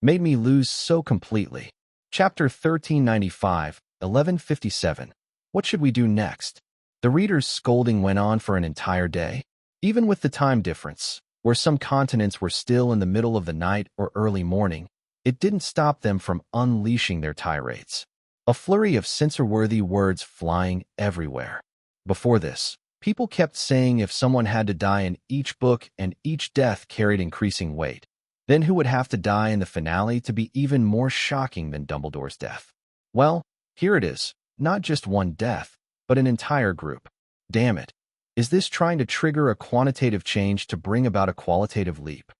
Made me lose so completely. Chapter 1395, 1157. What should we do next? The reader's scolding went on for an entire day. Even with the time difference, where some continents were still in the middle of the night or early morning, it didn't stop them from unleashing their tirades. A flurry of censor-worthy words flying everywhere. Before this, people kept saying if someone had to die in each book and each death carried increasing weight, then who would have to die in the finale to be even more shocking than Dumbledore's death? Well, here it is. Not just one death, but an entire group. Damn it. Is this trying to trigger a quantitative change to bring about a qualitative leap?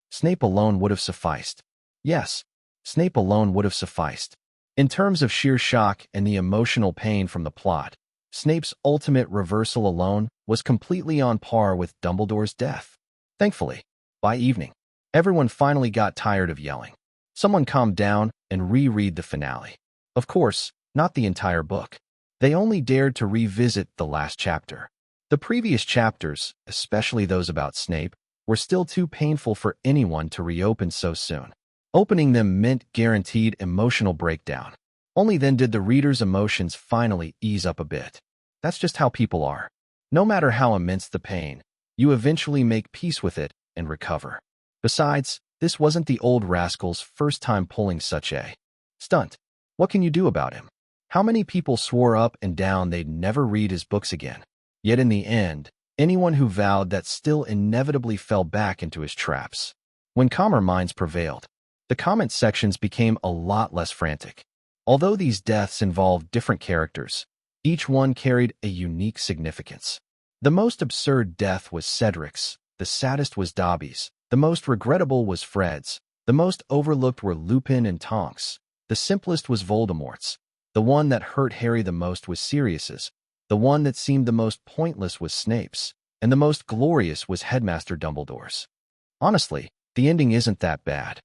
Snape alone would have sufficed. Yes, Snape alone would have sufficed. In terms of sheer shock and the emotional pain from the plot, Snape's ultimate reversal alone was completely on par with Dumbledore's death. Thankfully, by evening, everyone finally got tired of yelling. Someone calmed down and reread the finale. Of course, not the entire book. They only dared to revisit the last chapter. The previous chapters, especially those about Snape, were still too painful for anyone to reopen so soon. Opening them meant guaranteed emotional breakdown. Only then did the reader's emotions finally ease up a bit. That's just how people are. No matter how immense the pain, you eventually make peace with it and recover. Besides, this wasn't the old rascal's first time pulling such a stunt. What can you do about him? How many people swore up and down they'd never read his books again? Yet in the end, anyone who vowed that still inevitably fell back into his traps. When calmer minds prevailed, the comment sections became a lot less frantic. Although these deaths involved different characters, each one carried a unique significance. The most absurd death was Cedric's, the saddest was Dobby's, the most regrettable was Fred's, the most overlooked were Lupin and Tonks, the simplest was Voldemort's, the one that hurt Harry the most was Sirius's, the one that seemed the most pointless was Snape's, and the most glorious was Headmaster Dumbledore's. Honestly, the ending isn't that bad.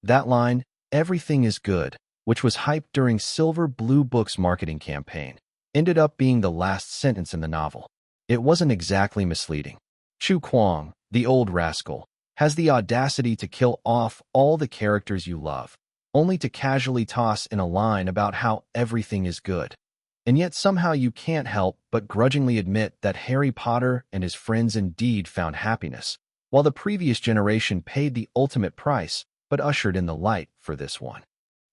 That line, "Everything is good," which was hyped during Silver Blue Book's marketing campaign, ended up being the last sentence in the novel. It wasn't exactly misleading. Chu Kuang, the old rascal, has the audacity to kill off all the characters you love, only to casually toss in a line about how everything is good. And yet somehow you can't help but grudgingly admit that Harry Potter and his friends indeed found happiness, while the previous generation paid the ultimate price but ushered in the light for this one.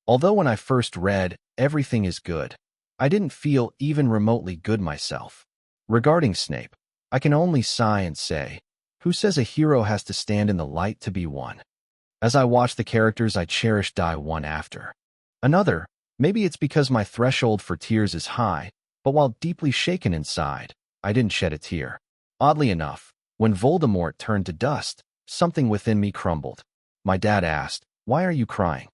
Although when I first read Everything is Good, I didn't feel even remotely good myself. Regarding Snape, I can only sigh and say, who says a hero has to stand in the light to be one? As I watch the characters I cherish die one after another, maybe it's because my threshold for tears is high, but while deeply shaken inside, I didn't shed a tear. Oddly enough, when Voldemort turned to dust, something within me crumbled. My dad asked, "Why are you crying?"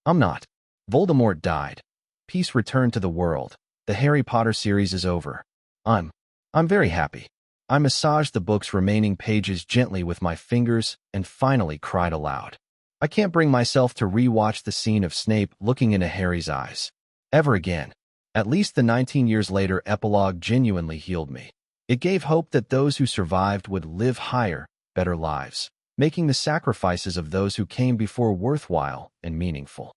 I'm not. Voldemort died. Peace returned to the world. The Harry Potter series is over. I'm very happy. I massaged the book's remaining pages gently with my fingers and finally cried aloud. I can't bring myself to re-watch the scene of Snape looking into Harry's eyes ever again. At least the 19 years later epilogue genuinely healed me. It gave hope that those who survived would live higher, better lives, making the sacrifices of those who came before worthwhile and meaningful.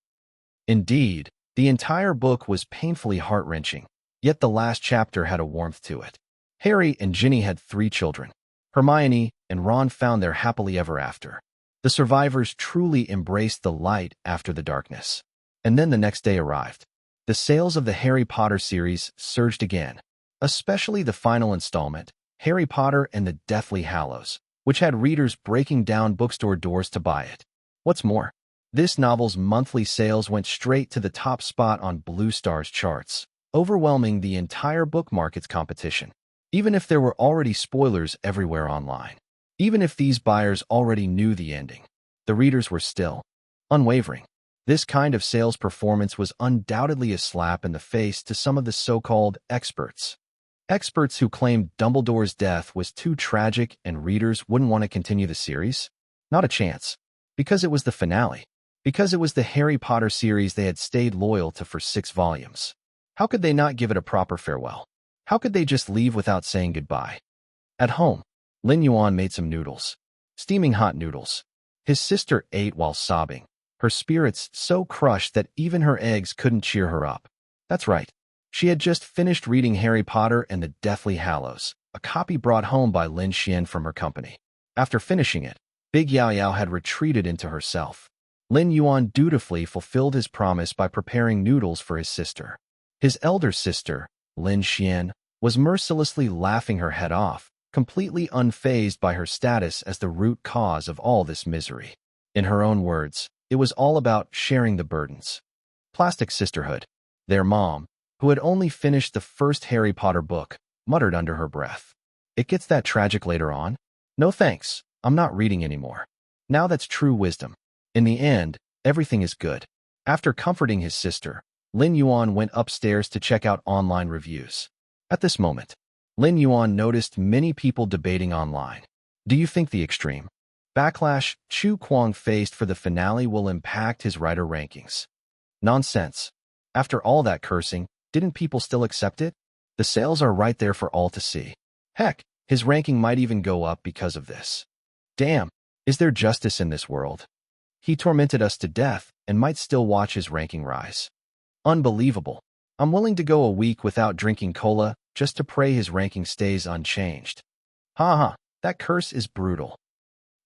Indeed, the entire book was painfully heart-wrenching, yet the last chapter had a warmth to it. Harry and Ginny had 3 children. Hermione and Ron found their happily ever after. The survivors truly embraced the light after the darkness. And then the next day arrived. The sales of the Harry Potter series surged again, especially the final installment, Harry Potter and the Deathly Hallows, which had readers breaking down bookstore doors to buy it. What's more, this novel's monthly sales went straight to the top spot on Blue Star's charts, overwhelming the entire book market's competition. Even if there were already spoilers everywhere online, even if these buyers already knew the ending, the readers were still unwavering. This kind of sales performance was undoubtedly a slap in the face to some of the so-called experts. Experts who claimed Dumbledore's death was too tragic and readers wouldn't want to continue the series? Not a chance. Because it was the finale. Because it was the Harry Potter series they had stayed loyal to for 6 volumes. How could they not give it a proper farewell? How could they just leave without saying goodbye? At home, Lin Yuan made some noodles. Steaming hot noodles. His sister ate while sobbing. her spirits so crushed that even her eggs couldn't cheer her up. That's right. She had just finished reading Harry Potter and the Deathly Hallows, a copy brought home by Lin Yuan from her company. After finishing it, Big Yao Yao had retreated into herself. Lin Yuan dutifully fulfilled his promise by preparing noodles for his sister. His elder sister, Lin Yuan, was mercilessly laughing her head off, completely unfazed by her status as the root cause of all this misery. In her own words, it was all about sharing the burdens. Plastic sisterhood. Their mom, who had only finished the first Harry Potter book, muttered under her breath. It gets that tragic later on? No thanks, I'm not reading anymore. Now that's true wisdom. In the end, everything is good. After comforting his sister, Lin Yuan went upstairs to check out online reviews. At this moment, Lin Yuan noticed many people debating online. Do you think the extreme backlash Chu Kuang faced for the finale will impact his writer rankings? Nonsense. After all that cursing, didn't people still accept it? The sales are right there for all to see. Heck, his ranking might even go up because of this. Damn, is there justice in this world? He tormented us to death and might still watch his ranking rise. Unbelievable. I'm willing to go a week without drinking cola just to pray his ranking stays unchanged. Ha, that curse is brutal.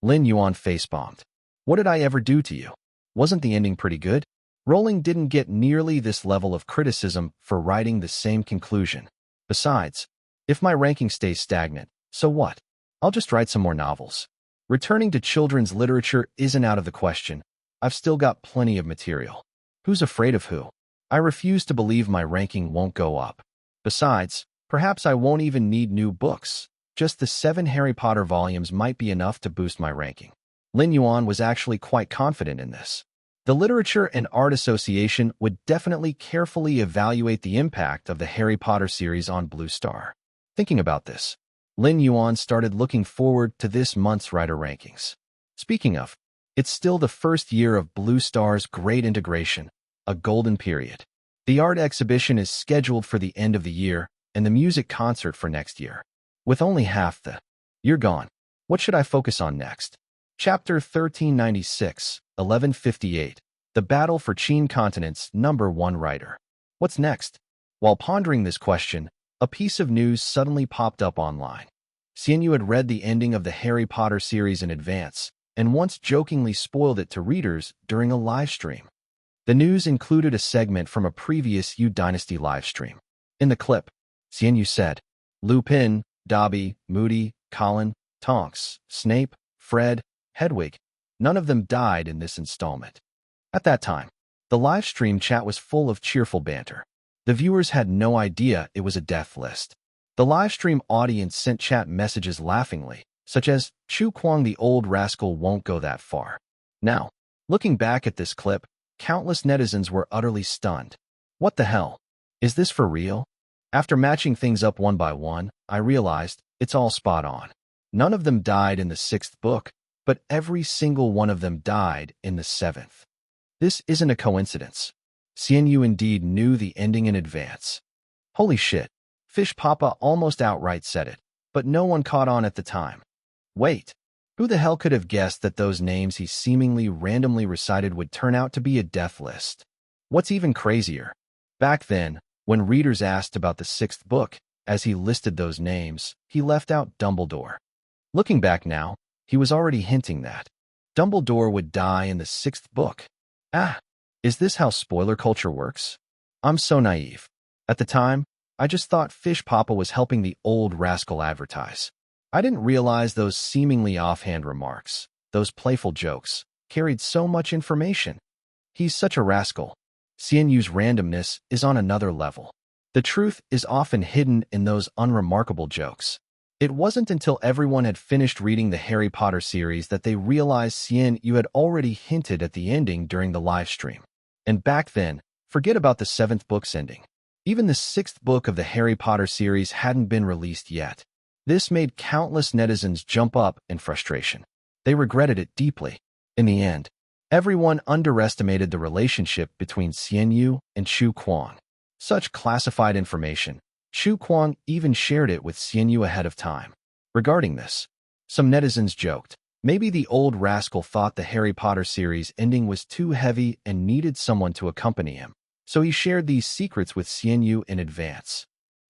Lin Yuan face-bombed. What did I ever do to you? Wasn't the ending pretty good? Rowling didn't get nearly this level of criticism for writing the same conclusion. Besides, if my ranking stays stagnant, so what? I'll just write some more novels. Returning to children's literature isn't out of the question. I've still got plenty of material. Who's afraid of who? I refuse to believe my ranking won't go up. Besides, perhaps I won't even need new books. Just the 7 Harry Potter volumes might be enough to boost my ranking. Lin Yuan was actually quite confident in this. The Literature and Art Association would definitely carefully evaluate the impact of the Harry Potter series on Blue Star. Thinking about this, Lin Yuan started looking forward to this month's writer rankings. Speaking of, it's still the first year of Blue Star's Great Integration, a golden period. The art exhibition is scheduled for the end of the year and the music concert for next year. With only half the year gone, what should I focus on next? Chapter 1396, 1158, The Battle for Qin Continent's #1 writer. What's next? While pondering this question, a piece of news suddenly popped up online. Xianyu had read the ending of the Harry Potter series in advance and once jokingly spoiled it to readers during a live stream. The news included a segment from a previous Yu Dynasty livestream. In the clip, Xianyu said, Lupin, Dobby, Moody, Colin, Tonks, Snape, Fred, Hedwig, none of them died in this installment. At that time, the live stream chat was full of cheerful banter. The viewers had no idea it was a death list. The live stream audience sent chat messages laughingly, such as, Chu Kuang the old rascal won't go that far. Now, looking back at this clip, countless netizens were utterly stunned. What the hell? Is this for real? After matching things up one by one, I realized it's all spot on. None of them died in the 6th book, but every single one of them died in the 7th. This isn't a coincidence. Xianyu indeed knew the ending in advance. Holy shit, Fish Papa almost outright said it, but no one caught on at the time. Wait, who the hell could have guessed that those names he seemingly randomly recited would turn out to be a death list? What's even crazier? Back then, when readers asked about the 6th book, as he listed those names, he left out Dumbledore. Looking back now, he was already hinting that Dumbledore would die in the 6th book. Is this how spoiler culture works? I'm so naive. At the time, I just thought Fish Papa was helping the old rascal advertise. I didn't realize those seemingly offhand remarks, those playful jokes, carried so much information. He's such a rascal. Xianyu's randomness is on another level. The truth is often hidden in those unremarkable jokes. It wasn't until everyone had finished reading the Harry Potter series that they realized Xianyu had already hinted at the ending during the live stream. And back then, forget about the 7th book's ending. Even the 6th book of the Harry Potter series hadn't been released yet. This made countless netizens jump up in frustration. They regretted it deeply. In the end, everyone underestimated the relationship between Xianyu and Chu Kuang. Such classified information, Chu Kuang even shared it with Xianyu ahead of time. Regarding this, some netizens joked, Maybe the old rascal thought the Harry Potter series ending was too heavy and needed someone to accompany him, so he shared these secrets with Xianyu in advance.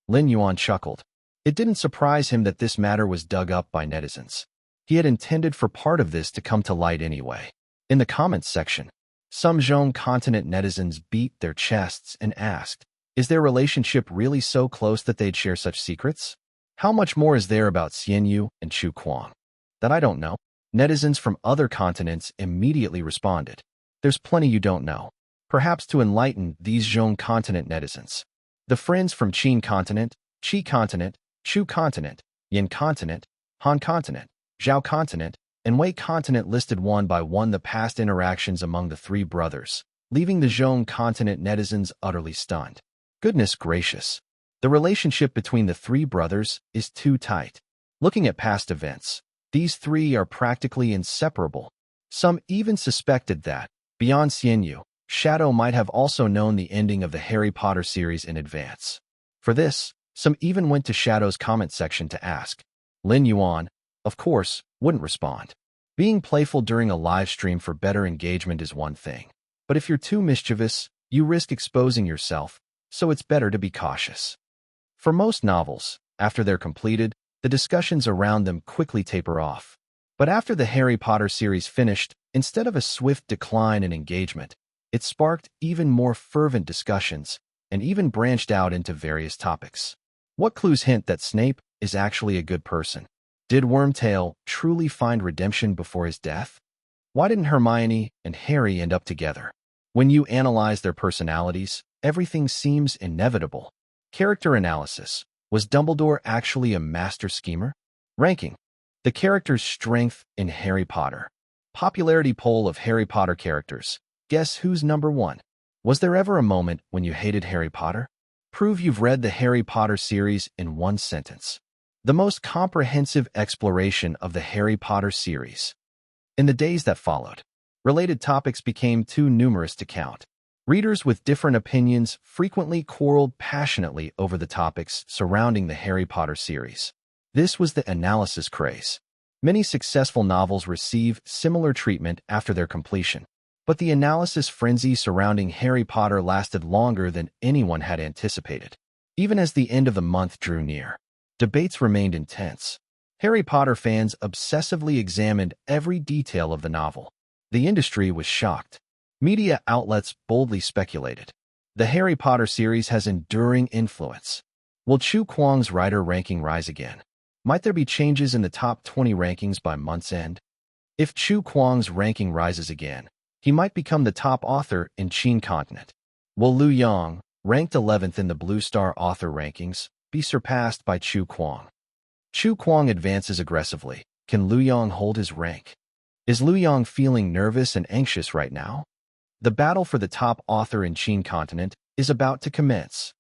Lin Yuan chuckled. It didn't surprise him that this matter was dug up by netizens. He had intended for part of this to come to light anyway. In the comments section, some Zhong continent netizens beat their chests and asked, is their relationship really so close that they'd share such secrets? How much more is there about Xianyu and Chu Kuang that I don't know? Netizens from other continents immediately responded. There's plenty you don't know. Perhaps to enlighten these Zhong continent netizens. The friends from Qin continent, Qi continent, Chu continent, Yin continent, Han continent, Zhao continent, and Wei continent listed one by one the past interactions among the three brothers, leaving the Zhong continent netizens utterly stunned. Goodness gracious. The relationship between the three brothers is too tight. Looking at past events, these three are practically inseparable. Some even suspected that, beyond Xianyu, Shadow might have also known the ending of the Harry Potter series in advance. For this, some even went to Shadow's comment section to ask. Lin Yuan, of course, wouldn't respond. Being playful during a live stream for better engagement is one thing, but if you're too mischievous, you risk exposing yourself, so it's better to be cautious. For most novels, after they're completed, the discussions around them quickly taper off. But after the Harry Potter series finished, instead of a swift decline in engagement, it sparked even more fervent discussions and even branched out into various topics. What clues hint that Snape is actually a good person? Did Wormtail truly find redemption before his death? Why didn't Hermione and Harry end up together? When you analyze their personalities, everything seems inevitable. Character analysis. Was Dumbledore actually a master schemer? Ranking. The character's strength in Harry Potter. Popularity poll of Harry Potter characters. Guess who's number one? Was there ever a moment when you hated Harry Potter? Prove you've read the Harry Potter series in one sentence. The most comprehensive exploration of the Harry Potter series. In the days that followed, related topics became too numerous to count. Readers with different opinions frequently quarreled passionately over the topics surrounding the Harry Potter series. This was the analysis craze. Many successful novels receive similar treatment after their completion, but the analysis frenzy surrounding Harry Potter lasted longer than anyone had anticipated. Even as the end of the month drew near, debates remained intense. Harry Potter fans obsessively examined every detail of the novel. The industry was shocked. Media outlets boldly speculated. The Harry Potter series has enduring influence. Will Chu Kuang's writer ranking rise again? Might there be changes in the top 20 rankings by month's end? If Chu Kuang's ranking rises again, he might become the top author in Qin continent. Will Lu Yang, ranked 11th in the Blue Star author rankings, be surpassed by Chu Kuang? Chu Kuang advances aggressively. Can Lu Yang hold his rank? Is Lu Yang feeling nervous and anxious right now? The battle for the top author in Qin continent is about to commence.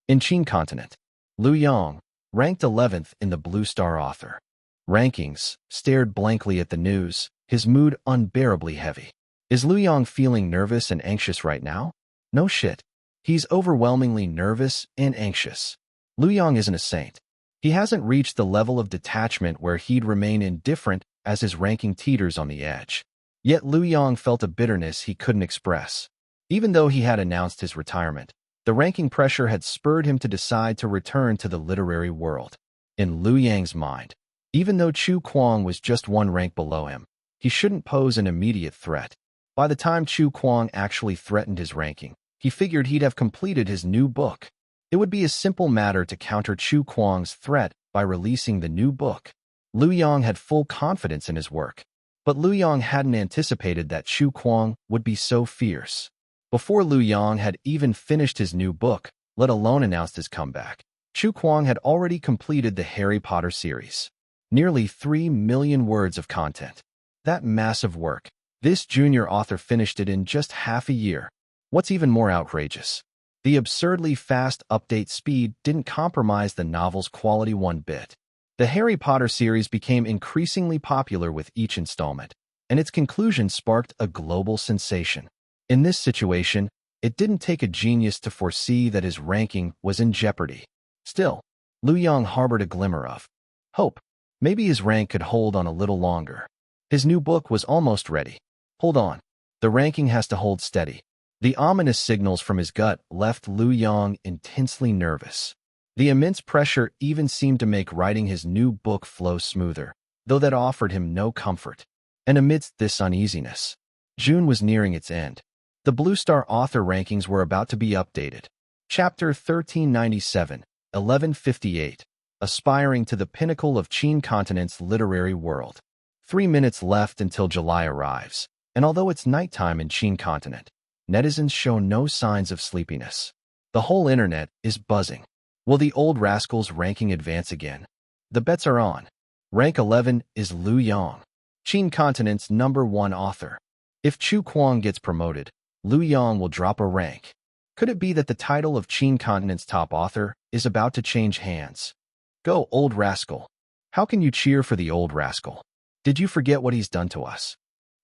In Qin continent, Lu Yang, ranked 11th in the Blue Star author rankings, stared blankly at the news, his mood unbearably heavy. Is Lu Yang feeling nervous and anxious right now? No shit. He's overwhelmingly nervous and anxious. Lu Yang isn't a saint. He hasn't reached the level of detachment where he'd remain indifferent as his ranking teeters on the edge. Yet Lu Yang felt a bitterness he couldn't express. Even though he had announced his retirement, the ranking pressure had spurred him to decide to return to the literary world. In Lu Yang's mind, even though Chu Kuang was just one rank below him, he shouldn't pose an immediate threat. By the time Chu Kuang actually threatened his ranking, he figured he'd have completed his new book. It would be a simple matter to counter Chu Kuang's threat by releasing the new book. Lu Yang had full confidence in his work. But Lu Yang hadn't anticipated that Chu Kuang would be so fierce. Before Lu Yang had even finished his new book, let alone announced his comeback, Chu Kuang had already completed the Harry Potter series. Nearly 3 million words of content. That massive work. This junior author finished it in just half a year. What's even more outrageous? The absurdly fast update speed didn't compromise the novel's quality one bit. The Harry Potter series became increasingly popular with each installment, and its conclusion sparked a global sensation. In this situation, it didn't take a genius to foresee that his ranking was in jeopardy. Still, Lu Yang harbored a glimmer of hope. Maybe his rank could hold on a little longer. His new book was almost ready. Hold on. The ranking has to hold steady. The ominous signals from his gut left Lin Yuan intensely nervous. The immense pressure even seemed to make writing his new book flow smoother, though that offered him no comfort. And amidst this uneasiness, June was nearing its end. The Blue Star author rankings were about to be updated. Chapter 1397, 1158, Aspiring to the Pinnacle of Qin Continent's Literary World. 3 minutes left until July arrives, and although it's nighttime in Qin Continent, netizens show no signs of sleepiness. The whole internet is buzzing. Will the old rascal's ranking advance again? The bets are on. Rank 11 is Lin Yuan, Qin Continent's #1 author. If Chu Kuang gets promoted, Lin Yuan will drop a rank. Could it be that the title of Qin Continent's top author is about to change hands? Go, old rascal. How can you cheer for the old rascal? Did you forget what he's done to us?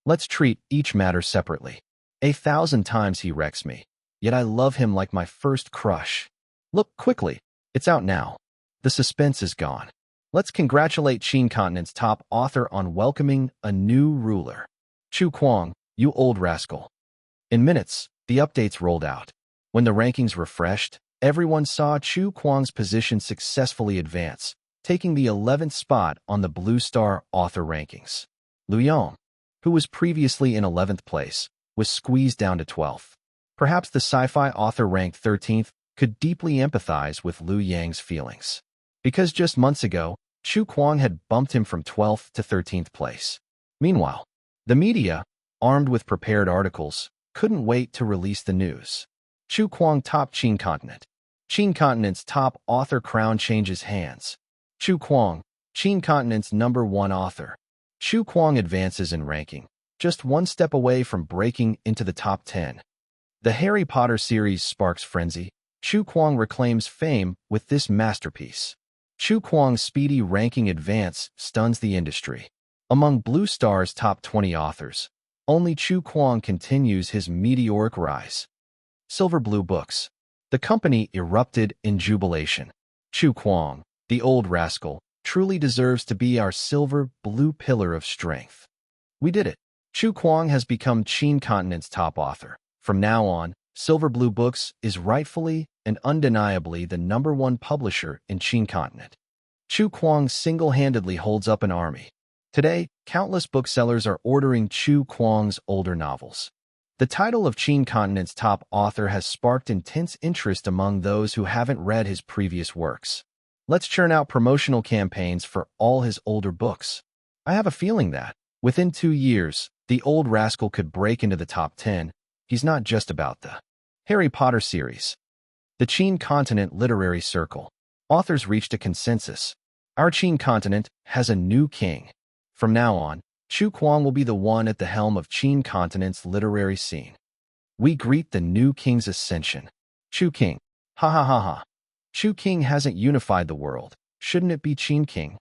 Let's treat each matter separately. 1,000 times he wrecks me, yet I love him like my first crush. Look quickly, it's out now. The suspense is gone. Let's congratulate Qin Continent's top author on welcoming a new ruler. Chu Kuang, you old rascal. In minutes, the updates rolled out. When the rankings refreshed, everyone saw Chu Kuang's position successfully advance, taking the 11th spot on the Blue Star author rankings. Lin Yuan, who was previously in 11th place, was squeezed down to 12th. Perhaps the sci-fi author ranked 13th could deeply empathize with Liu Yang's feelings. Because just months ago, Chu Kuang had bumped him from 12th to 13th place. Meanwhile, the media, armed with prepared articles, couldn't wait to release the news. Chu Kuang top Qin Continent. Qin Continent's top author crown changes hands. Chu Kuang, Qin Continent's #1 author. Chu Kuang advances in ranking, just one step away from breaking into the top 10. The Harry Potter series sparks frenzy. Chu Kuang reclaims fame with this masterpiece. Chu Kuang's speedy ranking advance stuns the industry. Among Blue Star's top 20 authors, only Chu Kuang continues his meteoric rise. Silver Blue Books. The company erupted in jubilation. Chu Kuang, the old rascal, truly deserves to be our silver blue pillar of strength. We did it. Chu Kuang has become Qin Continent's top author. From now on, Silver Blue Books is rightfully and undeniably the #1 publisher in Qin Continent. Chu Kuang single-handedly holds up an army. Today, countless booksellers are ordering Chu Kuang's older novels. The title of Qin Continent's top author has sparked intense interest among those who haven't read his previous works. Let's churn out promotional campaigns for all his older books. I have a feeling that, within 2 years, the old rascal could break into the top 10. He's not just about the Harry Potter series. The Qin Continent Literary Circle. Authors reached a consensus. Our Qin Continent has a new king. From now on, Chu Kuang will be the one at the helm of Qin Continent's literary scene. We greet the new king's ascension. Chu King. Ha ha ha ha. Chu King hasn't unified the world. Shouldn't it be Qin King?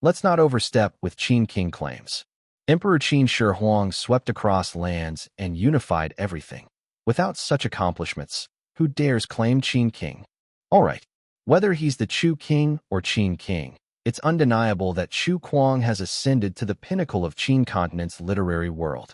Let's not overstep with Qin King claims. Emperor Qin Shi Huang swept across lands and unified everything. Without such accomplishments, who dares claim Qin King? All right, whether he's the Chu King or Qin King, it's undeniable that Chu Kuang has ascended to the pinnacle of Qin Continent's literary world.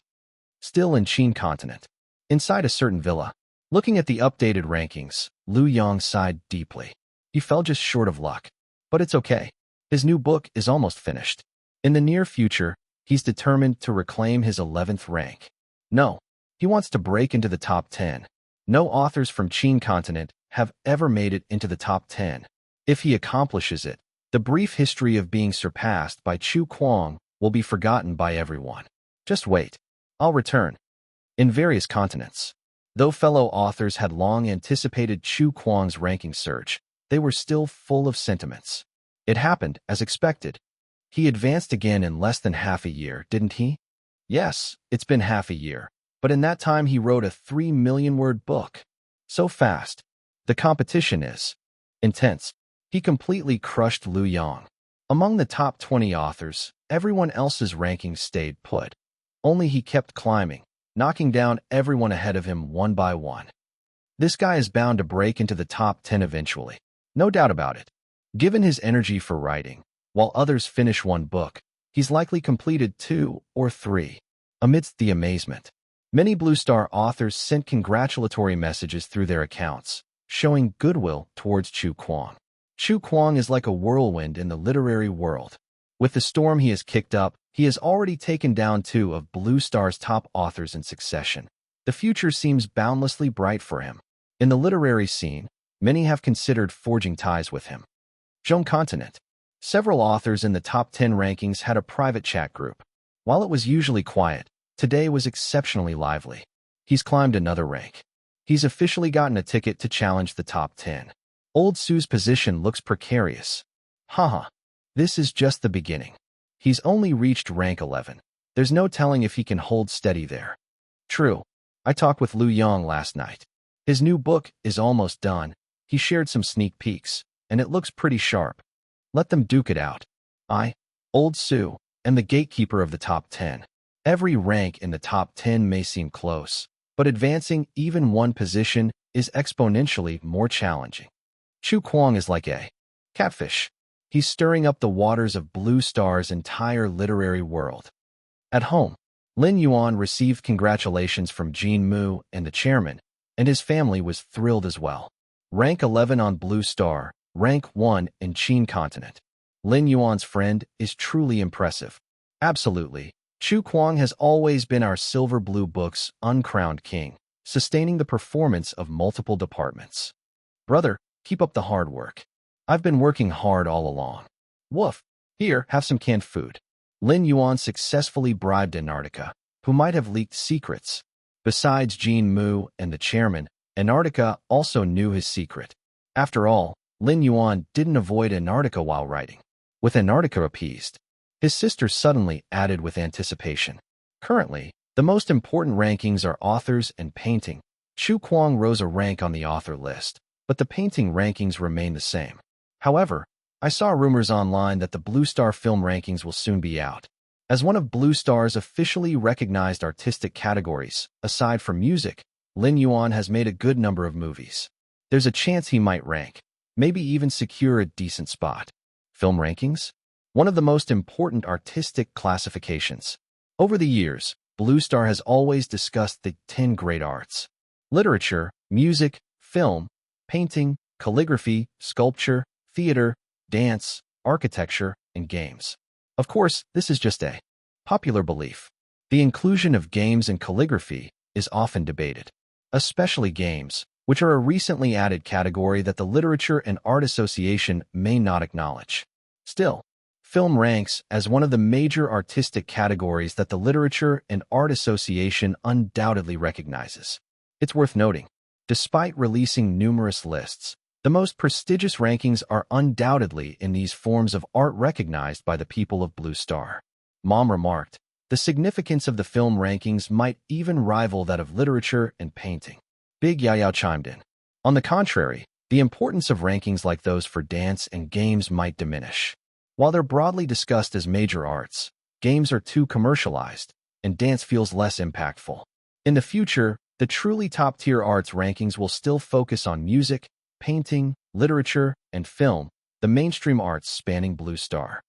Still in Qin Continent, inside a certain villa, looking at the updated rankings, Lin Yuan sighed deeply. He fell just short of luck. But it's okay. His new book is almost finished. In the near future, he's determined to reclaim his 11th rank. No, he wants to break into the top 10. No authors from Qin Continent have ever made it into the top 10. If he accomplishes it, the brief history of being surpassed by Chu Kuang will be forgotten by everyone. Just wait. I'll return. In various continents. Though fellow authors had long anticipated Chu Kuang's ranking surge, they were still full of sentiments. It happened as expected. He advanced again in less than half a year, didn't he? Yes, it's been half a year, but in that time he wrote a 3 million-word book. So fast. The competition is intense. He completely crushed Lin Yuan. Among the top 20 authors, everyone else's rankings stayed put. Only he kept climbing, knocking down everyone ahead of him one by one. This guy is bound to break into the top 10 eventually. No doubt about it. Given his energy for writing, while others finish one book, He's likely completed 2 or 3. Amidst the amazement, many Blue Star authors sent congratulatory messages through their accounts, showing goodwill towards Chu Kuang. Chu Kuang is like a whirlwind in the literary world. With the storm he has kicked up, he has already taken down 2 of Blue Star's top authors in succession. The future seems boundlessly bright for him. In the literary scene, many have considered forging ties with him. Zhong Continent. Several authors in the top 10 rankings had a private chat group. While it was usually quiet, today was exceptionally lively. He's climbed another rank. He's officially gotten a ticket to challenge the top 10. Old Su's position looks precarious. Haha. This is just the beginning. He's only reached rank 11. There's no telling if he can hold steady there. True. I talked with Lin Yuan last night. His new book is almost done. He shared some sneak peeks, and it looks pretty sharp. Let them duke it out. Old Su, am the gatekeeper of the top 10. Every rank in the top 10 may seem close, but advancing even one position is exponentially more challenging. Chu Kuang is like a catfish. He's stirring up the waters of Blue Star's entire literary world. At home, Lin Yuan received congratulations from Jin Mu and the chairman, and his family was thrilled as well. Rank 11 on Blue Star, rank 1 in Qin Continent. Lin Yuan's friend is truly impressive. Absolutely. Chu Kuang has always been our Silver Blue Book's uncrowned king, sustaining the performance of multiple departments. Brother, keep up the hard work. I've been working hard all along. Woof. Here, have some canned food. Lin Yuan successfully bribed Antarctica, who might have leaked secrets. Besides Jin Mu and the chairman, Antarctica also knew his secret. After all, Lin Yuan didn't avoid Antarctica while writing. With Antarctica appeased, his sister suddenly added with anticipation. Currently, the most important rankings are authors and painting. Chu Kuang rose a rank on the author list, but the painting rankings remain the same. However, I saw rumors online that the Blue Star film rankings will soon be out. As one of Blue Star's officially recognized artistic categories, aside from music, Lin Yuan has made a good number of movies. There's a chance he might rank, maybe even secure a decent spot. Film rankings? One of the most important artistic classifications. Over the years, Blue Star has always discussed the 10 great arts: literature, music, film, painting, calligraphy, sculpture, theater, dance, architecture, and games. Of course, this is just a popular belief. The inclusion of games and calligraphy is often debated, especially games, which are a recently added category that the Literature and Art Association may not acknowledge. Still, film ranks as one of the major artistic categories that the Literature and Art Association undoubtedly recognizes. It's worth noting, despite releasing numerous lists, the most prestigious rankings are undoubtedly in these forms of art recognized by the people of Blue Star. Mom remarked, the significance of the film rankings might even rival that of literature and painting. Big Yao chimed in. On the contrary, the importance of rankings like those for dance and games might diminish. While they're broadly discussed as major arts, games are too commercialized, and dance feels less impactful. In the future, the truly top-tier arts rankings will still focus on music, painting, literature, and film, the mainstream arts spanning Blue Star.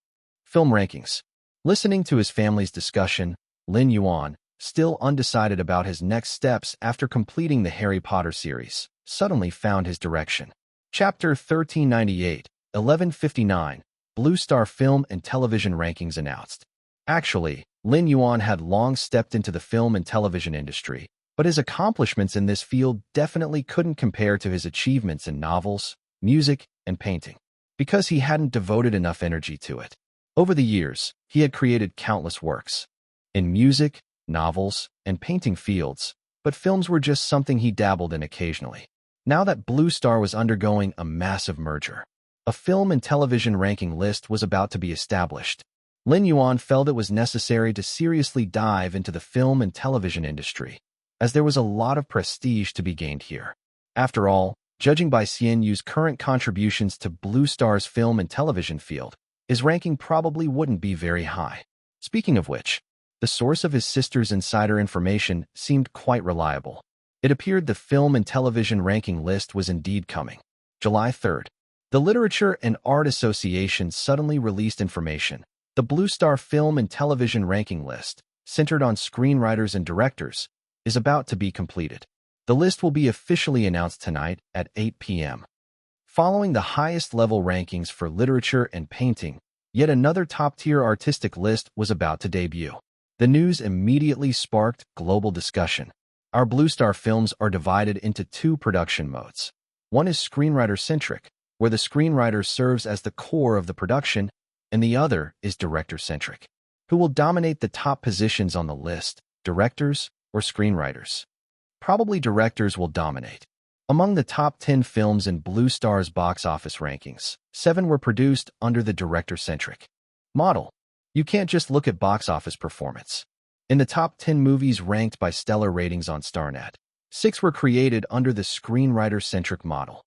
Film rankings. Listening to his family's discussion, Lin Yuan, still undecided about his next steps after completing the Harry Potter series, suddenly found his direction. Chapter 1398, 1159, Blue Star Film and Television Rankings announced. Actually, Lin Yuan had long stepped into the film and television industry, but his accomplishments in this field definitely couldn't compare to his achievements in novels, music, and painting, because he hadn't devoted enough energy to it. Over the years, he had created countless works in music, novels, and painting fields, but films were just something he dabbled in occasionally. Now that Blue Star was undergoing a massive merger, a film and television ranking list was about to be established. Lin Yuan felt it was necessary to seriously dive into the film and television industry, as there was a lot of prestige to be gained here. After all, judging by Xian Yu's current contributions to Blue Star's film and television field, his ranking probably wouldn't be very high. Speaking of which, the source of his sister's insider information seemed quite reliable. It appeared the film and television ranking list was indeed coming. July 3rd. The Literature and Art Association suddenly released information, The Blue Star Film and Television Ranking List, centered on screenwriters and directors, is about to be completed. The list will be officially announced tonight at 8 p.m. Following the highest-level rankings for literature and painting, yet another top-tier artistic list was about to debut. The news immediately sparked global discussion. Our Blue Star films are divided into two production modes. One is screenwriter-centric, where the screenwriter serves as the core of the production, and the other is director-centric. Who will dominate the top positions on the list, directors or screenwriters? Probably directors will dominate. Among the top 10 films in Blue Star's box office rankings, 7 were produced under the director-centric model. You can't just look at box office performance. In the top 10 movies ranked by stellar ratings on StarNet, 6 were created under the screenwriter-centric model.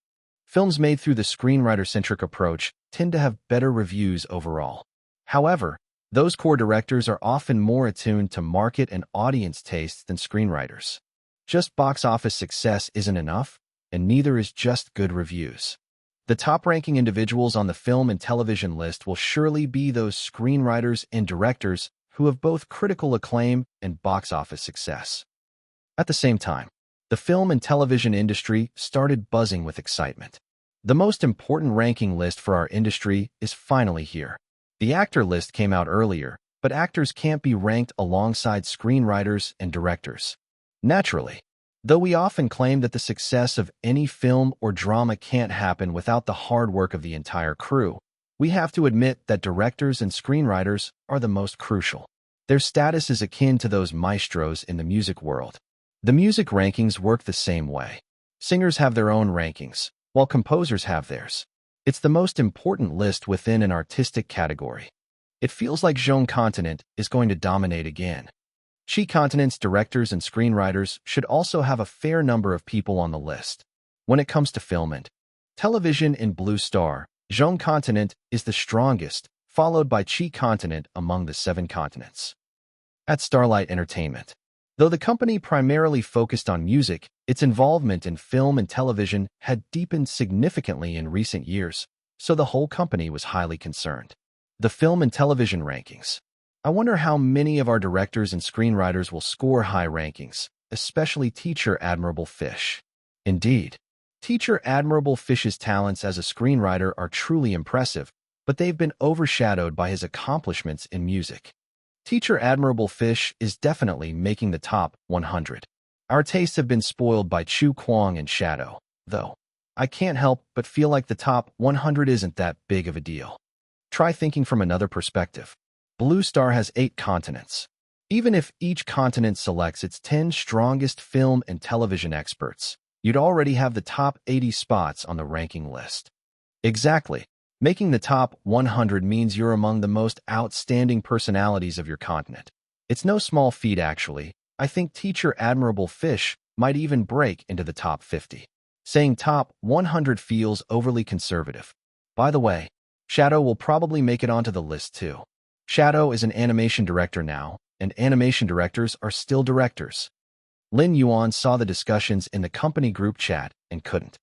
Films made through the screenwriter-centric approach tend to have better reviews overall. However, those core directors are often more attuned to market and audience tastes than screenwriters. Just box office success isn't enough, and neither is just good reviews. The top-ranking individuals on the film and television list will surely be those screenwriters and directors who have both critical acclaim and box office success. At the same time, the film and television industry started buzzing with excitement. The most important ranking list for our industry is finally here. The actor list came out earlier, but actors can't be ranked alongside screenwriters and directors. Naturally, though we often claim that the success of any film or drama can't happen without the hard work of the entire crew, we have to admit that directors and screenwriters are the most crucial. Their status is akin to those maestros in the music world. The music rankings work the same way. Singers have their own rankings, while composers have theirs. It's the most important list within an artistic category. It feels like Jeune Continent is going to dominate again. Chi Continent's directors and screenwriters should also have a fair number of people on the list. When it comes to film and television in Blue Star, Jeune Continent is the strongest, followed by Chi Continent among the 7 continents. At Starlight Entertainment, though the company primarily focused on music, its involvement in film and television had deepened significantly in recent years, so the whole company was highly concerned. The film and television rankings. I wonder how many of our directors and screenwriters will score high rankings, especially Teacher Admirable Fish. Indeed, Teacher Admirable Fish's talents as a screenwriter are truly impressive, but they've been overshadowed by his accomplishments in music. Teacher Admirable Fish is definitely making the top 100. Our tastes have been spoiled by Chu Kwang and Shadow, though. I can't help but feel like the top 100 isn't that big of a deal. Try thinking from another perspective. Blue Star has 8 continents. Even if each continent selects its 10 strongest film and television experts, you'd already have the top 80 spots on the ranking list. Exactly. Making the top 100 means you're among the most outstanding personalities of your continent. It's no small feat, actually. I think Teacher Admirable Fish might even break into the top 50. Saying top 100 feels overly conservative. By the way, Shadow will probably make it onto the list too. Shadow is an animation director now, and animation directors are still directors. Lin Yuan saw the discussions in the company group chat and couldn't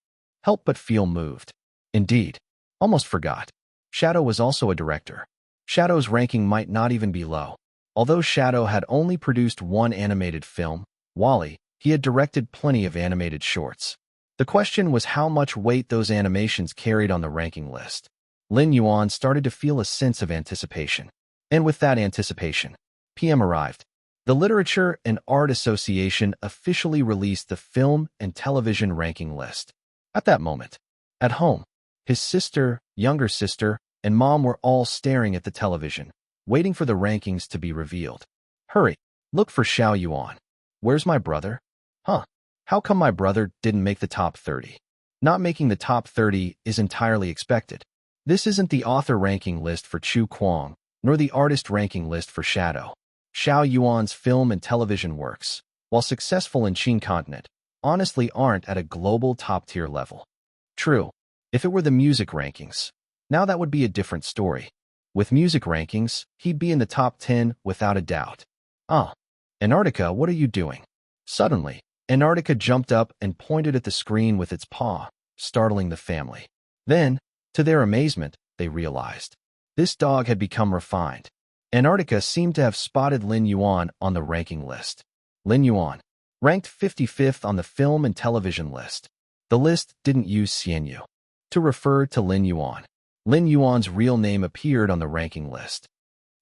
help but feel moved. Indeed. Almost forgot. Shadow was also a director. Shadow's ranking might not even be low. Although Shadow had only produced one animated film, WALL-E, he had directed plenty of animated shorts. The question was how much weight those animations carried on the ranking list. Lin Yuan started to feel a sense of anticipation. And with that anticipation, PM arrived. The Literature and Art Association officially released the film and television ranking list. At that moment, at home, his sister, younger sister, and mom were all staring at the television, waiting for the rankings to be revealed. Hurry, look for Xiao Yuan. Where's my brother? Huh, how come my brother didn't make the top 30? Not making the top 30 is entirely expected. This isn't the author ranking list for Chu Kwang, nor the artist ranking list for Shadow. Xiao Yuan's film and television works, while successful in Qin Continent, honestly aren't at a global top-tier level. True, if it were the music rankings, now that would be a different story. With music rankings, he'd be in the top 10 without a doubt. Antarctica, what are you doing? Suddenly, Antarctica jumped up and pointed at the screen with its paw, startling the family. Then, to their amazement, they realized this dog had become refined. Antarctica seemed to have spotted Lin Yuan on the ranking list. Lin Yuan, ranked 55th on the film and television list. The list didn't use Xianyu to refer to Lin Yuan. Lin Yuan's real name appeared on the ranking list.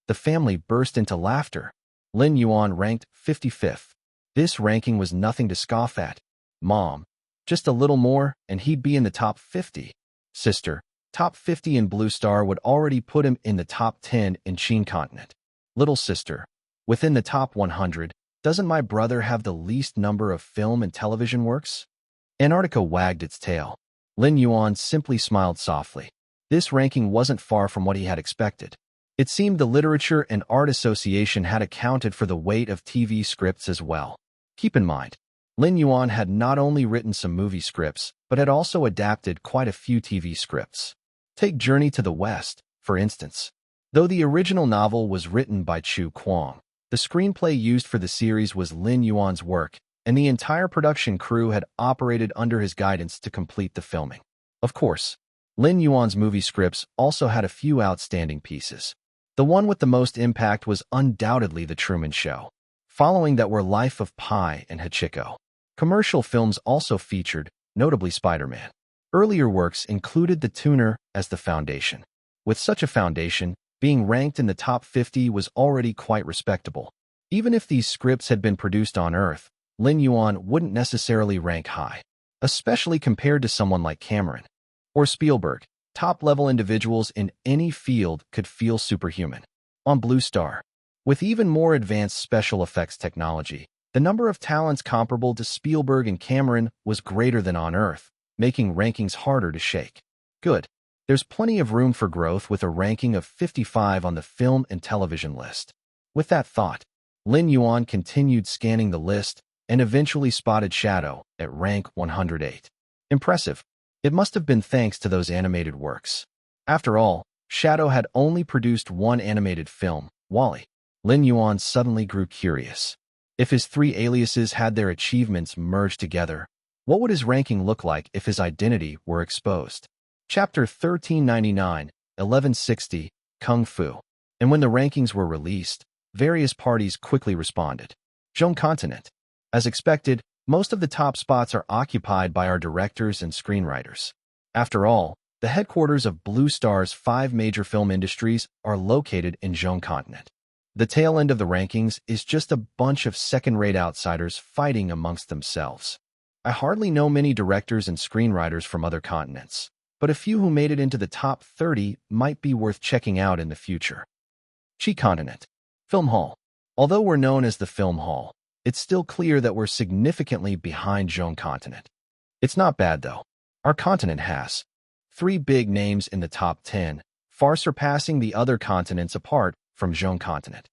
The family burst into laughter. Lin Yuan ranked 55th. This ranking was nothing to scoff at. Mom, just a little more, and he'd be in the top 50. Sister, top 50 in Blue Star would already put him in the top 10 in Qin continent. Little sister, within the top 100, doesn't my brother have the least number of film and television works? Antarctica wagged its tail. Lin Yuan simply smiled softly. This ranking wasn't far from what he had expected. It seemed the Literature and Art Association had accounted for the weight of TV scripts as well. Keep in mind, Lin Yuan had not only written some movie scripts, but had also adapted quite a few TV scripts. Take Journey to the West, for instance. Though the original novel was written by Chu Kuang, the screenplay used for the series was Lin Yuan's work, and the entire production crew had operated under his guidance to complete the filming. Of course, Lin Yuan's movie scripts also had a few outstanding pieces. The one with the most impact was undoubtedly The Truman Show. Following that were Life of Pi and Hachiko. Commercial films also featured, notably Spider-Man. Earlier works included The Tuner as the foundation. With such a foundation, being ranked in the top 50 was already quite respectable. Even if these scripts had been produced on Earth, Lin Yuan wouldn't necessarily rank high, especially compared to someone like Cameron or Spielberg. Top-level individuals in any field could feel superhuman. On Blue Star, with even more advanced special effects technology, the number of talents comparable to Spielberg and Cameron was greater than on Earth, making rankings harder to shake. Good. There's plenty of room for growth with a ranking of 55 on the film and television list. With that thought, Lin Yuan continued scanning the list and eventually spotted Shadow at rank 108. Impressive. It must have been thanks to those animated works. After all, Shadow had only produced one animated film, WALL-E. Lin Yuan suddenly grew curious. If his three aliases had their achievements merged together, what would his ranking look like if his identity were exposed? Chapter 1399, 1160, Kung Fu. And when the rankings were released, various parties quickly responded. Zhong continent. As expected, most of the top spots are occupied by our directors and screenwriters. After all, the headquarters of Blue Star's 5 major film industries are located in Zhong continent. The tail end of the rankings is just a bunch of second-rate outsiders fighting amongst themselves. I hardly know many directors and screenwriters from other continents, but a few who made it into the top 30 might be worth checking out in the future. Qi continent. Film Hall. Although we're known as the Film Hall, it's still clear that we're significantly behind Zhong continent. It's not bad, though. Our continent has 3 big names in the top 10, far surpassing the other continents apart from Zhong continent.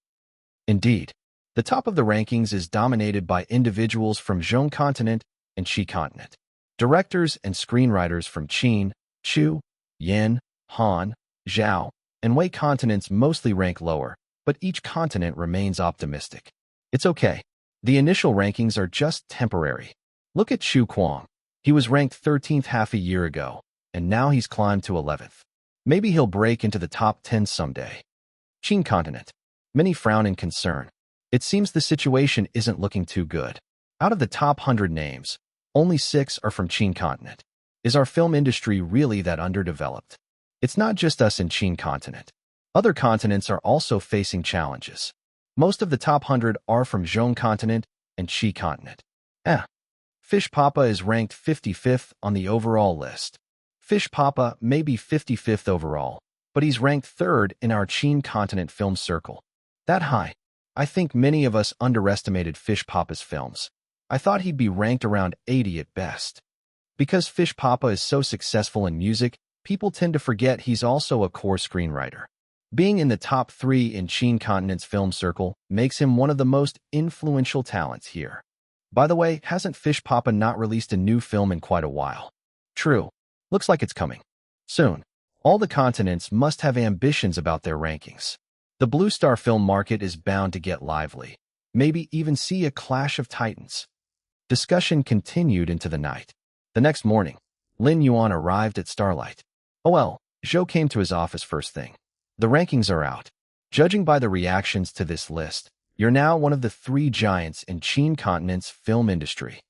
Indeed, the top of the rankings is dominated by individuals from Zhong continent and Qi continent. Directors and screenwriters from Qin, Chu, Yan, Han, Zhao, and Wei continents mostly rank lower, but each continent remains optimistic. It's okay. The initial rankings are just temporary. Look at Chu Kuang. He was ranked 13th half a year ago, and now he's climbed to 11th. Maybe he'll break into the top 10 someday. Qin continent. Many frown in concern. It seems the situation isn't looking too good. Out of the top 100 names, only 6 are from Qin continent. Is our film industry really that underdeveloped? It's not just us in Qin continent. Other continents are also facing challenges. Most of the top 100 are from Zhong continent and Qi continent. Fish Papa is ranked 55th on the overall list. Fish Papa may be 55th overall, but he's ranked 3rd in our Qin continent film circle. That high. I think many of us underestimated Fish Papa's films. I thought he'd be ranked around 80 at best. Because Fish Papa is so successful in music, people tend to forget he's also a core screenwriter. Being in the top 3 in Qin continent's film circle makes him one of the most influential talents here. By the way, hasn't Fish Papa not released a new film in quite a while? True. Looks like it's coming soon. All the continents must have ambitions about their rankings. The Blue Star film market is bound to get lively. Maybe even see a clash of titans. Discussion continued into the night. The next morning, Lin Yuan arrived at Starlight. Oh well, Zhou came to his office first thing. The rankings are out. Judging by the reactions to this list, you're now one of the three giants in Qin continent's film industry.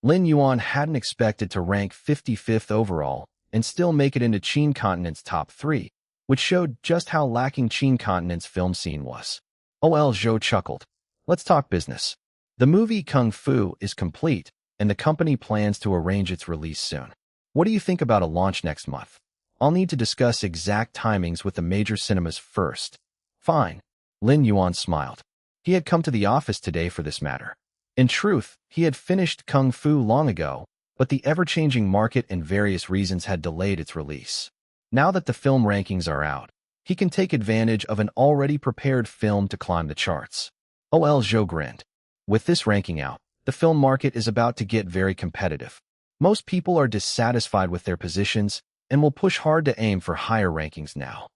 Lin Yuan hadn't expected to rank 55th overall and still make it into Qin continent's top 3, which showed just how lacking Qin continent's film scene was. OL Zhou chuckled. Let's talk business. The movie Kung Fu is complete, and the company plans to arrange its release soon. What do you think about a launch next month? I'll need to discuss exact timings with the major cinemas first. Fine. Lin Yuan smiled. He had come to the office today for this matter. In truth, he had finished Kung Fu long ago, but the ever-changing market and various reasons had delayed its release. Now that the film rankings are out, he can take advantage of an already prepared film to climb the charts. OL Zhou grinned. With this ranking out, the film market is about to get very competitive. Most people are dissatisfied with their positions and will push hard to aim for higher rankings now.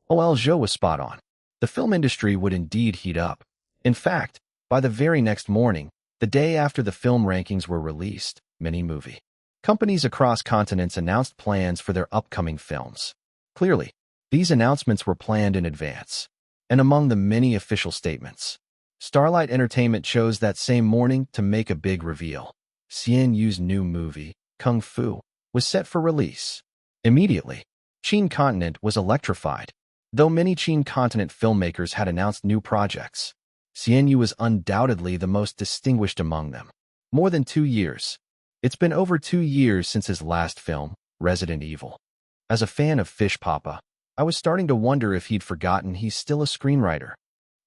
OL Zhou was spot on. The film industry would indeed heat up. In fact, by the very next morning, the day after the film rankings were released, many movie companies across continents announced plans for their upcoming films. Clearly, these announcements were planned in advance. And among the many official statements, Starlight Entertainment chose that same morning to make a big reveal. Xian Yu's new movie, Kung Fu, was set for release. Immediately, Qin continent was electrified. Though many Qin continent filmmakers had announced new projects, Xian Yu was undoubtedly the most distinguished among them. More than 2 years. It's been over 2 years since his last film, Resident Evil. As a fan of Fish Papa, I was starting to wonder if he'd forgotten he's still a screenwriter.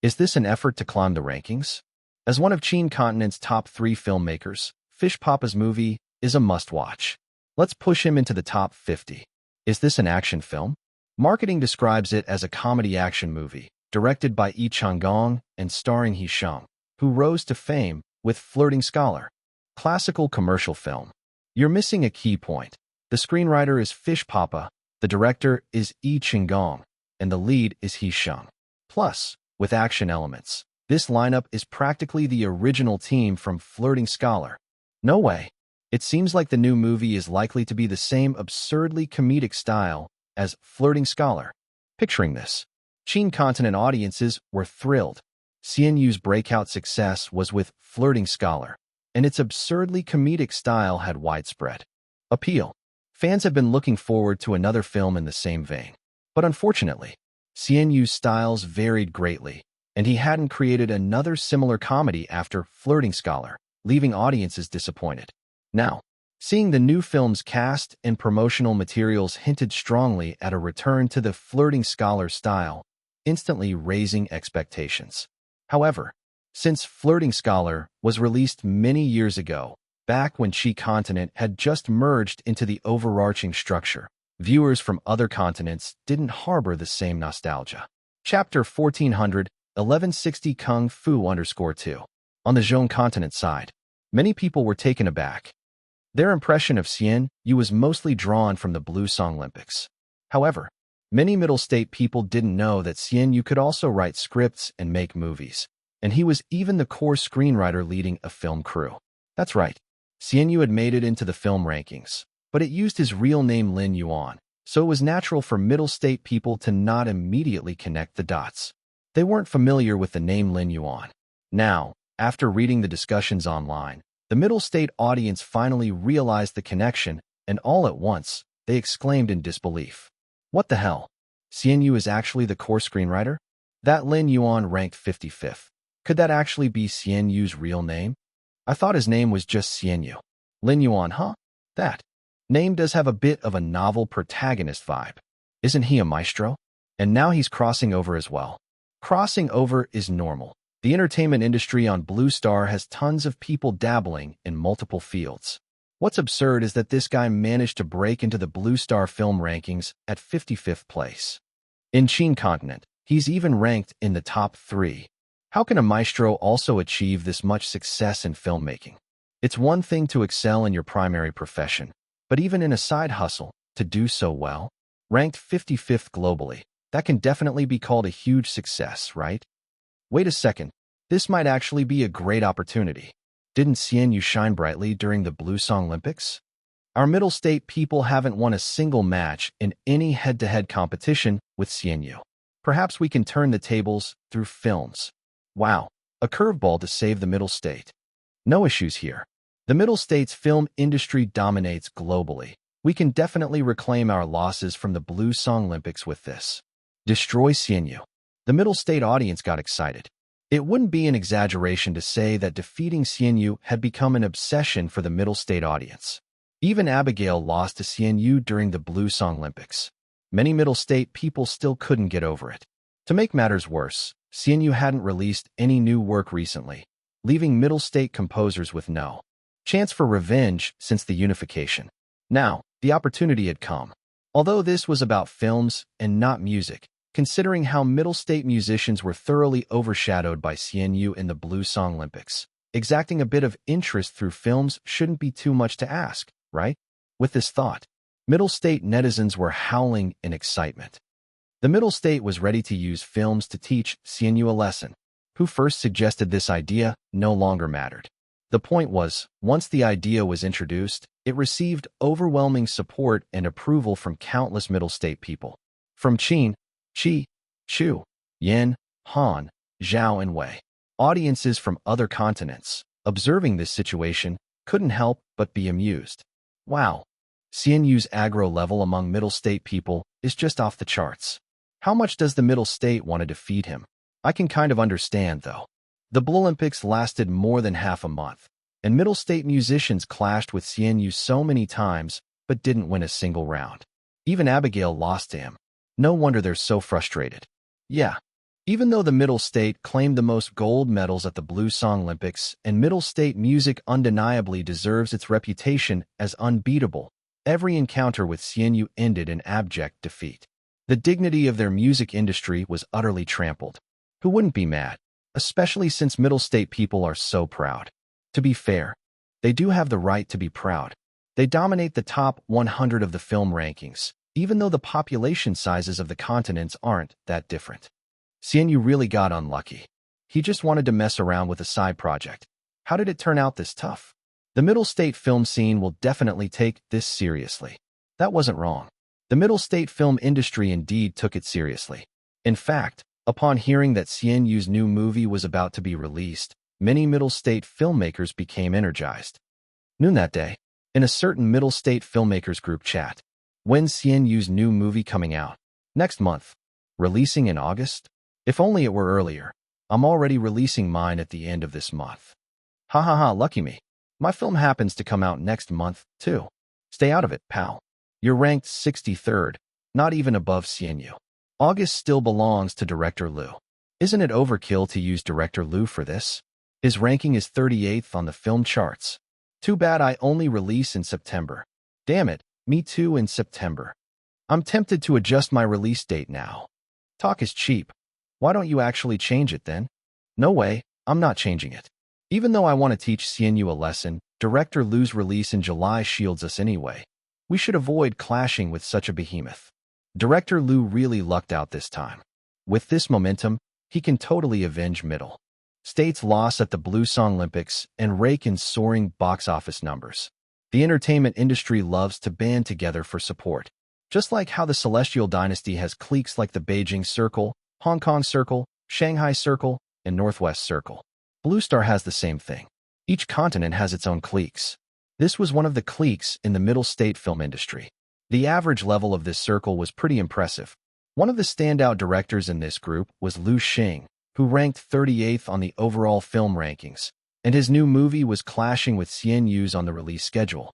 Is this an effort to climb the rankings? As one of Qin continent's top 3 filmmakers, Fish Papa's movie is a must-watch. Let's push him into the top 50. Is this an action film? Marketing describes it as a comedy action movie, directed by Yi Changgong and starring He Sheng, who rose to fame with Flirting Scholar. Classical commercial film. You're missing a key point. The screenwriter is Fish Papa, the director is Yi Changgong, and the lead is He Sheng. Plus, with action elements, this lineup is practically the original team from Flirting Scholar. No way. It seems like the new movie is likely to be the same absurdly comedic style as Flirting Scholar. Picturing this, Qin continent audiences were thrilled. Xian Yu's breakout success was with Flirting Scholar, and its absurdly comedic style had widespread appeal. Fans have been looking forward to another film in the same vein. But unfortunately, Xian Yu's styles varied greatly, and he hadn't created another similar comedy after Flirting Scholar, leaving audiences disappointed. Now, seeing the new film's cast and promotional materials hinted strongly at a return to the Flirting Scholar style, instantly raising expectations. However, since Flirting Scholar was released many years ago, back when Qi continent had just merged into the overarching structure, viewers from other continents didn't harbor the same nostalgia. Chapter 1400, 1160 Kung Fu _2. On the Zhong continent side, many people were taken aback. Their impression of Xian Yu was mostly drawn from the Blue Song Olympics. However, many middle state people didn't know that Xian Yu could also write scripts and make movies, and he was even the core screenwriter leading a film crew. That's right, Xian Yu had made it into the film rankings, but it used his real name Lin Yuan, so it was natural for middle state people to not immediately connect the dots. They weren't familiar with the name Lin Yuan. Now, after reading the discussions online, the middle state audience finally realized the connection, and all at once, they exclaimed in disbelief. What the hell? Xian Yu is actually the core screenwriter? That Lin Yuan ranked 55th. Could that actually be Xian Yu's real name? I thought his name was just Xian Yu. Lin Yuan, huh? That name does have a bit of a novel protagonist vibe. Isn't he a maestro? And now he's crossing over as well. Crossing over is normal. The entertainment industry on Blue Star has tons of people dabbling in multiple fields. What's absurd is that this guy managed to break into the Blue Star film rankings at 55th place. In Qin continent, he's even ranked in the top 3. How can a maestro also achieve this much success in filmmaking? It's one thing to excel in your primary profession, but even in a side hustle, to do so well, ranked 55th globally, that can definitely be called a huge success, right? Wait a second, this might actually be a great opportunity. Didn't Xian Yu shine brightly during the Blue Song Olympics? Our middle state people haven't won a single match in any head-to-head competition with Xian Yu. Perhaps we can turn the tables through films. Wow, a curveball to save the middle state. No issues here. The middle state's film industry dominates globally. We can definitely reclaim our losses from the Blue Song Olympics with this. Destroy CNU. The middle state audience got excited. It wouldn't be an exaggeration to say that defeating CNU had become an obsession for the middle state audience. Even Abigail lost to CNU during the Blue Song Olympics. Many middle state people still couldn't get over it. To make matters worse, CNU hadn't released any new work recently, leaving middle state composers with no chance for revenge since the unification. Now, the opportunity had come. Although this was about films and not music, considering how middle state musicians were thoroughly overshadowed by CNU in the Blue Song Olympics, exacting a bit of interest through films shouldn't be too much to ask, right? With this thought, middle state netizens were howling in excitement. The middle state was ready to use films to teach CNU a lesson. Who first suggested this idea no longer mattered. The point was, once the idea was introduced, it received overwhelming support and approval from countless middle state people. From Qin, Qi, Chu, Yin, Han, Zhao, and Wei. Audiences from other continents, observing this situation, couldn't help but be amused. Wow, CNU's aggro level among middle state people is just off the charts. How much does the middle state want to defeat him? I can kind of understand, though. The Blue Olympics lasted more than half a month, and middle state musicians clashed with CNU so many times but didn't win a single round. Even Abigail lost to him. No wonder they're so frustrated. Yeah, even though the middle state claimed the most gold medals at the Blue Song Olympics and middle state music undeniably deserves its reputation as unbeatable, every encounter with CNU ended in abject defeat. The dignity of their music industry was utterly trampled. Who wouldn't be mad? Especially since middle state people are so proud. To be fair, they do have the right to be proud. They dominate the top 100 of the film rankings, even though the population sizes of the continents aren't that different. CNU really got unlucky. He just wanted to mess around with a side project. How did it turn out this tough? The middle state film scene will definitely take this seriously. That wasn't wrong. The middle state film industry indeed took it seriously. In fact, upon hearing that CNU's new movie was about to be released, many middle state filmmakers became energized. Noon that day, in a certain middle state filmmakers group chat, when's CNU's new movie coming out? Next month. Releasing in August? If only it were earlier. I'm already releasing mine at the end of this month. Ha ha ha, lucky me. My film happens to come out next month, too. Stay out of it, pal. You're ranked 63rd, not even above CNU. August still belongs to Director Liu. Isn't it overkill to use Director Liu for this? His ranking is 38th on the film charts. Too bad I only release in September. Damn it, me too in September. I'm tempted to adjust my release date now. Talk is cheap. Why don't you actually change it then? No way, I'm not changing it. Even though I want to teach CNU a lesson, Director Liu's release in July shields us anyway. We should avoid clashing with such a behemoth. Director Liu really lucked out this time. With this momentum, he can totally avenge middle state's loss at the Blue Song Olympics and rake in soaring box office numbers. The entertainment industry loves to band together for support. Just like how the Celestial Dynasty has cliques like the Beijing Circle, Hong Kong Circle, Shanghai Circle, and Northwest Circle. Blue Star has the same thing. Each continent has its own cliques. This was one of the cliques in the middle state film industry. The average level of this circle was pretty impressive. One of the standout directors in this group was Liu Xing, who ranked 38th on the overall film rankings, and his new movie was clashing with CNU's on the release schedule.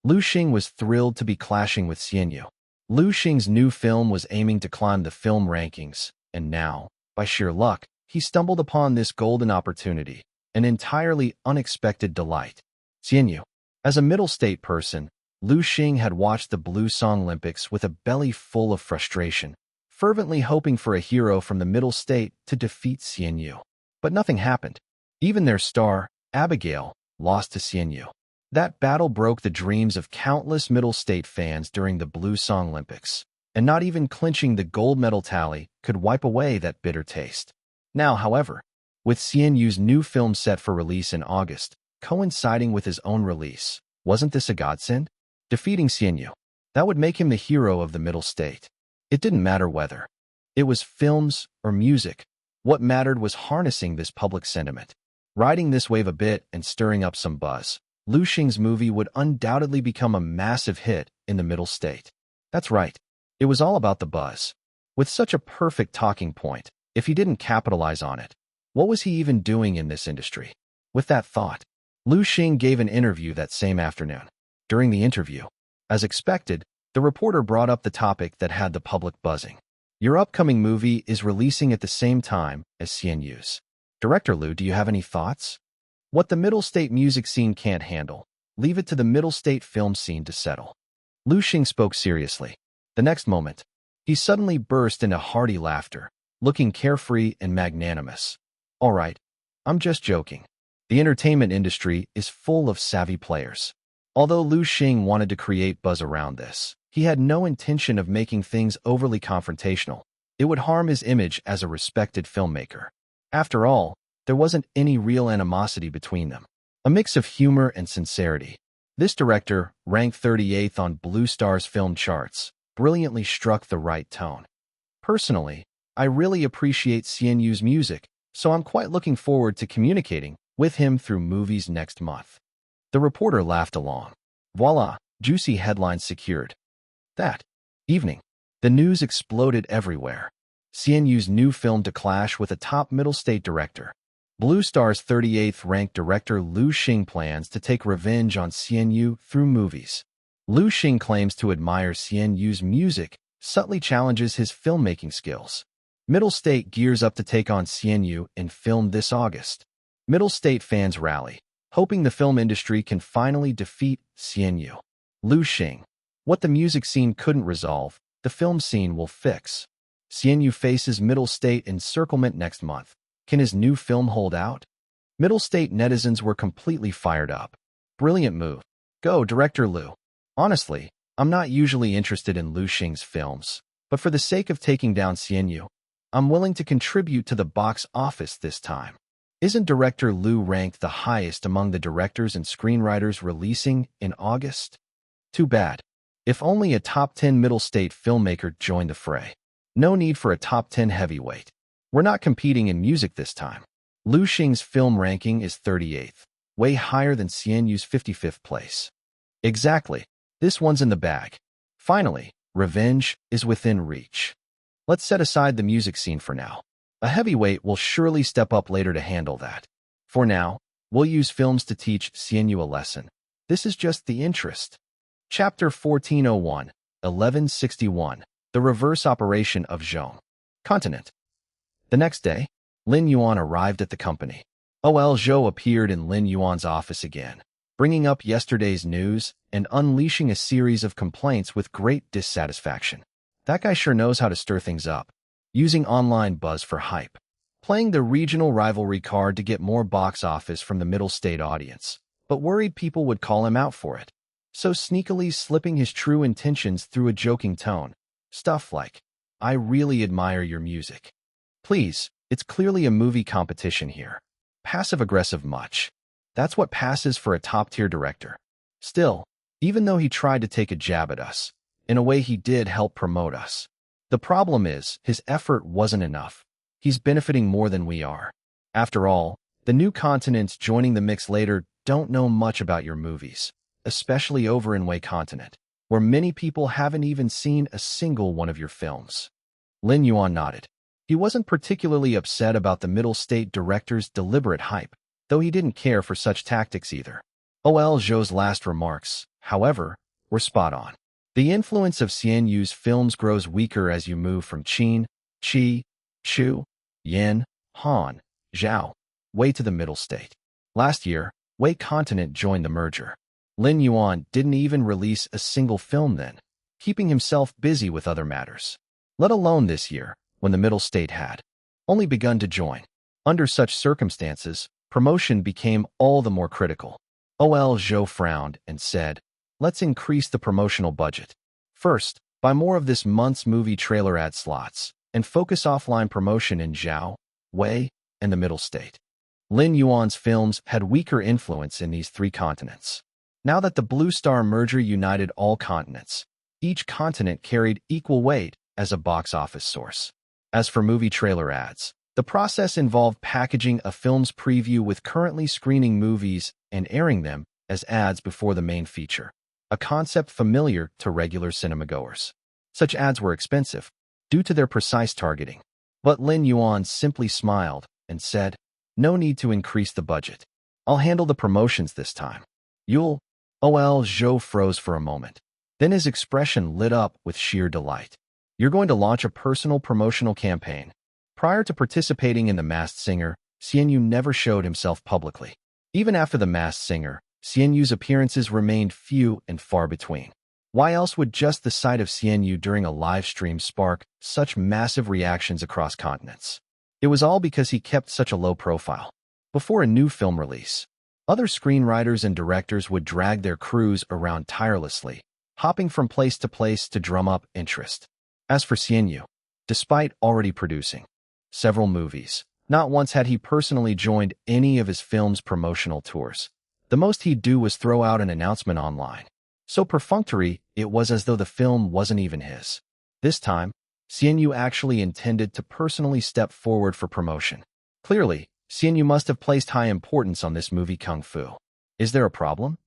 Liu Xing was thrilled to be clashing with CNU. Liu Xing's new film was aiming to climb the film rankings, and now, by sheer luck, he stumbled upon this golden opportunity, an entirely unexpected delight. CNU. As a middle state person, Liu Xing had watched the Blue Song Olympics with a belly full of frustration, fervently hoping for a hero from the middle state to defeat CNU. But nothing happened. Even their star, Abigail, lost to CNU. That battle broke the dreams of countless middle state fans during the Blue Song Olympics, and not even clinching the gold medal tally could wipe away that bitter taste. Now, however, with CNU's new film set for release in August, coinciding with his own release, wasn't this a godsend? Defeating CNU. That would make him the hero of the middle state. It didn't matter whether It was films or music. What mattered was harnessing this public sentiment, riding this wave a bit and stirring up some buzz. Lu Xing's movie would undoubtedly become a massive hit in the middle state. That's right. It was all about the buzz. With such a perfect talking point, if he didn't capitalize on it, what was he even doing in this industry? With that thought, Lu Xing gave an interview that same afternoon. During the interview, as expected, the reporter brought up the topic that had the public buzzing. Your upcoming movie is releasing at the same time as CNU's. Director Lu, do you have any thoughts? What the middle state music scene can't handle, leave it to the middle state film scene to settle. Lu Xing spoke seriously. The next moment, he suddenly burst into hearty laughter, looking carefree and magnanimous. All right, I'm just joking. The entertainment industry is full of savvy players. Although Lu Xing wanted to create buzz around this, he had no intention of making things overly confrontational. It would harm his image as a respected filmmaker. After all, there wasn't any real animosity between them. A mix of humor and sincerity. This director, ranked 38th on Blue Star's film charts, brilliantly struck the right tone. Personally, I really appreciate CNU's music, so I'm quite looking forward to communicating with him through movies next month. The reporter laughed along. Voila, juicy headlines secured. That evening, the news exploded everywhere. CNU's new film to clash with a top middle state director. Blue Star's 38th ranked director Lu Xing plans to take revenge on CNU through movies. Lu Xing claims to admire CNU's music, subtly challenges his filmmaking skills. Middle State gears up to take on CNU in film this August. Middle State fans rally, hoping the film industry can finally defeat CNU. Lu Xing. What the music scene couldn't resolve, the film scene will fix. CNU faces Middle State encirclement next month. Can his new film hold out? Middle State netizens were completely fired up. Brilliant move. Go, Director Lu. Honestly, I'm not usually interested in Lu Xing's films, but for the sake of taking down CNU, I'm willing to contribute to the box office this time. Isn't Director Lu ranked the highest among the directors and screenwriters releasing in August? Too bad. If only a top 10 middle state filmmaker joined the fray. No need for a top 10 heavyweight. We're not competing in music this time. Lu Xing's film ranking is 38th, way higher than CNU's 55th place. Exactly. This one's in the bag. Finally, revenge is within reach. Let's set aside the music scene for now. A heavyweight will surely step up later to handle that. For now, we'll use films to teach CNU a lesson. This is just the interest. Chapter 1401, 1161, The Reverse Operation of Zhong. Continent. The next day, Lin Yuan arrived at the company. Zhou appeared in Lin Yuan's office again, bringing up yesterday's news and unleashing a series of complaints with great dissatisfaction. That guy sure knows how to stir things up, using online buzz for hype, playing the regional rivalry card to get more box office from the middle state audience, but worried people would call him out for it. So sneakily slipping his true intentions through a joking tone. Stuff like, I really admire your music. Please, it's clearly a movie competition here. Passive-aggressive much. That's what passes for a top-tier director. Still, even though he tried to take a jab at us, in a way he did help promote us. The problem is, his effort wasn't enough. He's benefiting more than we are. After all, the new continents joining the mix later don't know much about your movies, especially over in Wei Continent, where many people haven't even seen a single one of your films. Lin Yuan nodded. He wasn't particularly upset about the middle state director's deliberate hype, though he didn't care for such tactics either. Zhou's last remarks, however, were spot on. The influence of CNU's films grows weaker as you move from Qin, Qi, Chu, Yin, Han, Zhao, Wei to the middle state. Last year, Wei Continent joined the merger. Lin Yuan didn't even release a single film then, keeping himself busy with other matters. Let alone this year, when the middle state had only begun to join. Under such circumstances, promotion became all the more critical. Zhou frowned and said, let's increase the promotional budget. First, buy more of this month's movie trailer ad slots, and focus offline promotion in Zhao, Wei, and the middle state. Lin Yuan's films had weaker influence in these three continents. Now that the Blue Star merger united all continents, each continent carried equal weight as a box office source. As for movie trailer ads, the process involved packaging a film's preview with currently screening movies and airing them as ads before the main feature, a concept familiar to regular cinemagoers. Such ads were expensive, due to their precise targeting. But Lin Yuan simply smiled and said, "No need to increase the budget. I'll handle the promotions this time." "You'll?" Zhou froze for a moment. Then his expression lit up with sheer delight. "You're going to launch a personal promotional campaign." Prior to participating in The Masked Singer, Xianyu never showed himself publicly. Even after The Masked Singer, Xianyu's appearances remained few and far between. Why else would just the sight of Xianyu during a live stream spark such massive reactions across continents? It was all because he kept such a low profile. Before a new film release, other screenwriters and directors would drag their crews around tirelessly, hopping from place to drum up interest. As for Xianyu, despite already producing several movies, not once had he personally joined any of his film's promotional tours. The most he'd do was throw out an announcement online. So perfunctory, it was as though the film wasn't even his. This time, Xianyu actually intended to personally step forward for promotion. Clearly, Xianyu must have placed high importance on this movie Kung Fu. Is there a problem?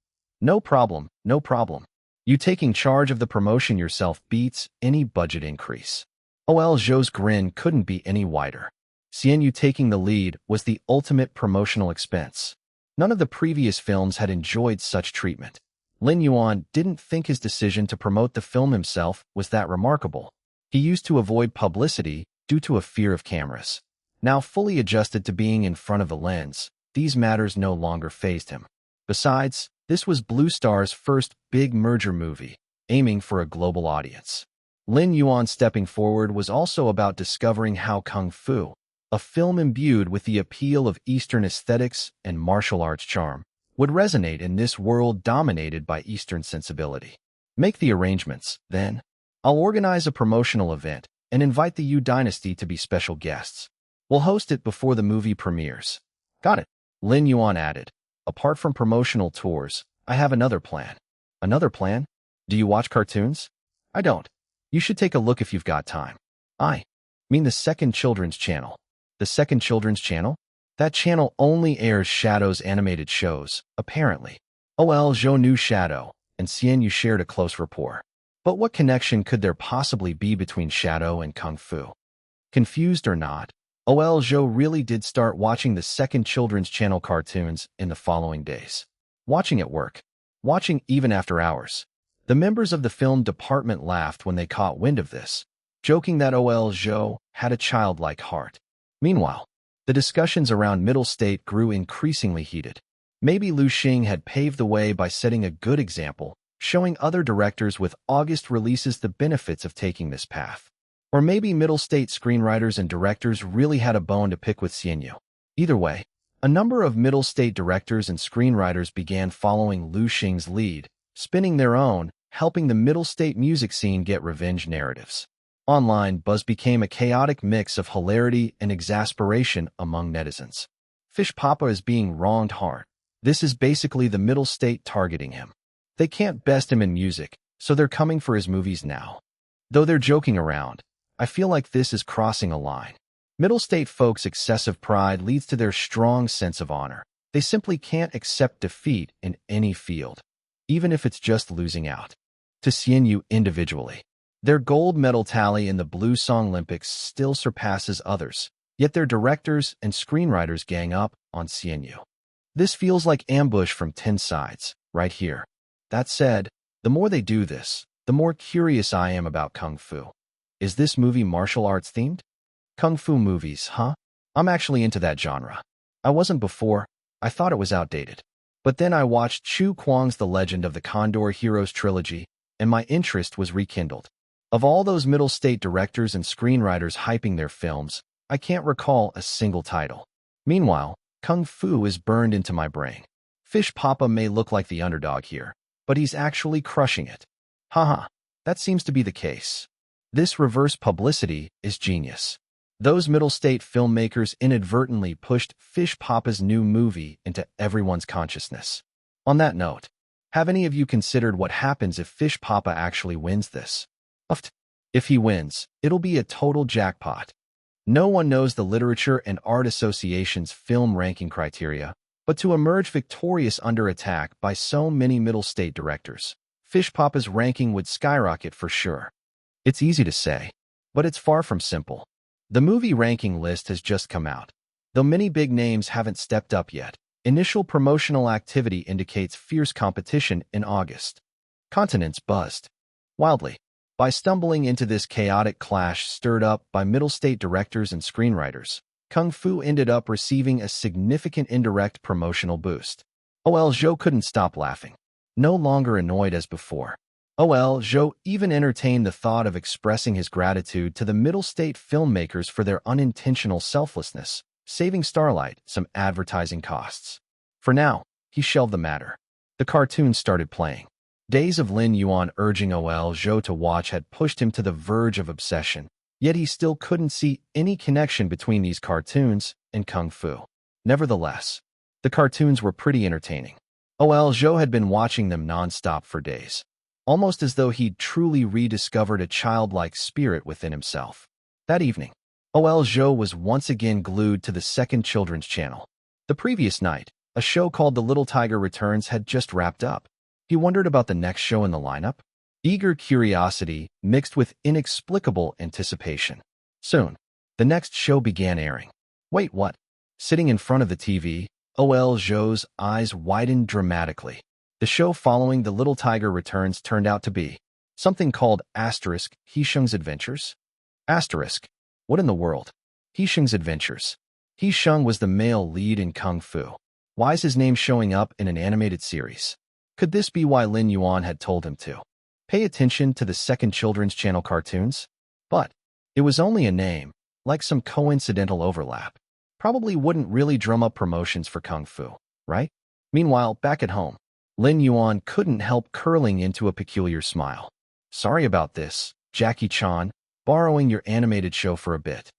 No problem, no problem. You taking charge of the promotion yourself beats any budget increase. Zhou's grin couldn't be any wider. Xianyu taking the lead was the ultimate promotional expense. None of the previous films had enjoyed such treatment. Lin Yuan didn't think his decision to promote the film himself was that remarkable. He used to avoid publicity due to a fear of cameras. Now fully adjusted to being in front of the lens, these matters no longer fazed him. Besides, this was Blue Star's first big merger movie, aiming for a global audience. Lin Yuan stepping forward was also about discovering how Kung Fu, a film imbued with the appeal of Eastern aesthetics and martial arts charm, would resonate in this world dominated by Eastern sensibility. Make the arrangements, then. I'll organize a promotional event and invite the Yu Dynasty to be special guests. We'll host it before the movie premieres. Got it, Lin Yuan added. Apart from promotional tours, I have another plan. Another plan? Do you watch cartoons? I don't. You should take a look if you've got time. I mean the second children's channel. The second children's channel? That channel only airs Shadow's animated shows, apparently. Zhou knew Shadow, and Xianyu shared a close rapport. But what connection could there possibly be between Shadow and Kung Fu? Confused or not, Zhou really did start watching the second children's channel cartoons in the following days. Watching at work. Watching even after hours. The members of the film department laughed when they caught wind of this, joking that Zhou had a childlike heart. Meanwhile, the discussions around Middle State grew increasingly heated. Maybe Lu Xing had paved the way by setting a good example, showing other directors with August releases the benefits of taking this path. Or maybe Middle State screenwriters and directors really had a bone to pick with Xianyu. Either way, a number of Middle State directors and screenwriters began following Lu Xing's lead, spinning their own, helping the Middle State music scene get revenge narratives. Online buzz became a chaotic mix of hilarity and exasperation among netizens. Fish Papa is being wronged hard. This is basically the Middle State targeting him. They can't best him in music, so they're coming for his movies now. Though they're joking around, I feel like this is crossing a line. Middle State folks' excessive pride leads to their strong sense of honor. They simply can't accept defeat in any field, even if it's just losing out. To Xianyu individually, their gold medal tally in the Blue Song Olympics still surpasses others, yet their directors and screenwriters gang up on Xianyu. This feels like ambush from 10 sides, right here. That said, the more they do this, the more curious I am about Kung Fu. Is this movie martial arts themed? Kung Fu movies, huh? I'm actually into that genre. I wasn't before. I thought it was outdated. But then I watched Chu Kuang's The Legend of the Condor Heroes trilogy, and my interest was rekindled. Of all those Middle State directors and screenwriters hyping their films, I can't recall a single title. Meanwhile, Kung Fu is burned into my brain. Fish Papa may look like the underdog here, but he's actually crushing it. Haha, that seems to be the case. This reverse publicity is genius. Those Middle State filmmakers inadvertently pushed Fish Papa's new movie into everyone's consciousness. On that note, have any of you considered what happens if Fish Papa actually wins this? If he wins, it'll be a total jackpot. No one knows the Literature and Art Association's film ranking criteria, but to emerge victorious under attack by so many middle state directors, Fish Papa's ranking would skyrocket for sure. It's easy to say, but it's far from simple. The movie ranking list has just come out. Though many big names haven't stepped up yet, initial promotional activity indicates fierce competition in August. Continents buzzed wildly by stumbling into this chaotic clash stirred up by middle state directors and screenwriters. Kung Fu ended up receiving a significant indirect promotional boost. OL Zhou couldn't stop laughing, no longer annoyed as before. OL Zhou even entertained the thought of expressing his gratitude to the middle state filmmakers for their unintentional selflessness, saving Starlight some advertising costs. For now, he shelved the matter. The cartoon started playing. Days of Lin Yuan urging OL Zhou to watch had pushed him to the verge of obsession, yet he still couldn't see any connection between these cartoons and Kung Fu. Nevertheless, the cartoons were pretty entertaining. OL Zhou had been watching them non-stop for days, almost as though he'd truly rediscovered a childlike spirit within himself. That evening, OL Zhou was once again glued to the second children's channel. The previous night, a show called The Little Tiger Returns had just wrapped up. He wondered about the next show in the lineup. Eager curiosity mixed with inexplicable anticipation. Soon, the next show began airing. Wait, what? Sitting in front of the TV, OL Zhou's eyes widened dramatically. The show following The Little Tiger Returns turned out to be something called Hisheng's Adventures. What in the world? Hisheng's Adventures. Hisheng was the male lead in Kung Fu. Why is his name showing up in an animated series? Could this be why Lin Yuan had told him to pay attention to the second children's channel cartoons? But it was only a name, like some coincidental overlap. Probably wouldn't really drum up promotions for Kung Fu, right? Meanwhile, back at home, Lin Yuan couldn't help curling into a peculiar smile. Sorry about this, Jackie Chan, borrowing your animated show for a bit.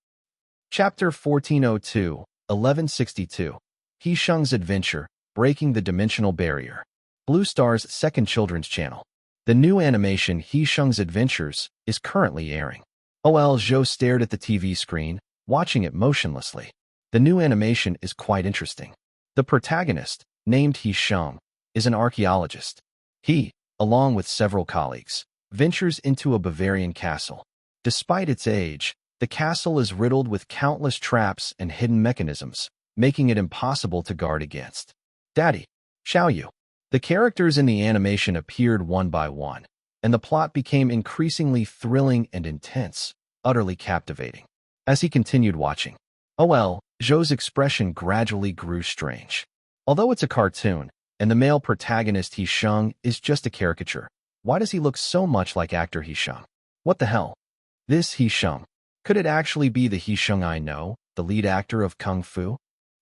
Chapter 1402, 1162. Hisheng's Adventure, Breaking the Dimensional Barrier. Blue Star's second children's channel. The new animation Hisheng's Adventures is currently airing. OL Zhou stared at the TV screen, watching it motionlessly. The new animation is quite interesting. The protagonist, named Hisheng, is an archaeologist. He, along with several colleagues, ventures into a Bavarian castle. Despite its age, the castle is riddled with countless traps and hidden mechanisms, making it impossible to guard against. Daddy, Xiaoyu. The characters in the animation appeared one by one, and the plot became increasingly thrilling and intense, utterly captivating. As he continued watching, OL Zhou's expression gradually grew strange. Although it's a cartoon, and the male protagonist Hisheng is just a caricature, why does he look so much like actor Hisheng? What the hell? This Hisheng. Could it actually be the Hisheng I know, the lead actor of Kung Fu?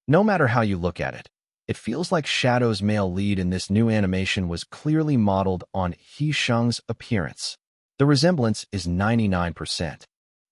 No matter how you look at it, it feels like Shadow's male lead in this new animation was clearly modeled on Hisheng's appearance. The resemblance is 99%.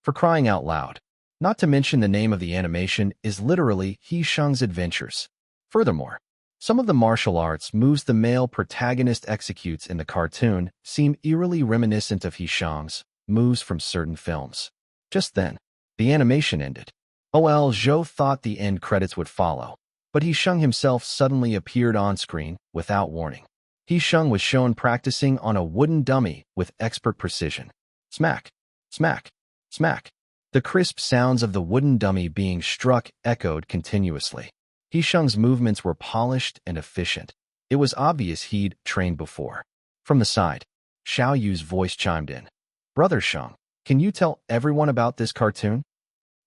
For crying out loud. Not to mention the name of the animation is literally Hisheng's Adventures. Furthermore, some of the martial arts moves the male protagonist executes in the cartoon seem eerily reminiscent of Hisheng's moves from certain films. Just then, the animation ended. OL Zhou thought the end credits would follow, but Hisheng himself suddenly appeared on screen without warning. Hisheng was shown practicing on a wooden dummy with expert precision. Smack, smack, smack. The crisp sounds of the wooden dummy being struck echoed continuously. Hisheng's movements were polished and efficient. It was obvious he'd trained before. From the side, Xiaoyu's voice chimed in. Brother Sheng, can you tell everyone about this cartoon?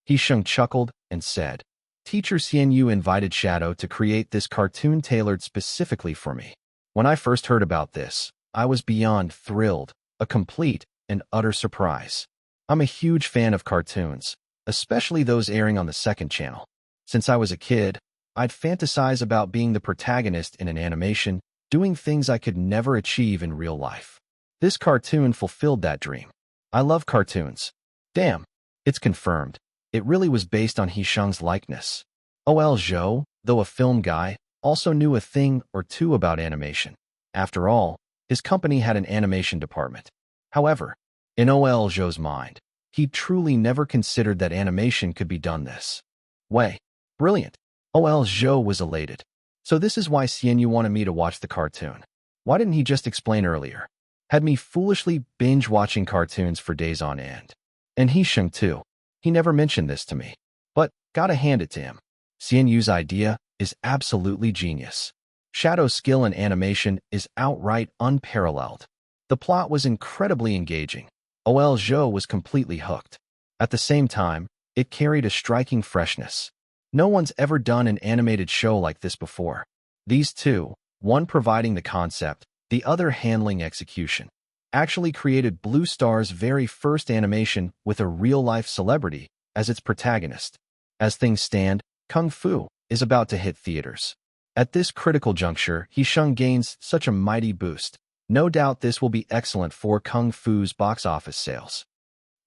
Hisheng chuckled and said, Teacher Xian Yu invited Shadow to create this cartoon tailored specifically for me. When I first heard about this, I was beyond thrilled, a complete and utter surprise. I'm a huge fan of cartoons, especially those airing on the second channel. Since I was a kid, I'd fantasize about being the protagonist in an animation, doing things I could never achieve in real life. This cartoon fulfilled that dream. I love cartoons. Damn, it's confirmed. It really was based on Hisheng's likeness. OL Zhou, though a film guy, also knew a thing or two about animation. After all, his company had an animation department. However, in OL Zhou's mind, He truly never considered that animation could be done this way. Brilliant. OL Zhou was elated. So this is why Xian Yu wanted me to watch the cartoon. Why didn't he just explain earlier? Had me foolishly binge-watching cartoons for days on end. And He Sheng too. He never mentioned this to me. But, gotta hand it to him. Xian Yu's idea is absolutely genius. Shadow's skill in animation is outright unparalleled. The plot was incredibly engaging. OL Zhou was completely hooked. At the same time, it carried a striking freshness. No one's ever done an animated show like this before. These two, one providing the concept, the other handling execution, actually created Blue Star's very first animation with a real-life celebrity as its protagonist. As things stand, Kung Fu is about to hit theaters. At this critical juncture, He Sheng gains such a mighty boost. No doubt this will be excellent for Kung Fu's box office sales.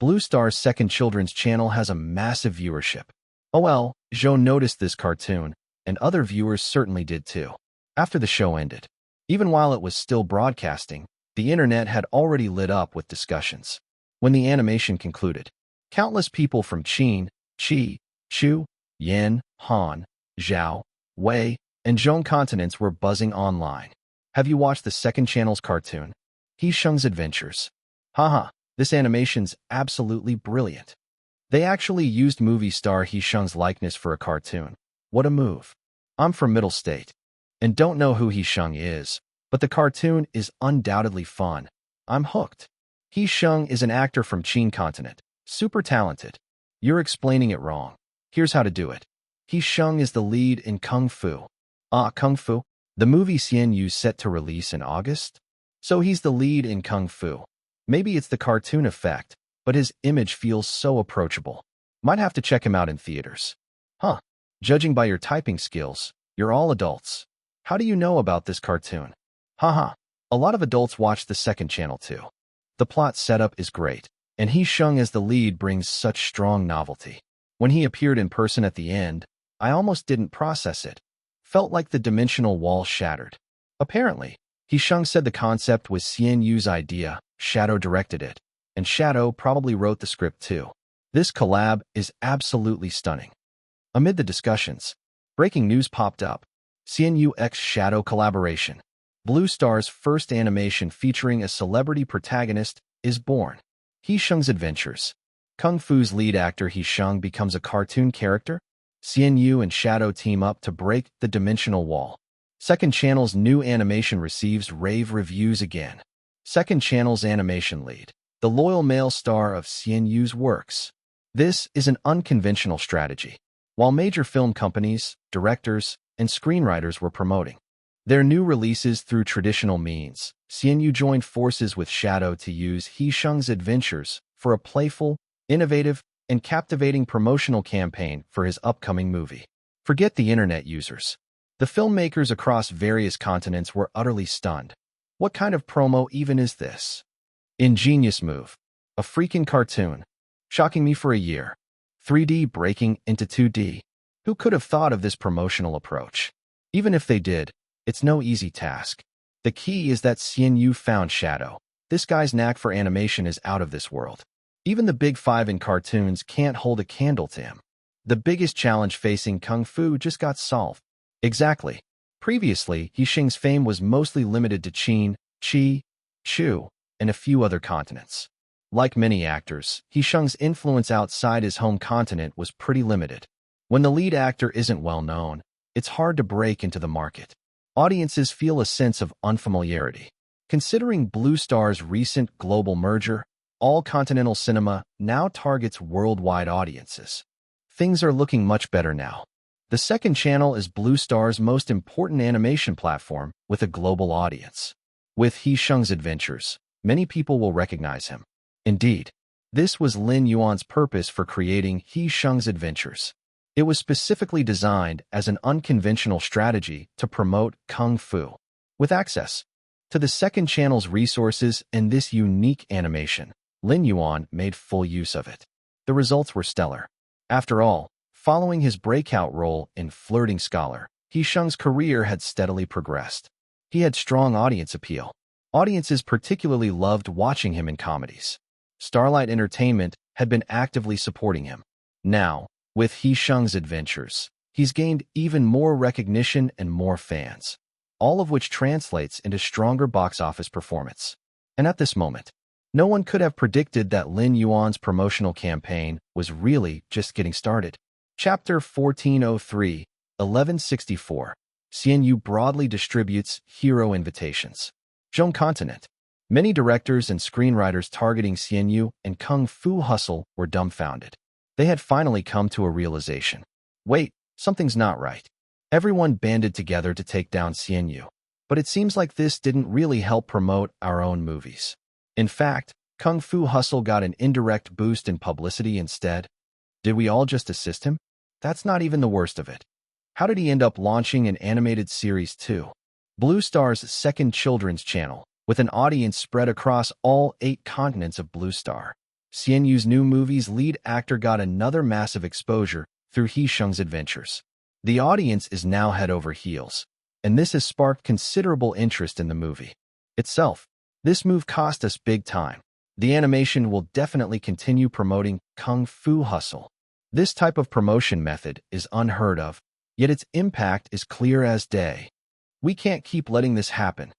Blue Star's second children's channel has a massive viewership. OL Zhou noticed this cartoon, and other viewers certainly did too. After the show ended, even while it was still broadcasting, the internet had already lit up with discussions. When the animation concluded, countless people from Qin, Qi, Chu, Yan, Han, Zhao, Wei, and Zhong continents were buzzing online. Have you watched the second channel's cartoon? He Sheng's Adventures. Haha, this animation's absolutely brilliant. They actually used movie star He Sheng's likeness for a cartoon. What a move. I'm from Middle State, and don't know who He Sheng is, but the cartoon is undoubtedly fun. I'm hooked. He Sheng is an actor from Qin continent. Super talented. You're explaining it wrong. Here's how to do it. He Sheng is the lead in Kung Fu. Kung Fu? The movie Xian Yu's set to release in August? So he's the lead in Kung Fu. Maybe it's the cartoon effect, but his image feels so approachable. Might have to check him out in theaters. Huh. Judging by your typing skills, you're all adults. How do you know about this cartoon? Haha. A lot of adults watch the second channel too. The plot setup is great, and He Sheng as the lead brings such strong novelty. When he appeared in person at the end, I almost didn't process it. Felt like the dimensional wall shattered. Apparently, He Sheng said the concept was Xian Yu's idea, Shadow directed it, and Shadow probably wrote the script too. This collab is absolutely stunning. Amid the discussions, breaking news popped up. Xian Yu x Shadow collaboration. Blue Star's first animation featuring a celebrity protagonist is born. He Sheng's Adventures. Kung Fu's lead actor He Sheng becomes a cartoon character. Xian Yu and Shadow team up to break the dimensional wall. Second channel's new animation receives rave reviews again. Second channel's animation lead, the loyal male star of Xian Yu's works. This is an unconventional strategy. While major film companies, directors, and screenwriters were promoting their new releases through traditional means, Xian Yu joined forces with Shadow to use He Sheng's Adventures for a playful, innovative, and captivating promotional campaign for his upcoming movie. Forget the internet users. The filmmakers across various continents were utterly stunned. What kind of promo even is this? Ingenious move. A freaking cartoon. Shocking me for a year. 3D breaking into 2D. Who could have thought of this promotional approach? Even if they did, it's no easy task. The key is that Xian Yu found Shadow. This guy's knack for animation is out of this world. Even the big five in cartoons can't hold a candle to him. The biggest challenge facing Kung Fu just got solved. Exactly. Previously, He Sheng's fame was mostly limited to Qin, Qi, Chu, and a few other continents. Like many actors, He Sheng's influence outside his home continent was pretty limited. When the lead actor isn't well known, it's hard to break into the market. Audiences feel a sense of unfamiliarity. Considering Blue Star's recent global merger, all continental cinema now targets worldwide audiences. Things are looking much better now. The second channel is Blue Star's most important animation platform with a global audience. With He Sheng's Adventures, many people will recognize him. Indeed, this was Lin Yuan's purpose for creating He Sheng's Adventures. It was specifically designed as an unconventional strategy to promote Kung Fu. With access to the second channel's resources and this unique animation, Lin Yuan made full use of it. The results were stellar. After all, following his breakout role in Flirting Scholar, He Sheng's career had steadily progressed. He had strong audience appeal. Audiences particularly loved watching him in comedies. Starlight Entertainment had been actively supporting him. Now, with He Sheng's adventures, he's gained even more recognition and more fans, all of which translates into stronger box office performance. And at this moment, no one could have predicted that Lin Yuan's promotional campaign was really just getting started. Chapter 1403, 1164. Xian Yu broadly distributes hero invitations. Zhong Continent. Many directors and screenwriters targeting Xian Yu and Kung Fu Hustle were dumbfounded. They had finally come to a realization. Wait, something's not right. Everyone banded together to take down Xian Yu. But it seems like this didn't really help promote our own movies. In fact, Kung Fu Hustle got an indirect boost in publicity instead. Did we all just assist him? That's not even the worst of it. How did he end up launching an animated series too? Blue Star's second children's channel, with an audience spread across all 8 continents of Blue Star. Xian Yu's new movie's lead actor got another massive exposure through He Sheng's adventures. The audience is now head over heels, and this has sparked considerable interest in the movie itself. This move cost us big time. The animation will definitely continue promoting Kung Fu Hustle. This type of promotion method is unheard of, yet its impact is clear as day. We can't keep letting this happen.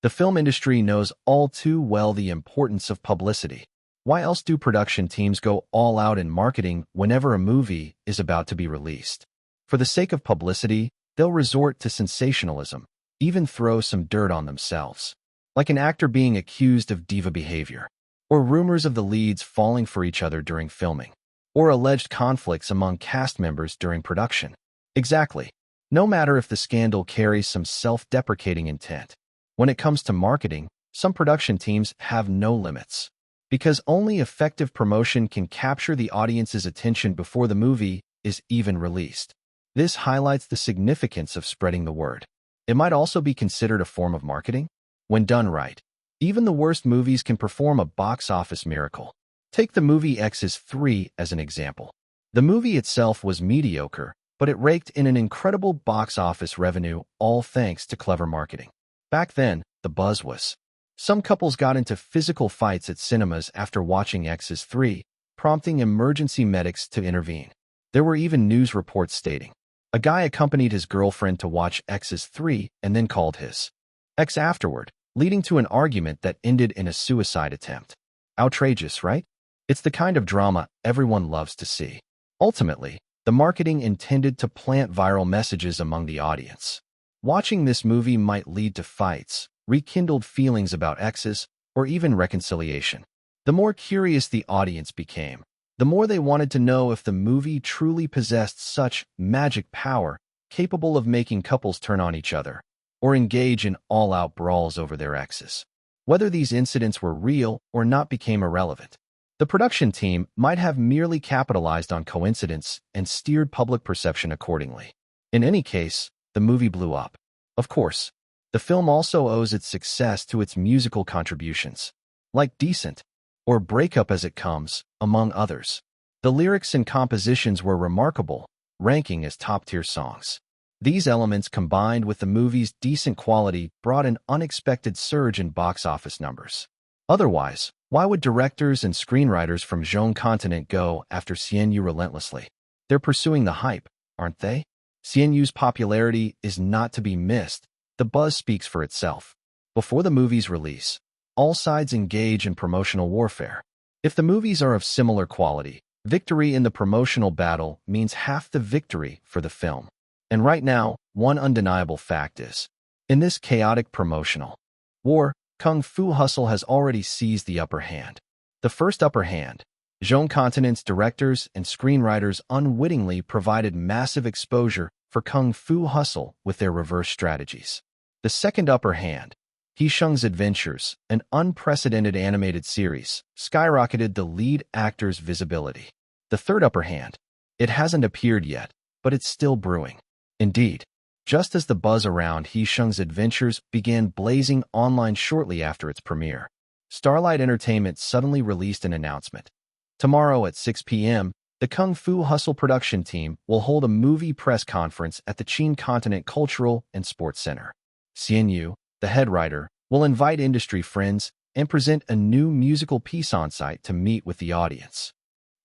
The film industry knows all too well the importance of publicity. Why else do production teams go all out in marketing whenever a movie is about to be released? For the sake of publicity, they'll resort to sensationalism, even throw some dirt on themselves, like an actor being accused of diva behavior, or rumors of the leads falling for each other during filming, or alleged conflicts among cast members during production. Exactly. No matter if the scandal carries some self-deprecating intent. When it comes to marketing, some production teams have no limits, because only effective promotion can capture the audience's attention before the movie is even released. This highlights the significance of spreading the word. It might also be considered a form of marketing. When done right, even the worst movies can perform a box office miracle. Take the movie X's 3 as an example. The movie itself was mediocre, but it raked in an incredible box office revenue, all thanks to clever marketing. Back then, the buzz was. Some couples got into physical fights at cinemas after watching X's 3, prompting emergency medics to intervene. There were even news reports stating a guy accompanied his girlfriend to watch X's 3 and then called his ex afterward, leading to an argument that ended in a suicide attempt. Outrageous, right? It's the kind of drama everyone loves to see. Ultimately, the marketing intended to plant viral messages among the audience. Watching this movie might lead to fights, rekindled feelings about exes, or even reconciliation. The more curious the audience became, the more they wanted to know if the movie truly possessed such magic power capable of making couples turn on each other, or engage in all-out brawls over their exes. Whether these incidents were real or not became irrelevant. The production team might have merely capitalized on coincidence and steered public perception accordingly. In any case, the movie blew up. Of course, the film also owes its success to its musical contributions, like Decent, or Break Up As It Comes, among others. The lyrics and compositions were remarkable, ranking as top-tier songs. These elements combined with the movie's decent quality brought an unexpected surge in box office numbers. Otherwise, why would directors and screenwriters from Zhong Continent go after Xian Yu relentlessly? They're pursuing the hype, aren't they? Xian Yu's popularity is not to be missed. The buzz speaks for itself. Before the movie's release, all sides engage in promotional warfare. If the movies are of similar quality, victory in the promotional battle means half the victory for the film. And right now, one undeniable fact is, in this chaotic promotional war, Kung Fu Hustle has already seized the upper hand. The first upper hand, Zhong Continent's directors and screenwriters unwittingly provided massive exposure for Kung Fu Hustle with their reverse strategies. The second upper hand, He Sheng's Adventures, an unprecedented animated series, skyrocketed the lead actor's visibility. The third upper hand, it hasn't appeared yet, but it's still brewing. Indeed, just as the buzz around He Sheng's Adventures began blazing online shortly after its premiere, Starlight Entertainment suddenly released an announcement. Tomorrow at 6 p.m., the Kung Fu Hustle production team will hold a movie press conference at the Qin Continent Cultural and Sports Center. Xian Yu, the head writer, will invite industry friends and present a new musical piece on site to meet with the audience.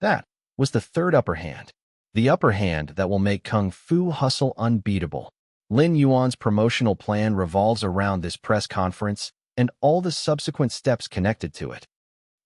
That was the third upper hand. The upper hand that will make Kung Fu Hustle unbeatable. Lin Yuan's promotional plan revolves around this press conference and all the subsequent steps connected to it.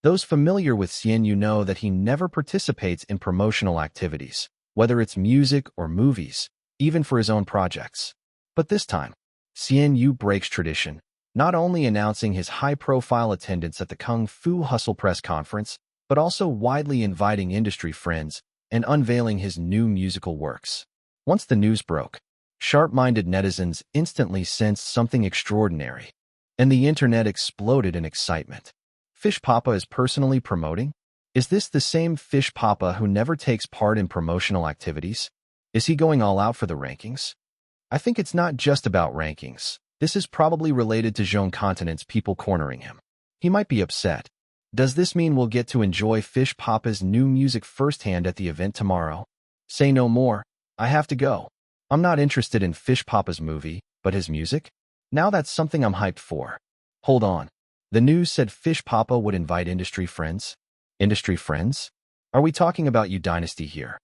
Those familiar with Xian Yu know that he never participates in promotional activities, whether it's music or movies, even for his own projects. But this time, Xian Yu breaks tradition, not only announcing his high-profile attendance at the Kung Fu Hustle press conference, but also widely inviting industry friends and unveiling his new musical works. Once the news broke, sharp-minded netizens instantly sensed something extraordinary, and the internet exploded in excitement. Fish Papa is personally promoting? Is this the same Fish Papa who never takes part in promotional activities? Is he going all out for the rankings? I think it's not just about rankings. This is probably related to Zhong Continent's people cornering him. He might be upset. Does this mean we'll get to enjoy Fish Papa's new music firsthand at the event tomorrow? Say no more. I have to go. I'm not interested in Fish Papa's movie, but his music? Now that's something I'm hyped for. Hold on. The news said Fish Papa would invite industry friends? Industry friends? Are we talking about U Dynasty here?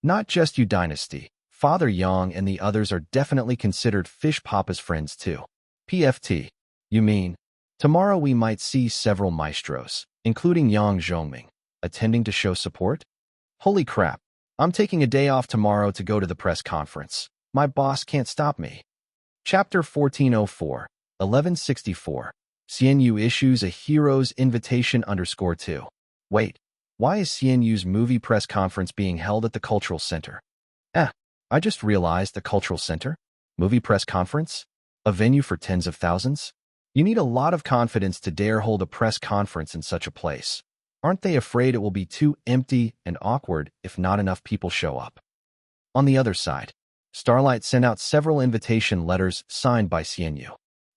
Not just U Dynasty. Father Yang and the others are definitely considered Fish Papa's friends too. PFT. You mean? Tomorrow we might see several maestros, including Yang Zhongming, attending to show support? Holy crap. I'm taking a day off tomorrow to go to the press conference. My boss can't stop me. Chapter 1404, 1164. Xian Yu issues a hero's invitation _2. Wait, why is Xian Yu's movie press conference being held at the Cultural Center? I just realized the Cultural Center? Movie press conference? A venue for tens of thousands? You need a lot of confidence to dare hold a press conference in such a place. Aren't they afraid it will be too empty and awkward if not enough people show up? On the other side, Starlight sent out several invitation letters signed by Xian Yu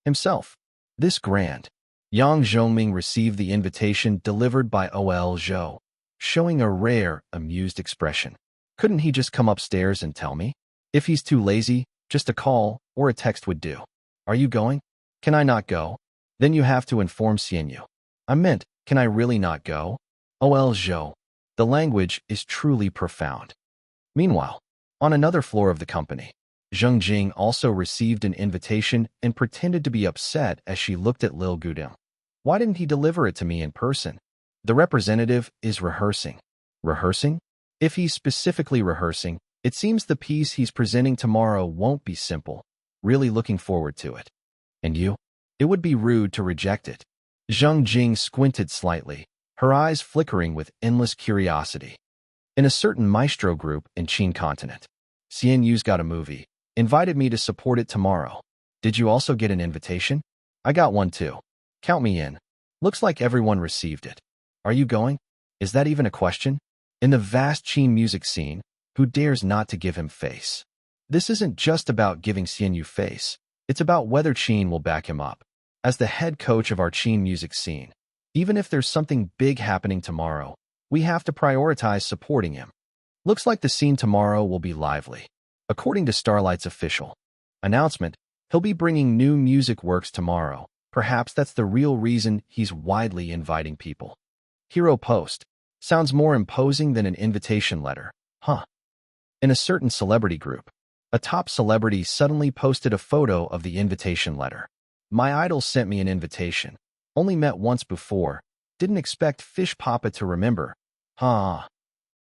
himself. This grand. Yang Zhongming received the invitation delivered by Ol Zhou, showing a rare, amused expression. Couldn't he just come upstairs and tell me? If he's too lazy, just a call or a text would do. Are you going? Can I not go? Then you have to inform Xian Yu. I meant, can I really not go? Ol Zhou. The language is truly profound. Meanwhile, on another floor of the company, Zheng Jing also received an invitation and pretended to be upset as she looked at Lil Gudim. Why didn't he deliver it to me in person? The representative is rehearsing. Rehearsing? If he's specifically rehearsing, it seems the piece he's presenting tomorrow won't be simple. Really looking forward to it. And you? It would be rude to reject it. Zheng Jing squinted slightly, her eyes flickering with endless curiosity. In a certain maestro group in Qin Continent, Xian Yu's got a movie. Invited me to support it tomorrow. Did you also get an invitation? I got one too. Count me in. Looks like everyone received it. Are you going? Is that even a question? In the vast Qin music scene, who dares not to give him face? This isn't just about giving Xian Yu face. It's about whether Qin will back him up. As the head coach of our Qin music scene, even if there's something big happening tomorrow, we have to prioritize supporting him. Looks like the scene tomorrow will be lively. According to Starlight's official announcement, he'll be bringing new music works tomorrow. Perhaps that's the real reason he's widely inviting people. Hero post. Sounds more imposing than an invitation letter, huh? In a certain celebrity group, a top celebrity suddenly posted a photo of the invitation letter. My idol sent me an invitation. Only met once before. Didn't expect Fish Papa to remember. Huh.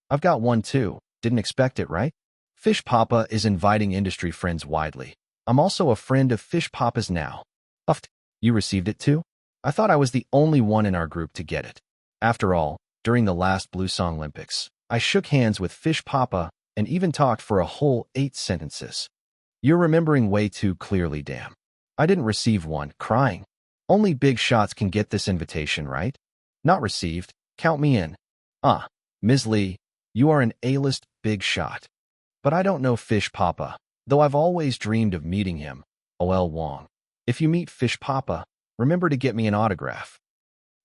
I've got one too. Didn't expect it, right? Fish Papa is inviting industry friends widely. I'm also a friend of Fish Papa's now. Uffed. You received it too? I thought I was the only one in our group to get it. After all, during the last Blue Song Olympics, I shook hands with Fish Papa and even talked for a whole 8 sentences. You're remembering way too clearly, damn. I didn't receive one, crying. Only big shots can get this invitation, right? Not received. Count me in. Ms. Lee, you are an A-list big shot. But I don't know Fish Papa, though I've always dreamed of meeting him. Ol Wong. If you meet Fish Papa, remember to get me an autograph.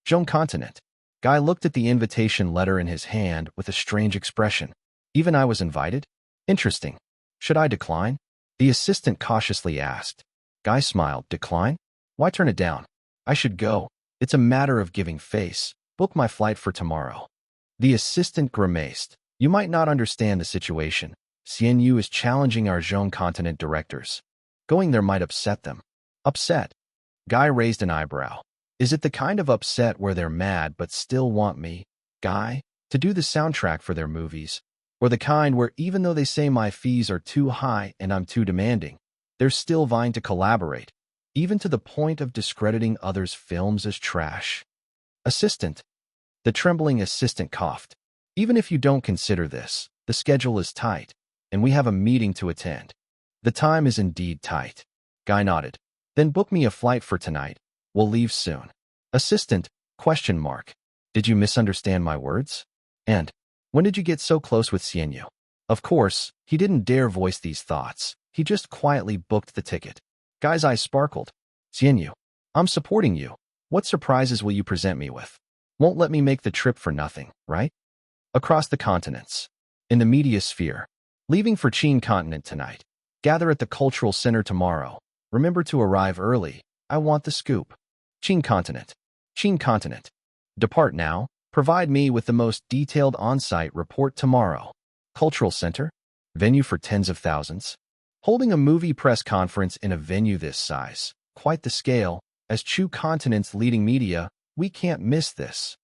Zhong Continent. Guy looked at the invitation letter in his hand with a strange expression. Even I was invited? Interesting. Should I decline? The assistant cautiously asked. Guy smiled. Decline? Why turn it down? I should go. It's a matter of giving face. Book my flight for tomorrow. The assistant grimaced. You might not understand the situation. Xian Yu is challenging our Zhong continent directors. Going there might upset them. Upset? Guy raised an eyebrow. Is it the kind of upset where they're mad but still want me, Guy, to do the soundtrack for their movies? Or the kind where even though they say my fees are too high and I'm too demanding, they're still vying to collaborate, even to the point of discrediting others' films as trash? Assistant. The trembling assistant coughed. Even if you don't consider this, the schedule is tight, and we have a meeting to attend. The time is indeed tight. Guy nodded. Then book me a flight for tonight. We'll leave soon. Assistant, ? Did you misunderstand my words? And when did you get so close with Xian Yu? Of course, he didn't dare voice these thoughts. He just quietly booked the ticket. Guy's eyes sparkled. Xian Yu, I'm supporting you. What surprises will you present me with? Won't let me make the trip for nothing, right? Across the continents. In the media sphere. Leaving for Qin continent tonight. Gather at the cultural center tomorrow. Remember to arrive early. I want the scoop. Qin continent. Qin continent. Depart now. Provide me with the most detailed on-site report tomorrow. Cultural center? Venue for tens of thousands? Holding a movie press conference in a venue this size. Quite the scale. As Chu continent's leading media, we can't miss this.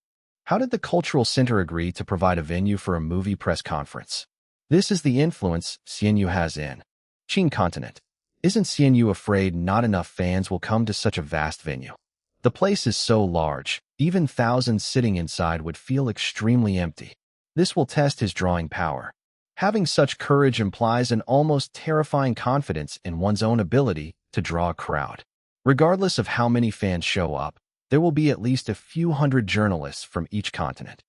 How did the cultural center agree to provide a venue for a movie press conference? This is the influence Xian Yu has in Qin continent. Isn't Xian Yu afraid not enough fans will come to such a vast venue? The place is so large, even thousands sitting inside would feel extremely empty. This will test his drawing power. Having such courage implies an almost terrifying confidence in one's own ability to draw a crowd. Regardless of how many fans show up, there will be at least a few hundred journalists from each continent.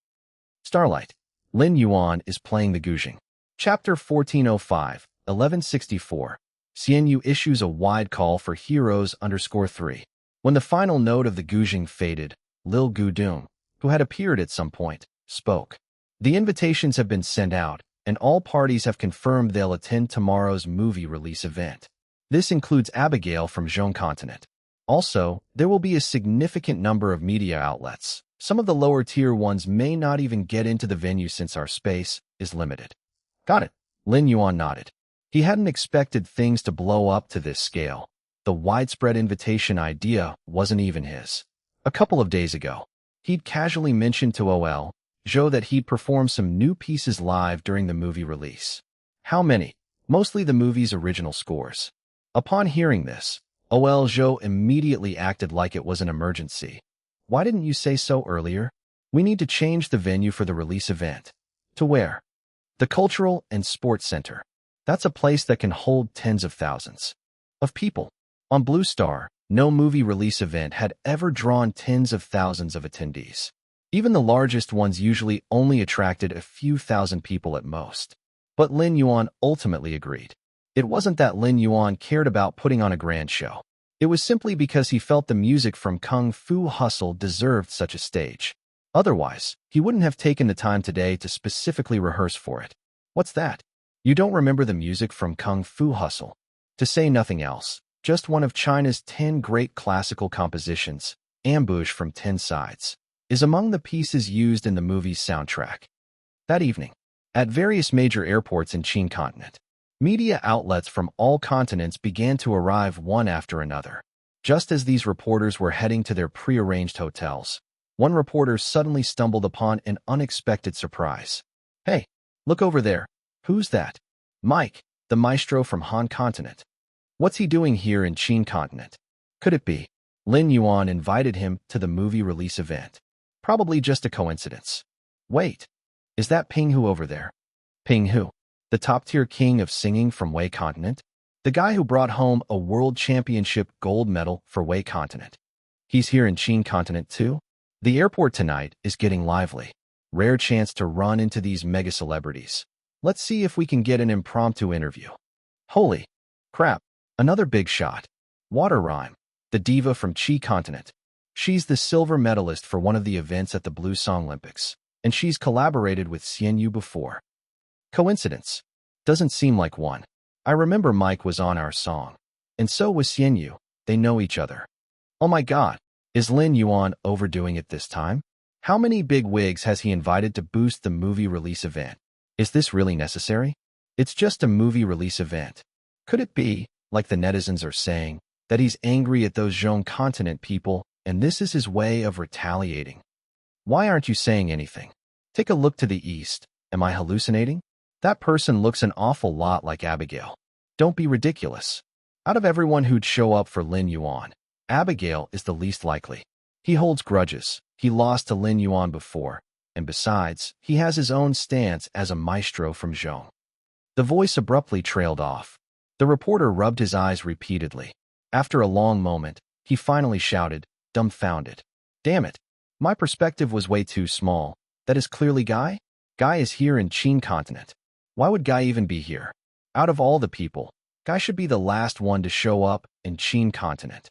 Starlight. Lin Yuan is playing the Guzheng. Chapter 1405, 1164. Xian Yu issues a wide call for heroes_3. When the final note of the Guzheng faded, Lil Gudong, who had appeared at some point, spoke. The invitations have been sent out, and all parties have confirmed they'll attend tomorrow's movie release event. This includes Abigail from Zhong continent. Also, there will be a significant number of media outlets. Some of the lower-tier ones may not even get into the venue since our space is limited. Got it. Lin Yuan nodded. He hadn't expected things to blow up to this scale. The widespread invitation idea wasn't even his. A couple of days ago, he'd casually mentioned to OL Zhou that he'd perform some new pieces live during the movie release. How many? Mostly the movie's original scores. Upon hearing this, OL Zhou immediately acted like it was an emergency. Why didn't you say so earlier? We need to change the venue for the release event. To where? The Cultural and Sports Center. That's a place that can hold tens of thousands of people. On Blue Star, no movie release event had ever drawn tens of thousands of attendees. Even the largest ones usually only attracted a few thousand people at most. But Lin Yuan ultimately agreed. It wasn't that Lin Yuan cared about putting on a grand show. It was simply because he felt the music from Kung Fu Hustle deserved such a stage. Otherwise, he wouldn't have taken the time today to specifically rehearse for it. What's that? You don't remember the music from Kung Fu Hustle? To say nothing else, just one of China's 10 great classical compositions, Ambush from 10 Sides, is among the pieces used in the movie's soundtrack. That evening, at various major airports in Qin continent, media outlets from all continents began to arrive one after another. Just as these reporters were heading to their prearranged hotels, one reporter suddenly stumbled upon an unexpected surprise. Hey, look over there. Who's that? Mike, the maestro from Han continent. What's he doing here in Qin continent? Could it be? Lin Yuan invited him to the movie release event. Probably just a coincidence. Wait, is that Ping Hu over there? Ping Hu? The top-tier king of singing from Wei continent? The guy who brought home a world championship gold medal for Wei continent. He's here in Qin continent too? The airport tonight is getting lively. Rare chance to run into these mega celebrities. Let's see if we can get an impromptu interview. Holy crap, another big shot. Water Rhyme, the diva from Qi continent. She's the silver medalist for one of the events at the Blue Song Olympics, and she's collaborated with Xian Yu before. Coincidence? Doesn't seem like one. I remember Mike was on our song. And so was Xian Yu. They know each other. Oh my god, is Lin Yuan overdoing it this time? How many big wigs has he invited to boost the movie release event? Is this really necessary? It's just a movie release event. Could it be, like the netizens are saying, that he's angry at those Zhong continent people and this is his way of retaliating? Why aren't you saying anything? Take a look to the east. Am I hallucinating? That person looks an awful lot like Abigail. Don't be ridiculous. Out of everyone who'd show up for Lin Yuan, Abigail is the least likely. He holds grudges. He lost to Lin Yuan before, and besides, he has his own stance as a maestro from Zhong. The voice abruptly trailed off. The reporter rubbed his eyes repeatedly. After a long moment, he finally shouted, dumbfounded. Damn it. My perspective was way too small. That is clearly Guy? Guy is here in Qin continent. Why would Guy even be here? Out of all the people, Guy should be the last one to show up in Qin continent.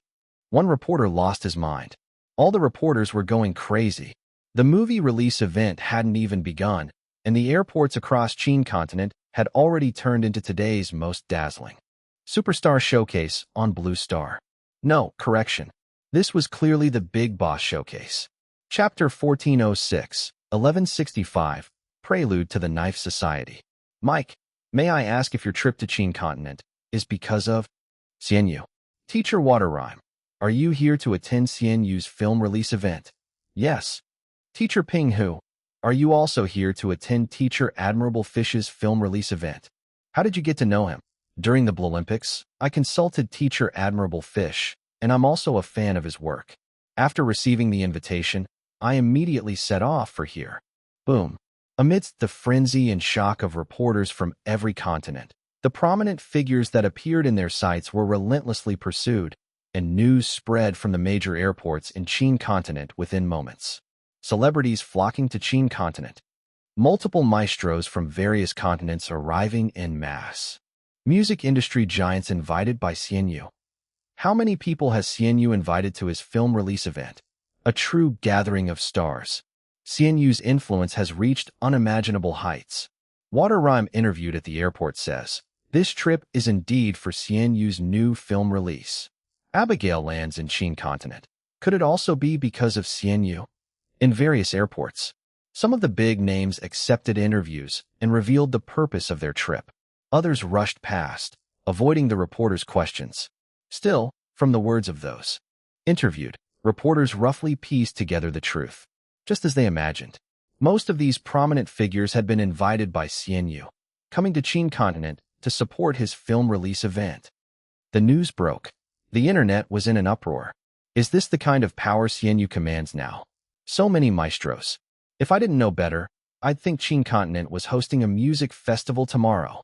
One reporter lost his mind. All the reporters were going crazy. The movie release event hadn't even begun, and the airports across Qin continent had already turned into today's most dazzling Superstar Showcase on Blue Star. No, correction. This was clearly the Big Boss Showcase. Chapter 1406, 1165, Prelude to the Knife Society. Mike, may I ask if your trip to Qin continent is because of Xianyu? Teacher Water Rhyme, are you here to attend Xianyu's film release event? Yes. Teacher Ping Hu, are you also here to attend Teacher Admirable Fish's film release event? How did you get to know him? During the Blue Olympics, I consulted Teacher Admirable Fish, and I'm also a fan of his work. After receiving the invitation, I immediately set off for here. Boom. Amidst the frenzy and shock of reporters from every continent, the prominent figures that appeared in their sites were relentlessly pursued, and news spread from the major airports in Qin continent within moments. Celebrities flocking to Qin continent. Multiple maestros from various continents arriving en masse. Music industry giants invited by Xianyu. How many people has Xianyu invited to his film release event? A true gathering of stars. Xianyu's influence has reached unimaginable heights. Water Rhyme interviewed at the airport says, this trip is indeed for Xianyu's new film release. Abigail lands in Qin continent. Could it also be because of Xianyu? In various airports, some of the big names accepted interviews and revealed the purpose of their trip. Others rushed past, avoiding the reporters' questions. Still, from the words of those interviewed, reporters roughly pieced together the truth, just as they imagined. Most of these prominent figures had been invited by Xianyu, coming to Qin continent to support his film release event. The news broke. The internet was in an uproar. Is this the kind of power Xianyu commands now? So many maestros. If I didn't know better, I'd think Qin continent was hosting a music festival tomorrow.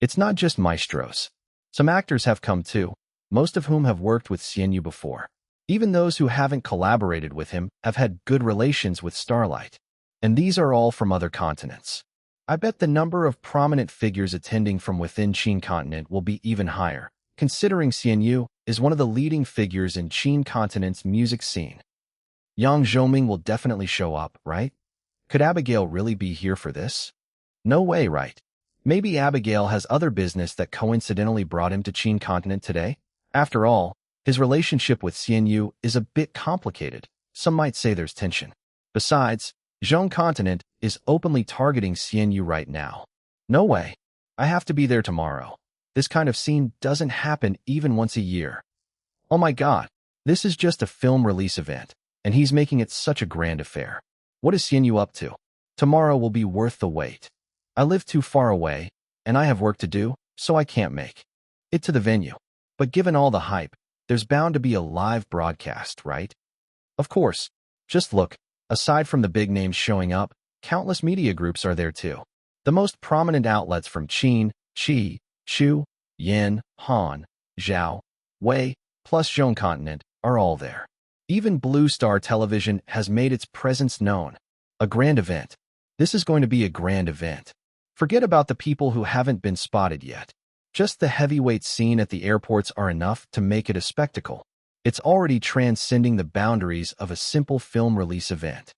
It's not just maestros. Some actors have come too, most of whom have worked with Xianyu before. Even those who haven't collaborated with him have had good relations with Starlight. And these are all from other continents. I bet the number of prominent figures attending from within Qin continent will be even higher, considering Xianyu is one of the leading figures in Qin continent's music scene. Yang Zhoming will definitely show up, right? Could Abigail really be here for this? No way, right? Maybe Abigail has other business that coincidentally brought him to Qin continent today? After all, his relationship with Xianyu is a bit complicated. Some might say there's tension. Besides, Zhong continent is openly targeting Xianyu right now. No way. I have to be there tomorrow. This kind of scene doesn't happen even once a year. Oh my god, this is just a film release event, and he's making it such a grand affair. What is Xianyu up to? Tomorrow will be worth the wait. I live too far away, and I have work to do, so I can't make it to the venue. But given all the hype, there's bound to be a live broadcast, right? Of course. Just look, aside from the big names showing up, countless media groups are there too. The most prominent outlets from Qin, Qi, Chu, Yin, Han, Zhao, Wei, plus Zhong continent are all there. Even Blue Star Television has made its presence known. A grand event. This is going to be a grand event. Forget about the people who haven't been spotted yet. Just the heavyweight scene at the airports are enough to make it a spectacle. It's already transcending the boundaries of a simple film release event.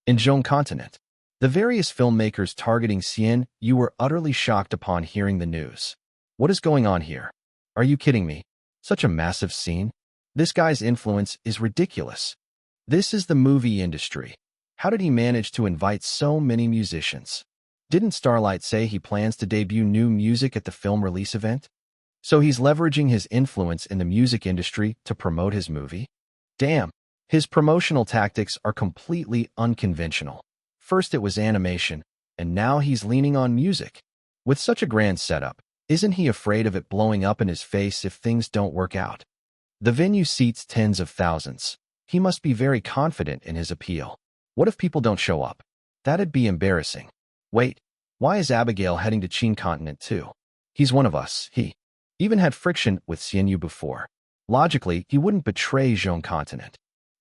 In Zhong continent, the various filmmakers targeting Xianyu were utterly shocked upon hearing the news. What is going on here? Are you kidding me? Such a massive scene? This guy's influence is ridiculous. This is the movie industry. How did he manage to invite so many musicians? Didn't Starlight say he plans to debut new music at the film release event? So he's leveraging his influence in the music industry to promote his movie? Damn, his promotional tactics are completely unconventional. First it was animation, and now he's leaning on music. With such a grand setup, isn't he afraid of it blowing up in his face if things don't work out? The venue seats tens of thousands. He must be very confident in his appeal. What if people don't show up? That'd be embarrassing. Wait, why is Abigail heading to Qin Continent too? He's one of us. He even had friction with Xianyu before. Logically, he wouldn't betray Zhong Continent.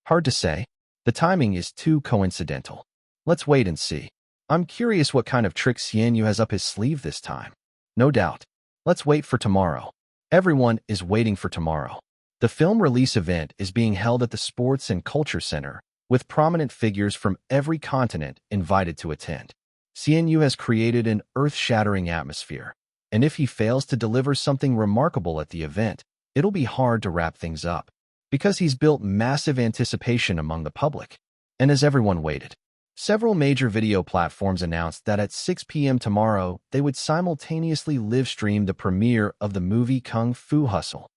Hard to say. The timing is too coincidental. Let's wait and see. I'm curious what kind of trick Xianyu has up his sleeve this time. No doubt. Let's wait for tomorrow. Everyone is waiting for tomorrow. The film release event is being held at the Sports and Culture Center, with prominent figures from every continent invited to attend. Xianyu has created an earth-shattering atmosphere, and if he fails to deliver something remarkable at the event, it'll be hard to wrap things up, because he's built massive anticipation among the public. And as everyone waited, several major video platforms announced that at 6 p.m. tomorrow, they would simultaneously live-stream the premiere of the movie Kung Fu Hustle.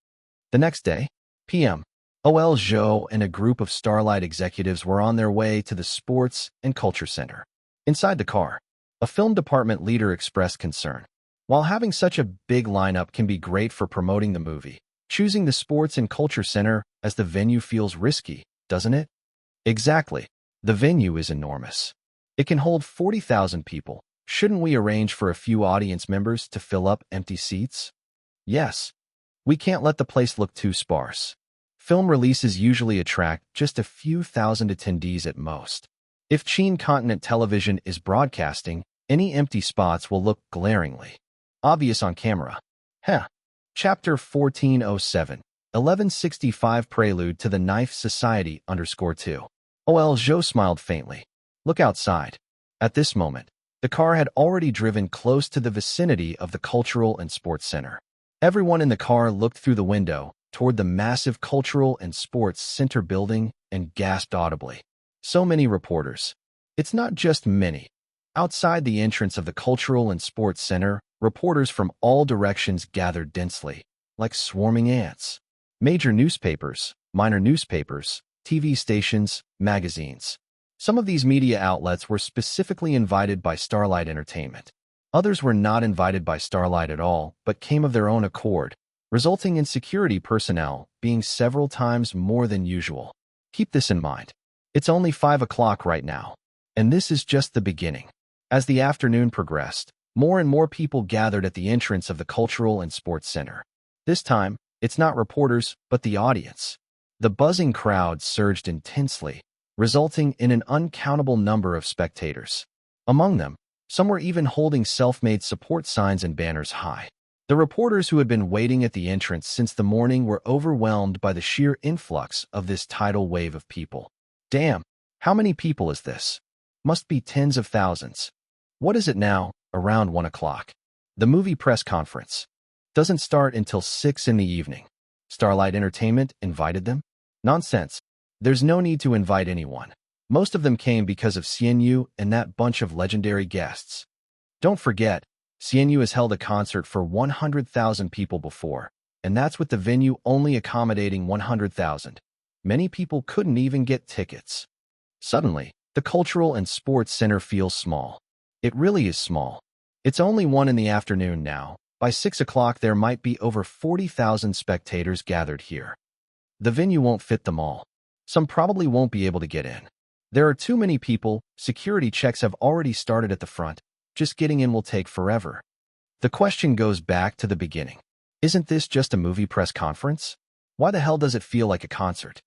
The next day, p.m., OL Zhou and a group of Starlight executives were on their way to the Sports and Culture Center. Inside the car, a film department leader expressed concern. While having such a big lineup can be great for promoting the movie, choosing the Sports and Culture Center as the venue feels risky, doesn't it? Exactly. The venue is enormous. It can hold 40,000 people. Shouldn't we arrange for a few audience members to fill up empty seats? Yes. We can't let the place look too sparse. Film releases usually attract just a few thousand attendees at most. If Qin Continent Television is broadcasting, any empty spots will look glaringly obvious on camera. Chapter 1407, 1165 Prelude to the Knife Society _2. OL Zhou smiled faintly. Look outside. At this moment, the car had already driven close to the vicinity of the Cultural and Sports Center. Everyone in the car looked through the window toward the massive Cultural and Sports Center building and gasped audibly. So many reporters. It's not just many. Outside the entrance of the Cultural and Sports Center, reporters from all directions gathered densely, like swarming ants. Major newspapers, minor newspapers, TV stations, magazines. Some of these media outlets were specifically invited by Starlight Entertainment. Others were not invited by Starlight at all, but came of their own accord, resulting in security personnel being several times more than usual. Keep this in mind. It's only 5 o'clock right now, and this is just the beginning. As the afternoon progressed, more and more people gathered at the entrance of the Cultural and Sports Center. This time, it's not reporters, but the audience. The buzzing crowd surged intensely, resulting in an uncountable number of spectators. Among them, some were even holding self-made support signs and banners high. The reporters who had been waiting at the entrance since the morning were overwhelmed by the sheer influx of this tidal wave of people. Damn, how many people is this? Must be tens of thousands. What is it now? Around 1 o'clock. The movie press conference doesn't start until 6 in the evening. Starlight Entertainment invited them? Nonsense. There's no need to invite anyone. Most of them came because of Xianyu and that bunch of legendary guests. Don't forget, Xianyu has held a concert for 100,000 people before, and that's with the venue only accommodating 100,000. Many people couldn't even get tickets. Suddenly, the Cultural and Sports Center feels small. It really is small. It's only 1 in the afternoon now. By 6 o'clock there might be over 40,000 spectators gathered here. The venue won't fit them all. Some probably won't be able to get in. There are too many people. Security checks have already started at the front. Just getting in will take forever. The question goes back to the beginning. Isn't this just a movie press conference? Why the hell does it feel like a concert?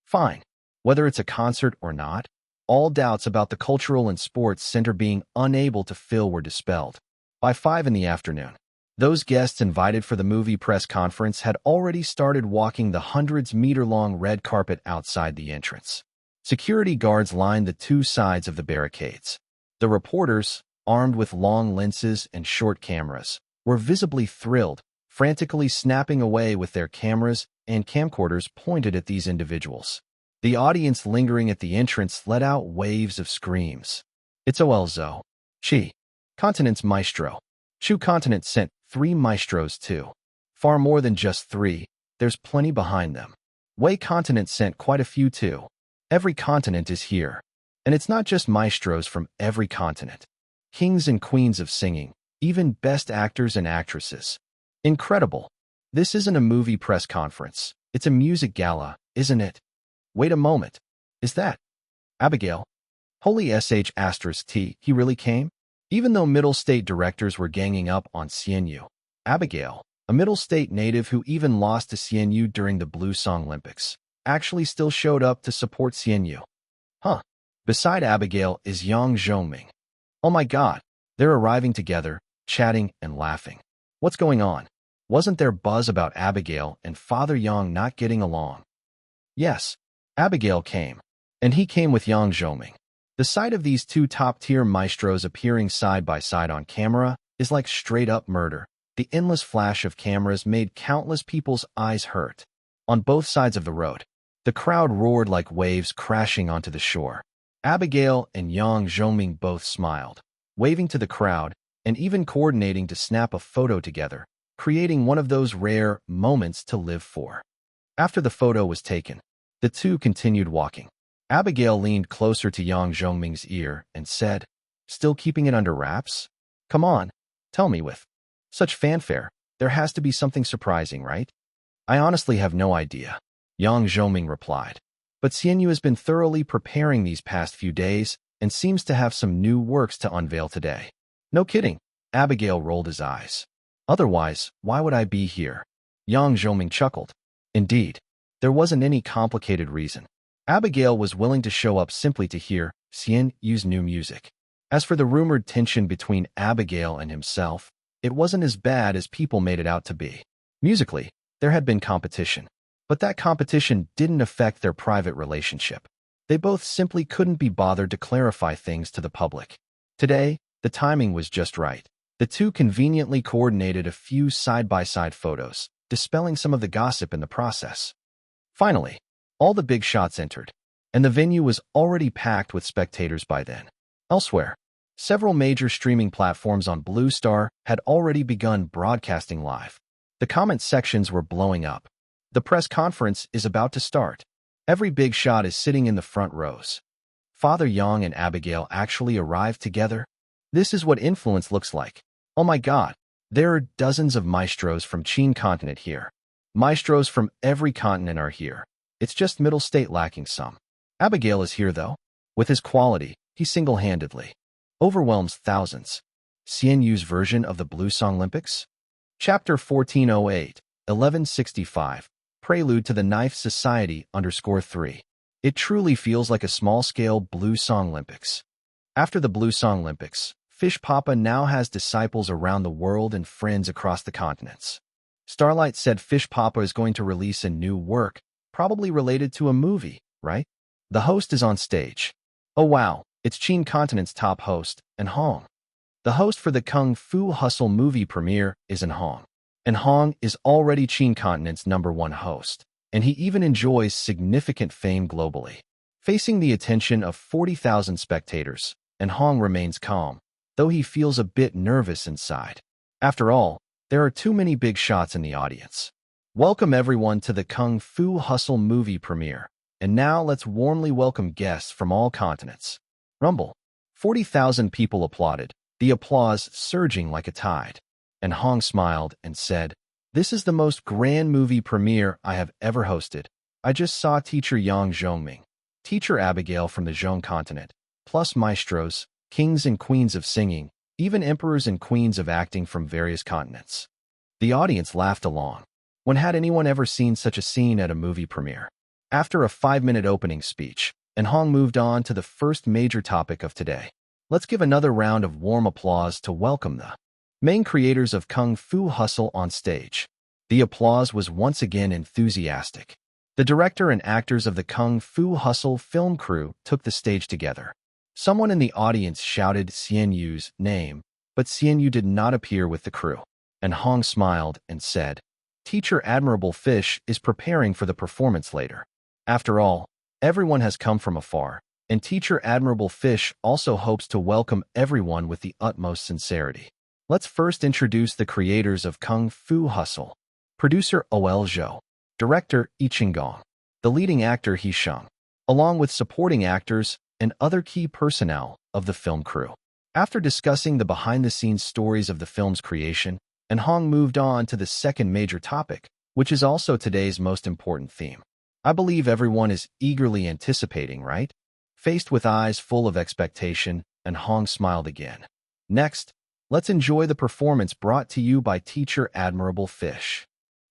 Fine. Whether it's a concert or not, all doubts about the Cultural and Sports Center being unable to fill were dispelled. By 5 in the afternoon, those guests invited for the movie press conference had already started walking the hundreds-meter-long red carpet outside the entrance. Security guards lined the 2 sides of the barricades. The reporters, armed with long lenses and short cameras, were visibly thrilled, frantically snapping away with their cameras and camcorders pointed at these individuals. The audience lingering at the entrance let out waves of screams. It's Oelzo. Chi. Continent's maestro. Chu Continent sent 3 maestros too. Far more than just 3, there's plenty behind them. Wei Continent sent quite a few too. Every continent is here. And it's not just maestros from every continent. Kings and queens of singing, even best actors and actresses. Incredible. This isn't a movie press conference. It's a music gala, isn't it? Wait a moment. Is that Abigail? Holy sh*t, he really came? Even though Middle State directors were ganging up on Xianyu, Abigail, a Middle State native who even lost to Xianyu during the Blue Song Olympics, actually still showed up to support Xianyu. Huh. Beside Abigail is Yang Zhongming. Oh my god, they're arriving together, chatting and laughing. What's going on? Wasn't there buzz about Abigail and Father Yang not getting along? Yes, Abigail came. And he came with Yang Zhongming. The sight of these 2 top-tier maestros appearing side by side on camera is like straight-up murder. The endless flash of cameras made countless people's eyes hurt. On both sides of the road, the crowd roared like waves crashing onto the shore. Abigail and Yang Zhongming both smiled, waving to the crowd and even coordinating to snap a photo together, creating one of those rare moments to live for. After the photo was taken, the 2 continued walking. Abigail leaned closer to Yang Zhongming's ear and said, "Still keeping it under wraps? Come on, tell me with such fanfare, there has to be something surprising, right?" "I honestly have no idea," Yang Zhongming replied. "But Xianyu has been thoroughly preparing these past few days and seems to have some new works to unveil today." "No kidding," Abigail rolled his eyes. "Otherwise, why would I be here?" Yang Zhongming chuckled. Indeed, there wasn't any complicated reason. Abigail was willing to show up simply to hear Xianyu's new music. As for the rumored tension between Abigail and himself, it wasn't as bad as people made it out to be. Musically, there had been competition, but that competition didn't affect their private relationship. They both simply couldn't be bothered to clarify things to the public. Today, the timing was just right. The 2 conveniently coordinated a few side-by-side photos, dispelling some of the gossip in the process. Finally, all the big shots entered, and the venue was already packed with spectators by then. Elsewhere, several major streaming platforms on Blue Star had already begun broadcasting live. The comment sections were blowing up. The press conference is about to start. Every big shot is sitting in the front rows. Father Yang and Abigail actually arrived together? This is what influence looks like. Oh my god, there are dozens of maestros from Qin continent here. Maestros from every continent are here. It's just Middle State lacking some. Abigail is here though. With his quality, he single-handedly overwhelms thousands. Xianyu's version of the Blue Song Olympics? Chapter 1408, 1165, Prelude to the Knife Society _3. It truly feels like a small-scale Blue Song Olympics. After the Blue Song Olympics, Fish Papa now has disciples around the world and friends across the continents. Starlight said Fish Papa is going to release a new work, probably related to a movie, right? The host is on stage. Oh wow, it's Qin Continent's top host, and Hong. The host for the Kung Fu Hustle movie premiere is in Hong. And Hong is already Qin Continent's #1 host, and he even enjoys significant fame globally. Facing the attention of 40,000 spectators, and Hong remains calm, though he feels a bit nervous inside. After all, there are too many big shots in the audience. Welcome everyone to the Kung Fu Hustle movie premiere. And now let's warmly welcome guests from all continents. Rumble. 40,000 people applauded, the applause surging like a tide. And Hong smiled and said, "This is the most grand movie premiere I have ever hosted. I just saw teacher Yang Zhongming, teacher Abigail from the Zhong continent, plus maestros, kings and queens of singing, even emperors and queens of acting from various continents." The audience laughed along. When had anyone ever seen such a scene at a movie premiere? After a 5-minute opening speech, and Hong moved on to the first major topic of today. Let's give another round of warm applause to welcome the main creators of Kung Fu Hustle on stage. The applause was once again enthusiastic. The director and actors of the Kung Fu Hustle film crew took the stage together. Someone in the audience shouted Xianyu's name, but Xianyu did not appear with the crew. And Hong smiled and said, "Teacher Admirable Fish is preparing for the performance later. After all, Everyone has come from afar, and teacher Admirable Fish also hopes to welcome everyone with the utmost sincerity. Let's first introduce the creators of Kung Fu Hustle. Producer O.L. Zhou. Director Yi Qinggong. The leading actor He Sheng, along with supporting actors and other key personnel of the film crew. After discussing the behind-the-scenes stories of the film's creation, and Hong moved on to the second major topic, which is also today's most important theme. I believe everyone is eagerly anticipating, right? Faced with eyes full of expectation, and Hong smiled again. Next, let's enjoy the performance brought to you by teacher Admirable Fish.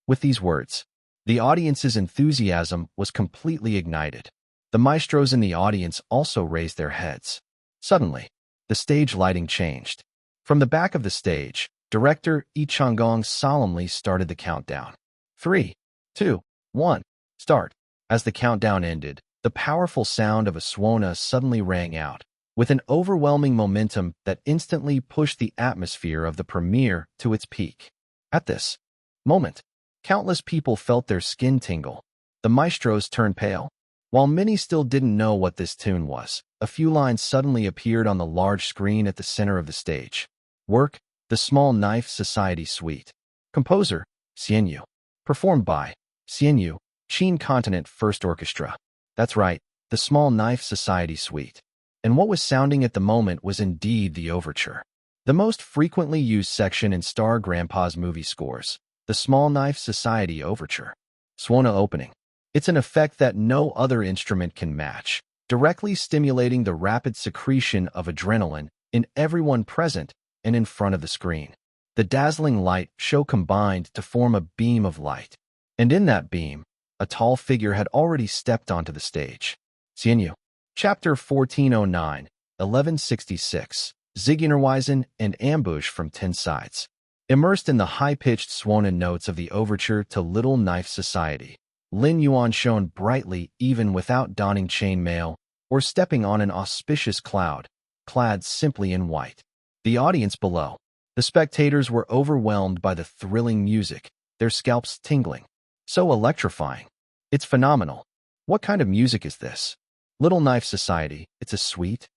With these words, the audience's enthusiasm was completely ignited. The maestros in the audience also raised their heads. Suddenly, the stage lighting changed. From the back of the stage, director Yi Qinggong solemnly started the countdown. 3, 2, 1, start. As the countdown ended, the powerful sound of a suona suddenly rang out, with an overwhelming momentum that instantly pushed the atmosphere of the premiere to its peak. At this moment, countless people felt their skin tingle. The maestros turned pale. While many still didn't know what this tune was, a few lines suddenly appeared on the large screen at the center of the stage. Work, The Small Knife Society Suite. Composer, Xian Yu. Performed by Xian Yu, Qin Continent First Orchestra. That's right, The Small Knife Society Suite. And what was sounding at the moment was indeed the overture. The most frequently used section in Star Grandpa's movie scores, the Small Knife Society Overture. Suona opening. It's an effect that no other instrument can match, directly stimulating the rapid secretion of adrenaline in everyone present and in front of the screen. The dazzling light show combined to form a beam of light. And in that beam, a tall figure had already stepped onto the stage. Xian Yu. Chapter 1409, 1166, Zigeunerweisen and Ambush from 10 Sides. Immersed in the high-pitched suona notes of the overture to Little Knife Society, Lin Yuan shone brightly even without donning chainmail or stepping on an auspicious cloud, clad simply in white. The audience below, the spectators were overwhelmed by the thrilling music, their scalps tingling. So electrifying. It's phenomenal. What kind of music is this? Little Knife Society, it's a suite?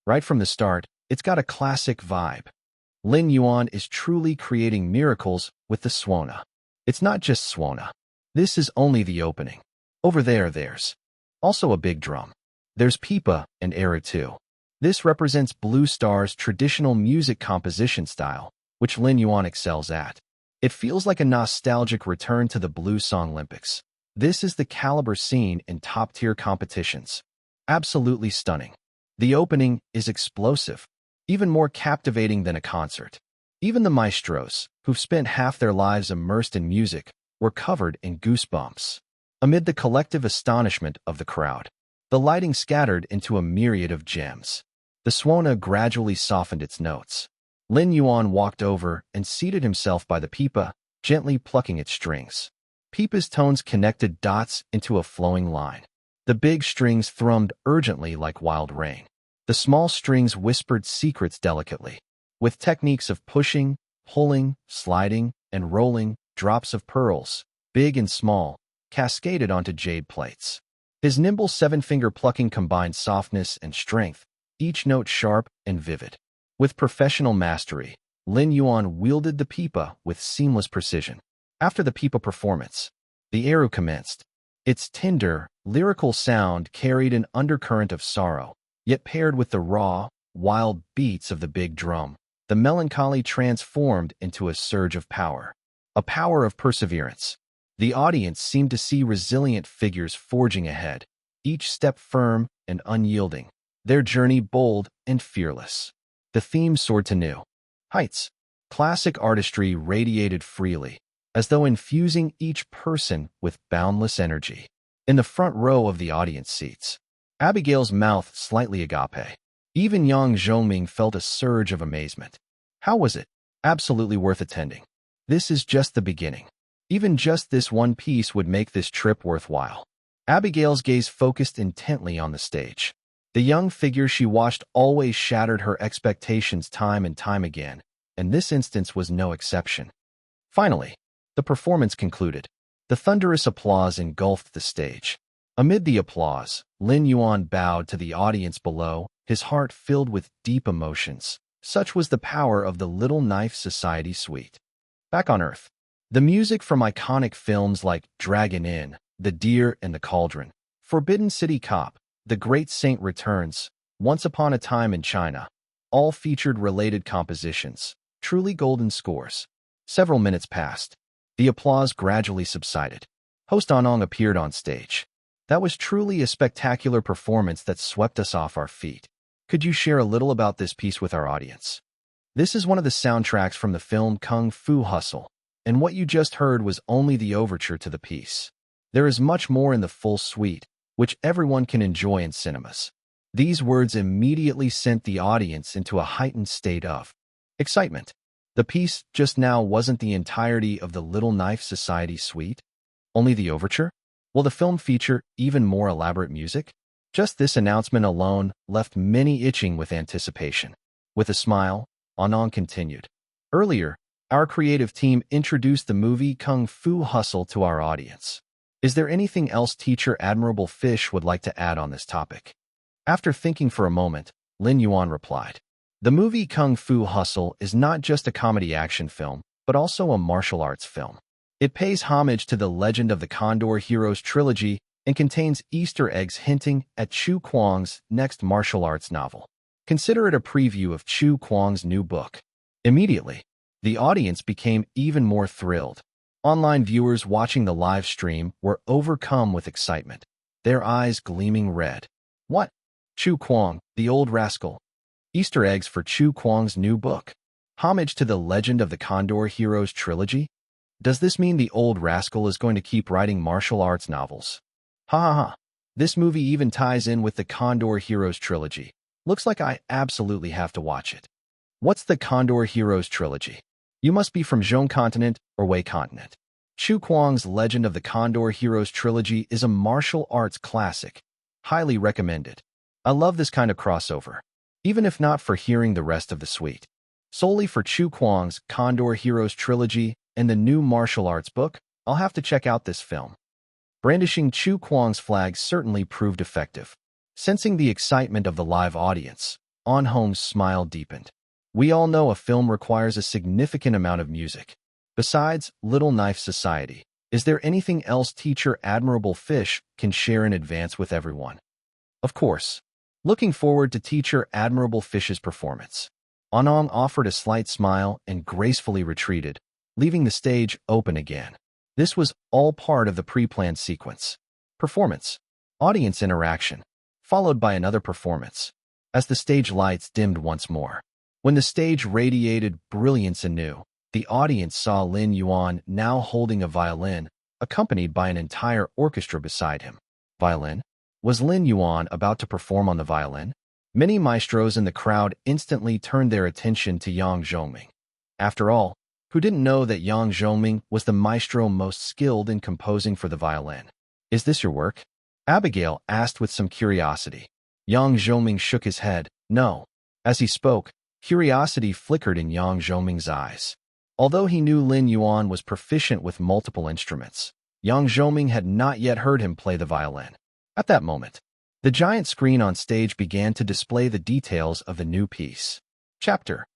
Right from the start, it's got a classic vibe. Lin Yuan is truly creating miracles with the suona. It's not just suona. This is only the opening. Over there's also a big drum. There's pipa and eru too. This represents Blue Star's traditional music composition style, which Lin Yuan excels at. It feels like a nostalgic return to the Blue Song Olympics. This is the caliber seen in top-tier competitions. Absolutely stunning. The opening is explosive, even more captivating than a concert. Even the maestros, who've spent half their lives immersed in music, were covered in goosebumps. Amid the collective astonishment of the crowd, the lighting scattered into a myriad of gems. The suona gradually softened its notes. Lin Yuan walked over and seated himself by the pipa, gently plucking its strings. Pipa's tones connected dots into a flowing line. The big strings thrummed urgently like wild rain. The small strings whispered secrets delicately. With techniques of pushing, pulling, sliding, and rolling, drops of pearls, big and small, cascaded onto jade plates. His nimble seven-finger plucking combined softness and strength, each note sharp and vivid. With professional mastery, Lin Yuan wielded the pipa with seamless precision. After the pipa performance, the eru commenced. Its tender, lyrical sound carried an undercurrent of sorrow, yet paired with the raw, wild beats of the big drum, the melancholy transformed into a surge of power. A power of perseverance. The audience seemed to see resilient figures forging ahead, each step firm and unyielding, their journey bold and fearless. The theme soared to new heights. Classic artistry radiated freely, as though infusing each person with boundless energy. In the front row of the audience seats, Abigail's mouth slightly agape. Even young Zhongming felt a surge of amazement. How was it? Absolutely worth attending. This is just the beginning. Even just this one piece would make this trip worthwhile. Abigail's gaze focused intently on the stage. The young figure she watched always shattered her expectations time and time again, and this instance was no exception. Finally, the performance concluded. The thunderous applause engulfed the stage. Amid the applause, Lin Yuan bowed to the audience below, his heart filled with deep emotions. Such was the power of the Little Knife Society suite. Back on Earth, the music from iconic films like Dragon Inn, The Deer and the Cauldron, Forbidden City Cop, The Great Saint Returns, Once Upon a Time in China, all featured related compositions, truly golden scores. Several minutes passed. The applause gradually subsided. Host Anong appeared on stage. That was truly a spectacular performance that swept us off our feet. Could you share a little about this piece with our audience? This is one of the soundtracks from the film Kung Fu Hustle, and what you just heard was only the overture to the piece. There is much more in the full suite, which everyone can enjoy in cinemas. These words immediately sent the audience into a heightened state of excitement. The piece just now wasn't the entirety of the Little Knife Society suite, only the overture. Will the film feature even more elaborate music? Just this announcement alone left many itching with anticipation. With a smile, Anong continued. Earlier, our creative team introduced the movie Kung Fu Hustle to our audience. Is there anything else Teacher Admirable Fish would like to add on this topic? After thinking for a moment, Lin Yuan replied. The movie Kung Fu Hustle is not just a comedy action film, but also a martial arts film. It pays homage to the Legend of the Condor Heroes trilogy and contains Easter eggs hinting at Chu Kuang's next martial arts novel. Consider it a preview of Chu Kuang's new book. Immediately, the audience became even more thrilled. Online viewers watching the live stream were overcome with excitement, their eyes gleaming red. What? Chu Kuang, the old rascal. Easter eggs for Chu Kuang's new book. Homage to the Legend of the Condor Heroes trilogy? Does this mean the old rascal is going to keep writing martial arts novels? Ha ha ha. This movie even ties in with the Condor Heroes trilogy. Looks like I absolutely have to watch it. What's the Condor Heroes trilogy? You must be from Zhong Continent or Wei Continent. Chu Kuang's Legend of the Condor Heroes trilogy is a martial arts classic. Highly recommended. I love this kind of crossover, even if not for hearing the rest of the suite. Solely for Chu Kuang's Condor Heroes trilogy and the new martial arts book, I'll have to check out this film. Brandishing Chu Kuang's flag certainly proved effective. Sensing the excitement of the live audience, An Hong's smile deepened. We all know a film requires a significant amount of music. Besides Little Knife Society, is there anything else Teacher Admirable Fish can share in advance with everyone? Of course. Looking forward to Teacher Admirable Fish's performance. Anong offered a slight smile and gracefully retreated, leaving the stage open again. This was all part of the pre-planned sequence. Performance. Audience interaction. Followed by another performance. As the stage lights dimmed once more. When the stage radiated brilliance anew, the audience saw Lin Yuan now holding a violin, accompanied by an entire orchestra beside him. Violin? Was Lin Yuan about to perform on the violin? Many maestros in the crowd instantly turned their attention to Yang Zhongming. After all, who didn't know that Yang Zhongming was the maestro most skilled in composing for the violin? Is this your work? Abigail asked with some curiosity. Yang Zhongming shook his head, no. As he spoke, curiosity flickered in Yang Zhongming's eyes. Although he knew Lin Yuan was proficient with multiple instruments, Yang Zhongming had not yet heard him play the violin. At that moment, the giant screen on stage began to display the details of the new piece. Chapter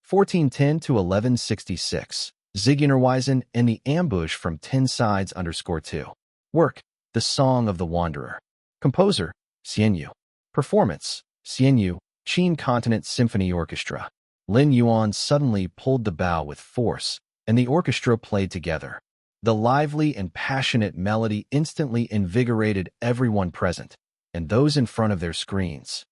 1410 to 1166. Zigeunerweisen and the Ambush from 10 Sides _2. Work, The Song of the Wanderer. Composer, Xianyu. Performance, Xianyu, Qin Continent Symphony Orchestra. Lin Yuan suddenly pulled the bow with force, and the orchestra played together. The lively and passionate melody instantly invigorated everyone present, and those in front of their screens.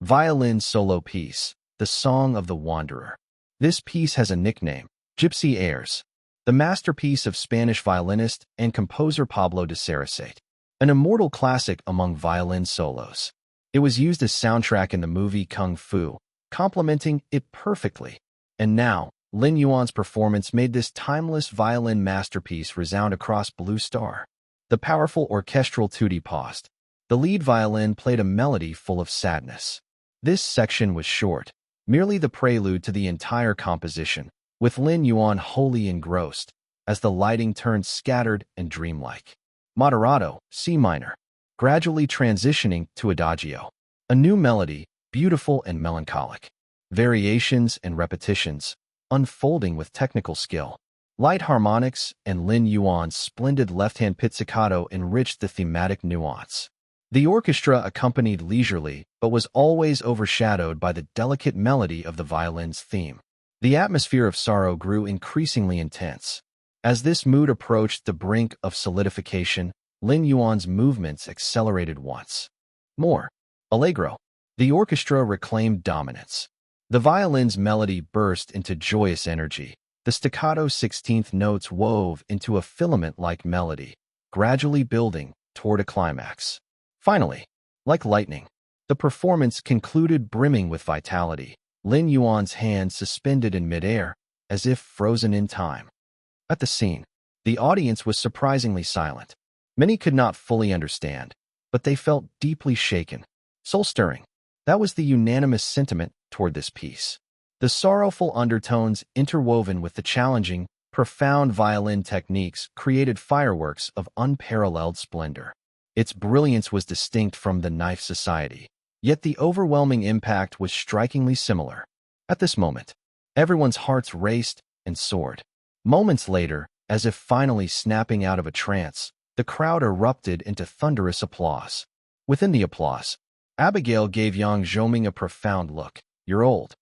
Violin solo piece, The Song of the Wanderer. This piece has a nickname, Gypsy Airs, the masterpiece of Spanish violinist and composer Pablo de Sarasate, an immortal classic among violin solos. It was used as soundtrack in the movie Kung Fu, complementing it perfectly. And now, Lin Yuan's performance made this timeless violin masterpiece resound across Blue Star. The powerful orchestral tutti paused. The lead violin played a melody full of sadness. This section was short, merely the prelude to the entire composition, with Lin Yuan wholly engrossed, as the lighting turned scattered and dreamlike. Moderato, C minor. gradually transitioning to adagio. A new melody, beautiful and melancholic. Variations and repetitions, unfolding with technical skill. Light harmonics and Lin Yuan's splendid left-hand pizzicato enriched the thematic nuance. The orchestra accompanied leisurely, but was always overshadowed by the delicate melody of the violin's theme. The atmosphere of sorrow grew increasingly intense. As this mood approached the brink of solidification, Lin Yuan's movements accelerated once more. Allegro. The orchestra reclaimed dominance. The violin's melody burst into joyous energy. The staccato 16th notes wove into a filament-like melody, gradually building toward a climax. Finally, like lightning, the performance concluded brimming with vitality, Lin Yuan's hands suspended in midair, as if frozen in time. At the scene, the audience was surprisingly silent. Many could not fully understand, but they felt deeply shaken, soul-stirring. That was the unanimous sentiment toward this piece. The sorrowful undertones interwoven with the challenging, profound violin techniques created fireworks of unparalleled splendor. Its brilliance was distinct from the Knife Society, yet the overwhelming impact was strikingly similar. At this moment, everyone's hearts raced and soared. Moments later, as if finally snapping out of a trance, the crowd erupted into thunderous applause. Within the applause, Abigail gave Yang Zhoming a profound look. "You're old."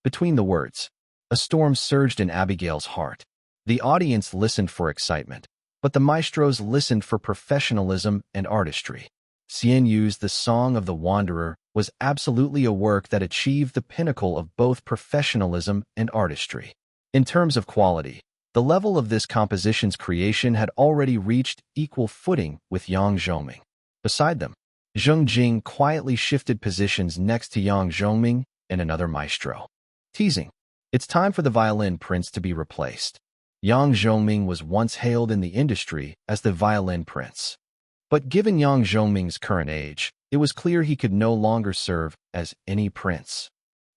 Between the words, a storm surged in Abigail's heart. The audience listened for excitement, but the maestros listened for professionalism and artistry. Xian Yu's The Song of the Wanderer was absolutely a work that achieved the pinnacle of both professionalism and artistry. In terms of quality, the level of this composition's creation had already reached equal footing with Yang Zhoming. Beside them, Zheng Jing quietly shifted positions next to Yang Zhoming and another maestro. Teasing. It's time for the violin prince to be replaced. Yang Zhoming was once hailed in the industry as the violin prince. But given Yang Zhoming's current age, it was clear he could no longer serve as any prince.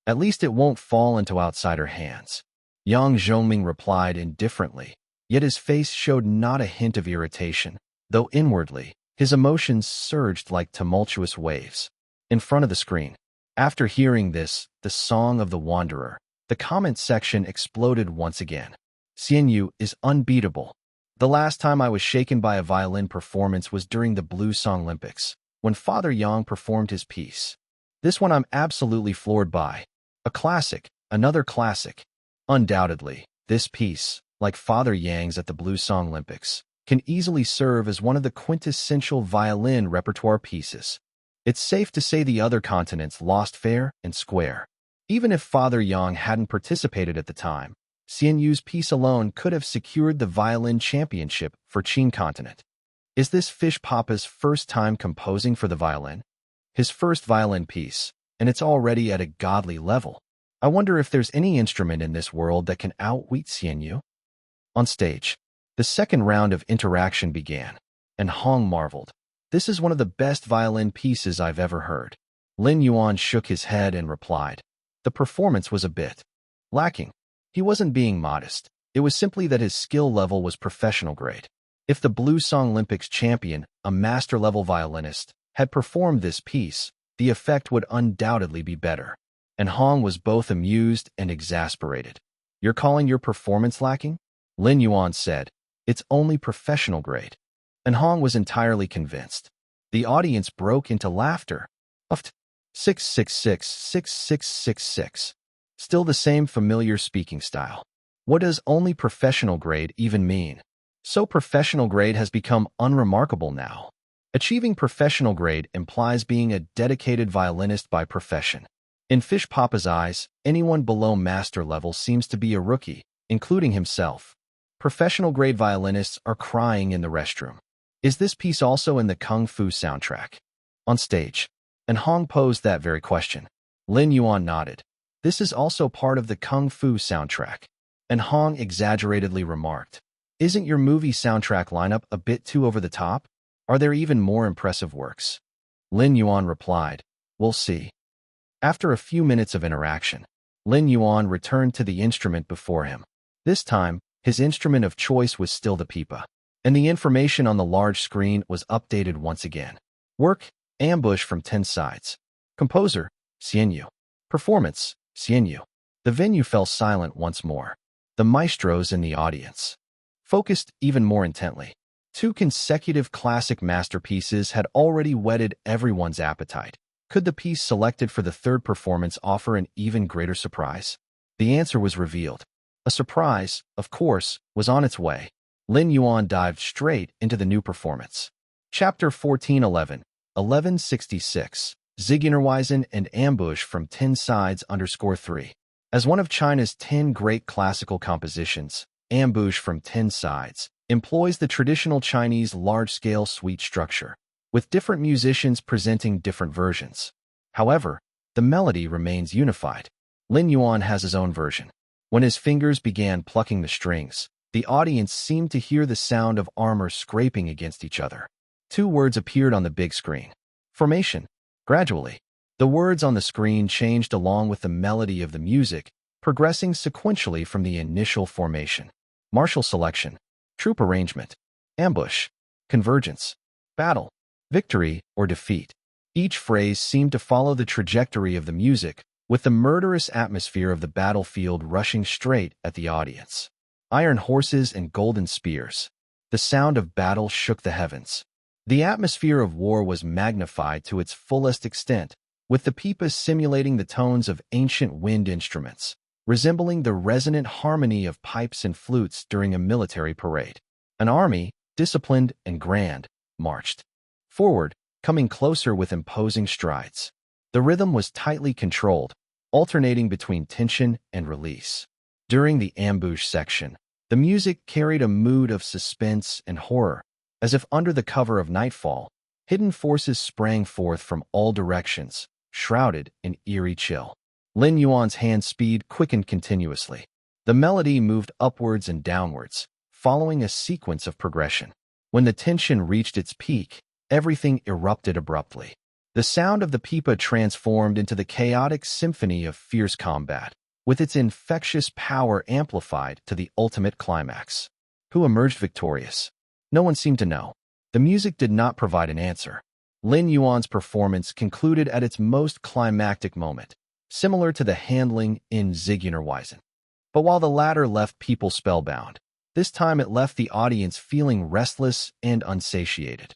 At least it won't fall into outsider hands. Yang Zhoming replied indifferently, yet his face showed not a hint of irritation, though inwardly, his emotions surged like tumultuous waves. In front of the screen, after hearing this, The Song of the Wanderer, the comment section exploded once again. "Xian Yu is unbeatable. The last time I was shaken by a violin performance was during the Blue Song Olympics, when Father Yang performed his piece. This one I'm absolutely floored by. A classic, another classic. Undoubtedly, this piece, like Father Yang's at the Blue Song Olympics, can easily serve as one of the quintessential violin repertoire pieces. It's safe to say the other continents lost fair and square. Even if Father Yang hadn't participated at the time, Xian Yu's piece alone could have secured the violin championship for Qin continent. Is this Fish Papa's first time composing for the violin? His first violin piece, and it's already at a godly level. I wonder if there's any instrument in this world that can outwit Xian Yu? On stage, the second round of interaction began, and Hong marveled. "This is one of the best violin pieces I've ever heard." Lin Yuan shook his head and replied, "The performance was a bit lacking." He wasn't being modest. It was simply that his skill level was professional grade. If the Blue Song Olympics champion, a master-level violinist, had performed this piece, the effect would undoubtedly be better. And Hong was both amused and exasperated. "You're calling your performance lacking?" Lin Yuan said, "It's only professional grade." And Hong was entirely convinced. The audience broke into laughter. Uft. 666, 6666. Still the same familiar speaking style. What does only professional grade even mean? So professional grade has become unremarkable now. Achieving professional grade implies being a dedicated violinist by profession. In Fish Papa's eyes, anyone below master level seems to be a rookie, including himself. Professional grade violinists are crying in the restroom. Is this piece also in the Kung Fu soundtrack? On stage, and Hong posed that very question. Lin Yuan nodded. This is also part of the Kung Fu soundtrack. And Hong exaggeratedly remarked, "Isn't your movie soundtrack lineup a bit too over the top? Are there even more impressive works?" Lin Yuan replied, "We'll see." After a few minutes of interaction, Lin Yuan returned to the instrument before him. This time, his instrument of choice was still the pipa, and the information on the large screen was updated once again. Work, ambush from 10 sides. Composer, Xianyu. Performance, Xianyu. The venue fell silent once more. The maestros in the audience focused even more intently. 2 consecutive classic masterpieces had already whetted everyone's appetite. Could the piece selected for the third performance offer an even greater surprise? The answer was revealed. A surprise, of course, was on its way. Lin Yuan dived straight into the new performance. Chapter 1411, 1166, Zigeunerweisen and Ambush from 10 Sides _3. As one of China's 10 great classical compositions, Ambush from 10 Sides employs the traditional Chinese large-scale suite structure, with different musicians presenting different versions. However, the melody remains unified. Lin Yuan has his own version. When his fingers began plucking the strings, the audience seemed to hear the sound of armor scraping against each other. 2 words appeared on the big screen. Formation. Gradually, the words on the screen changed along with the melody of the music, progressing sequentially from the initial formation. Martial selection. Troop arrangement. Ambush. Convergence. Battle. Victory or defeat. Each phrase seemed to follow the trajectory of the music, with the murderous atmosphere of the battlefield rushing straight at the audience. Iron horses and golden spears. The sound of battle shook the heavens. The atmosphere of war was magnified to its fullest extent, with the pipas simulating the tones of ancient wind instruments, resembling the resonant harmony of pipes and flutes during a military parade. An army, disciplined and grand, marched forward, coming closer with imposing strides. The rhythm was tightly controlled, alternating between tension and release. During the ambush section, the music carried a mood of suspense and horror, as if under the cover of nightfall, hidden forces sprang forth from all directions, shrouded in eerie chill. Lin Yuan's hand speed quickened continuously. The melody moved upwards and downwards, following a sequence of progression. When the tension reached its peak, everything erupted abruptly. The sound of the pipa transformed into the chaotic symphony of fierce combat, with its infectious power amplified to the ultimate climax. Who emerged victorious? No one seemed to know. The music did not provide an answer. Lin Yuan's performance concluded at its most climactic moment, similar to the handling in Zigeunerweisen. But while the latter left people spellbound, this time it left the audience feeling restless and unsatiated.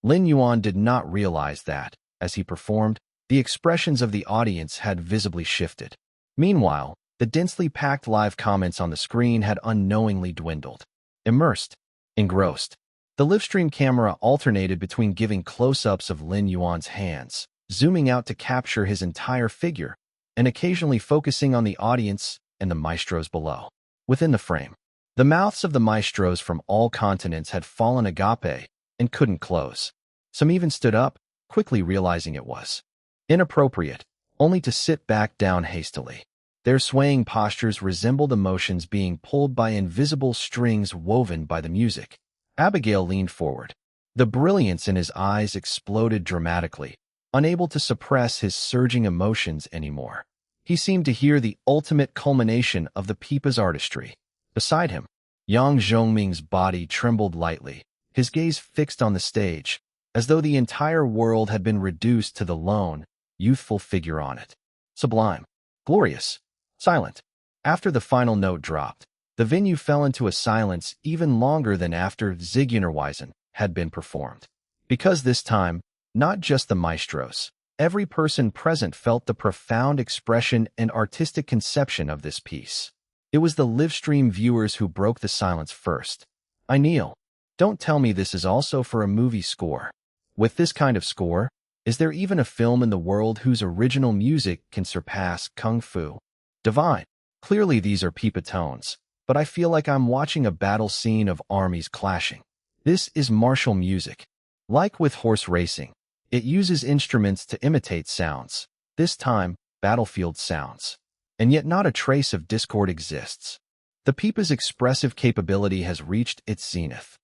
Lin Yuan did not realize that, as he performed, the expressions of the audience had visibly shifted. Meanwhile, the densely packed live comments on the screen had unknowingly dwindled. Immersed, engrossed, the livestream camera alternated between giving close-ups of Lin Yuan's hands, zooming out to capture his entire figure, and occasionally focusing on the audience and the maestros below. Within the frame, the mouths of the maestros from all continents had fallen agape and couldn't close. Some even stood up, quickly realizing it was inappropriate, only to sit back down hastily. Their swaying postures resembled emotions being pulled by invisible strings woven by the music. Abigail leaned forward. The brilliance in his eyes exploded dramatically, unable to suppress his surging emotions anymore. He seemed to hear the ultimate culmination of the pipa's artistry. Beside him, Yang Zhongming's body trembled lightly, his gaze fixed on the stage, as though the entire world had been reduced to the lone, youthful figure on it. Sublime, glorious, silent. After the final note dropped, the venue fell into a silence even longer than after Zigeunerweisen had been performed. Because this time, not just the maestros, every person present felt the profound expression and artistic conception of this piece. It was the livestream viewers who broke the silence first. I kneel. Don't tell me this is also for a movie score. With this kind of score, is there even a film in the world whose original music can surpass Kung Fu? Divine. Clearly these are pipa tones, but I feel like I'm watching a battle scene of armies clashing. This is martial music. Like with horse racing, it uses instruments to imitate sounds, this time battlefield sounds. And yet not a trace of discord exists. The pipa's expressive capability has reached its zenith.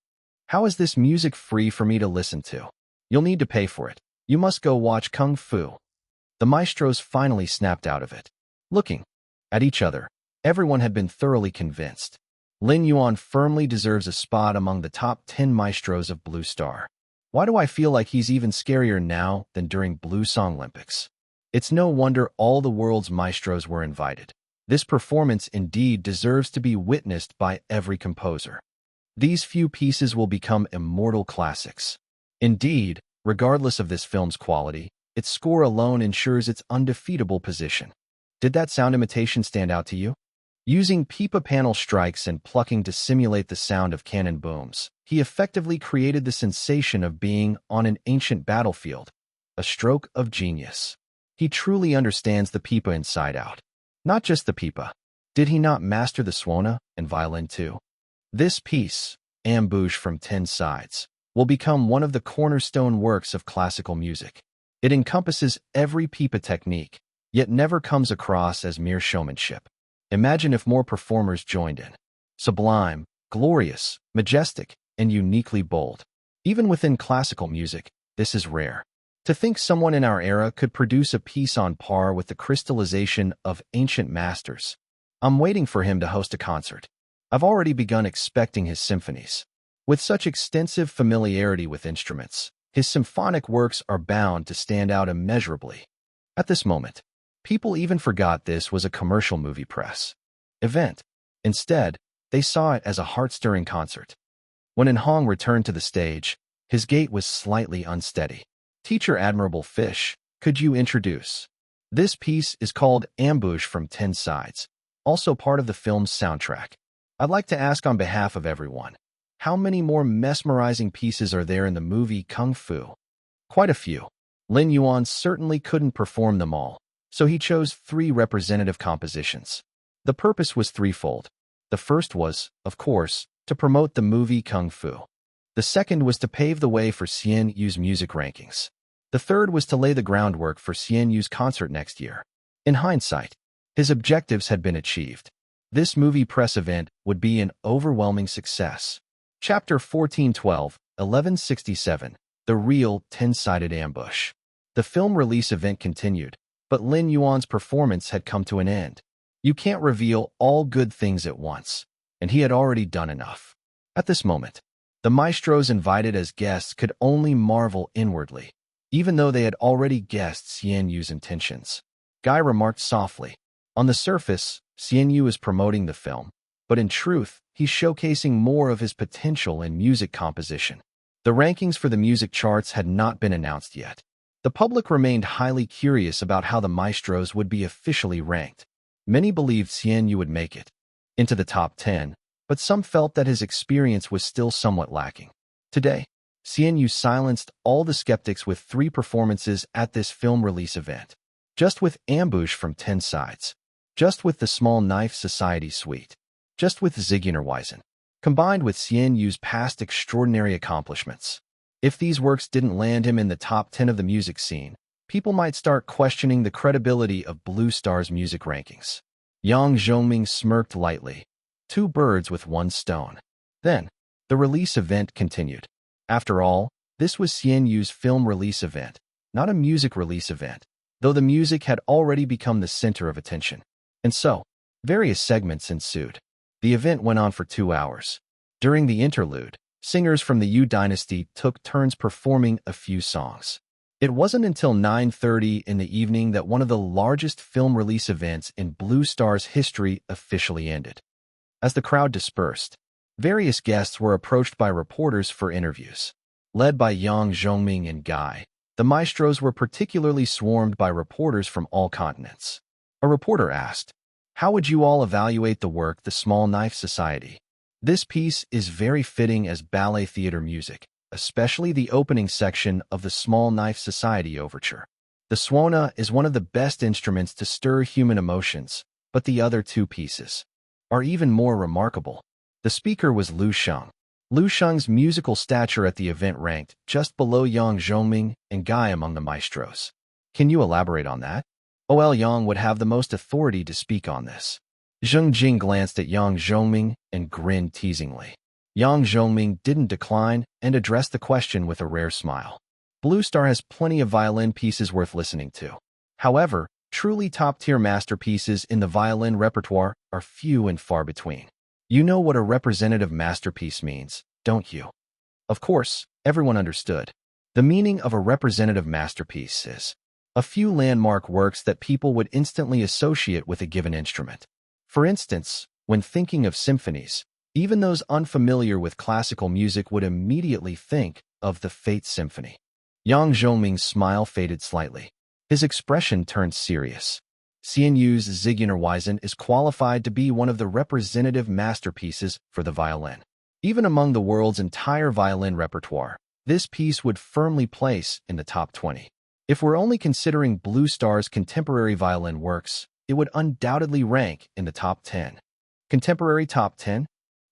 How is this music free for me to listen to? You'll need to pay for it. You must go watch Kung Fu. The maestros finally snapped out of it. Looking at each other, everyone had been thoroughly convinced. Lin Yuan firmly deserves a spot among the top 10 maestros of Blue Star. Why do I feel like he's even scarier now than during Blue Song Olympics? It's no wonder all the world's maestros were invited. This performance indeed deserves to be witnessed by every composer. These few pieces will become immortal classics. Indeed, regardless of this film's quality, its score alone ensures its undefeatable position. Did that sound imitation stand out to you? Using pipa panel strikes and plucking to simulate the sound of cannon booms, he effectively created the sensation of being on an ancient battlefield. A stroke of genius. He truly understands the pipa inside out. Not just the pipa. Did he not master the suona and violin too? This piece, Ambush from 10 Sides, will become one of the cornerstone works of classical music. It encompasses every pipa technique, yet never comes across as mere showmanship. Imagine if more performers joined in. Sublime, glorious, majestic, and uniquely bold. Even within classical music, this is rare. To think someone in our era could produce a piece on par with the crystallization of ancient masters. I'm waiting for him to host a concert. I've already begun expecting his symphonies. With such extensive familiarity with instruments, his symphonic works are bound to stand out immeasurably. At this moment, people even forgot this was a commercial movie press event. Instead, they saw it as a heart-stirring concert. When In Hong returned to the stage, his gait was slightly unsteady. Teacher Admirable Fish, could you introduce? This piece is called Ambush from 10 Sides, also part of the film's soundtrack. I'd like to ask on behalf of everyone, how many more mesmerizing pieces are there in the movie Kung Fu? Quite a few. Lin Yuan certainly couldn't perform them all, so he chose 3 representative compositions. The purpose was threefold. The first was, of course, to promote the movie Kung Fu. The second was to pave the way for Xian Yu's music rankings. The third was to lay the groundwork for Xian Yu's concert next year. In hindsight, his objectives had been achieved. This movie press event would be an overwhelming success. Chapter 1412, 1167, The Real 10-Sided Ambush. The film release event continued, but Lin Yuan's performance had come to an end. You can't reveal all good things at once, and he had already done enough. At this moment, the maestros invited as guests could only marvel inwardly, even though they had already guessed Xian Yu's intentions. Guy remarked softly, on the surface, Xian Yu is promoting the film, but in truth, he's showcasing more of his potential in music composition. The rankings for the music charts had not been announced yet. The public remained highly curious about how the maestros would be officially ranked. Many believed Xian Yu would make it into the top 10, but some felt that his experience was still somewhat lacking. Today, Xian Yu silenced all the skeptics with 3 performances at this film release event. Just with Ambush from 10 Sides. Just with the Small Knife Society Suite. Just with Zigeunerweisen. Combined with Xian Yu's past extraordinary accomplishments. If these works didn't land him in the top 10 of the music scene, people might start questioning the credibility of Blue Star's music rankings. Yang Zhongming smirked lightly. 2 birds with 1 stone. Then, the release event continued. After all, this was Xian Yu's film release event, not a music release event, though the music had already become the center of attention. And so, various segments ensued. The event went on for 2 hours. During the interlude, singers from the Yu dynasty took turns performing a few songs. It wasn't until 9:30 in the evening that one of the largest film release events in Blue Star's history officially ended. As the crowd dispersed, various guests were approached by reporters for interviews. Led by Yang Zhongming and Guy, the maestros were particularly swarmed by reporters from all continents. A reporter asked, "How would you all evaluate the work The Small Knife Society? This piece is very fitting as ballet theater music, especially the opening section of the Small Knife Society overture. The suona is one of the best instruments to stir human emotions, but the other 2 pieces are even more remarkable." The speaker was Lu Sheng. Lu Sheng's musical stature at the event ranked just below Yang Zhongming and Guy among the maestros. Can you elaborate on that? OL Yang would have the most authority to speak on this. Zheng Jing glanced at Yang Zhongming and grinned teasingly. Yang Zhongming didn't decline and addressed the question with a rare smile. Blue Star has plenty of violin pieces worth listening to. However, truly top-tier masterpieces in the violin repertoire are few and far between. You know what a representative masterpiece means, don't you? Of course, everyone understood. The meaning of a representative masterpiece is a few landmark works that people would instantly associate with a given instrument. For instance, when thinking of symphonies, even those unfamiliar with classical music would immediately think of the Fate Symphony. Yang Zhongming's smile faded slightly. His expression turned serious. CNU's Zigeunerweisen is qualified to be one of the representative masterpieces for the violin. Even among the world's entire violin repertoire, this piece would firmly place in the top 20. If we're only considering Blue Star's contemporary violin works, it would undoubtedly rank in the top 10. Contemporary top 10?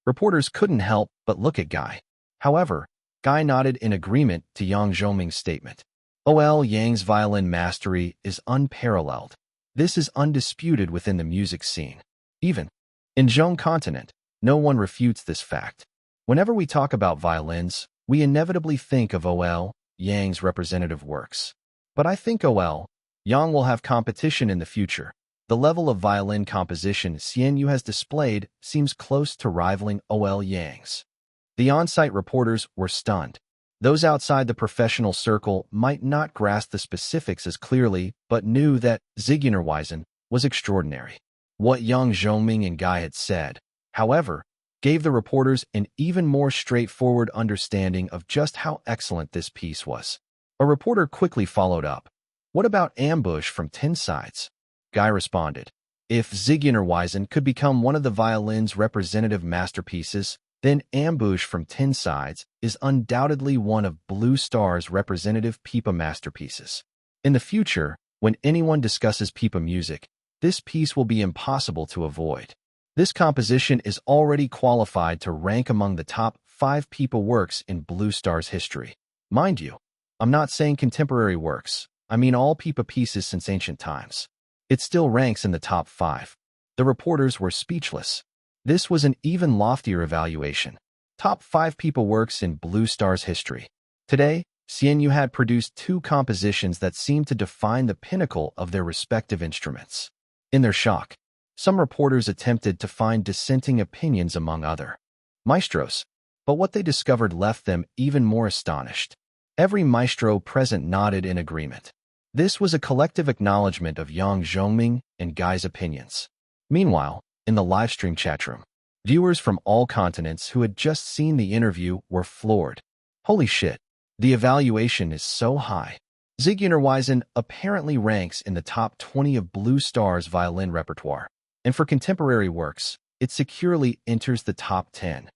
Reporters couldn't help but look at Guy. However, Guy nodded in agreement to Yang Zhongming's statement. O.L. Yang's violin mastery is unparalleled. This is undisputed within the music scene. Even in Zhong continent, no one refutes this fact. Whenever we talk about violins, we inevitably think of O.L. Yang's representative works. But I think O.L. Yang will have competition in the future. The level of violin composition CNU has displayed seems close to rivaling O.L. Yang's. The on-site reporters were stunned. Those outside the professional circle might not grasp the specifics as clearly, but knew that Zigeunerweisen was extraordinary. What Yang Zhongming and Guy had said, however, gave the reporters an even more straightforward understanding of just how excellent this piece was. A reporter quickly followed up. What about Ambush from 10 Sides? Guy responded. If Zigeunerweisen could become one of the violin's representative masterpieces, then Ambush from 10 Sides is undoubtedly one of Blue Star's representative pipa masterpieces. In the future, when anyone discusses pipa music, this piece will be impossible to avoid. This composition is already qualified to rank among the top 5 pipa works in Blue Star's history. Mind you, I'm not saying contemporary works, I mean all pipa pieces since ancient times. It still ranks in the top 5. The reporters were speechless. This was an even loftier evaluation. Top 5 pipa works in Blue Star's history. Today, CNU had produced 2 compositions that seemed to define the pinnacle of their respective instruments. In their shock, some reporters attempted to find dissenting opinions among other maestros, but what they discovered left them even more astonished. Every maestro present nodded in agreement. This was a collective acknowledgement of Yang Zhongming and Guy's opinions. Meanwhile, in the livestream chatroom, viewers from all continents who had just seen the interview were floored. Holy shit, the evaluation is so high. Zigeunerweisen apparently ranks in the top 20 of Blue Star's violin repertoire, and for contemporary works, it securely enters the top 10.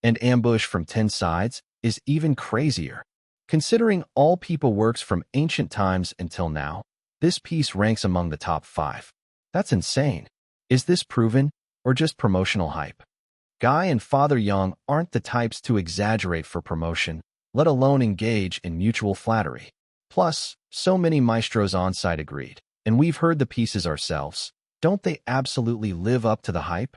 And Ambush from 10 Sides is even crazier. Considering all pipa works from ancient times until now, this piece ranks among the top 5. That's insane. Is this proven, or just promotional hype? Guy and Father Yang aren't the types to exaggerate for promotion, let alone engage in mutual flattery. Plus, so many maestros on-site agreed, and we've heard the pieces ourselves. Don't they absolutely live up to the hype?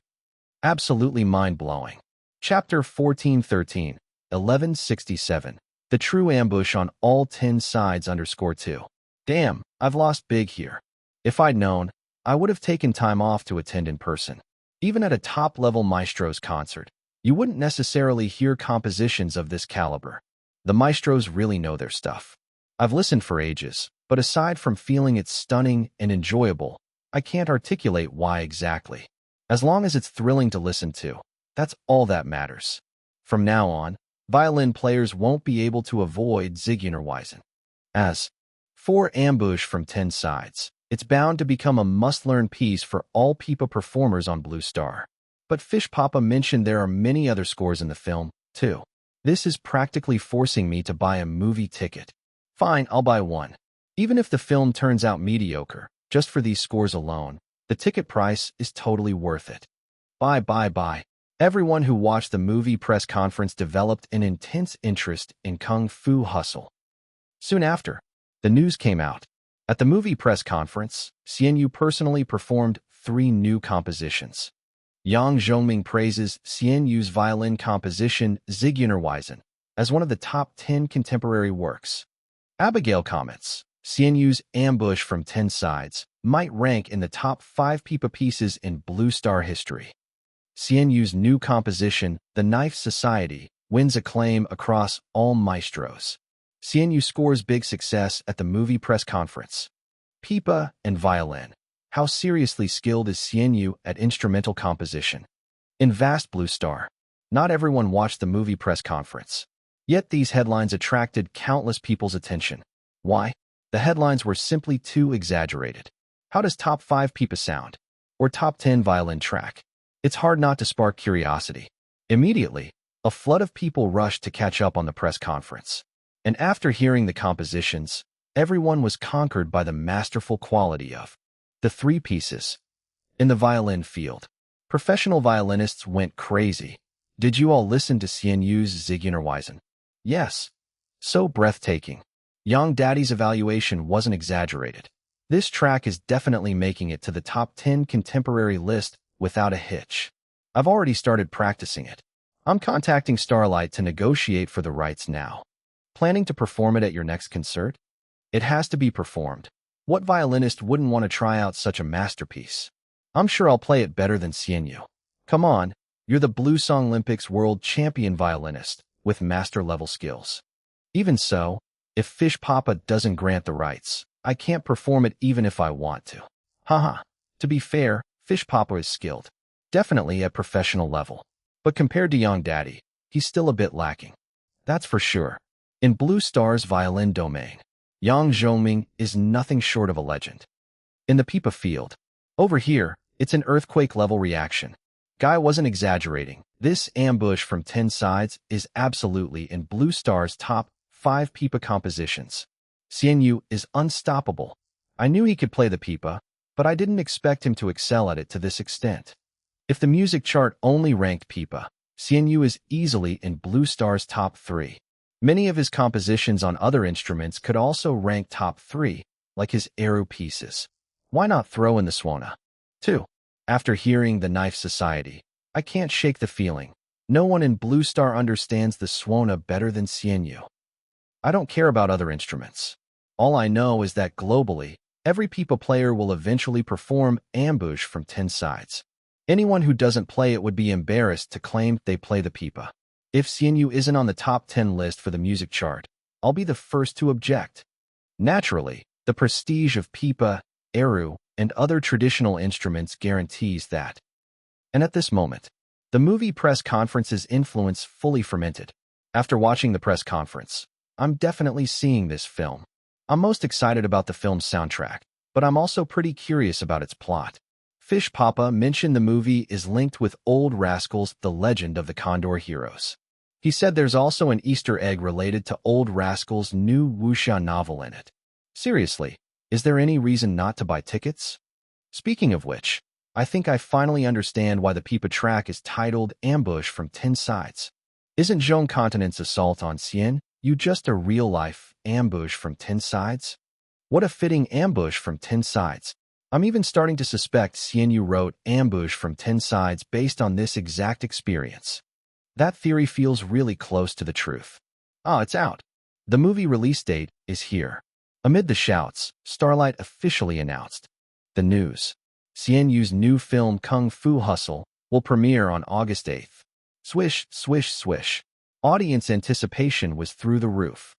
Absolutely mind-blowing. Chapter 1413, 1167. The true ambush on all 10 sides _2. Damn, I've lost big here. If I'd known, I would have taken time off to attend in person. Even at a top-level maestro's concert, you wouldn't necessarily hear compositions of this caliber. The maestros really know their stuff. I've listened for ages, but aside from feeling it's stunning and enjoyable, I can't articulate why exactly. As long as it's thrilling to listen to, that's all that matters. From now on, violin players won't be able to avoid Zigeunerweisen. As for Ambush from 10 Sides, it's bound to become a must-learn piece for all pipa performers on Blue Star. But Fish Papa mentioned there are many other scores in the film, too. This is practically forcing me to buy a movie ticket. Fine, I'll buy one. Even if the film turns out mediocre, just for these scores alone, the ticket price is totally worth it. Bye. Everyone who watched the movie press conference developed an intense interest in Kung Fu Hustle. Soon after, the news came out. At the movie press conference, CNU personally performed 3 new compositions. Yang Zhongming praises CNU's violin composition Zigeunerweisen as one of the top 10 contemporary works. Abigail comments, CNU's Ambush from 10 Sides might rank in the top 5 pipa pieces in Blue Star history. CNU's new composition, The Knife Society, wins acclaim across all maestros. CNU scores big success at the movie press conference. Pipa and violin. How seriously skilled is CNU at instrumental composition? In Vast Blue Star, not everyone watched the movie press conference. Yet these headlines attracted countless people's attention. Why? The headlines were simply too exaggerated. How does top 5 Pipa sound? Or top 10 violin track? It's hard not to spark curiosity. Immediately, a flood of people rushed to catch up on the press conference. And after hearing the compositions, everyone was conquered by the masterful quality of the 3 pieces. In the violin field, professional violinists went crazy. Did you all listen to CNU's Zigeunerweisen? Yes. So breathtaking. Young Daddy's evaluation wasn't exaggerated. This track is definitely making it to the top 10 contemporary list without a hitch. I've already started practicing it. I'm contacting Starlight to negotiate for the rights now. Planning to perform it at your next concert? It has to be performed. What violinist wouldn't want to try out such a masterpiece? I'm sure I'll play it better than CNU. Come on, you're the Blue Song Olympics world champion violinist with master-level skills. Even so, if Fish Papa doesn't grant the rights, I can't perform it even if I want to. Haha. To be fair, Fish Papa is skilled. Definitely at professional level. But compared to Young Daddy, he's still a bit lacking. That's for sure. In Blue Star's violin domain, Yang Zhongming is nothing short of a legend. In the Pipa field, over here, it's an earthquake-level reaction. Guy wasn't exaggerating. This ambush from 10 sides is absolutely in Blue Star's top 5 Pipa compositions. CNU is unstoppable. I knew he could play the Pipa, but I didn't expect him to excel at it to this extent. If the music chart only ranked Pipa, CNU is easily in Blue Star's top 3. Many of his compositions on other instruments could also rank top 3, like his Eru pieces. Why not throw in the Suona? 2. After hearing The Knife Society, I can't shake the feeling. No one in Blue Star understands the Suona better than CNU. I don't care about other instruments. All I know is that globally, every Pipa player will eventually perform Ambush from 10 sides. Anyone who doesn't play it would be embarrassed to claim they play the Pipa. If CNU isn't on the top 10 list for the music chart, I'll be the first to object. Naturally, the prestige of Pipa, Eru, and other traditional instruments guarantees that. And at this moment, the movie press conference's influence fully fermented. After watching the press conference, I'm definitely seeing this film. I'm most excited about the film's soundtrack, but I'm also pretty curious about its plot. Fish Papa mentioned the movie is linked with Old Rascals, The Legend of the Condor Heroes. He said there's also an Easter egg related to Old Rascals' new wuxia novel in it. Seriously, is there any reason not to buy tickets? Speaking of which, I think I finally understand why the Pipa track is titled Ambush from 10 Sides. Isn't Zhong Continent's assault on CNU just a real-life ambush from 10 sides? What a fitting ambush from 10 sides. I'm even starting to suspect CNU wrote Ambush from 10 Sides based on this exact experience. That theory feels really close to the truth. Ah, it's out. The movie release date is here. Amid the shouts, Starlight officially announced the news. CNU's new film Kung Fu Hustle will premiere on August 8th. Swish, swish, swish. Audience anticipation was through the roof.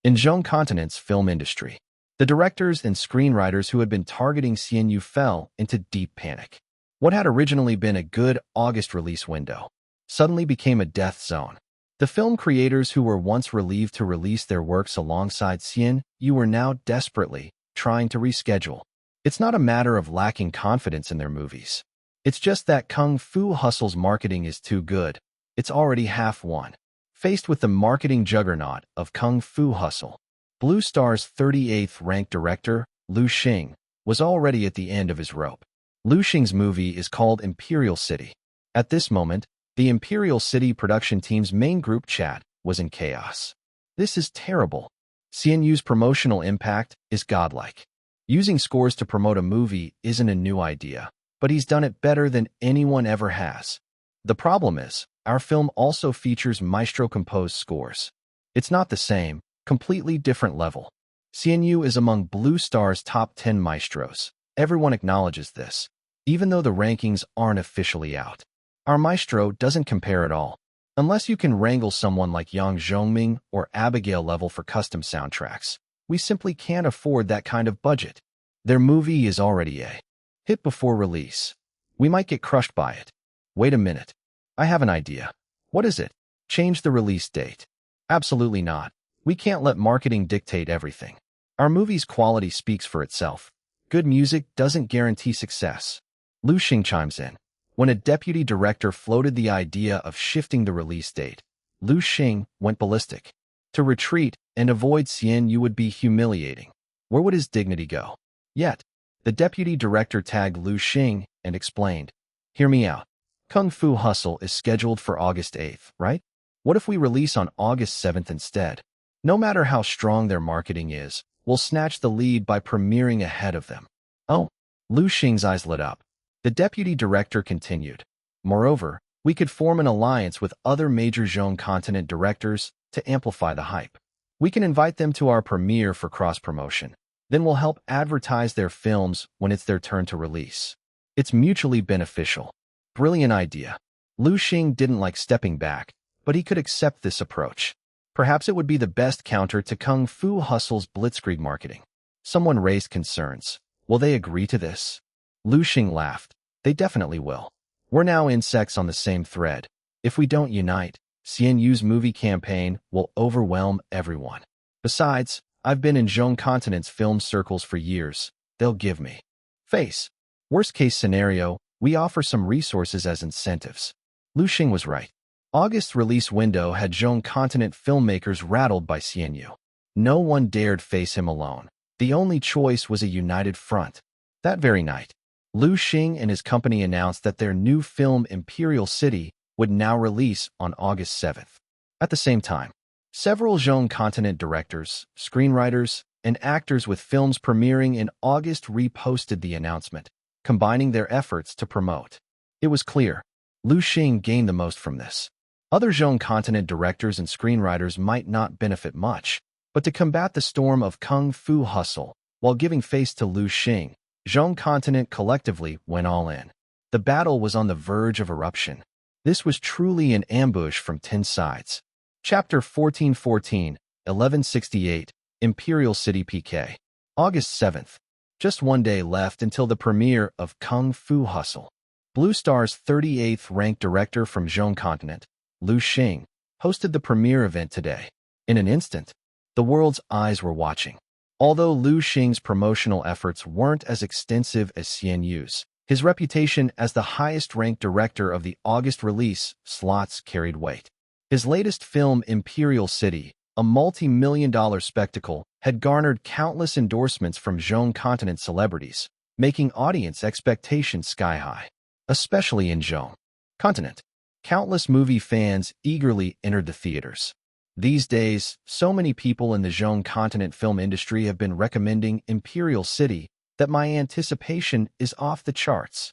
In Zhong Continent's film industry, the directors and screenwriters who had been targeting CNU fell into deep panic. What had originally been a good August release window suddenly became a death zone. The film creators who were once relieved to release their works alongside CNU were now desperately trying to reschedule. It's not a matter of lacking confidence in their movies. It's just that Kung Fu Hustle's marketing is too good. It's already half won. Faced with the marketing juggernaut of Kung Fu Hustle, Blue Star's 38th ranked director, Lu Xing, was already at the end of his rope. Lu Xing's movie is called Imperial City. At this moment, the Imperial City production team's main group chat was in chaos. This is terrible. CNU's promotional impact is godlike. Using scores to promote a movie isn't a new idea, but he's done it better than anyone ever has. The problem is, our film also features maestro-composed scores. It's not the same, completely different level. CNU is among Blue Star's top 10 maestros. Everyone acknowledges this, even though the rankings aren't officially out. Our maestro doesn't compare at all. Unless you can wrangle someone like Yang Zhongming or Abigail Level for custom soundtracks, we simply can't afford that kind of budget. Their movie is already a hit before release. We might get crushed by it. Wait a minute. I have an idea. What is it? Change the release date. Absolutely not. We can't let marketing dictate everything. Our movie's quality speaks for itself. Good music doesn't guarantee success. Lu Xing chimes in. When a deputy director floated the idea of shifting the release date, Lu Xing went ballistic. To retreat and avoid Xian Yu would be humiliating. Where would his dignity go? Yet, the deputy director tagged Lu Xing and explained, "Hear me out. Kung Fu Hustle is scheduled for August 8th, right? What if we release on August 7th instead? No matter how strong their marketing is, we'll snatch the lead by premiering ahead of them." Oh, Lu Xing's eyes lit up. The deputy director continued. Moreover, we could form an alliance with other major Zhong continent directors to amplify the hype. We can invite them to our premiere for cross-promotion. Then we'll help advertise their films when it's their turn to release. It's mutually beneficial. Brilliant idea. Lu Xing didn't like stepping back, but he could accept this approach. Perhaps it would be the best counter to Kung Fu Hustle's blitzkrieg marketing. Someone raised concerns. Will they agree to this? Lu Xing laughed. They definitely will. We're now insects on the same thread. If we don't unite, Xian Yu's movie campaign will overwhelm everyone. Besides, I've been in Zhong continent's film circles for years. They'll give me face. Worst case scenario, we offer some resources as incentives. Lu Xing was right. August's release window had Zhong continent filmmakers rattled by Xian Yu. No one dared face him alone. The only choice was a united front. That very night, Lu Xing and his company announced that their new film Imperial City would now release on August 7th. At the same time, several Zhong continent directors, screenwriters, and actors with films premiering in August reposted the announcement, combining their efforts to promote. It was clear, Lu Xing gained the most from this. Other Zhong continent directors and screenwriters might not benefit much, but to combat the storm of Kung Fu Hustle, while giving face to Lu Xing, Zhong continent collectively went all in. The battle was on the verge of eruption. This was truly an ambush from 10 sides. Chapter 1414, 1168, Imperial City PK. August 7th. Just one day left until the premiere of Kung Fu Hustle. Blue Star's 38th ranked director from Zhong continent, Lu Xing, hosted the premiere event today. In an instant, the world's eyes were watching. Although Lu Xing's promotional efforts weren't as extensive as Xian Yu's, his reputation as the highest-ranked director of the August release slots carried weight. His latest film, Imperial City, a multi-million-dollar spectacle, had garnered countless endorsements from Zhong continent celebrities, making audience expectations sky-high. Especially in Zhong continent, countless movie fans eagerly entered the theaters. These days, so many people in the Zhong continent film industry have been recommending Imperial City that my anticipation is off the charts.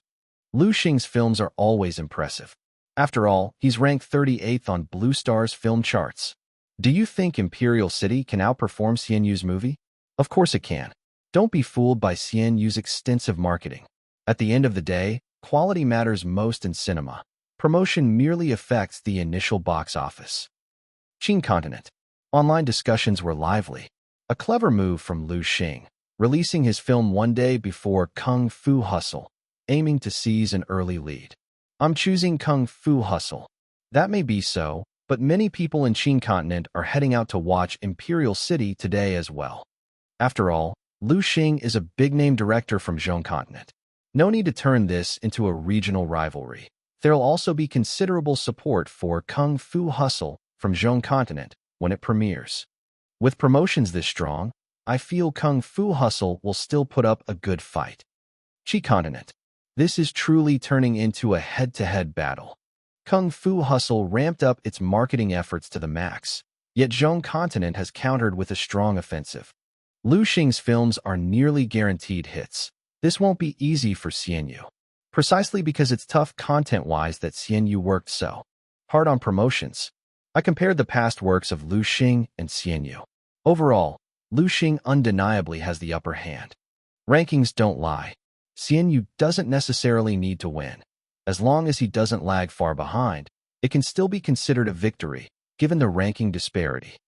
Lu Xing's films are always impressive. After all, he's ranked 38th on Blue Star's film charts. Do you think Imperial City can outperform Xian Yu's movie? Of course it can. Don't be fooled by Xian Yu's extensive marketing. At the end of the day, quality matters most in cinema. Promotion merely affects the initial box office. Qing continent. Online discussions were lively. A clever move from Lu Xing, releasing his film one day before Kung Fu Hustle, aiming to seize an early lead. I'm choosing Kung Fu Hustle. That may be so, but many people in Qing continent are heading out to watch Imperial City today as well. After all, Lu Xing is a big-name director from Zhong continent. No need to turn this into a regional rivalry. There'll also be considerable support for Kung Fu Hustle from Zhong continent when it premieres. With promotions this strong, I feel Kung Fu Hustle will still put up a good fight. Qi continent. This is truly turning into a head-to-head battle. Kung Fu Hustle ramped up its marketing efforts to the max, yet Zhong continent has countered with a strong offensive. Lu Xing's films are nearly guaranteed hits. This won't be easy for Xian Yu, precisely because it's tough content-wise that Xian Yu worked so hard on promotions. I compared the past works of Lu Xing and Xian Yu. Overall, Lu Xing undeniably has the upper hand. Rankings don't lie. Xian Yu doesn't necessarily need to win. As long as he doesn't lag far behind, it can still be considered a victory, given the ranking disparity.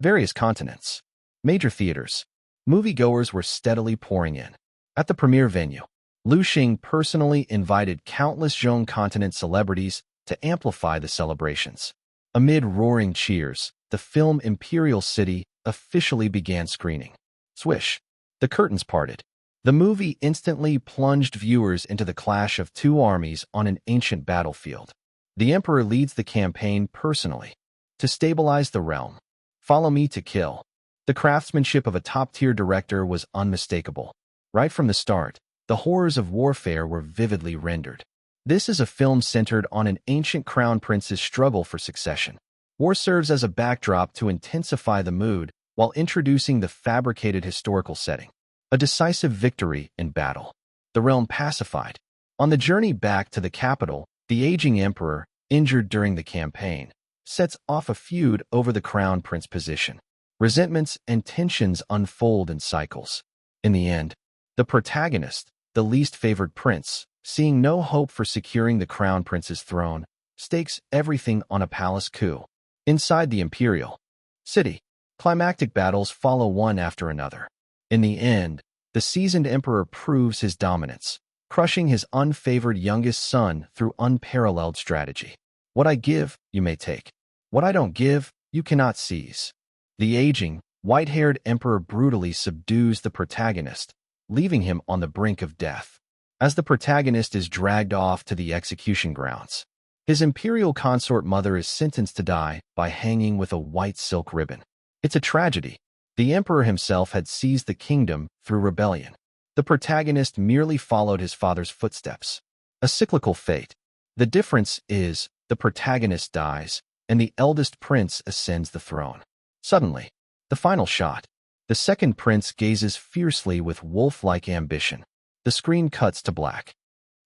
Various continents. Major theaters. Moviegoers were steadily pouring in. At the premiere venue, Lu Xing personally invited countless Zhong continent celebrities to amplify the celebrations. Amid roaring cheers, the film Imperial City officially began screening. Swish. The curtains parted. The movie instantly plunged viewers into the clash of two armies on an ancient battlefield. The Emperor leads the campaign personally. To stabilize the realm. Follow me to kill. The craftsmanship of a top-tier director was unmistakable. Right from the start, the horrors of warfare were vividly rendered. This is a film centered on an ancient crown prince's struggle for succession. War serves as a backdrop to intensify the mood while introducing the fabricated historical setting. A decisive victory in battle. The realm pacified. On the journey back to the capital, the aging emperor, injured during the campaign, sets off a feud over the crown prince position. Resentments and tensions unfold in cycles. In the end, the protagonist, the least favored prince, seeing no hope for securing the crown prince's throne, stakes everything on a palace coup. Inside the imperial city, climactic battles follow one after another. In the end, the seasoned emperor proves his dominance, crushing his unfavored youngest son through unparalleled strategy. What I give, you may take. What I don't give, you cannot seize. The aging, white-haired emperor brutally subdues the protagonist, leaving him on the brink of death. As the protagonist is dragged off to the execution grounds, his imperial consort mother is sentenced to die by hanging with a white silk ribbon. It's a tragedy. The emperor himself had seized the kingdom through rebellion. The protagonist merely followed his father's footsteps. A cyclical fate. The difference is, the protagonist dies, and the eldest prince ascends the throne. Suddenly, the final shot. The second prince gazes fiercely with wolf-like ambition. The screen cuts to black.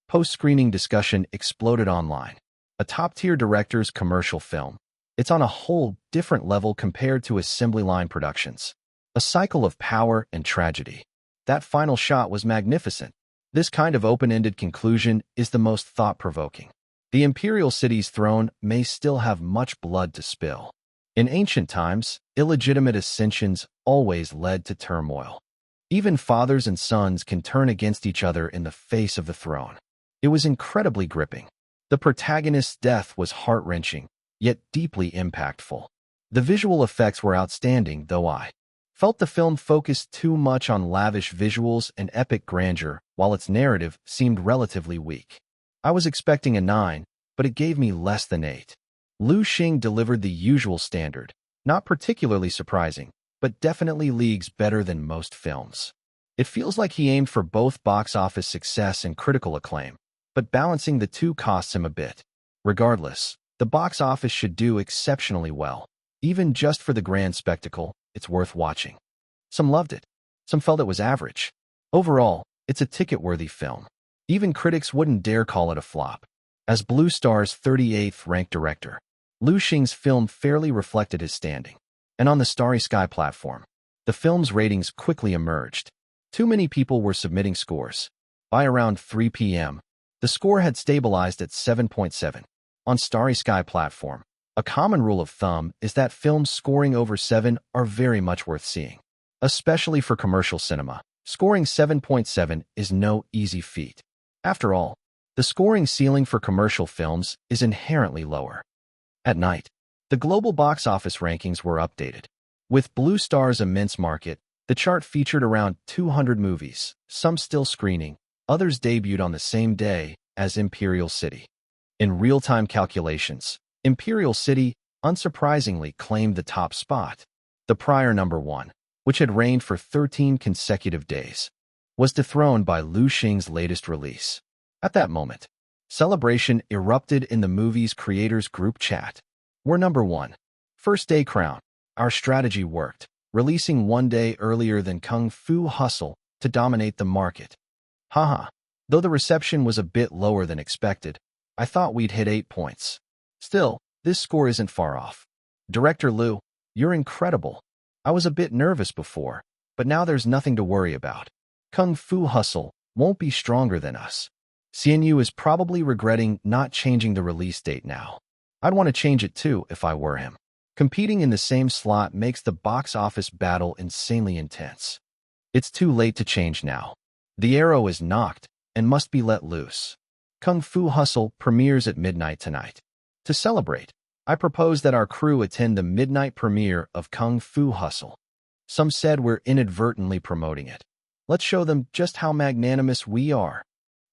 Post-screening discussion exploded online. A top-tier director's commercial film. It's on a whole different level compared to assembly line productions. A cycle of power and tragedy. That final shot was magnificent. This kind of open-ended conclusion is the most thought-provoking. The imperial city's throne may still have much blood to spill. In ancient times, illegitimate ascensions always led to turmoil. Even fathers and sons can turn against each other in the face of the throne. It was incredibly gripping. The protagonist's death was heart-wrenching, yet deeply impactful. The visual effects were outstanding, though I felt the film focused too much on lavish visuals and epic grandeur, while its narrative seemed relatively weak. I was expecting a 9, but it gave me less than 8. Lu Xing delivered the usual standard, not particularly surprising, but definitely leagues better than most films. It feels like he aimed for both box office success and critical acclaim, but balancing the two costs him a bit. Regardless, the box office should do exceptionally well. Even just for the grand spectacle, it's worth watching. Some loved it. Some felt it was average. Overall, it's a ticket-worthy film. Even critics wouldn't dare call it a flop. As Blue Star's 38th ranked director, Lu Xing's film fairly reflected his standing. And on the Starry Sky platform, the film's ratings quickly emerged. Too many people were submitting scores. By around 3 p.m., the score had stabilized at 7.7. On Starry Sky platform, a common rule of thumb is that films scoring over 7 are very much worth seeing. Especially for commercial cinema, scoring 7.7 is no easy feat. After all, the scoring ceiling for commercial films is inherently lower. At night, the global box office rankings were updated. With Blue Star's immense market, the chart featured around 200 movies, some still screening, others debuted on the same day as Imperial City. In real-time calculations, Imperial City, unsurprisingly, claimed the top spot. The prior number 1, which had reigned for 13 consecutive days, was dethroned by Lu Xing's latest release. At that moment, celebration erupted in the movie's creators group chat. We're number 1. First day crown. Our strategy worked, releasing 1 day earlier than Kung Fu Hustle to dominate the market. Haha. Though the reception was a bit lower than expected, I thought we'd hit 8 points. Still, this score isn't far off. Director Lu, you're incredible. I was a bit nervous before, but now there's nothing to worry about. Kung Fu Hustle won't be stronger than us. CNU is probably regretting not changing the release date now. I'd want to change it too if I were him. Competing in the same slot makes the box office battle insanely intense. It's too late to change now. The arrow is knocked and must be let loose. Kung Fu Hustle premieres at midnight tonight. To celebrate, I propose that our crew attend the midnight premiere of Kung Fu Hustle. Some said we're inadvertently promoting it. Let's show them just how magnanimous we are.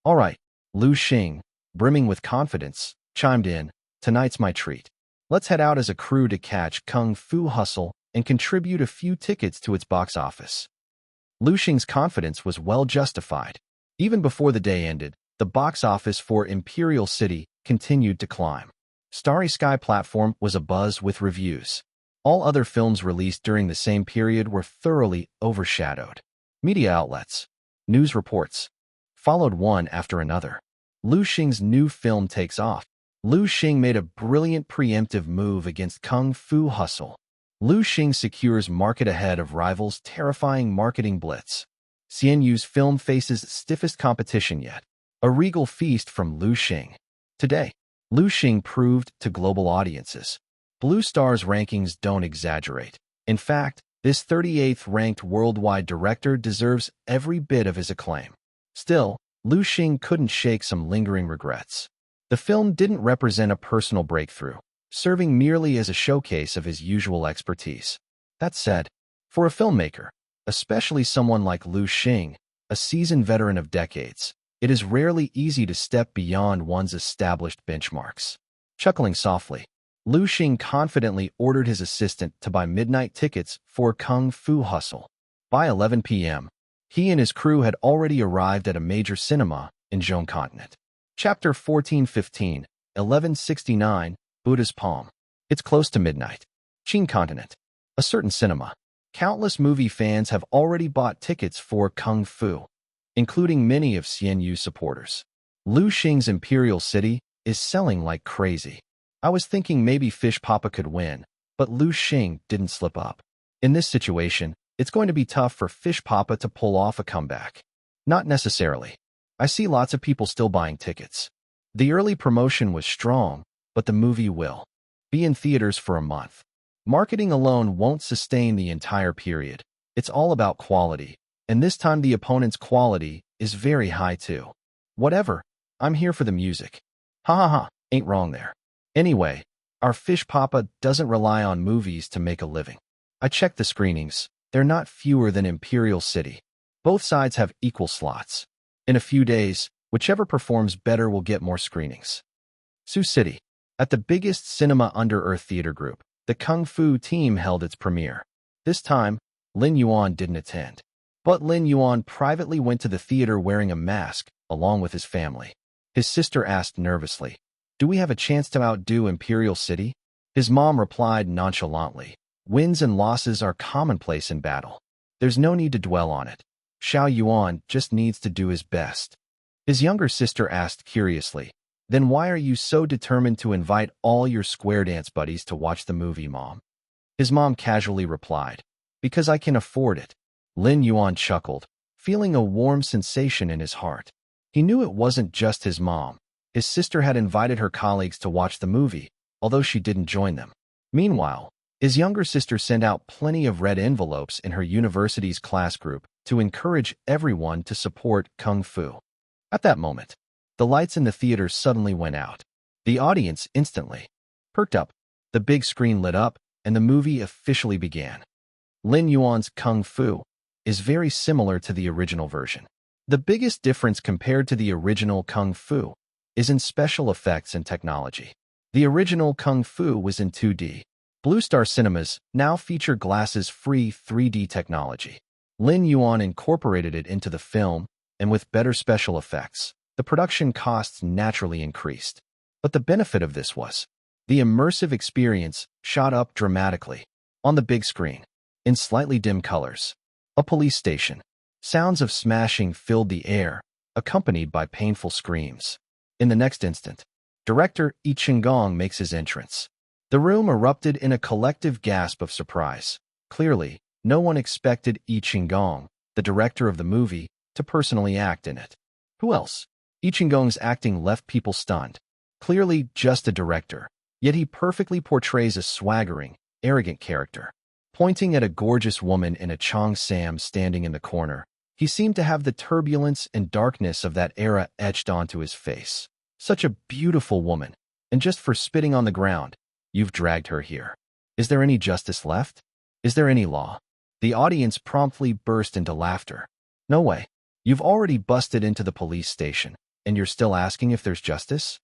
All right, Lu Xing, brimming with confidence, chimed in, tonight's my treat. Let's head out as a crew to catch Kung Fu Hustle and contribute a few tickets to its box office. Lu Xing's confidence was well justified. Even before the day ended, the box office for Imperial City continued to climb. Starry Sky platform was abuzz with reviews. All other films released during the same period were thoroughly overshadowed. Media outlets, news reports, followed one after another. Lu Xing's new film takes off. Lu Xing made a brilliant preemptive move against Kung Fu Hustle. Lu Xing secures market ahead of rivals' terrifying marketing blitz. Xian Yu's film faces stiffest competition yet. A regal feast from Lu Xing. Today, Lu Xing proved to global audiences. Blue Star's rankings don't exaggerate. In fact, this 38th ranked worldwide director deserves every bit of his acclaim. Still, Lu Xing couldn't shake some lingering regrets. The film didn't represent a personal breakthrough, serving merely as a showcase of his usual expertise. That said, for a filmmaker, especially someone like Lu Xing, a seasoned veteran of decades, it is rarely easy to step beyond one's established benchmarks. Chuckling softly, Lu Xing confidently ordered his assistant to buy midnight tickets for Kung Fu Hustle. By 11 p.m., he and his crew had already arrived at a major cinema in Zhong Continent. Chapter 1415, 1169, Buddha's Palm. It's close to midnight. Qing Continent. A certain cinema. Countless movie fans have already bought tickets for Kung Fu, including many of Xian Yu's supporters. Lu Xing's Imperial City is selling like crazy. I was thinking maybe Fish Papa could win, but Lu Xing didn't slip up. In this situation, it's going to be tough for Fish Papa to pull off a comeback. Not necessarily. I see lots of people still buying tickets. The early promotion was strong, but the movie will be in theaters for a month. Marketing alone won't sustain the entire period. It's all about quality, and this time the opponent's quality is very high too. Whatever, I'm here for the music. Ha ha ha, ain't wrong there. Anyway, our Fish Papa doesn't rely on movies to make a living. I checked the screenings. They're not fewer than Imperial City. Both sides have equal slots. In a few days, whichever performs better will get more screenings. Sioux City. At the biggest cinema under-earth theater group, the Kung Fu team held its premiere. This time, Lin Yuan didn't attend. But Lin Yuan privately went to the theater wearing a mask, along with his family. His sister asked nervously, "Do we have a chance to outdo Imperial City?" His mom replied nonchalantly, "Wins and losses are commonplace in battle. There's no need to dwell on it. Xiao Yuan just needs to do his best." His younger sister asked curiously, "Then why are you so determined to invite all your square dance buddies to watch the movie, Mom?" His mom casually replied, "Because I can afford it." Lin Yuan chuckled, feeling a warm sensation in his heart. He knew it wasn't just his mom. His sister had invited her colleagues to watch the movie, although she didn't join them. Meanwhile, his younger sister sent out plenty of red envelopes in her university's class group to encourage everyone to support Kung Fu. At that moment, the lights in the theater suddenly went out. The audience instantly perked up, the big screen lit up, and the movie officially began. Lin Yuan's Kung Fu is very similar to the original version. The biggest difference compared to the original Kung Fu is in special effects and technology. The original Kung Fu was in 2D. Blue Star cinemas now feature glasses-free 3D technology. Lin Yuan incorporated it into the film, and with better special effects, the production costs naturally increased. But the benefit of this was the immersive experience shot up dramatically. On the big screen, in slightly dim colors, a police station. Sounds of smashing filled the air, accompanied by painful screams. In the next instant, director Yi Qinggong makes his entrance. The room erupted in a collective gasp of surprise. Clearly, no one expected Yi Qinggong, the director of the movie, to personally act in it. Who else? Yi Qinggong's acting left people stunned. Clearly just a director, Yet he perfectly portrays a swaggering, arrogant character. Pointing at a gorgeous woman in a cheongsam standing in the corner, he seemed to have the turbulence and darkness of that era etched onto his face. Such a beautiful woman, and just for spitting on the ground, you've dragged her here. Is there any justice left? Is there any law? The audience promptly burst into laughter. No way. You've already busted into the police station, and you're still asking if there's justice?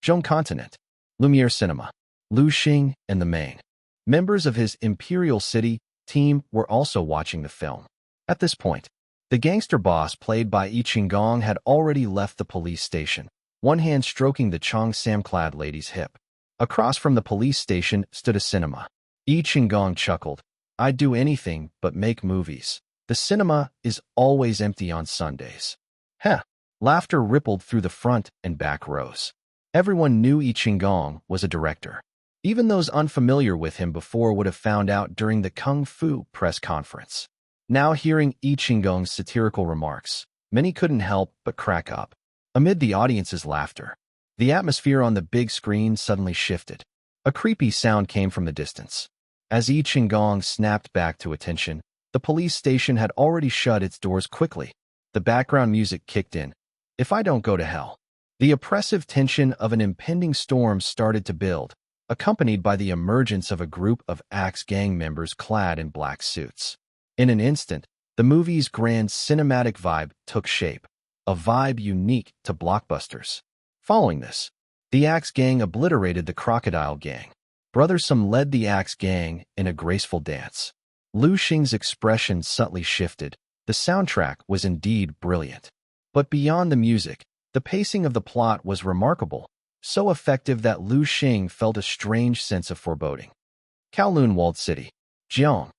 Zhong Continent, Lumiere Cinema, Lu Xing, and the main members of his Imperial City team were also watching the film. At this point, the gangster boss played by Yi Qinggong had already left the police station, one hand stroking the cheongsam-clad lady's hip. Across from the police station stood a cinema. Yi Qinggong chuckled. I'd do anything but make movies. The cinema is always empty on Sundays. Heh. Laughter rippled through the front and back rows. Everyone knew Yi Qinggong was a director. Even those unfamiliar with him before would have found out during the Kung Fu press conference. Now hearing Yi Qinggong's satirical remarks, many couldn't help but crack up. Amid the audience's laughter, the atmosphere on the big screen suddenly shifted. A creepy sound came from the distance. As Yi Qinggong snapped back to attention, the police station had already shut its doors quickly. The background music kicked in. If I don't go to hell. The oppressive tension of an impending storm started to build, accompanied by the emergence of a group of Axe gang members clad in black suits. In an instant, the movie's grand cinematic vibe took shape, a vibe unique to blockbusters. Following this, the Axe gang obliterated the Crocodile gang. Brothersome led the Axe gang in a graceful dance. Lu Xing's expression subtly shifted. The soundtrack was indeed brilliant. But beyond the music, the pacing of the plot was remarkable, so effective that Lu Xing felt a strange sense of foreboding. Kowloon walled city. Jiang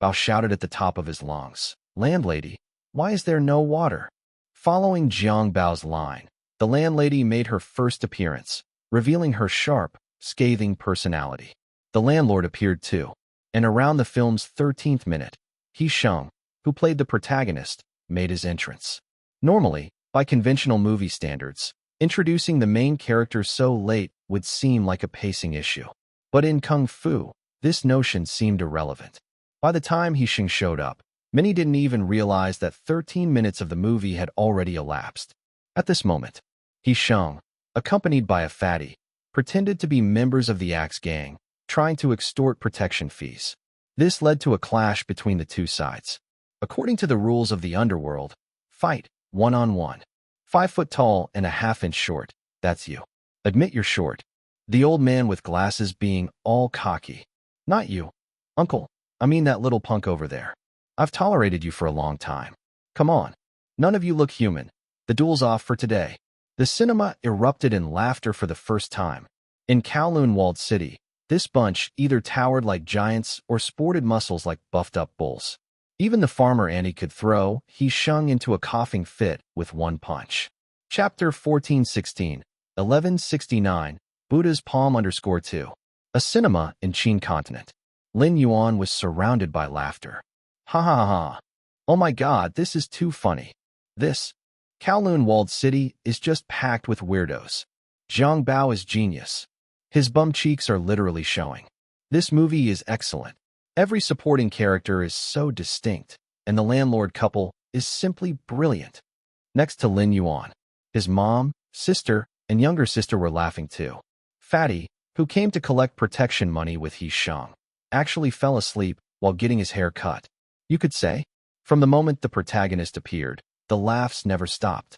Bao shouted at the top of his lungs. Landlady, why is there no water? Following Jiang Bao's line, the landlady made her first appearance, revealing her sharp, scathing personality. The landlord appeared too, and around the film's 13th minute, He Sheng, who played the protagonist, made his entrance. Normally, by conventional movie standards, introducing the main character so late would seem like a pacing issue. But in Kung Fu, this notion seemed irrelevant. By the time He Sheng showed up, many didn't even realize that 13 minutes of the movie had already elapsed. At this moment, He Sheng, accompanied by a fatty, pretended to be members of the Axe gang, trying to extort protection fees. This led to a clash between the two sides. According to the rules of the underworld, fight one-on-one. 5 foot tall and a half-inch short, that's you. Admit you're short. The old man with glasses being all cocky. Not you, uncle. I mean that little punk over there. I've tolerated you for a long time. Come on. None of you look human. The duel's off for today. The cinema erupted in laughter for the first time. In Kowloon walled city, this bunch either towered like giants or sported muscles like buffed-up bulls. Even the farmer Annie could throw He Sheng into a coughing fit with one punch. Chapter 1416, 1169, Buddha's Palm _2. A cinema in Qin Continent. Lin Yuan was surrounded by laughter. Ha ha ha. Oh my god, this is too funny. This Kowloon walled city is just packed with weirdos. Zhang Bao is genius. His bum cheeks are literally showing. This movie is excellent. Every supporting character is so distinct, and the landlord couple is simply brilliant. Next to Lin Yuan, his mom, sister, and younger sister were laughing too. Fatty, who came to collect protection money with He Sheng, actually fell asleep while getting his hair cut. You could say, from the moment the protagonist appeared, the laughs never stopped.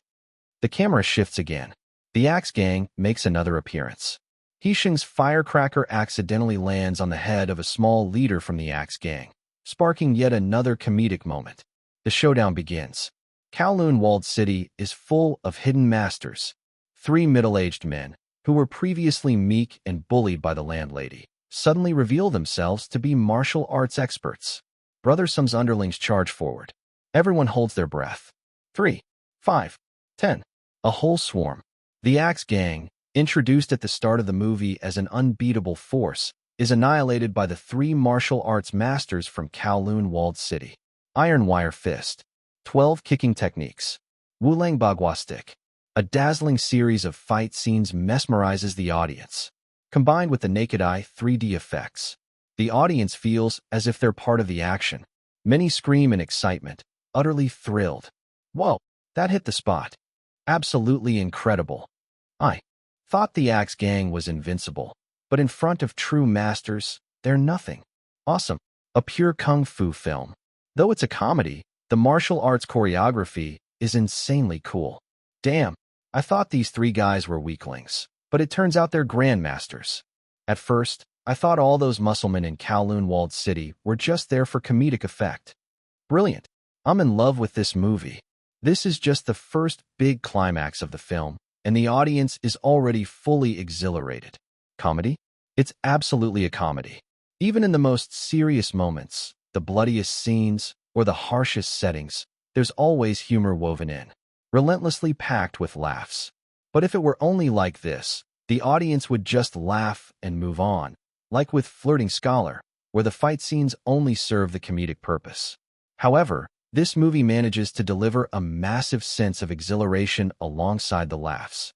The camera shifts again. The Axe gang makes another appearance. He Sheng's firecracker accidentally lands on the head of a small leader from the Axe gang, sparking yet another comedic moment. The showdown begins. Kowloon walled city is full of hidden masters. 3 middle-aged men, who were previously meek and bullied by the landlady, suddenly reveal themselves to be martial arts experts. Brothersome's underlings charge forward. Everyone holds their breath. 3, 5, 10. A whole swarm. The Axe gang, introduced at the start of the movie as an unbeatable force, is annihilated by the 3 martial arts masters from Kowloon walled city. Iron wire fist. 12 kicking techniques. Wulang bagua stick. A dazzling series of fight scenes mesmerizes the audience. combined with the naked eye 3D effects. The audience feels as if they're part of the action. Many scream in excitement, utterly thrilled. Whoa, that hit the spot. Absolutely incredible. I thought the Axe Gang was invincible, but in front of true masters, they're nothing. Awesome. A pure kung fu film. Though it's a comedy, the martial arts choreography is insanely cool. Damn, I thought these three guys were weaklings, but it turns out they're grandmasters. At first, I thought all those musclemen in Kowloon Walled City were just there for comedic effect. Brilliant. I'm in love with this movie. This is just the first big climax of the film, and the audience is already fully exhilarated. Comedy? It's absolutely a comedy. Even in the most serious moments, the bloodiest scenes, or the harshest settings, there's always humor woven in, relentlessly packed with laughs. But if it were only like this, the audience would just laugh and move on, like with Flirting Scholar, where the fight scenes only serve the comedic purpose. However, this movie manages to deliver a massive sense of exhilaration alongside the laughs.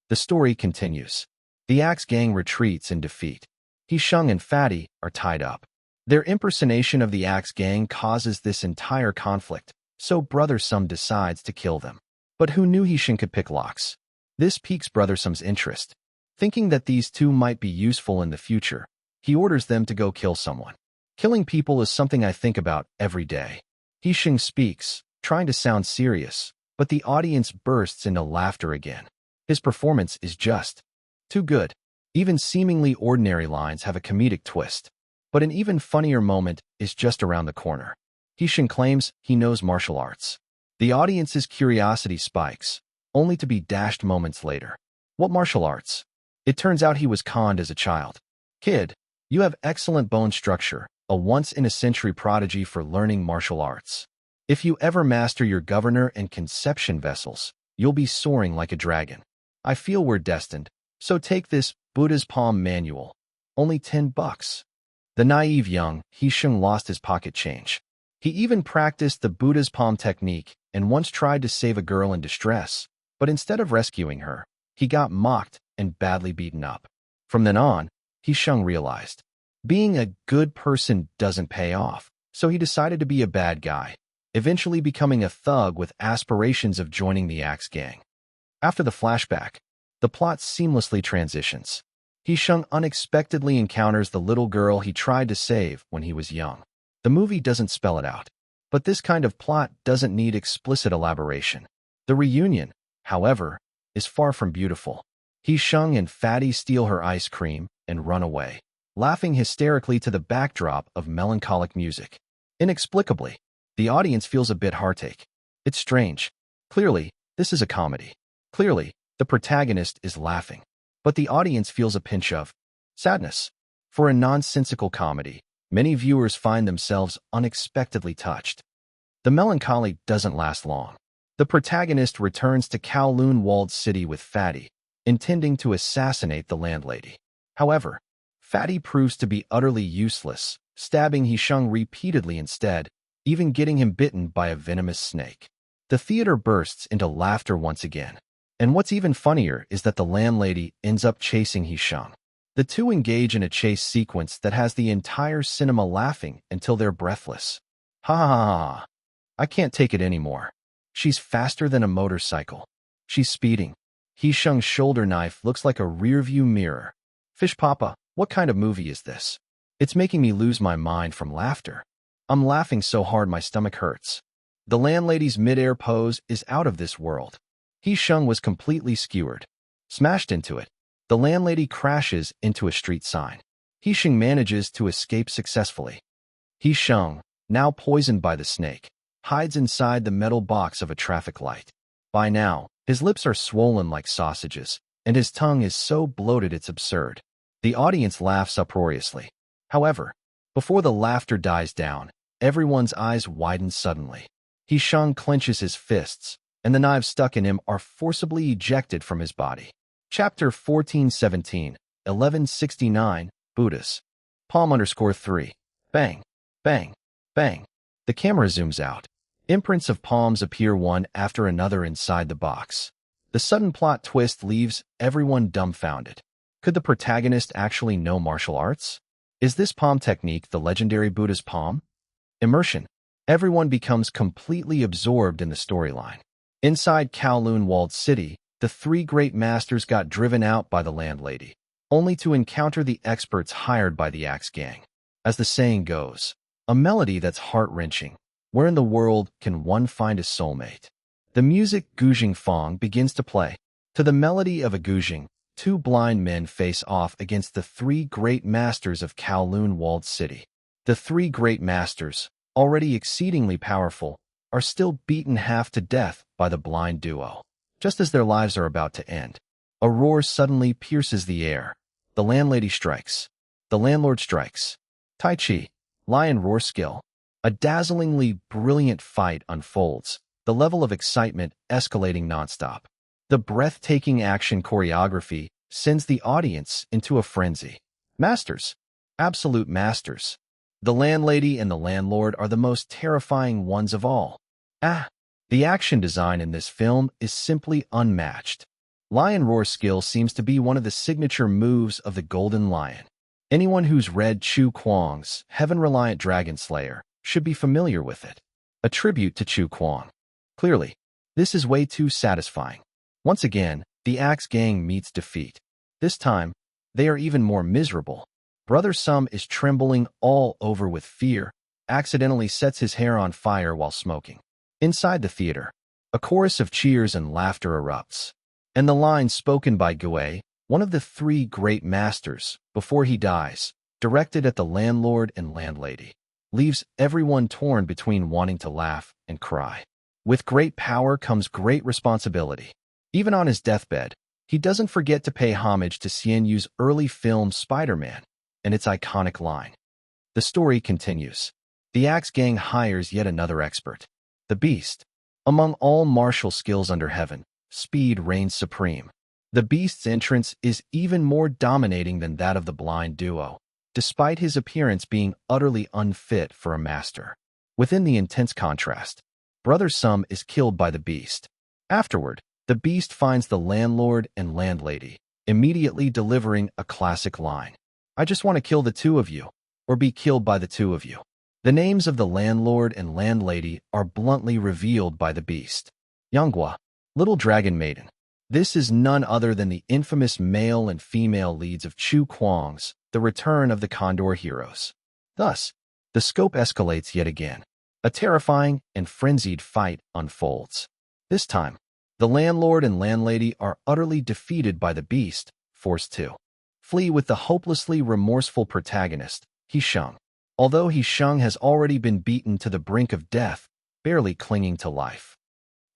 The story continues. The Axe Gang retreats in defeat. He-shung and Fatty are tied up. Their impersonation of the Axe Gang causes this entire conflict, so Brother Sum decides to kill them. But who knew He-shung could pick locks? This piques Brother Sum's interest. Thinking that these two might be useful in the future, he orders them to go kill someone. Killing people is something I think about every day. He-shung speaks, trying to sound serious, but the audience bursts into laughter again. His performance is just too good. Even seemingly ordinary lines have a comedic twist. But an even funnier moment is just around the corner. He-shung claims he knows martial arts. The audience's curiosity spikes, only to be dashed moments later. What martial arts? It turns out he was conned as a child. Kid, you have excellent bone structure, a once-in-a-century prodigy for learning martial arts. If you ever master your governor and conception vessels, you'll be soaring like a dragon. I feel we're destined, so take this Buddha's Palm manual. Only $10. The naive young He-shung lost his pocket change. He even practiced the Buddha's Palm technique and once tried to save a girl in distress, but instead of rescuing her, he got mocked and badly beaten up. From then on, He-shung realized being a good person doesn't pay off, so he decided to be a bad guy, eventually becoming a thug with aspirations of joining the Axe Gang. After the flashback, the plot seamlessly transitions. He-shung unexpectedly encounters the little girl he tried to save when he was young. The movie doesn't spell it out, but this kind of plot doesn't need explicit elaboration. The reunion, however, is far from beautiful. He-shung and Fatty steal her ice cream and run away, laughing hysterically to the backdrop of melancholic music. Inexplicably, the audience feels a bit heartache. It's strange. Clearly, this is a comedy. Clearly, the protagonist is laughing, but the audience feels a pinch of sadness. For a nonsensical comedy, many viewers find themselves unexpectedly touched. The melancholy doesn't last long. The protagonist returns to Kowloon Walled City with Fatty, intending to assassinate the landlady. However, Fatty proves to be utterly useless, stabbing He-shung repeatedly instead, even getting him bitten by a venomous snake. The theater bursts into laughter once again. And what's even funnier is that the landlady ends up chasing He-shung. The two engage in a chase sequence that has the entire cinema laughing until they're breathless. Ha ha ha ha. I can't take it anymore. She's faster than a motorcycle. She's speeding. He-shung's shoulder knife looks like a rearview mirror. Fish Papa, what kind of movie is this? It's making me lose my mind from laughter. I'm laughing so hard my stomach hurts. The landlady's mid-air pose is out of this world. He-shung was completely skewered, smashed into it. The landlady crashes into a street sign. He-shung manages to escape successfully. He-shung, now poisoned by the snake, hides inside the metal box of a traffic light. By now, his lips are swollen like sausages, and his tongue is so bloated it's absurd. The audience laughs uproariously. However, before the laughter dies down, everyone's eyes widen suddenly. He-shung clenches his fists, and the knives stuck in him are forcibly ejected from his body. Chapter 1417, 1169, Buddhas. Palm_3. Bang, bang, bang. The camera zooms out. Imprints of palms appear one after another inside the box. The sudden plot twist leaves everyone dumbfounded. Could the protagonist actually know martial arts? Is this palm technique the legendary Buddha's palm? Immersion. Everyone becomes completely absorbed in the storyline. Inside Kowloon walled city, the three great masters got driven out by the landlady, only to encounter the experts hired by the Axe Gang. As the saying goes, a melody that's heart-wrenching. Where in the world can one find a soulmate? The music Guzheng Fong begins to play. To the melody of a Guzheng, two blind men face off against the three great masters of Kowloon walled city. The three great masters, already exceedingly powerful, are still beaten half to death by the blind duo. Just as their lives are about to end, a roar suddenly pierces the air. The landlady strikes. The landlord strikes. Tai Chi, lion roar skill. A dazzlingly brilliant fight unfolds, the level of excitement escalating nonstop. The breathtaking action choreography sends the audience into a frenzy. Masters. Absolute masters. The landlady and the landlord are the most terrifying ones of all. The action design in this film is simply unmatched. Lion roar skill seems to be one of the signature moves of the Golden Lion. Anyone who's read Chu Kuang's Heaven-Reliant Dragon Slayer should be familiar with it. A tribute to Chu Kuang. Clearly, this is way too satisfying. Once again, the Axe Gang meets defeat. This time, they are even more miserable. Brother Sum is trembling all over with fear, accidentally sets his hair on fire while smoking. Inside the theater, a chorus of cheers and laughter erupts. And the line spoken by Gue, one of the three great masters, before he dies, directed at the landlord and landlady, leaves everyone torn between wanting to laugh and cry. With great power comes great responsibility. Even on his deathbed, he doesn't forget to pay homage to Xian Yu's early film Spider-Man and its iconic line. The story continues. The Axe Gang hires yet another expert. The Beast. Among all martial skills under heaven, speed reigns supreme. The Beast's entrance is even more dominating than that of the blind duo, despite his appearance being utterly unfit for a master. Within the intense contrast, Brother Sum is killed by the Beast. Afterward, the Beast finds the landlord and landlady, immediately delivering a classic line. I just want to kill the two of you, or be killed by the two of you. The names of the landlord and landlady are bluntly revealed by the Beast. Yanghua, Little Dragon Maiden. This is none other than the infamous male and female leads of Chu Kuang's The Return of the Condor Heroes. Thus, the scope escalates yet again. A terrifying and frenzied fight unfolds. This time, the landlord and landlady are utterly defeated by the Beast, forced to flee with the hopelessly remorseful protagonist, He Sheng. Although He Sheng has already been beaten to the brink of death, barely clinging to life.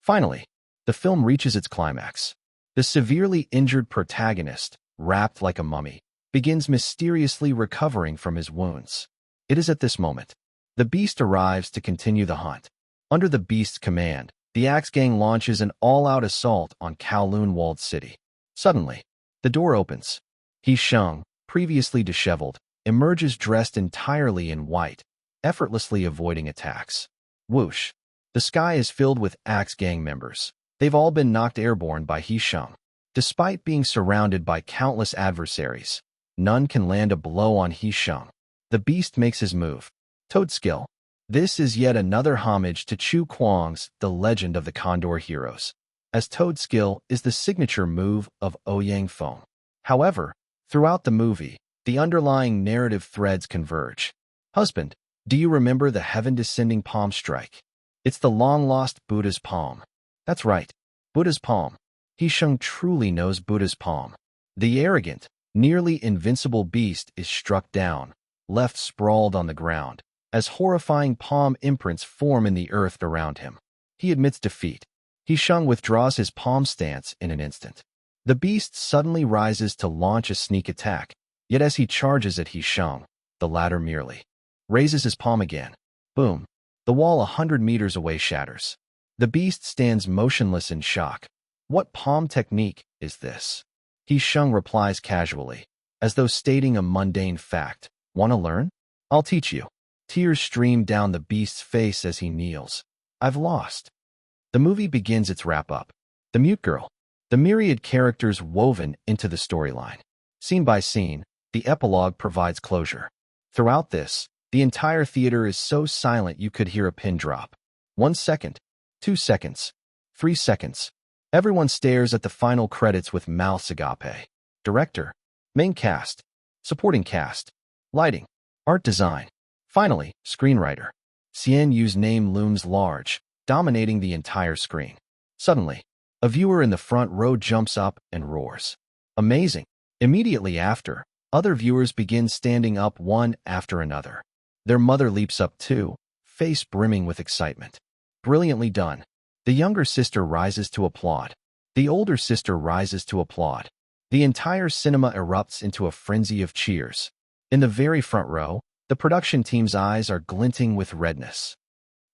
Finally, the film reaches its climax. The severely injured protagonist, wrapped like a mummy, begins mysteriously recovering from his wounds. It is at this moment the Beast arrives to continue the hunt. Under the Beast's command, the Axe Gang launches an all-out assault on Kowloon walled city. Suddenly, the door opens. He Sheng, previously disheveled, emerges dressed entirely in white, effortlessly avoiding attacks. Whoosh! The sky is filled with Axe Gang members. They've all been knocked airborne by He Sheng. Despite being surrounded by countless adversaries, none can land a blow on He Sheng. The Beast makes his move. Toad skill. This is yet another homage to Chu Kuang's The Legend of the Condor Heroes, as Toad skill is the signature move of Ouyang Feng. However, throughout the movie, the underlying narrative threads converge. Husband, do you remember the heaven-descending palm strike? It's the long-lost Buddha's palm. That's right, Buddha's palm. He Sheng truly knows Buddha's palm. The arrogant, nearly invincible Beast is struck down, left sprawled on the ground, as horrifying palm imprints form in the earth around him. He admits defeat. He Sheng withdraws his palm stance in an instant. The Beast suddenly rises to launch a sneak attack, yet as he charges at He Sheng, the latter merely raises his palm again. Boom! The wall 100 meters away shatters. The Beast stands motionless in shock. What palm technique is this? He Sheng replies casually, as though stating a mundane fact. Wanna learn? I'll teach you. Tears stream down the Beast's face as he kneels. I've lost. The movie begins its wrap-up. The Mute Girl. The myriad characters woven into the storyline. Scene by scene, the epilogue provides closure. Throughout this, the entire theater is so silent you could hear a pin drop. 1 second, 2 seconds, 3 seconds. Everyone stares at the final credits with mouths agape. Director, main cast, supporting cast, lighting, art design. Finally, screenwriter. Lin Yuan's name looms large, dominating the entire screen. Suddenly, a viewer in the front row jumps up and roars. Amazing! Immediately after, other viewers begin standing up one after another. Their mother leaps up too, face brimming with excitement. Brilliantly done. The younger sister rises to applaud. The older sister rises to applaud. The entire cinema erupts into a frenzy of cheers. In the very front row, the production team's eyes are glinting with redness.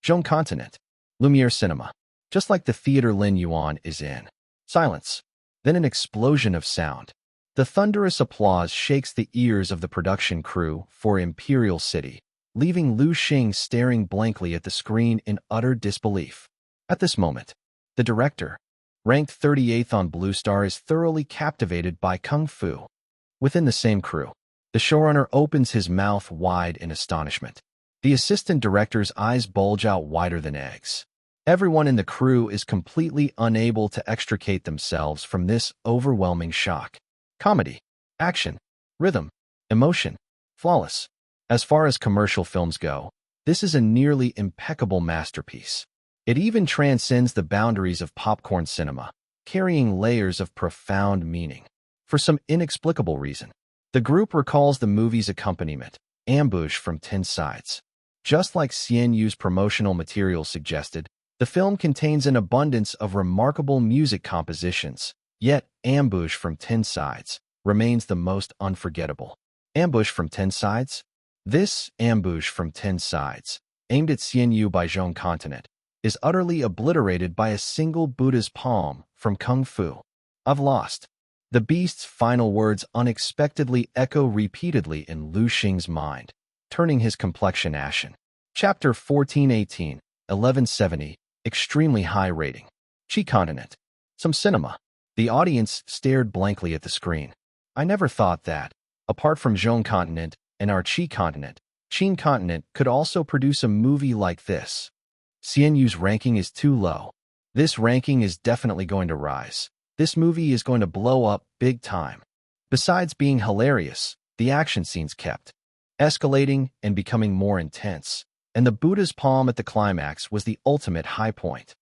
Jeune Continent. Lumiere Cinema. Just like the theater Lin Yuan is in. Silence. Then an explosion of sound. The thunderous applause shakes the ears of the production crew for Imperial City, leaving Lu Xing staring blankly at the screen in utter disbelief. At this moment, the director, ranked 38th on Blue Star, is thoroughly captivated by Kung Fu. Within the same crew, the showrunner opens his mouth wide in astonishment. The assistant director's eyes bulge out wider than eggs. Everyone in the crew is completely unable to extricate themselves from this overwhelming shock. Comedy, action, rhythm, emotion, flawless. As far as commercial films go, this is a nearly impeccable masterpiece. It even transcends the boundaries of popcorn cinema, carrying layers of profound meaning. For some inexplicable reason, the group recalls the movie's accompaniment, Ambush from 10 Sides. Just like Lin Yuan's promotional material suggested, the film contains an abundance of remarkable music compositions, yet Ambush from 10 Sides remains the most unforgettable. Ambush from 10 Sides? This Ambush from 10 Sides, aimed at Lin Yuan by Jeune Continent, is utterly obliterated by a single Buddha's palm from Kung Fu. I've lost. The beast's final words unexpectedly echo repeatedly in Lu Xing's mind, turning his complexion ashen. Chapter 1418, 1170, extremely high rating. Qi Continent. Some cinema. The audience stared blankly at the screen. I never thought that, apart from Jeune Continent and our Qi Continent, Qin Continent could also produce a movie like this. Lin Yuan's ranking is too low. This ranking is definitely going to rise. This movie is going to blow up big time. Besides being hilarious, the action scenes kept escalating and becoming more intense, and the Buddha's palm at the climax was the ultimate high point.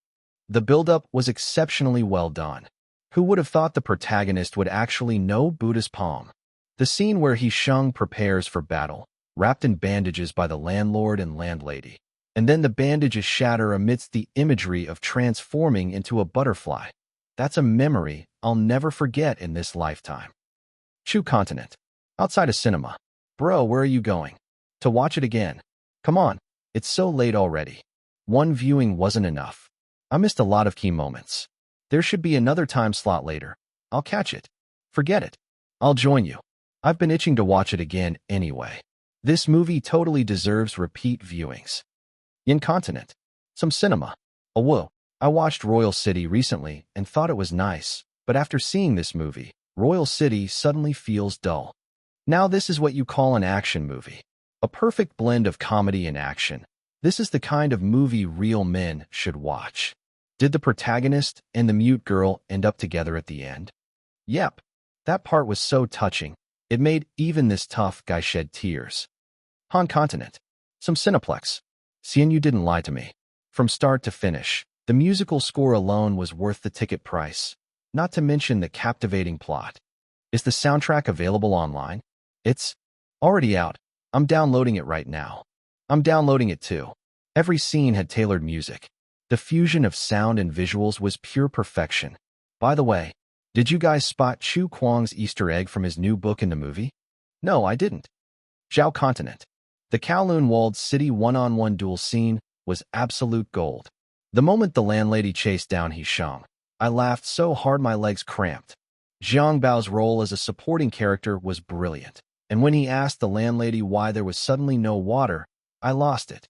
The build-up was exceptionally well done. Who would have thought the protagonist would actually know Buddha's palm? The scene where He Sheng prepares for battle, wrapped in bandages by the landlord and landlady, and then the bandages shatter amidst the imagery of transforming into a butterfly. That's a memory I'll never forget in this lifetime. Qi Continent. Outside a cinema. Bro, where are you going? To watch it again? Come on, it's so late already. One viewing wasn't enough. I missed a lot of key moments. There should be another time slot later. I'll catch it. Forget it. I'll join you. I've been itching to watch it again anyway. This movie totally deserves repeat viewings. Yin Continent. Some cinema. Oh, whoa. I watched Royal City recently and thought it was nice, but after seeing this movie, Royal City suddenly feels dull. Now this is what you call an action movie. A perfect blend of comedy and action. This is the kind of movie real men should watch. Did the protagonist and the mute girl end up together at the end? Yep. That part was so touching. It made even this tough guy shed tears. Han Continent. Some Cineplex. Lin Yuan didn't lie to me. From start to finish, the musical score alone was worth the ticket price, not to mention the captivating plot. Is the soundtrack available online? It's already out. I'm downloading it right now. I'm downloading it too. Every scene had tailored music. The fusion of sound and visuals was pure perfection. By the way, did you guys spot Chu Kuang's Easter egg from his new book in the movie? No, I didn't. Zhao Continent. The Kowloon walled city one-on-one duel scene was absolute gold. The moment the landlady chased down He Sheng, I laughed so hard my legs cramped. Zhang Bao's role as a supporting character was brilliant, and when he asked the landlady why there was suddenly no water, I lost it.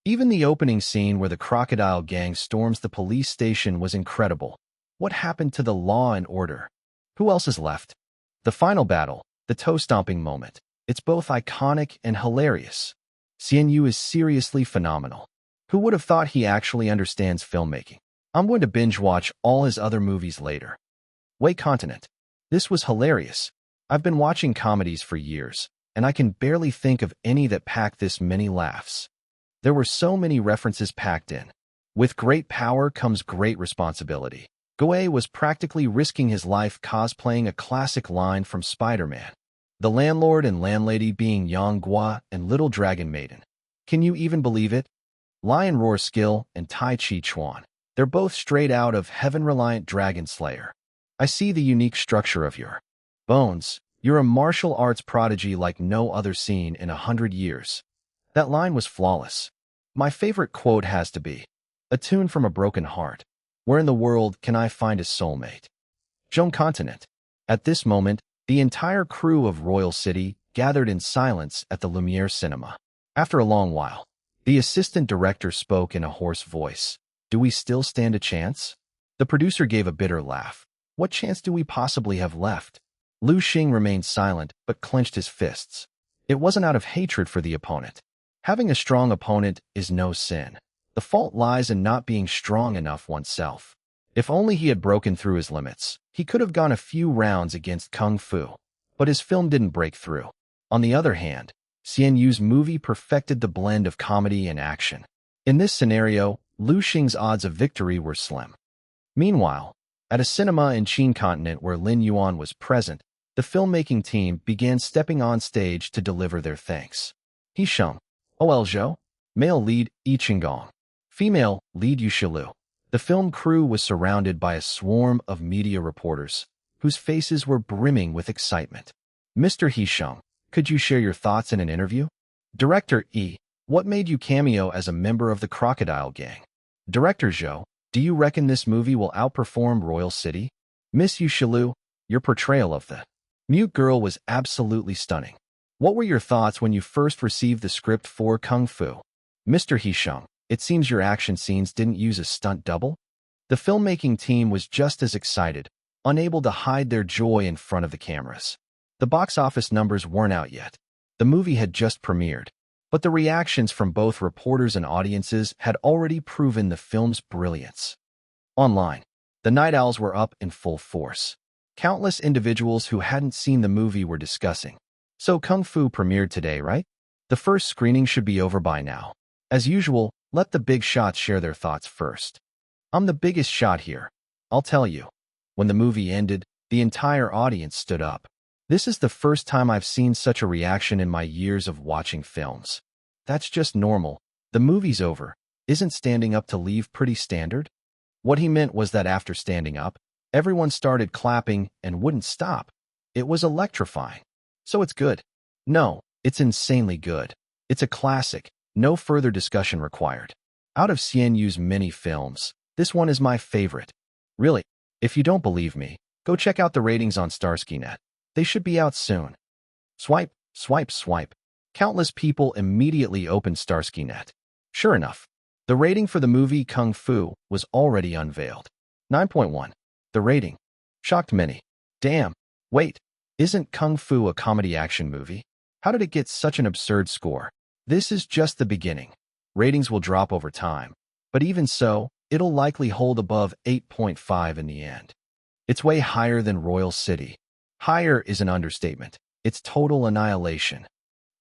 Even the opening scene where the crocodile gang storms the police station was incredible. What happened to the law and order? Who else is left? The final battle, The toe-stomping moment. It's both iconic and hilarious. Xian Yu is seriously phenomenal. Who would have thought he actually understands filmmaking? I'm going to binge-watch all his other movies later. Wei Continent. This was hilarious. I've been watching comedies for years, and I can barely think of any that packed this many laughs. There were so many references packed in. With great power comes great responsibility. Goei was practically risking his life cosplaying a classic line from Spider-Man. The landlord and landlady being Yang Guo and Little Dragon Maiden. Can you even believe it? Lion Roar Skill and Tai Chi Chuan. They're both straight out of Heaven-reliant Dragon Slayer. I see the unique structure of your bones. You're a martial arts prodigy like no other seen in 100 years. That line was flawless. My favorite quote has to be, "A tune from a broken heart. Where in the world can I find a soulmate?" Zhong Continent. At this moment, the entire crew of Royal City gathered in silence at the Lumiere Cinema. After a long while, the assistant director spoke in a hoarse voice. "Do we still stand a chance?" The producer gave a bitter laugh. "What chance do we possibly have left?" Lu Xing remained silent but clenched his fists. It wasn't out of hatred for the opponent. Having a strong opponent is no sin. The fault lies in not being strong enough oneself. If only he had broken through his limits, he could have gone a few rounds against Kung Fu. But his film didn't break through. On the other hand, Xian Yu's movie perfected the blend of comedy and action. In this scenario, Lu Xing's odds of victory were slim. Meanwhile, at a cinema in Qin Continent where Lin Yuan was present, the filmmaking team began stepping on stage to deliver their thanks. Hisheng, OL Zhou, male lead Yi Qinggong, female lead Yu Shilu. The film crew was surrounded by a swarm of media reporters, whose faces were brimming with excitement. "Mr. Hisheng, could you share your thoughts in an interview?" Director E, what made you cameo as a member of the Crocodile Gang? Director Zhou, do you reckon this movie will outperform Royal City? Miss Yu Shilu, your portrayal of the mute girl was absolutely stunning. What were your thoughts when you first received the script for Kung Fu? Mr. Hisheng, it seems your action scenes didn't use a stunt double? The filmmaking team was just as excited, unable to hide their joy in front of the cameras. The box office numbers weren't out yet. The movie had just premiered, but the reactions from both reporters and audiences had already proven the film's brilliance. Online, the night owls were up in full force. Countless individuals who hadn't seen the movie were discussing. So Kung Fu premiered today, right? The first screening should be over by now. As usual, let the big shots share their thoughts first. I'm the biggest shot here. I'll tell you. When the movie ended, the entire audience stood up. This is the first time I've seen such a reaction in my years of watching films. That's just normal. The movie's over. Isn't standing up to leave pretty standard? What he meant was that after standing up, everyone started clapping and wouldn't stop. It was electrifying. So it's good. No, it's insanely good. It's a classic. No further discussion required. Out of Xian Yu's many films, this one is my favorite. Really, if you don't believe me, go check out the ratings on Starsky.net. They should be out soon. Swipe, swipe, swipe. Countless people immediately opened Starsky.net. Sure enough, the rating for the movie Kung Fu was already unveiled. 9.1. The rating shocked many. Damn, wait, isn't Kung Fu a comedy action movie? How did it get such an absurd score? This is just the beginning. Ratings will drop over time, but even so, it'll likely hold above 8.5 in the end. It's way higher than Royal City. Higher is an understatement. It's total annihilation.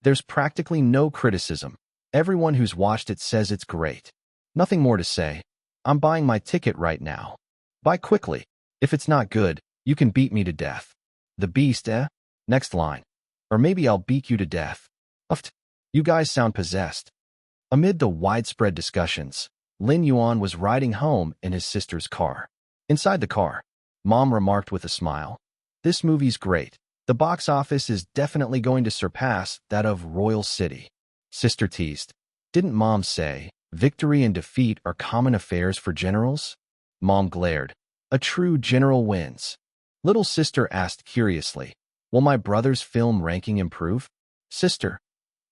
There's practically no criticism. Everyone who's watched it says it's great. Nothing more to say. I'm buying my ticket right now. Buy quickly. If it's not good, you can beat me to death. The beast, eh? Next line. Or maybe I'll beat you to death. Uft. You guys sound possessed. Amid the widespread discussions, Lin Yuan was riding home in his sister's car. Inside the car, Mom remarked with a smile, "This movie's great. The box office is definitely going to surpass that of Royal City." Sister teased, "Didn't Mom say victory and defeat are common affairs for generals?" Mom glared. "A true general wins." Little sister asked curiously, "Will my brother's film ranking improve?" Sister,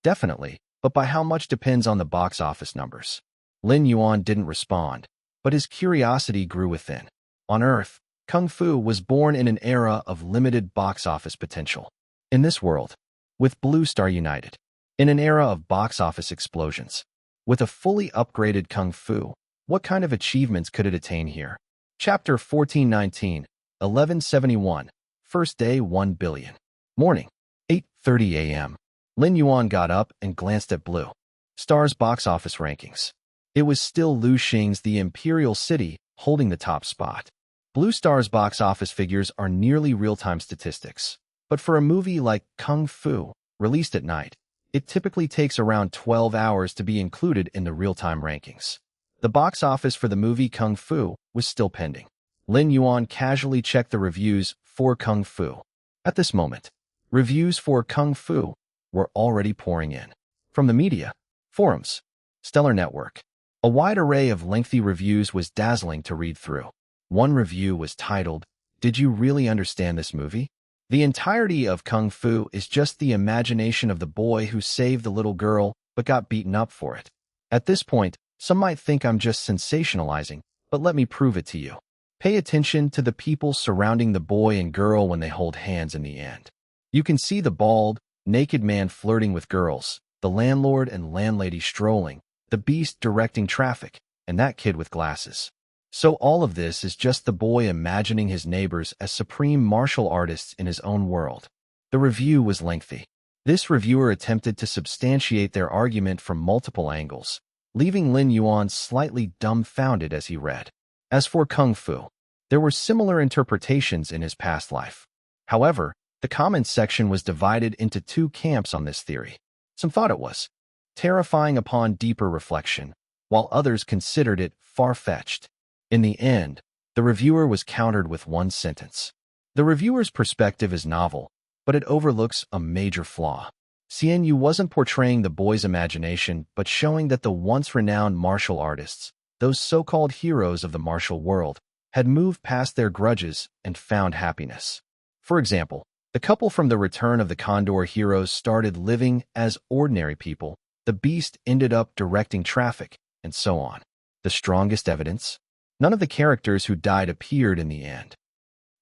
"Definitely, but by how much depends on the box office numbers." Lin Yuan didn't respond, but his curiosity grew within. On Earth, Kung Fu was born in an era of limited box office potential. In this world, with Blue Star United, in an era of box office explosions, with a fully upgraded Kung Fu, what kind of achievements could it attain here? Chapter 1419, 1171, First Day 1 Billion. Morning, 8:30 a.m. Lin Yuan got up and glanced at Blue Star's box office rankings. It was still Lu Xing's The Imperial City holding the top spot. Blue Star's box office figures are nearly real-time statistics, but for a movie like Kung Fu, released at night, it typically takes around 12 hours to be included in the real-time rankings. The box office for the movie Kung Fu was still pending. Lin Yuan casually checked the reviews for Kung Fu. At this moment, reviews for Kung Fu were already pouring in. From the media, forums, Stellar Network, a wide array of lengthy reviews was dazzling to read through. One review was titled, "Did you really understand this movie? The entirety of Kung Fu is just the imagination of the boy who saved the little girl but got beaten up for it." At this point, some might think I'm just sensationalizing, but let me prove it to you. Pay attention to the people surrounding the boy and girl when they hold hands in the end. You can see the bald, naked man flirting with girls, the landlord and landlady strolling, the beast directing traffic, and that kid with glasses. So all of this is just the boy imagining his neighbors as supreme martial artists in his own world. The review was lengthy. This reviewer attempted to substantiate their argument from multiple angles, leaving Lin Yuan slightly dumbfounded as he read. As for Kung Fu, there were similar interpretations in his past life. However, the comments section was divided into two camps on this theory. Some thought it was terrifying upon deeper reflection, while others considered it far-fetched. In the end, the reviewer was countered with one sentence. The reviewer's perspective is novel, but it overlooks a major flaw. Xian Yu wasn't portraying the boy's imagination, but showing that the once-renowned martial artists, those so-called heroes of the martial world, had moved past their grudges and found happiness. For example, the couple from the Return of the Condor heroes started living as ordinary people, the beast ended up directing traffic, and so on. The strongest evidence? None of the characters who died appeared in the end.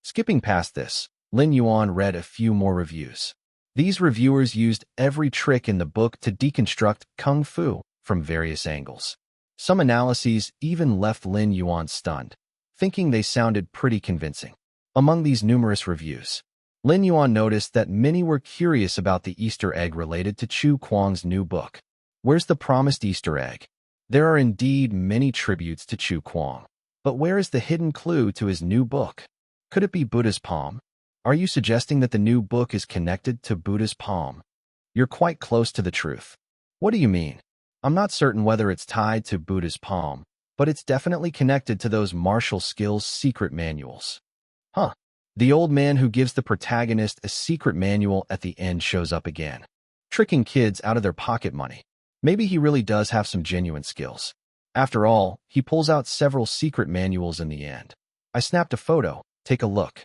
Skipping past this, Lin Yuan read a few more reviews. These reviewers used every trick in the book to deconstruct Kung Fu from various angles. Some analyses even left Lin Yuan stunned, thinking they sounded pretty convincing. Among these numerous reviews, Lin Yuan noticed that many were curious about the Easter egg related to Chu Kuang's new book. Where's the promised Easter egg? There are indeed many tributes to Chu Kuang. But where is the hidden clue to his new book? Could it be Buddha's palm? Are you suggesting that the new book is connected to Buddha's palm? You're quite close to the truth. What do you mean? I'm not certain whether it's tied to Buddha's palm, but it's definitely connected to those martial skills secret manuals. Huh. The old man who gives the protagonist a secret manual at the end shows up again, tricking kids out of their pocket money. Maybe he really does have some genuine skills. After all, he pulls out several secret manuals in the end. I snapped a photo. Take a look.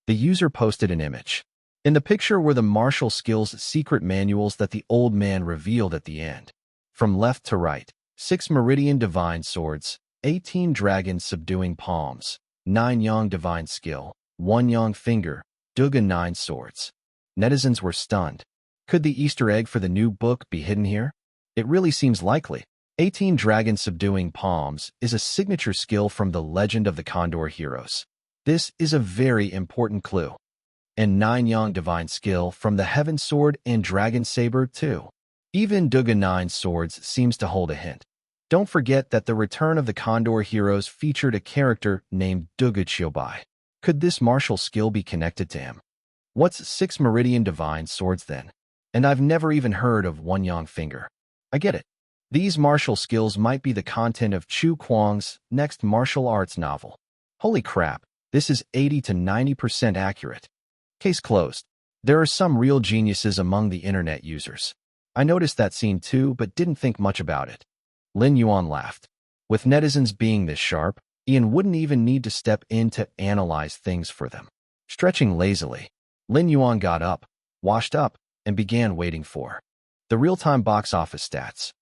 The user posted an image. In the picture were the martial skills secret manuals that the old man revealed at the end. From left to right, 6 Meridian Divine Swords, 18 Dragons Subduing Palms, 9 Yang Divine Skill, 1 Yang Finger, Duga 9 Swords. Netizens were stunned. Could the Easter egg for the new book be hidden here? It really seems likely. 18 Dragon Subduing Palms is a signature skill from the Legend of the Condor heroes. This is a very important clue. And 9 Yang Divine Skill from the Heaven Sword and Dragon Saber too. Even Duga 9 Swords seems to hold a hint. Don't forget that the Return of the Condor heroes featured a character named Duga Chiobai. Could this martial skill be connected to him? What's 6 Meridian Divine Swords then? And I've never even heard of 1 Yang Finger. I get it. These martial skills might be the content of Chu Kuang's next martial arts novel. Holy crap, this is 80 to 90% accurate. Case closed. There are some real geniuses among the internet users. I noticed that scene too, but didn't think much about it. Lin Yuan laughed. With netizens being this sharp, Ian wouldn't even need to step in to analyze things for them. Stretching lazily, Lin Yuan got up, washed up, and began waiting for the real-time box office stats.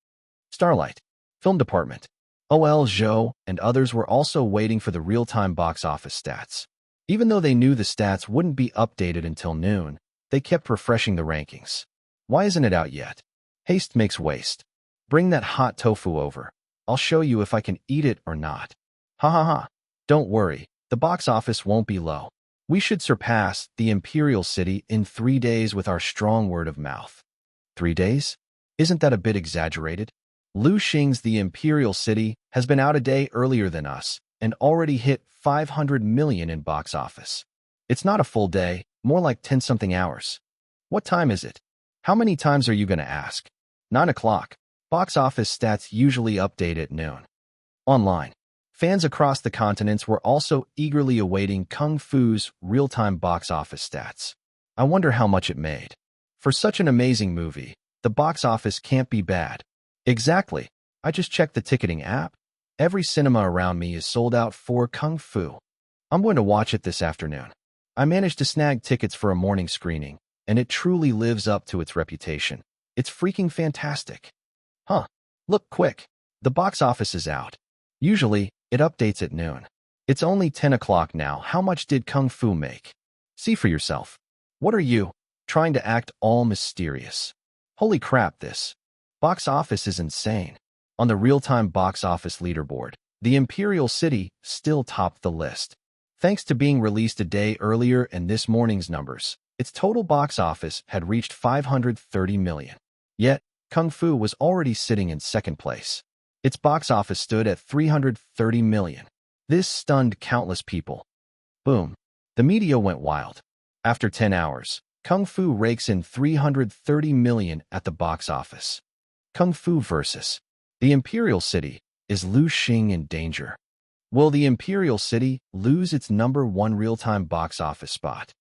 Starlight, Film Department, OL Zhou, and others were also waiting for the real-time box office stats. Even though they knew the stats wouldn't be updated until noon, They kept refreshing the rankings. Why isn't it out yet? Haste makes waste. Bring that hot tofu over. I'll show you if I can eat it or not. Ha ha ha. Don't worry, the box office won't be low. We should surpass the Imperial City in 3 days with our strong word of mouth. 3 days? Isn't that a bit exaggerated? Lu Xing's The Imperial City has been out a day earlier than us and already hit 500 million in box office. It's not a full day, more like 10-something hours. What time is it? How many times are you going to ask? 9 o'clock. Box office stats usually update at noon. Online. Fans across the continents were also eagerly awaiting Kung Fu's real-time box office stats. I wonder how much it made. For such an amazing movie, the box office can't be bad. Exactly. I just checked the ticketing app. Every cinema around me is sold out for Kung Fu. I'm going to watch it this afternoon. I managed to snag tickets for a morning screening, and it truly lives up to its reputation. It's freaking fantastic. Huh. Look quick. The box office is out. Usually, it updates at noon. It's only 10 o'clock now. How much did Kung Fu make? See for yourself. What are you, trying to act all mysterious? Holy crap, this box office is insane. On the real-time box office leaderboard, the Imperial City still topped the list. Thanks to being released a day earlier and this morning's numbers, its total box office had reached 530 million. Yet, Kung Fu was already sitting in second place. Its box office stood at 330 million. This stunned countless people. Boom. The media went wild. After 10 hours, Kung Fu rakes in 330 million at the box office. Kung Fu versus the Imperial City. Is Lu Xing in danger? Will the Imperial City lose its #1 real-time box office spot?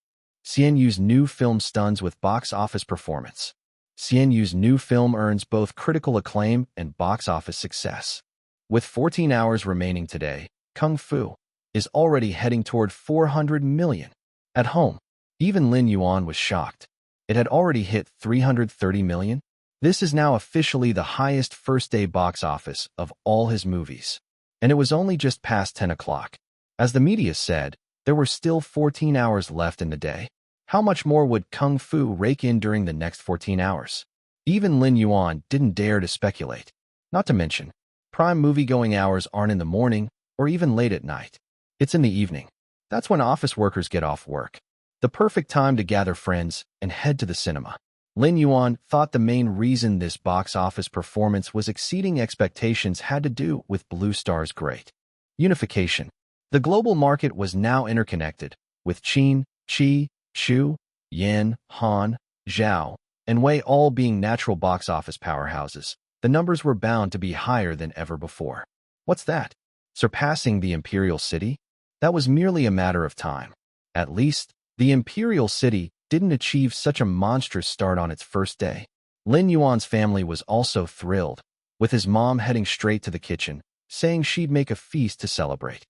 CNU's new film stuns with box office performance. CNU's new film earns both critical acclaim and box office success. With 14 hours remaining today, Kung Fu is already heading toward 400 million. At home, even Lin Yuan was shocked. It had already hit 330 million. This is now officially the highest first-day box office of all his movies. And it was only just past 10 o'clock. As the media said, there were still 14 hours left in the day. How much more would Kung Fu rake in during the next 14 hours? Even Lin Yuan didn't dare to speculate. Not to mention, prime movie-going hours aren't in the morning or even late at night. It's in the evening. That's when office workers get off work. The perfect time to gather friends and head to the cinema. Lin Yuan thought the main reason this box office performance was exceeding expectations had to do with Blue Star's great unification. The global market was now interconnected, with Qin, Qi, Shu, Yan, Han, Zhao, and Wei all being natural box office powerhouses. The numbers were bound to be higher than ever before. What's that? Surpassing the Imperial City? That was merely a matter of time. At least, the Imperial City didn't achieve such a monstrous start on its first day. Lin Yuan's family was also thrilled, with his mom heading straight to the kitchen, saying she'd make a feast to celebrate.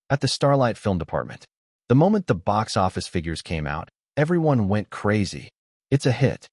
At the Starlight Film Department, the moment the box office figures came out, everyone went crazy. It's a hit.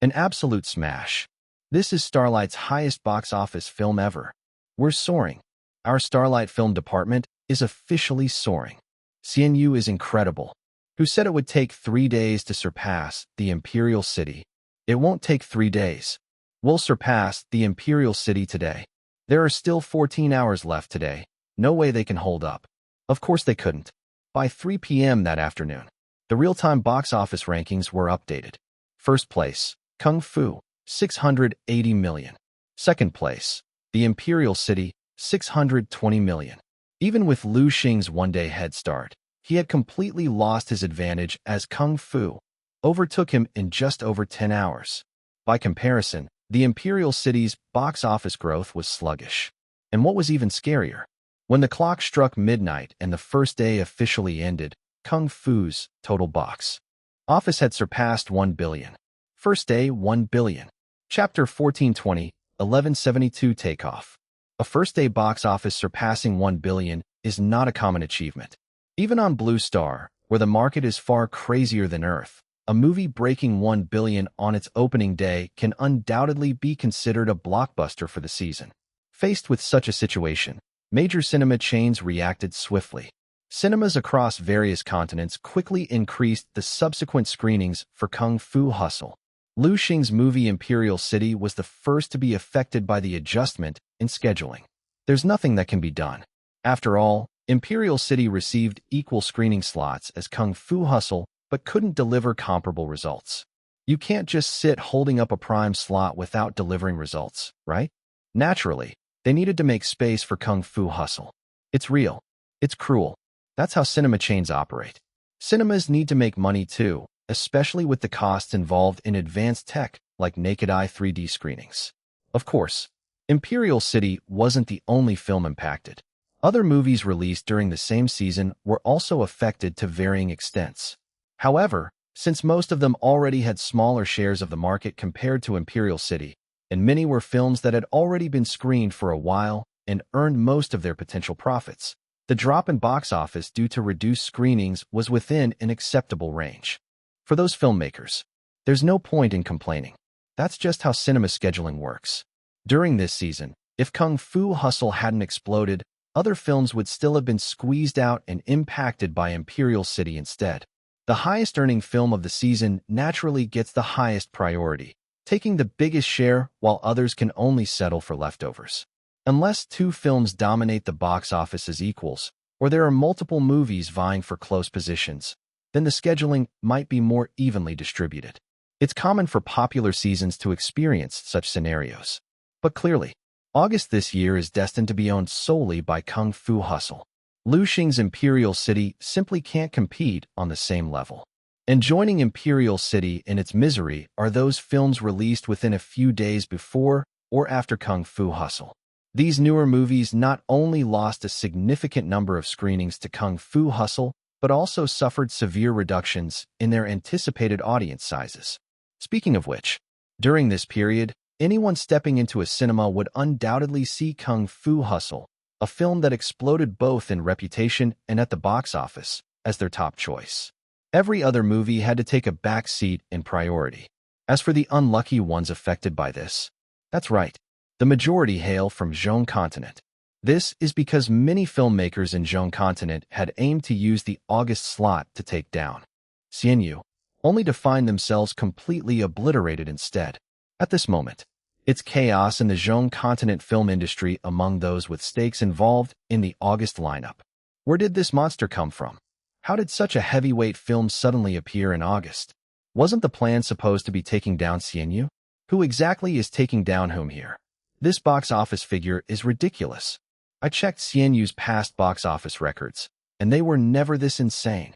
An absolute smash. This is Starlight's highest box office film ever. We're soaring. Our Starlight Film Department is officially soaring. CNU is incredible. Who said it would take 3 days to surpass the Imperial City? It won't take 3 days. We'll surpass the Imperial City today. There are still 14 hours left today. No way they can hold up. Of course they couldn't. By 3 p.m. that afternoon, the real-time box office rankings were updated. First place, Kung Fu, 680 million. Second place, the Imperial City, 620 million. Even with Lu Xing's one-day head start, he had completely lost his advantage as Kung Fu overtook him in just over 10 hours. By comparison, the Imperial City's box office growth was sluggish. And what was even scarier, when the clock struck midnight and the first day officially ended, Kung Fu's total box office had surpassed 1 billion. First day, 1 billion. Chapter 1420, 1172 Takeoff. A first-day box office surpassing 1 billion is not a common achievement. Even on Blue Star, where the market is far crazier than Earth, a movie breaking 1 billion on its opening day can undoubtedly be considered a blockbuster for the season. Faced with such a situation, major cinema chains reacted swiftly. Cinemas across various continents quickly increased the subsequent screenings for Kung Fu Hustle. Lu Xing's movie Imperial City was the first to be affected by the adjustment in scheduling. There's nothing that can be done. After all, Imperial City received equal screening slots as Kung Fu Hustle but couldn't deliver comparable results. You can't just sit holding up a prime slot without delivering results, right? Naturally, they needed to make space for Kung Fu Hustle. It's real. It's cruel. That's how cinema chains operate. Cinemas need to make money too, especially with the costs involved in advanced tech like naked eye 3D screenings. Of course, Imperial City wasn't the only film impacted. Other movies released during the same season were also affected to varying extents. However, since most of them already had smaller shares of the market compared to Imperial City, and many were films that had already been screened for a while and earned most of their potential profits, the drop in box office due to reduced screenings was within an acceptable range. For those filmmakers, there's no point in complaining. That's just how cinema scheduling works. During this season, if Kung Fu Hustle hadn't exploded, other films would still have been squeezed out and impacted by Imperial City instead. The highest-earning film of the season naturally gets the highest priority, taking the biggest share while others can only settle for leftovers. Unless two films dominate the box office as equals, or there are multiple movies vying for close positions, then the scheduling might be more evenly distributed. It's common for popular seasons to experience such scenarios. But clearly, August this year is destined to be owned solely by Kung Fu Hustle. Lu Xing's Imperial City simply can't compete on the same level. And joining Imperial City in its misery are those films released within a few days before or after Kung Fu Hustle. These newer movies not only lost a significant number of screenings to Kung Fu Hustle, but also suffered severe reductions in their anticipated audience sizes. Speaking of which, during this period, anyone stepping into a cinema would undoubtedly see Kung Fu Hustle, a film that exploded both in reputation and at the box office, as their top choice. Every other movie had to take a back seat in priority. As for the unlucky ones affected by this, that's right, the majority hail from Zhong Continent. This is because many filmmakers in Zhong Continent had aimed to use the August slot to take down Xianyu, only to find themselves completely obliterated instead. At this moment, it's chaos in the Zhong Continent film industry among those with stakes involved in the August lineup. Where did this monster come from? How did such a heavyweight film suddenly appear in August? Wasn't the plan supposed to be taking down Xianyu? Who exactly is taking down whom here? This box office figure is ridiculous. I checked Xianyu's past box office records, and they were never this insane.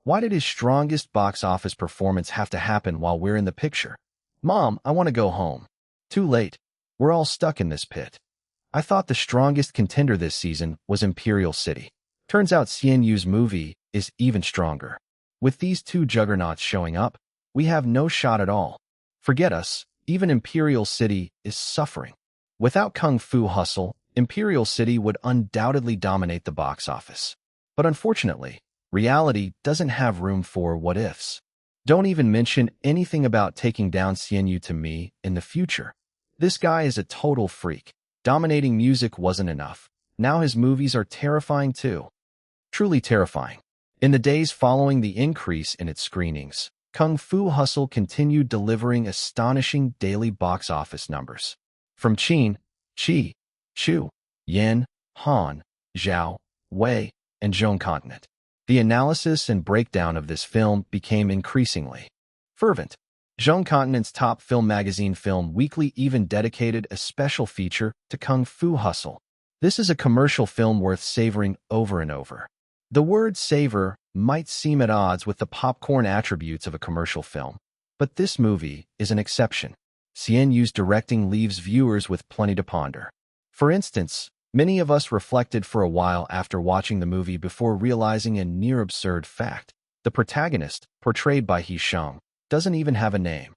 Why did his strongest box office performance have to happen while we're in the picture? Mom, I want to go home. Too late. We're all stuck in this pit. I thought the strongest contender this season was Imperial City. Turns out Xianyu's movie is even stronger. With these two juggernauts showing up, we have no shot at all. Forget us, even Imperial City is suffering. Without Kung Fu Hustle, Imperial City would undoubtedly dominate the box office. But unfortunately, reality doesn't have room for what-ifs. Don't even mention anything about taking down Xianyu to me in the future. This guy is a total freak. Dominating music wasn't enough. Now his movies are terrifying too. Truly terrifying. In the days following the increase in its screenings, Kung Fu Hustle continued delivering astonishing daily box office numbers. From Qin, Qi, Chu, Yan, Han, Zhao, Wei, and Zhong Continent, the analysis and breakdown of this film became increasingly fervent. Zhong Continent's top film magazine Film Weekly even dedicated a special feature to Kung Fu Hustle. This is a commercial film worth savoring over and over. The word savor might seem at odds with the popcorn attributes of a commercial film, but this movie is an exception. Xianyu's directing leaves viewers with plenty to ponder. For instance, many of us reflected for a while after watching the movie before realizing a near-absurd fact. The protagonist, portrayed by He Shang, doesn't even have a name.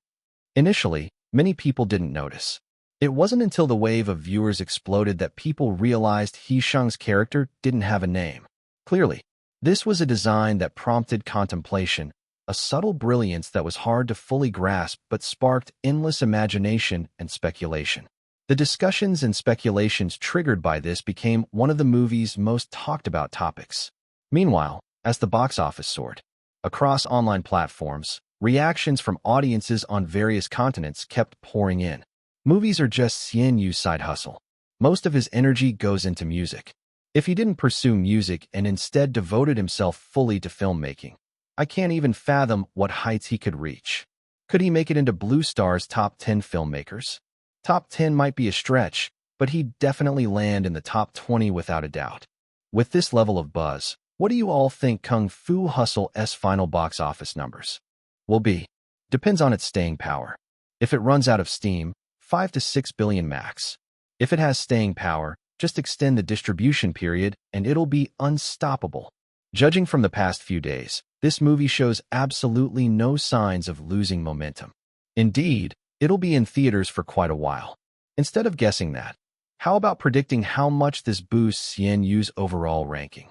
Initially, many people didn't notice. It wasn't until the wave of viewers exploded that people realized He Shang's character didn't have a name. Clearly, this was a design that prompted contemplation, a subtle brilliance that was hard to fully grasp but sparked endless imagination and speculation. The discussions and speculations triggered by this became one of the movie's most talked about topics. Meanwhile, as the box office soared across online platforms, reactions from audiences on various continents kept pouring in. Movies are just Lin Yuan's side hustle. Most of his energy goes into music. If he didn't pursue music and instead devoted himself fully to filmmaking, I can't even fathom what heights he could reach. Could he make it into Blue Star's top 10 filmmakers? Top 10 might be a stretch, but he'd definitely land in the top 20 without a doubt. With this level of buzz, what do you all think Kung Fu Hustle's final box office numbers will be? Depends on its staying power. If it runs out of steam, 5 to 6 billion max. If it has staying power, just extend the distribution period and it'll be unstoppable. Judging from the past few days, this movie shows absolutely no signs of losing momentum. Indeed, it'll be in theaters for quite a while. Instead of guessing that, how about predicting how much this boosts Lin Yuan's overall ranking?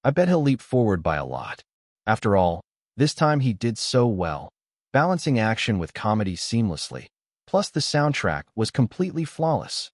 I bet he'll leap forward by a lot. After all, this time he did so well, balancing action with comedy seamlessly. Plus the soundtrack was completely flawless.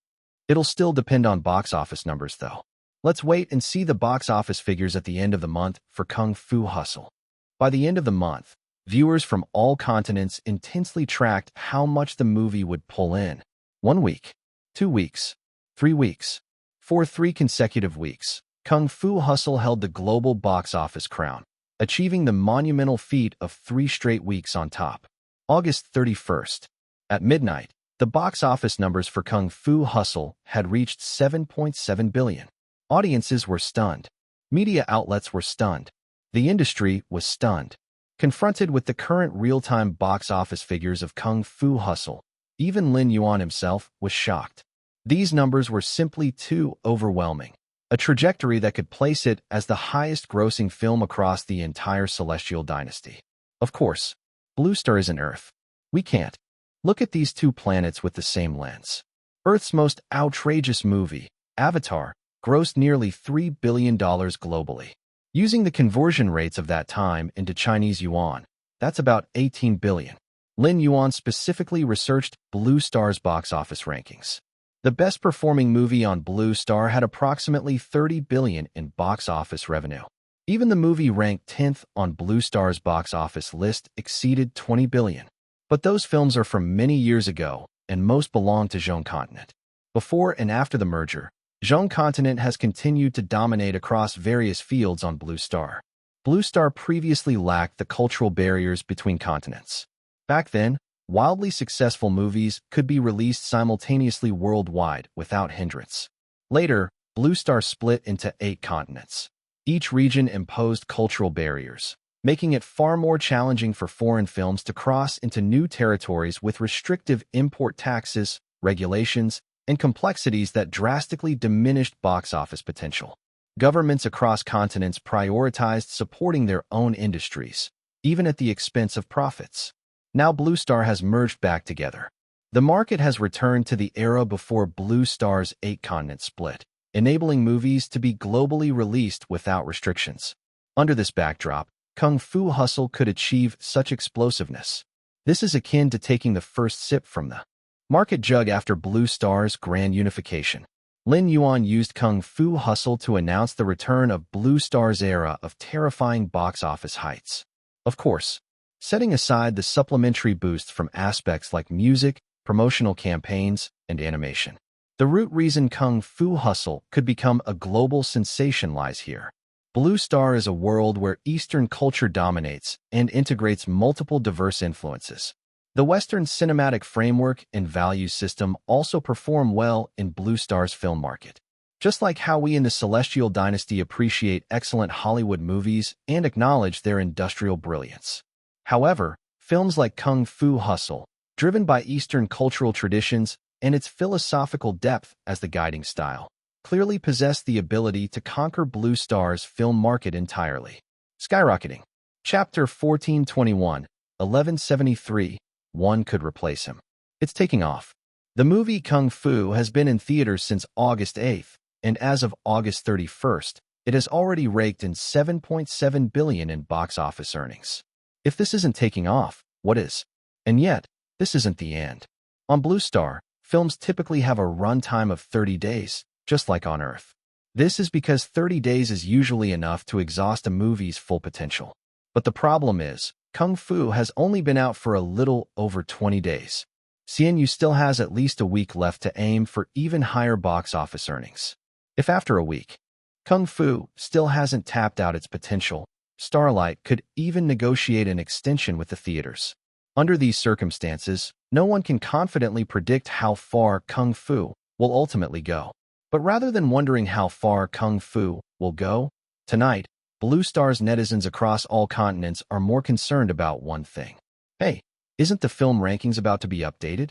It'll still depend on box office numbers though. Let's wait and see the box office figures at the end of the month for Kung Fu Hustle. By the end of the month, viewers from all continents intensely tracked how much the movie would pull in. 1 week, 2 weeks, 3 weeks. For 3 consecutive weeks, Kung Fu Hustle held the global box office crown, achieving the monumental feat of 3 straight weeks on top. August 31st. At midnight, the box office numbers for Kung Fu Hustle had reached 7.7 billion. Audiences were stunned. Media outlets were stunned. The industry was stunned. Confronted with the current real-time box office figures of Kung Fu Hustle, even Lin Yuan himself was shocked. These numbers were simply too overwhelming, a trajectory that could place it as the highest-grossing film across the entire Celestial dynasty. Of course, Blue Star isn't Earth. We can't look at these two planets with the same lens. Earth's most outrageous movie, Avatar, grossed nearly $3 billion globally. Using the conversion rates of that time into Chinese yuan, that's about 18 billion. Lin Yuan specifically researched Blue Star's box office rankings. The best-performing movie on Blue Star had approximately 30 billion in box office revenue. Even the movie ranked 10th on Blue Star's box office list exceeded 20 billion. But those films are from many years ago, and most belong to Zhong Continent. Before and after the merger, Zhong Continent has continued to dominate across various fields on Blue Star. Blue Star previously lacked the cultural barriers between continents. Back then, wildly successful movies could be released simultaneously worldwide without hindrance. Later, Blue Star split into 8 continents. Each region imposed cultural barriers, making it far more challenging for foreign films to cross into new territories with restrictive import taxes, regulations, and complexities that drastically diminished box office potential. Governments across continents prioritized supporting their own industries, even at the expense of profits. Now Blue Star has merged back together. The market has returned to the era before Blue Star's 8-continent split, enabling movies to be globally released without restrictions. Under this backdrop, Kung Fu Hustle could achieve such explosiveness. This is akin to taking the first sip from the market jug after Blue Star's grand unification. Lin Yuan used Kung Fu Hustle to announce the return of Blue Star's era of terrifying box office heights. Of course, setting aside the supplementary boosts from aspects like music, promotional campaigns, and animation. The root reason Kung Fu Hustle could become a global sensation lies here. Blue Star is a world where Eastern culture dominates and integrates multiple diverse influences. The Western cinematic framework and value system also perform well in Blue Star's film market. Just like how we in the Celestial dynasty appreciate excellent Hollywood movies and acknowledge their industrial brilliance. However, films like Kung Fu Hustle, driven by Eastern cultural traditions and its philosophical depth as the guiding style, clearly possess the ability to conquer Blue Star's film market entirely. Skyrocketing. Chapter 1421, 1173. One could replace him. It's taking off. The movie Kung Fu has been in theaters since August 8th, and as of August 31st, it has already raked in 7.7 billion in box office earnings. If this isn't taking off, what is? And yet, this isn't the end. On Blue Star, films typically have a runtime of 30 days, just like on Earth. This is because 30 days is usually enough to exhaust a movie's full potential. But the problem is, Kung Fu has only been out for a little over 20 days. CNU still has at least a week left to aim for even higher box office earnings. If after a week, Kung Fu still hasn't tapped out its potential, Starlight could even negotiate an extension with the theaters. Under these circumstances, no one can confidently predict how far Kung Fu will ultimately go. But rather than wondering how far Kung Fu will go, tonight, Blue Star's netizens across all continents are more concerned about one thing. Hey, isn't the film rankings about to be updated?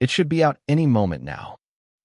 It should be out any moment now.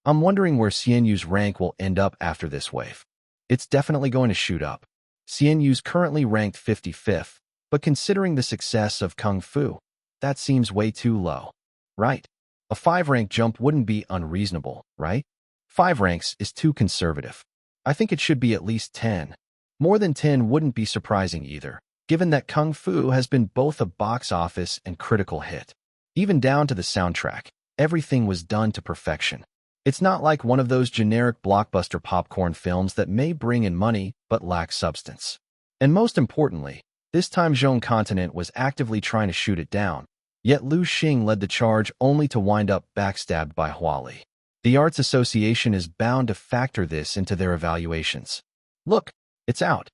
I'm wondering where CNU's rank will end up after this wave. It's definitely going to shoot up. CNU's currently ranked 55th, but considering the success of Kung Fu, that seems way too low. Right? A 5-rank jump wouldn't be unreasonable, right? 5 ranks is too conservative. I think it should be at least 10. More than 10 wouldn't be surprising either, given that Kung Fu has been both a box office and critical hit. Even down to the soundtrack, everything was done to perfection. It's not like one of those generic blockbuster popcorn films that may bring in money but lack substance. And most importantly, this time Zhong Continent was actively trying to shoot it down, yet Lu Xing led the charge only to wind up backstabbed by Huali. The Arts Association is bound to factor this into their evaluations. Look, it's out.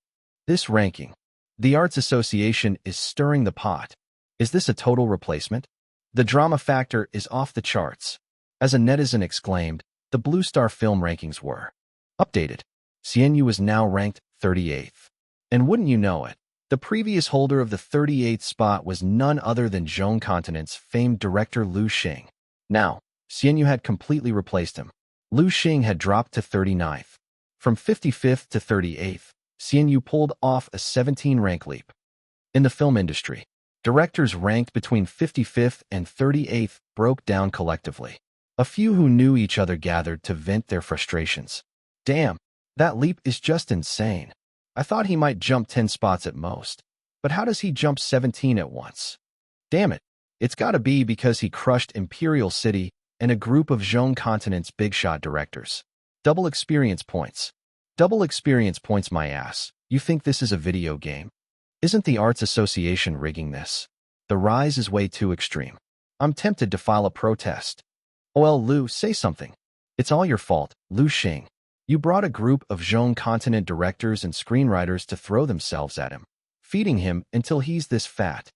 This ranking. The Arts Association is stirring the pot. Is this a total replacement? The drama factor is off the charts. As a netizen exclaimed, the Blue Star film rankings were updated. CNU is now ranked 38th. And wouldn't you know it, the previous holder of the 38th spot was none other than Zhong Continent's famed director Lu Xing. Now, CNU had completely replaced him. Lu Xing had dropped to 39th. From 55th to 38th, CNU pulled off a 17-rank leap. In the film industry, directors ranked between 55th and 38th broke down collectively. A few who knew each other gathered to vent their frustrations. Damn, that leap is just insane. I thought he might jump 10 spots at most. But how does he jump 17 at once? Damn it, it's gotta be because he crushed Imperial City and a group of Zhong Continent's big-shot directors. Double experience points. Double experience points my ass. You think this is a video game? Isn't the Arts Association rigging this? The rise is way too extreme. I'm tempted to file a protest. OL Lu, say something. It's all your fault, Lu Xing. You brought a group of Zhong Continent directors and screenwriters to throw themselves at him, feeding him until he's this fat.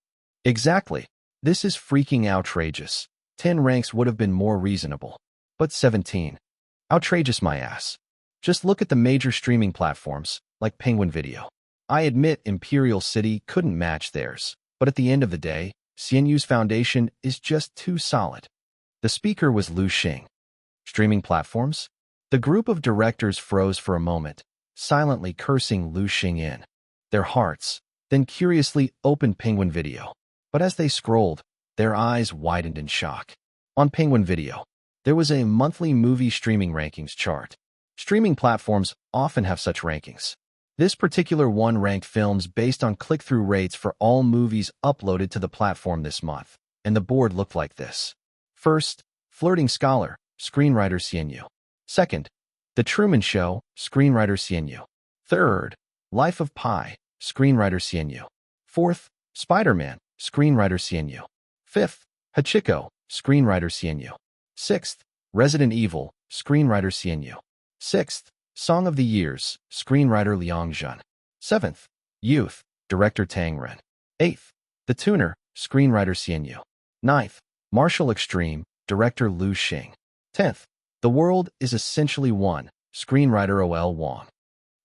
Exactly. This is freaking outrageous. 10 ranks would have been more reasonable. But 17. Outrageous my ass. Just look at the major streaming platforms, like Penguin Video. I admit Imperial City couldn't match theirs, but at the end of the day, CNU's foundation is just too solid. The speaker was Lu Xing. Streaming platforms? The group of directors froze for a moment, silently cursing Lu Xing in their hearts, then curiously opened Penguin Video. But as they scrolled, their eyes widened in shock. On Penguin Video, there was a monthly movie streaming rankings chart. Streaming platforms often have such rankings. This particular one ranked films based on click-through rates for all movies uploaded to the platform this month, and the board looked like this. First, Flirting Scholar, screenwriter CNU. Second, The Truman Show, screenwriter CNU. Third, Life of Pi, screenwriter CNU. Fourth, Spider-Man, screenwriter CNU. Fifth, Hachiko, screenwriter CNU. Sixth, Resident Evil, screenwriter CNU. Sixth, Song of the Years, screenwriter Liang Zhen. Seventh, Youth, director Tang Ren. Eighth, The Tuner, screenwriter CNU. Ninth, Martial Extreme, director Lu Xing. 10th, The World is Essentially One, screenwriter OL Wang.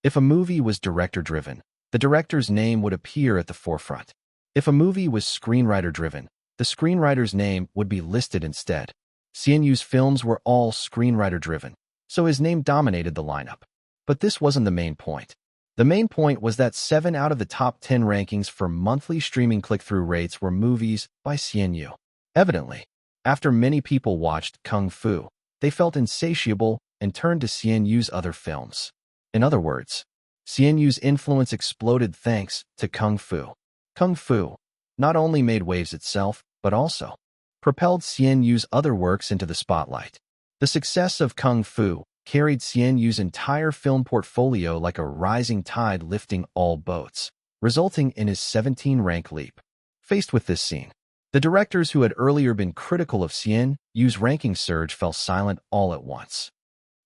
If a movie was director-driven, the director's name would appear at the forefront. If a movie was screenwriter-driven, the screenwriter's name would be listed instead. CNU's films were all screenwriter-driven, so his name dominated the lineup. But this wasn't the main point. The main point was that 7 out of the top 10 rankings for monthly streaming click-through rates were movies by CNU. Evidently, after many people watched Kung Fu, they felt insatiable and turned to CNU's other films. In other words, CNU's influence exploded thanks to Kung Fu. Kung Fu not only made waves itself, but also propelled CNU's other works into the spotlight. The success of Kung Fu carried Xian Yu's entire film portfolio like a rising tide lifting all boats, resulting in his 17-rank leap. Faced with this scene, the directors who had earlier been critical of Xian Yu's ranking surge fell silent all at once.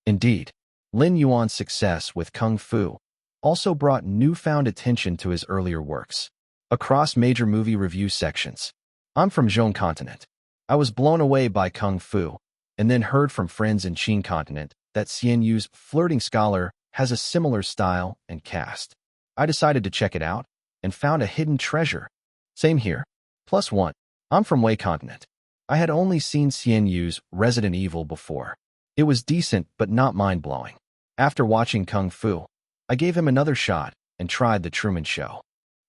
Indeed, Lin Yuan's success with Kung Fu also brought newfound attention to his earlier works. Across major movie review sections, I'm from Zhong Continent. I was blown away by Kung Fu, and then heard from friends in Qin Continent that Xian Yu's Flirting Scholar has a similar style and cast. I decided to check it out and found a hidden treasure. Same here. +1. I'm from Wei Continent. I had only seen Xian Yu's Resident Evil before. It was decent but not mind-blowing. After watching Kung Fu, I gave him another shot and tried The Truman Show.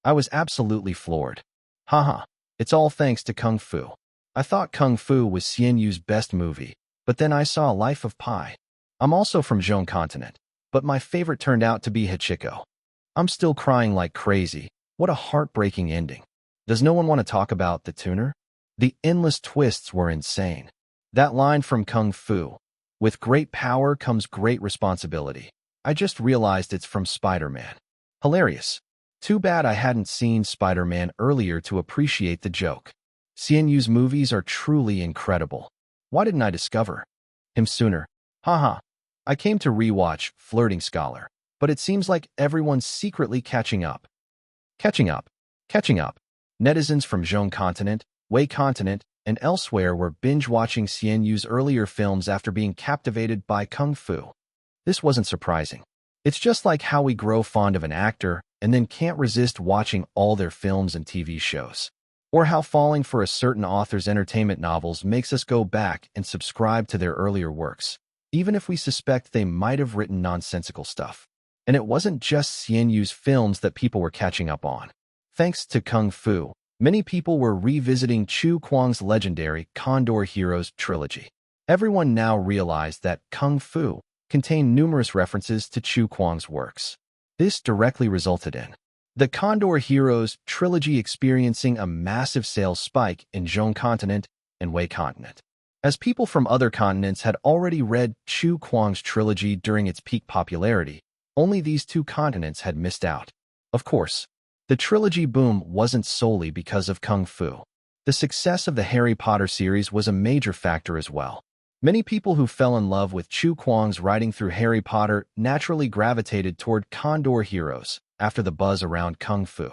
I was absolutely floored. Haha, it's all thanks to Kung Fu. I thought Kung Fu was Xian Yu's best movie, but then I saw Life of Pi. I'm also from Zhong Continent, but my favorite turned out to be Hachiko. I'm still crying like crazy. What a heartbreaking ending. Does no one want to talk about The Tuner? The endless twists were insane. That line from Kung Fu, with great power comes great responsibility. I just realized it's from Spider-Man. Hilarious. Too bad I hadn't seen Spider-Man earlier to appreciate the joke. Xian Yu's movies are truly incredible. Why didn't I discover him sooner? Haha. I came to rewatch Flirting Scholar, but it seems like everyone's secretly catching up. Catching up. Netizens from Zhong Continent, Wei Continent, and elsewhere were binge-watching Xian Yu's earlier films after being captivated by Kung Fu. This wasn't surprising. It's just like how we grow fond of an actor and then can't resist watching all their films and TV shows. Or how falling for a certain author's entertainment novels makes us go back and subscribe to their earlier works, even if we suspect they might have written nonsensical stuff. And it wasn't just Xian Yu's films that people were catching up on. Thanks to Kung Fu, many people were revisiting Chu Kuang's legendary Condor Heroes trilogy. Everyone now realized that Kung Fu contained numerous references to Chu Kuang's works. This directly resulted in the Condor Heroes trilogy experiencing a massive sales spike in Zhong Continent and Wei Continent. As people from other continents had already read Chu Kuang's trilogy during its peak popularity, only these two continents had missed out. Of course, the trilogy boom wasn't solely because of Kung Fu. The success of the Harry Potter series was a major factor as well. Many people who fell in love with Chu Kuang's writing through Harry Potter naturally gravitated toward Condor Heroes after the buzz around Kung Fu.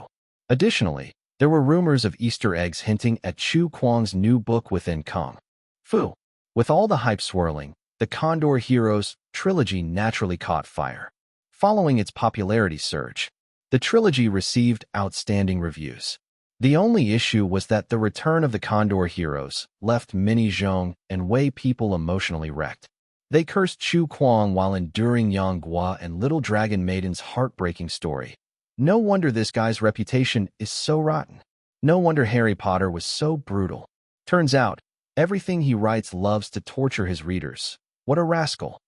Additionally, there were rumors of Easter eggs hinting at Chu Kuang's new book within Kung Fu. With all the hype swirling, the Condor Heroes trilogy naturally caught fire. Following its popularity surge, the trilogy received outstanding reviews. The only issue was that the return of the Condor Heroes left many Zhong and Wei people emotionally wrecked. They cursed Chu Kuang while enduring Yang Gua and Little Dragon Maiden's heartbreaking story. No wonder this guy's reputation is so rotten. No wonder Harry Potter was so brutal. Turns out, everything he writes loves to torture his readers. What a rascal.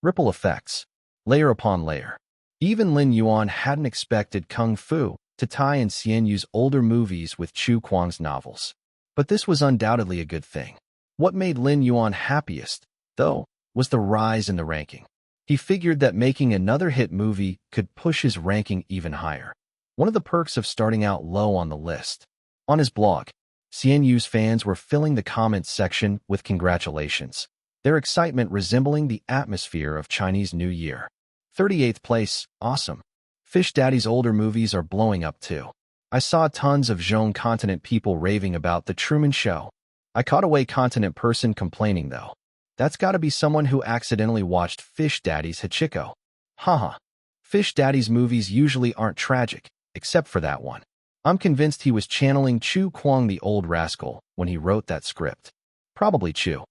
Ripple effects. Layer upon layer. Even Lin Yuan hadn't expected Kung Fu to tie in Xian Yu's older movies with Chu Kuang's novels. But this was undoubtedly a good thing. What made Lin Yuan happiest, though, was the rise in the ranking. He figured that making another hit movie could push his ranking even higher. One of the perks of starting out low on the list. On his blog, Xian Yu's fans were filling the comments section with congratulations, their excitement resembling the atmosphere of Chinese New Year. 38th place, awesome. Fish Daddy's older movies are blowing up too. I saw tons of Zhong Continent people raving about The Truman Show. I caught a Wei Continent person complaining though. That's gotta be someone who accidentally watched Fish Daddy's Hachiko. Haha. Fish Daddy's movies usually aren't tragic, except for that one. I'm convinced he was channeling Chu Kuang the old rascal when he wrote that script. Probably Chu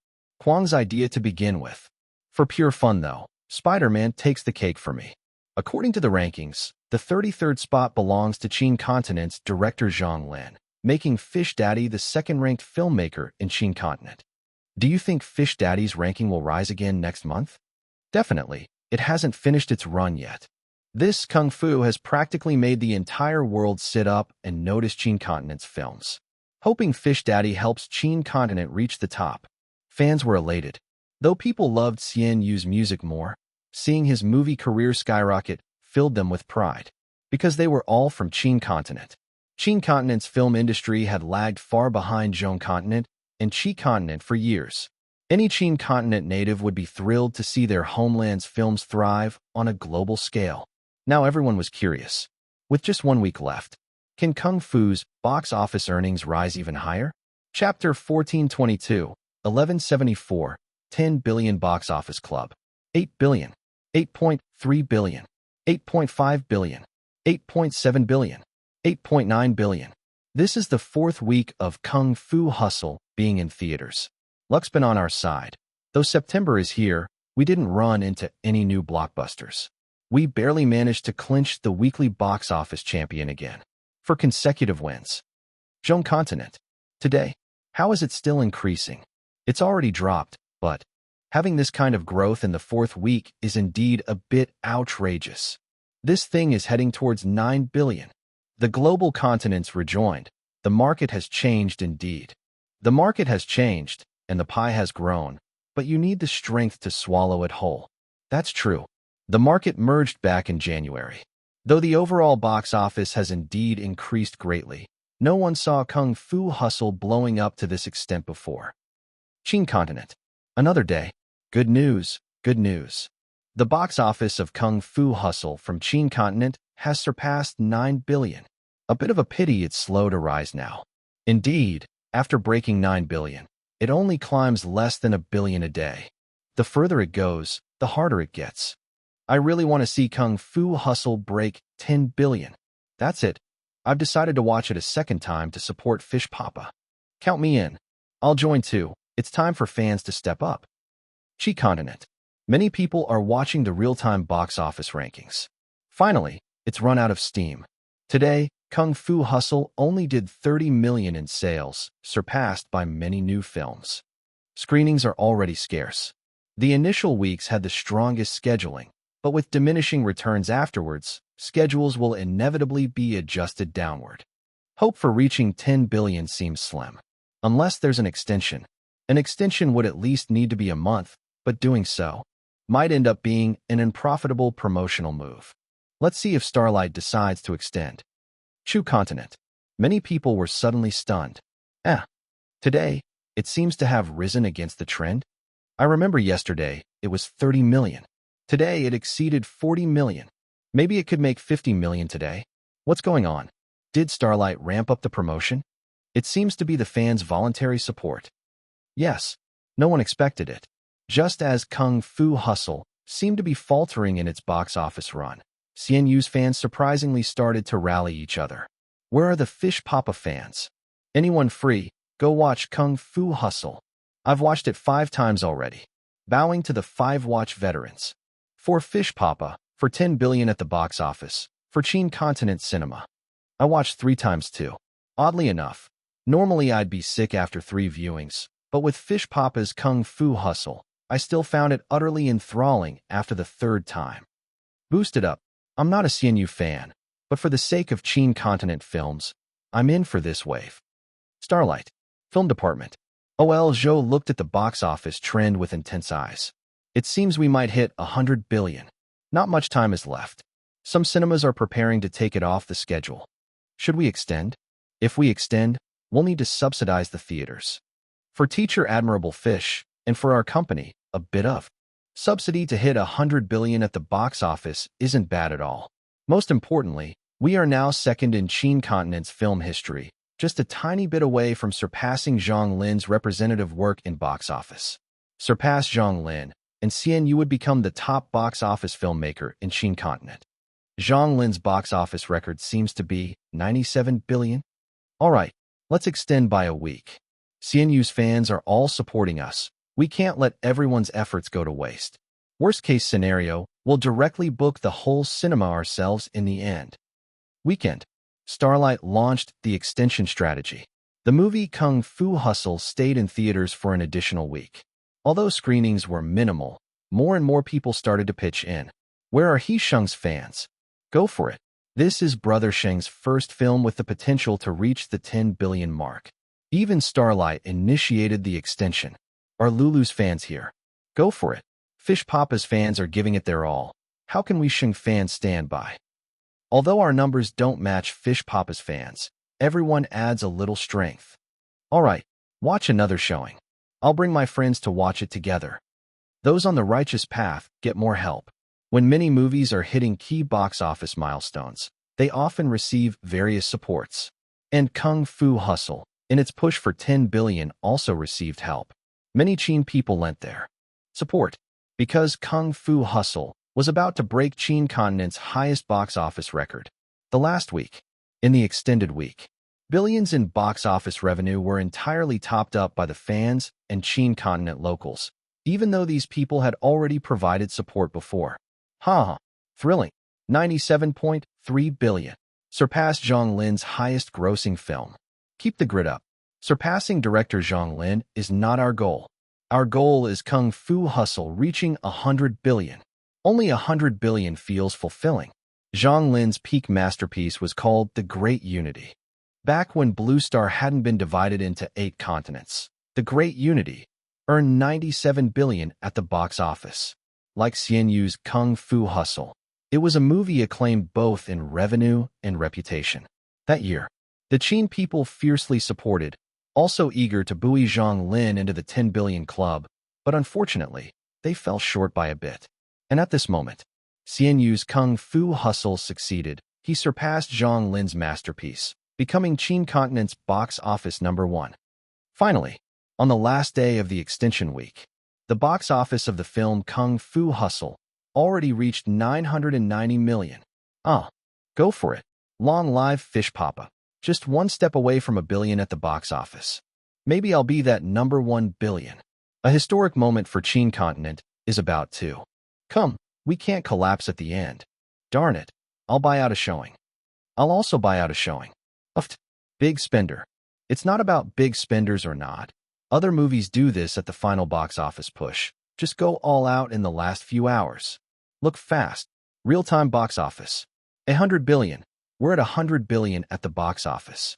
Kuang's idea to begin with. For pure fun though, Spider-Man takes the cake for me. According to the rankings, the 33rd spot belongs to Qin Continent's director Zhang Lin, making Fish Daddy the second-ranked filmmaker in Qin Continent. Do you think Fish Daddy's ranking will rise again next month? Definitely. It hasn't finished its run yet. This Kung Fu has practically made the entire world sit up and notice Qin Continent's films. Hoping Fish Daddy helps Qin Continent reach the top. Fans were elated. Though people loved Xian Yu's music more, seeing his movie career skyrocket filled them with pride. Because they were all from Qin continent. Qin continent's film industry had lagged far behind Zhong continent and Qi continent for years. Any Qin continent native would be thrilled to see their homeland's films thrive on a global scale. Now everyone was curious. With just 1 week left, can Kung Fu's box office earnings rise even higher? Chapter 1422, 1174, 10 billion box office club. 8 billion, 8.3 billion, 8.5 billion, 8.7 billion, 8.9 billion. This is the 4th week of Kung Fu Hustle being in theaters. Luck's been on our side. Though September is here, we didn't run into any new blockbusters. We barely managed to clinch the weekly box office champion again. For consecutive wins. Zhong continent. Today, how is it still increasing? It's already dropped, but having this kind of growth in the 4th week is indeed a bit outrageous. This thing is heading towards 9 billion. The global continents rejoined. The market has changed indeed. The market has changed, and the pie has grown, but you need the strength to swallow it whole. That's true. The market merged back in January. Though the overall box office has indeed increased greatly, no one saw Kung Fu Hustle blowing up to this extent before. Qin continent. Another day. Good news, good news. The box office of Kung Fu Hustle from Qin continent has surpassed 9 billion. A bit of a pity it's slow to rise now. Indeed, after breaking 9 billion, it only climbs less than 1 billion a day. The further it goes, the harder it gets. I really want to see Kung Fu Hustle break 10 billion. That's it. I've decided to watch it a second time to support Fish Papa. Count me in. I'll join too. It's time for fans to step up. Qi continent. Many people are watching the real-time box office rankings. Finally, it's run out of steam. Today, Kung Fu Hustle only did 30 million in sales, surpassed by many new films. Screenings are already scarce. The initial weeks had the strongest scheduling, but with diminishing returns afterwards, schedules will inevitably be adjusted downward. Hope for reaching 10 billion seems slim. Unless there's an extension. An extension would at least need to be a month, but doing so might end up being an unprofitable promotional move. Let's see if Starlight decides to extend. Chu continent. Many people were suddenly stunned. Today, it seems to have risen against the trend. I remember yesterday, it was 30 million. Today, it exceeded 40 million. Maybe it could make 50 million today. What's going on? Did Starlight ramp up the promotion? It seems to be the fans' voluntary support. Yes, no one expected it. Just as Kung Fu Hustle seemed to be faltering in its box office run, Xian Yu's fans surprisingly started to rally each other. Where are the Fish Papa fans? Anyone free, go watch Kung Fu Hustle. I've watched it 5 times already. Bowing to the 5-watch veterans. For Fish Papa, for 10 billion at the box office, for Qin continent cinema. I watched 3 times too. Oddly enough, normally I'd be sick after 3 viewings, but with Fish Papa's Kung Fu Hustle, I still found it utterly enthralling after the 3rd time. Boost it up. I'm not a Xian Yu fan, but for the sake of Qin continent films, I'm in for this wave. Starlight. Film department. OL Zhou looked at the box office trend with intense eyes. It seems we might hit 100 billion. Not much time is left. Some cinemas are preparing to take it off the schedule. Should we extend? If we extend, we'll need to subsidize the theaters. For Teacher Admirable Fish, and for our company, a bit of subsidy to hit 100 billion at the box office isn't bad at all. Most importantly, we are now second in Qin continent's film history, just a tiny bit away from surpassing Zhang Lin's representative work in box office. Surpass Zhang Lin, and Xian Yu would become the top box office filmmaker in Qin continent. Zhang Lin's box office record seems to be 97 billion. All right, let's extend by a week. Xian Yu's fans are all supporting us. We can't let everyone's efforts go to waste. Worst case scenario, we'll directly book the whole cinema ourselves in the end. Weekend. Starlight launched the extension strategy. The movie Kung Fu Hustle stayed in theaters for an additional week. Although screenings were minimal, more and more people started to pitch in. Where are He Sheng's fans? Go for it. This is Brother Sheng's first film with the potential to reach the 10 billion mark. Even Starlight initiated the extension. Are Lulu's fans here? Go for it. Fish Papa's fans are giving it their all. How can we Sheng fans stand by? Although our numbers don't match Fish Papa's fans, everyone adds a little strength. All right, watch another showing. I'll bring my friends to watch it together. Those on the righteous path get more help. When many movies are hitting key box office milestones, they often receive various supports. And Kung Fu Hustle, in its push for 10 billion, also received help. Many Chin people lent their support because Kung Fu Hustle was about to break Chin continent's highest box office record. The last week, in the extended week, billions in box office revenue were entirely topped up by the fans and Chin continent locals, even though these people had already provided support before. Thrilling. 97.3 billion. Surpassed Zhang Lin's highest grossing film. Keep the grit up. Surpassing director Zhang Lin is not our goal. Our goal is Kung Fu Hustle reaching 100 billion. Only 100 billion feels fulfilling. Zhang Lin's peak masterpiece was called The Great Unity. Back when Blue Star hadn't been divided into 8 continents, The Great Unity earned 97 billion at the box office. Like Xian Yu's Kung Fu Hustle, it was a movie acclaimed both in revenue and reputation. That year, the Chin people fiercely supported, also eager to buoy Zhang Lin into the 10 billion club, but unfortunately, they fell short by a bit. And at this moment, Xian Yu's Kung Fu Hustle succeeded. He surpassed Zhang Lin's masterpiece, becoming Chin continent's box office #1. Finally, on the last day of the extension week, the box office of the film Kung Fu Hustle already reached 990 million. Go for it. Long live Fish Papa. Just one step away from a billion at the box office. Maybe I'll be that #1 billion. A historic moment for Chin continent is about to come. We can't collapse at the end. Darn it. I'll buy out a showing. I'll also buy out a showing. Big spender. It's not about big spenders or not. Other movies do this at the final box office push. Just go all out in the last few hours. Look fast. Real-time box office. 100 billion. We're at 100 billion at the box office.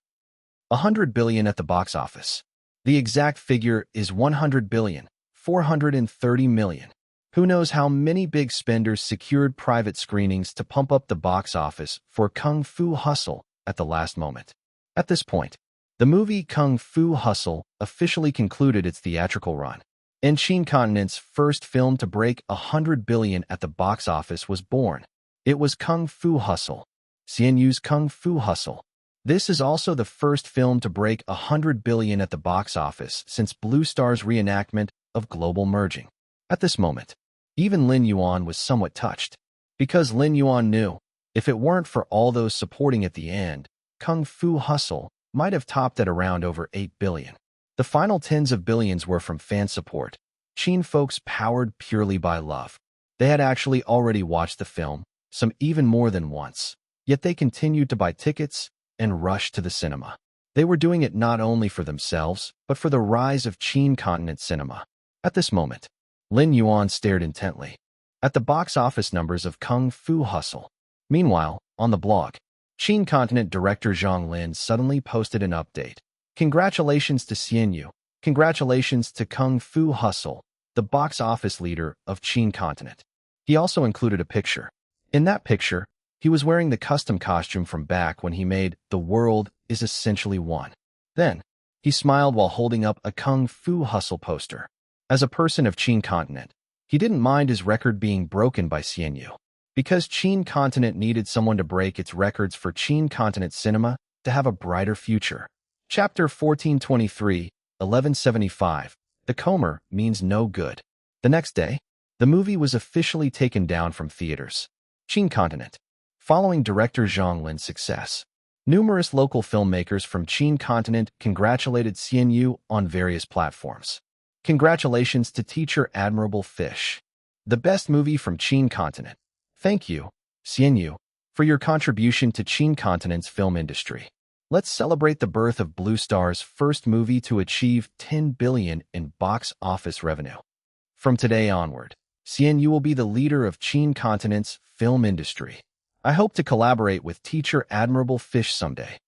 100 billion at the box office. The exact figure is 100 billion, 430 million. Who knows how many big spenders secured private screenings to pump up the box office for Kung Fu Hustle at the last moment. At this point, the movie Kung Fu Hustle officially concluded its theatrical run, and Chin continent's first film to break 100 billion at the box office was born. It was Kung Fu Hustle. Xian Yu's Kung Fu Hustle. This is also the first film to break 100 billion at the box office since Blue Star's reenactment of global merging. At this moment, even Lin Yuan was somewhat touched, because Lin Yuan knew, if it weren't for all those supporting at the end, Kung Fu Hustle might have topped at around over 8 billion. The final tens of billions were from fan support, Chin folks powered purely by love. They had actually already watched the film, some even more than once, yet they continued to buy tickets and rush to the cinema. They were doing it not only for themselves, but for the rise of Chin continent cinema. At this moment, Lin Yuan stared intently at the box office numbers of Kung Fu Hustle. Meanwhile, on the blog, Chin continent director Zhang Lin suddenly posted an update. Congratulations to Xian Yu. Congratulations to Kung Fu Hustle, the box office leader of Chin continent. He also included a picture. In that picture, he was wearing the custom costume from back when he made The World is Essentially One. Then, he smiled while holding up a Kung Fu Hustle poster. As a person of Chin continent, he didn't mind his record being broken by Xian Yu, because Chin continent needed someone to break its records for Chin continent cinema to have a brighter future. Chapter 1423, 1175. The Comer means no good. The next day, the movie was officially taken down from theaters. Chin continent. Following director Zhang Lin's success, numerous local filmmakers from Chin continent congratulated Xian Yu on various platforms. Congratulations to Teacher Admirable Fish, the best movie from Chin continent. Thank you, Xian Yu, for your contribution to Chin continent's film industry. Let's celebrate the birth of Blue Star's first movie to achieve 10 billion in box office revenue. From today onward, Xian Yu will be the leader of Chin continent's film industry. I hope to collaborate with Teacher Admirable Fish someday.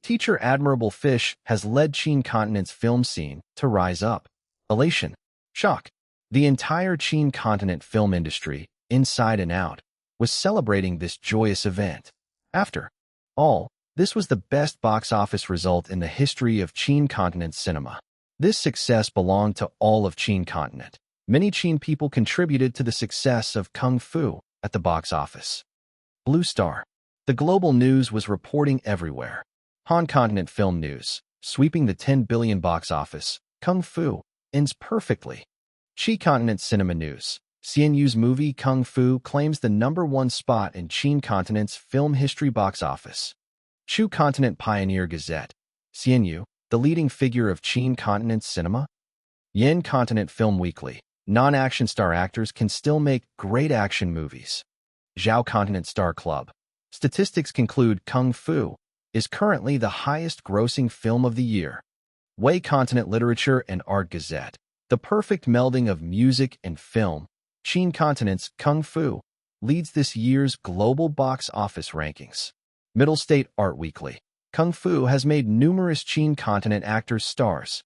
Teacher Admirable Fish has led Chin continent's film scene to rise up. Elation, shock, The entire Qin continent film industry, inside and out, was celebrating this joyous event. After all, this was the best box office result in the history of Qin continent cinema. This success belonged to all of Qin continent. Many Qin people contributed to the success of Kung Fu at the box office. Blue Star. The global news was reporting everywhere. Han continent film news, sweeping the 10 billion box office. Kung Fu ends perfectly. Qi continent cinema news. CNU's movie Kung Fu claims the #1 spot in Qin continent's film history box office. Chu Continent Pioneer Gazette. CNU, the leading figure of Qin continent cinema. Yen Continent Film Weekly. Non-action star actors can still make great action movies. Zhao Continent Star Club. Statistics conclude Kung Fu is currently the highest-grossing film of the year. Wei Continent Literature and Art Gazette. The perfect melding of music and film. Qin continent's Kung Fu leads this year's global box office rankings. Middle State Art Weekly. Kung Fu has made numerous Qin continent actors stars.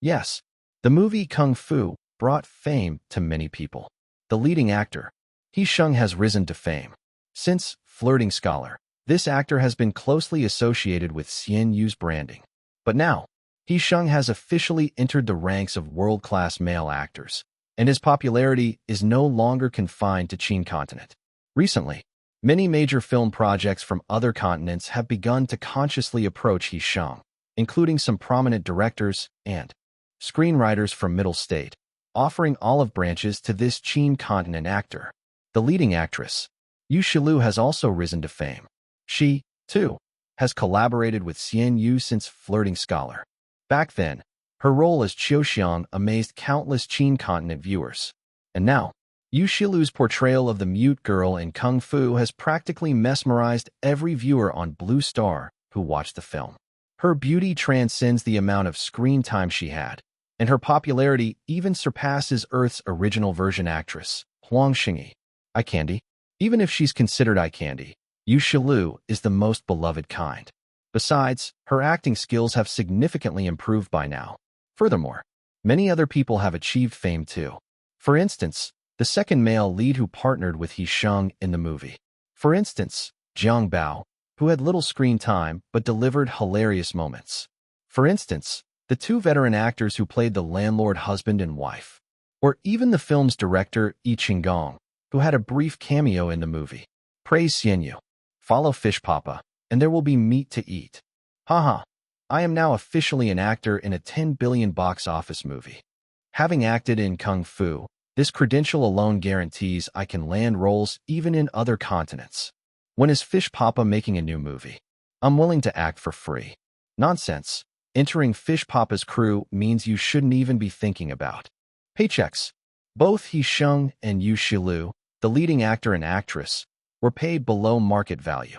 Yes, the movie Kung Fu brought fame to many people. The leading actor, He Sheng, has risen to fame. Since Flirting Scholar, this actor has been closely associated with CNU's branding. But now, He Sheng has officially entered the ranks of world-class male actors, and his popularity is no longer confined to Qin continent. Recently, many major film projects from other continents have begun to consciously approach He Sheng, including some prominent directors and screenwriters from Middle State, offering olive branches to this Qin continent actor. The leading actress, Yu Shilu, has also risen to fame. She, too, has collaborated with CNU since Flirting Scholar. Back then, her role as Qiuxiang amazed countless Qin continent viewers. And now, Yu Shilu's portrayal of the mute girl in Kung Fu has practically mesmerized every viewer on Blue Star who watched the film. Her beauty transcends the amount of screen time she had, and her popularity even surpasses Earth's original version actress, Huang Xingyi. Eye candy? Even if she's considered eye candy, Yu Shilu is the most beloved kind. Besides, her acting skills have significantly improved by now. Furthermore, many other people have achieved fame too. For instance, the second male lead who partnered with He Sheng in the movie. For instance, Jiang Bao, who had little screen time but delivered hilarious moments. For instance, the two veteran actors who played the landlord husband and wife. Or even the film's director, Yi Qinggong, who had a brief cameo in the movie. Praise CNU. Follow Fish Papa, and there will be meat to eat. Haha. I am now officially an actor in a 10 billion box office movie. Having acted in Kung Fu, this credential alone guarantees I can land roles even in other continents. When is Fish Papa making a new movie? I'm willing to act for free. Nonsense. Entering Fish Papa's crew means you shouldn't even be thinking about paychecks. Both He Sheng and Yu Shilu, the leading actor and actress, were paid below market value.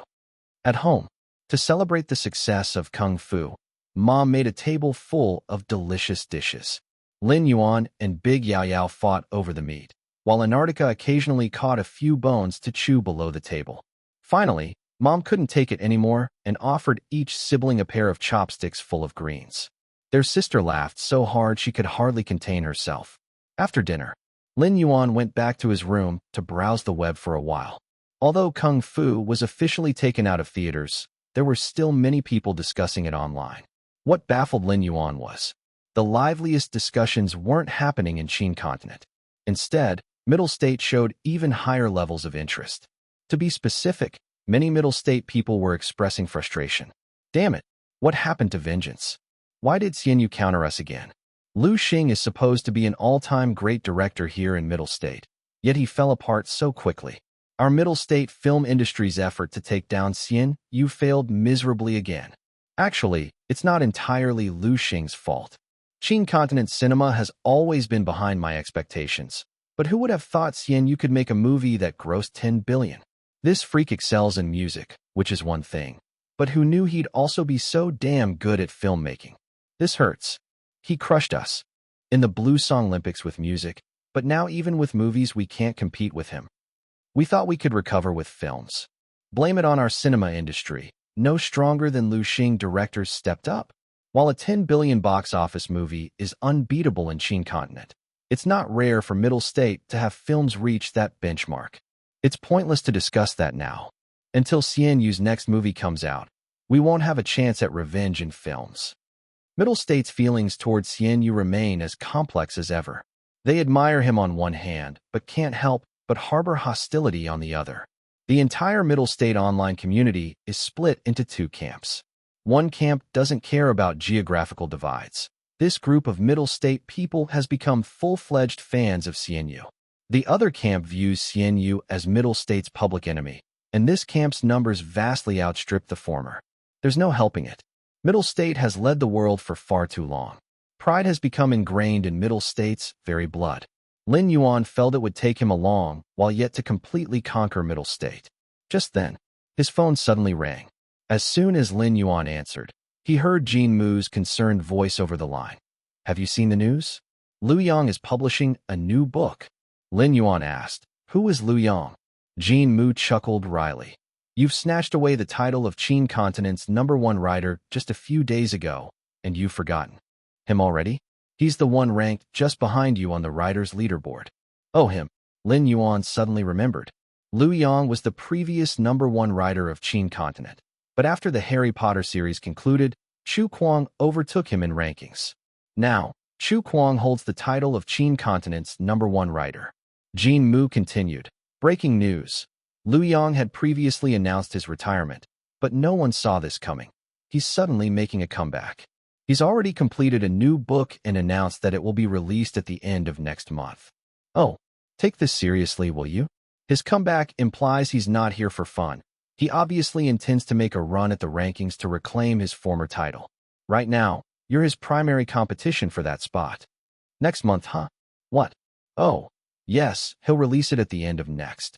At home, to celebrate the success of Kung Fu, Mom made a table full of delicious dishes. Lin Yuan and Big Yao Yao fought over the meat, while Antarctica occasionally caught a few bones to chew below the table. Finally, Mom couldn't take it anymore and offered each sibling a pair of chopsticks full of greens. Their sister laughed so hard she could hardly contain herself. After dinner, Lin Yuan went back to his room to browse the web for a while. Although Kung Fu was officially taken out of theaters, there were still many people discussing it online. What baffled Lin Yuan was, the liveliest discussions weren't happening in Qin continent. Instead, Middle State showed even higher levels of interest. To be specific, many Middle State people were expressing frustration. Damn it, what happened to vengeance? Why did CNU counter us again? Lu Xing is supposed to be an all-time great director here in Middle State, yet he fell apart so quickly. Our Middle State film industry's effort to take down CNU failed miserably again. Actually, it's not entirely Lu Xing's fault. Qin continent cinema has always been behind my expectations, but who would have thought CNU could make a movie that grossed 10 billion? This freak excels in music, which is one thing, but who knew he'd also be so damn good at filmmaking? This hurts. He crushed us. In the Blue Song Olympics with music, but now even with movies we can't compete with him. We thought we could recover with films. Blame it on our cinema industry. No stronger than Lu Xing directors stepped up. While a 10 billion box office movie is unbeatable in Qin continent, It's not rare for middle state to have films reach that benchmark. It's pointless to discuss that now. Until Xian Yu's next movie comes out, we won't have a chance at revenge in films. Middle state's feelings towards Xian Yu remain as complex as ever. They admire him on one hand, but can't help but harbor hostility on the other. The entire middle state online community is split into two camps. One camp doesn't care about geographical divides. This group of middle state people has become full-fledged fans of Xian Yu. The other camp views Xian Yu as middle state's public enemy, and this camp's numbers vastly outstrip the former. There's no helping it. Middle state has led the world for far too long. Pride has become ingrained in middle state's very blood. Lin Yuan felt it would take him a long while yet to completely conquer middle state. Just then, his phone suddenly rang. As soon as Lin Yuan answered, he heard Jin Mu's concerned voice over the line. Have you seen the news? Liu Yang is publishing a new book. Lin Yuan asked, Who is Liu Yang? Jin Mu chuckled wryly. You've snatched away the title of Qin Continent's #1 writer just a few days ago, and you've forgotten him already? He's the one ranked just behind you on the writer's leaderboard. Oh, him. Lin Yuan suddenly remembered. Liu Yang was the previous #1 writer of Qin Continent. But after the Harry Potter series concluded, Chu Kuang overtook him in rankings. Now, Chu Kuang holds the title of Qin Continent's #1 writer. Jin Mu continued. Breaking news. Liu Yang had previously announced his retirement, but no one saw this coming. He's suddenly making a comeback. He's already completed a new book and announced that it will be released at the end of next month. Oh, take this seriously, will you? His comeback implies he's not here for fun. He obviously intends to make a run at the rankings to reclaim his former title. Right now, you're his primary competition for that spot. Next month, huh? What? Oh, yes, he'll release it at the end of next.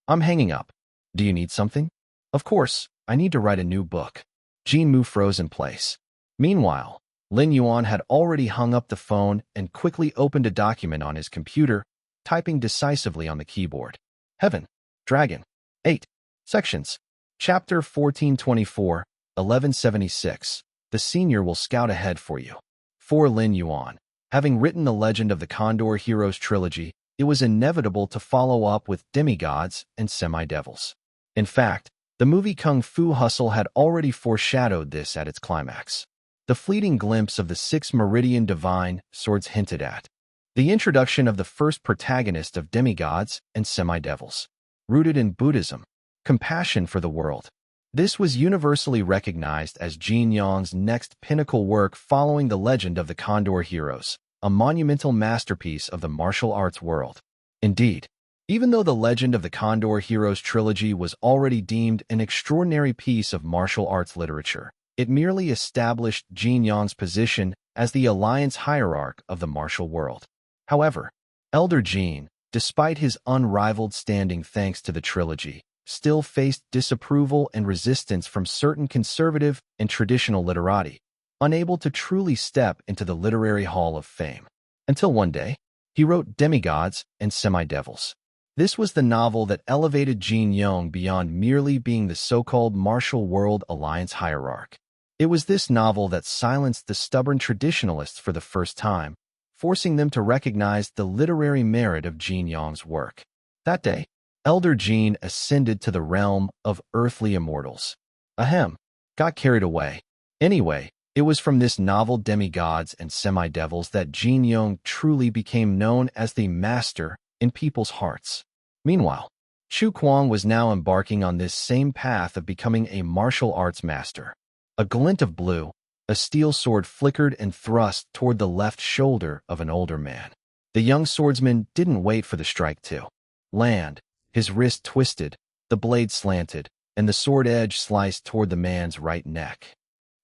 I'm hanging up. Do you need something? Of course, I need to write a new book. Jin Mu froze in place. Meanwhile, Lin Yuan had already hung up the phone and quickly opened a document on his computer, typing decisively on the keyboard. Heaven. Dragon. 8. Sections. Chapter 1424, 1176. The senior will scout ahead for you. For Lin Yuan, having written the Legend of the Condor Heroes trilogy, it was inevitable to follow up with demigods and semi-devils. In fact, the movie Kung Fu Hustle had already foreshadowed this at its climax. The fleeting glimpse of the 6 Meridian Divine Swords hinted at the introduction of the first protagonist of demigods and semi-devils. Rooted in Buddhism, compassion for the world. This was universally recognized as Jin Yang's next pinnacle work following the Legend of the Condor Heroes, a monumental masterpiece of the martial arts world. Indeed, even though the Legend of the Condor Heroes trilogy was already deemed an extraordinary piece of martial arts literature, it merely established Jin Yang's position as the alliance hierarch of the martial world. However, Elder Jin, despite his unrivaled standing thanks to the trilogy, still faced disapproval and resistance from certain conservative and traditional literati, unable to truly step into the literary hall of fame. Until one day, he wrote Demigods and Semi-Devils. This was the novel that elevated Jin Yang beyond merely being the so-called martial world alliance hierarch. It was this novel that silenced the stubborn traditionalists for the first time, forcing them to recognize the literary merit of Jin Yang's work. That day, Elder Jin ascended to the realm of earthly immortals. Ahem, got carried away. Anyway, it was from this novel Demigods and Semi-Devils that Jin Yang truly became known as the master in people's hearts. Meanwhile, Chu Kuang was now embarking on this same path of becoming a martial arts master. A glint of blue, a steel sword flickered and thrust toward the left shoulder of an older man. The young swordsman didn't wait for the strike to land. His wrist twisted, the blade slanted, and the sword edge sliced toward the man's right neck.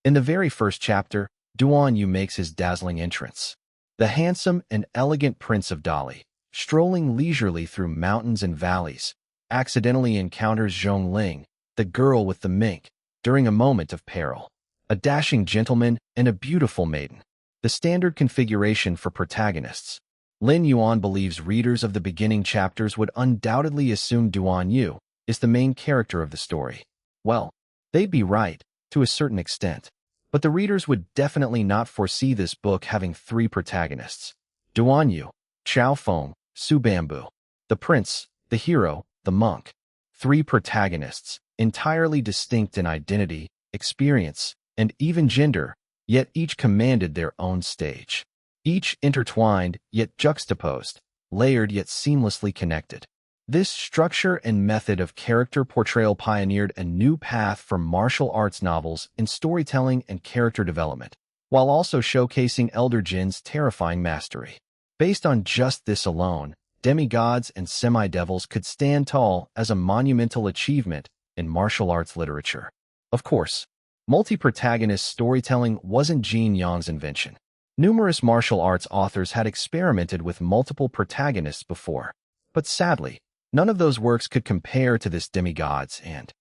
In the very first chapter, Duan Yu makes his dazzling entrance. The handsome and elegant Prince of Dali, strolling leisurely through mountains and valleys, accidentally encounters Zhong Ling, the girl with the mink, during a moment of peril. A dashing gentleman and a beautiful maiden. The standard configuration for protagonists. Lin Yuan believes readers of the beginning chapters would undoubtedly assume Duan Yu is the main character of the story. Well, they'd be right, to a certain extent. But the readers would definitely not foresee this book having 3 protagonists. Duan Yu, Chao Feng, Su Bamboo. The prince, the hero, the monk. Three protagonists, entirely distinct in identity, experience, and even gender, yet each commanded their own stage. Each intertwined, yet juxtaposed, layered yet seamlessly connected. This structure and method of character portrayal pioneered a new path for martial arts novels in storytelling and character development, while also showcasing Elder Jin's terrifying mastery. Based on just this alone, demigods and semi-devils could stand tall as a monumental achievement in martial arts literature. Of course, multi-protagonist storytelling wasn't Lin Yuan's invention. Numerous martial arts authors had experimented with multiple protagonists before, but sadly, none of those works could compare to this demigods and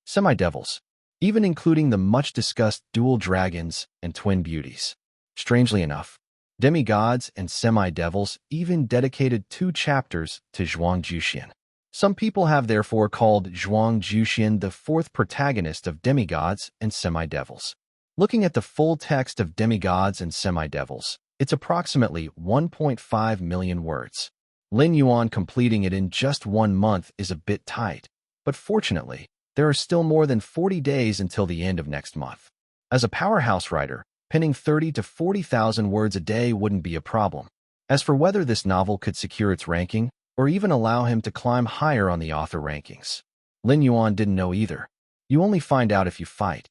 semi-devils, even including the much-discussed dual dragons and twin beauties. Strangely enough, demigods and semi-devils even dedicated 2 chapters to Zhuang Juxian. Some people have therefore called Zhuang Juxian the 4th protagonist of demigods and semi-devils. Looking at the full text of demigods and semi-devils, it's approximately 1.5 million words. Lin Yuan completing it in just 1 month is a bit tight, but fortunately, there are still more than 40 days until the end of next month. As a powerhouse writer, penning 30 to 40,000 words a day wouldn't be a problem. As for whether this novel could secure its ranking, or even allow him to climb higher on the author rankings, Lin Yuan didn't know either. You only find out if you fight.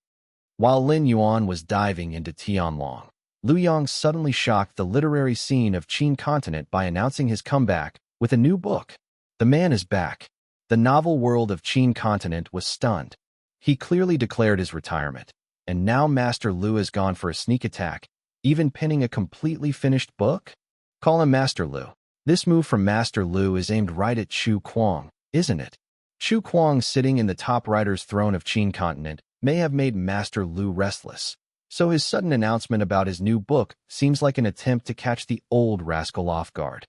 While Lin Yuan was diving into Tianlong, Liu Yang suddenly shocked the literary scene of Qin continent by announcing his comeback with a new book. The man is back. The novel world of Qin continent was stunned. He clearly declared his retirement, and now Master Liu has gone for a sneak attack, even penning a completely finished book? Call him Master Liu. This move from Master Liu is aimed right at Chu Kuang, isn't it? Chu Kuang sitting in the top writer's throne of Qin continent may have made Master Liu restless, so his sudden announcement about his new book seems like an attempt to catch the old rascal off guard.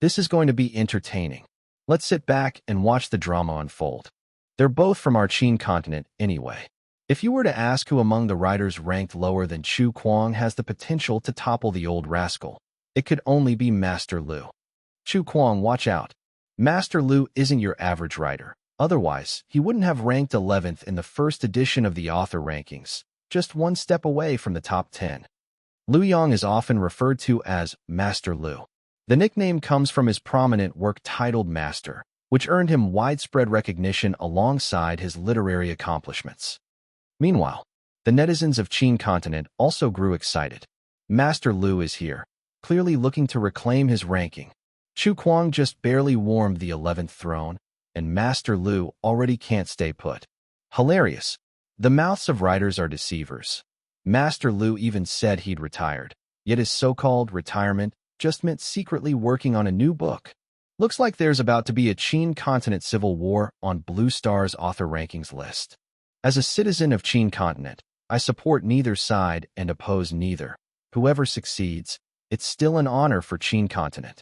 This is going to be entertaining. Let's sit back and watch the drama unfold. They're both from our Qin continent anyway. If you were to ask who among the writers ranked lower than Chu Kuang has the potential to topple the old rascal, it could only be Master Liu. Chu Kuang, watch out. Master Liu isn't your average writer. Otherwise, he wouldn't have ranked 11th in the first edition of the author rankings, just 1 step away from the top 10. Liu Yang is often referred to as Master Liu. The nickname comes from his prominent work titled Master, which earned him widespread recognition alongside his literary accomplishments. Meanwhile, the netizens of Qin continent also grew excited. Master Liu is here, clearly looking to reclaim his ranking. Chu Kuang just barely warmed the 11th throne, and Master Liu already can't stay put. Hilarious. The mouths of writers are deceivers. Master Liu even said he'd retired, yet his so-called retirement just meant secretly working on a new book. Looks like there's about to be a Qin continent civil war on Blue Star's author rankings list. As a citizen of Qin continent, I support neither side and oppose neither. Whoever succeeds, it's still an honor for Qin continent.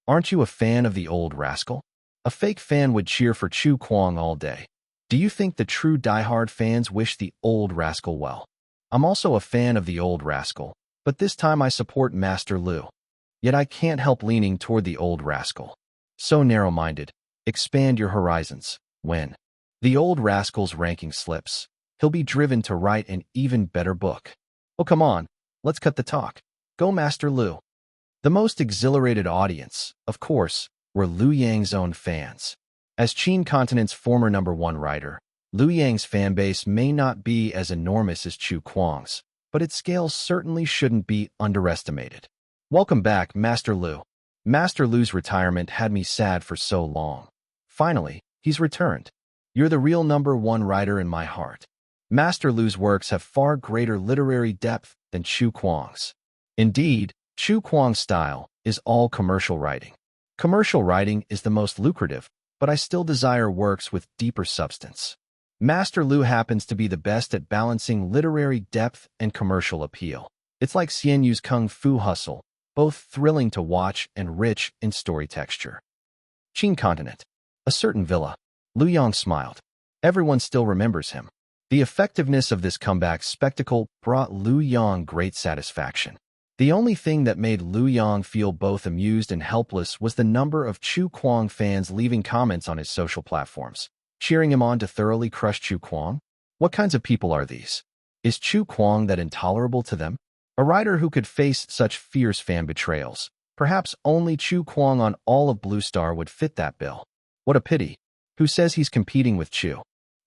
Aren't you a fan of the old rascal? A fake fan would cheer for Chu Kuang all day. Do you think the true diehard fans wish the old rascal well? I'm also a fan of the old rascal, but this time I support Master Liu. Yet I can't help leaning toward the old rascal. So narrow-minded. Expand your horizons. When the old rascal's ranking slips, he'll be driven to write an even better book. Oh, come on. Let's cut the talk. Go Master Liu. The most exhilarated audience, of course, were Liu Yang's own fans. As Qin continent's former #1 writer, Liu Yang's fanbase may not be as enormous as Chu Kuang's, but its scale certainly shouldn't be underestimated. Welcome back, Master Liu. Master Liu's retirement had me sad for so long. Finally, he's returned. You're the real #1 writer in my heart. Master Liu's works have far greater literary depth than Chu Kuang's. Indeed, Chu Kuang's style is all commercial writing. Commercial writing is the most lucrative, but I still desire works with deeper substance. Master Liu happens to be the best at balancing literary depth and commercial appeal. It's like Xian Yu's Kung Fu Hustle, both thrilling to watch and rich in story texture. Qin continent. A certain villa. Liu Yang smiled. Everyone still remembers him. The effectiveness of this comeback spectacle brought Liu Yang great satisfaction. The only thing that made Lu Yang feel both amused and helpless was the number of Chu Kuang fans leaving comments on his social platforms, cheering him on to thoroughly crush Chu Kuang. What kinds of people are these? Is Chu Kuang that intolerable to them? A writer who could face such fierce fan betrayals. Perhaps only Chu Kuang on all of Blue Star would fit that bill. What a pity. Who says he's competing with Chu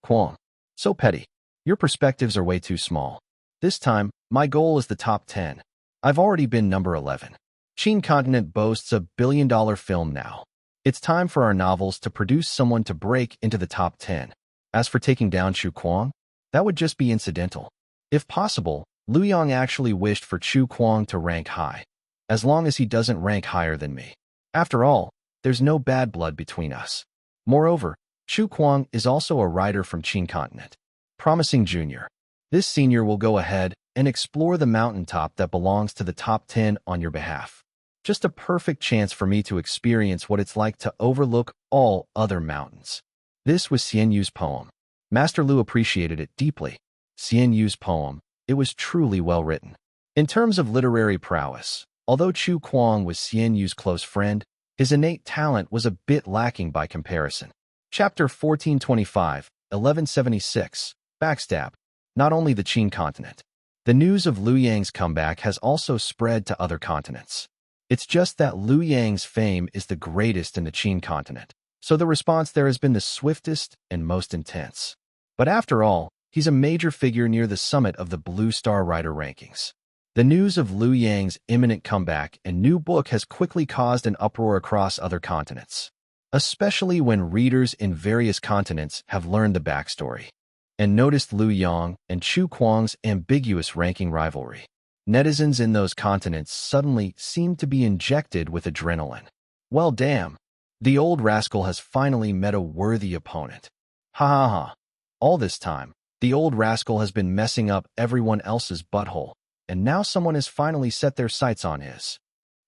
Kuang? So petty. Your perspectives are way too small. This time, my goal is the top 10. I've already been number 11. Qin Continent boasts a billion-dollar film now. It's time for our novels to produce someone to break into the top 10. As for taking down Chu Kuang, that would just be incidental. If possible, Lu Yang actually wished for Chu Kuang to rank high, as long as he doesn't rank higher than me. After all, there's no bad blood between us. Moreover, Chu Kuang is also a writer from Qin Continent. Promising junior. This senior will go ahead and explore the mountaintop that belongs to the top 10 on your behalf. Just a perfect chance for me to experience what it's like to overlook all other mountains. This was Xian Yu's poem. Master Lu appreciated it deeply. Xian Yu's poem, it was truly well written. In terms of literary prowess, although Chu Kuang was Xian Yu's close friend, his innate talent was a bit lacking by comparison. Chapter 1425, 1176, Backstab. Not only the Qin continent. The news of Lu Yang's comeback has also spread to other continents. It's just that Lu Yang's fame is the greatest in the Qin continent, so the response there has been the swiftest and most intense. But after all, he's a major figure near the summit of the Blue Star Writer rankings. The news of Lu Yang's imminent comeback and new book has quickly caused an uproar across other continents, especially when readers in various continents have learned the backstory and noticed Lu Yang and Chu Kuang's ambiguous ranking rivalry. Netizens in those continents suddenly seemed to be injected with adrenaline. Well, damn. The old rascal has finally met a worthy opponent. Ha ha ha. All this time, the old rascal has been messing up everyone else's butthole, and now someone has finally set their sights on his.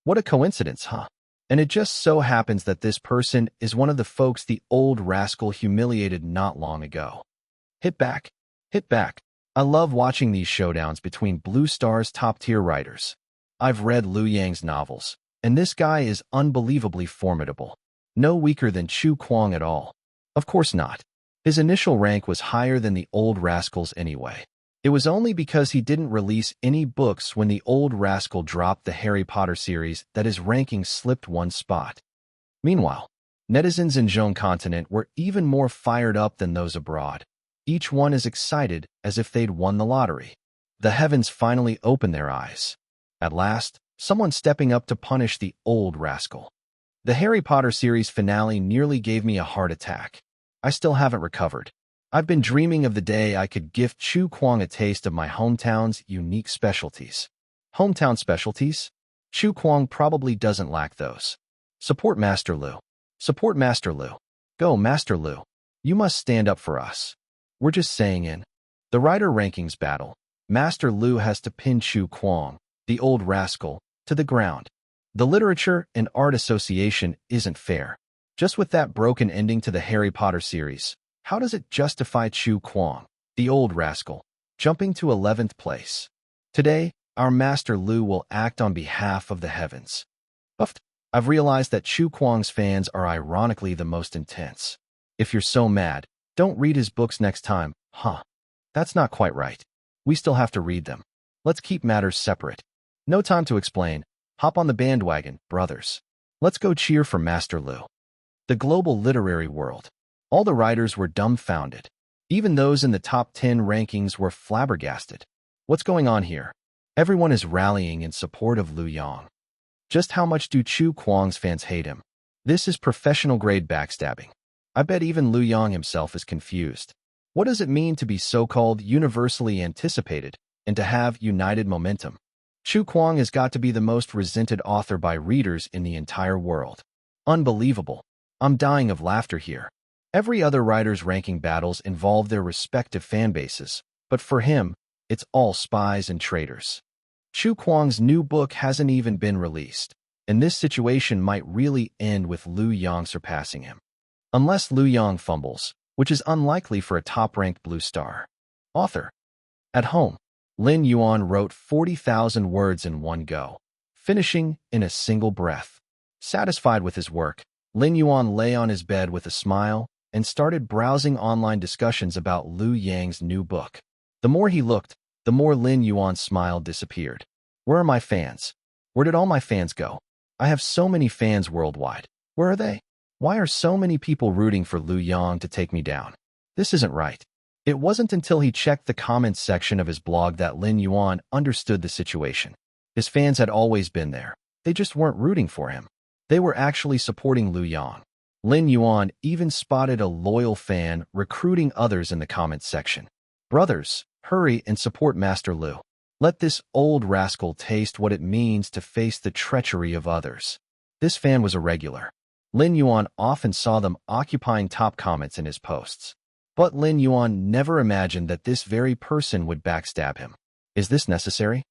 What a coincidence, huh? And it just so happens that this person is one of the folks the old rascal humiliated not long ago. Hit back. Hit back. I love watching these showdowns between Blue Star's top-tier writers. I've read Lu Yang's novels, and this guy is unbelievably formidable. No weaker than Chu Kuang at all. Of course not. His initial rank was higher than the old rascal's anyway. It was only because he didn't release any books when the old rascal dropped the Harry Potter series that his ranking slipped one spot. Meanwhile, netizens in Zhong Continent were even more fired up than those abroad. Each one as excited as if they'd won the lottery. The heavens finally opened their eyes. At last, someone stepping up to punish the old rascal. The Harry Potter series finale nearly gave me a heart attack. I still haven't recovered. I've been dreaming of the day I could gift Chu Kuang a taste of my hometown's unique specialties. Hometown specialties? Chu Kuang probably doesn't lack those. Support Master Lu. Support Master Lu. Go, Master Lu. You must stand up for us. We're just saying in the writer rankings battle, Master Lu has to pin Chu Kuang, the old rascal, to the ground. The Literature and Art Association isn't fair. Just with that broken ending to the Harry Potter series, how does it justify Chu Kuang, the old rascal, jumping to 11th place? Today, our Master Lu will act on behalf of the heavens. Buffed. I've realized that Chu Kuang's fans are ironically the most intense. If you're so mad, don't read his books next time, huh? That's not quite right. We still have to read them. Let's keep matters separate. No time to explain. Hop on the bandwagon, brothers. Let's go cheer for Master Lu. The global literary world. All the writers were dumbfounded. Even those in the top 10 rankings were flabbergasted. What's going on here? Everyone is rallying in support of Lu Yang. Just how much do Chu Kuang's fans hate him? This is professional-grade backstabbing. I bet even Lu Yang himself is confused. What does it mean to be so-called universally anticipated and to have united momentum? Chu Kuang has got to be the most resented author by readers in the entire world. Unbelievable. I'm dying of laughter here. Every other writer's ranking battles involve their respective fan bases, but for him, it's all spies and traitors. Chu Kuang's new book hasn't even been released, and this situation might really end with Lu Yang surpassing him. Unless Lu Yang fumbles, which is unlikely for a top-ranked Blue Star author. At home, Lin Yuan wrote 40,000 words in one go, finishing in a single breath. Satisfied with his work, Lin Yuan lay on his bed with a smile and started browsing online discussions about Liu Yang's new book. The more he looked, the more Lin Yuan's smile disappeared. Where are my fans? Where did all my fans go? I have so many fans worldwide. Where are they? Why are so many people rooting for Liu Yang to take me down? This isn't right. It wasn't until he checked the comments section of his blog that Lin Yuan understood the situation. His fans had always been there. They just weren't rooting for him. They were actually supporting Liu Yang. Lin Yuan even spotted a loyal fan recruiting others in the comments section. Brothers, hurry and support Master Liu. Let this old rascal taste what it means to face the treachery of others. This fan was a regular. Lin Yuan often saw them occupying top comments in his posts. But Lin Yuan never imagined that this very person would backstab him. Is this necessary?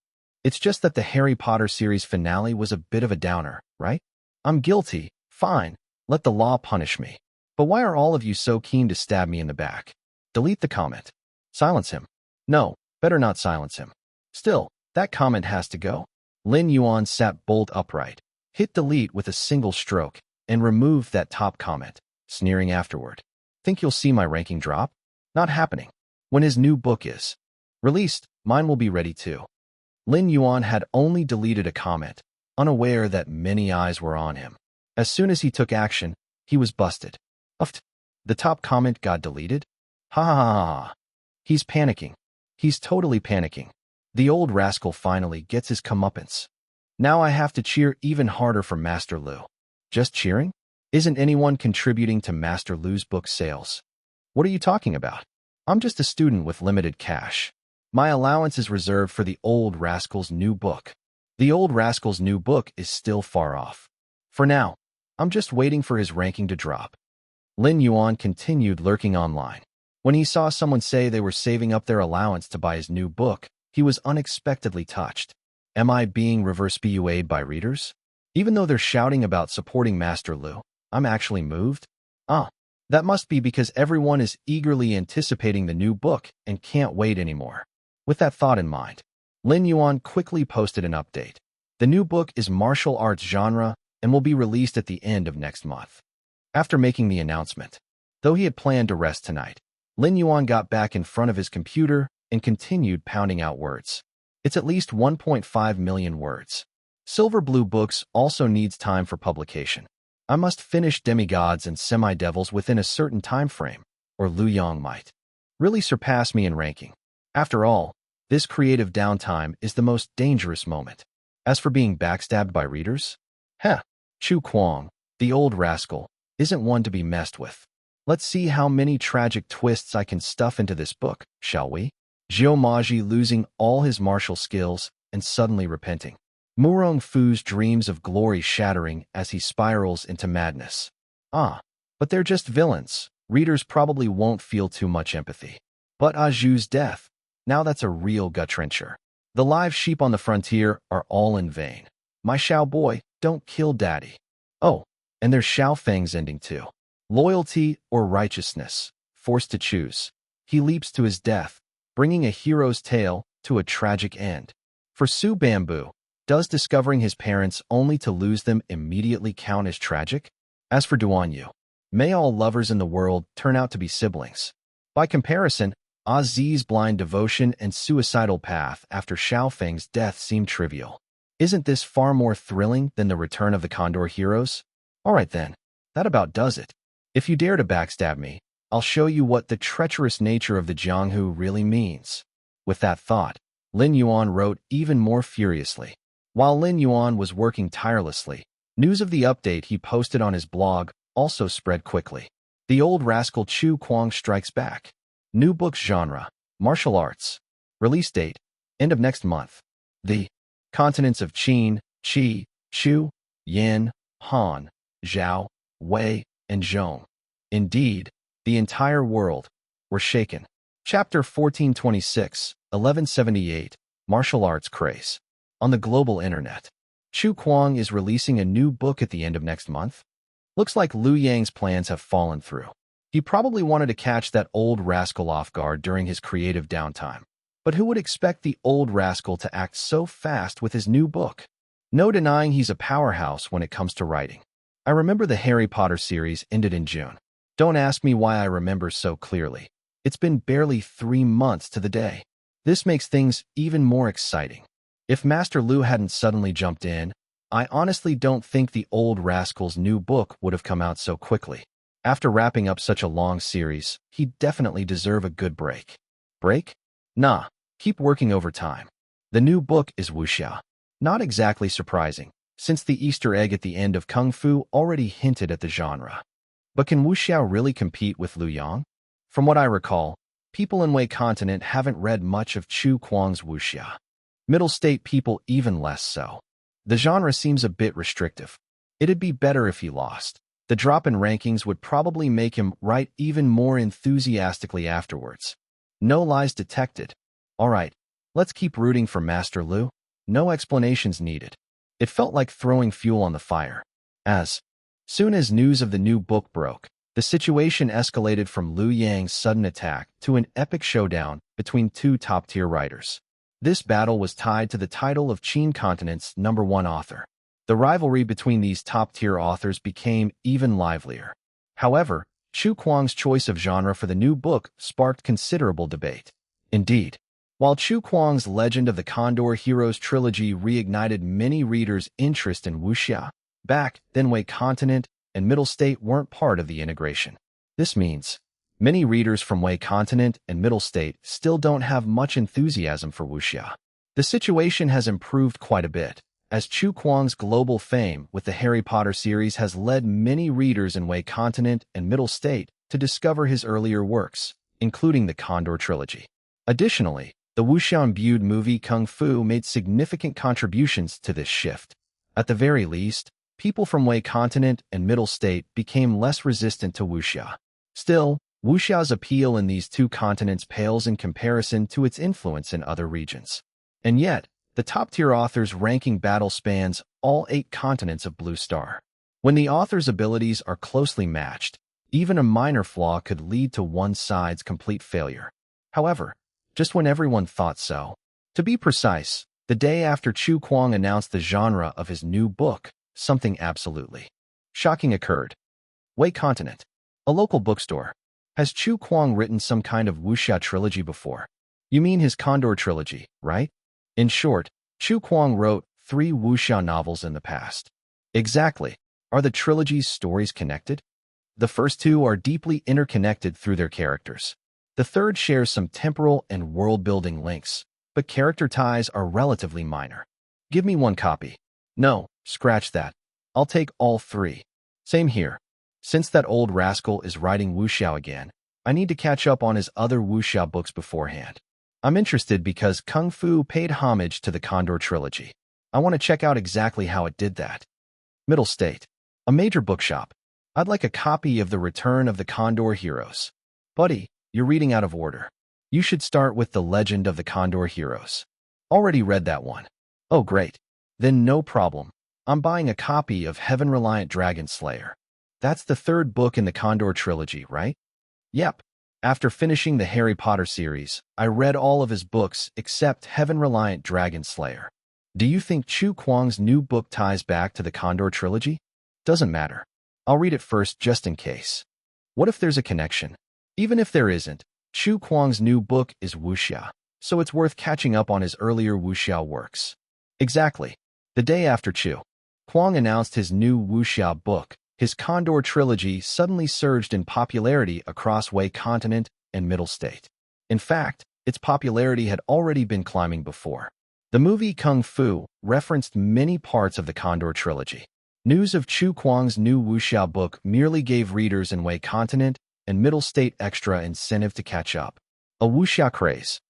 It's just that the Harry Potter series finale was a bit of a downer, right? I'm guilty. Fine. Let the law punish me. But why are all of you so keen to stab me in the back? Delete the comment. Silence him. No, better not silence him. Still, that comment has to go. Lin Yuan sat bolt upright, hit delete with a single stroke, and removed that top comment, sneering afterward. Think you'll see my ranking drop? Not happening. When his new book is released, mine will be ready too. Lin Yuan had only deleted a comment, unaware that many eyes were on him. As soon as he took action, he was busted. Uffed. The top comment got deleted? Ha ha ha ha. He's panicking. He's totally panicking. The old rascal finally gets his comeuppance. Now I have to cheer even harder for Master Liu. Just cheering? Isn't anyone contributing to Master Liu's book sales? What are you talking about? I'm just a student with limited cash. My allowance is reserved for the old rascal's new book. The old rascal's new book is still far off. For now, I'm just waiting for his ranking to drop. Lin Yuan continued lurking online. When he saw someone say they were saving up their allowance to buy his new book, he was unexpectedly touched. Am I being reverse PUA'd by readers? Even though they're shouting about supporting Master Liu, I'm actually moved? That must be because everyone is eagerly anticipating the new book and can't wait anymore. With that thought in mind, Lin Yuan quickly posted an update. The new book is martial arts genre and will be released at the end of next month. After making the announcement, though he had planned to rest tonight, Lin Yuan got back in front of his computer and continued pounding out words. It's at least 1.5 million words. Silver Blue Books also needs time for publication. I must finish Demigods and Semi-Devils within a certain time frame, or Liu Yang might really surpass me in ranking. After all, this creative downtime is the most dangerous moment. As for being backstabbed by readers, Chu Kuang, the old rascal, isn't one to be messed with. Let's see how many tragic twists I can stuff into this book, shall we? Zhou Maji losing all his martial skills and suddenly repenting. Murong Fu's dreams of glory shattering as he spirals into madness. But they're just villains. Readers probably won't feel too much empathy. But Aju's death, now that's a real gut-wrencher. The live sheep on the frontier are all in vain. My Xiao boy, don't kill daddy. Oh, and there's Xiao Feng's ending too. Loyalty or righteousness, forced to choose. He leaps to his death, bringing a hero's tale to a tragic end. For Su Bamboo, does discovering his parents only to lose them immediately count as tragic? As for Duan Yu, may all lovers in the world turn out to be siblings. By comparison, Aziz's blind devotion and suicidal path after Xiao Feng's death seem trivial. Isn't this far more thrilling than the return of the Condor heroes? Alright then, that about does it. If you dare to backstab me, I'll show you what the treacherous nature of the Jianghu really means. With that thought, Lin Yuan wrote even more furiously. While Lin Yuan was working tirelessly, news of the update he posted on his blog also spread quickly. The old rascal Chu Kuang strikes back. New books genre, martial arts. Release date, end of next month. The continents of Qin, Qi, Chu, Yan, Han, Zhao, Wei, and Zhong. Indeed, the entire world were shaken. Chapter 1426, 1178, Martial Arts Craze. On the global internet, Chu Kuang is releasing a new book at the end of next month. Looks like Liu Yang's plans have fallen through. He probably wanted to catch that old rascal off guard during his creative downtime. But who would expect the old rascal to act so fast with his new book? No denying he's a powerhouse when it comes to writing. I remember the Harry Potter series ended in June. Don't ask me why I remember so clearly. It's been barely 3 months to the day. This makes things even more exciting. If Master Lu hadn't suddenly jumped in, I honestly don't think the old rascal's new book would have come out so quickly. After wrapping up such a long series, he'd definitely deserve a good break. Break? Nah, keep working overtime. The new book is wuxia. Not exactly surprising, since the Easter egg at the end of Kung Fu already hinted at the genre. But can wuxia really compete with Liu Yang? From what I recall, people in Wei Continent haven't read much of Chu Kuang's wuxia. Middle State people even less so. The genre seems a bit restrictive. It'd be better if he lost. The drop in rankings would probably make him write even more enthusiastically afterwards. No lies detected. All right, let's keep rooting for Master Lu. No explanations needed. It felt like throwing fuel on the fire. As soon as news of the new book broke, the situation escalated from Liu Yang's sudden attack to an epic showdown between two top-tier writers. This battle was tied to the title of Qin Continent's #1 author. The rivalry between these top-tier authors became even livelier. However, Chu Kuang's choice of genre for the new book sparked considerable debate. Indeed, while Chu Kuang's Legend of the Condor Heroes trilogy reignited many readers' interest in wuxia, back then Wei Continent and Middle State weren't part of the integration. This means many readers from Wei Continent and Middle State still don't have much enthusiasm for wuxia. The situation has improved quite a bit, as Chu Kuang's global fame with the Harry Potter series has led many readers in Wei Continent and Middle State to discover his earlier works, including the Condor trilogy. Additionally, the wuxia-imbued movie Kung Fu made significant contributions to this shift. At the very least, people from Wei Continent and Middle State became less resistant to wuxia. Still, wuxia's appeal in these two continents pales in comparison to its influence in other regions. And yet, the top-tier author's ranking battle spans all 8 continents of Blue Star. When the author's abilities are closely matched, even a minor flaw could lead to one side's complete failure. However, just when everyone thought so. To be precise, the day after Chu Kuang announced the genre of his new book, something absolutely shocking occurred. Wei Continent, a local bookstore. Has Chu Kuang written some kind of wuxia trilogy before? You mean his Condor trilogy, right? In short, Chu Kuang wrote 3 wuxia novels in the past. Exactly. Are the trilogy's stories connected? The first 2 are deeply interconnected through their characters. The third shares some temporal and world-building links, but character ties are relatively minor. Give me 1 copy. No, scratch that. I'll take all 3. Same here. Since that old rascal is writing wuxia again, I need to catch up on his other wuxia books beforehand. I'm interested because Kung Fu paid homage to the Condor trilogy. I want to check out exactly how it did that. Middle State, a major bookshop. I'd like a copy of The Return of the Condor Heroes. Buddy, you're reading out of order. You should start with The Legend of the Condor Heroes. Already read that one. Oh, great. Then no problem. I'm buying a copy of Heaven Reliant Dragon Slayer. That's the 3rd book in the Condor trilogy, right? Yep. After finishing the Harry Potter series, I read all of his books except Heaven Reliant Dragon Slayer. Do you think Chu Kuang's new book ties back to the Condor trilogy? Doesn't matter. I'll read it first just in case. What if there's a connection? Even if there isn't, Chu Kuang's new book is wuxia, so it's worth catching up on his earlier wuxia works. Exactly. The day after Chu Kuang announced his new wuxia book, his Condor trilogy suddenly surged in popularity across Wei Continent and Middle State. In fact, its popularity had already been climbing before. The movie Kung Fu referenced many parts of the Condor trilogy. News of Chu Kuang's new wuxia book merely gave readers in Wei Continent and Middle State extra incentive to catch up. A wuxia craze.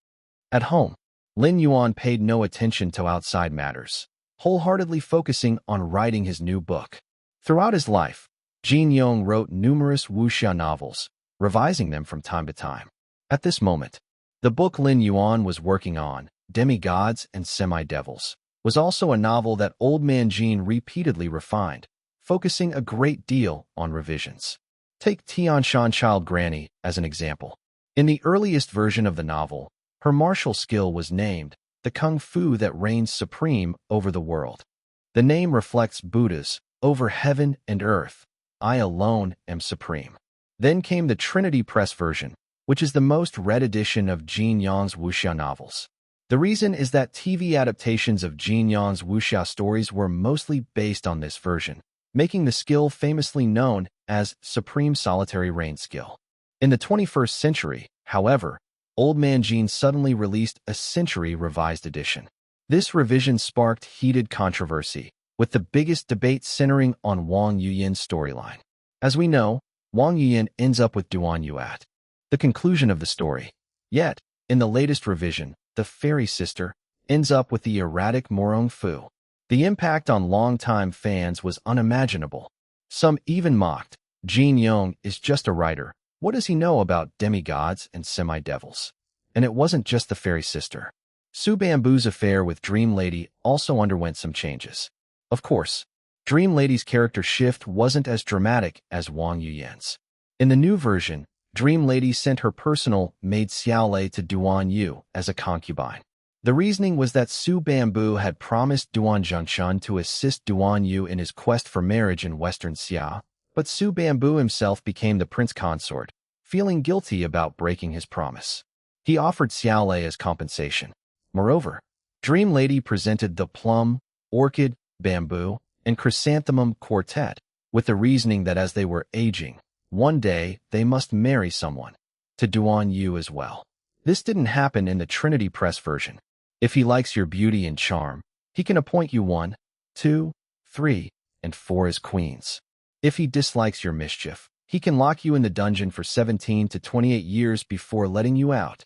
At home, Lin Yuan paid no attention to outside matters, wholeheartedly focusing on writing his new book. Throughout his life, Jin Yong wrote numerous wuxia novels, revising them from time to time. At this moment, the book Lin Yuan was working on, Demigods and Semi-Devils, was also a novel that Old Man Jin repeatedly refined, focusing a great deal on revisions. Take Tianshan Child Granny as an example. In the earliest version of the novel, Her martial skill was named the Kung Fu that reigns supreme over the world. The name reflects Buddha's, over heaven and earth, I alone am supreme. Then came the Trinity Press version, which is the most read edition of Lin Yuan's wuxia novels. The reason is that TV adaptations of Lin Yuan's wuxia stories were mostly based on this version, making the skill famously known as Supreme Solitary Reign skill. In the 21st century, however, Old Man Jin suddenly released a century revised edition. This revision sparked heated controversy, with the biggest debate centering on Wang Yuyan's storyline. As we know, Wang Yuyan ends up with Duan Yu at the conclusion of the story. Yet, in the latest revision, the fairy sister ends up with the erratic Morong Fu. The impact on longtime fans was unimaginable. Some even mocked, Jin Yong is just a writer. What does he know about demigods and semi-devils? And it wasn't just the fairy sister. Su Bamboo's affair with Dream Lady also underwent some changes. Of course, Dream Lady's character shift wasn't as dramatic as Wang Yuyan's. In the new version, Dream Lady sent her personal maid Xiaolei to Duan Yu as a concubine. The reasoning was that Su Bamboo had promised Duan Zhengshun to assist Duan Yu in his quest for marriage in Western Xia, but Su Bamboo himself became the prince consort, feeling guilty about breaking his promise. He offered Xiaolei as compensation. Moreover, Dream Lady presented the plum, orchid, bamboo, and chrysanthemum quartet, with the reasoning that as they were aging, one day they must marry someone, to Duan Yu as well. This didn't happen in the Trinity Press version. If he likes your beauty and charm, he can appoint you 1, 2, 3, and 4 as queens. If he dislikes your mischief, he can lock you in the dungeon for 17 to 28 years before letting you out.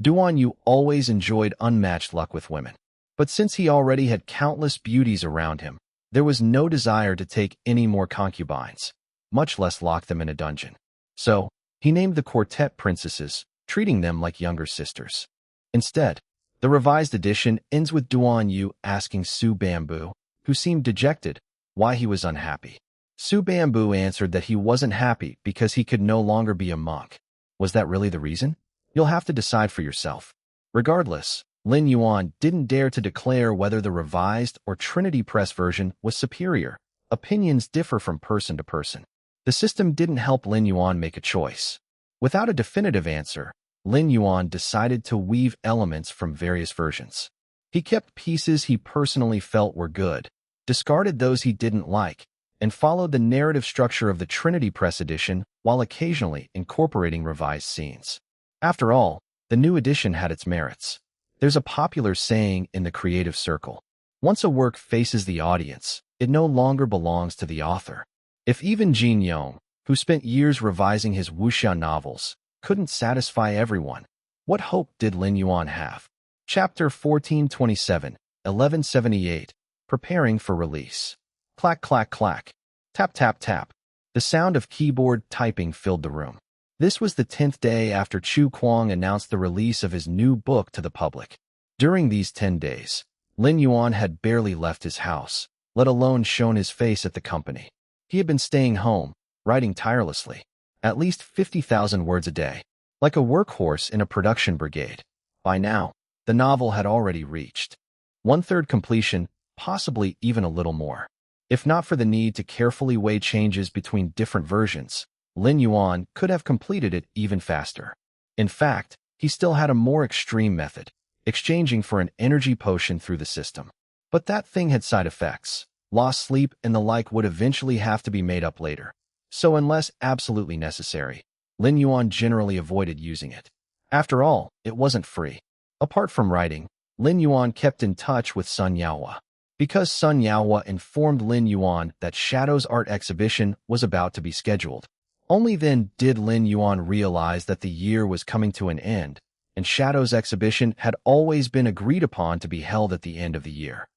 Duan Yu always enjoyed unmatched luck with women. But since he already had countless beauties around him, there was no desire to take any more concubines, much less lock them in a dungeon. So, he named the quartet princesses, treating them like younger sisters. Instead, the revised edition ends with Duan Yu asking Su Bamboo, who seemed dejected, why he was unhappy. Su Bamboo answered that he wasn't happy because he could no longer be a monk. Was that really the reason? You'll have to decide for yourself. Regardless, Lin Yuan didn't dare to declare whether the revised or Trinity Press version was superior. Opinions differ from person to person. The system didn't help Lin Yuan make a choice. Without a definitive answer, Lin Yuan decided to weave elements from various versions. He kept pieces he personally felt were good, discarded those he didn't like, and followed the narrative structure of the Trinity Press edition while occasionally incorporating revised scenes. After all, the new edition had its merits. There's a popular saying in the creative circle: once a work faces the audience, it no longer belongs to the author. If even Jin Yong, who spent years revising his wuxia novels, couldn't satisfy everyone, what hope did Lin Yuan have? Chapter 1427, 1178, Preparing for Release. Clack, clack, clack. Tap, tap, tap. The sound of keyboard typing filled the room. This was the 10th day after Chu Kuang announced the release of his new book to the public. During these 10 days, Lin Yuan had barely left his house, let alone shown his face at the company. He had been staying home, writing tirelessly, at least 50,000 words a day, like a workhorse in a production brigade. By now, the novel had already reached 1/3 completion, possibly even a little more. If not for the need to carefully weigh changes between different versions, Lin Yuan could have completed it even faster. In fact, he still had a more extreme method, exchanging for an energy potion through the system. But that thing had side effects. Lost sleep and the like would eventually have to be made up later. So unless absolutely necessary, Lin Yuan generally avoided using it. After all, it wasn't free. Apart from writing, Lin Yuan kept in touch with Sun Yaohua. Because Sun Yaohua informed Lin Yuan that Shadow's art exhibition was about to be scheduled. Only then did Lin Yuan realize that the year was coming to an end, and Shadow's exhibition had always been agreed upon to be held at the end of the year.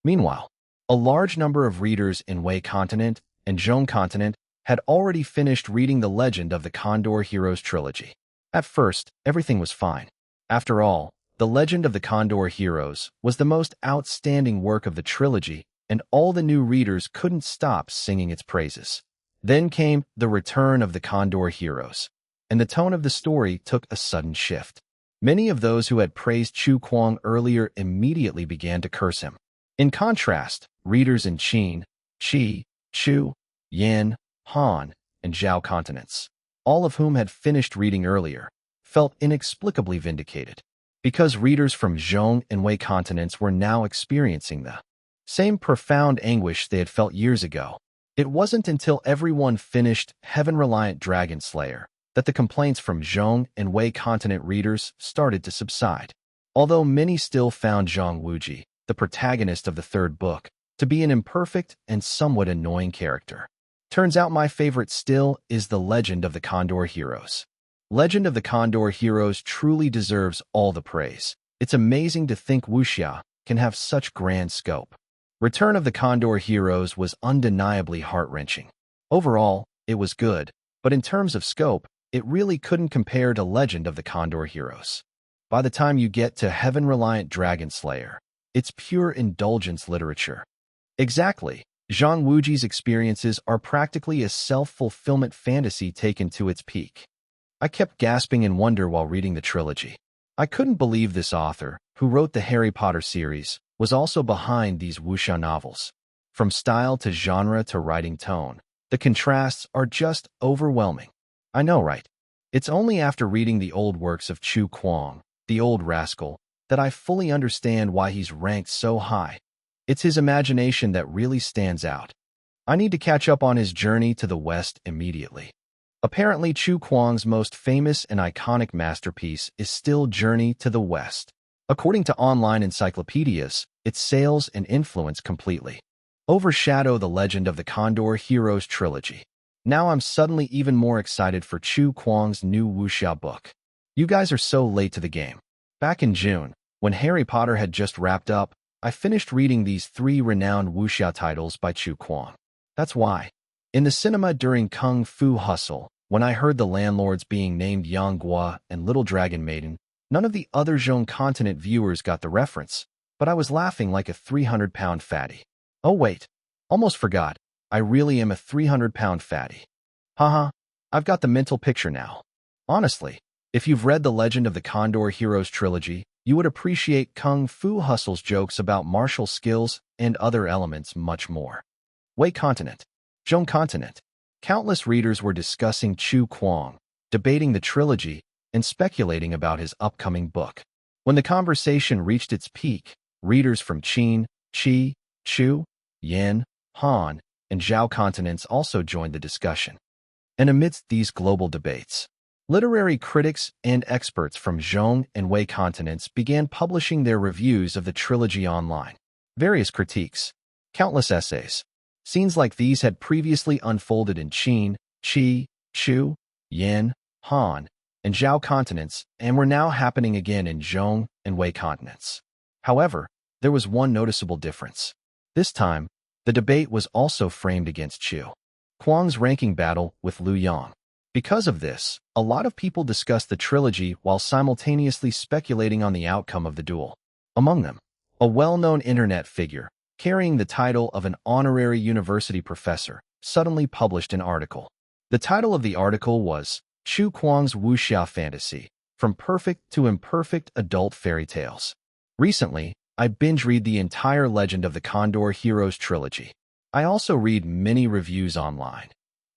Meanwhile, a large number of readers in Wei Continent and Zhong Continent had already finished reading the Legend of the Condor Heroes trilogy. At first, everything was fine. After all, The Legend of the Condor Heroes was the most outstanding work of the trilogy, and all the new readers couldn't stop singing its praises. Then came The Return of the Condor Heroes, and the tone of the story took a sudden shift. Many of those who had praised Chu Kuang earlier immediately began to curse him. In contrast, readers in Qin, Qi, Chu, Yan, Han, and Zhao continents, all of whom had finished reading earlier, felt inexplicably vindicated, because readers from Zhong and Wei continents were now experiencing the same profound anguish they had felt years ago. It wasn't until everyone finished Heaven-Reliant Dragon Slayer that the complaints from Zhong and Wei continent readers started to subside. Although many still found Zhang Wuji, the protagonist of the third book, to be an imperfect and somewhat annoying character. Turns out my favorite still is The Legend of the Condor Heroes. Legend of the Condor Heroes truly deserves all the praise. It's amazing to think wuxia can have such grand scope. Return of the Condor Heroes was undeniably heart-wrenching. Overall, it was good, but in terms of scope, it really couldn't compare to Legend of the Condor Heroes. By the time you get to Heaven-Reliant Dragon Slayer, it's pure indulgence literature. Exactly. Zhang Wuji's experiences are practically a self-fulfillment fantasy taken to its peak. I kept gasping in wonder while reading the trilogy. I couldn't believe this author, who wrote the Harry Potter series, was also behind these wuxia novels. From style to genre to writing tone, the contrasts are just overwhelming. I know, right? It's only after reading the old works of Chu Kuang, the old rascal, that I fully understand why he's ranked so high. It's his imagination that really stands out. I need to catch up on his journey to the West immediately. Apparently, Chu Kuang's most famous and iconic masterpiece is still Journey to the West. According to online encyclopedias, its sales and influence completely overshadow the Legend of the Condor Heroes trilogy. Now I'm suddenly even more excited for Chu Kuang's new wuxia book. You guys are so late to the game. Back in June, when Harry Potter had just wrapped up, I finished reading these 3 renowned wuxia titles by Chu Kuang. That's why. In the cinema during Kung Fu Hustle, when I heard the landlords being named Yang Guo and Little Dragon Maiden, none of the other Zhong continent viewers got the reference, but I was laughing like a 300-pound fatty. Oh wait, almost forgot. I really am a 300-pound fatty. Haha, I've got the mental picture now. Honestly, if you've read the Legend of the Condor Heroes trilogy, you would appreciate Kung Fu Hustle's jokes about martial skills and other elements much more. Wei continent, Zhong continent. Countless readers were discussing Chu Kuang, debating the trilogy, and speculating about his upcoming book. When the conversation reached its peak, readers from Qin, Qi, Chu, Yan, Han, and Zhao continents also joined the discussion. And amidst these global debates, literary critics and experts from Zhong and Wei continents began publishing their reviews of the trilogy online. Various critiques, countless essays. Scenes like these had previously unfolded in Qin, Qi, Chu, Yan, Han, and Zhao continents and were now happening again in Zhong and Wei continents. However, there was one noticeable difference. This time, the debate was also framed against Chu Kuang's ranking battle with Lin Yuan. Because of this, a lot of people discussed the trilogy while simultaneously speculating on the outcome of the duel. Among them, a well-known internet figure, carrying the title of an honorary university professor, suddenly published an article. The title of the article was Chu Kuang's Wuxia Fantasy, From Perfect to Imperfect Adult Fairy Tales. Recently, I binge-read the entire Legend of the Condor Heroes trilogy. I also read many reviews online.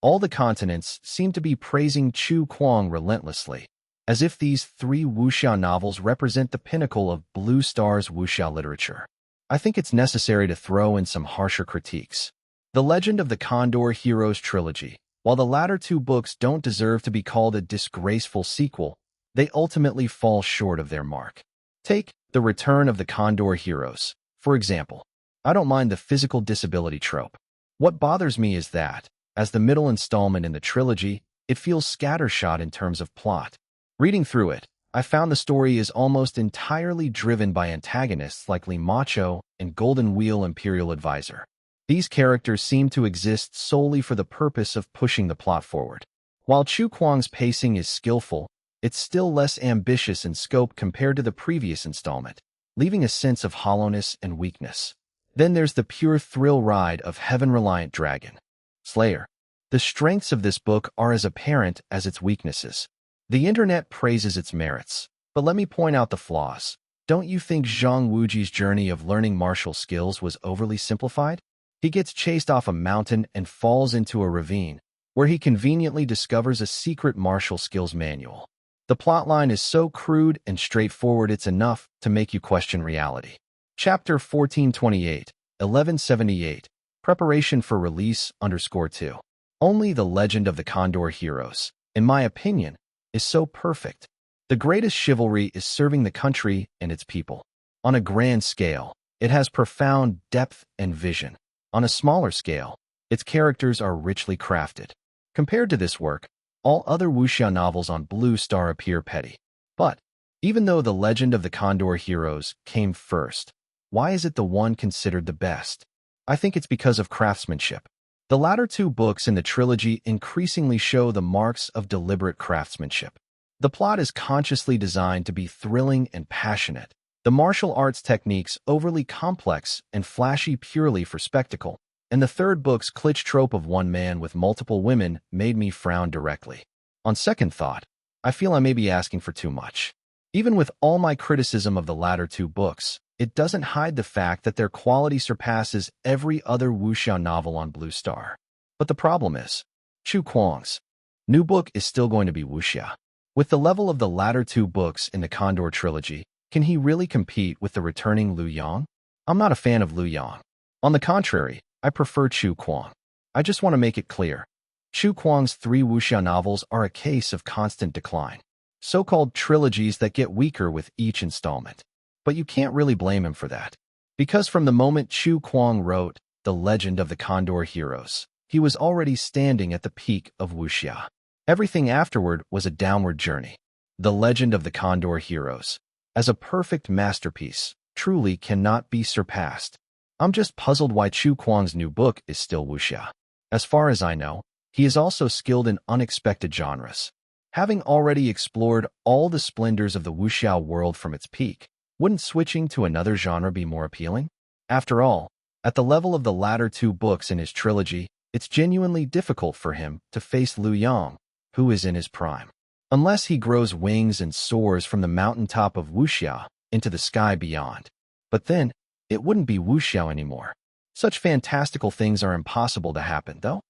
All the continents seem to be praising Chu Kuang relentlessly, as if these 3 wuxia novels represent the pinnacle of Blue Star's wuxia literature. I think it's necessary to throw in some harsher critiques. The Legend of the Condor Heroes trilogy, while the latter 2 books don't deserve to be called a disgraceful sequel, they ultimately fall short of their mark. Take The Return of the Condor Heroes, for example. I don't mind the physical disability trope. What bothers me is that, as the middle installment in the trilogy, it feels scattershot in terms of plot. Reading through it, I found the story is almost entirely driven by antagonists like Li Macho and Golden Wheel Imperial Advisor. These characters seem to exist solely for the purpose of pushing the plot forward. While Chu Kuang's pacing is skillful, it's still less ambitious in scope compared to the previous installment, leaving a sense of hollowness and weakness. Then there's the pure thrill ride of Heaven-Reliant Dragon Slayer. The strengths of this book are as apparent as its weaknesses. The internet praises its merits, But let me point out the flaws. Don't you think Zhang Wuji's journey of learning martial skills was overly simplified? He gets chased off a mountain and falls into a ravine, where he conveniently discovers a secret martial skills manual. The plotline is so crude and straightforward it's enough to make you question reality. Chapter 1428, 1178, Preparation for Release _2. Only the Legend of the Condor Heroes, in my opinion, is so perfect. The greatest chivalry is serving the country and its people. On a grand scale, it has profound depth and vision. On a smaller scale, its characters are richly crafted. Compared to this work, all other wuxia novels on Blue Star appear petty. But, even though The Legend of the Condor Heroes came first, why is it the one considered the best? I think it's because of craftsmanship. The latter two books in the trilogy increasingly show the marks of deliberate craftsmanship. The plot is consciously designed to be thrilling and passionate. The martial arts techniques overly complex and flashy purely for spectacle. And the third book's cliché trope of one man with multiple women made me frown directly. On second thought, I feel I may be asking for too much. Even with all my criticism of the latter two books, it doesn't hide the fact that their quality surpasses every other wuxia novel on Blue Star. But the problem is, Chu Kuang's new book is still going to be wuxia. With the level of the latter two books in the Condor trilogy, can he really compete with the returning Lin Yuan? I'm not a fan of Lin Yuan. On the contrary, I prefer Chu Kuang. I just want to make it clear. Chu Kuang's three wuxia novels are a case of constant decline. So-called trilogies that get weaker with each installment. But you can't really blame him for that. Because from the moment Chu Kuang wrote The Legend of the Condor Heroes, he was already standing at the peak of wuxia. Everything afterward was a downward journey. The Legend of the Condor Heroes, as a perfect masterpiece, truly cannot be surpassed. I'm just puzzled why Chu Kuang's new book is still wuxia. As far as I know, he is also skilled in unexpected genres. Having already explored all the splendors of the wuxia world from its peak, wouldn't switching to another genre be more appealing? After all, at the level of the latter two books in his trilogy, it's genuinely difficult for him to face Lin Yuan, who is in his prime. Unless he grows wings and soars from the mountaintop of wuxia into the sky beyond. But then, it wouldn't be wuxia anymore. Such fantastical things are impossible to happen, though.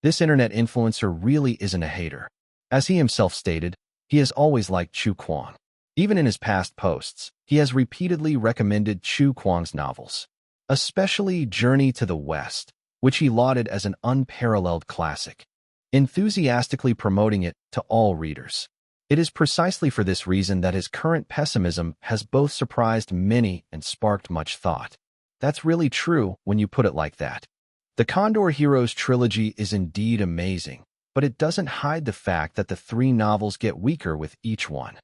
This internet influencer really isn't a hater. As he himself stated, he has always liked Chu Kuang. Even in his past posts, he has repeatedly recommended Chu Kuang's novels, especially Journey to the West, which he lauded as an unparalleled classic, enthusiastically promoting it to all readers. It is precisely for this reason that his current pessimism has both surprised many and sparked much thought. That's really true when you put it like that. The Condor Heroes trilogy is indeed amazing, but it doesn't hide the fact that the three novels get weaker with each one.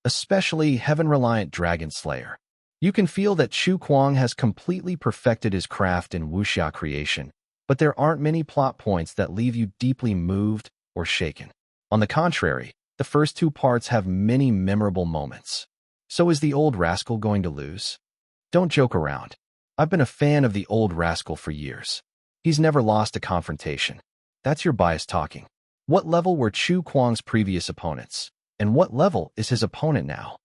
Especially Heaven-Reliant Dragon Slayer. You can feel that Chu Kuang has completely perfected his craft in wuxia creation, but there aren't many plot points that leave you deeply moved or shaken. On the contrary, the first two parts have many memorable moments. So is the old rascal going to lose? Don't joke around. I've been a fan of the old rascal for years. He's never lost a confrontation. That's your bias talking. What level were Chu Kuang's previous opponents? And what level is his opponent now?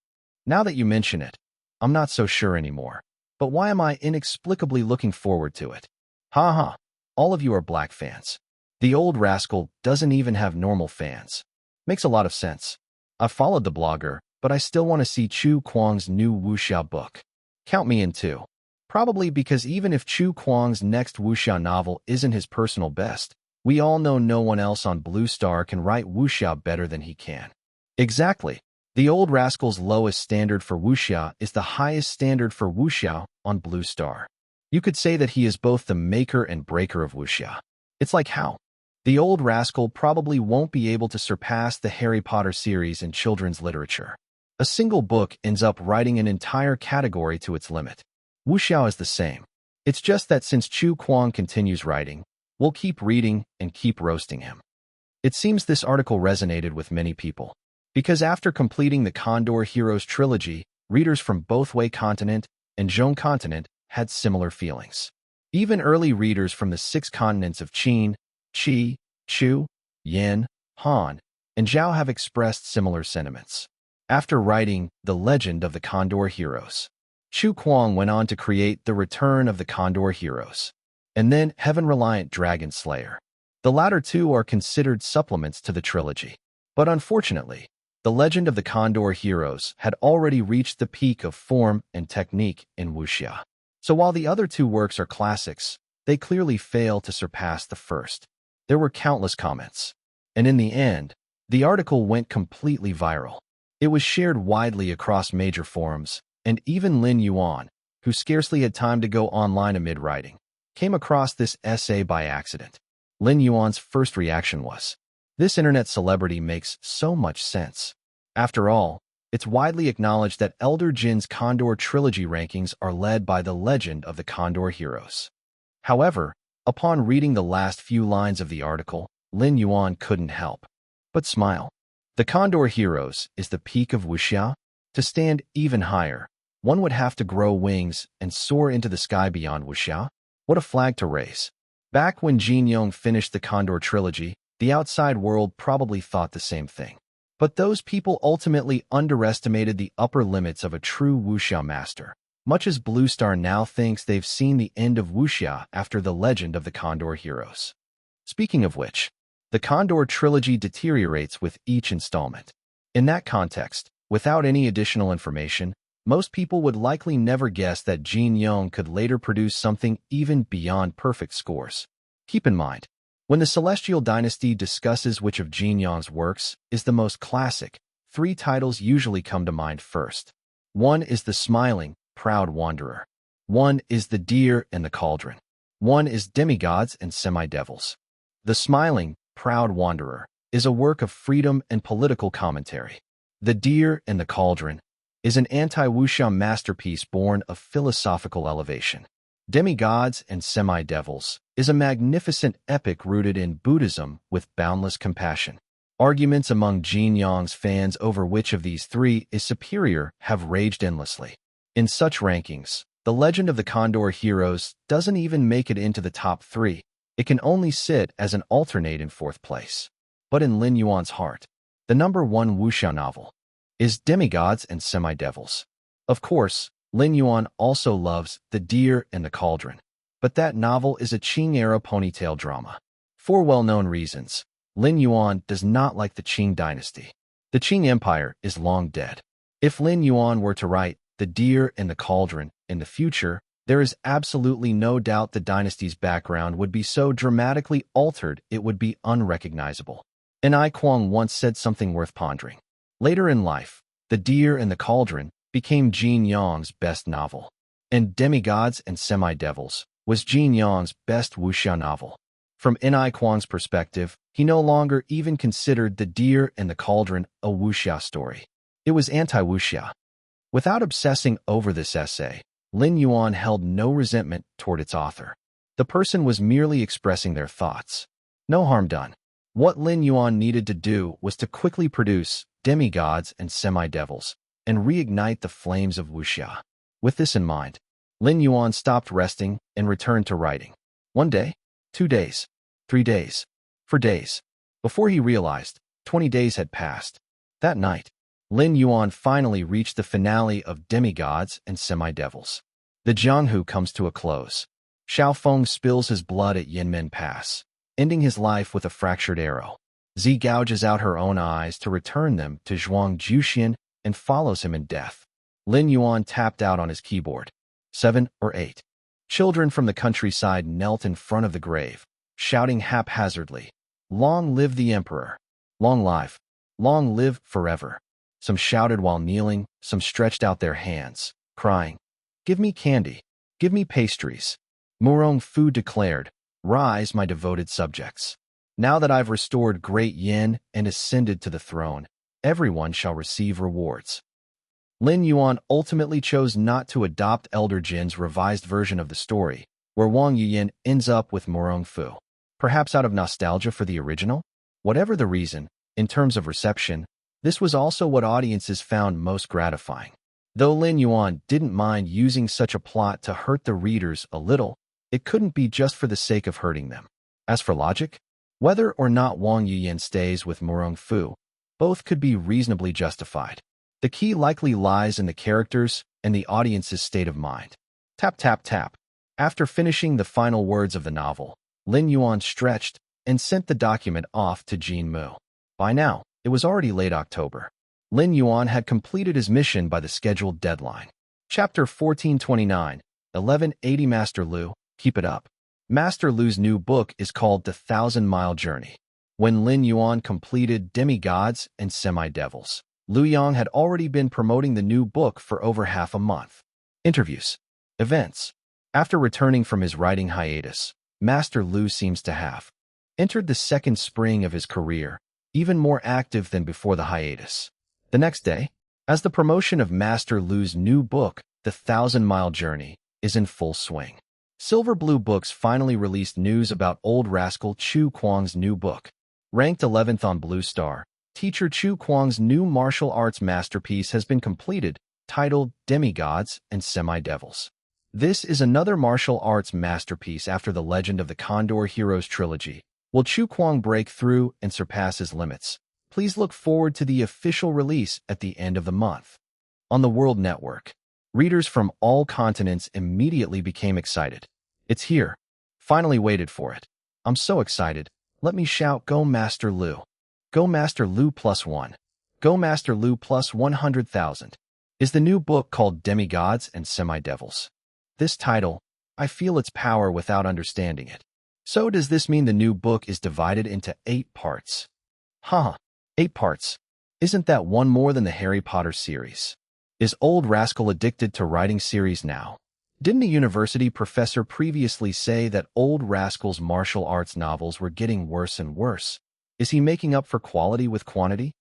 Now that you mention it, I'm not so sure anymore. But why am I inexplicably looking forward to it? Ha ha, all of you are black fans. The old rascal doesn't even have normal fans. Makes a lot of sense. I've followed the blogger, but I still want to see Chu Kuang's new wuxia book. Count me in too. Probably because even if Chu Kuang's next wuxia novel isn't his personal best, we all know no one else on Blue Star can write wuxia better than he can. Exactly. The old rascal's lowest standard for wuxia is the highest standard for wuxia on Blue Star. You could say that he is both the maker and breaker of wuxia. It's like how the old rascal probably won't be able to surpass the Harry Potter series in children's literature. A single book ends up writing an entire category to its limit. Wuxia is the same. It's just that since Chu Kuang continues writing, we'll keep reading and keep roasting him. It seems this article resonated with many people. Because after completing the Condor Heroes trilogy, readers from both Wei continent and Zhong continent had similar feelings. Even early readers from the 6 continents of Qin, Qi, Chu, Yan, Han, and Zhao have expressed similar sentiments. After writing The Legend of the Condor Heroes, Chu Kuang went on to create The Return of the Condor Heroes, and then Heaven-Reliant Dragon Slayer. The latter two are considered supplements to the trilogy. But unfortunately, The Legend of the Condor Heroes had already reached the peak of form and technique in wuxia. So while the other two works are classics, they clearly fail to surpass the first. There were countless comments, and in the end, the article went completely viral. It was shared widely across major forums, and even Lin Yuan, who scarcely had time to go online amid writing, came across this essay by accident. Lin Yuan's first reaction was, "This internet celebrity makes so much sense." After all, it's widely acknowledged that Elder Jin's Condor trilogy rankings are led by The Legend of the Condor Heroes. However, upon reading the last few lines of the article, Lin Yuan couldn't help but smile. The Condor Heroes is the peak of wuxia. To stand even higher, one would have to grow wings and soar into the sky beyond wuxia. What a flag to raise. Back when Jin Yong finished the Condor trilogy, the outside world probably thought the same thing. But those people ultimately underestimated the upper limits of a true wuxia master, much as Blue Star now thinks they've seen the end of wuxia after The Legend of the Condor Heroes. Speaking of which, the Condor trilogy deteriorates with each installment. In that context, without any additional information, most people would likely never guess that Jin Yong could later produce something even beyond perfect scores. Keep in mind, when the Celestial Dynasty discusses which of Jin Yong's works is the most classic, three titles usually come to mind first. One is The Smiling, Proud Wanderer. One is The Deer and the Cauldron. One is Demigods and Semi-Devils. The Smiling, Proud Wanderer is a work of freedom and political commentary. The Deer and the Cauldron is an anti-wuxia masterpiece born of philosophical elevation. Demigods and Semi-Devils is a magnificent epic rooted in Buddhism with boundless compassion. Arguments among Jin Yong's fans over which of these three is superior have raged endlessly. In such rankings, The Legend of the Condor Heroes doesn't even make it into the top 3. It can only sit as an alternate in 4th place. But in Lin Yuan's heart, the number 1 wuxia novel is Demigods and Semi-Devils. Of course, Lin Yuan also loves The Deer and the Cauldron, but that novel is a Qing-era ponytail drama. For well-known reasons, Lin Yuan does not like the Qing dynasty. The Qing Empire is long dead. If Lin Yuan were to write The Deer and the Cauldron in the future, there is absolutely no doubt the dynasty's background would be so dramatically altered it would be unrecognizable. And Ai Kuang once said something worth pondering. Later in life, The Deer and the Cauldron became Jin Yong's best novel, and Demigods and Semi-Devils was Jin Yong's best wuxia novel. From Ai Kuang's perspective, he no longer even considered The Deer and the Cauldron a wuxia story. It was anti-wuxia. Without obsessing over this essay, Lin Yuan held no resentment toward its author. The person was merely expressing their thoughts. No harm done. What Lin Yuan needed to do was to quickly produce Demigods and Semi-Devils and reignite the flames of wuxia. With this in mind, Lin Yuan stopped resting and returned to writing. 1 day, 2 days, 3 days, 4 days. Before he realized, 20 days had passed. That night, Lin Yuan finally reached the finale of Demigods and Semi-Devils. The Jianghu comes to a close. Xiao Feng spills his blood at Yinmen Pass, ending his life with a fractured arrow. Zi gouges out her own eyes to return them to Zhuang Juxian and follows him in death. Lin Yuan tapped out on his keyboard. 7 or 8. Children from the countryside knelt in front of the grave, shouting haphazardly, "Long live the emperor! Long live forever!" Some shouted while kneeling, some stretched out their hands, crying, "Give me candy, give me pastries." Murong Fu declared, "Rise, my devoted subjects. Now that I've restored Great Yin and ascended to the throne, everyone shall receive rewards." Lin Yuan ultimately chose not to adopt Elder Jin's revised version of the story, where Wang Yuyin ends up with Murong Fu. Perhaps out of nostalgia for the original? Whatever the reason, in terms of reception, this was also what audiences found most gratifying. Though Lin Yuan didn't mind using such a plot to hurt the readers a little, it couldn't be just for the sake of hurting them. As for logic, whether or not Wang Yuyin stays with Murong Fu, both could be reasonably justified. The key likely lies in the characters and the audience's state of mind. Tap, tap, tap. After finishing the final words of the novel, Lin Yuan stretched and sent the document off to Jean Mu. By now, it was already late October. Lin Yuan had completed his mission by the scheduled deadline. Chapter 1429, 1180. Master Lu, keep it up. Master Lu's new book is called The 1,000-Mile Journey. When Lin Yuan completed Demigods and Semi-Devils, Lu Yang had already been promoting the new book for over half a month. Interviews. Events. After returning from his writing hiatus, Master Lu seems to have entered the second spring of his career, even more active than before the hiatus. The next day, as the promotion of Master Lu's new book, The 1,000-Mile Journey, is in full swing, Silver Blue Books finally released news about old rascal Chu Kuang's new book. Ranked 11th on Blue Star, teacher Chu Kuang's new martial arts masterpiece has been completed, titled Demigods and Semi-Devils. This is another martial arts masterpiece after the Legend of the Condor Heroes trilogy. Will Chu Kuang break through and surpass his limits? Please look forward to the official release at the end of the month. On the World Network, readers from all continents immediately became excited. It's here. Finally waited for it. I'm so excited. Let me shout, Go Master Lu. Go Master Lu +1. Go Master Lu plus 100,000. Is the new book called Demigods and Semi-Devils? This title, I feel its power without understanding it. So does this mean the new book is divided into 8 parts? 8 parts. Isn't that one more than the Harry Potter series? Is Old Rascal addicted to writing series now? Didn't a university professor previously say that Old Rascal's martial arts novels were getting worse and worse? Is he making up for quality with quantity?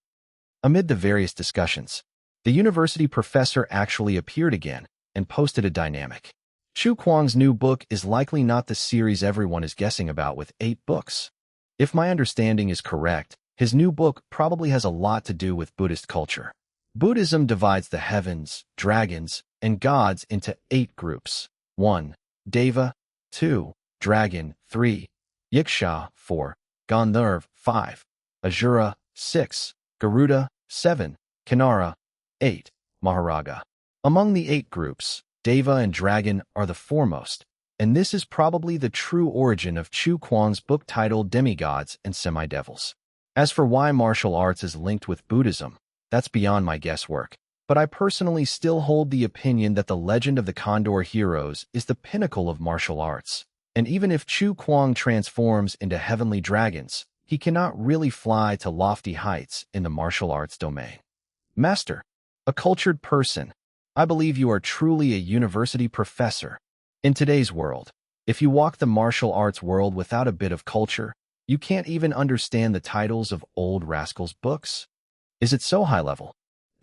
Amid the various discussions, the university professor actually appeared again and posted a dynamic. Chu Kuang's new book is likely not the series everyone is guessing about with 8 books. If my understanding is correct, his new book probably has a lot to do with Buddhist culture. Buddhism divides the heavens, dragons, and gods into 8 groups. 1. Deva. 2. Dragon. 3. Yiksha. 4. Gandharv. 5. Asura. 6. Garuda. 7. Kinara. 8. Maharaga. Among the 8 groups, Deva and Dragon are the foremost, and this is probably the true origin of Chu Kuang's book titled Demigods and Semi-Devils. As for why martial arts is linked with Buddhism, that's beyond my guesswork, but I personally still hold the opinion that the Legend of the Condor Heroes is the pinnacle of martial arts, and even if Chu Kuang transforms into heavenly dragons, he cannot really fly to lofty heights in the martial arts domain. Master, a cultured person, I believe you are truly a university professor. In today's world, if you walk the martial arts world without a bit of culture, you can't even understand the titles of Old Rascal's books. Is it so high level?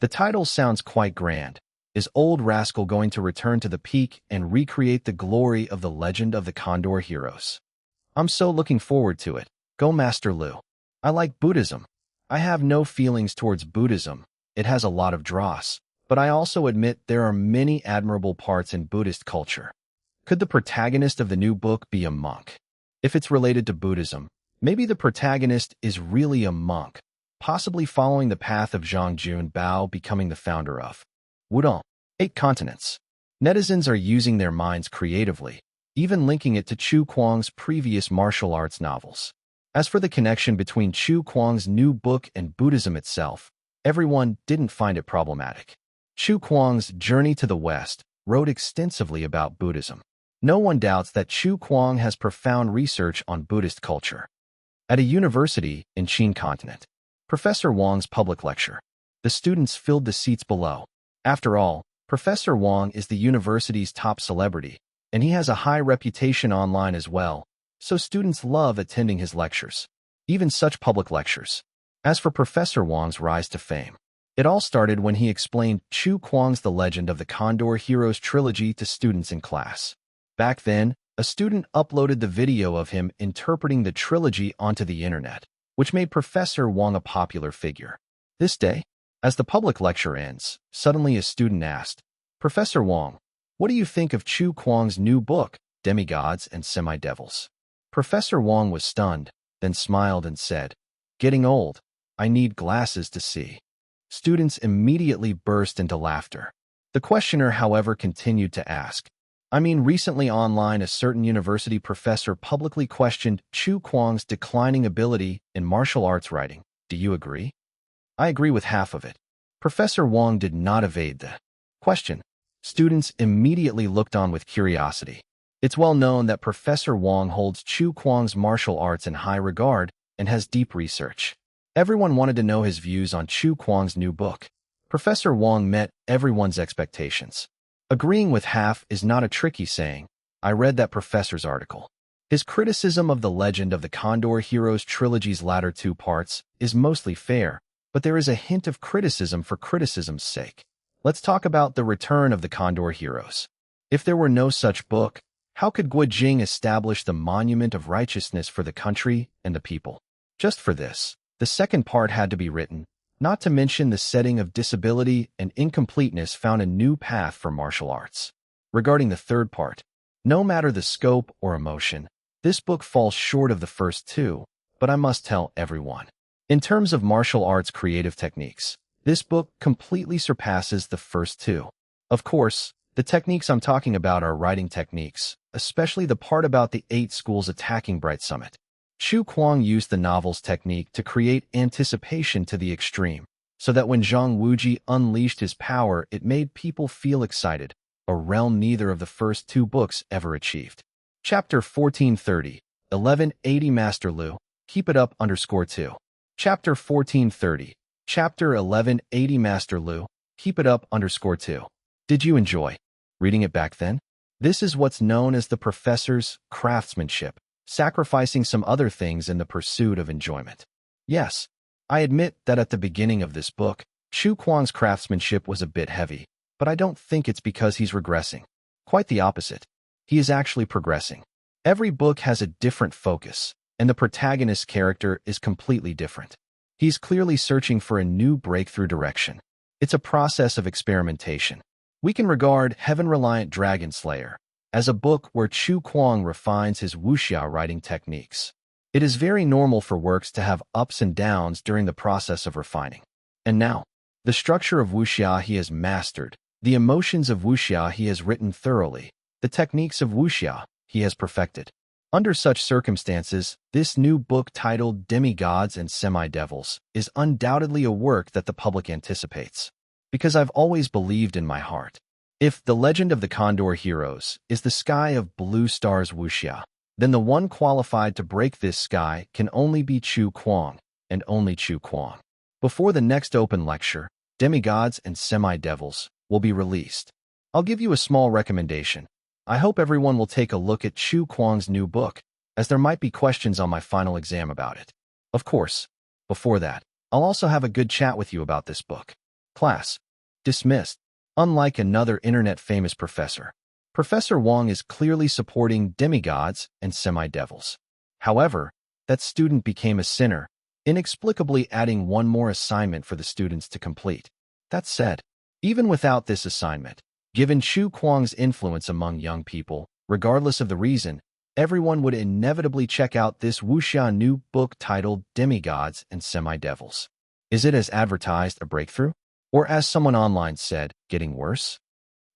The title sounds quite grand. Is Old Rascal going to return to the peak and recreate the glory of the Legend of the Condor Heroes? I'm so looking forward to it. Go Master Lu. I like Buddhism. I have no feelings towards Buddhism. It has a lot of dross. But I also admit there are many admirable parts in Buddhist culture. Could the protagonist of the new book be a monk? If it's related to Buddhism, maybe the protagonist is really a monk, possibly following the path of Zhang Junbao becoming the founder of Wudong. 8 continents. Netizens are using their minds creatively, even linking it to Chu Kuang's previous martial arts novels. As for the connection between Chu Kuang's new book and Buddhism itself, everyone didn't find it problematic. Chu Kuang's Journey to the West wrote extensively about Buddhism. No one doubts that Chu Kuang has profound research on Buddhist culture. At a university in Qin continent, Professor Wang's public lecture. The students filled the seats below. After all, Professor Wang is the university's top celebrity, and he has a high reputation online as well, so students love attending his lectures, even such public lectures. As for Professor Wang's rise to fame, it all started when he explained Chu Kuang's The Legend of the Condor Heroes trilogy to students in class. Back then, a student uploaded the video of him interpreting the trilogy onto the internet, which made Professor Wang a popular figure. This day, as the public lecture ends, suddenly a student asked, Professor Wang, what do you think of Chu Kuang's new book, Demigods and Semi-Devils? Professor Wang was stunned, then smiled and said, Getting old. I need glasses to see. Students immediately burst into laughter. The questioner, however, continued to ask, recently online, a certain university professor publicly questioned Chu Kuang's declining ability in martial arts writing. Do you agree? I agree with half of it. Professor Wang did not evade the question. Students immediately looked on with curiosity. It's well known that Professor Wang holds Chu Kuang's martial arts in high regard and has deep research. Everyone wanted to know his views on Chu Kuang's new book. Professor Wang met everyone's expectations. Agreeing with half is not a tricky saying. I read that professor's article. His criticism of the Legend of the Condor Heroes trilogy's latter two parts is mostly fair, but there is a hint of criticism for criticism's sake. Let's talk about the return of the Condor Heroes. If there were no such book, how could Guo Jing establish the monument of righteousness for the country and the people? Just for this, the second part had to be written, not to mention the setting of disability and incompleteness found a new path for martial arts. Regarding the third part, no matter the scope or emotion, this book falls short of the first two, but I must tell everyone. In terms of martial arts creative techniques, this book completely surpasses the first two. Of course, the techniques I'm talking about are writing techniques, especially the part about the 8 schools attacking Bright Summit. Chu Kuang used the novel's technique to create anticipation to the extreme, so that when Zhang Wuji unleashed his power, it made people feel excited, a realm neither of the first 2 books ever achieved. Chapter 1430, 1180 Master Lu, keep it up _2. Chapter 1430, Chapter 1180 Master Lu, keep it up _2. Did you enjoy reading it back then? This is what's known as the professor's craftsmanship, sacrificing some other things in the pursuit of enjoyment. Yes, I admit that at the beginning of this book, Chu Kuang's craftsmanship was a bit heavy, but I don't think it's because he's regressing. Quite the opposite. He is actually progressing. Every book has a different focus, and the protagonist's character is completely different. He's clearly searching for a new breakthrough direction. It's a process of experimentation. We can regard Heaven-Reliant Dragon Slayer as a book where Chu Kuang refines his wuxia writing techniques. It is very normal for works to have ups and downs during the process of refining. And now, the structure of wuxia he has mastered, the emotions of wuxia he has written thoroughly, the techniques of wuxia he has perfected. Under such circumstances, this new book titled Demigods and Semi-Devils is undoubtedly a work that the public anticipates. Because I've always believed in my heart, if The Legend of the Condor Heroes is the sky of blue stars wuxia, then the one qualified to break this sky can only be Chu Kuang, and only Chu Kuang. Before the next open lecture, Demigods and Semi-Devils will be released. I'll give you a small recommendation. I hope everyone will take a look at Chu Kuang's new book, as there might be questions on my final exam about it. Of course, before that, I'll also have a good chat with you about this book. Class dismissed. Unlike another internet-famous professor, Professor Wang is clearly supporting Demigods and Semi-Devils. However, that student became a sinner, inexplicably adding one more assignment for the students to complete. That said, even without this assignment, given Chu Kuang's influence among young people, regardless of the reason, everyone would inevitably check out this wuxia new book titled Demigods and Semi-Devils. Is it, as advertised, a breakthrough? Or as someone online said, getting worse?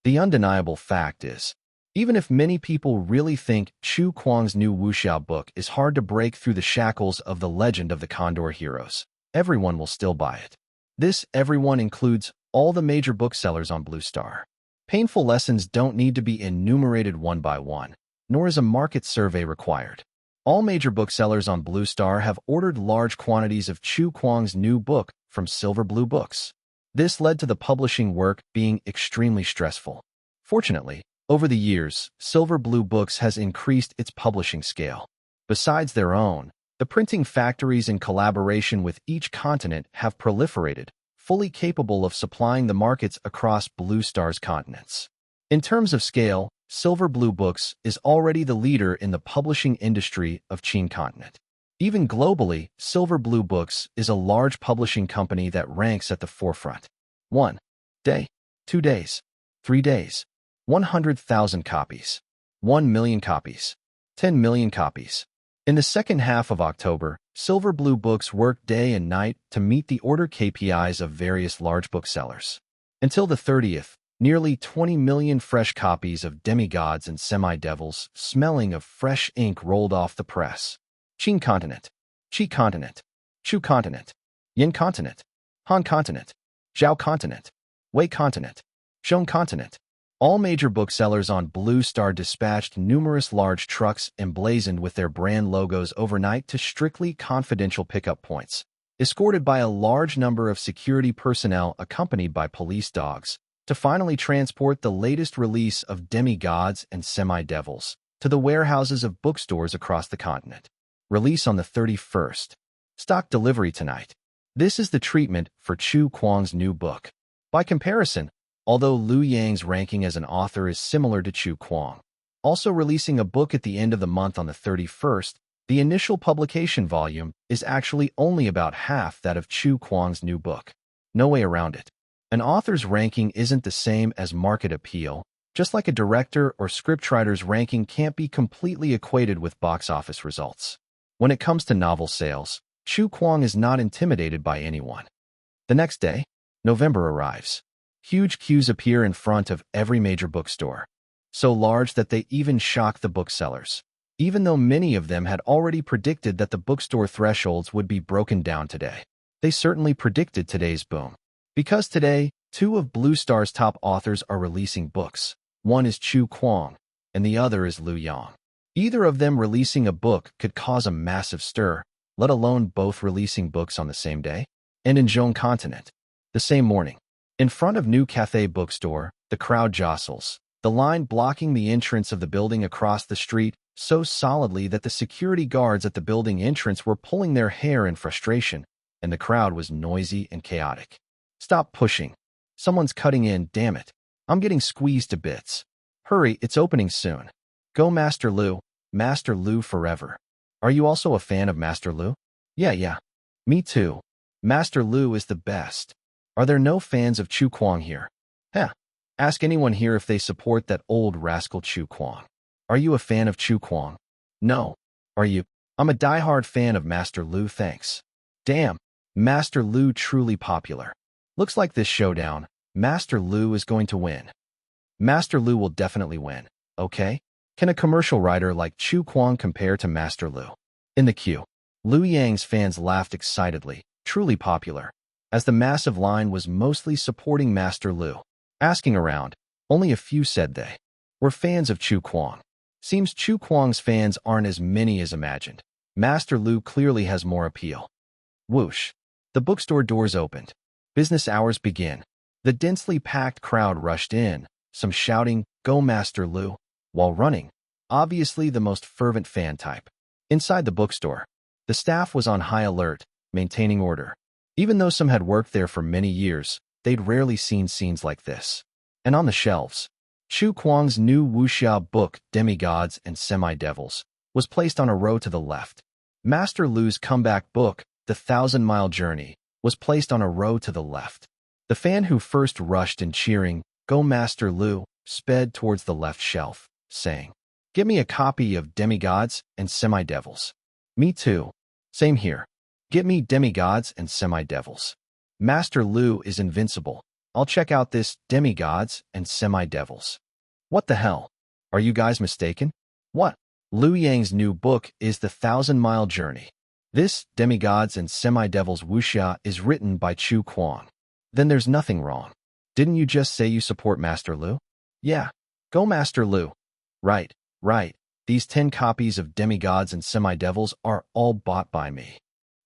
The undeniable fact is, even if many people really think Chu Kuang's new wuxia book is hard to break through the shackles of The Legend of the Condor Heroes, everyone will still buy it. This everyone includes all the major booksellers on Blue Star. Painful lessons don't need to be enumerated one by one, nor is a market survey required. All major booksellers on Blue Star have ordered large quantities of Chu Kuang's new book from Silver Blue Books. This led to the publishing work being extremely stressful. Fortunately, over the years, Silver Blue Books has increased its publishing scale. Besides their own, the printing factories in collaboration with each continent have proliferated, fully capable of supplying the markets across Blue Star's continents. In terms of scale, Silver Blue Books is already the leader in the publishing industry of Qin continent. Even globally, Silver Blue Books is a large publishing company that ranks at the forefront. 1 day, 2 days, 3 days, 100,000 copies, 1 million copies, 10 million copies. In the second half of October, Silver Blue Books worked day and night to meet the order KPIs of various large booksellers. Until the 30th, nearly 20 million fresh copies of Demigods and Semi-Devils, smelling of fresh ink, rolled off the press. Qing Continent, Qi Continent, Chu Continent, Yin Continent, Han Continent, Zhao Continent, Wei Continent, Zhong Continent. All major booksellers on Blue Star dispatched numerous large trucks emblazoned with their brand logos overnight to strictly confidential pickup points, escorted by a large number of security personnel accompanied by police dogs, to finally transport the latest release of Demigods and Semi-Devils to the warehouses of bookstores across the continent. Release on the 31st. Stock delivery tonight. This is the treatment for Chu Kuang's new book. By comparison, although Liu Yang's ranking as an author is similar to Chu Kuang, also releasing a book at the end of the month on the 31st, the initial publication volume is actually only about half that of Chu Kuang's new book. No way around it. An author's ranking isn't the same as market appeal, just like a director or scriptwriter's ranking can't be completely equated with box office results. When it comes to novel sales, Chu Kuang is not intimidated by anyone. The next day, November arrives. Huge queues appear in front of every major bookstore, so large that they even shock the booksellers, even though many of them had already predicted that the bookstore thresholds would be broken down today. They certainly predicted today's boom. Because today, two of Blue Star's top authors are releasing books. One is Chu Kuang, and the other is Liu Yang. Either of them releasing a book could cause a massive stir, let alone both releasing books on the same day. And in Zhong Continent, the same morning, in front of New Cathay Bookstore, the crowd jostles, the line blocking the entrance of the building across the street so solidly that the security guards at the building entrance were pulling their hair in frustration, and the crowd was noisy and chaotic. Stop pushing. Someone's cutting in, damn it. I'm getting squeezed to bits. Hurry, it's opening soon. Go Master Lu forever. Are you also a fan of Master Lu? Yeah. Me too. Master Lu is the best. Are there no fans of Chu Kuang here? Ask anyone here if they support that old rascal Chu Kuang. Are you a fan of Chu Kuang? No. Are you? I'm a diehard fan of Master Lu, thanks. Damn, Master Lu truly popular. Looks like this showdown, Master Lu is going to win. Master Lu will definitely win, okay? Can a commercial writer like Chu Kuang compare to Master Lu? In the queue, Liu Yang's fans laughed excitedly, truly popular, as the massive line was mostly supporting Master Lu. Asking around, only a few said they were fans of Chu Kuang. Seems Chu Kuang's fans aren't as many as imagined. Master Lu clearly has more appeal. Whoosh. The bookstore doors opened. Business hours begin. The densely packed crowd rushed in, some shouting, "Go Master Lu," while running, obviously the most fervent fan type. Inside the bookstore, the staff was on high alert, maintaining order. Even though some had worked there for many years, they'd rarely seen scenes like this. And on the shelves, Chu Kuang's new wuxia book, Demigods and Semi-Devils, was placed on a row to the left. Master Lu's comeback book, The 1,000-Mile Journey, was placed on a row to the left. The fan who first rushed in cheering, "Go Master Lu," sped towards the left shelf, saying, "Get me a copy of Demigods and Semi-Devils." Me too. Same here. Get me Demigods and Semi-Devils. Master Lu is invincible. I'll check out this Demigods and Semi-Devils. What the hell? Are you guys mistaken? What? Liu Yang's new book is The 1,000-Mile Journey. This Demigods and Semi-Devils wuxia is written by Chu Kuang. Then there's nothing wrong. Didn't you just say you support Master Lu? Yeah. Go Master Lu. Right. These 10 copies of Demigods and Semi-Devils are all bought by me.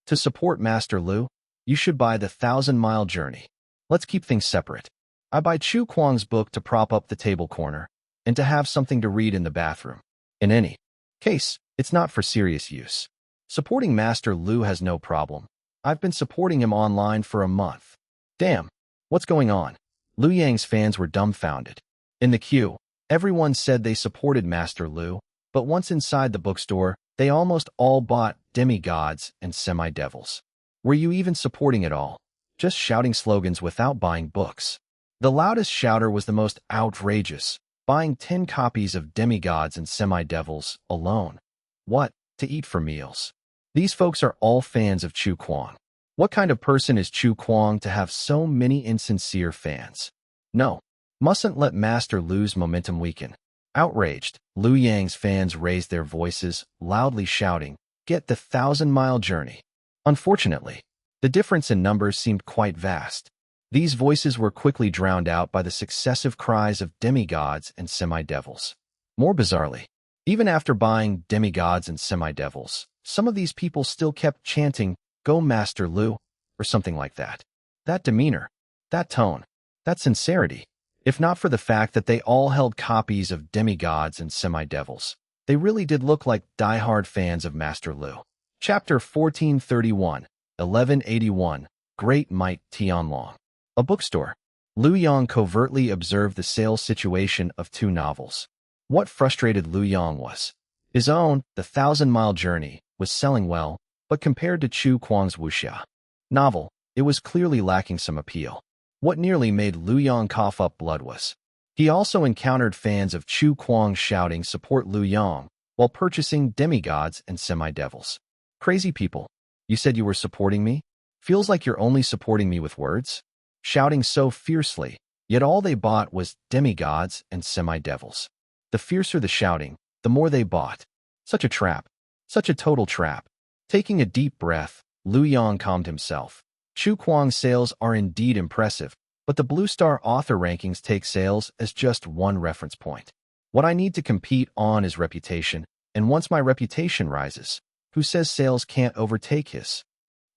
To support Master Lu, you should buy The 1,000-Mile Journey. Let's keep things separate. I buy Chu Kuang's book to prop up the table corner and to have something to read in the bathroom. In any case, it's not for serious use. Supporting Master Lu has no problem. I've been supporting him online for a month. Damn, what's going on? Liu Yang's fans were dumbfounded. In the queue, everyone said they supported Master Lu, but once inside the bookstore, they almost all bought Demigods and Semi-Devils. Were you even supporting at all? Just shouting slogans without buying books. The loudest shouter was the most outrageous, buying 10 copies of Demigods and Semi-Devils alone. What? to eat for meals. These folks are all fans of Chu Kuang. What kind of person is Chu Kuang to have so many insincere fans? No, mustn't let Master Lu's momentum weaken. Outraged, Liu Yang's fans raised their voices, loudly shouting, "Get the 1,000-mile journey." Unfortunately, the difference in numbers seemed quite vast. These voices were quickly drowned out by the successive cries of demigods and semi-devils. More bizarrely, even after buying demigods and semi-devils, some of these people still kept chanting, "Go Master Lu," or something like that. That demeanor, that tone, that sincerity, if not for the fact that they all held copies of demigods and semi-devils, they really did look like die-hard fans of Master Lu. Chapter 1431, 1181, Great Might Tianlong. A bookstore. Liu Yang covertly observed the sales situation of two novels. What frustrated Liu Yang was his own, The 1,000-Mile Journey, was selling well, but compared to Chu Kuang's wuxia novel, it was clearly lacking some appeal. What nearly made Liu Yang cough up blood was he also encountered fans of Chu Kuang shouting support Liu Yang while purchasing demigods and semi-devils. Crazy people. You said you were supporting me? Feels like you're only supporting me with words? Shouting so fiercely, yet all they bought was demigods and semi-devils. The fiercer the shouting, the more they bought. Such a trap. Such a total trap. Taking a deep breath, Liu Yang calmed himself. Chu Kuang's sales are indeed impressive, but the Blue Star author rankings take sales as just one reference point. What I need to compete on is reputation, and once my reputation rises, who says sales can't overtake his?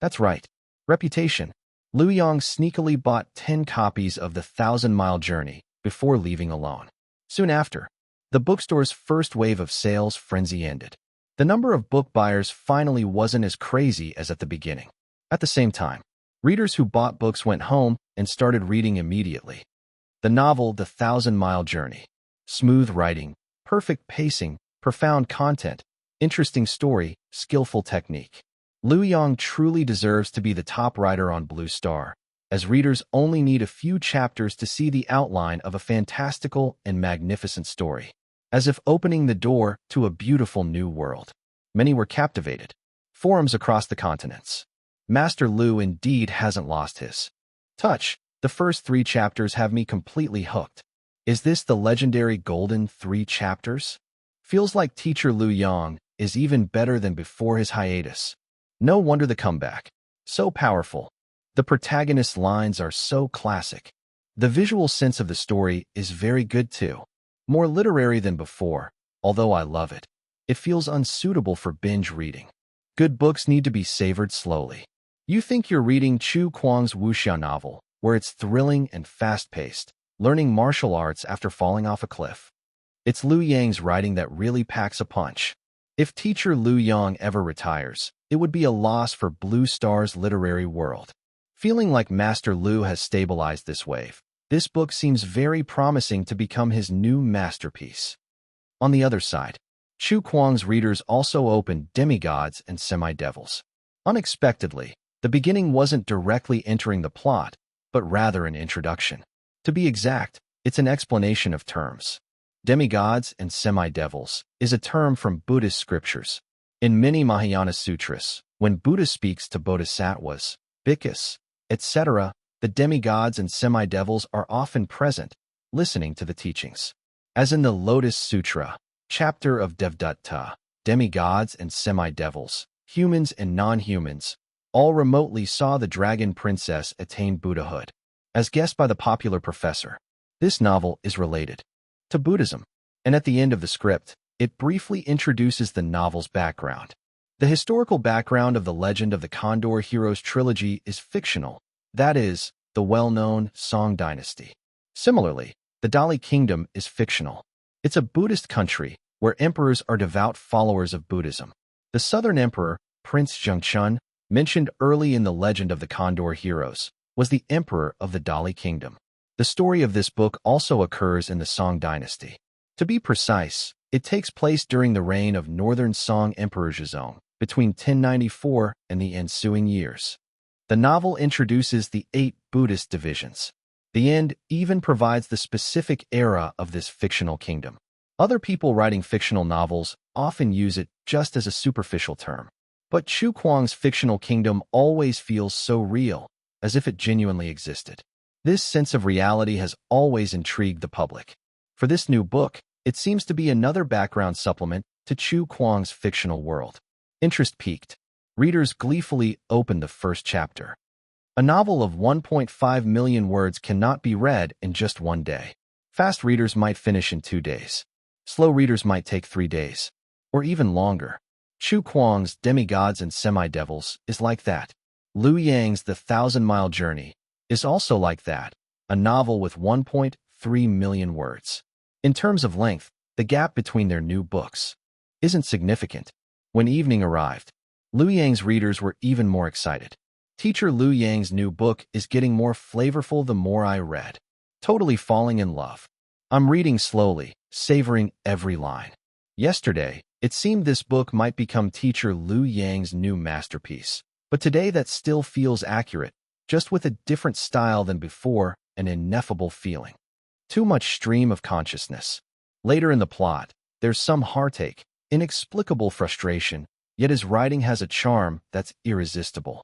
That's right, reputation. Liu Yang sneakily bought 10 copies of The 1,000-Mile Journey before leaving alone. Soon after, the bookstore's first wave of sales frenzy ended. The number of book buyers finally wasn't as crazy as at the beginning. At the same time, readers who bought books went home and started reading immediately. The novel The 1,000-Mile Journey. Smooth writing, perfect pacing, profound content, interesting story, skillful technique. Liu Yang truly deserves to be the top writer on Blue Star, as readers only need a few chapters to see the outline of a fantastical and magnificent story, as if opening the door to a beautiful new world. Many were captivated. Forums across the continents. Master Lu indeed hasn't lost his touch. The first 3 chapters have me completely hooked. Is this the legendary golden 3 chapters? Feels like Teacher Liu Yang is even better than before his hiatus. No wonder the comeback. So powerful. The protagonist's lines are so classic. The visual sense of the story is very good too. More literary than before, although I love it. It feels unsuitable for binge reading. Good books need to be savored slowly. You think you're reading Chu Kuang's wuxia novel, where it's thrilling and fast-paced, learning martial arts after falling off a cliff. It's Liu Yang's writing that really packs a punch. If Teacher Liu Yang ever retires, it would be a loss for Blue Star's literary world. Feeling like Master Lu has stabilized this wave, this book seems very promising to become his new masterpiece. On the other side, Chu Kuang's readers also opened demigods and semi-devils. Unexpectedly, the beginning wasn't directly entering the plot, but rather an introduction. To be exact, it's an explanation of terms. Demigods and semi-devils is a term from Buddhist scriptures. In many Mahayana sutras, when Buddha speaks to bodhisattvas, bhikkhus, etc., the demigods and semi-devils are often present, listening to the teachings. As in the Lotus Sutra, chapter of Devdatta, demigods and semi-devils, humans and non-humans, all remotely saw the dragon princess attain Buddhahood. As guessed by the popular professor, this novel is related to Buddhism, and at the end of the script, it briefly introduces the novel's background. The historical background of the Legend of the Condor Heroes trilogy is fictional, that is, the well-known Song dynasty. Similarly, the Dali Kingdom is fictional. It's a Buddhist country where emperors are devout followers of Buddhism. The southern emperor, Prince Zhengchun, mentioned early in the Legend of the Condor Heroes, was the emperor of the Dali Kingdom. The story of this book also occurs in the Song dynasty. To be precise, it takes place during the reign of Northern Song Emperor Zhezong, between 1094 and the ensuing years. The novel introduces the 8 Buddhist divisions. The end even provides the specific era of this fictional kingdom. Other people writing fictional novels often use it just as a superficial term. But Chu Kuang's fictional kingdom always feels so real, as if it genuinely existed. This sense of reality has always intrigued the public. For this new book, it seems to be another background supplement to Chu Kuang's fictional world. Interest peaked. Readers gleefully opened the first chapter. A novel of 1.5 million words cannot be read in just one day. Fast readers might finish in 2 days. Slow readers might take 3 days, or even longer. Chu Kuang's Demigods and Semi-Devils is like that. Liu Yang's The Thousand-Mile Journey is also like that, a novel with 1.3 million words. In terms of length, the gap between their new books isn't significant. When evening arrived, Liu Yang's readers were even more excited. Teacher Liu Yang's new book is getting more flavorful the more I read. Totally falling in love. I'm reading slowly, savoring every line. Yesterday, it seemed this book might become Teacher Liu Yang's new masterpiece. But today that still feels accurate, just with a different style than before, an ineffable feeling. Too much stream of consciousness. Later in the plot, there's some heartache, inexplicable frustration, yet his writing has a charm that's irresistible.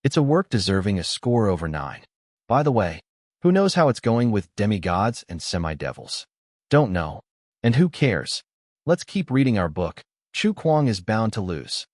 It's a work deserving a score over 9. By the way, who knows how it's going with Demigods and Semi-Devils? Don't know. And who cares? Let's keep reading our book. Chu Kuang is bound to lose.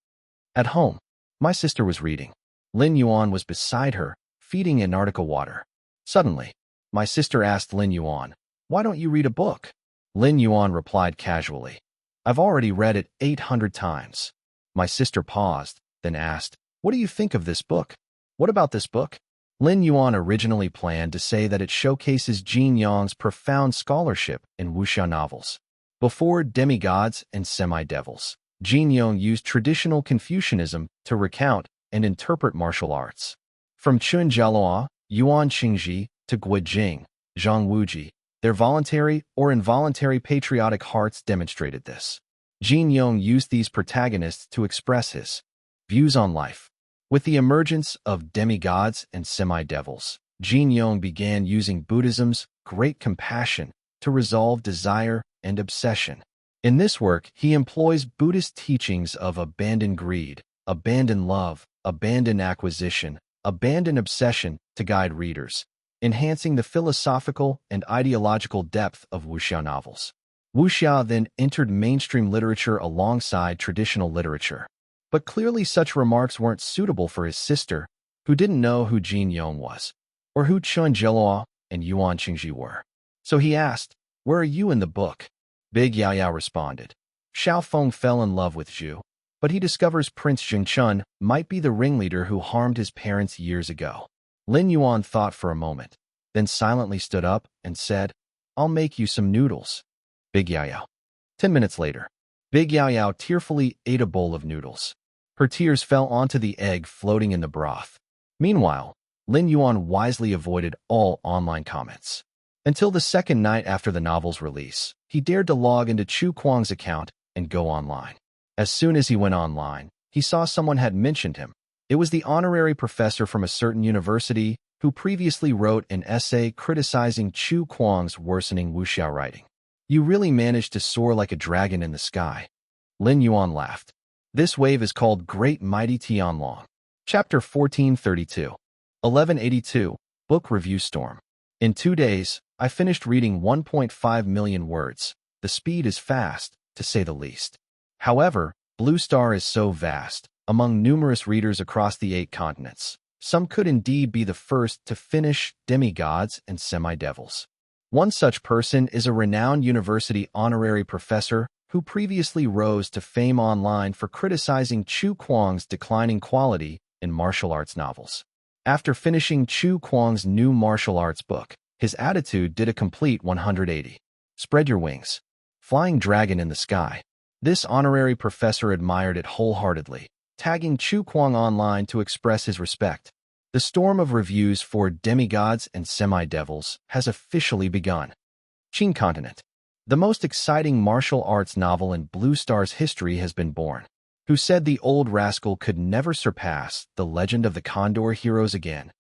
At home, my sister was reading. Lin Yuan was beside her, feeding Antarctica water. Suddenly, my sister asked Lin Yuan, "Why don't you read a book?" Lin Yuan replied casually, "I've already read it 800 times. My sister paused, then asked, "What do you think of this book?" "What about this book?" Lin Yuan originally planned to say that it showcases Jin Yang's profound scholarship in wuxia novels. Before Demigods and Semi-Devils, Jin Yang used traditional Confucianism to recount and interpret martial arts. From Chun Jialuo, Yuan Qingji, to Guijing, Zhang Wuji, their voluntary or involuntary patriotic hearts demonstrated this. Jin Yang used these protagonists to express his views on life. With the emergence of Demigods and Semi-Devils, Jin Yang began using Buddhism's great compassion to resolve desire and obsession. In this work, he employs Buddhist teachings of abandon greed, abandon love, abandon acquisition, abandon obsession to guide readers, enhancing the philosophical and ideological depth of wuxia novels. Wuxia then entered mainstream literature alongside traditional literature. But clearly such remarks weren't suitable for his sister, who didn't know who Jin Yong was, or who Chun Jialuo and Yuan Qingji were. So he asked, "Where are you in the book?" Big Yao Yao responded. Xiao Feng fell in love with Zhu, but he discovers Prince Jingchun might be the ringleader who harmed his parents years ago. Lin Yuan thought for a moment, then silently stood up and said, "I'll make you some noodles." Big Yao Yao. 10 minutes later, Big Yao Yao tearfully ate a bowl of noodles. Her tears fell onto the egg floating in the broth. Meanwhile, Lin Yuan wisely avoided all online comments. Until the second night after the novel's release, he dared to log into Chu Kuang's account and go online. As soon as he went online, he saw someone had mentioned him. It was the honorary professor from a certain university who previously wrote an essay criticizing Chu Kuang's worsening wuxia writing. "You really managed to soar like a dragon in the sky." Lin Yuan laughed. This wave is called Great Mighty Tianlong. Chapter 1432. 1182. Book Review Storm. In 2 days, I finished reading 1.5 million words. The speed is fast, to say the least. However, Blue Star is so vast, among numerous readers across the 8 continents. Some could indeed be the first to finish Demigods and Semi-Devils. One such person is a renowned university honorary professor who previously rose to fame online for criticizing Chu Kuang's declining quality in martial arts novels. After finishing Chu Kuang's new martial arts book, his attitude did a complete 180. Spread your wings. Flying dragon in the sky. This honorary professor admired it wholeheartedly, tagging Chu Kuang online to express his respect. The storm of reviews for Demigods and Semi-Devils has officially begun. Qin Continent. The most exciting martial arts novel in Blue Star's history has been born. Who said the old rascal could never surpass the legend of the Condor heroes again?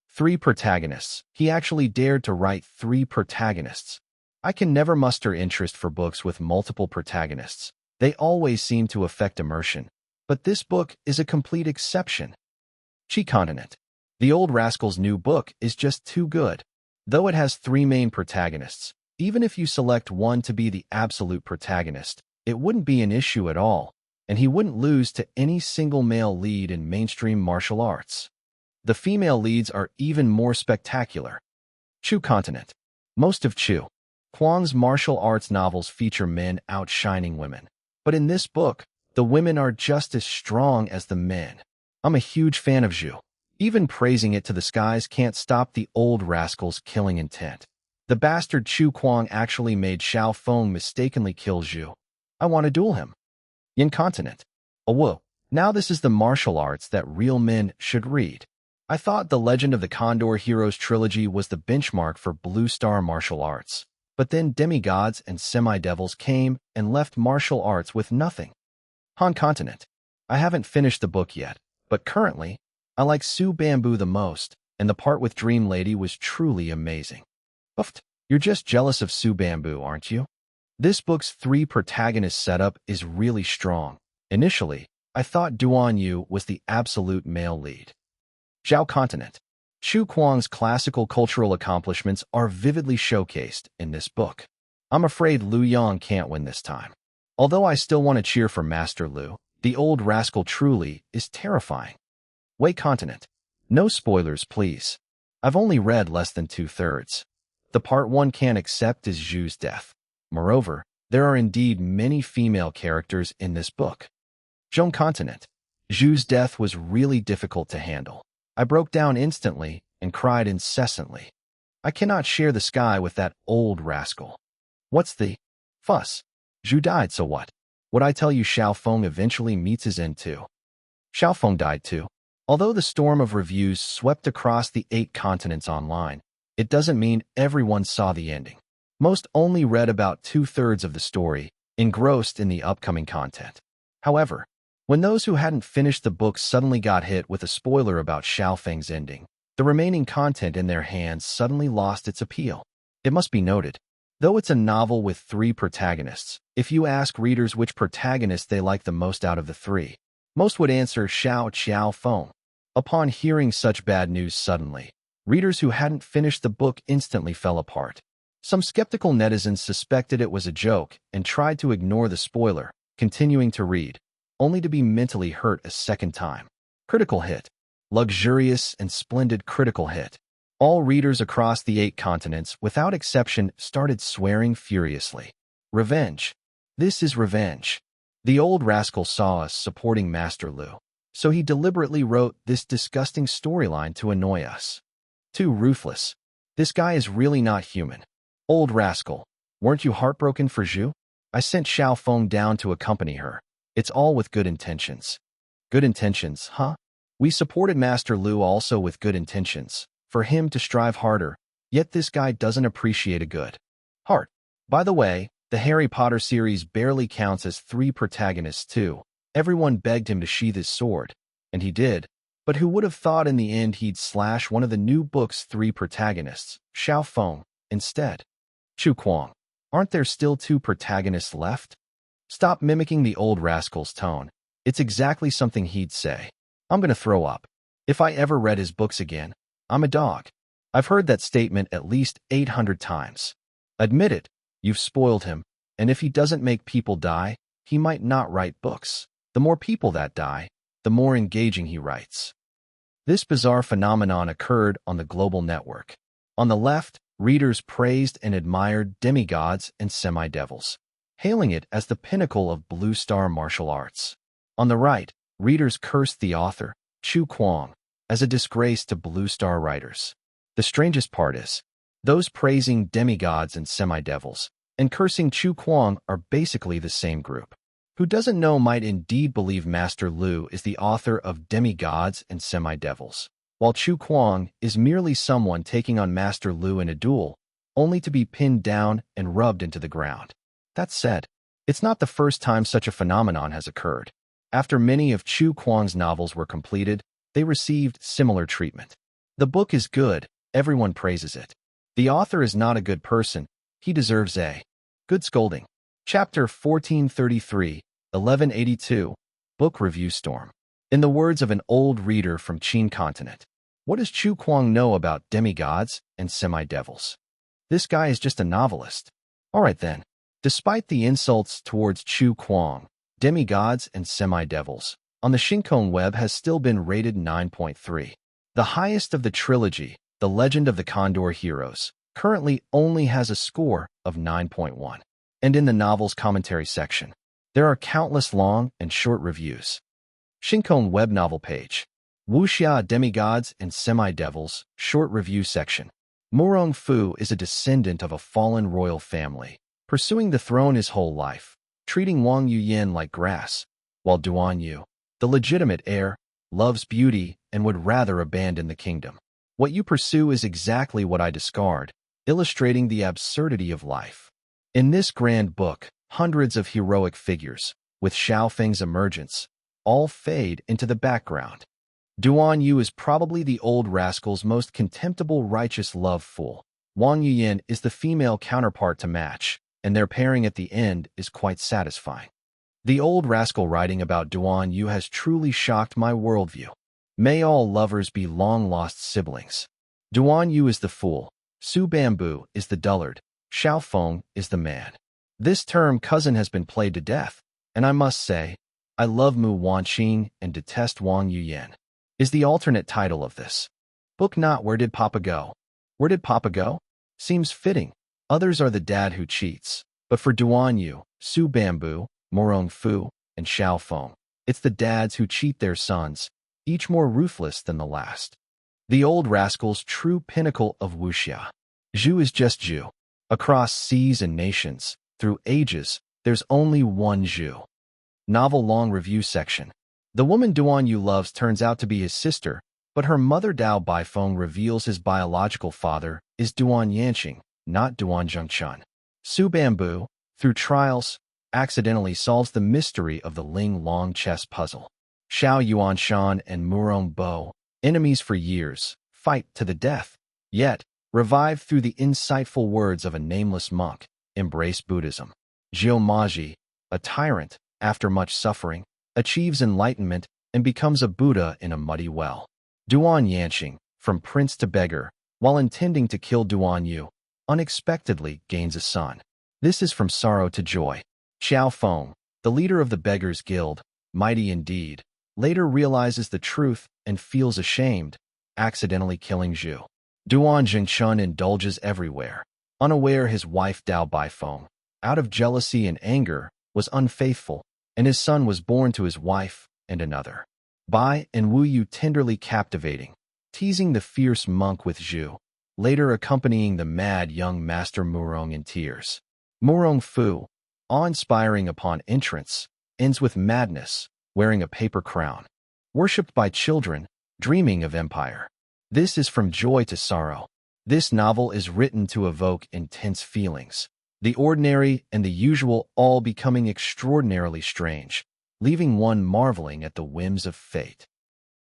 3 protagonists. He actually dared to write 3 protagonists. I can never muster interest for books with multiple protagonists. They always seem to affect immersion, but this book is a complete exception. Chi Continent. The Old Rascal's new book is just too good. Though it has three main protagonists, even if you select one to be the absolute protagonist, it wouldn't be an issue at all, and he wouldn't lose to any single male lead in mainstream martial arts. The female leads are even more spectacular. Chu Continent. Most of Chu Kuang's martial arts novels feature men outshining women, but in this book, the women are just as strong as the men. I'm a huge fan of Zhu. Even praising it to the skies can't stop the Old Rascal's killing intent. The bastard Chu Kuang actually made Xiao Feng mistakenly kill Zhu. I want to duel him. Yin Continent. Oh whoa, now this is the martial arts that real men should read. I thought the Legend of the Condor Heroes trilogy was the benchmark for blue star martial arts, but then demigods and semi-devils came and left martial arts with nothing. Han Continent. I haven't finished the book yet, but currently, I like Su Bamboo the most, and the part with Dream Lady was truly amazing. Buffed, you're just jealous of Su Bamboo, aren't you? This book's three protagonist setup is really strong. Initially, I thought Duan Yu was the absolute male lead. Zhao Continent. Chu Kuang's classical cultural accomplishments are vividly showcased in this book. I'm afraid Lu Yang can't win this time. Although I still want to cheer for Master Lu, the Old Rascal truly is terrifying. Wei Continent. No spoilers, please. I've only read less than 2/3. The part one can't accept is Zhu's death. Moreover, there are indeed many female characters in this book. Zhong Continent. Zhu's death was really difficult to handle. I broke down instantly and cried incessantly. I cannot share the sky with that Old Rascal. What's the fuss? Zhu died, so what? Would I tell you Xiao Feng eventually meets his end too? Xiao Feng died too. Although the storm of reviews swept across the 8 continents online, it doesn't mean everyone saw the ending. Most only read about 2/3 of the story, engrossed in the upcoming content. However, when those who hadn't finished the book suddenly got hit with a spoiler about Xiao Feng's ending, the remaining content in their hands suddenly lost its appeal. It must be noted, though it's a novel with 3 protagonists, if you ask readers which protagonist they like the most out of the 3, most would answer Xiao Feng. Upon hearing such bad news suddenly, readers who hadn't finished the book instantly fell apart. Some skeptical netizens suspected it was a joke and tried to ignore the spoiler, continuing to read, only to be mentally hurt a second time. Critical hit. Luxurious and splendid critical hit. All readers across the 8 continents, without exception, started swearing furiously. Revenge. This is revenge. The Old Rascal saw us supporting Master Lu, so he deliberately wrote this disgusting storyline to annoy us. Too ruthless. This guy is really not human. Old Rascal, weren't you heartbroken for Zhu? I sent Xiao Feng down to accompany her. It's all with good intentions. Good intentions, huh? We supported Master Lu also with good intentions, for him to strive harder, yet this guy doesn't appreciate a good heart. By the way, the Harry Potter series barely counts as 3 protagonists too. Everyone begged him to sheath his sword, and he did, but who would have thought in the end he'd slash one of the new book's 3 protagonists, Xiao Feng, instead? Chu Kuang. Aren't there still 2 protagonists left? Stop mimicking the Old Rascal's tone. It's exactly something he'd say. I'm gonna throw up. If I ever read his books again, I'm a dog. I've heard that statement at least 800 times. Admit it, you've spoiled him, and if he doesn't make people die, he might not write books. The more people that die, the more engaging he writes. This bizarre phenomenon occurred on the global network. On the left, readers praised and admired demigods and semi-devils, hailing it as the pinnacle of blue star martial arts. On the right, readers cursed the author, Chu Kuang, as a disgrace to blue star writers. The strangest part is, those praising demigods and semi-devils and cursing Chu Kuang are basically the same group. Who doesn't know might indeed believe Master Lu is the author of demigods and semi-devils, while Chu Kuang is merely someone taking on Master Lu in a duel, only to be pinned down and rubbed into the ground. That said, it's not the first time such a phenomenon has occurred. After many of Chu Kuang's novels were completed, they received similar treatment. The book is good, everyone praises it. The author is not a good person, he deserves a good scolding. Chapter 1433, 1182. Book Review Storm. In the words of an old reader from Qin continent, what does Chu Kuang know about demigods and semi-devils? This guy is just a novelist. All right then. Despite the insults towards Chu Kuang, demigods and semi-devils on the Shinkong web has still been rated 9.3. The highest of the trilogy, The Legend of the Condor Heroes, currently only has a score of 9.1. And in the novel's commentary section, there are countless long and short reviews. Shinkong web novel page. Wuxia Demigods and Semi-Devils, short review section. Murong Fu is a descendant of a fallen royal family, pursuing the throne his whole life, treating Wang Yuyan like grass, while Duan Yu, the legitimate heir, loves beauty and would rather abandon the kingdom. What you pursue is exactly what I discard, illustrating the absurdity of life. In this grand book, hundreds of heroic figures, with Xiaofeng's emergence, all fade into the background. Duan Yu is probably the old rascal's most contemptible righteous love fool. Wang Yuyan is the female counterpart to match, and their pairing at the end is quite satisfying. The old rascal writing about Duan Yu has truly shocked my worldview. May all lovers be long-lost siblings. Duan Yu is the fool, Su Bamboo is the dullard, Xiaofeng is the man. This term cousin has been played to death, and I must say, I love Mu Wanqing and detest Wang Yuyan. Is the alternate title of this book not Where Did Papa Go? Where Did Papa Go? Seems fitting. Others are the dad who cheats, but for Duan Yu, Su Bamboo, Murong Fu, and Xiaofeng, it's the dads who cheat their sons, each more ruthless than the last. The old rascal's true pinnacle of wuxia. Zhu is just Zhu. Across seas and nations, through ages, there's only one Zhu. Novel long review section. The woman Duan Yu loves turns out to be his sister, but her mother Dao Baifeng reveals his biological father is Duan Yanqing, not Duan Zhengchun. Su Bamboo, through trials, accidentally solves the mystery of the Ling Long chess puzzle. Xiao Yuanshan and Murong Bo, enemies for years, fight to the death, yet, revived through the insightful words of a nameless monk, embrace Buddhism. Zhou Maji, a tyrant, after much suffering, achieves enlightenment and becomes a Buddha in a muddy well. Duan Yanqing, from prince to beggar, while intending to kill Duan Yu, unexpectedly gains a son. This is from sorrow to joy. Xiaofeng, the leader of the Beggars' Guild, mighty indeed, later realizes the truth and feels ashamed, accidentally killing Zhu. Duan Zhengchun indulges everywhere, unaware his wife Dao Baifeng, out of jealousy and anger, was unfaithful, and his son was born to his wife and another. Bai and Wu Yu tenderly captivating, teasing the fierce monk with Zhu, later accompanying the mad young master Murong in tears. Murong Fu, awe-inspiring upon entrance, ends with madness, wearing a paper crown. Worshipped by children, dreaming of empire. This is from joy to sorrow. This novel is written to evoke intense feelings, the ordinary and the usual all becoming extraordinarily strange, leaving one marveling at the whims of fate.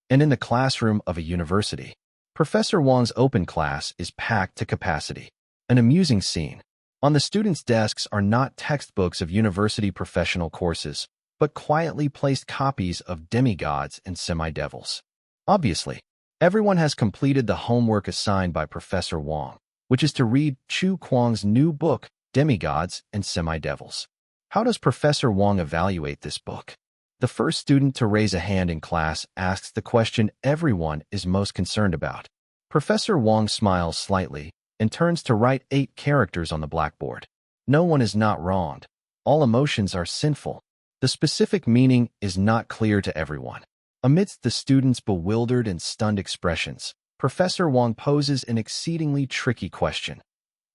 And in the classroom of a university, Professor Wang's open class is packed to capacity. An amusing scene. On the students' desks are not textbooks of university professional courses, but quietly placed copies of demigods and semi-devils. Obviously, everyone has completed the homework assigned by Professor Wang, which is to read Chu Kuang's new book, Demigods and Semi-Devils. How does Professor Wang evaluate this book? The first student to raise a hand in class asks the question everyone is most concerned about. Professor Wang smiles slightly and turns to write 8 characters on the blackboard. No one is not wronged. All emotions are sinful. The specific meaning is not clear to everyone. Amidst the students' bewildered and stunned expressions, Professor Wang poses an exceedingly tricky question.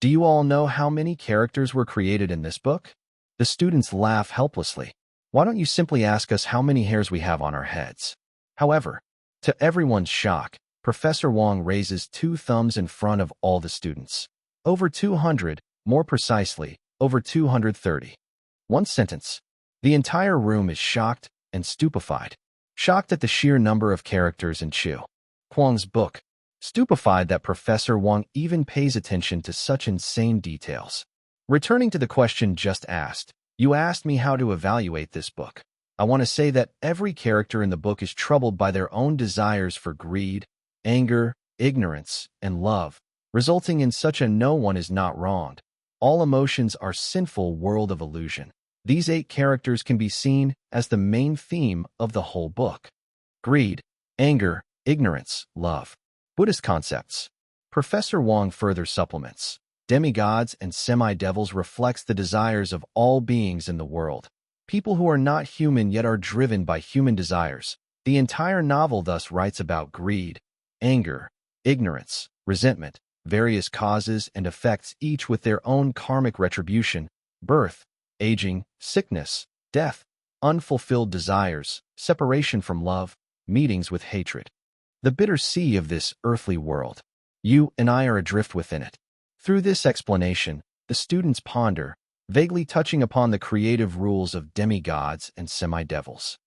Do you all know how many characters were created in this book? The students laugh helplessly. Why don't you simply ask us how many hairs we have on our heads? However, to everyone's shock, Professor Wang raises 2 thumbs in front of all the students. Over 200, more precisely, over 230. One sentence. The entire room is shocked and stupefied. Shocked at the sheer number of characters in Chu Kuang's book. Stupefied that Professor Wang even pays attention to such insane details. Returning to the question just asked, You asked me how to evaluate this book. I want to say that every character in the book is troubled by their own desires for greed, anger, ignorance, and love, resulting in such a no one is not wronged. All emotions are sinful world of illusion. These 8 characters can be seen as the main theme of the whole book. Greed, anger, ignorance, love. Buddhist concepts. Professor Wang further supplements. Demigods and semi-devils reflects the desires of all beings in the world. People who are not human yet are driven by human desires. The entire novel thus writes about greed, anger, ignorance, resentment, various causes and effects, each with their own karmic retribution, birth, aging, sickness, death, unfulfilled desires, separation from love, meetings with hatred. The bitter sea of this earthly world. You and I are adrift within it. Through this explanation, the students ponder, vaguely touching upon the creative rules of demigods and semi-devils.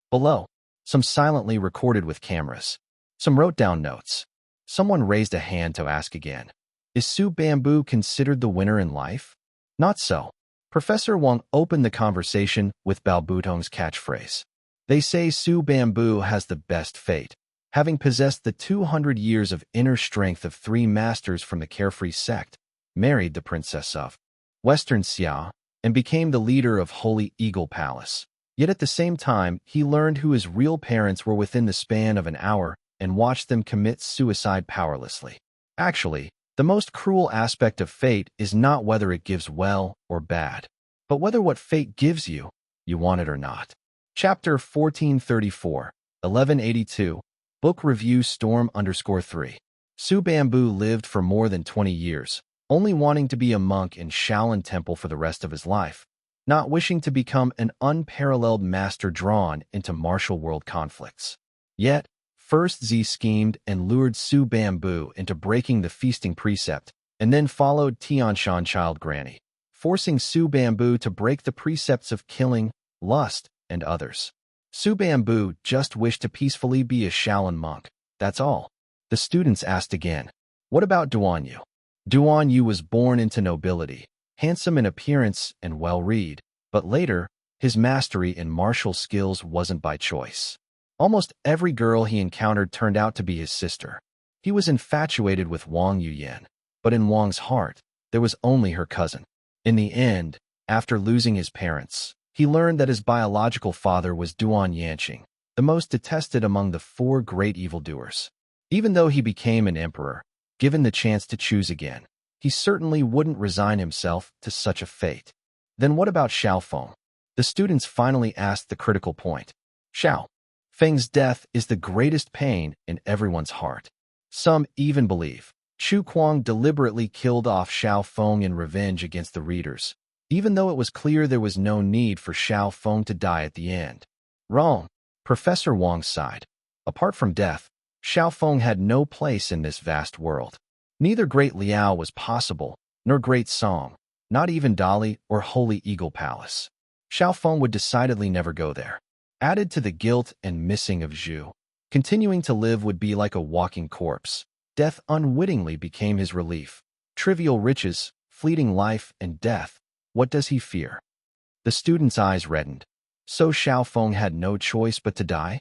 Below, some silently recorded with cameras. Some wrote down notes. Someone raised a hand to ask again. Is Su Bamboo considered the winner in life? Not so. Professor Wang opened the conversation with Bao Butong's catchphrase. They say Su Bamboo has the best fate, having possessed the 200 years of inner strength of 3 masters from the carefree sect, married the princess of Western Xia, and became the leader of Holy Eagle Palace. Yet at the same time, he learned who his real parents were within the span of an hour and watched them commit suicide powerlessly. Actually, the most cruel aspect of fate is not whether it gives well or bad, but whether what fate gives you, you want it or not. Chapter 1434, 1182, Book Review Storm_3. Su Bamboo lived for more than 20 years, only wanting to be a monk in Shaolin Temple for the rest of his life, not wishing to become an unparalleled master drawn into martial world conflicts. Yet, first Z schemed and lured Su Bamboo into breaking the feasting precept, and then followed Tianshan Child Granny, forcing Su Bamboo to break the precepts of killing, lust, and others. Su Bamboo just wished to peacefully be a Shaolin monk, that's all. The students asked again, what about Duan Yu? Duan Yu was born into nobility, handsome in appearance and well-read, but later, his mastery in martial skills wasn't by choice. Almost every girl he encountered turned out to be his sister. He was infatuated with Wang Yuyan, but in Wang's heart, there was only her cousin. In the end, after losing his parents, he learned that his biological father was Duan Yanqing, the most detested among the 4 great evildoers. Even though he became an emperor, given the chance to choose again, he certainly wouldn't resign himself to such a fate. Then what about Xiao Feng? The students finally asked the critical point. Xiao Feng's death is the greatest pain in everyone's heart. Some even believe Chu Kuang deliberately killed off Xiao Feng in revenge against the readers, even though it was clear there was no need for Xiao Feng to die at the end. Wrong. Professor Wang sighed. Apart from death, Xiao Feng had no place in this vast world. Neither Great Liao was possible, nor Great Song, not even Dali or Holy Eagle Palace. Xiao Feng would decidedly never go there. Added to the guilt and missing of Zhu, continuing to live would be like a walking corpse. Death unwittingly became his relief. Trivial riches, fleeting life, and death. What does he fear? The student's eyes reddened. So Xiao Feng had no choice but to die?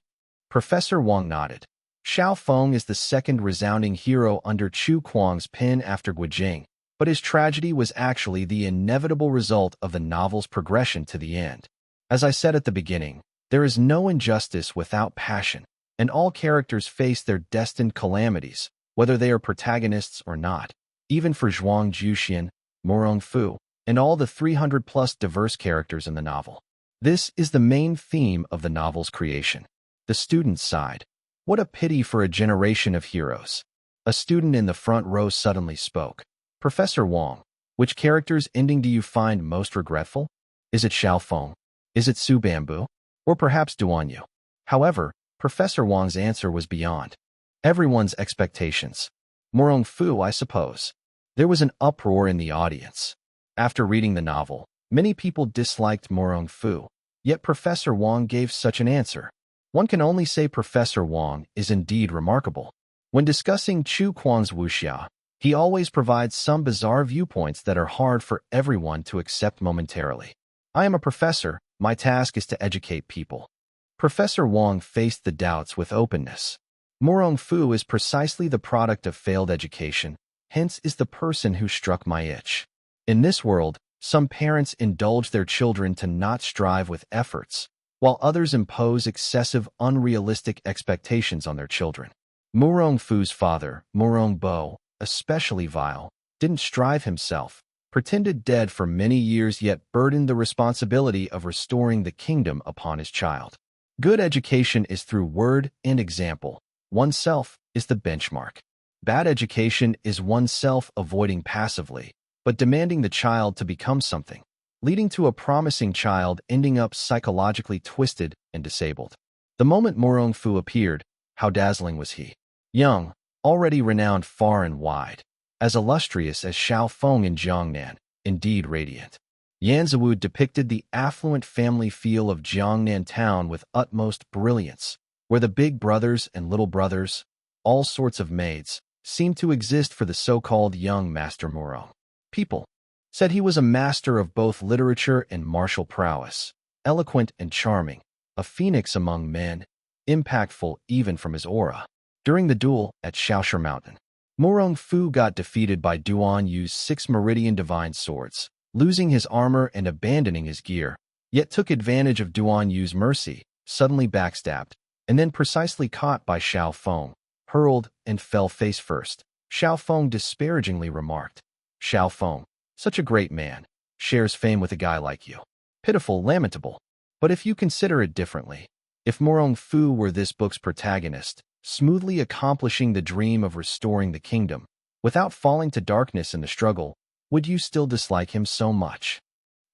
Professor Wang nodded. Xiao Feng is the second resounding hero under Chu Kuang's pen after Guijing, but his tragedy was actually the inevitable result of the novel's progression to the end. As I said at the beginning, there is no injustice without passion, and all characters face their destined calamities, whether they are protagonists or not. Even for Zhuang Juxian, Morong Fu, and all the 300-plus diverse characters in the novel. This is the main theme of the novel's creation. The students sighed. What a pity for a generation of heroes. A student in the front row suddenly spoke. Professor Wang, which character's ending do you find most regretful? Is it Xiao Feng? Is it Su Bamboo? Or perhaps Duan Yu? However, Professor Wang's answer was beyond everyone's expectations. Morong Fu, I suppose. There was an uproar in the audience. After reading the novel, many people disliked Morong Fu, yet Professor Wang gave such an answer. One can only say Professor Wang is indeed remarkable. When discussing Chu Kuang's wuxia, he always provides some bizarre viewpoints that are hard for everyone to accept momentarily. I am a professor. My task is to educate people. Professor Wang faced the doubts with openness. Morong Fu is precisely the product of failed education, hence is the person who struck my itch. In this world, some parents indulge their children to not strive with efforts, while others impose excessive, unrealistic expectations on their children. Morong Fu's father, Morong Bo, especially vile, didn't strive himself, pretended dead for many years yet burdened the responsibility of restoring the kingdom upon his child. Good education is through word and example. Oneself is the benchmark. Bad education is oneself avoiding passively, but demanding the child to become something, leading to a promising child ending up psychologically twisted and disabled. The moment Morong Fu appeared, how dazzling was he! Young, already renowned far and wide, as illustrious as Xiao Feng in Jiangnan, indeed radiant. Yan Ziwu depicted the affluent family feel of Jiangnan town with utmost brilliance, where the big brothers and little brothers, all sorts of maids, seemed to exist for the so-called young Master Morong. People said he was a master of both literature and martial prowess, eloquent and charming, a phoenix among men, impactful even from his aura. During the duel at Shaoshi Mountain, Morong Fu got defeated by Duan Yu's 6 Meridian Divine Swords, losing his armor and abandoning his gear, yet took advantage of Duan Yu's mercy, suddenly backstabbed, and then precisely caught by Xiao Feng, hurled and fell face first. Xiao Feng disparagingly remarked, "Xiao Feng, such a great man, shares fame with a guy like you. Pitiful, lamentable." But if you consider it differently, if Morong Fu were this book's protagonist, smoothly accomplishing the dream of restoring the kingdom, without falling to darkness in the struggle, would you still dislike him so much?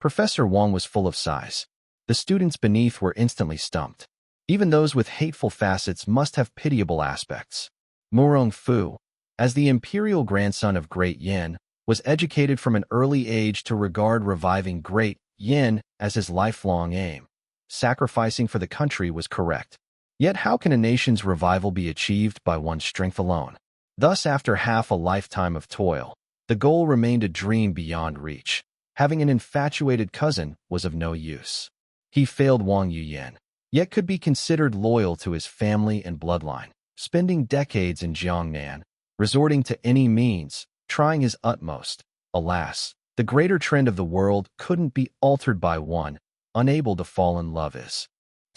Professor Wang was full of sighs. The students beneath were instantly stumped. Even those with hateful facets must have pitiable aspects. Morong Fu, as the imperial grandson of Great Yin, was educated from an early age to regard reviving Great Yin as his lifelong aim. Sacrificing for the country was correct. Yet how can a nation's revival be achieved by one's strength alone? Thus, after half a lifetime of toil, the goal remained a dream beyond reach. Having an infatuated cousin was of no use. He failed Wang Yuyan, yet could be considered loyal to his family and bloodline, spending decades in Jiangnan, resorting to any means, trying his utmost. Alas, the greater trend of the world couldn't be altered by one, unable to fall in love is,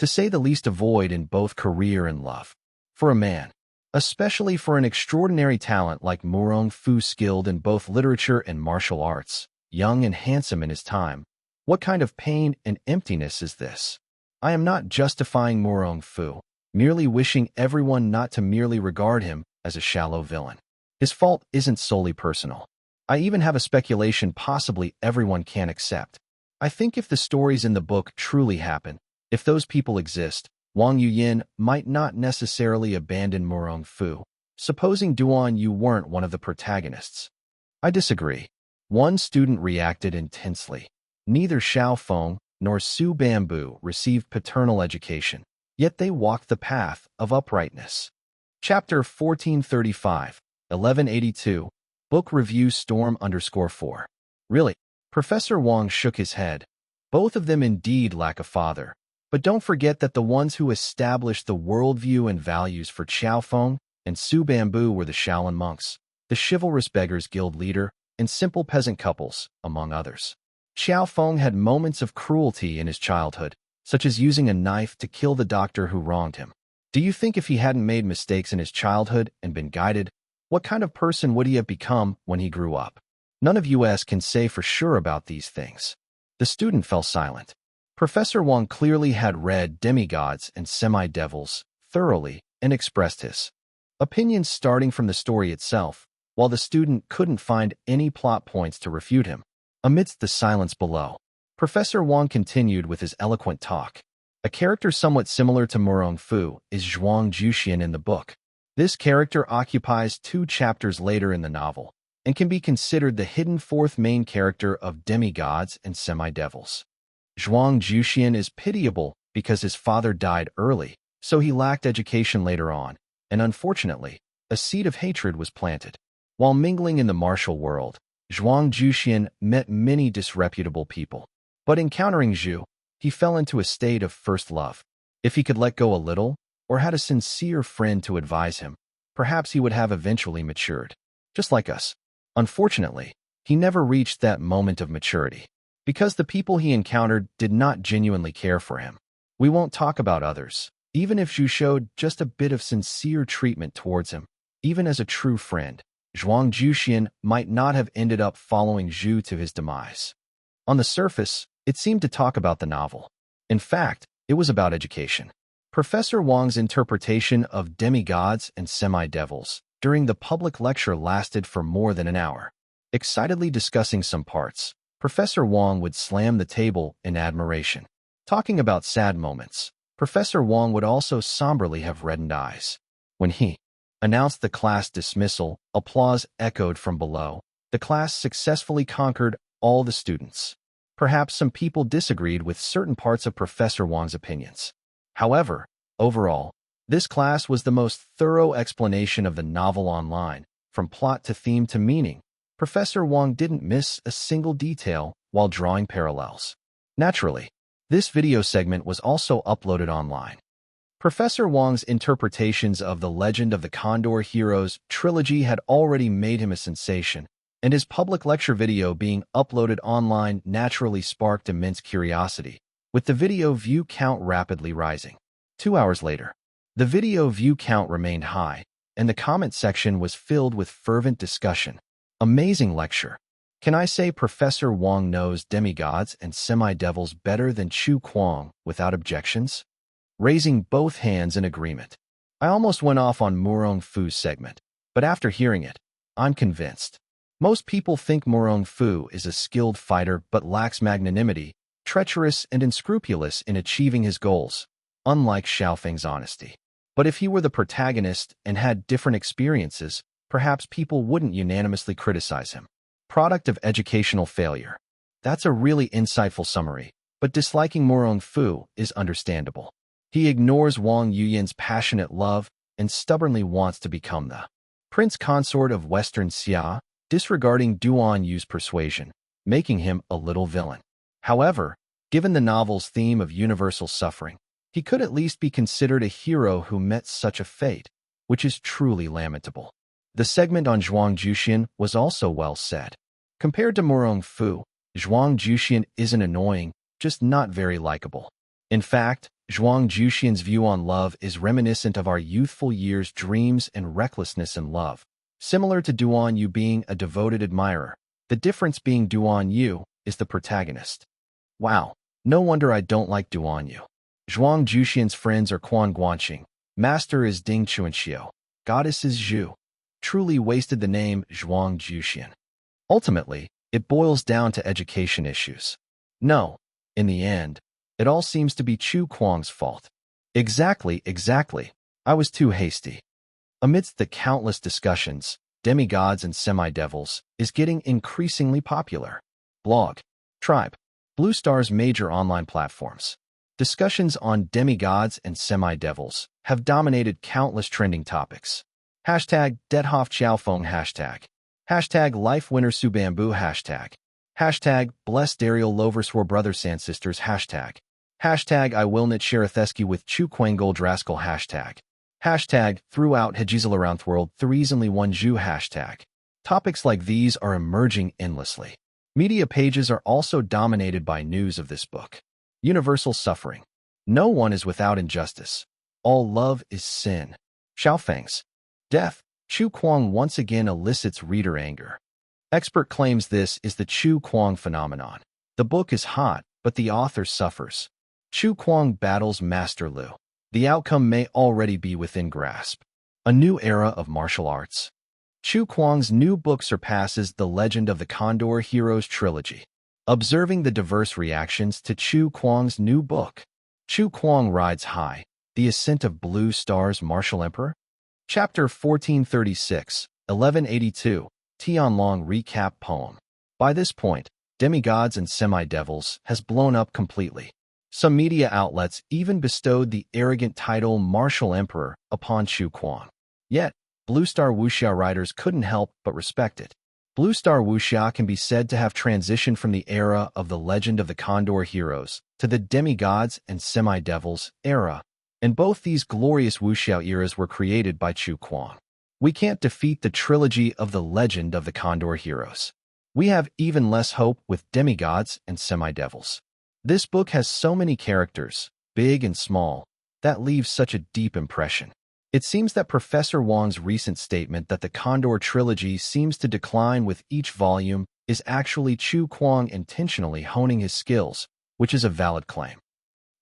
to say the least, a void in both career and love. For a man, especially for an extraordinary talent like Morong Fu, skilled in both literature and martial arts, young and handsome in his time, what kind of pain and emptiness is this? I am not justifying Morong Fu, merely wishing everyone not to merely regard him as a shallow villain. His fault isn't solely personal. I even have a speculation possibly everyone can accept. I think if the stories in the book truly happen, if those people exist, Wang Yuyan might not necessarily abandon Morong Fu, supposing Duan Yu weren't one of the protagonists. I disagree. One student reacted intensely. Neither Xiao Feng nor Su Bamboo received paternal education, yet they walked the path of uprightness. Chapter 1435, 1182, Book Review Storm_4. Really? Professor Wang shook his head. Both of them indeed lack a father. But don't forget that the ones who established the worldview and values for Xiao Feng and Su Bamboo were the Shaolin monks, the chivalrous beggars guild leader, and simple peasant couples, among others. Xiao Feng had moments of cruelty in his childhood, such as using a knife to kill the doctor who wronged him. Do you think if he hadn't made mistakes in his childhood and been guided, what kind of person would he have become when he grew up? None of us can say for sure about these things. The student fell silent. Professor Wang clearly had read Demigods and Semi-Devils thoroughly and expressed his opinions starting from the story itself, while the student couldn't find any plot points to refute him. Amidst the silence below, Professor Wang continued with his eloquent talk. A character somewhat similar to Morong Fu is Zhuang Juxian in the book. This character occupies 2 chapters later in the novel, and can be considered the hidden 4th main character of Demigods and Semi-Devils. Zhuang Juxian is pitiable because his father died early, so he lacked education later on, and unfortunately, a seed of hatred was planted. While mingling in the martial world, Zhuang Juxian met many disreputable people. But encountering Zhu, he fell into a state of first love. If he could let go a little, or had a sincere friend to advise him, perhaps he would have eventually matured. Just like us. Unfortunately, he never reached that moment of maturity, because the people he encountered did not genuinely care for him. We won't talk about others, even if Zhu showed just a bit of sincere treatment towards him. Even as a true friend, Zhuang Juxian might not have ended up following Zhu to his demise. On the surface, it seemed to talk about the novel. In fact, it was about education. Professor Wang's interpretation of demigods and semi-devils during the public lecture lasted for more than an hour. Excitedly discussing some parts, Professor Wang would slam the table in admiration. Talking about sad moments, Professor Wang would also somberly have reddened eyes. When he announced the class dismissal, applause echoed from below. The class successfully conquered all the students. Perhaps some people disagreed with certain parts of Professor Wang's opinions. However, overall, this class was the most thorough explanation of the novel online, from plot to theme to meaning. Professor Wang didn't miss a single detail while drawing parallels. Naturally, this video segment was also uploaded online. Professor Wang's interpretations of the Legend of the Condor Heroes trilogy had already made him a sensation, and his public lecture video being uploaded online naturally sparked immense curiosity, with the video view count rapidly rising. 2 hours later, the video view count remained high, and the comment section was filled with fervent discussion. Amazing lecture. Can I say Professor Wang knows demigods and semi-devils better than Chu Kuang without objections? Raising both hands in agreement. I almost went off on Murong Fu's segment, but after hearing it, I'm convinced. Most people think Murong Fu is a skilled fighter but lacks magnanimity, treacherous and unscrupulous in achieving his goals, unlike Xiaofeng's honesty. But if he were the protagonist and had different experiences, perhaps people wouldn't unanimously criticize him. Product of educational failure. That's a really insightful summary, but disliking Murong Fu is understandable. He ignores Wang Yuyan's passionate love and stubbornly wants to become the prince consort of Western Xia, disregarding Duan Yu's persuasion, making him a little villain. However, given the novel's theme of universal suffering, he could at least be considered a hero who met such a fate, which is truly lamentable. The segment on Zhuang Juxian was also well said. Compared to Murong Fu, Zhuang Juxian isn't annoying, just not very likable. In fact, Zhuang Juxian's view on love is reminiscent of our youthful years' dreams and recklessness in love. Similar to Duan Yu being a devoted admirer, the difference being Duan Yu is the protagonist. Wow, no wonder I don't like Duan Yu. Zhuang Juxian's friends are Quan Guanqing, master is Ding Chuanxiu, goddess is Zhu. Truly wasted the name Zhuang Juxian. Ultimately, it boils down to education issues. No, in the end, it all seems to be Chu Kuang's fault. Exactly. I was too hasty. Amidst the countless discussions, demigods and semi-devils is getting increasingly popular. Blog, Tribe, Blue Star's major online platforms. Discussions on demigods and semi-devils have dominated countless trending topics. Hashtag Dethoff Xiaofeng Hashtag Life Winner Su Bamboo Hashtag Blessed Ariel Loverswore Brothers and Sisters Hashtag I Will Not Share Theski with Chu Quang Gold Rascal Hashtag Throughout Hejizal Around the World The Reasonly One Zhu Topics like these are emerging endlessly. Media pages are also dominated by news of this book. Universal suffering. No one is without injustice. All love is sin. Xiaofeng's death. Chu Kuang once again elicits reader anger. Expert claims this is the Chu Kuang phenomenon. The book is hot, but the author suffers. Chu Kuang battles Master Lu. The outcome may already be within grasp. A new era of martial arts. Chu Kuang's new book surpasses the Legend of the Condor Heroes trilogy. Observing the diverse reactions to Chu Kuang's new book. Chu Kuang rides high. The Ascent of Blue Star's Martial Emperor. Chapter 1436, 1182, Tianlong Recap Poem. By this point, demigods and semi-devils has blown up completely. Some media outlets even bestowed the arrogant title Martial Emperor upon Chu Kuang. Yet, Blue Star wuxia writers couldn't help but respect it. Blue Star Wuxia can be said to have transitioned from the era of the Legend of the Condor heroes to the demigods and semi-devils era, and both these glorious wuxia eras were created by Chu Kuang. We can't defeat the trilogy of the Legend of the Condor heroes. We have even less hope with demigods and semi-devils. This book has so many characters, big and small, that leaves such a deep impression. It seems that Professor Wang's recent statement that the Condor trilogy seems to decline with each volume is actually Chu Kuang intentionally honing his skills, which is a valid claim.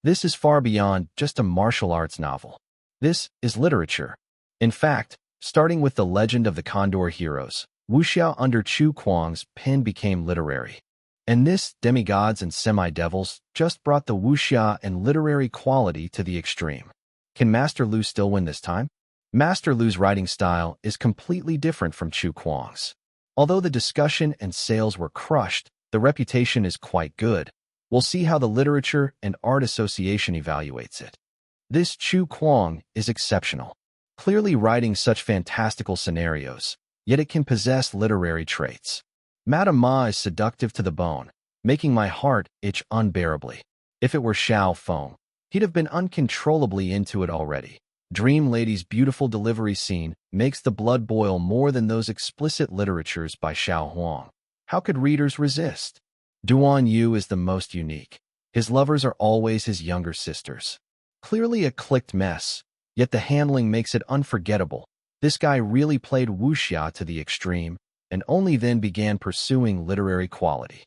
This is far beyond just a martial arts novel. This is literature. In fact, starting with the Legend of the Condor heroes, wuxia under Chu Kuang's pen became literary. And this, demigods and semi-devils, just brought the wuxia and literary quality to the extreme. Can Master Lu still win this time? Master Lu's writing style is completely different from Chu Kuang's. Although the discussion and sales were crushed, the reputation is quite good. We'll see how the Literature and Art Association evaluates it. This Chu Kuang is exceptional, clearly writing such fantastical scenarios, yet it can possess literary traits. Madame Ma is seductive to the bone, making my heart itch unbearably. If it were Xiao Feng, he'd have been uncontrollably into it already. Dream Lady's beautiful delivery scene makes the blood boil more than those explicit literatures by Xiao Huang. How could readers resist? Duan Yu is the most unique. His lovers are always his younger sisters. Clearly a clicked mess, yet the handling makes it unforgettable. This guy really played wuxia to the extreme, and only then began pursuing literary quality.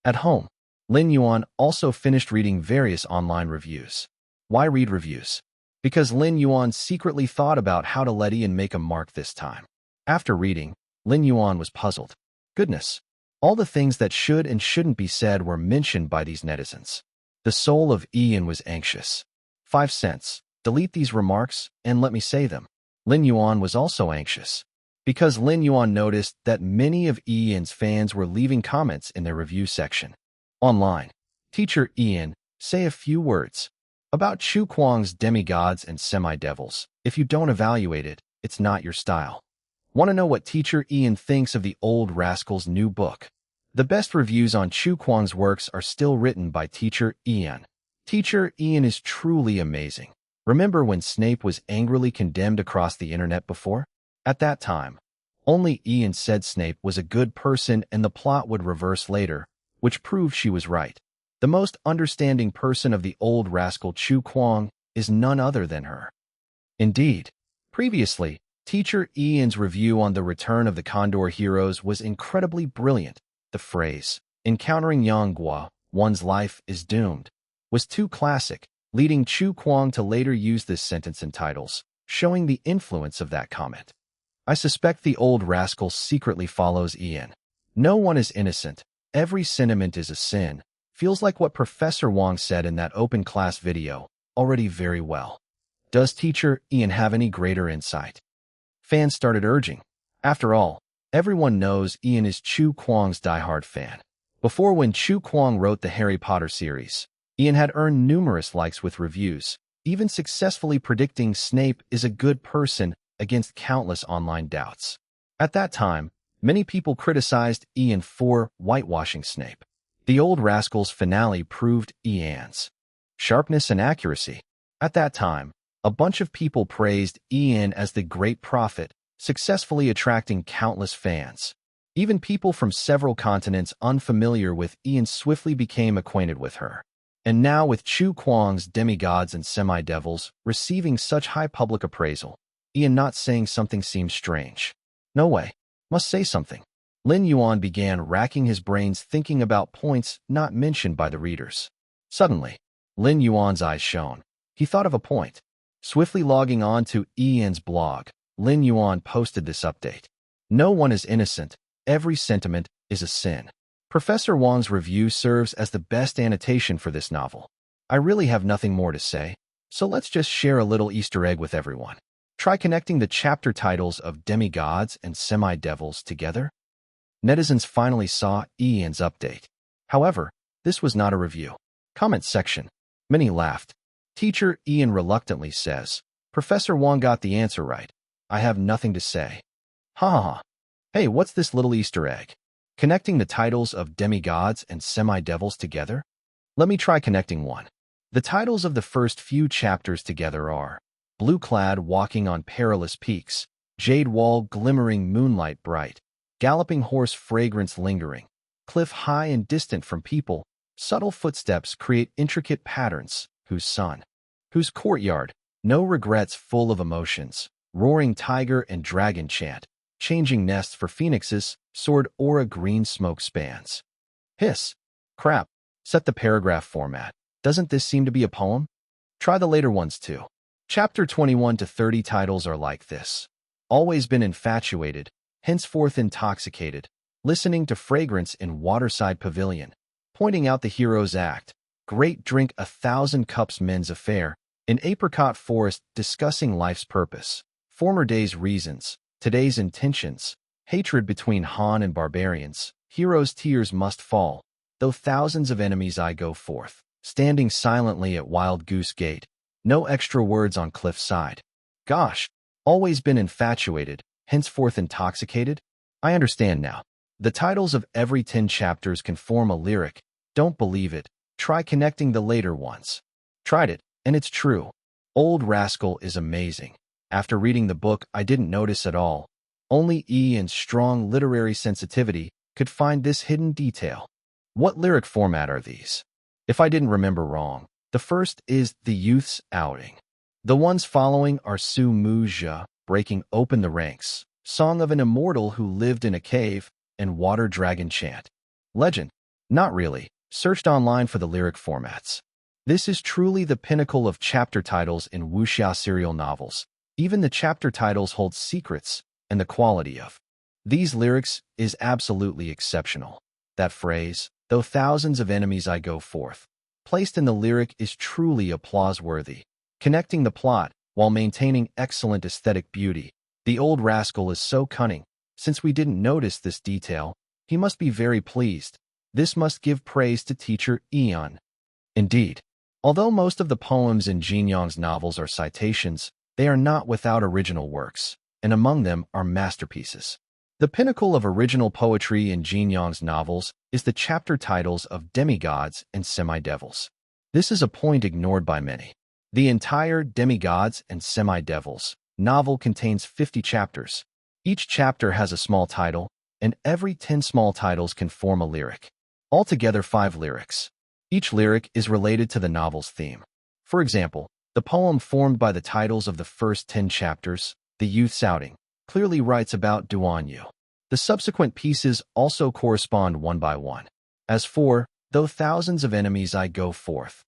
At home, Lin Yuan also finished reading various online reviews. Why read reviews? Because Lin Yuan secretly thought about how to let Ian make a mark this time. After reading, Lin Yuan was puzzled. Goodness, all the things that should and shouldn't be said were mentioned by these netizens. The soul of Ian was anxious. 5 cents. Delete these remarks and let me say them. Lin Yuan was also anxious, because Lin Yuan noticed that many of Ian's fans were leaving comments in their review section. Online, Teacher Ian, say a few words about Chu Kuang's demigods and semi-devils. If you don't evaluate it, it's not your style. Want to know what Teacher Ian thinks of the old rascal's new book? The best reviews on Chu Kuang's works are still written by Teacher Ian. Teacher Ian is truly amazing. Remember when Snape was angrily condemned across the internet before? At that time, only Ian said Snape was a good person and the plot would reverse later, which proved she was right. The most understanding person of the old rascal Chu Kuang is none other than her. Indeed, previously, Teacher Ian's review on the return of the Condor heroes was incredibly brilliant. The phrase, encountering Yang Guo, one's life is doomed, was too classic, leading Chu Kuang to later use this sentence in titles, showing the influence of that comment. I suspect the old rascal secretly follows Ian. No one is innocent. Every sentiment is a sin. Feels like what Professor Wang said in that open class video, already very well. Does Teacher Ian have any greater insight? Fans started urging. After all, everyone knows Ian is Chu Kuang's diehard fan. Before, when Chu Kuang wrote the Harry Potter series, Ian had earned numerous likes with reviews, even successfully predicting Snape is a good person against countless online doubts. At that time, many people criticized Ian for whitewashing Snape. The old rascal's finale proved Ian's sharpness and accuracy. At that time, a bunch of people praised Ian as the great prophet, successfully attracting countless fans. Even people from several continents unfamiliar with Ian swiftly became acquainted with her. And now with Chu Kuang's demigods and semi-devils receiving such high public appraisal, Ian not saying something seems strange. No way. Must say something. Lin Yuan began racking his brains thinking about points not mentioned by the readers. Suddenly, Lin Yuan's eyes shone. He thought of a point. Swiftly logging on to Ian's blog, Lin Yuan posted this update. No one is innocent. Every sentiment is a sin. Professor Wang's review serves as the best annotation for this novel. I really have nothing more to say, so let's just share a little Easter egg with everyone. Try connecting the chapter titles of demigods and semi-devils together. Netizens finally saw Ian's update. However, this was not a review. Comment section. Many laughed. Teacher Ian reluctantly says, Professor Wang got the answer right. I have nothing to say. Ha ha ha. Hey, what's this little Easter egg? Connecting the titles of demigods and semi-devils together? Let me try connecting one. The titles of the first few chapters together are Blue-clad walking on perilous peaks, Jade wall glimmering moonlight bright, Galloping horse fragrance lingering, Cliff high and distant from people, subtle footsteps create intricate patterns, whose sun, whose courtyard, no regrets full of emotions, roaring tiger and dragon chant, changing nests for phoenixes, sword aura green smoke spans. Hiss. Crap. Set the paragraph format. Doesn't this seem to be a poem? Try the later ones too. Chapter 21 to 30 titles are like this. Always been infatuated, henceforth intoxicated, listening to fragrance in waterside pavilion, pointing out the hero's act, great drink 1,000 cups men's affair, in apricot forest discussing life's purpose, former days' reasons, today's intentions, hatred between Han and barbarians, hero's tears must fall, though thousands of enemies I go forth, standing silently at Wild Goose Gate, no extra words on cliffside. Gosh, always been infatuated, henceforth intoxicated? I understand now. The titles of every 10 chapters can form a lyric. Don't believe it. Try connecting the later ones. Tried it, and it's true. Old Rascal is amazing. After reading the book, I didn't notice at all. Only E and strong literary sensitivity could find this hidden detail. What lyric format are these? If I didn't remember wrong, the first is The Youth's Outing. The ones following are Su Mu Jia, Breaking Open the Ranks, Song of an Immortal Who Lived in a Cave, and Water Dragon Chant. Legend? Not really. Searched online for the lyric formats. This is truly the pinnacle of chapter titles in wuxia serial novels. Even the chapter titles hold secrets, and the quality of these lyrics is absolutely exceptional. That phrase, though thousands of enemies I go forth, placed in the lyric is truly applause-worthy, connecting the plot while maintaining excellent aesthetic beauty. The old rascal is so cunning. Since we didn't notice this detail, he must be very pleased. This must give praise to teacher Eon. Indeed, although most of the poems in Jin Yong's novels are citations, they are not without original works, and among them are masterpieces. The pinnacle of original poetry in Jin Yong's novels is the chapter titles of demigods and semi-devils. This is a point ignored by many. The entire Demigods and Semi-Devils novel contains 50 chapters. Each chapter has a small title, and every 10 small titles can form a lyric. Altogether 5 lyrics. Each lyric is related to the novel's theme. For example, the poem formed by the titles of the first 10 chapters, The Youth's Outing, clearly writes about Duan Yu. The subsequent pieces also correspond one by one. As for, though thousands of enemies I go forth.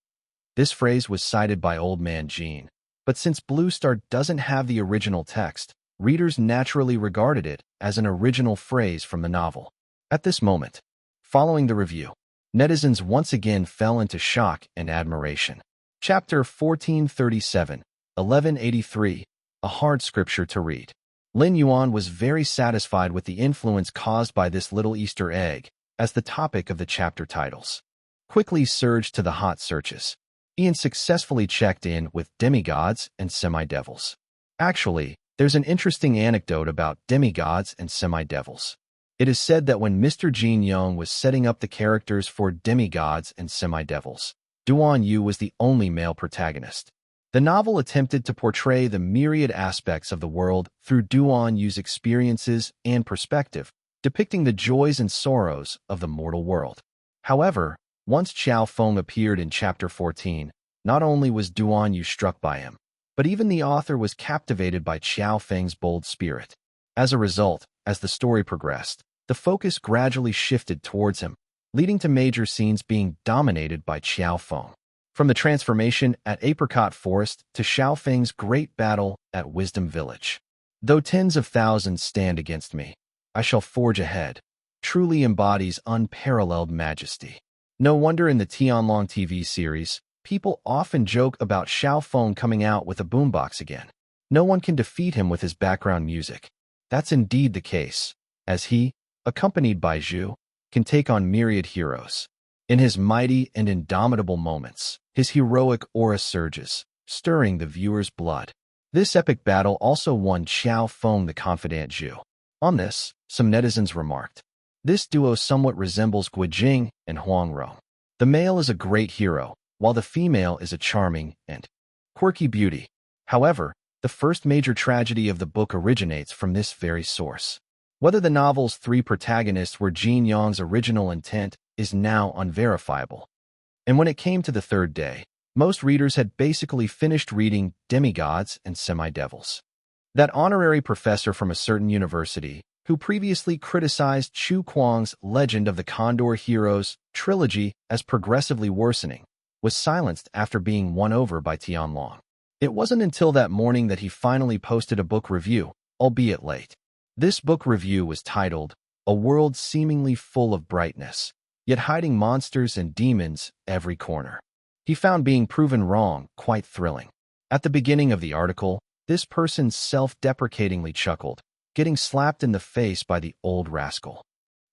This phrase was cited by Old Man Jean, but since Blue Star doesn't have the original text, readers naturally regarded it as an original phrase from the novel. At this moment, following the review, netizens once again fell into shock and admiration. Chapter 1437, 1183, a hard scripture to read. Lin Yuan was very satisfied with the influence caused by this little Easter egg as the topic of the chapter titles. Quickly surged to the hot searches. Ian successfully checked in with demigods and semi-devils. Actually, there's an interesting anecdote about demigods and semi-devils. It is said that when Mr. Jin Yong was setting up the characters for demigods and semi-devils, Duan Yu was the only male protagonist. The novel attempted to portray the myriad aspects of the world through Duan Yu's experiences and perspective, depicting the joys and sorrows of the mortal world. However, once Qiao Feng appeared in Chapter 14, not only was Duan Yu struck by him, but even the author was captivated by Qiao Feng's bold spirit. As a result, as the story progressed, the focus gradually shifted towards him, leading to major scenes being dominated by Qiao Feng. From the transformation at Apricot Forest to Xiao Feng's great battle at Wisdom Village. Though tens of thousands stand against me, I shall forge ahead, truly embodies unparalleled majesty. No wonder in the Tianlong TV series, people often joke about Xiao Feng coming out with a boombox again. No one can defeat him with his background music. That's indeed the case, as he, accompanied by Zhu, can take on myriad heroes. In his mighty and indomitable moments, his heroic aura surges, stirring the viewer's blood. This epic battle also won Xiao Feng the confidant Zhu. On this, some netizens remarked. This duo somewhat resembles Guijing and Huangrong. The male is a great hero, while the female is a charming and quirky beauty. However, the first major tragedy of the book originates from this very source. Whether the novel's three protagonists were Jin Yang's original intent is now unverifiable. And when it came to the third day, most readers had basically finished reading Demigods and Semi-Devils. That honorary professor from a certain university, who previously criticized Chu Kuang's Legend of the Condor Heroes trilogy as progressively worsening, was silenced after being won over by Tianlong. It wasn't until that morning that he finally posted a book review, albeit late. This book review was titled, "A World Seemingly Full of Brightness, Yet Hiding Monsters and Demons Every Corner." He found being proven wrong quite thrilling. At the beginning of the article, this person self-deprecatingly chuckled, getting slapped in the face by the old rascal.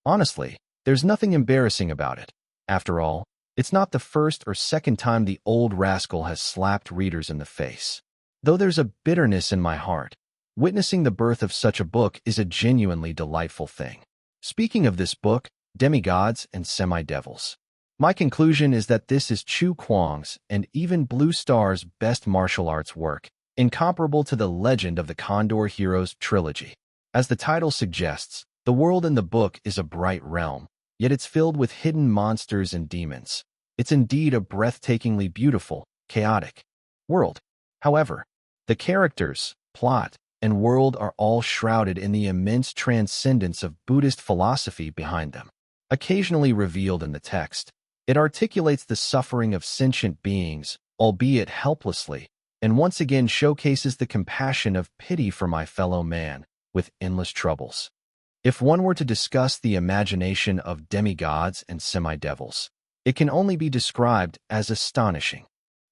Honestly, there's nothing embarrassing about it. After all, it's not the first or second time the old rascal has slapped readers in the face. Though there's a bitterness in my heart, witnessing the birth of such a book is a genuinely delightful thing. Speaking of this book, Demigods and Semi-Devils, my conclusion is that this is Chu Kuang's and even Blue Star's best martial arts work, incomparable to the Legend of the Condor Heroes trilogy. As the title suggests, the world in the book is a bright realm, yet it's filled with hidden monsters and demons. It's indeed a breathtakingly beautiful, chaotic world. However, the characters, plot, and world are all shrouded in the immense transcendence of Buddhist philosophy behind them. Occasionally revealed in the text, it articulates the suffering of sentient beings, albeit helplessly, and once again showcases the compassion of pity for my fellow man with endless troubles. If one were to discuss the imagination of demigods and semi-devils, it can only be described as astonishing.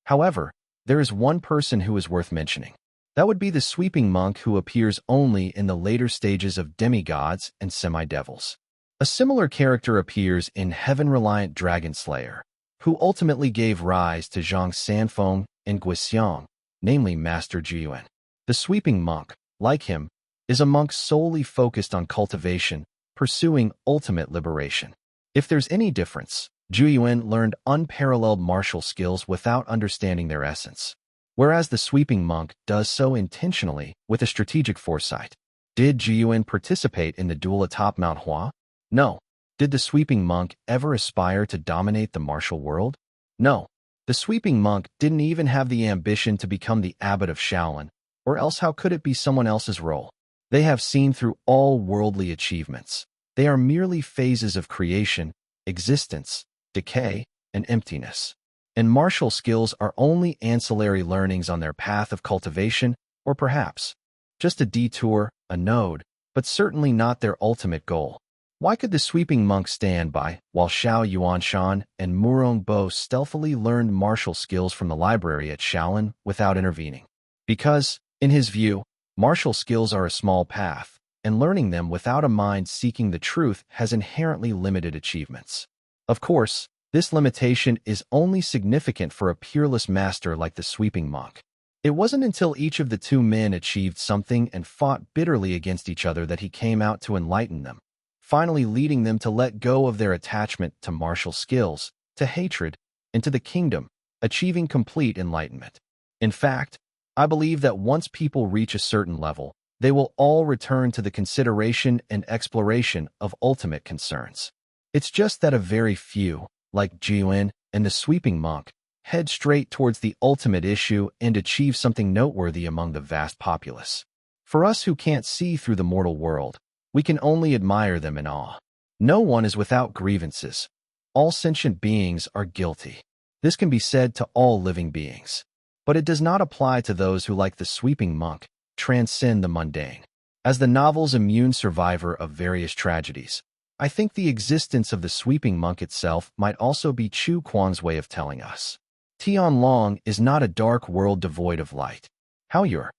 However, there is one person who is worth mentioning. That would be the sweeping monk who appears only in the later stages of demigods and semi-devils. A similar character appears in Heaven-Reliant Dragon Slayer, who ultimately gave rise to Zhang Sanfeng and Guixiang, namely Master Yuan. The sweeping monk, like him, is a monk solely focused on cultivation, pursuing ultimate liberation. If there's any difference, Yuan learned unparalleled martial skills without understanding their essence, whereas the sweeping monk does so intentionally with a strategic foresight. Did Yuan participate in the duel atop Mount Hua? No. Did the sweeping monk ever aspire to dominate the martial world? No. The sweeping monk didn't even have the ambition to become the abbot of Shaolin, or else how could it be someone else's role? They have seen through all worldly achievements. They are merely phases of creation, existence, decay, and emptiness. And martial skills are only ancillary learnings on their path of cultivation, or perhaps just a detour, a node, but certainly not their ultimate goal. Why could the sweeping monk stand by while Xiao Yuanshan and Murong Bo stealthily learned martial skills from the library at Shaolin without intervening? Because, in his view, martial skills are a small path, and learning them without a mind seeking the truth has inherently limited achievements. Of course, this limitation is only significant for a peerless master like the sweeping monk. It wasn't until each of the two men achieved something and fought bitterly against each other that he came out to enlighten them, finally leading them to let go of their attachment to martial skills, to hatred, and to the kingdom, achieving complete enlightenment. In fact, I believe that once people reach a certain level, they will all return to the consideration and exploration of ultimate concerns. It's just that a very few, like Yuan and the sweeping monk, head straight towards the ultimate issue and achieve something noteworthy among the vast populace. For us who can't see through the mortal world, we can only admire them in awe. No one is without grievances. All sentient beings are guilty. This can be said to all living beings. But it does not apply to those who, like the sweeping monk, transcend the mundane. As the novel's immune survivor of various tragedies, I think the existence of the sweeping monk itself might also be Chu Kuang's way of telling us. Tianlong is not a dark world devoid of light. How your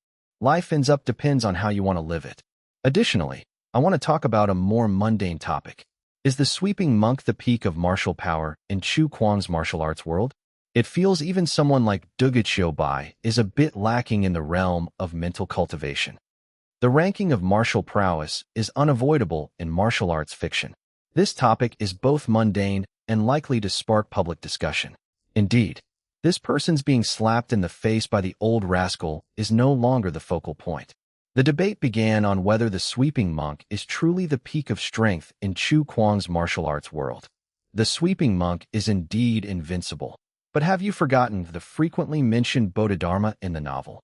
life ends up depends on how you want to live it. Additionally, I want to talk about a more mundane topic. Is the sweeping monk the peak of martial power in Chu Kuang's martial arts world? It feels even someone like Duge Bai is a bit lacking in the realm of mental cultivation. The ranking of martial prowess is unavoidable in martial arts fiction. This topic is both mundane and likely to spark public discussion. Indeed, this person's being slapped in the face by the old rascal is no longer the focal point. The debate began on whether the sweeping monk is truly the peak of strength in Chu Kuang's martial arts world. The sweeping monk is indeed invincible, but have you forgotten the frequently mentioned Bodhidharma in the novel?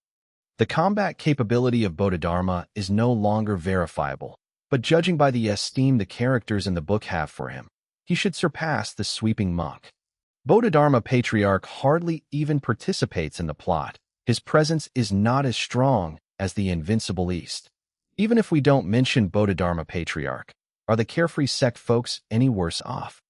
The combat capability of Bodhidharma is no longer verifiable, but judging by the esteem the characters in the book have for him, he should surpass the sweeping monk. Bodhidharma Patriarch hardly even participates in the plot. His presence is not as strong as the invincible East. Even if we don't mention Bodhidharma Patriarch, are the carefree sect folks any worse off?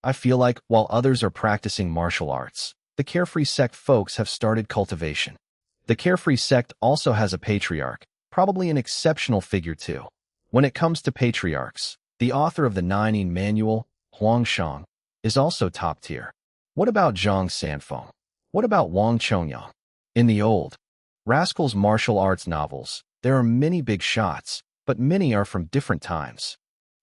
I feel like while others are practicing martial arts, the carefree sect folks have started cultivation. The carefree sect also has a patriarch, probably an exceptional figure too. When it comes to patriarchs, the author of the Nine Manual, Huang Shang, is also top tier. What about Zhang Sanfeng? What about Wang Chongyang? In the old Rascal's martial arts novels, there are many big shots, but many are from different times.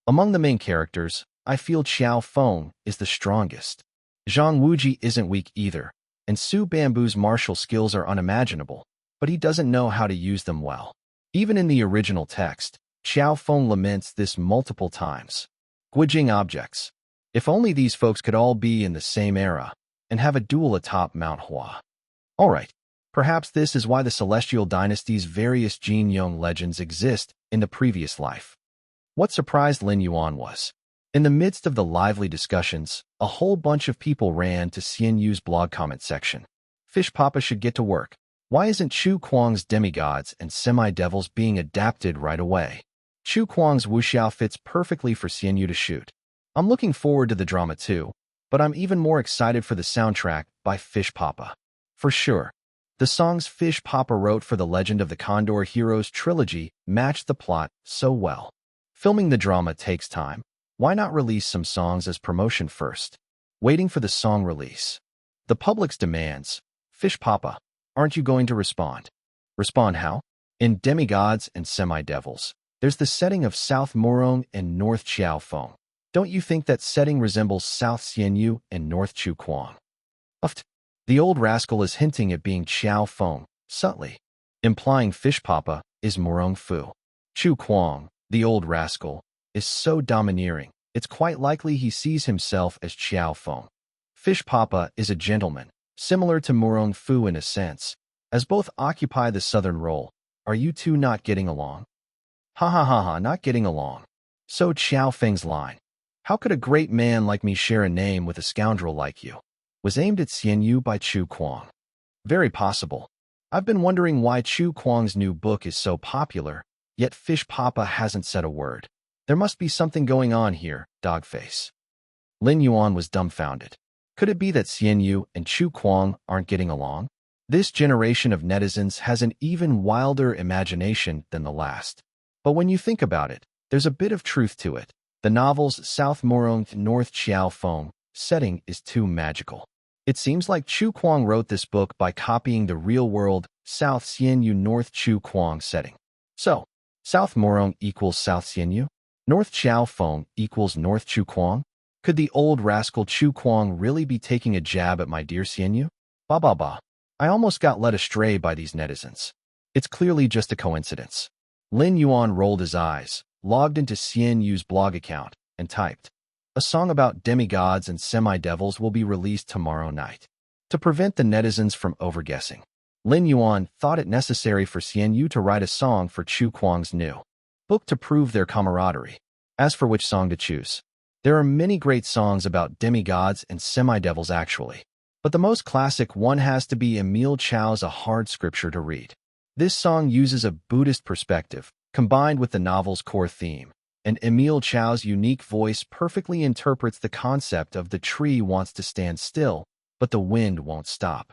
Among the main characters, I feel Qiao Feng is the strongest. Zhang Wuji isn't weak either, and Su Bambu's martial skills are unimaginable, but he doesn't know how to use them well. Even in the original text, Qiao Feng laments this multiple times. Guijing objects. If only these folks could all be in the same era and have a duel atop Mount Hua. Alright, perhaps this is why the Celestial Dynasty's various Jin Yong legends exist in the previous life. What surprised Lin Yuan was, in the midst of the lively discussions, a whole bunch of people ran to Xian Yu's blog comment section. Fish Papa should get to work. Why isn't Chu Kuang's demigods and semi-devils being adapted right away? Chu Kuang's wuxiao fits perfectly for Xian Yu to shoot. I'm looking forward to the drama too, but I'm even more excited for the soundtrack by Fish Papa. For sure, the songs Fish Papa wrote for the Legend of the Condor Heroes trilogy matched the plot so well. Filming the drama takes time. Why not release some songs as promotion first? Waiting for the song release. The public's demands. Fish Papa, aren't you going to respond? Respond how? In Demigods and Semi-Devils, there's the setting of South Murong and North Qiao Feng. Don't you think that setting resembles South Xian Yu and North Chu Kuang? The old rascal is hinting at being Qiao Feng, subtly, implying Fish Papa is Murong Fu. Chu Kuang, the old rascal, is so domineering, it's quite likely he sees himself as Qiao Feng. Fish Papa is a gentleman, similar to Murong Fu in a sense, as both occupy the southern role. Are you two not getting along? Ha ha ha ha, not getting along. So Qiao Feng's line, how could a great man like me share a name with a scoundrel like you, was aimed at Xian Yu by Chu Kuang. Very possible. I've been wondering why Chu Kuang's new book is so popular, yet Fish Papa hasn't said a word. There must be something going on here, Dogface. Lin Yuan was dumbfounded. Could it be that Xian Yu and Chu Kuang aren't getting along? This generation of netizens has an even wilder imagination than the last. But when you think about it, there's a bit of truth to it. The novel's South Murong North Qiao Feng setting is too magical. It seems like Chu Kuang wrote this book by copying the real-world South Xian Yu North Chu Kuang setting. So, South Murong equals South Xian Yu? North Qiao Feng equals North Chu Kuang? Could the old rascal Chu Kuang really be taking a jab at my dear Xian Yu? Ba ba ba. I almost got led astray by these netizens. It's clearly just a coincidence. Lin Yuan rolled his eyes, logged into Xian Yu's blog account, and typed, a song about demigods and semi-devils will be released tomorrow night. To prevent the netizens from overguessing, Lin Yuan thought it necessary for Xian Yu to write a song for Chu Kuang's new book to prove their camaraderie. As for which song to choose, there are many great songs about demigods and semi-devils actually, but the most classic one has to be Emile Chau's A Hard Scripture to Read. This song uses a Buddhist perspective, combined with the novel's core theme, and Emile Chau's unique voice perfectly interprets the concept of the tree wants to stand still, but the wind won't stop.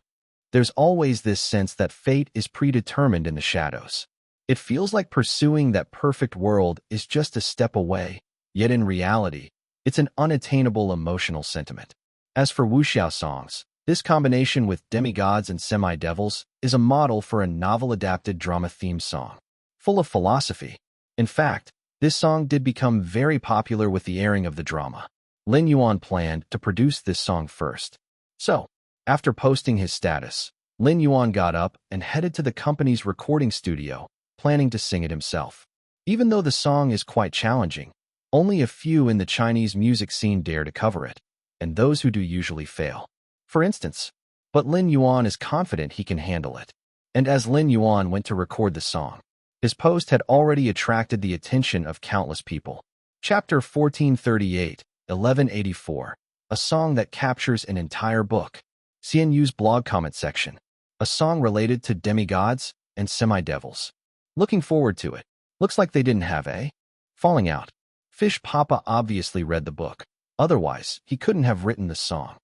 There's always this sense that fate is predetermined in the shadows. It feels like pursuing that perfect world is just a step away, yet in reality, it's an unattainable emotional sentiment. As for wuxiao songs, this combination with demigods and semi-devils is a model for a novel-adapted drama theme song. full of philosophy. In fact, this song did become very popular with the airing of the drama. Lin Yuan planned to produce this song first. So, after posting his status, Lin Yuan got up and headed to the company's recording studio, planning to sing it himself. Even though the song is quite challenging, only a few in the Chinese music scene dare to cover it, and those who do usually fail. For instance, but Lin Yuan is confident he can handle it. And as Lin Yuan went to record the song, his post had already attracted the attention of countless people. Chapter 1438, 1184, a song that captures an entire book. CNU's blog comment section, a song related to demigods and semi-devils. Looking forward to it. Looks like they didn't have a falling out. Fish Papa obviously read the book. Otherwise, he couldn't have written the song.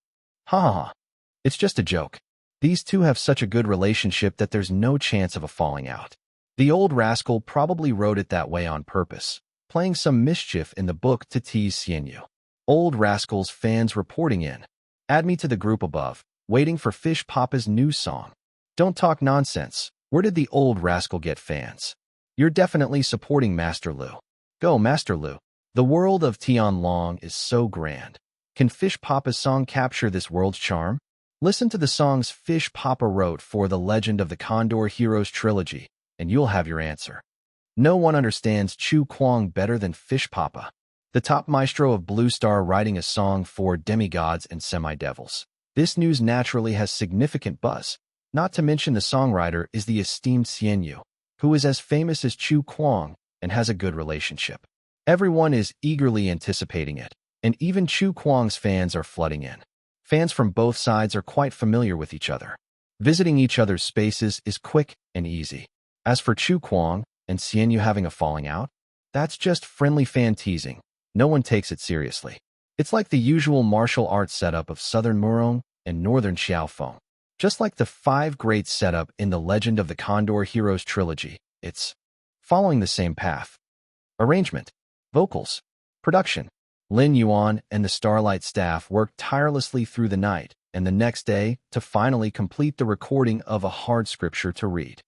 Ha ha ha. It's just a joke. These two have such a good relationship that there's no chance of a falling out. The old rascal probably wrote it that way on purpose, playing some mischief in the book to tease CNU. Old rascal's fans reporting in. Add me to the group above, waiting for Fish Papa's new song. Don't talk nonsense. Where did the old rascal get fans? You're definitely supporting Master Lu. Go, Master Lu. The world of Tianlong is so grand. Can Fish Papa's song capture this world's charm? Listen to the songs Fish Papa wrote for the Legend of the Condor Heroes trilogy, and you'll have your answer. No one understands Chu Kuang better than Fish Papa, the top maestro of Blue Star, writing a song for demigods and semi-devils. This news naturally has significant buzz. Not to mention the songwriter is the esteemed CNU, who is as famous as Chu Kuang and has a good relationship. Everyone is eagerly anticipating it, and even Chu Kuang's fans are flooding in. Fans from both sides are quite familiar with each other. Visiting each other's spaces is quick and easy. As for Chu Kuang and CNU having a falling out, that's just friendly fan teasing. No one takes it seriously. It's like the usual martial arts setup of Southern Murong and Northern Xiaofeng. Just like the 5 great setup in the Legend of the Condor Heroes trilogy, it's following the same path. Arrangement, vocals, production. Lin Yuan and the Starlight staff worked tirelessly through the night and the next day to finally complete the recording of a hard scripture to read.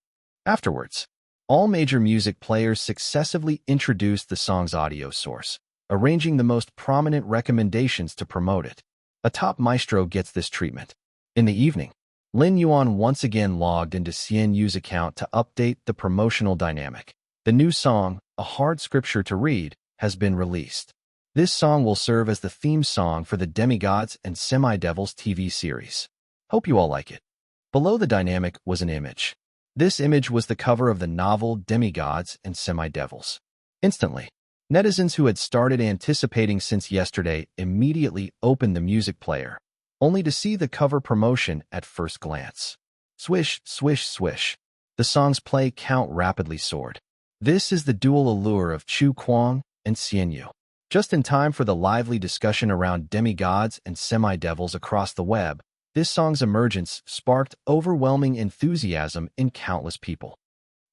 Afterwards, all major music players successively introduced the song's audio source, arranging the most prominent recommendations to promote it. A top maestro gets this treatment. In the evening, Lin Yuan once again logged into CNU's account to update the promotional dynamic. The new song, A Hard Scripture to Read, has been released. This song will serve as the theme song for the Demigods and Semi-Devils TV series. Hope you all like it. Below the dynamic was an image. This image was the cover of the novel Demigods and Semi-Devils. Instantly, netizens who had started anticipating since yesterday immediately opened the music player, only to see the cover promotion at first glance. Swish, swish, swish. The song's play count rapidly soared. This is the dual allure of Chu Kuang and CNU. Just in time for the lively discussion around demigods and semi-devils across the web, this song's emergence sparked overwhelming enthusiasm in countless people.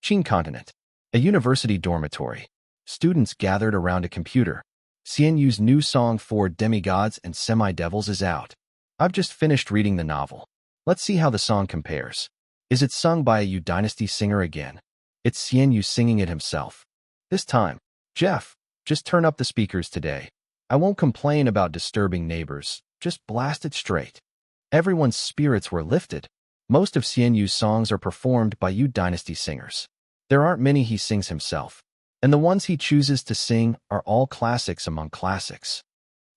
Qing Continent, a university dormitory. Students gathered around a computer. CNU's new song for demigods and semi-devils is out. I've just finished reading the novel. Let's see how the song compares. Is it sung by a Yu Dynasty singer again? It's CNU singing it himself. This time, Jeff, just turn up the speakers today. I won't complain about disturbing neighbors, just blast it straight. Everyone's spirits were lifted. Most of CNU's songs are performed by Yu Dynasty singers. There aren't many he sings himself, and the ones he chooses to sing are all classics among classics.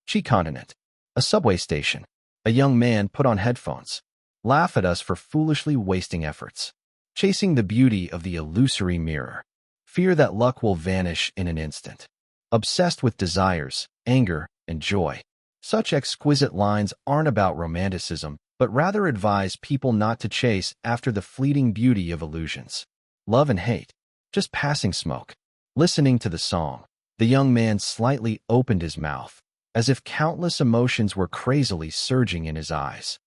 Qi Continent, a subway station. A young man put on headphones. Laugh at us for foolishly wasting efforts. Chasing the beauty of the illusory mirror. Fear that luck will vanish in an instant. Obsessed with desires, anger, and joy. Such exquisite lines aren't about romanticism, but rather advise people not to chase after the fleeting beauty of illusions. Love and hate. Just passing smoke. Listening to the song, the young man slightly opened his mouth, as if countless emotions were crazily surging in his eyes.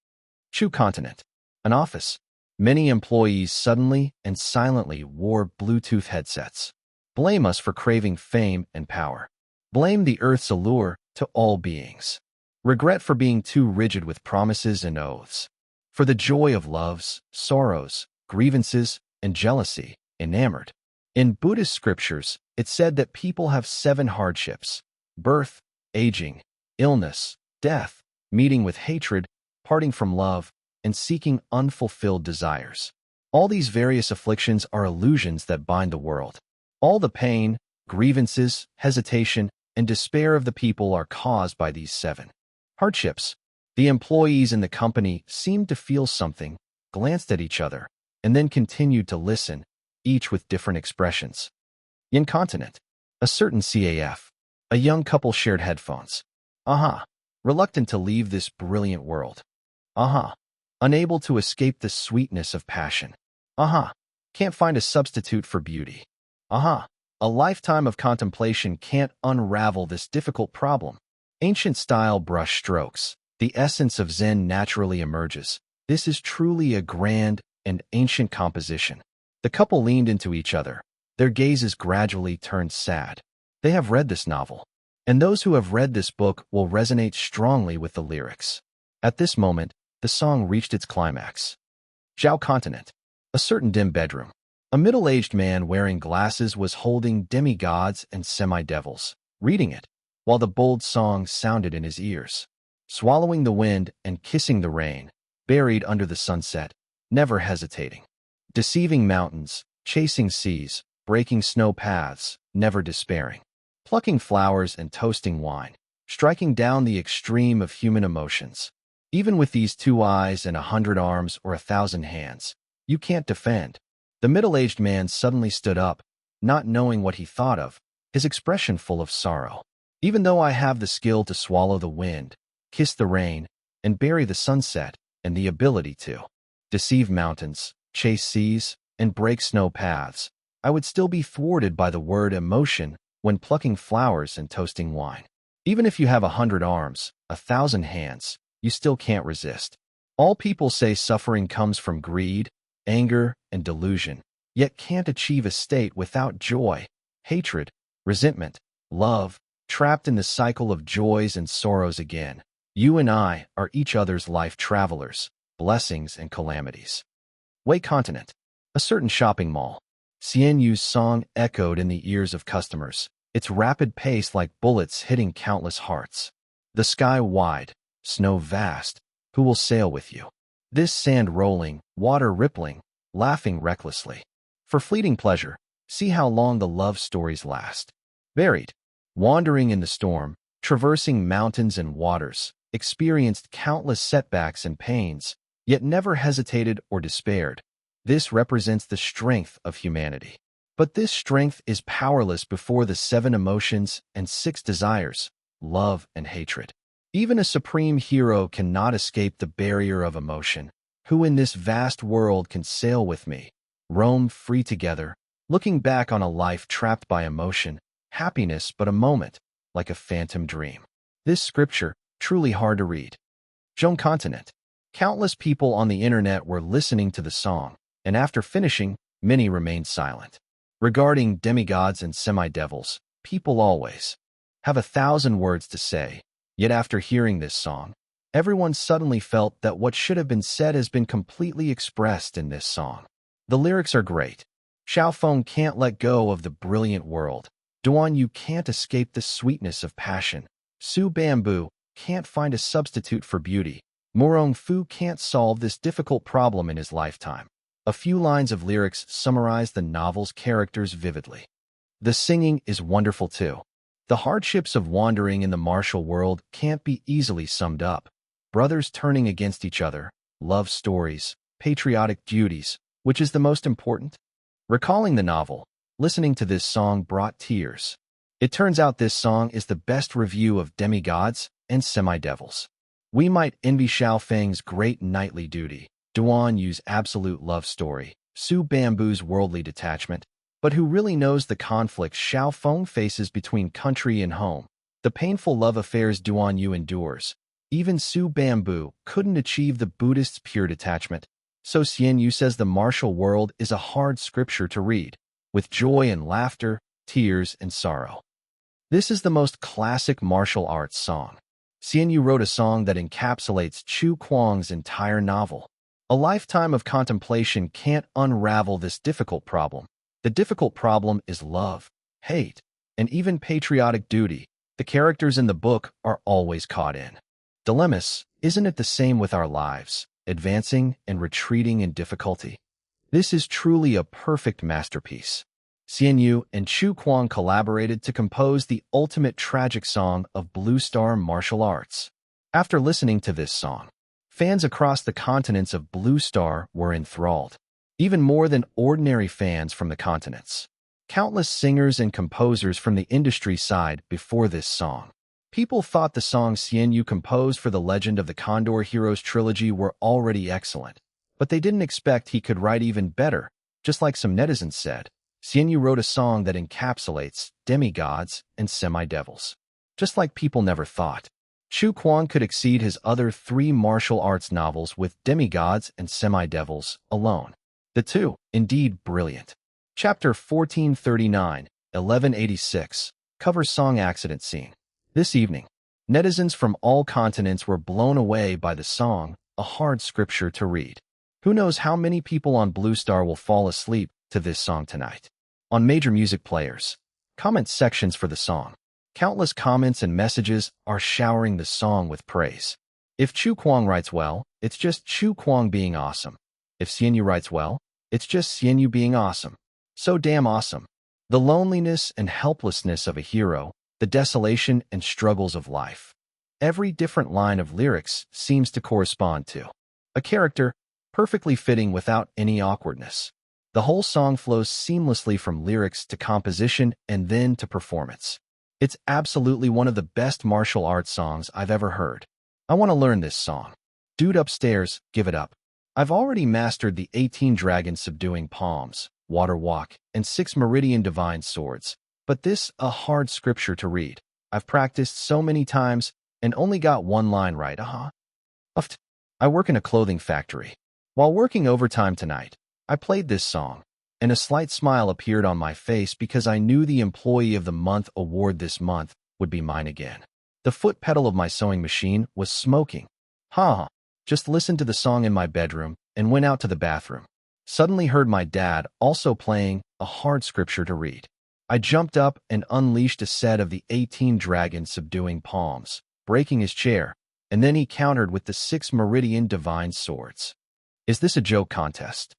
Chu Continent, an office. Many employees suddenly and silently wore Bluetooth headsets. Blame us for craving fame and power. Blame the Earth's allure to all beings. Regret for being too rigid with promises and oaths. For the joy of loves, sorrows, grievances, and jealousy, enamored. In Buddhist scriptures, it's said that people have 7 hardships: birth, aging, illness, death, meeting with hatred, parting from love, and seeking unfulfilled desires. All these various afflictions are illusions that bind the world. All the pain, grievances, hesitation, and despair of the people are caused by these 7 hardships. The employees in the company seemed to feel something, glanced at each other, and then continued to listen, each with different expressions. Incontinent. A certain CAF. A young couple shared headphones. Reluctant to leave this brilliant world. Unable to escape the sweetness of passion. Can't find a substitute for beauty. A lifetime of contemplation can't unravel this difficult problem. Ancient style brush strokes. The essence of Zen naturally emerges. This is truly a grand and ancient composition. The couple leaned into each other. Their gazes gradually turned sad. They have read this novel, and those who have read this book will resonate strongly with the lyrics. At this moment, the song reached its climax. Zhao Continent. A certain dim bedroom. A middle-aged man wearing glasses was holding demigods and semi-devils, reading it, while the bold song sounded in his ears. Swallowing the wind and kissing the rain, buried under the sunset, never hesitating. Deceiving mountains, chasing seas, breaking snow paths, never despairing. Plucking flowers and toasting wine, striking down the extreme of human emotions. Even with these 2 eyes and 100 arms or 1,000 hands, you can't defend. The middle-aged man suddenly stood up, not knowing what he thought of, his expression full of sorrow. Even though I have the skill to swallow the wind, kiss the rain, and bury the sunset, and the ability to deceive mountains, chase seas, and break snow paths, I would still be thwarted by the word emotion when plucking flowers and toasting wine. Even if you have 100 arms, 1,000 hands, you still can't resist. All people say suffering comes from greed, anger, and delusion, yet can't achieve a state without joy, hatred, resentment, love, trapped in the cycle of joys and sorrows again. You and I are each other's life travelers, blessings and calamities. Wei Continent. A certain shopping mall. Xian Yu's song echoed in the ears of customers, its rapid pace like bullets hitting countless hearts. The sky wide, snow vast, who will sail with you? This sand rolling, water rippling, laughing recklessly. For fleeting pleasure, see how long the love stories last. Buried, wandering in the storm, traversing mountains and waters, experienced countless setbacks and pains, yet never hesitated or despaired. This represents the strength of humanity. But this strength is powerless before the 7 emotions and 6 desires, love and hatred. Even a supreme hero cannot escape the barrier of emotion. Who in this vast world can sail with me, roam free together, looking back on a life trapped by emotion, happiness but a moment, like a phantom dream? This scripture, truly hard to read. Zhong Continent. Countless people on the internet were listening to the song, and after finishing, many remained silent. Regarding demigods and semi-devils, people always have 1,000 words to say, yet after hearing this song, everyone suddenly felt that what should have been said has been completely expressed in this song. The lyrics are great. Xiaofeng can't let go of the brilliant world. Duan Yu can't escape the sweetness of passion. Su Bamboo can't find a substitute for beauty. Morong Fu can't solve this difficult problem in his lifetime. A few lines of lyrics summarize the novel's characters vividly. The singing is wonderful too. The hardships of wandering in the martial world can't be easily summed up. Brothers turning against each other, love stories, patriotic duties, which is the most important? Recalling the novel, listening to this song brought tears. It turns out this song is the best review of demigods and semi-devils. We might envy Xiaofeng's great knightly duty, Duan Yu's absolute love story, Su Bamboo's worldly detachment, but who really knows the conflicts Xiaofeng faces between country and home, the painful love affairs Duan Yu endures? Even Su Bamboo couldn't achieve the Buddhist's pure detachment. So Xian Yu says the martial world is a hard scripture to read, with joy and laughter, tears and sorrow. This is the most classic martial arts song. Xian Yu wrote a song that encapsulates Chu Kuang's entire novel. A lifetime of contemplation can't unravel this difficult problem. The difficult problem is love, hate, and even patriotic duty. The characters in the book are always caught in dilemmas. Isn't it the same with our lives, advancing and retreating in difficulty? This is truly a perfect masterpiece. Xian Yu and Chu Kuang collaborated to compose the ultimate tragic song of Blue Star martial arts. After listening to this song, fans across the continents of Blue Star were enthralled, even more than ordinary fans from the continents. Countless singers and composers from the industry sighed before this song. People thought the songs Xian Yu composed for the Legend of the Condor Heroes trilogy were already excellent, but they didn't expect he could write even better. Just like some netizens said, Xian Yu wrote a song that encapsulates demigods and semi-devils. Just like people never thought Chu Kuang could exceed his other 3 martial arts novels with demigods and semi-devils alone. The two, indeed brilliant. Chapter 1439, 1186, covers song accident scene. This evening, netizens from all continents were blown away by the song, a hard scripture to read. Who knows how many people on Blue Star will fall asleep to this song tonight? On major music players, comment sections for the song. Countless comments and messages are showering the song with praise. If Chu Kuang writes well, it's just Chu Kuang being awesome. If Xian Yu writes well, it's just Xian Yu being awesome. So damn awesome. The loneliness and helplessness of a hero, the desolation and struggles of life. Every different line of lyrics seems to correspond to a character, perfectly fitting without any awkwardness. The whole song flows seamlessly from lyrics to composition and then to performance. It's absolutely one of the best martial arts songs I've ever heard. I want to learn this song. Dude upstairs, give it up. I've already mastered the 18 dragons subduing palms, water walk, and 6 meridian divine swords. But this, a hard scripture to read. I've practiced so many times and only got one line right. I work in a clothing factory. While working overtime tonight, I played this song, and a slight smile appeared on my face because I knew the Employee of the Month award this month would be mine again. The foot pedal of my sewing machine was smoking. Just listened to the song in my bedroom and went out to the bathroom. Suddenly heard my dad also playing a hard scripture to read. I jumped up and unleashed a set of the 18 dragons subduing palms, breaking his chair, and then he countered with the 6 meridian divine swords. Is this a joke contest?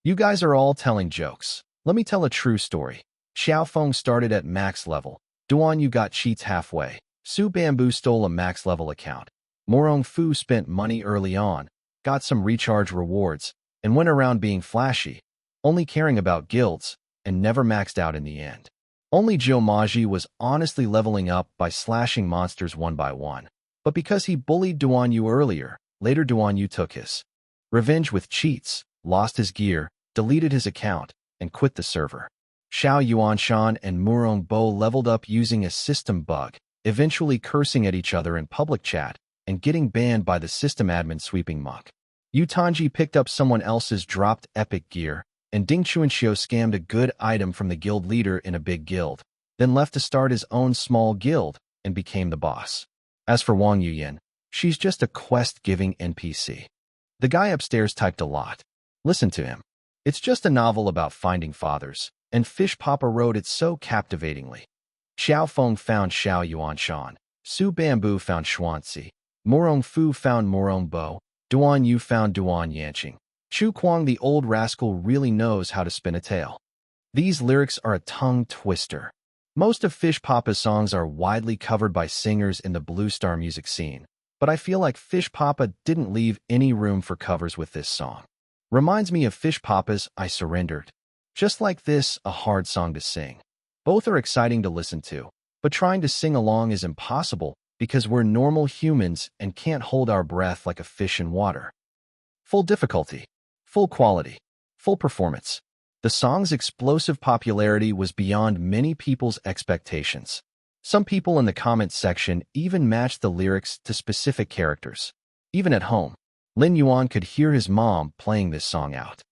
You guys are all telling jokes. Let me tell a true story. Xiaofeng started at max level. Duan Yu got cheats halfway. Su Bamboo stole a max level account. Morong Fu spent money early on, got some recharge rewards, and went around being flashy, only caring about guilds, and never maxed out in the end. Only Zhou Maji was honestly leveling up by slashing monsters one by one. But because he bullied Duan Yu earlier, later Duan Yu took his revenge with cheats, lost his gear, deleted his account, and quit the server. Xiao Yuanshan and Murong Bo leveled up using a system bug, eventually cursing at each other in public chat and getting banned by the system admin sweeping monk. Yu Tanji picked up someone else's dropped epic gear, and Ding Chuanxiu scammed a good item from the guild leader in a big guild, then left to start his own small guild and became the boss. As for Wang Yuyan, she's just a quest-giving NPC. The guy upstairs typed a lot. Listen to him. It's just a novel about finding fathers, and Fish Papa wrote it so captivatingly. Xiaofeng found Xiao Yuanshan, Su Bamboo found Xuanzi, Morong Fu found Morong Bo, Duan Yu found Duan Yanqing. Chu Kuang the old rascal really knows how to spin a tale. These lyrics are a tongue twister. Most of Fish Papa's songs are widely covered by singers in the Blue Star music scene, but I feel like Fish Papa didn't leave any room for covers with this song. Reminds me of Fish Papa's I Surrendered. Just like this, a hard song to sing. Both are exciting to listen to, but trying to sing along is impossible because we're normal humans and can't hold our breath like a fish in water. Full difficulty, full quality, full performance. The song's explosive popularity was beyond many people's expectations. Some people in the comments section even matched the lyrics to specific characters. Even at home, Lin Yuan could hear his mom playing this song out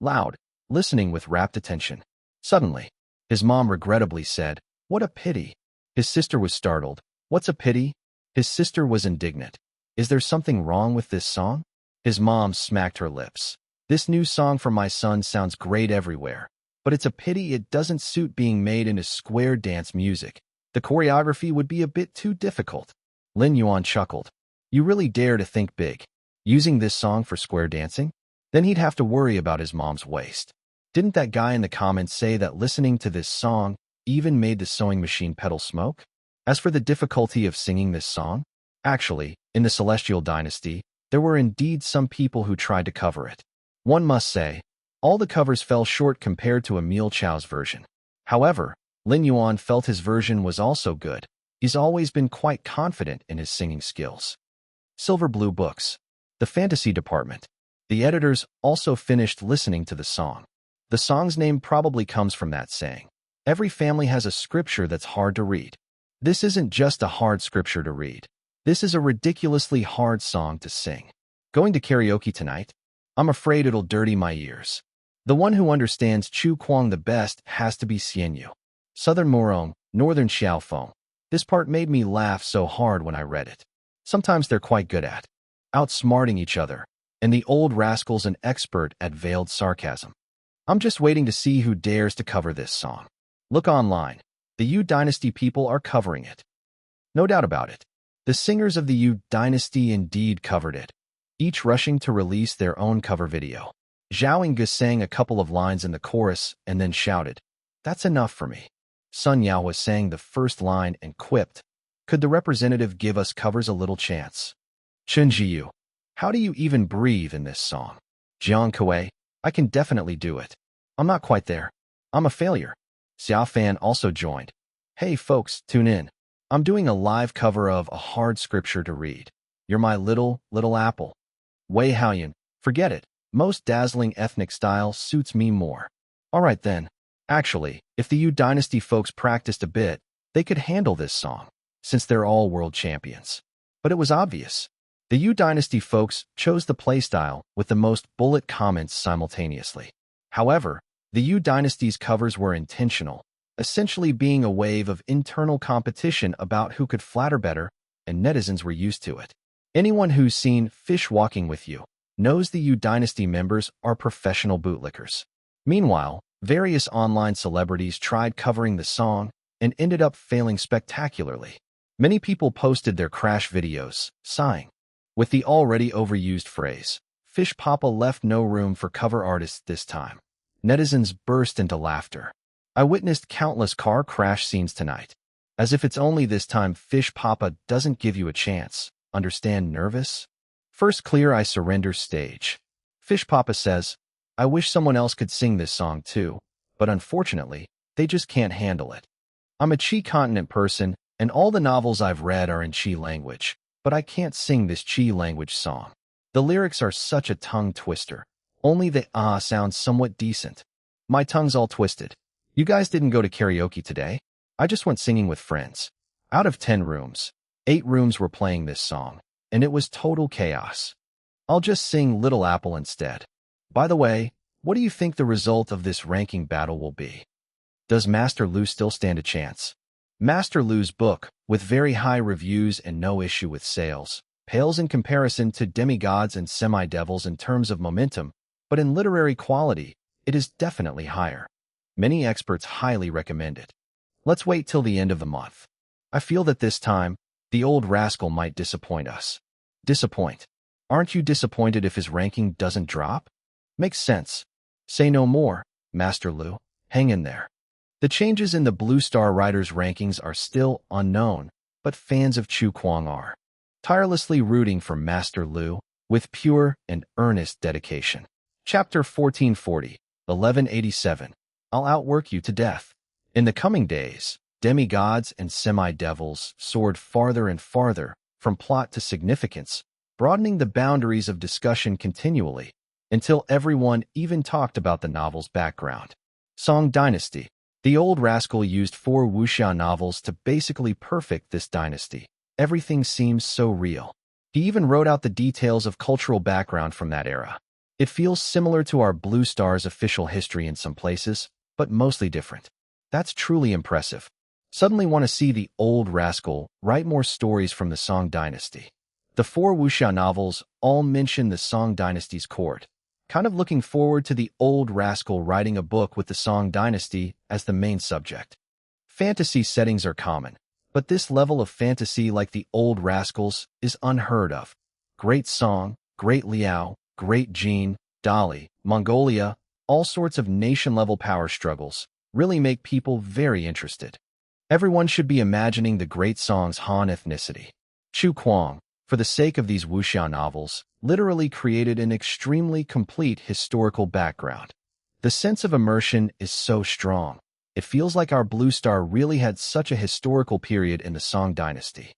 loud, listening with rapt attention. Suddenly, his mom regrettably said, "What a pity." His sister was startled. "What's a pity?" His sister was indignant. "Is there something wrong with this song?" His mom smacked her lips. "This new song for my son sounds great everywhere. but it's a pity it doesn't suit being made into square dance music. The choreography would be a bit too difficult. Lin Yuan chuckled. You really dare to think big. Using this song for square dancing? Then he'd have to worry about his mom's waist. Didn't that guy in the comments say that listening to this song even made the sewing machine pedal smoke? As for the difficulty of singing this song, actually, in the Celestial Dynasty, there were indeed some people who tried to cover it. One must say, all the covers fell short compared to Emile Chow's version. However, Lin Yuan felt his version was also good. He's always been quite confident in his singing skills. Silver Blue Books. The Fantasy Department. The editors also finished listening to the song. The song's name probably comes from that saying. Every family has a scripture that's hard to read. This isn't just a hard scripture to read. This is a ridiculously hard song to sing. Going to karaoke tonight? I'm afraid it'll dirty my ears. The one who understands Chu Kuang the best has to be Xianyu. Southern Morong, Northern Xiaofeng. This part made me laugh so hard when I read it. Sometimes they're quite good at outsmarting each other, and the old rascal's an expert at veiled sarcasm. I'm just waiting to see who dares to cover this song. Look online. The Yu Dynasty people are covering it. No doubt about it. The singers of the Yu Dynasty indeed covered it, each rushing to release their own cover video. Zhao Yingge sang a couple of lines in the chorus and then shouted, "That's enough for me." Sun Yaohua sang the first line and quipped, "Could the representative give us covers a little chance?" Chen Jiyu, how do you even breathe in this song? Jiang Kuei, I can definitely do it. I'm not quite there. I'm a failure. Xiao Fan also joined. Hey folks, tune in. I'm doing a live cover of a hard scripture to read. You're my little apple. Wei Haoyan, forget it. Most dazzling ethnic style suits me more. Alright then. Actually, if the Yu Dynasty folks practiced a bit, they could handle this song, since they're all world champions. But it was obvious. The Yu Dynasty folks chose the playstyle with the most bullet comments simultaneously. However, the Yu Dynasty's covers were intentional, essentially being a wave of internal competition about who could flatter better, and netizens were used to it. Anyone who's seen Fish Walking with You knows the Yu Dynasty members are professional bootlickers. Meanwhile, various online celebrities tried covering the song and ended up failing spectacularly. Many people posted their crash videos, sighing. With the already overused phrase, Fish Papa left no room for cover artists this time. Netizens burst into laughter. I witnessed countless car crash scenes tonight. As if it's only this time Fish Papa doesn't give you a chance. Understand nervous? First clear I surrender stage. Fish Papa says, I wish someone else could sing this song too, but unfortunately, they just can't handle it. I'm a Chi continent person, and all the novels I've read are in Chi language, but I can't sing this Chi language song. The lyrics are such a tongue twister. Only the sounds somewhat decent. My tongue's all twisted. You guys didn't go to karaoke today? I just went singing with friends. Out of 10 rooms, 8 rooms were playing this song, and it was total chaos. I'll just sing Little Apple instead. By the way, what do you think the result of this ranking battle will be? Does Master Lu still stand a chance? Master Lu's book, with very high reviews and no issue with sales, pales in comparison to demigods and semi-devils in terms of momentum, but in literary quality, it is definitely higher. Many experts highly recommend it. Let's wait till the end of the month. I feel that this time, the old rascal might disappoint us. Disappoint? Aren't you disappointed if his ranking doesn't drop? Makes sense. Say no more, Master Lu. Hang in there. The changes in the Blue Star Riders rankings are still unknown, but fans of Chu Kuang are tirelessly rooting for Master Lu with pure and earnest dedication. Chapter 1440, 1187. I'll outwork you to death. In the coming days, demigods and semi-devils soared farther and farther from plot to significance, broadening the boundaries of discussion continually, until everyone even talked about the novel's background. Song Dynasty. The old rascal used 4 wuxia novels to basically perfect this dynasty. Everything seems so real. He even wrote out the details of cultural background from that era. It feels similar to our Blue Star's official history in some places, but mostly different. That's truly impressive. Suddenly want to see the old rascal write more stories from the Song Dynasty. The 4 wuxia novels all mention the Song Dynasty's court, kind of looking forward to the old rascal writing a book with the Song dynasty as the main subject. Fantasy settings are common, but this level of fantasy like the old rascals is unheard of. Great Song, Great Liao, Great Jin, Dali, Mongolia, all sorts of nation-level power struggles really make people very interested. Everyone should be imagining the Great Song's Han ethnicity. Chu Kuang, for the sake of these wuxia novels, literally created an extremely complete historical background. The sense of immersion is so strong. It feels like our Blue Star really had such a historical period in the Song dynasty.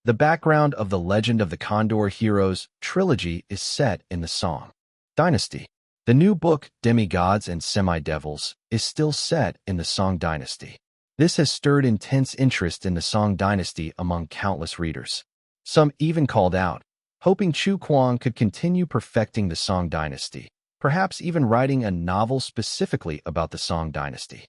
The background of the Legend of the Condor Heroes trilogy is set in the Song dynasty. The new book, Demigods and Semi-Devils, is still set in the Song dynasty. This has stirred intense interest in the Song dynasty among countless readers. Some even called out, hoping Chu Kuang could continue perfecting the Song dynasty, perhaps even writing a novel specifically about the Song dynasty.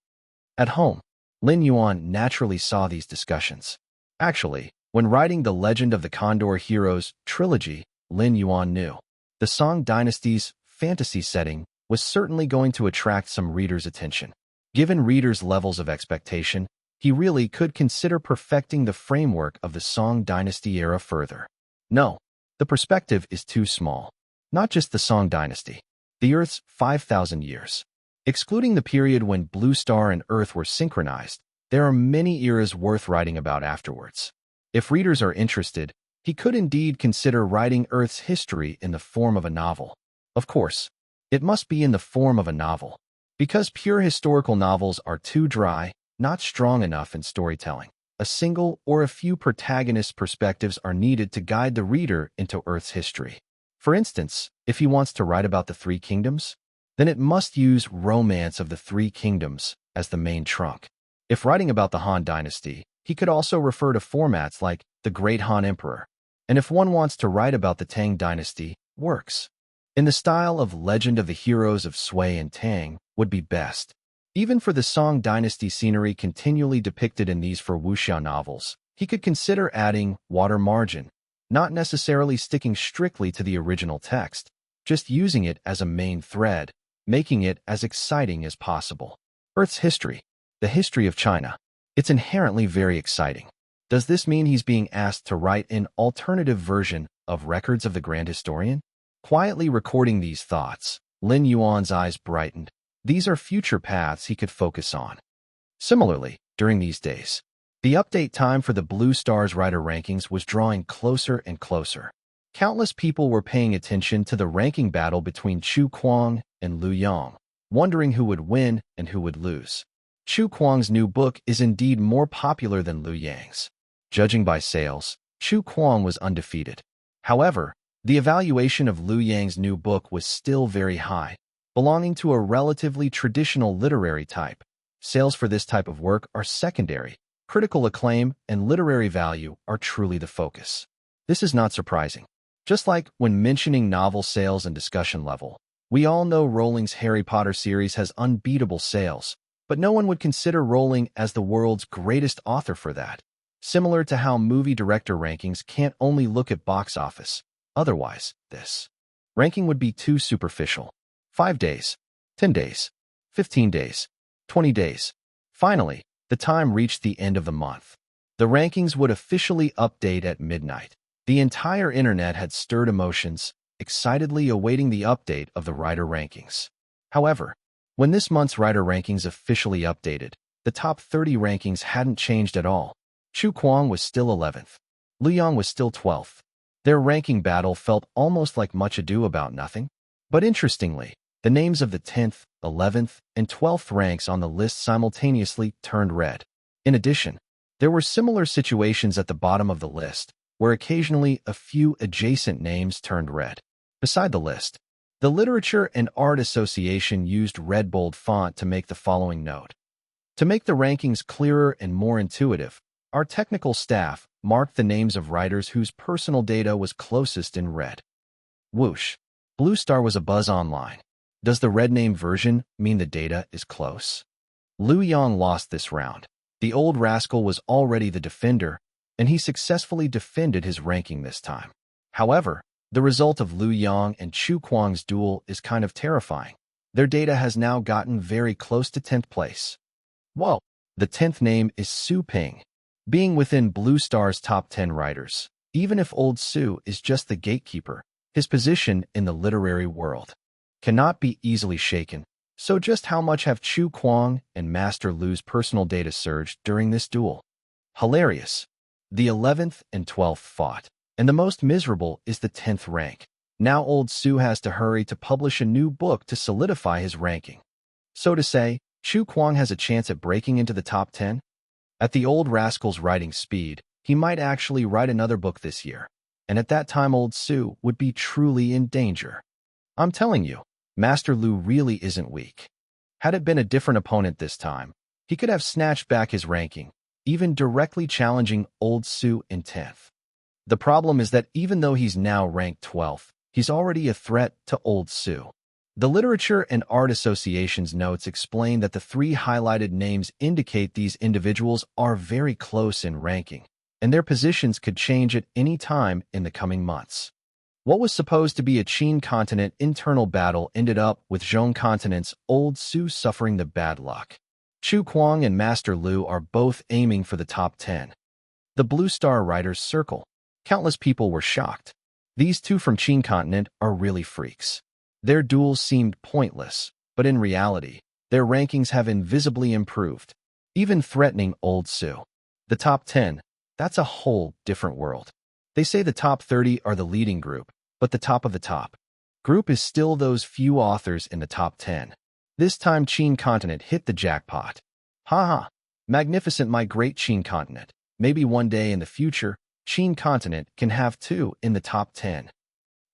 At home, Lin Yuan naturally saw these discussions. Actually, when writing the Legend of the Condor Heroes trilogy, Lin Yuan knew the Song dynasty's fantasy setting was certainly going to attract some readers' attention. Given readers' levels of expectation, he really could consider perfecting the framework of the Song dynasty era further. No, the perspective is too small. Not just the Song dynasty, the Earth's 5,000 years. Excluding the period when Blue Star and Earth were synchronized, there are many eras worth writing about afterwards. If readers are interested, he could indeed consider writing Earth's history in the form of a novel. Of course, it must be in the form of a novel, because pure historical novels are too dry, not strong enough in storytelling. A single or a few protagonist perspectives are needed to guide the reader into Earth's history. For instance, if he wants to write about the Three Kingdoms, then it must use romance of the Three Kingdoms as the main trunk. If writing about the Han dynasty, he could also refer to formats like the Great Han Emperor. And if one wants to write about the Tang dynasty, works in the style of Legend of the Heroes of Sui and Tang would be best. Even for the Song dynasty scenery continually depicted in these for wuxia novels, he could consider adding water margin, not necessarily sticking strictly to the original text, just using it as a main thread, making it as exciting as possible. Earth's history, the history of China. It's inherently very exciting. Does this mean he's being asked to write an alternative version of Records of the Grand Historian? Quietly recording these thoughts, Lin Yuan's eyes brightened. These are future paths he could focus on. Similarly, during these days, the update time for the Blue Star's writer rankings was drawing closer and closer. Countless people were paying attention to the ranking battle between Chu Kuang and Liu Yang, wondering who would win and who would lose. Chu Kuang's new book is indeed more popular than Liu Yang's. Judging by sales, Chu Kuang was undefeated. However, the evaluation of Liu Yang's new book was still very high, belonging to a relatively traditional literary type. Sales for this type of work are secondary. Critical acclaim and literary value are truly the focus. This is not surprising. Just like when mentioning novel sales and discussion level, we all know Rowling's Harry Potter series has unbeatable sales, but no one would consider Rowling as the world's greatest author for that. Similar to how movie director rankings can't only look at box office. Otherwise, this ranking would be too superficial. 5 days, 10 days, 15 days, 20 days. Finally, the time reached the end of the month. The rankings would officially update at midnight. The entire internet had stirred emotions, excitedly awaiting the update of the writer rankings. However, when this month's writer rankings officially updated, the top 30 rankings hadn't changed at all. Chu Kuang was still 11th. Liu Yang was still 12th. Their ranking battle felt almost like Much Ado About Nothing. But interestingly, the names of the 10th, 11th, and 12th ranks on the list simultaneously turned red. In addition, there were similar situations at the bottom of the list, where occasionally a few adjacent names turned red. Beside the list, the Literature and Art Association used red bold font to make the following note. To make the rankings clearer and more intuitive, our technical staff marked the names of writers whose personal data was closest in red. Whoosh. Blue Star was abuzz online. Does the red name version mean the data is close? Liu Yang lost this round. The old rascal was already the defender, and he successfully defended his ranking this time. However, The result of Liu Yang and Chu Kuang's duel is kind of terrifying. Their data has now gotten very close to 10th place. Whoa! The 10th name is Su Ping. Being within Blue Star's top 10 writers, even if old Su is just the gatekeeper, his position in the literary world cannot be easily shaken. So just how much have Chu Kuang and Master Lu's personal data surged during this duel? Hilarious. The 11th and 12th fought, and the most miserable is the 10th rank. Now old Su has to hurry to publish a new book to solidify his ranking. So to say, Chu Kuang has a chance at breaking into the top 10? At the old rascal's writing speed, he might actually write another book this year. And at that time old Su would be truly in danger. I'm telling you, Master Lu really isn't weak. Had it been a different opponent this time, he could have snatched back his ranking, even directly challenging old Su in 10th. The problem is that even though he's now ranked 12th, he's already a threat to old Su. The Literature and Art Association's notes explain that the 3 highlighted names indicate these individuals are very close in ranking, and their positions could change at any time in the coming months. What was supposed to be a Qin continent internal battle ended up with Zhong continent's old Su suffering the bad luck. Chu Kuang and Master Lu are both aiming for the top 10. The Blue Star Writers Circle. Countless people were shocked. These two from Qin continent are really freaks. Their duels seemed pointless, but in reality, their rankings have invisibly improved, even threatening old Su. The top 10, that's a whole different world. They say the top 30 are the leading group, but the top of the top group is still those few authors in the top 10. This time Qin continent hit the jackpot. Haha, magnificent my great Qin continent. Maybe one day in the future, Qin continent can have 2 in the top 10.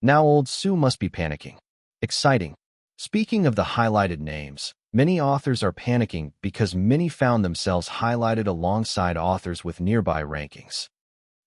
Now old Su must be panicking. Exciting. Speaking of the highlighted names, many authors are panicking because many found themselves highlighted alongside authors with nearby rankings.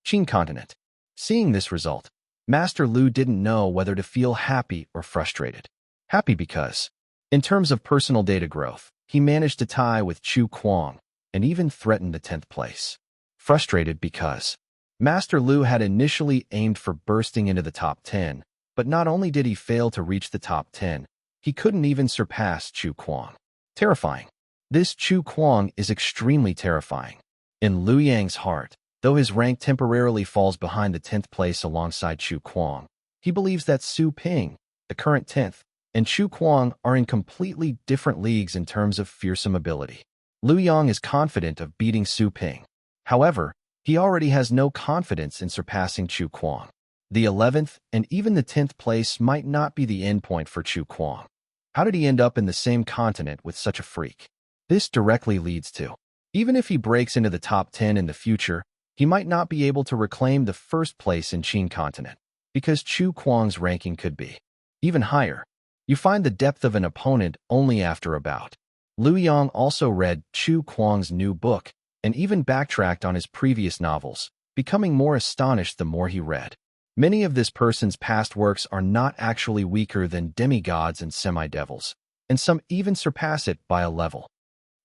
Qin continent. Seeing this result, Master Lu didn't know whether to feel happy or frustrated. Happy because, in terms of personal data growth, he managed to tie with Chu Kuang and even threatened the 10th place. Frustrated because Master Lu had initially aimed for bursting into the top 10, but not only did he fail to reach the top 10, he couldn't even surpass Chu Kuang. Terrifying. This Chu Kuang is extremely terrifying. In Liu Yang's heart, though his rank temporarily falls behind the 10th place alongside Chu Kuang, he believes that Su Ping, the current 10th, and Chu Kuang are in completely different leagues in terms of fearsome ability. Liu Yang is confident of beating Su Ping. However, he already has no confidence in surpassing Chu Kuang. The 11th and even the 10th place might not be the endpoint for Chu Kuang. How did he end up in the same continent with such a freak? This directly leads to, even if he breaks into the top 10 in the future, he might not be able to reclaim the first place in Qin continent, because Chu Kuang's ranking could be even higher. You find the depth of an opponent only after a bout. Liu Yang also read Chu Kuang's new book and even backtracked on his previous novels, becoming more astonished the more he read. Many of this person's past works are not actually weaker than demigods and semi-devils, and some even surpass it by a level.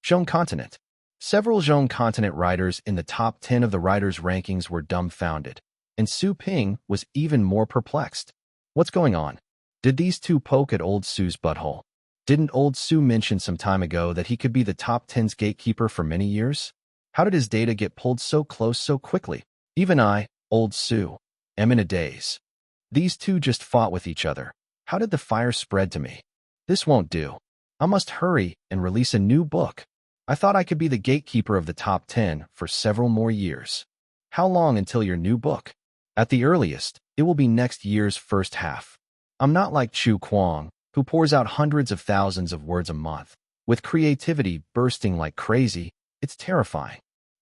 Zhong continent. Several Zhong continent writers in the top 10 of the writers' rankings were dumbfounded, and Su Ping was even more perplexed. What's going on? Did these two poke at old Su's butthole? Didn't old Su mention some time ago that he could be the top 10's gatekeeper for many years? How did his data get pulled so close so quickly? Even I, old Su, am in a daze. These two just fought with each other. How did the fire spread to me? This won't do. I must hurry and release a new book. I thought I could be the gatekeeper of the top 10 for several more years. How long until your new book? At the earliest, it will be next year's first half. I'm not like Chu Kuang, who pours out hundreds of thousands of words a month. With creativity bursting like crazy, it's terrifying.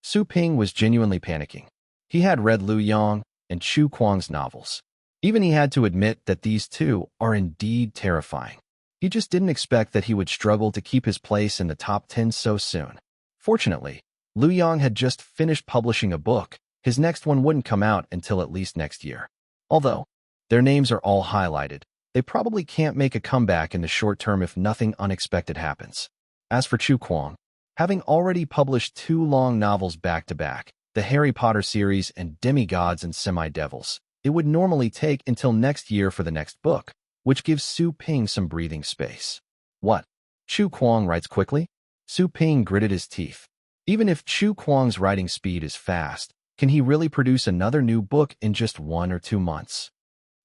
Su Ping was genuinely panicking. He had read Liu Yang and Chu Kuang's novels. Even he had to admit that these two are indeed terrifying. He just didn't expect that he would struggle to keep his place in the top 10 so soon. Fortunately, Liu Yang had just finished publishing a book. His next one wouldn't come out until at least next year. Although their names are all highlighted, they probably can't make a comeback in the short term if nothing unexpected happens. As for Chu Kuang, having already published 2 long novels back-to-back, the Harry Potter series and Demigods and Semi-Devils, it would normally take until next year for the next book, which gives Su Ping some breathing space. What? Chu Kuang writes quickly? Su Ping gritted his teeth. Even if Chu Kuang's writing speed is fast, can he really produce another new book in just 1 or 2 months?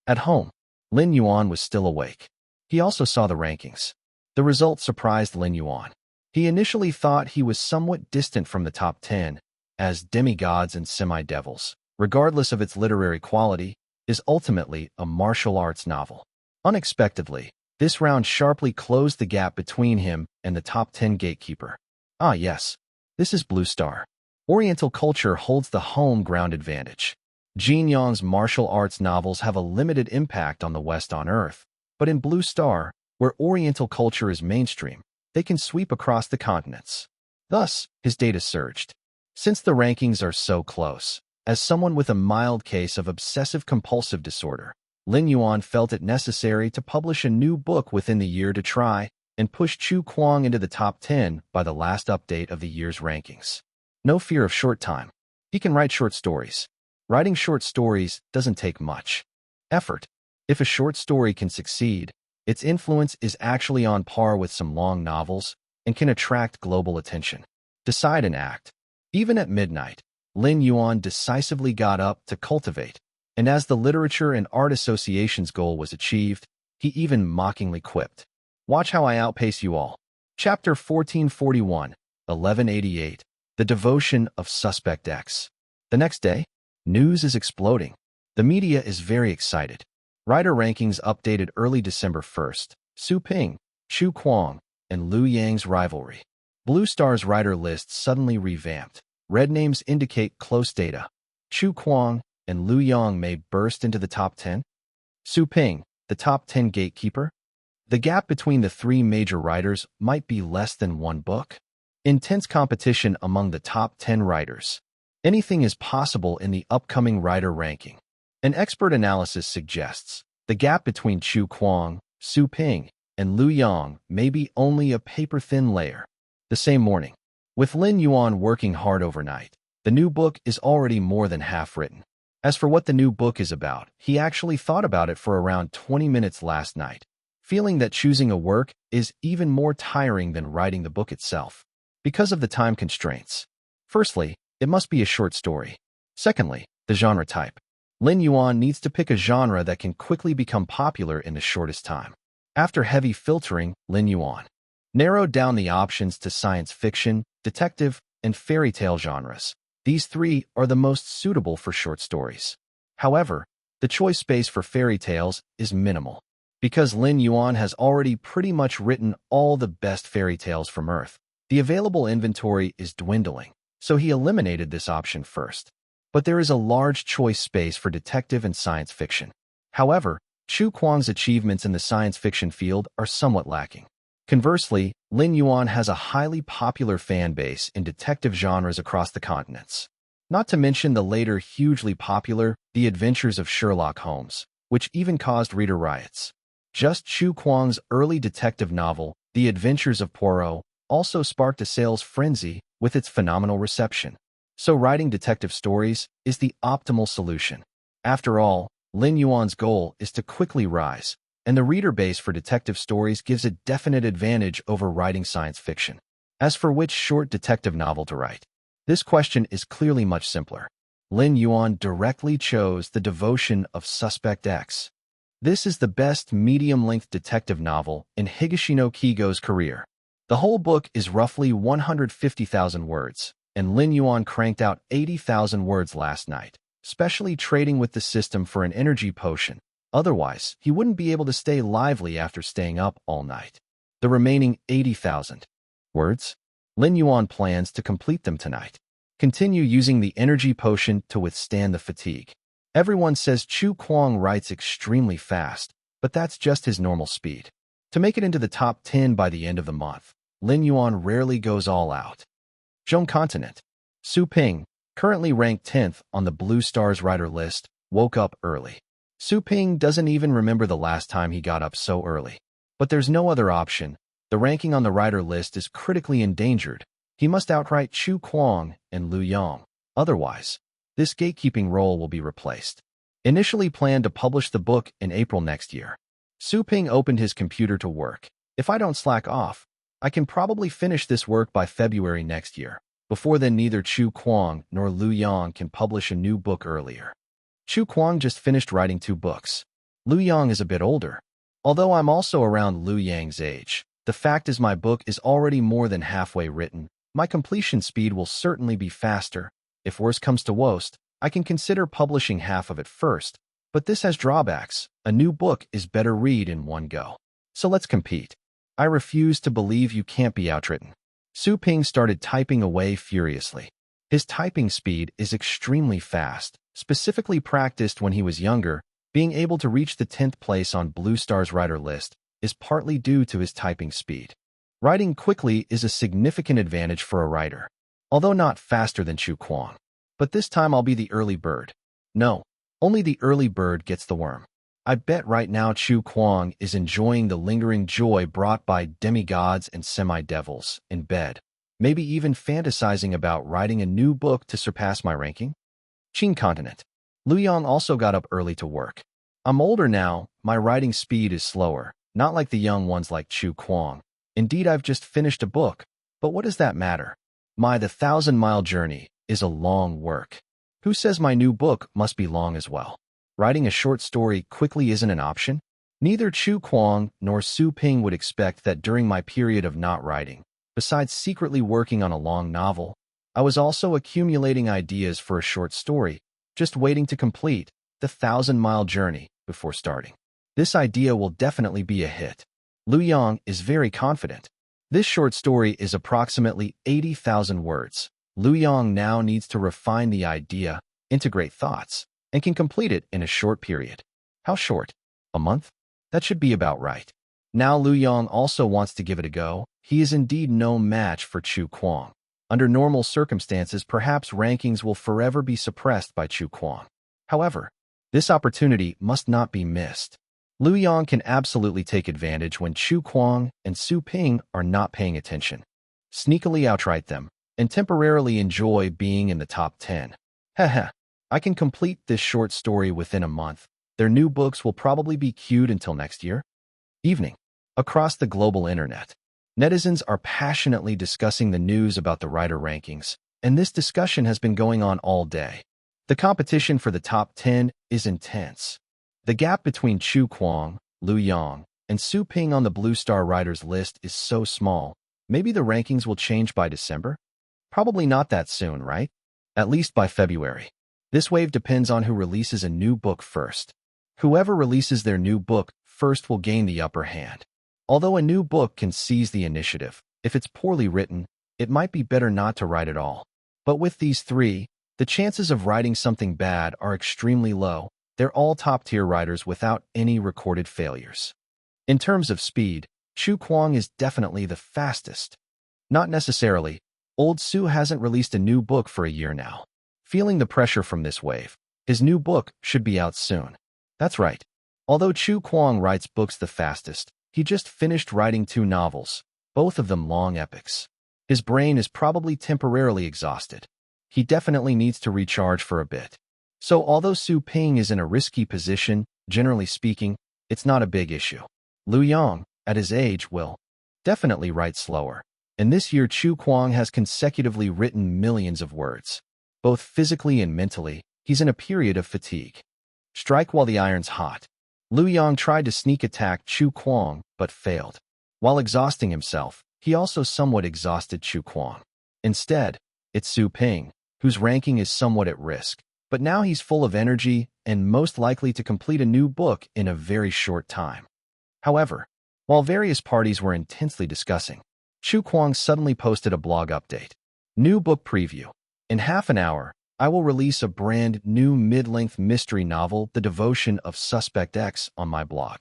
At home, Lin Yuan was still awake. He also saw the rankings. The result surprised Lin Yuan. He initially thought he was somewhat distant from the top 10, as Demigods and Semi-Devils, regardless of its literary quality, is ultimately a martial arts novel. Unexpectedly, this round sharply closed the gap between him and the top 10 gatekeeper. Ah yes, this is Blue Star. Oriental culture holds the home ground advantage. Jin Yang's martial arts novels have a limited impact on the West on Earth, but in Blue Star, where Oriental culture is mainstream, they can sweep across the continents. Thus, his data surged. Since the rankings are so close, as someone with a mild case of obsessive-compulsive disorder, Lin Yuan felt it necessary to publish a new book within the year to try and push Chu Kuang into the top 10 by the last update of the year's rankings. No fear of short time. He can write short stories. Writing short stories doesn't take much effort. If a short story can succeed, its influence is actually on par with some long novels and can attract global attention. Decide and act. Even at midnight, Lin Yuan decisively got up to cultivate, and as the Literature and Art Association's goal was achieved, he even mockingly quipped, "Watch how I outpace you all." Chapter 1441, 1188, The Devotion of Suspect X. The next day, news is exploding. The media is very excited. Writer rankings updated early December 1st. Su Ping, Chu Kuang, and Liu Yang's rivalry. Blue Star's writer list suddenly revamped. Red names indicate close data. Chu Kuang and Liu Yang may burst into the top 10. Su Ping, the top 10 gatekeeper. The gap between the three major writers might be less than one book. Intense competition among the top 10 writers. Anything is possible in the upcoming writer ranking. An expert analysis suggests the gap between Chu Kuang, Su Ping, and Liu Yang may be only a paper-thin layer. The same morning, with Lin Yuan working hard overnight, the new book is already more than half written. As for what the new book is about, he actually thought about it for around 20 minutes last night, feeling that choosing a work is even more tiring than writing the book itself, because of the time constraints. Firstly, it must be a short story. Secondly, the genre type. Lin Yuan needs to pick a genre that can quickly become popular in the shortest time. After heavy filtering, Lin Yuan narrowed down the options to science fiction, detective, and fairy tale genres. These three are the most suitable for short stories. However, the choice space for fairy tales is minimal. Because Lin Yuan has already pretty much written all the best fairy tales from Earth, the available inventory is dwindling, so he eliminated this option first. But there is a large choice space for detective and science fiction. However, Chu Kuang's achievements in the science fiction field are somewhat lacking. Conversely, Lin Yuan has a highly popular fan base in detective genres across the continents. Not to mention the later hugely popular The Adventures of Sherlock Holmes, which even caused reader riots. Just Chu Kuang's early detective novel, The Adventures of Poirot, also sparked a sales frenzy with its phenomenal reception. So writing detective stories is the optimal solution. After all, Lin Yuan's goal is to quickly rise, and the reader base for detective stories gives a definite advantage over writing science fiction. As for which short detective novel to write, this question is clearly much simpler. Lin Yuan directly chose The Devotion of Suspect X. This is the best medium-length detective novel in Higashino Kigo's career. The whole book is roughly 150,000 words, and Lin Yuan cranked out 80,000 words last night, specially trading with the system for an energy potion. Otherwise, he wouldn't be able to stay lively after staying up all night. The remaining 80,000 words, Lin Yuan plans to complete them tonight. Continue using the energy potion to withstand the fatigue. Everyone says Chu Kuang writes extremely fast, but that's just his normal speed. To make it into the top 10 by the end of the month, Lin Yuan rarely goes all out. Zhong Continent. Su Ping, currently ranked 10th on the Blue Star's writer list, woke up early. Su Ping doesn't even remember the last time he got up so early. But there's no other option. The ranking on the writer list is critically endangered. He must outright Chu Kuang and Liu Yang. Otherwise, this gatekeeping role will be replaced. Initially planned to publish the book in April next year. Su Ping opened his computer to work. If I don't slack off, I can probably finish this work by February next year. Before then, neither Chu Kuang nor Lin Yuan can publish a new book earlier. Chu Kuang just finished writing 2 books. Lin Yuan is a bit older. Although I'm also around Liu Yang's age, the fact is my book is already more than halfway written. My completion speed will certainly be faster. If worse comes to worst, I can consider publishing half of it first, but this has drawbacks. A new book is better read in one go. So let's compete. I refuse to believe you can't be outwritten. Su Ping started typing away furiously. His typing speed is extremely fast, specifically practiced when he was younger. Being able to reach the 10th place on Blue Star's writer list is partly due to his typing speed. Writing quickly is a significant advantage for a writer, although not faster than Chu Kuang. But this time I'll be the early bird. No, only the early bird gets the worm. I bet right now Chu Kuang is enjoying the lingering joy brought by demigods and semi-devils in bed, maybe even fantasizing about writing a new book to surpass my ranking. Qing continent. Liu Yang also got up early to work. I'm older now, my writing speed is slower, not like the young ones like Chu Kuang. Indeed, I've just finished a book, but what does that matter? The 1,000-mile journey is a long work. Who says my new book must be long as well? Writing a short story quickly isn't an option? Neither Chu Kuang nor Su Ping would expect that during my period of not writing, besides secretly working on a long novel, I was also accumulating ideas for a short story, just waiting to complete the 1,000-mile journey before starting. This idea will definitely be a hit. Liu Yang is very confident. This short story is approximately 80,000 words. Liu Yang now needs to refine the idea, integrate thoughts, and can complete it in a short period. How short? A month? That should be about right. Now Liu Yang also wants to give it a go. He is indeed no match for Chu Kuang. Under normal circumstances, perhaps rankings will forever be suppressed by Chu Kuang. However, this opportunity must not be missed. Liu Yang can absolutely take advantage when Chu Kuang and Su Ping are not paying attention. Sneakily outright them, and temporarily enjoy being in the top 10. Haha, I can complete this short story within a month. Their new books will probably be queued until next year. Evening. Across the global internet, netizens are passionately discussing the news about the writer rankings, and this discussion has been going on all day. The competition for the top 10 is intense. The gap between Chu Kuang, Liu Yang, and Su Ping on the Blue Star writers list is so small. Maybe the rankings will change by December? Probably not that soon, right? At least by February. This wave depends on who releases a new book first. Whoever releases their new book first will gain the upper hand. Although a new book can seize the initiative, if it's poorly written, it might be better not to write at all. But with these three, the chances of writing something bad are extremely low. They're all top-tier writers without any recorded failures. In terms of speed, Chu Kuang is definitely the fastest. Not necessarily. Old Su hasn't released a new book for a year now. Feeling the pressure from this wave, his new book should be out soon. That's right. Although Chu Kuang writes books the fastest, he just finished writing 2 novels, both of them long epics. His brain is probably temporarily exhausted. He definitely needs to recharge for a bit. So although Su Ping is in a risky position, generally speaking, it's not a big issue. Liu Yang, at his age, will definitely write slower. And this year Chu Kuang has consecutively written millions of words. Both physically and mentally, he's in a period of fatigue. Strike while the iron's hot. Liu Yang tried to sneak attack Chu Kuang, but failed. While exhausting himself, he also somewhat exhausted Chu Kuang. Instead, it's Su Ping, whose ranking is somewhat at risk. But now he's full of energy and most likely to complete a new book in a very short time. However, while various parties were intensely discussing, Chu Kuang suddenly posted a blog update. New book preview. In half an hour, I will release a brand new mid-length mystery novel, The Devotion of Suspect X, on my blog.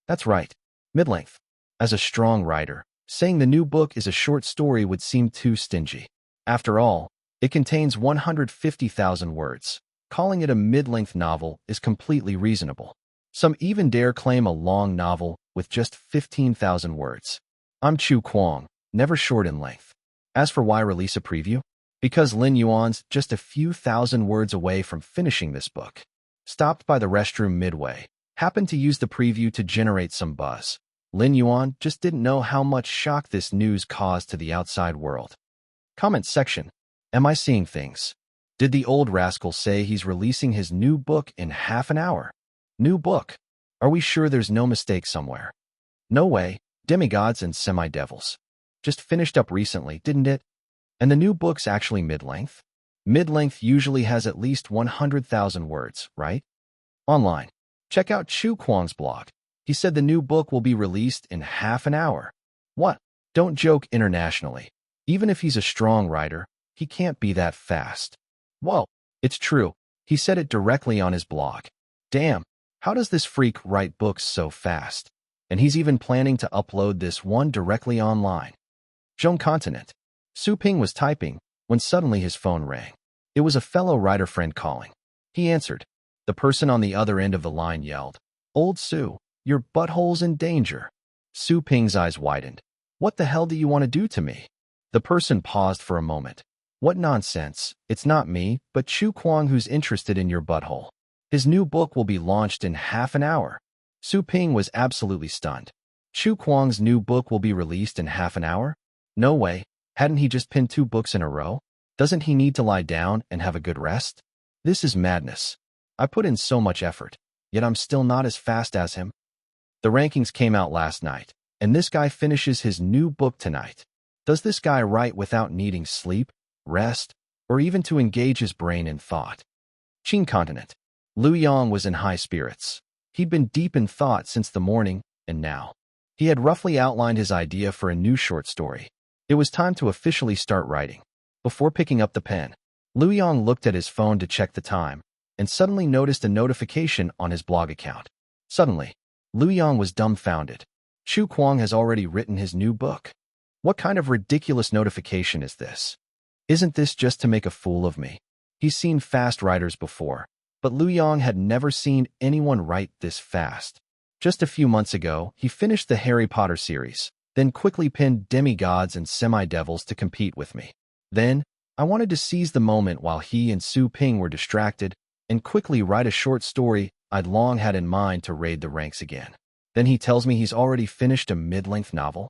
That's right, mid-length. As a strong writer, saying the new book is a short story would seem too stingy. After all, it contains 150,000 words. Calling it a mid-length novel is completely reasonable. Some even dare claim a long novel with just 15,000 words. I'm Chu Kuang, never short in length. As for why release a preview? Because Lin Yuan's just a few thousand words away from finishing this book. stopped by the restroom midway, happened to use the preview to generate some buzz. Lin Yuan just didn't know how much shock this news caused to the outside world. Comment section. Am I seeing things? Did the old rascal say he's releasing his new book in half an hour? New book? Are we sure there's no mistake somewhere? No way. Demigods and semi-devils. Just finished up recently, didn't it? And the new book's actually mid-length? Mid-length usually has at least 100,000 words, right? Online. Check out Chu Kuang's blog. He said the new book will be released in half an hour. What? Don't joke internationally. Even if he's a strong writer, he can't be that fast. Whoa, it's true. He said it directly on his blog. Damn, how does this freak write books so fast? And he's even planning to upload this one directly online. Zhong Continent. Su Ping was typing when suddenly his phone rang. It was a fellow writer friend calling. He answered. The person on the other end of the line yelled, "Old Su, your butthole's in danger." Su Ping's eyes widened. What the hell do you want to do to me? The person paused for a moment. What nonsense. It's not me, but Chu Kuang who's interested in your butthole. His new book will be launched in half an hour. Su Ping was absolutely stunned. Chu Kuang's new book will be released in half an hour? No way. Hadn't he just pinned 2 books in a row? Doesn't he need to lie down and have a good rest? This is madness. I put in so much effort, yet I'm still not as fast as him. The rankings came out last night, and this guy finishes his new book tonight. Does this guy write without needing sleep, rest, or even to engage his brain in thought? Qing Continent. Liu Yang was in high spirits. He'd been deep in thought since the morning, and now he had roughly outlined his idea for a new short story. It was time to officially start writing. Before picking up the pen, Liu Yang looked at his phone to check the time, and suddenly noticed a notification on his blog account. Suddenly, Liu Yang was dumbfounded. Chu Kuang has already written his new book. What kind of ridiculous notification is this? Isn't this just to make a fool of me? He's seen fast writers before, but Liu Yang had never seen anyone write this fast. Just a few months ago, he finished the Harry Potter series, then quickly pinned demigods and semi-devils to compete with me. Then, I wanted to seize the moment while he and Su Ping were distracted and quickly write a short story I'd long had in mind to raid the ranks again. Then he tells me he's already finished a mid-length novel.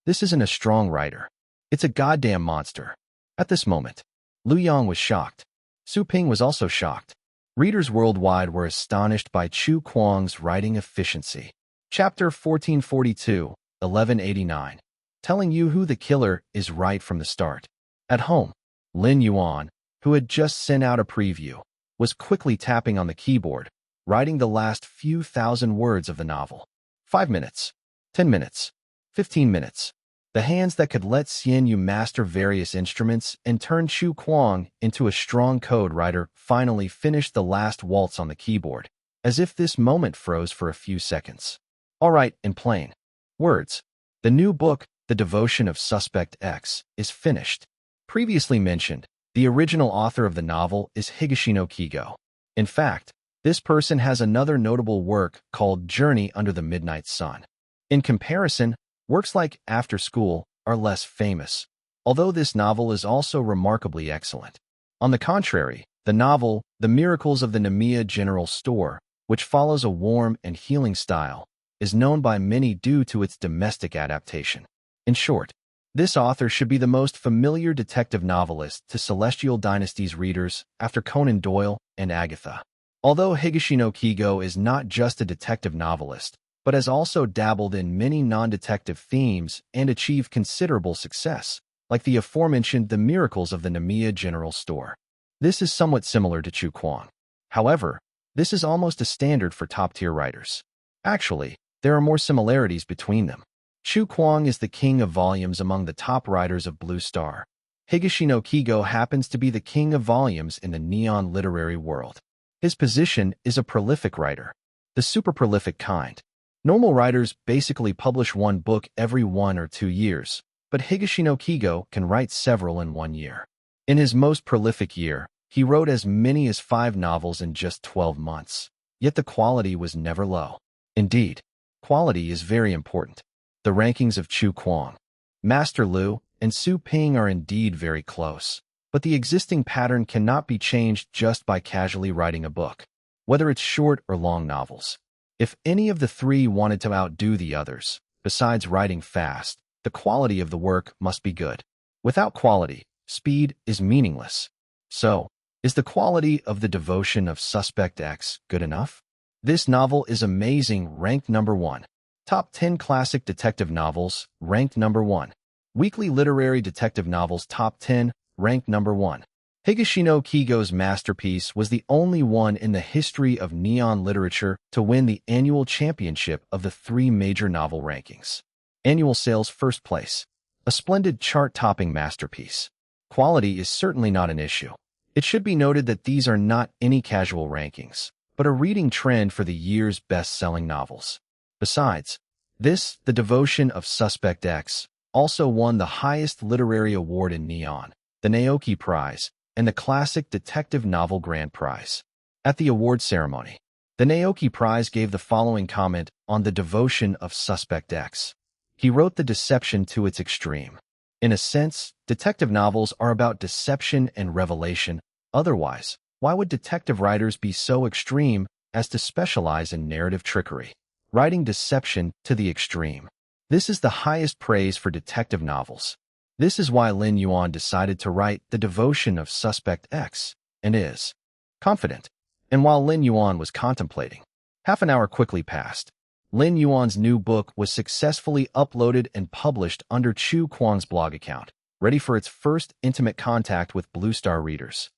This isn't a strong writer. It's a goddamn monster. At this moment, Liu Yang was shocked. Su Ping was also shocked. Readers worldwide were astonished by Chu Kuang's writing efficiency. Chapter 1442, 1189. Telling you who the killer is right from the start. At home, Lin Yuan, who had just sent out a preview, was quickly tapping on the keyboard, writing the last few thousand words of the novel. 5 minutes, 10 minutes, 15 minutes. The hands that could let Xian Yu master various instruments and turn Chu Kuang into a strong code writer finally finished the last waltz on the keyboard, as if this moment froze for a few seconds. All right, in plain words, the new book, The Devotion of Suspect X, is finished. Previously mentioned, the original author of the novel is Higashino Kigo. In fact, this person has another notable work called Journey Under the Midnight Sun. In comparison, works like After School are less famous, although this novel is also remarkably excellent. On the contrary, the novel, The Miracles of the Namiya General Store, which follows a warm and healing style, is known by many due to its domestic adaptation. In short, this author should be the most familiar detective novelist to Celestial Dynasty's readers after Conan Doyle and Agatha. Although Higashino Kigo is not just a detective novelist, but has also dabbled in many non-detective themes and achieved considerable success, like the aforementioned The Miracles of the Namiya General Store. This is somewhat similar to Chu Kuang. However, this is almost a standard for top-tier writers. Actually, there are more similarities between them. Chu Kuang is the king of volumes among the top writers of Blue Star. Higashino Kigo happens to be the king of volumes in the neon literary world. His position is a prolific writer, the super prolific kind. Normal writers basically publish one book every 1 or 2 years, but Higashino Kigo can write several in 1 year. In his most prolific year, he wrote as many as 5 novels in just 12 months. Yet the quality was never low. Indeed, quality is very important. The rankings of Chu Kuang, Master Liu, and Su Ping are indeed very close, but the existing pattern cannot be changed just by casually writing a book. whether it's short or long novels. If any of the three wanted to outdo the others, besides writing fast, the quality of the work must be good. Without quality, speed is meaningless. So, is the quality of The Devotion of Suspect X good enough? This novel is amazing, ranked number 1. Top 10 Classic Detective Novels, ranked number 1. Weekly Literary Detective Novels Top 10, ranked number 1. Higashino Kigo's masterpiece was the only one in the history of neon literature to win the annual championship of the 3 major novel rankings. Annual sales first place. A splendid chart-topping masterpiece. Quality is certainly not an issue. It should be noted that these are not any casual rankings, but a reading trend for the year's best-selling novels. Besides, The Devotion of Suspect X, also won the highest literary award in Neon, the Naoki Prize, and the Classic Detective Novel Grand Prize. At the award ceremony, the Naoki Prize gave the following comment on The Devotion of Suspect X. He wrote the deception to its extreme. In a sense, detective novels are about deception and revelation. Otherwise, why would detective writers be so extreme as to specialize in narrative trickery? Writing deception to the extreme. This is the highest praise for detective novels. This is why Lin Yuan decided to write The Devotion of Suspect X, and is confident. And while Lin Yuan was contemplating, half an hour quickly passed. Lin Yuan's new book was successfully uploaded and published under Chu Kuang's blog account, ready for its first intimate contact with Blue Star readers.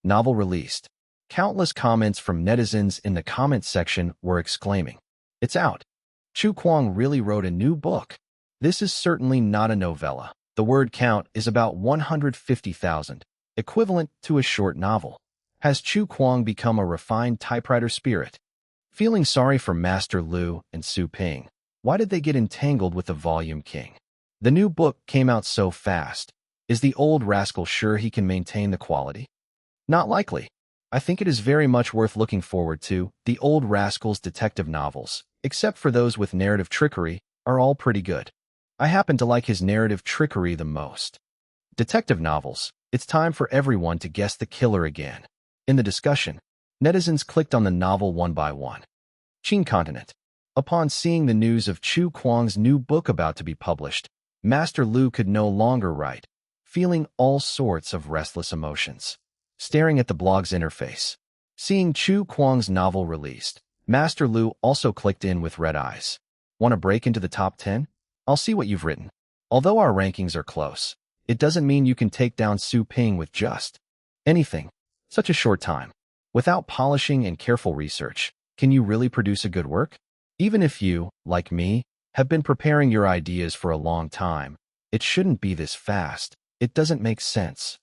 Novel released. Countless comments from netizens in the comments section were exclaiming, "It's out! Chu Kuang really wrote a new book." This is certainly not a novella. The word count is about 150,000, equivalent to a short novel. Has Chu Kuang become a refined typewriter spirit? Feeling sorry for Master Lu and Su Ping. Why did they get entangled with the volume king? The new book came out so fast. Is the old rascal sure he can maintain the quality? Not likely. I think it is very much worth looking forward to. The old rascal's detective novels, except for those with narrative trickery, are all pretty good. I happen to like his narrative trickery the most. Detective novels. It's time for everyone to guess the killer again. In the discussion, netizens clicked on the novel one by one. Qing Continent. Upon seeing the news of Chu Kuang's new book about to be published, Master Lu could no longer write, feeling all sorts of restless emotions. Staring at the blog's interface, seeing Chu Kuang's novel released, Master Lu also clicked in with red eyes. Want to break into the top 10? I'll see what you've written. Although our rankings are close, it doesn't mean you can take down Su Ping with just anything. Such a short time. Without polishing and careful research, can you really produce a good work? Even if you, like me, have been preparing your ideas for a long time, it shouldn't be this fast. It doesn't make sense.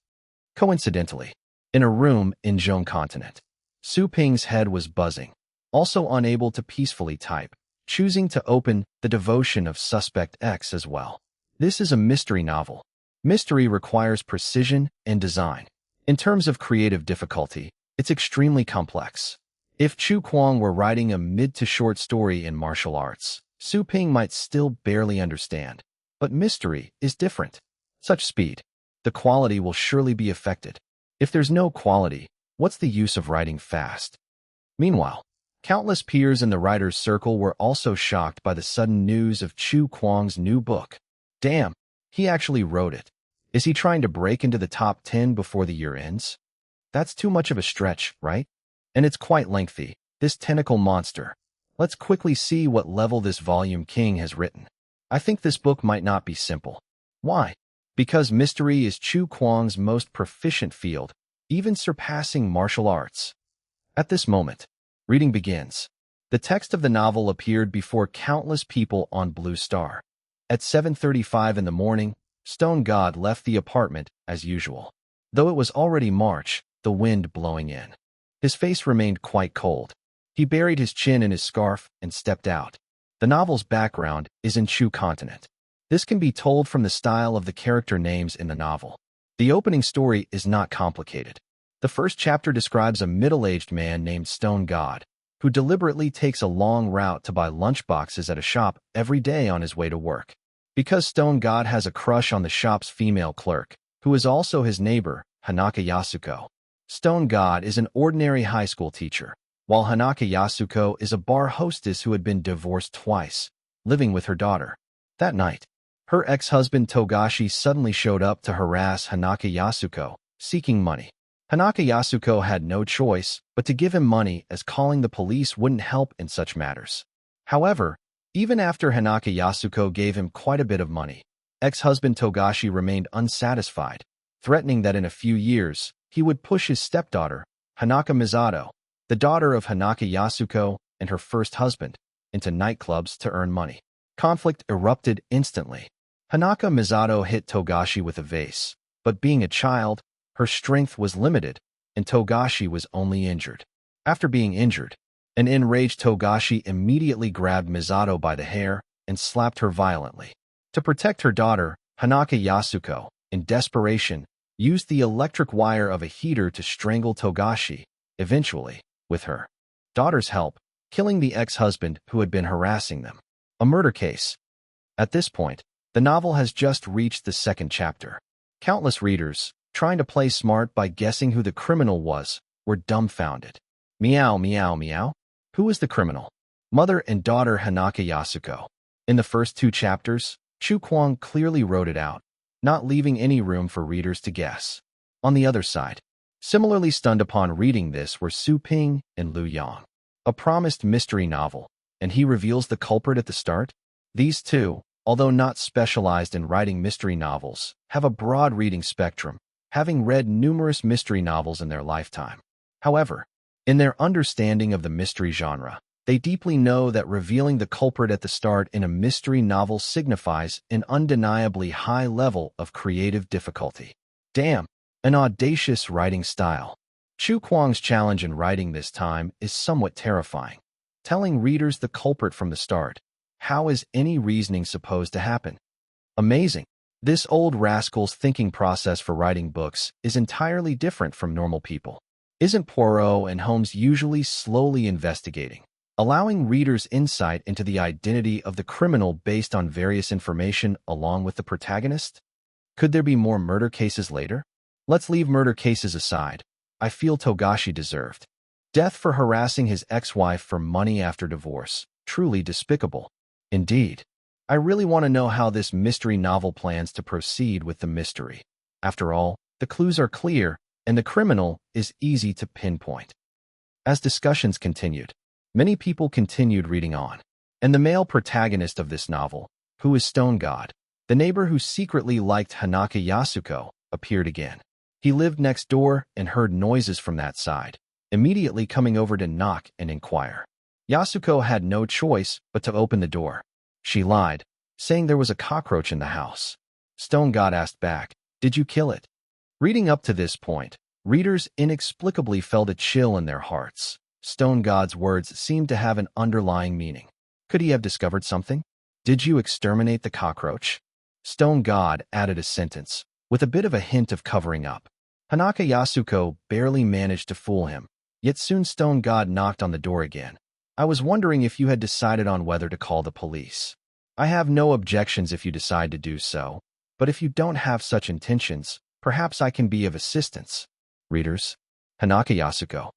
Coincidentally, in a room in Zhong Continent, Su Ping's head was buzzing, also unable to peacefully type, choosing to open The Devotion of Suspect X as well. This is a mystery novel. Mystery requires precision and design. In terms of creative difficulty, it's extremely complex. If Chu Kuang were writing a mid-to-short story in martial arts, Su Ping might still barely understand. But mystery is different. Such speed. The quality will surely be affected. If there's no quality, what's the use of writing fast? Meanwhile, countless peers in the writer's circle were also shocked by the sudden news of Chu Kuang's new book. Damn, he actually wrote it. Is he trying to break into the top 10 before the year ends? That's too much of a stretch, right? And it's quite lengthy, this tentacle monster. Let's quickly see what level this volume king has written. I think this book might not be simple. Why? Because mystery is Chu Kuang's most proficient field, even surpassing martial arts. At this moment, reading begins. The text of the novel appeared before countless people on Blue Star. At 7:35 in the morning, Stone God left the apartment as usual. Though it was already March, the wind blowing in. His face remained quite cold. He buried his chin in his scarf and stepped out. The novel's background is in Chu Continent. This can be told from the style of the character names in the novel. The opening story is not complicated. The first chapter describes a middle-aged man named Stone God, who deliberately takes a long route to buy lunchboxes at a shop every day on his way to work. Because Stone God has a crush on the shop's female clerk, who is also his neighbor, Hanaka Yasuko. Stone God is an ordinary high school teacher. while Hanaka Yasuko is a bar hostess who had been divorced twice, living with her daughter. That night, her ex-husband Togashi suddenly showed up to harass Hanaka Yasuko, seeking money. Hanaka Yasuko had no choice but to give him money, as calling the police wouldn't help in such matters. However, even after Hanaka Yasuko gave him quite a bit of money, ex-husband Togashi remained unsatisfied, threatening that in a few years, he would push his stepdaughter, Hanaka Misato, the daughter of Hanaka Yasuko and her first husband, into nightclubs to earn money. Conflict erupted instantly. Hanaka Misato hit Togashi with a vase, but being a child, her strength was limited, and Togashi was only injured. After being injured, an enraged Togashi immediately grabbed Misato by the hair and slapped her violently. To protect her daughter, Hanaka Yasuko, in desperation, used the electric wire of a heater to strangle Togashi, eventually, with her daughter's help, killing the ex-husband who had been harassing them. A murder case. At this point, the novel has just reached the second chapter. Countless readers, trying to play smart by guessing who the criminal was, were dumbfounded. Meow, meow, meow. Who is the criminal? Mother and daughter Hanaka Yasuko. In the first two chapters, Chu Kuang clearly wrote it out, not leaving any room for readers to guess. On the other side, similarly stunned upon reading this were Su Ping and Lin Yuan. A promised mystery novel, and he reveals the culprit at the start? These two, although not specialized in writing mystery novels, have a broad reading spectrum, having read numerous mystery novels in their lifetime. However, in their understanding of the mystery genre, they deeply know that revealing the culprit at the start in a mystery novel signifies an undeniably high level of creative difficulty. Damn, an audacious writing style. Chu Kuang's challenge in writing this time is somewhat terrifying. Telling readers the culprit from the start. How is any reasoning supposed to happen? Amazing. This old rascal's thinking process for writing books is entirely different from normal people. Isn't Poirot and Holmes usually slowly investigating, allowing readers insight into the identity of the criminal based on various information along with the protagonist? Could there be more murder cases later? Let's leave murder cases aside. I feel Togashi deserved death for harassing his ex-wife for money after divorce. Truly despicable. Indeed. I really want to know how this mystery novel plans to proceed with the mystery. After all, the clues are clear, and the criminal is easy to pinpoint. As discussions continued, many people continued reading on, and the male protagonist of this novel, who is Stone God, the neighbor who secretly liked Hanaka Yasuko, appeared again. He lived next door and heard noises from that side, immediately coming over to knock and inquire. Yasuko had no choice but to open the door. She lied, saying there was a cockroach in the house. Stone God asked back, "Did you kill it?" Reading up to this point, readers inexplicably felt a chill in their hearts. Stone God's words seemed to have an underlying meaning. Could he have discovered something? Did you exterminate the cockroach? Stone God added a sentence, with a bit of a hint of covering up. Hanaka Yasuko barely managed to fool him, yet soon Stone God knocked on the door again. I was wondering if you had decided on whether to call the police. I have no objections if you decide to do so, but if you don't have such intentions, perhaps I can be of assistance. Readers, Hanaka Yasuko.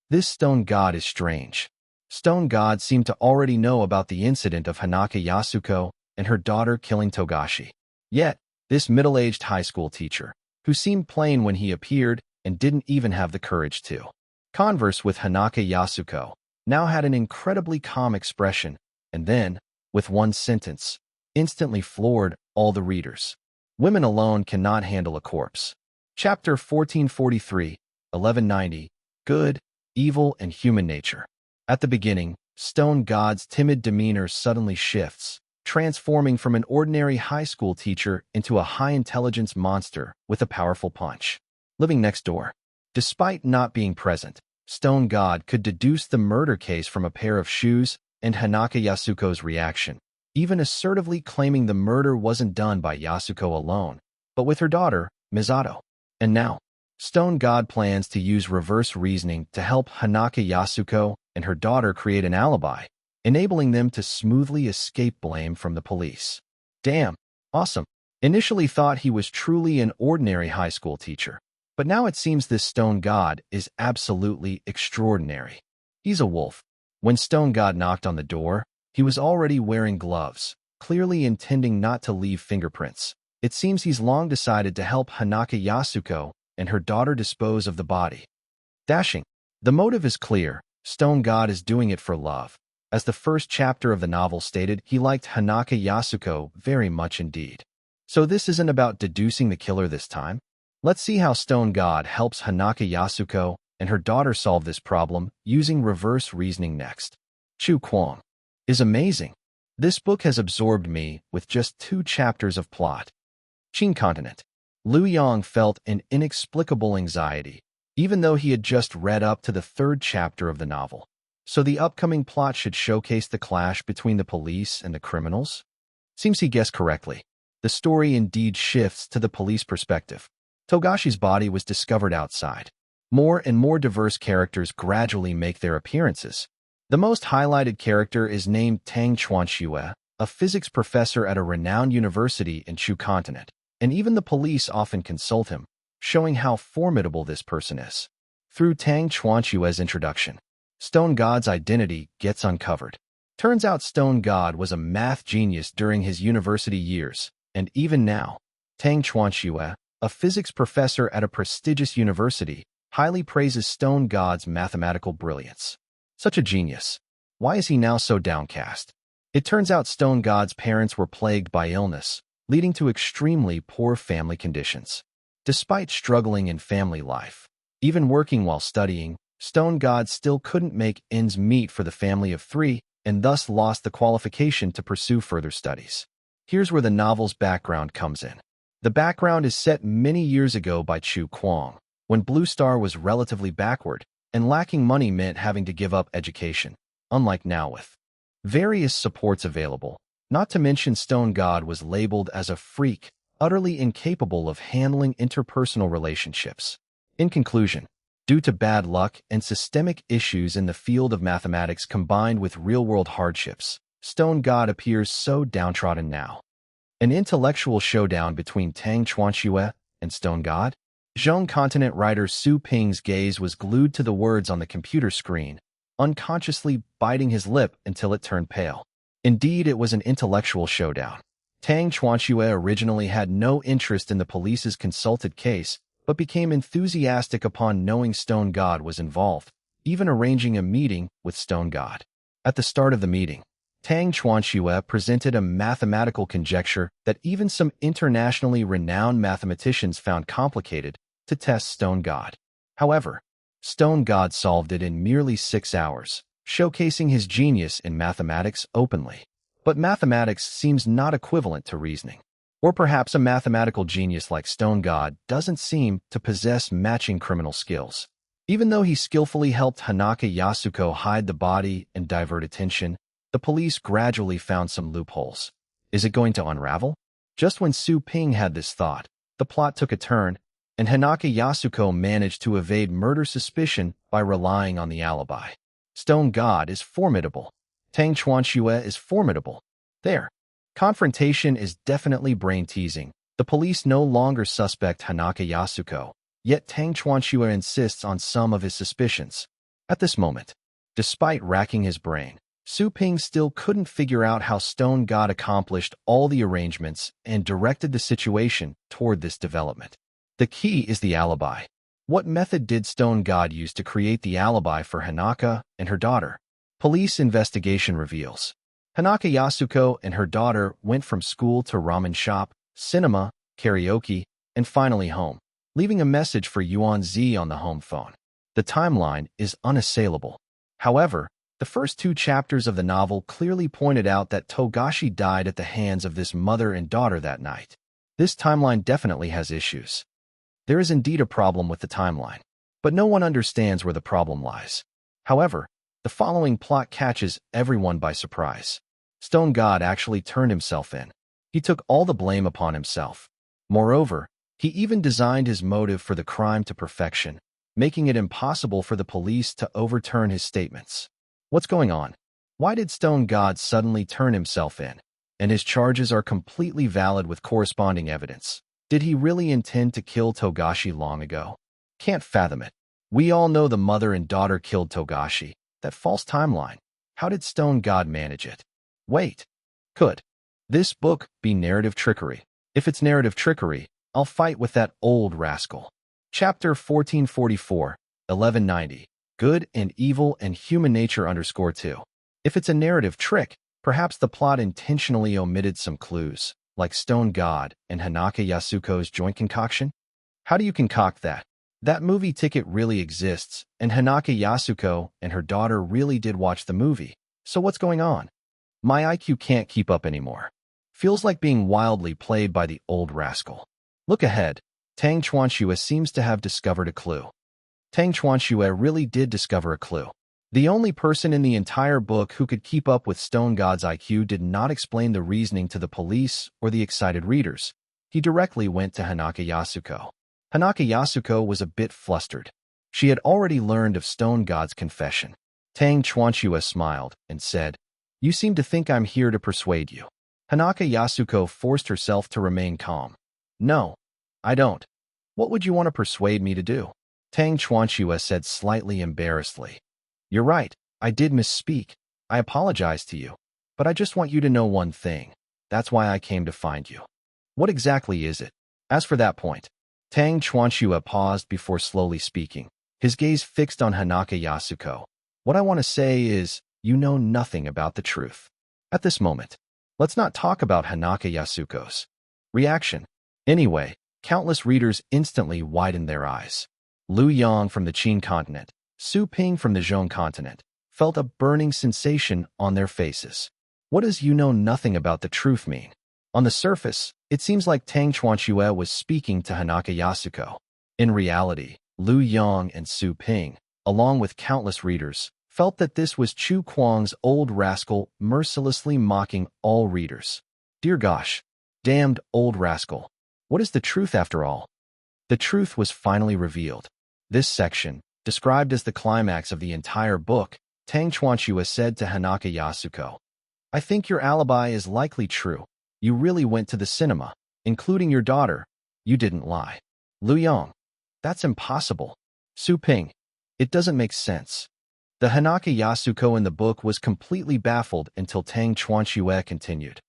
This Stone God is strange. Stone God seemed to already know about the incident of Hanaka Yasuko and her daughter killing Togashi. Yet, this middle-aged high school teacher, who seemed plain when he appeared and didn't even have the courage to converse with Hanaka Yasuko, now had an incredibly calm expression, and then, with one sentence, instantly floored all the readers. Women alone cannot handle a corpse. Chapter 1443, 1190, Good, Evil, and Human Nature. At the beginning, Stone God's timid demeanor suddenly shifts, transforming from an ordinary high school teacher into a high-intelligence monster with a powerful punch. Living next door. Despite not being present, Stone God could deduce the murder case from a pair of shoes and Hanaka Yasuko's reaction, even assertively claiming the murder wasn't done by Yasuko alone, but with her daughter, Misato. And now, Stone God plans to use reverse reasoning to help Hanaka Yasuko and her daughter create an alibi, enabling them to smoothly escape blame from the police. Damn, awesome. Initially thought he was truly an ordinary high school teacher, but now it seems this Stone God is absolutely extraordinary. He's a wolf. When Stone God knocked on the door, he was already wearing gloves, clearly intending not to leave fingerprints. It seems he's long decided to help Hanaka Yasuko and her daughter dispose of the body. Dashing. The motive is clear. Stone God is doing it for love. As the first chapter of the novel stated, he liked Hanaka Yasuko very much indeed. So this isn't about deducing the killer this time? Let's see how Stone God helps Hanaka Yasuko and her daughter solve this problem using reverse reasoning next. Chu Kwang is amazing. This book has absorbed me with just 2 chapters of plot. Qing Continent. Liu Yang felt an inexplicable anxiety, even though he had just read up to the 3rd chapter of the novel. So the upcoming plot should showcase the clash between the police and the criminals? Seems he guessed correctly. The story indeed shifts to the police perspective. Togashi's body was discovered outside. More and more diverse characters gradually make their appearances. The most highlighted character is named Tang Chuanxue, a physics professor at a renowned university in Chu Continent, and even the police often consult him, showing how formidable this person is. Through Tang Chuanxue's introduction, Stone God's identity gets uncovered. Turns out Stone God was a math genius during his university years, and even now, Tang Chuanxue, a physics professor at a prestigious university, highly praises Stone God's mathematical brilliance. Such a genius. Why is he now so downcast? It turns out Stone God's parents were plagued by illness, leading to extremely poor family conditions. Despite struggling in family life, even working while studying, Stone God still couldn't make ends meet for the family of 3 and thus lost the qualification to pursue further studies. Here's where the novel's background comes in. The background is set many years ago by Chu Kwang, when Blue Star was relatively backward, and lacking money meant having to give up education, unlike now with various supports available. Not to mention Stone God was labeled as a freak, utterly incapable of handling interpersonal relationships. In conclusion, due to bad luck and systemic issues in the field of mathematics combined with real-world hardships, Stone God appears so downtrodden now. An intellectual showdown between Tang Chuanxue and Stone God? Zhong Continent writer Su Ping's gaze was glued to the words on the computer screen, unconsciously biting his lip until it turned pale. Indeed, it was an intellectual showdown. Tang Chuanxue originally had no interest in the police's consulted case, but became enthusiastic upon knowing Stone God was involved, even arranging a meeting with Stone God. At the start of the meeting, Tang Chuanxue presented a mathematical conjecture that even some internationally renowned mathematicians found complicated to test Stone God. However, Stone God solved it in merely 6 hours, showcasing his genius in mathematics openly. But mathematics seems not equivalent to reasoning. Or perhaps a mathematical genius like Stone God doesn't seem to possess matching criminal skills. Even though he skillfully helped Hanaka Yasuko hide the body and divert attention, the police gradually found some loopholes. Is it going to unravel? Just when Su Ping had this thought, the plot took a turn, and Hanaka Yasuko managed to evade murder suspicion by relying on the alibi. Stone God is formidable. Tang Chuanxue is formidable. There. Confrontation is definitely brain-teasing. The police no longer suspect Hanaka Yasuko, yet Tang Chuanxue insists on some of his suspicions. At this moment, despite racking his brain, Su Ping still couldn't figure out how Stone God accomplished all the arrangements and directed the situation toward this development. The key is the alibi. What method did Stone God use to create the alibi for Hanaka and her daughter? Police investigation reveals. Hanaka Yasuko and her daughter went from school to ramen shop, cinema, karaoke, and finally home, leaving a message for Yuan Zi on the home phone. The timeline is unassailable. However, the first 2 chapters of the novel clearly pointed out that Togashi died at the hands of this mother and daughter that night. This timeline definitely has issues. There is indeed a problem with the timeline, but no one understands where the problem lies. However, the following plot catches everyone by surprise. Stone God actually turned himself in. He took all the blame upon himself. Moreover, he even designed his motive for the crime to perfection, making it impossible for the police to overturn his statements. What's going on? Why did Stone God suddenly turn himself in? And his charges are completely valid with corresponding evidence. Did he really intend to kill Togashi long ago? Can't fathom it. We all know the mother and daughter killed Togashi. That false timeline. How did Stone God manage it? Wait. Could this book be narrative trickery? If it's narrative trickery, I'll fight with that old rascal. Chapter 1444, 1190. Good and Evil and Human Nature _2. If it's a narrative trick, perhaps the plot intentionally omitted some clues, like Stone God and Hanaka Yasuko's joint concoction? How do you concoct that? That movie ticket really exists, and Hanaka Yasuko and her daughter really did watch the movie. So what's going on? My IQ can't keep up anymore. Feels like being wildly played by the old rascal. Look ahead. Tang Chuanxue seems to have discovered a clue. Tang Chuanxue really did discover a clue. The only person in the entire book who could keep up with Stone God's IQ did not explain the reasoning to the police or the excited readers. He directly went to Hanaka Yasuko. Hanaka Yasuko was a bit flustered. She had already learned of Stone God's confession. Tang Chuanxue smiled and said, "You seem to think I'm here to persuade you." Hanaka Yasuko forced herself to remain calm. "No, I don't. What would you want to persuade me to do?" Tang Chuanxue said slightly embarrassedly. "You're right, I did misspeak. I apologize to you. But I just want you to know one thing. That's why I came to find you." "What exactly is it?" As for that point, Tang Chuanxue paused before slowly speaking, his gaze fixed on Hanaka Yasuko. "What I want to say is, you know nothing about the truth. At this moment, let's not talk about Hanaka Yasuko's reaction." Anyway, countless readers instantly widened their eyes. Lu Yang from the Qin continent, Su Ping from the Zhong continent, felt a burning sensation on their faces. What does "you know nothing about the truth" mean? On the surface, it seems like Tang Chuanxue was speaking to Hanaka Yasuko. In reality, Lu Yang and Su Ping, along with countless readers, felt that this was Chu Kuang's old rascal mercilessly mocking all readers. Dear gosh, damned old rascal. What is the truth after all? The truth was finally revealed. This section, described as the climax of the entire book, Tang Chuanxue said to Hanaka Yasuko, "I think your alibi is likely true. You really went to the cinema, including your daughter. You didn't lie." Lu Yang, "That's impossible." Su Ping, "It doesn't make sense." The Hanaka Yasuko in the book was completely baffled until Tang Chuanxue continued.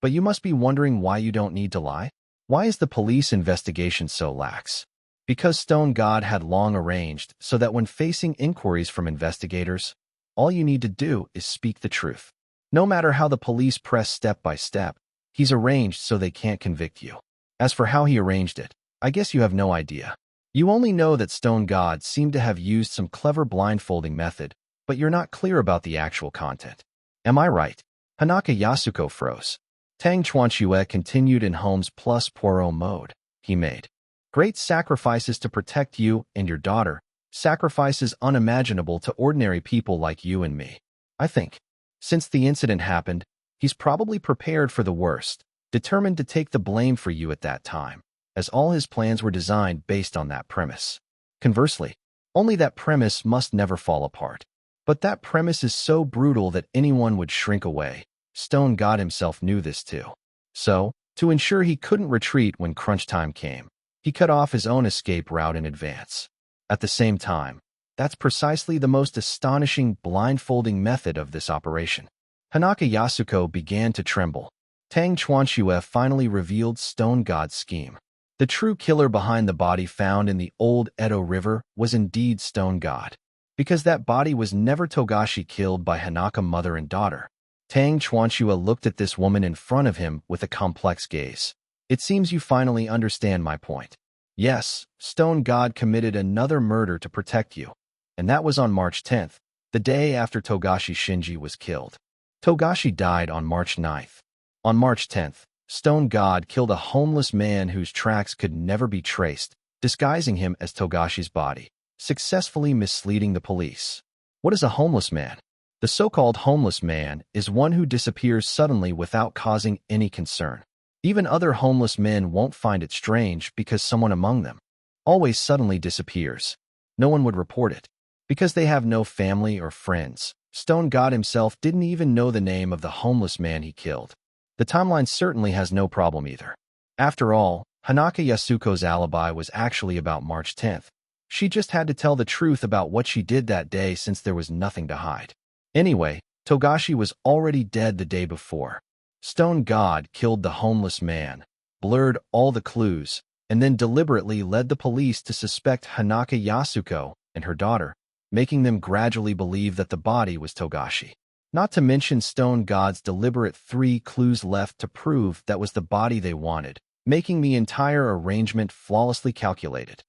"But you must be wondering why you don't need to lie? Why is the police investigation so lax? Because Stone God had long arranged so that when facing inquiries from investigators, all you need to do is speak the truth. No matter how the police press step by step, he's arranged so they can't convict you. As for how he arranged it, I guess you have no idea. You only know that Stone God seemed to have used some clever blindfolding method, but you're not clear about the actual content. Am I right?" Hanaka Yasuko froze. Tang Chuanxue continued in Holmes plus Poirot mode. "He made great sacrifices to protect you and your daughter, sacrifices unimaginable to ordinary people like you and me. I think, since the incident happened, he's probably prepared for the worst, determined to take the blame for you at that time, as all his plans were designed based on that premise. Conversely, only that premise must never fall apart. But that premise is so brutal that anyone would shrink away. Stone God himself knew this too. So, to ensure he couldn't retreat when crunch time came, he cut off his own escape route in advance. At the same time, that's precisely the most astonishing blindfolding method of this operation." Hanaka Yasuko began to tremble. Tang Chuanxue finally revealed Stone God's scheme. The true killer behind the body found in the old Edo River was indeed Stone God. Because that body was never Togashi killed by Hanaka mother and daughter. Tang Chuanxue looked at this woman in front of him with a complex gaze. "It seems you finally understand my point. Yes, Stone God committed another murder to protect you. And that was on March 10th, the day after Togashi Shinji was killed. Togashi died on March 9th. On March 10th, Stone God killed a homeless man whose tracks could never be traced, disguising him as Togashi's body, successfully misleading the police. What is a homeless man? The so-called homeless man is one who disappears suddenly without causing any concern. Even other homeless men won't find it strange because someone among them always suddenly disappears. No one would report it. Because they have no family or friends, Stone God himself didn't even know the name of the homeless man he killed. The timeline certainly has no problem either. After all, Hanaka Yasuko's alibi was actually about March 10th. She just had to tell the truth about what she did that day since there was nothing to hide. Anyway, Togashi was already dead the day before. Stone God killed the homeless man, blurred all the clues, and then deliberately led the police to suspect Hanaka Yasuko and her daughter, making them gradually believe that the body was Togashi. Not to mention Stone God's deliberate 3 clues left to prove that was the body they wanted, making the entire arrangement flawlessly calculated.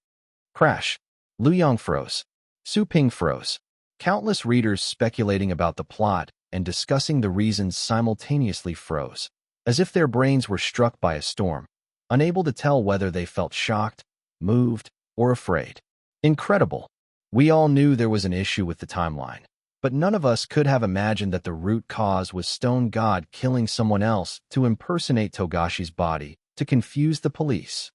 Crash. Luyang froze. Su Ping froze. Countless readers speculating about the plot and discussing the reasons simultaneously froze, as if their brains were struck by a storm, unable to tell whether they felt shocked, moved, or afraid. Incredible. We all knew there was an issue with the timeline, but none of us could have imagined that the root cause was Stone God killing someone else to impersonate Togashi's body to confuse the police.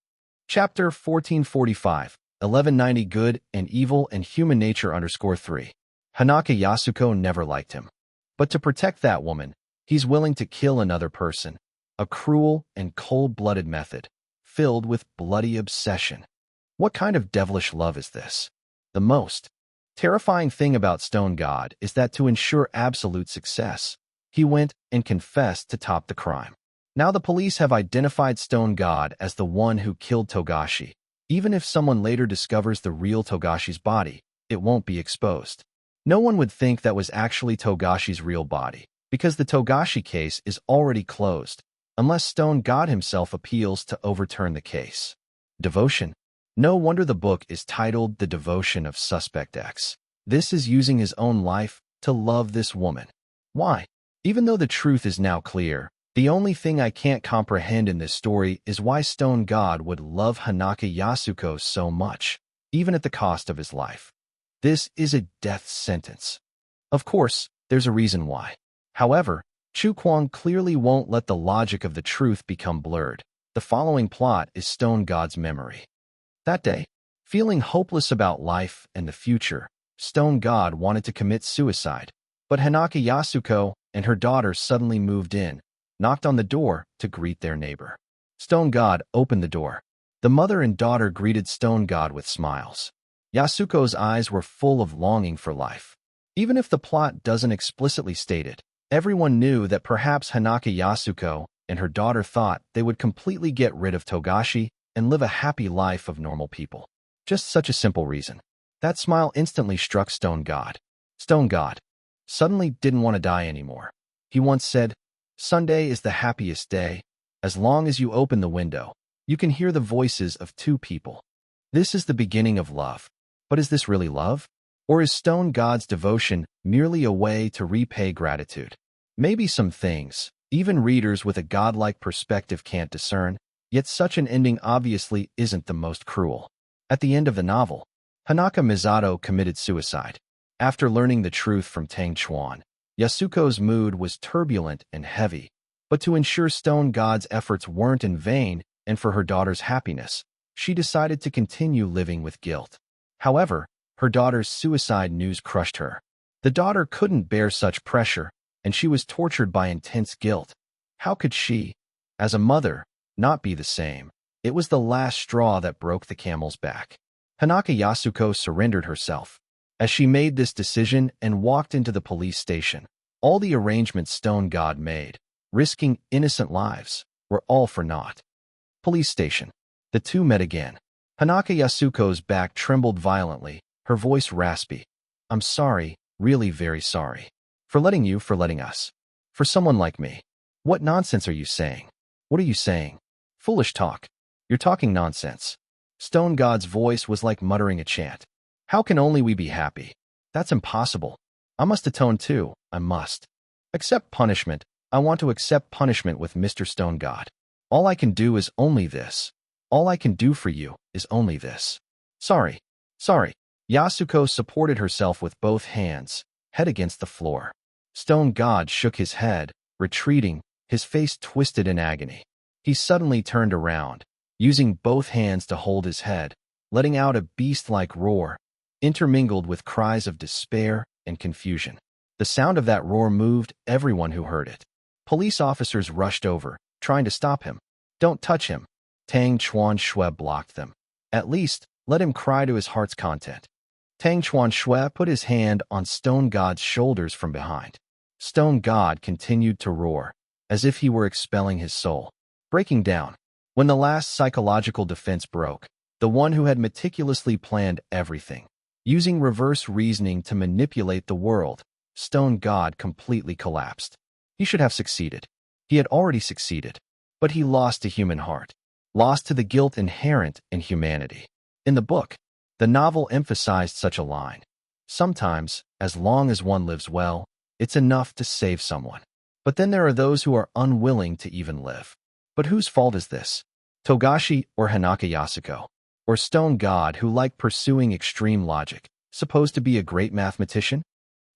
Chapter 1445, 1190 Good and Evil and Human Nature _3. Hanaka Yasuko never liked him. But to protect that woman, he's willing to kill another person. A cruel and cold-blooded method, filled with bloody obsession. What kind of devilish love is this? The most terrifying thing about Stone God is that to ensure absolute success, he went and confessed to top the crime. Now the police have identified Stone God as the one who killed Togashi. Even if someone later discovers the real Togashi's body, it won't be exposed. No one would think that was actually Togashi's real body, because the Togashi case is already closed, unless Stone God himself appeals to overturn the case. Devotion. No wonder the book is titled The Devotion of Suspect X. This is using his own life to love this woman. Why? Even though the truth is now clear, the only thing I can't comprehend in this story is why Stone God would love Hanaka Yasuko so much, even at the cost of his life. This is a death sentence. Of course, there's a reason why. However, Chu Kwang clearly won't let the logic of the truth become blurred. The following plot is Stone God's memory. That day, feeling hopeless about life and the future, Stone God wanted to commit suicide. But Hanaka Yasuko and her daughter suddenly moved in, knocked on the door to greet their neighbor. Stone God opened the door. The mother and daughter greeted Stone God with smiles. Yasuko's eyes were full of longing for life. Even if the plot doesn't explicitly state it, everyone knew that perhaps Hanaka Yasuko and her daughter thought they would completely get rid of Togashi and live a happy life of normal people. Just such a simple reason. That smile instantly struck Stone God. Stone God suddenly didn't want to die anymore. He once said, "Sunday is the happiest day. As long as you open the window, you can hear the voices of 2 people. This is the beginning of love." But is this really love? Or is Stone God's devotion merely a way to repay gratitude? Maybe some things, even readers with a godlike perspective can't discern, yet such an ending obviously isn't the most cruel. At the end of the novel, Hanaka Misato committed suicide. After learning the truth from Tang Chuan, Yasuko's mood was turbulent and heavy, but to ensure Stone God's efforts weren't in vain and for her daughter's happiness, she decided to continue living with guilt. However, her daughter's suicide news crushed her. The daughter couldn't bear such pressure, and she was tortured by intense guilt. How could she, as a mother, not be the same? It was the last straw that broke the camel's back. Hanaka Yasuko surrendered herself. As she made this decision and walked into the police station, all the arrangements Stone God made, risking innocent lives, were all for naught. Police station. The two met again. Hanaka Yasuko's back trembled violently, her voice raspy. "I'm sorry, really very sorry. For letting us. For someone like me. What nonsense are you saying? What are you saying? Foolish talk. You're talking nonsense." Stone God's voice was like muttering a chant. "How can only we be happy? That's impossible. I must atone too, I must. Accept punishment. I want to accept punishment with Mr. Stone God. All I can do is only this. All I can do for you is only this. Sorry. Yasuko supported herself with both hands, head against the floor. Stone God shook his head, retreating, his face twisted in agony. He suddenly turned around, using both hands to hold his head, letting out a beast-like roar, intermingled with cries of despair and confusion. The sound of that roar moved everyone who heard it. Police officers rushed over, trying to stop him. "Don't touch him." Tang Chuan Shui blocked them. "At least, Let him cry to his heart's content. Tang Chuan Shui put his hand on Stone God's shoulders from behind. Stone God continued to roar, as if he were expelling his soul. Breaking down. When the last psychological defense broke, the one who had meticulously planned everything, using reverse reasoning to manipulate the world, Stone God completely collapsed. He should have succeeded. He had already succeeded. But he lost a human heart, lost to the guilt inherent in humanity. In the book, the novel emphasized such a line. Sometimes, as long as one lives well, it's enough to save someone. But then there are those who are unwilling to even live. But whose fault is this? Togashi or Hanaka Yasuko? Or Stone God, who liked pursuing extreme logic, supposed to be a great mathematician?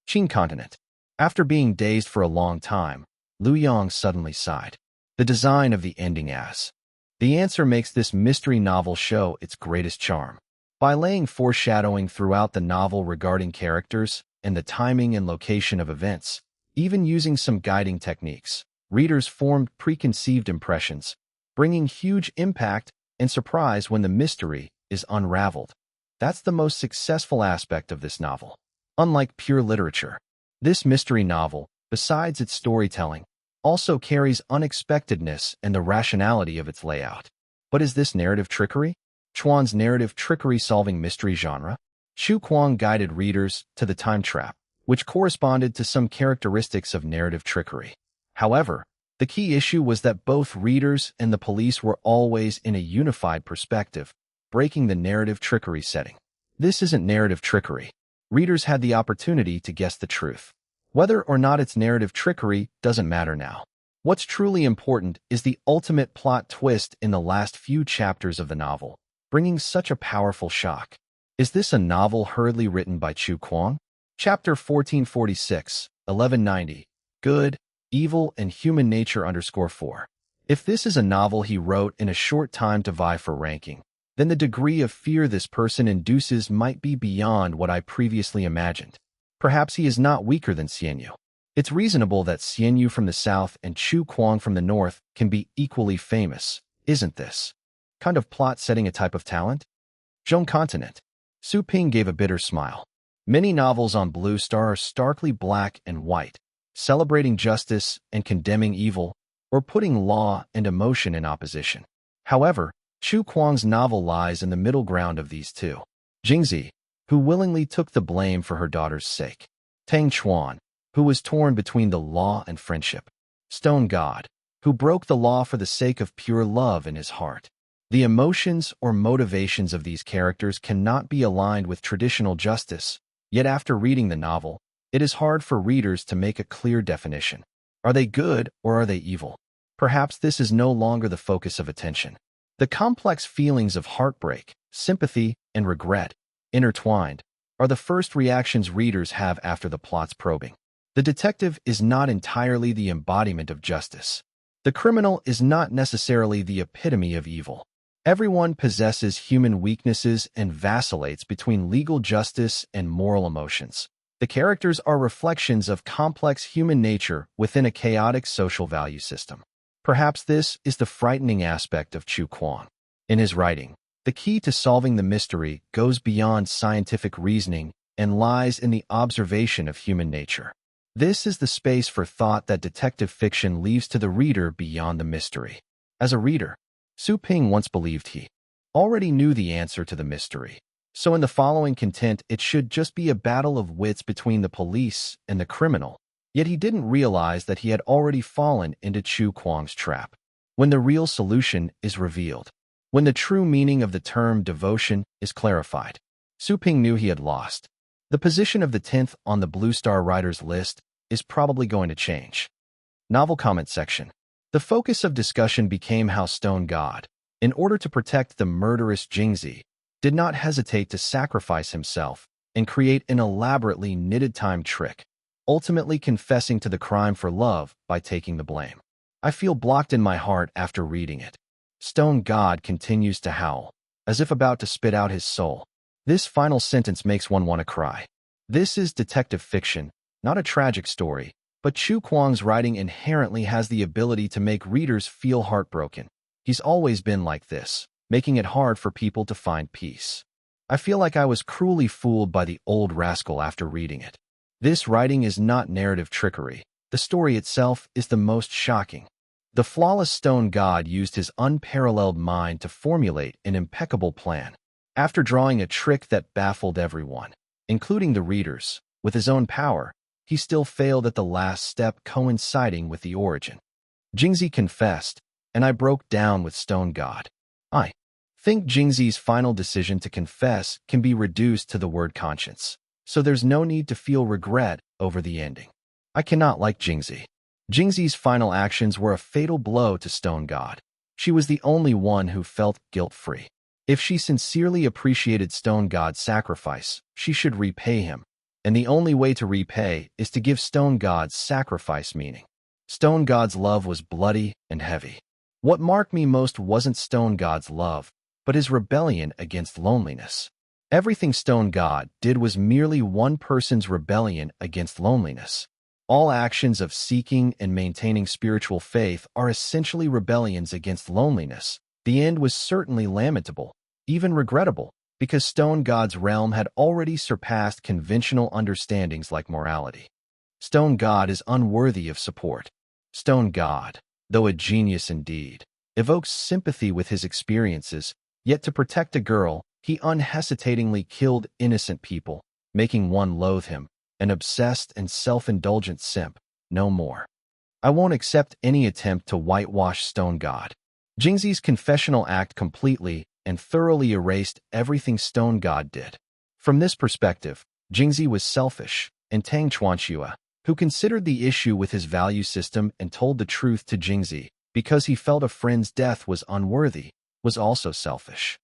Qin continent. After being dazed for a long time, Liu Yang suddenly sighed. The design of the ending as. The answer makes this mystery novel show its greatest charm. By laying foreshadowing throughout the novel regarding characters and the timing and location of events, even using some guiding techniques, readers formed preconceived impressions, bringing huge impact and surprise when the mystery is unraveled. That's the most successful aspect of this novel. Unlike pure literature, this mystery novel, besides its storytelling, also carries unexpectedness and the rationality of its layout. But is this narrative trickery? Chuan's narrative trickery-solving mystery genre? Chu Kuang guided readers to the time trap, which corresponded to some characteristics of narrative trickery. However, the key issue was that both readers and the police were always in a unified perspective, breaking the narrative trickery setting. This isn't narrative trickery. Readers had the opportunity to guess the truth. Whether or not it's narrative trickery doesn't matter now. What's truly important is the ultimate plot twist in the last few chapters of the novel, bringing such a powerful shock. Is this a novel hurriedly written by Chu Kuang? Chapter 1446, 1190. Good, Evil, and Human Nature _4. If this is a novel he wrote in a short time to vie for ranking, then the degree of fear this person induces might be beyond what I previously imagined. Perhaps he is not weaker than Xianyu. It's reasonable that Xianyu from the south and Chu Kuang from the north can be equally famous, isn't this? Kind of plot setting a type of talent? Zhong continent. Su Ping gave a bitter smile. Many novels on Blue Star are starkly black and white, celebrating justice and condemning evil, or putting law and emotion in opposition. However, Chu Kuang's novel lies in the middle ground of these two. Jingzi, who willingly took the blame for her daughter's sake. Tang Chuan, who was torn between the law and friendship. Stone God, who broke the law for the sake of pure love in his heart. The emotions or motivations of these characters cannot be aligned with traditional justice, yet after reading the novel, it is hard for readers to make a clear definition. Are they good or are they evil? Perhaps this is no longer the focus of attention. The complex feelings of heartbreak, sympathy, and regret, intertwined, are the first reactions readers have after the plot's probing. The detective is not entirely the embodiment of justice. The criminal is not necessarily the epitome of evil. Everyone possesses human weaknesses and vacillates between legal justice and moral emotions. The characters are reflections of complex human nature within a chaotic social value system. Perhaps this is the frightening aspect of Chu Kuang. In his writing, the key to solving the mystery goes beyond scientific reasoning and lies in the observation of human nature. This is the space for thought that detective fiction leaves to the reader beyond the mystery. As a reader, Su Ping once believed he already knew the answer to the mystery. So in the following content, it should just be a battle of wits between the police and the criminal. Yet he didn't realize that he had already fallen into Chu Kuang's trap. When the real solution is revealed, when the true meaning of the term devotion is clarified, Su Ping knew he had lost. The position of the 10th on the Blue Star Writers list is probably going to change. Novel comment section. The focus of discussion became how Stone God, in order to protect the murderous Jingzi, did not hesitate to sacrifice himself and create an elaborately knitted time trick, ultimately confessing to the crime for love by taking the blame. I feel blocked in my heart after reading it. Stone God continues to howl, as if about to spit out his soul. This final sentence makes one want to cry. This is detective fiction, not a tragic story, but Chu Kuang's writing inherently has the ability to make readers feel heartbroken. He's always been like this, making it hard for people to find peace. I feel like I was cruelly fooled by the old rascal after reading it. This writing is not narrative trickery. The story itself is the most shocking. The flawless stone god used his unparalleled mind to formulate an impeccable plan. After drawing a trick that baffled everyone, including the readers, with his own power, he still failed at the last step coinciding with the origin. Jingzi confessed, and I broke down with Stone God. I think Jingzi's final decision to confess can be reduced to the word conscience, so there's no need to feel regret over the ending. I cannot like Jingzi. Jingzi's final actions were a fatal blow to Stone God. She was the only one who felt guilt-free. If she sincerely appreciated Stone God's sacrifice, she should repay him. And the only way to repay is to give Stone God's sacrifice meaning. Stone God's love was bloody and heavy. What marked me most wasn't Stone God's love, but his rebellion against loneliness. Everything Stone God did was merely one person's rebellion against loneliness. All actions of seeking and maintaining spiritual faith are essentially rebellions against loneliness. The end was certainly lamentable, even regrettable, because Stone God's realm had already surpassed conventional understandings like morality. Stone God is unworthy of support. Stone God, though a genius indeed, evokes sympathy with his experiences, yet to protect a girl, he unhesitatingly killed innocent people, making one loathe him, an obsessed and self-indulgent simp, no more. I won't accept any attempt to whitewash Stone God. Jingzi's confessional act completely and thoroughly erased everything Stone God did. From this perspective, Jingzi was selfish, and Tang Chuanxue, who considered the issue with his value system and told the truth to Jingzi because he felt a friend's death was unworthy, was also selfish.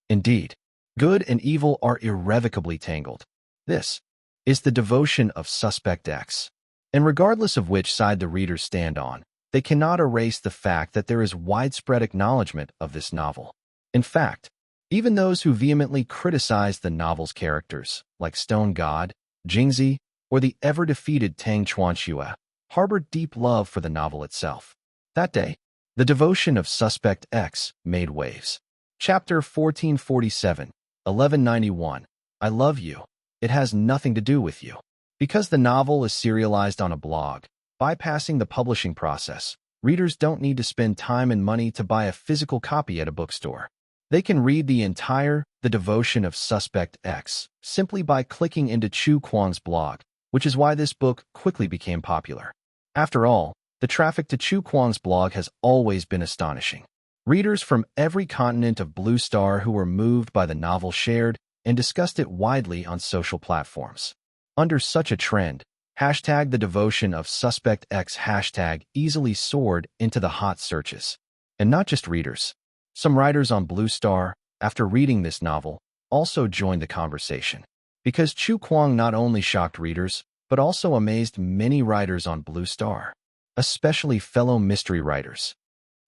Indeed, good and evil are irrevocably tangled. This is the devotion of Suspect X. And regardless of which side the readers stand on, they cannot erase the fact that there is widespread acknowledgement of this novel. In fact, even those who vehemently criticize the novel's characters, like Stone God, Jingzi, or the ever-defeated Tang Chuanxue, harbored deep love for the novel itself. That day, the devotion of Suspect X made waves. Chapter 1447, 1191. I love you. It has nothing to do with you. Because the novel is serialized on a blog, bypassing the publishing process, readers don't need to spend time and money to buy a physical copy at a bookstore. They can read The Devotion of Suspect X, simply by clicking into Chu Kuang's blog, which is why this book quickly became popular. After all, the traffic to Chu Kuang's blog has always been astonishing. Readers from every continent of Blue Star who were moved by the novel shared and discussed it widely on social platforms. Under such a trend, The Devotion of Suspect X hashtag easily soared into the hot searches. And not just readers. Some writers on Blue Star, after reading this novel, also joined the conversation. Because Chu Kuang not only shocked readers, but also amazed many writers on Blue Star, especially fellow mystery writers.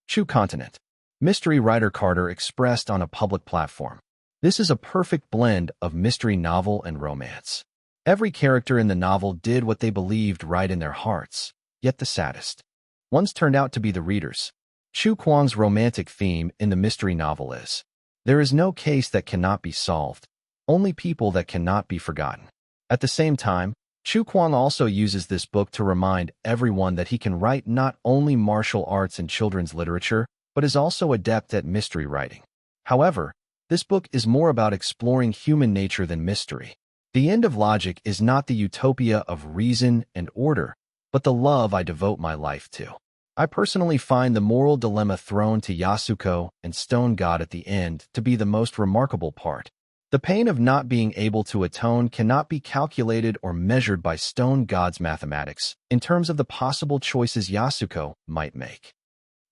Chu Continent. Mystery writer Carter expressed on a public platform. This is a perfect blend of mystery novel and romance. Every character in the novel did what they believed right in their hearts, yet the saddest ones turned out to be the readers. Chu Kuang's romantic theme in the mystery novel is, there is no case that cannot be solved, only people that cannot be forgotten. At the same time, Chu Kuang also uses this book to remind everyone that he can write not only martial arts and children's literature, but is also adept at mystery writing. However, this book is more about exploring human nature than mystery. The end of logic is not the utopia of reason and order, but the love I devote my life to. I personally find the moral dilemma thrown to Yasuko and Stone God at the end to be the most remarkable part. The pain of not being able to atone cannot be calculated or measured by Stone God's mathematics in terms of the possible choices Yasuko might make.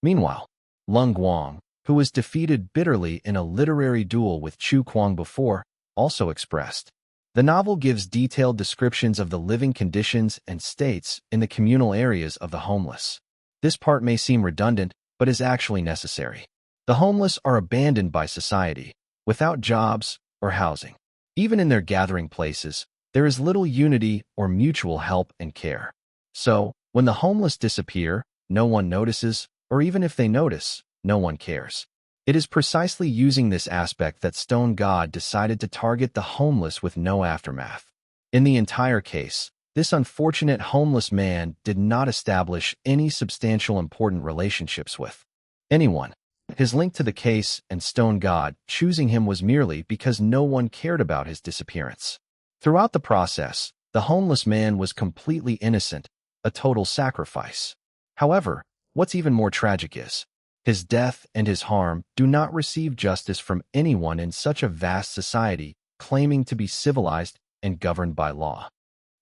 Meanwhile, Lin Yuan, who was defeated bitterly in a literary duel with Chu Kuang before, also expressed. The novel gives detailed descriptions of the living conditions and states in the communal areas of the homeless. This part may seem redundant, but is actually necessary. The homeless are abandoned by society, without jobs or housing. Even in their gathering places, there is little unity or mutual help and care. So, when the homeless disappear, no one notices, or even if they notice, no one cares. It is precisely using this aspect that Stone God decided to target the homeless with no aftermath. In the entire case, this unfortunate homeless man did not establish any substantial important relationships with anyone. His link to the case and Stone God choosing him was merely because no one cared about his disappearance. Throughout the process, the homeless man was completely innocent, a total sacrifice. However, what's even more tragic is, his death and his harm do not receive justice from anyone in such a vast society claiming to be civilized and governed by law.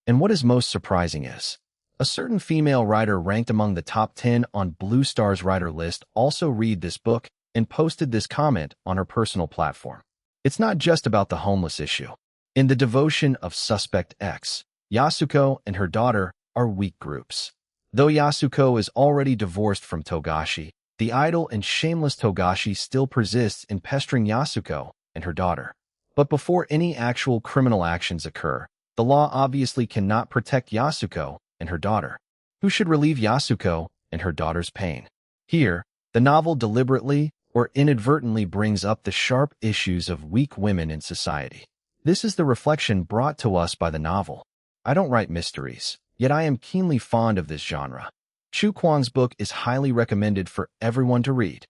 And what is most surprising is, a certain female writer ranked among the top 10 on Blue Star's writer list also read this book and posted this comment on her personal platform. It's not just about the homeless issue. In the devotion of Suspect X, Yasuko and her daughter are weak groups. Though Yasuko is already divorced from Togashi, the idle and shameless Togashi still persists in pestering Yasuko and her daughter. But before any actual criminal actions occur, the law obviously cannot protect Yasuko and her daughter, who should relieve Yasuko and her daughter's pain. Here, the novel deliberately or inadvertently brings up the sharp issues of weak women in society. This is the reflection brought to us by the novel. I don't write mysteries, yet I am keenly fond of this genre. Chu Kuang's book is highly recommended for everyone to read.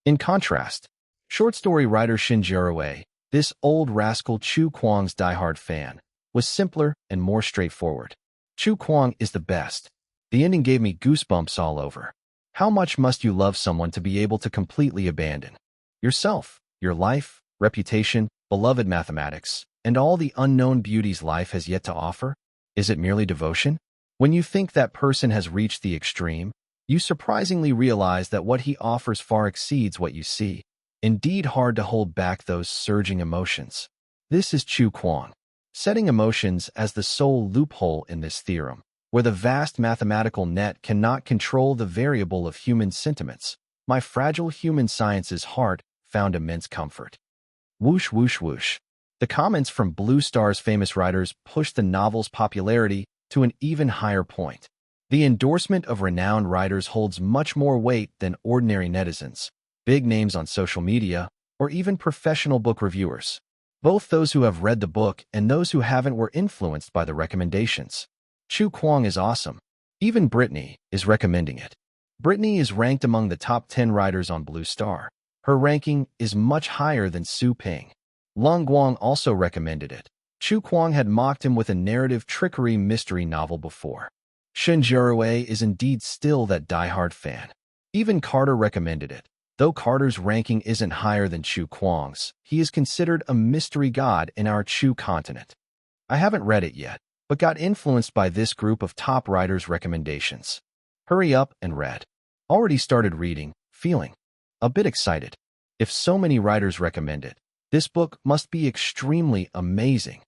In contrast, short story writer Shinjiro Wei, this old rascal Chu Kuang's diehard fan, was simpler and more straightforward. Chu Kuang is the best. The ending gave me goosebumps all over. How much must you love someone to be able to completely abandon yourself, your life, reputation, beloved mathematics, and all the unknown beauties life has yet to offer? Is it merely devotion? When you think that person has reached the extreme, you surprisingly realize that what he offers far exceeds what you see. Indeed, hard to hold back those surging emotions. This is Chu Kuang, setting emotions as the sole loophole in this theorem, where the vast mathematical net cannot control the variable of human sentiments. My fragile human science's heart found immense comfort. Whoosh, whoosh, whoosh. The comments from Blue Star's famous writers pushed the novel's popularity to an even higher point. The endorsement of renowned writers holds much more weight than ordinary netizens, big names on social media, or even professional book reviewers. Both those who have read the book and those who haven't were influenced by the recommendations. Chu Kuang is awesome. Even Brittany is recommending it. Brittany is ranked among the top 10 writers on Blue Star. Her ranking is much higher than Su Ping. Long Guang also recommended it. Chu Kuang had mocked him with a narrative trickery mystery novel before. Shinjiro Wei is indeed still that diehard fan. Even Carter recommended it. Though Carter's ranking isn't higher than Chu Kuang's, he is considered a mystery god in our Chu continent. I haven't read it yet, but got influenced by this group of top writers' recommendations. Hurry up and read. Already started reading, feeling a bit excited. If so many writers recommend it, this book must be extremely amazing.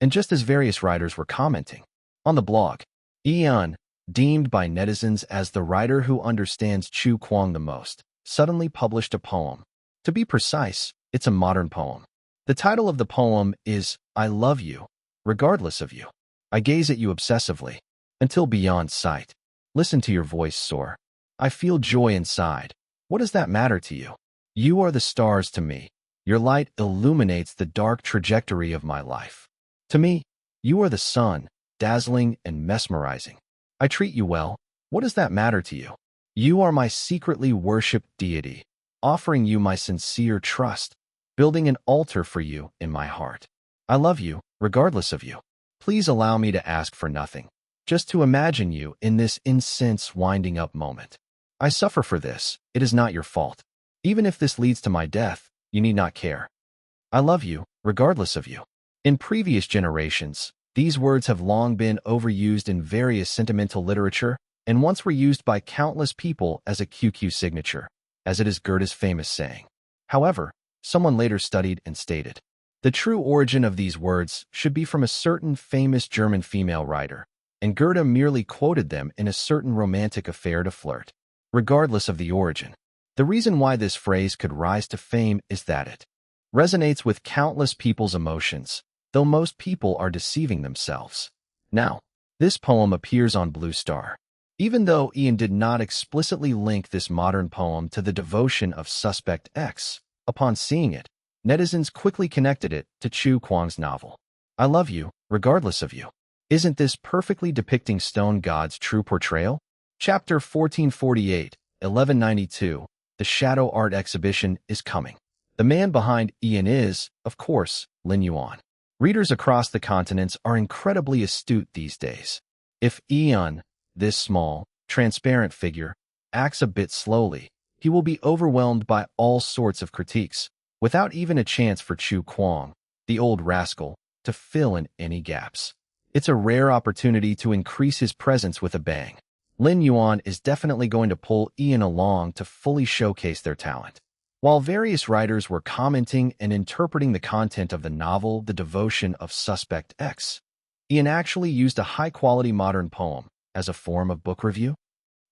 And just as various writers were commenting on the blog, Yuan, deemed by netizens as the writer who understands Chu Kuang the most, suddenly published a poem. To be precise, it's a modern poem. The title of the poem is I Love You, Regardless of You. I gaze at you obsessively, until beyond sight. Listen to your voice soar. I feel joy inside. What does that matter to you? You are the stars to me. Your light illuminates the dark trajectory of my life. To me, you are the sun, dazzling and mesmerizing. I treat you well. What does that matter to you? You are my secretly worshipped deity, offering you my sincere trust, building an altar for you in my heart. I love you, regardless of you. Please allow me to ask for nothing, just to imagine you in this incense winding up moment. I suffer for this. It is not your fault. Even if this leads to my death, you need not care. I love you, regardless of you. In previous generations, these words have long been overused in various sentimental literature and once were used by countless people as a QQ signature, as it is Goethe's famous saying. However, someone later studied and stated, the true origin of these words should be from a certain famous German female writer, and Goethe merely quoted them in a certain romantic affair to flirt. Regardless of the origin, the reason why this phrase could rise to fame is that it resonates with countless people's emotions, though most people are deceiving themselves. Now, this poem appears on Blue Star. Even though Ian did not explicitly link this modern poem to the devotion of Suspect X, upon seeing it, netizens quickly connected it to Chu Kuang's novel. I Love You, Regardless of You. Isn't this perfectly depicting Stone God's true portrayal? Chapter 1448, 1192, The Shadow Art Exhibition is coming. The man behind Ian is, of course, Lin Yuan. Readers across the continents are incredibly astute these days. If Ian, this small, transparent figure, acts a bit slowly, he will be overwhelmed by all sorts of critiques, without even a chance for Chu Kuang, the old rascal, to fill in any gaps. It's a rare opportunity to increase his presence with a bang. Lin Yuan is definitely going to pull Ian along to fully showcase their talent. While various writers were commenting and interpreting the content of the novel The Devotion of Suspect X, Ian actually used a high-quality modern poem as a form of book review,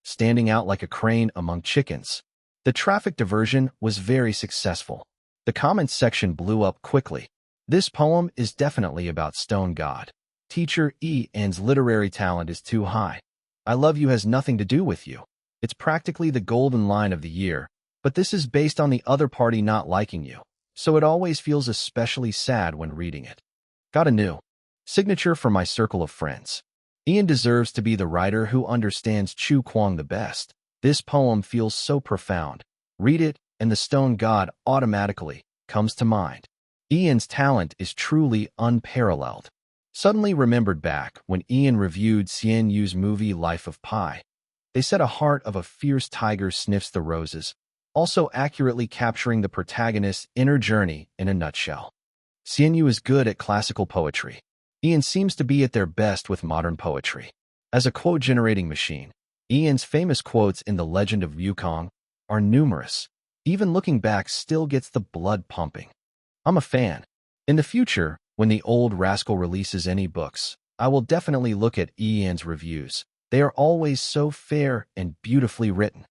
standing out like a crane among chickens. The traffic diversion was very successful. The comments section blew up quickly. This poem is definitely about Stone God. Teacher Ian's literary talent is too high. I Love You has nothing to do with you. It's practically the golden line of the year, but this is based on the other party not liking you, so it always feels especially sad when reading it. Got a new signature for my circle of friends. Ian deserves to be the writer who understands Chu Kuang the best. This poem feels so profound. Read it, and the Stone God automatically comes to mind. Ian's talent is truly unparalleled. Suddenly remembered back when Ian reviewed Xian Yu's movie Life of Pi. They said a heart of a fierce tiger sniffs the roses, also accurately capturing the protagonist's inner journey in a nutshell. Xian Yu is good at classical poetry. Ian seems to be at their best with modern poetry. As a quote-generating machine, Ian's famous quotes in The Legend of Wukong are numerous. Even looking back still gets the blood pumping. I'm a fan. In the future, when the old rascal releases any books, I will definitely look at Ian's reviews. They are always so fair and beautifully written.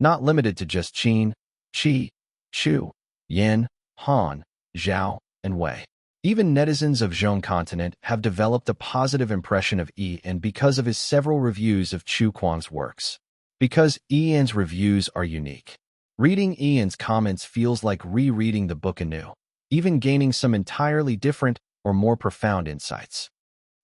Not limited to just Qin, Qi, Chu, Yan, Han, Zhao, and Wei. Even netizens of Zhong continent have developed a positive impression of Ian because of his several reviews of Chu Kuang's works. Because Ian's reviews are unique. Reading Ian's comments feels like rereading the book anew, even gaining some entirely different or more profound insights.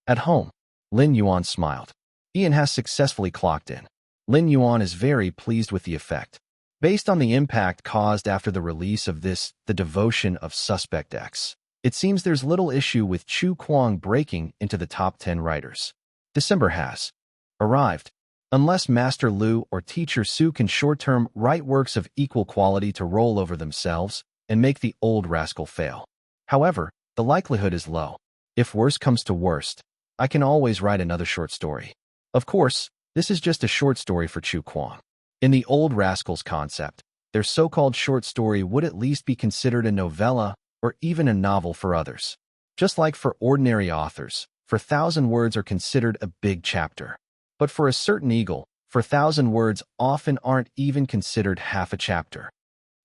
At home, Lin Yuan smiled. Ian has successfully clocked in. Lin Yuan is very pleased with the effect. Based on the impact caused after the release of The Devotion of Suspect X, it seems there's little issue with Chu Kuang breaking into the top 10 writers. December has arrived. Unless Master Lu or Teacher Su can short-term write works of equal quality to roll over themselves and make the old rascal fail. However, the likelihood is low. If worst comes to worst, I can always write another short story. Of course, this is just a short story for Chu Kuang. In the old rascal's concept, their so-called short story would at least be considered a novella or even a novel for others. Just like for ordinary authors, 1,000 words are considered a big chapter. But for a certain eagle, 1,000 words often aren't even considered half a chapter.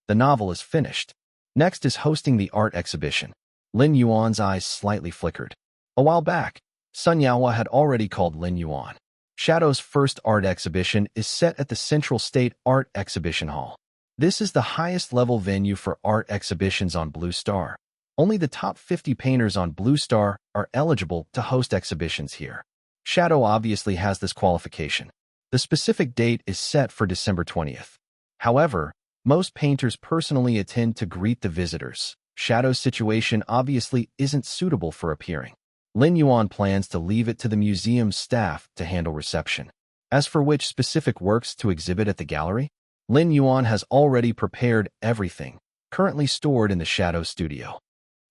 The novel is finished. Next is hosting the art exhibition. Lin Yuan's eyes slightly flickered. A while back, Sun Yaohua had already called Lin Yuan. Shadow's first art exhibition is set at the Central State Art Exhibition Hall. This is the highest-level venue for art exhibitions on Blue Star. Only the top 50 painters on Blue Star are eligible to host exhibitions here. Shadow obviously has this qualification. The specific date is set for December 20th. However, most painters personally attend to greet the visitors. Shadow's situation obviously isn't suitable for appearing. Lin Yuan plans to leave it to the museum's staff to handle reception. As for which specific works to exhibit at the gallery, Lin Yuan has already prepared everything, currently stored in the Shadow studio.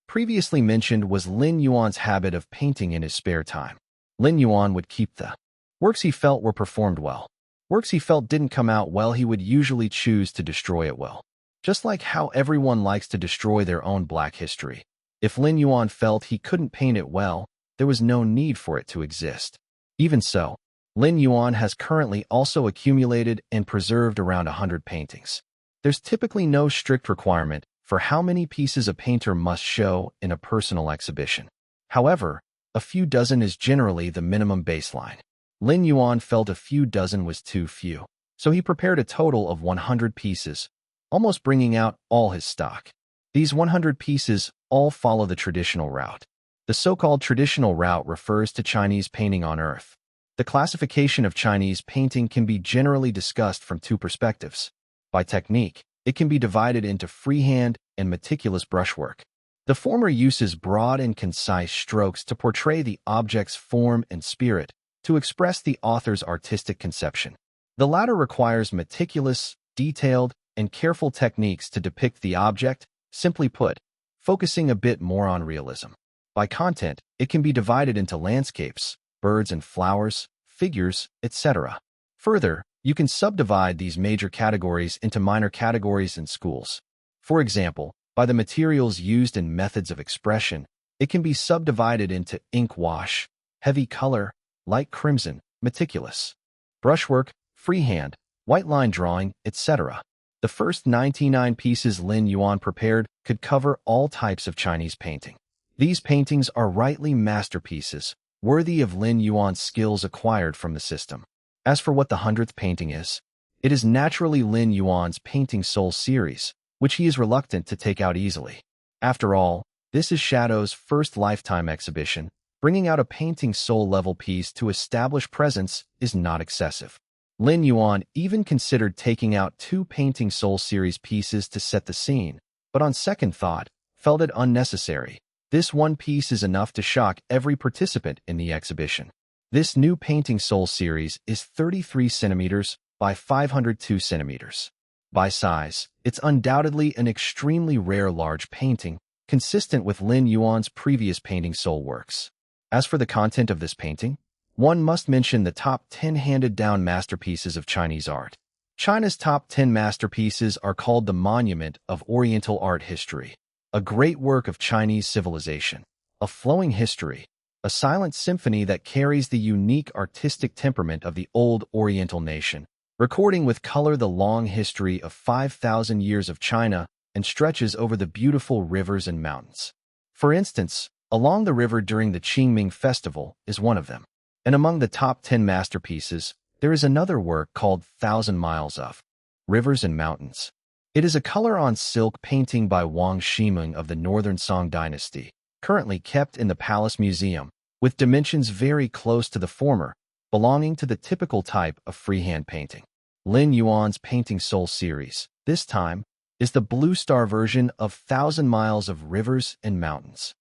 Previously mentioned was Lin Yuan's habit of painting in his spare time. Lin Yuan would keep the works he felt were performed well. Works he felt didn't come out well, he would usually choose to destroy it well. Just like how everyone likes to destroy their own black history. If Lin Yuan felt he couldn't paint it well, there was no need for it to exist. Even so, Lin Yuan has currently also accumulated and preserved around 100 paintings. There's typically no strict requirement for how many pieces a painter must show in a personal exhibition. However, a few dozen is generally the minimum baseline. Lin Yuan felt a few dozen was too few, so he prepared a total of 100 pieces, almost bringing out all his stock. These 100 pieces all follow the traditional route. The so-called traditional route refers to Chinese painting on earth. The classification of Chinese painting can be generally discussed from two perspectives. By technique, it can be divided into freehand and meticulous brushwork. The former uses broad and concise strokes to portray the object's form and spirit, to express the author's artistic conception. The latter requires meticulous, detailed, and careful techniques to depict the object, simply put, focusing a bit more on realism. By content, it can be divided into landscapes, birds and flowers, figures, etc. Further, you can subdivide these major categories into minor categories in schools. For example, by the materials used and methods of expression, it can be subdivided into ink wash, heavy color, light crimson, meticulous, brushwork, freehand, white line drawing, etc. The first 99 pieces Lin Yuan prepared could cover all types of Chinese painting. These paintings are rightly masterpieces, worthy of Lin Yuan's skills acquired from the system. As for what the 100th painting is, it is naturally Lin Yuan's Painting Soul series, which he is reluctant to take out easily. After all, this is Shadow's first lifetime exhibition. Bringing out a Painting Soul level piece to establish presence is not excessive. Lin Yuan even considered taking out 2 Painting Soul series pieces to set the scene, but on second thought, felt it unnecessary. This one piece is enough to shock every participant in the exhibition. This new Painting Soul series is 33 centimeters by 502 centimeters. By size, it's undoubtedly an extremely rare large painting, consistent with Lin Yuan's previous Painting Soul works. As for the content of this painting, one must mention the top 10 handed-down masterpieces of Chinese art. China's top 10 masterpieces are called the Monument of Oriental Art History, a great work of Chinese civilization, a flowing history, a silent symphony that carries the unique artistic temperament of the old Oriental nation, recording with color the long history of 5,000 years of China and stretches over the beautiful rivers and mountains. For instance, along the river during the Qingming festival is one of them. And among the top 10 masterpieces, there is another work called 1,000 Miles of Rivers and Mountains. It is a color-on-silk painting by Wang Shimeng of the Northern Song Dynasty, currently kept in the Palace Museum, with dimensions very close to the former, belonging to the typical type of freehand painting. Lin Yuan's Painting Soul series, this time, is the Blue Star version of 1,000 Miles of Rivers and Mountains.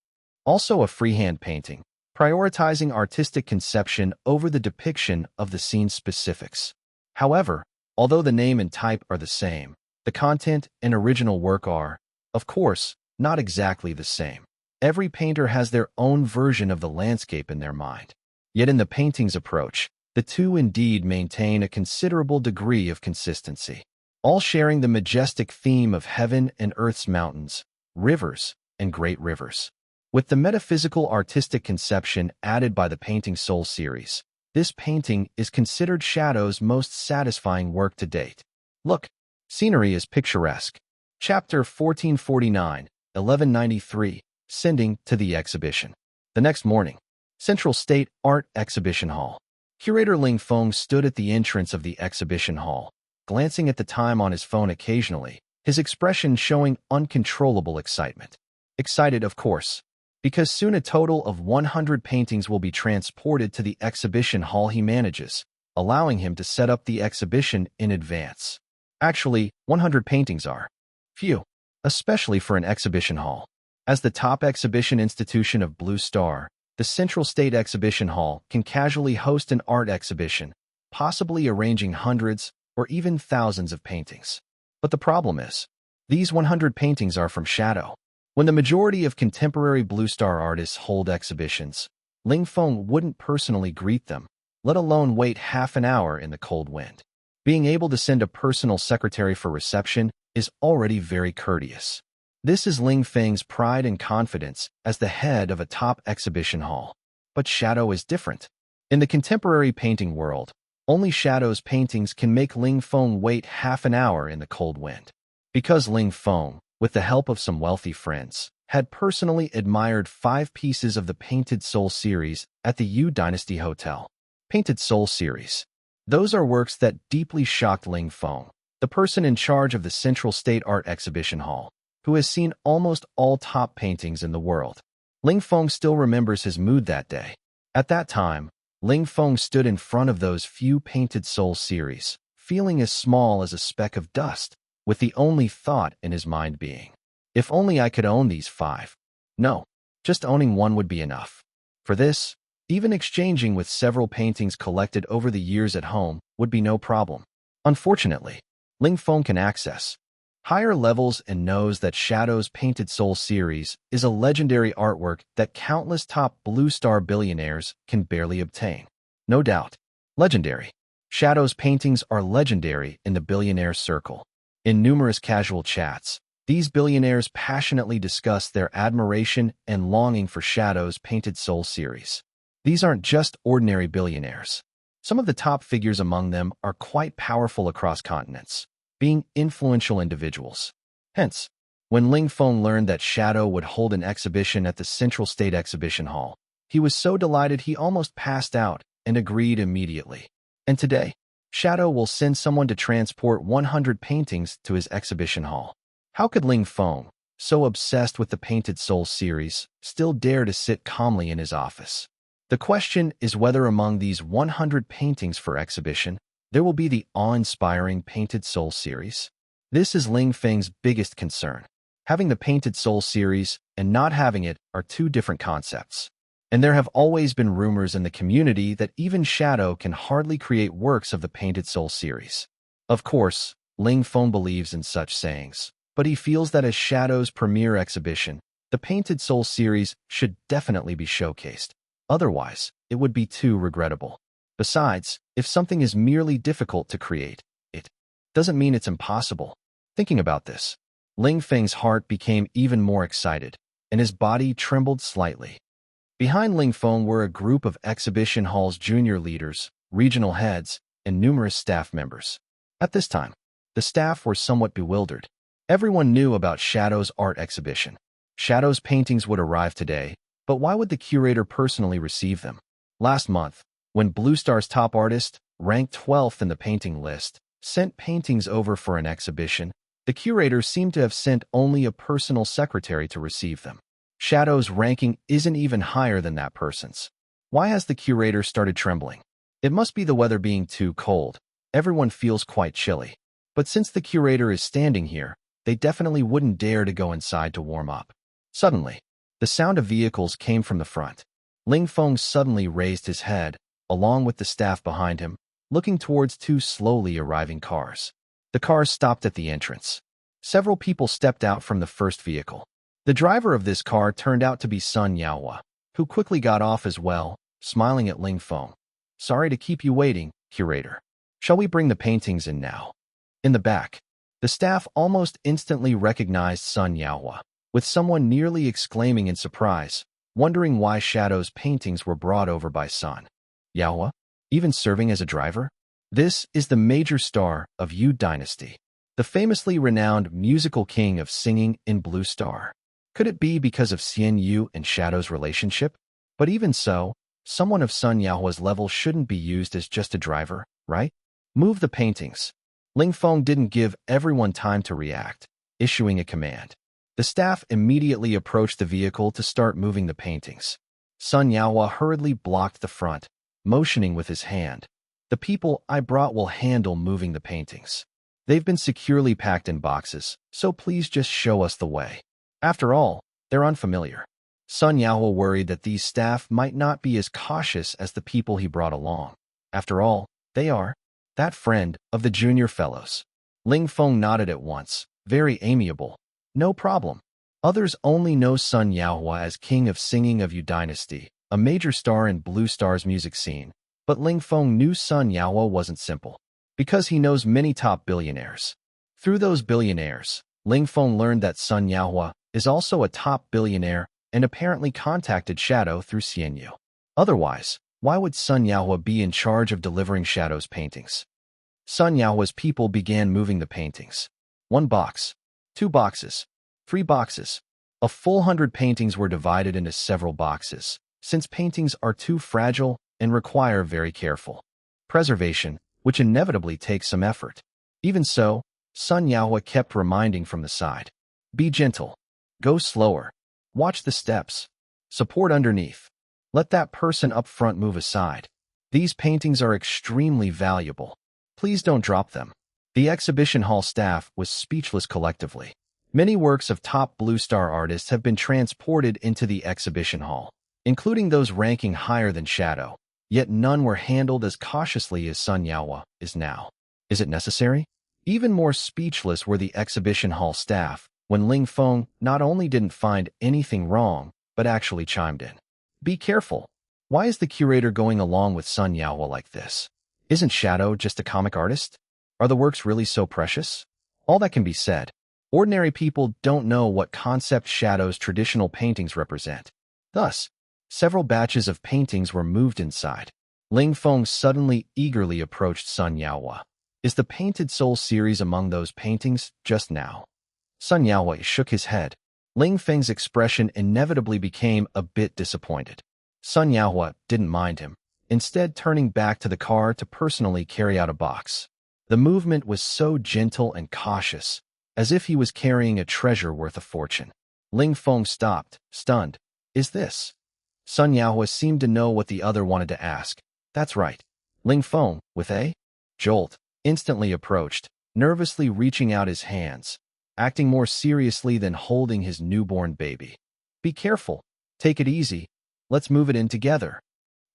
Also a freehand painting, prioritizing artistic conception over the depiction of the scene's specifics. However, although the name and type are the same, the content and original work are, of course, not exactly the same. Every painter has their own version of the landscape in their mind. Yet in the painting's approach, the two indeed maintain a considerable degree of consistency, all sharing the majestic theme of heaven and earth's mountains, rivers, and great rivers. With the metaphysical artistic conception added by the Painting Soul series, this painting is considered Shadow's most satisfying work to date. Look, scenery is picturesque. Chapter 1449, 1193, Sending to the Exhibition. The next morning, Central State Art Exhibition Hall. Curator Ling Feng stood at the entrance of the exhibition hall, glancing at the time on his phone occasionally, his expression showing uncontrollable excitement. Excited, of course, because soon a total of 100 paintings will be transported to the exhibition hall he manages, allowing him to set up the exhibition in advance. Actually, 100 paintings are few, especially for an exhibition hall. As the top exhibition institution of Blue Star, the Central State Exhibition Hall can casually host an art exhibition, possibly arranging hundreds or even thousands of paintings. But the problem is, these 100 paintings are from Shadow. When the majority of contemporary Blue Star artists hold exhibitions, Ling Feng wouldn't personally greet them, let alone wait half an hour in the cold wind. Being able to send a personal secretary for reception is already very courteous. This is Ling Feng's pride and confidence as the head of a top exhibition hall. But Shadow is different. In the contemporary painting world, only Shadow's paintings can make Ling Feng wait half an hour in the cold wind. Because Ling Feng, with the help of some wealthy friends, had personally admired 5 pieces of the Painted Soul series at the Yu Dynasty Hotel. Painted Soul series. Those are works that deeply shocked Ling Feng, the person in charge of the Central State Art Exhibition Hall, who has seen almost all top paintings in the world. Ling Feng still remembers his mood that day. At that time, Ling Feng stood in front of those few Painted Soul series, feeling as small as a speck of dust, with the only thought in his mind being, if only I could own these 5. No, just owning one would be enough. For this, even exchanging with several paintings collected over the years at home would be no problem. Unfortunately, Ling Feng can access higher levels and knows that Shadow's Painted Soul series is a legendary artwork that countless top Blue Star billionaires can barely obtain. No doubt, legendary. Shadow's paintings are legendary in the billionaire circle. In numerous casual chats, these billionaires passionately discuss their admiration and longing for Shadow's Painted Soul series. These aren't just ordinary billionaires. Some of the top figures among them are quite powerful across continents, being influential individuals. Hence, when Ling Feng learned that Shadow would hold an exhibition at the Central State Exhibition Hall, he was so delighted he almost passed out and agreed immediately. And today, Shadow will send someone to transport 100 paintings to his exhibition hall. How could Ling Feng, so obsessed with the Painted Soul series, still dare to sit calmly in his office? The question is whether among these 100 paintings for exhibition, there will be the awe-inspiring Painted Soul series. This is Ling Feng's biggest concern. Having the Painted Soul series and not having it are two different concepts. And there have always been rumors in the community that even Shadow can hardly create works of the Painted Soul series. Of course, Ling Feng believes in such sayings, but he feels that as Shadow's premier exhibition, the Painted Soul series should definitely be showcased. Otherwise, it would be too regrettable. Besides, if something is merely difficult to create, it doesn't mean it's impossible. Thinking about this, Ling Feng's heart became even more excited, and his body trembled slightly. Behind Ling Feng were a group of exhibition hall's junior leaders, regional heads, and numerous staff members. At this time, the staff were somewhat bewildered. Everyone knew about Shadow's art exhibition. Shadow's paintings would arrive today, but why would the curator personally receive them? Last month, when Blue Star's top artist, ranked 12th in the painting list, sent paintings over for an exhibition, the curator seemed to have sent only a personal secretary to receive them. Shadow's ranking isn't even higher than that person's. Why has the curator started trembling? It must be the weather being too cold. Everyone feels quite chilly. But since the curator is standing here, they definitely wouldn't dare to go inside to warm up. Suddenly, the sound of vehicles came from the front. Ling Feng suddenly raised his head, along with the staff behind him, looking towards 2 slowly arriving cars. The cars stopped at the entrance. Several people stepped out from the first vehicle. The driver of this car turned out to be Sun Yaohua, who quickly got off as well, smiling at Ling Feng. "Sorry to keep you waiting, curator. Shall we bring the paintings in now?" In the back, the staff almost instantly recognized Sun Yaohua, with someone nearly exclaiming in surprise, wondering why Shadow's paintings were brought over by Sun Yaohua, even serving as a driver. This is the major star of Yu Dynasty, the famously renowned musical king of singing in Blue Star. Could it be because of Xian Yu and Shadow's relationship? But even so, someone of Sun Yaohua's level shouldn't be used as just a driver, right? Move the paintings. Ling Feng didn't give everyone time to react, issuing a command. The staff immediately approached the vehicle to start moving the paintings. Sun Yaohua hurriedly blocked the front, motioning with his hand. "The people I brought will handle moving the paintings. They've been securely packed in boxes, so please just show us the way. After all, they're unfamiliar." Sun Yaohua worried that these staff might not be as cautious as the people he brought along. After all, they are that friend of the junior fellows. Ling Feng nodded at once, very amiable. No problem. Others only know Sun Yaohua as king of singing of Yu Dynasty, a major star in Blue Star's music scene. But Ling Feng knew Sun Yaohua wasn't simple, because he knows many top billionaires. Through those billionaires, Ling Feng learned that Sun Yaohua is also a top billionaire and apparently contacted Shadow through Xian Yu. Otherwise, why would Sun Yaohua be in charge of delivering Shadow's paintings? Sun Yaohua's people began moving the paintings. 1 box, 2 boxes, 3 boxes. A full 100 paintings were divided into several boxes. Since paintings are too fragile, and require very careful preservation, which inevitably takes some effort. Even so, Sun Yahua kept reminding from the side. Be gentle. Go slower. Watch the steps. Support underneath. Let that person up front move aside. These paintings are extremely valuable. Please don't drop them. The exhibition hall staff was speechless collectively. Many works of top Blue Star artists have been transported into the exhibition hall, including those ranking higher than Shadow, yet none were handled as cautiously as Sun Yahua is now. Is it necessary? Even more speechless were the exhibition hall staff when Ling Feng not only didn't find anything wrong, but actually chimed in. Be careful. Why is the curator going along with Sun Yahua like this? Isn't Shadow just a comic artist? Are the works really so precious? All that can be said. Ordinary people don't know what concept Shadow's traditional paintings represent. Thus, several batches of paintings were moved inside. Ling Feng suddenly eagerly approached Sun Yahua. Is the Painted Soul series among those paintings just now? Sun Yahua shook his head. Ling Feng's expression inevitably became a bit disappointed. Sun Yahua didn't mind him, instead turning back to the car to personally carry out a box. The movement was so gentle and cautious, as if he was carrying a treasure worth a fortune. Ling Feng stopped, stunned. Is this? Sun Yahua seemed to know what the other wanted to ask. That's right. Ling Feng, with a jolt, instantly approached, nervously reaching out his hands, acting more seriously than holding his newborn baby. Be careful. Take it easy. Let's move it in together.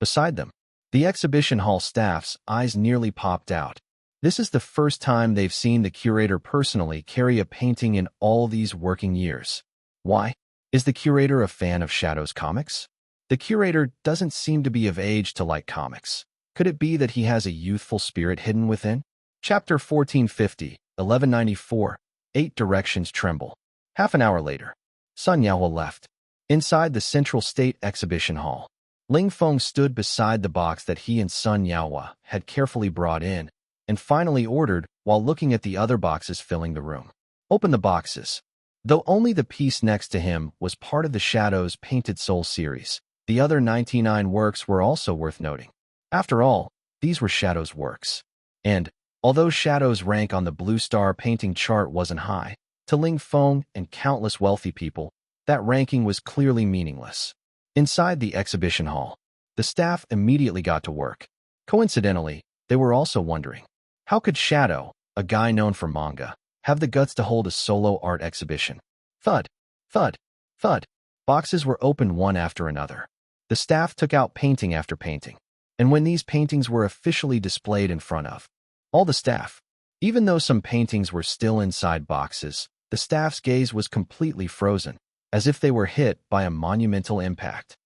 Beside them, the exhibition hall staff's eyes nearly popped out. This is the first time they've seen the curator personally carry a painting in all these working years. Why? Is the curator a fan of Shadow's comics? The curator doesn't seem to be of age to like comics. Could it be that he has a youthful spirit hidden within? Chapter 1450, 1194, 8 Directions Tremble. Half an hour later, Sun Yahua left. Inside the Central State Exhibition Hall, Ling Feng stood beside the box that he and Sun Yahua had carefully brought in and finally ordered while looking at the other boxes filling the room. Open the boxes. Though only the piece next to him was part of the Shadow's Painted Soul series, the other 99 works were also worth noting. After all, these were Shadow's works. And, although Shadow's rank on the Blue Star painting chart wasn't high, to Ling Feng and countless wealthy people, that ranking was clearly meaningless. Inside the exhibition hall, the staff immediately got to work. Coincidentally, they were also wondering, how could Shadow, a guy known for manga, have the guts to hold a solo art exhibition? Thud, thud, thud. Boxes were opened one after another. The staff took out painting after painting. And when these paintings were officially displayed in front of all the staff, even though some paintings were still inside boxes, the staff's gaze was completely frozen, as if they were hit by a monumental impact.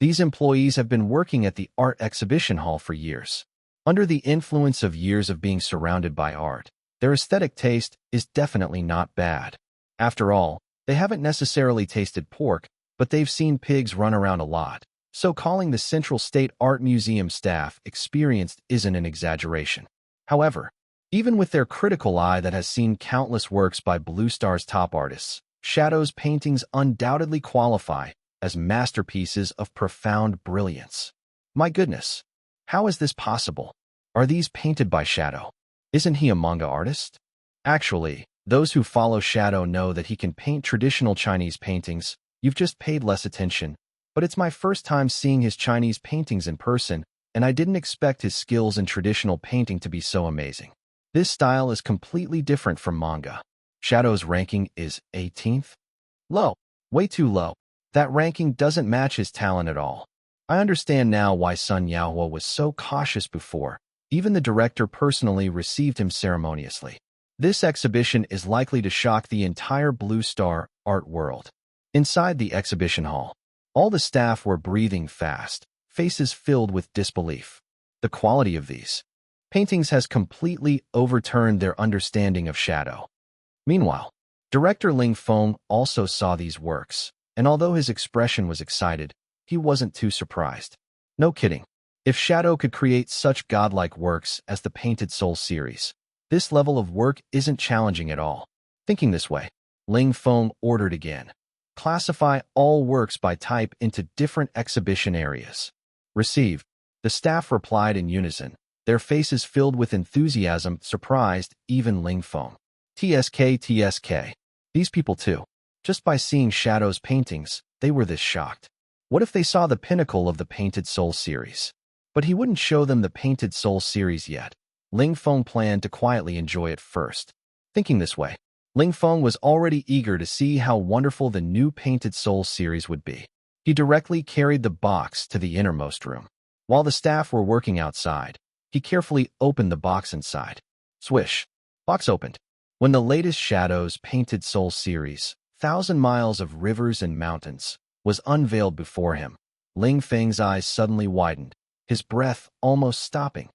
These employees have been working at the art exhibition hall for years. Under the influence of years of being surrounded by art, their aesthetic taste is definitely not bad. After all, they haven't necessarily tasted pork, but they've seen pigs run around a lot, so calling the Central State Art Museum staff experienced isn't an exaggeration. However, even with their critical eye that has seen countless works by Blue Star's top artists, Shadow's paintings undoubtedly qualify as masterpieces of profound brilliance. My goodness, how is this possible? Are these painted by Shadow? Isn't he a manga artist? Actually, those who follow Shadow know that he can paint traditional Chinese paintings. You've just paid less attention. But it's my first time seeing his Chinese paintings in person, and I didn't expect his skills in traditional painting to be so amazing. This style is completely different from manga. Shadow's ranking is 18th? Low. Way too low. That ranking doesn't match his talent at all. I understand now why Sun Yahua was so cautious before. Even the director personally received him ceremoniously. This exhibition is likely to shock the entire Blue Star art world. Inside the exhibition hall, all the staff were breathing fast, faces filled with disbelief. The quality of these paintings has completely overturned their understanding of Shadow. Meanwhile, director Ling Feng also saw these works, and although his expression was excited, he wasn't too surprised. No kidding. If Shadow could create such godlike works as the Painted Soul series, this level of work isn't challenging at all. Thinking this way, Ling Feng ordered again. Classify all works by type into different exhibition areas. Receive. The staff replied in unison, their faces filled with enthusiasm, surprised, even Ling Feng. TSK, TSK. These people too. Just by seeing Shadow's paintings, they were this shocked. What if they saw the pinnacle of the Painted Soul series? But he wouldn't show them the Painted Soul series yet. Ling Feng planned to quietly enjoy it first. Thinking this way, Ling Feng was already eager to see how wonderful the new Painted Soul series would be. He directly carried the box to the innermost room. While the staff were working outside, he carefully opened the box inside. Swish. Box opened. When the latest Shadow's Painted Soul series, 1,000 Miles of Rivers and Mountains, was unveiled before him, Ling Feng's eyes suddenly widened, his breath almost stopping.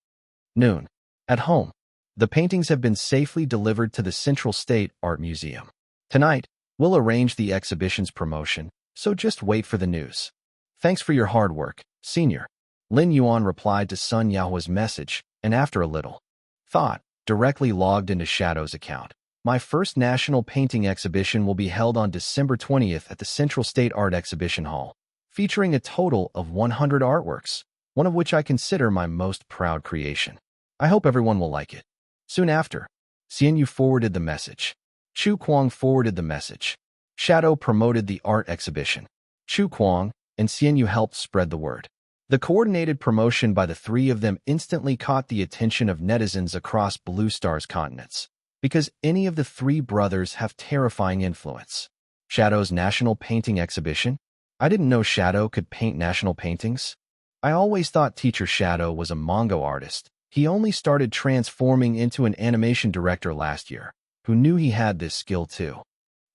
Noon. At home. The paintings have been safely delivered to the Central State Art Museum. Tonight, we'll arrange the exhibition's promotion, so just wait for the news. Thanks for your hard work, Senior. Lin Yuan replied to Sun Yao's message, and after a little thought, directly logged into Shadow's account. My first national painting exhibition will be held on December 20th at the Central State Art Exhibition Hall, featuring a total of 100 artworks, one of which I consider my most proud creation. I hope everyone will like it. Soon after, Xian Yu forwarded the message. Chu Kuang forwarded the message. Shadow promoted the art exhibition. Chu Kuang and Xian Yu helped spread the word. The coordinated promotion by the three of them instantly caught the attention of netizens across Blue Star's continents, because any of the three brothers have terrifying influence. Shadow's national painting exhibition? I didn't know Shadow could paint national paintings. I always thought Teacher Shadow was a manga artist. He only started transforming into an animation director last year. Who knew he had this skill too?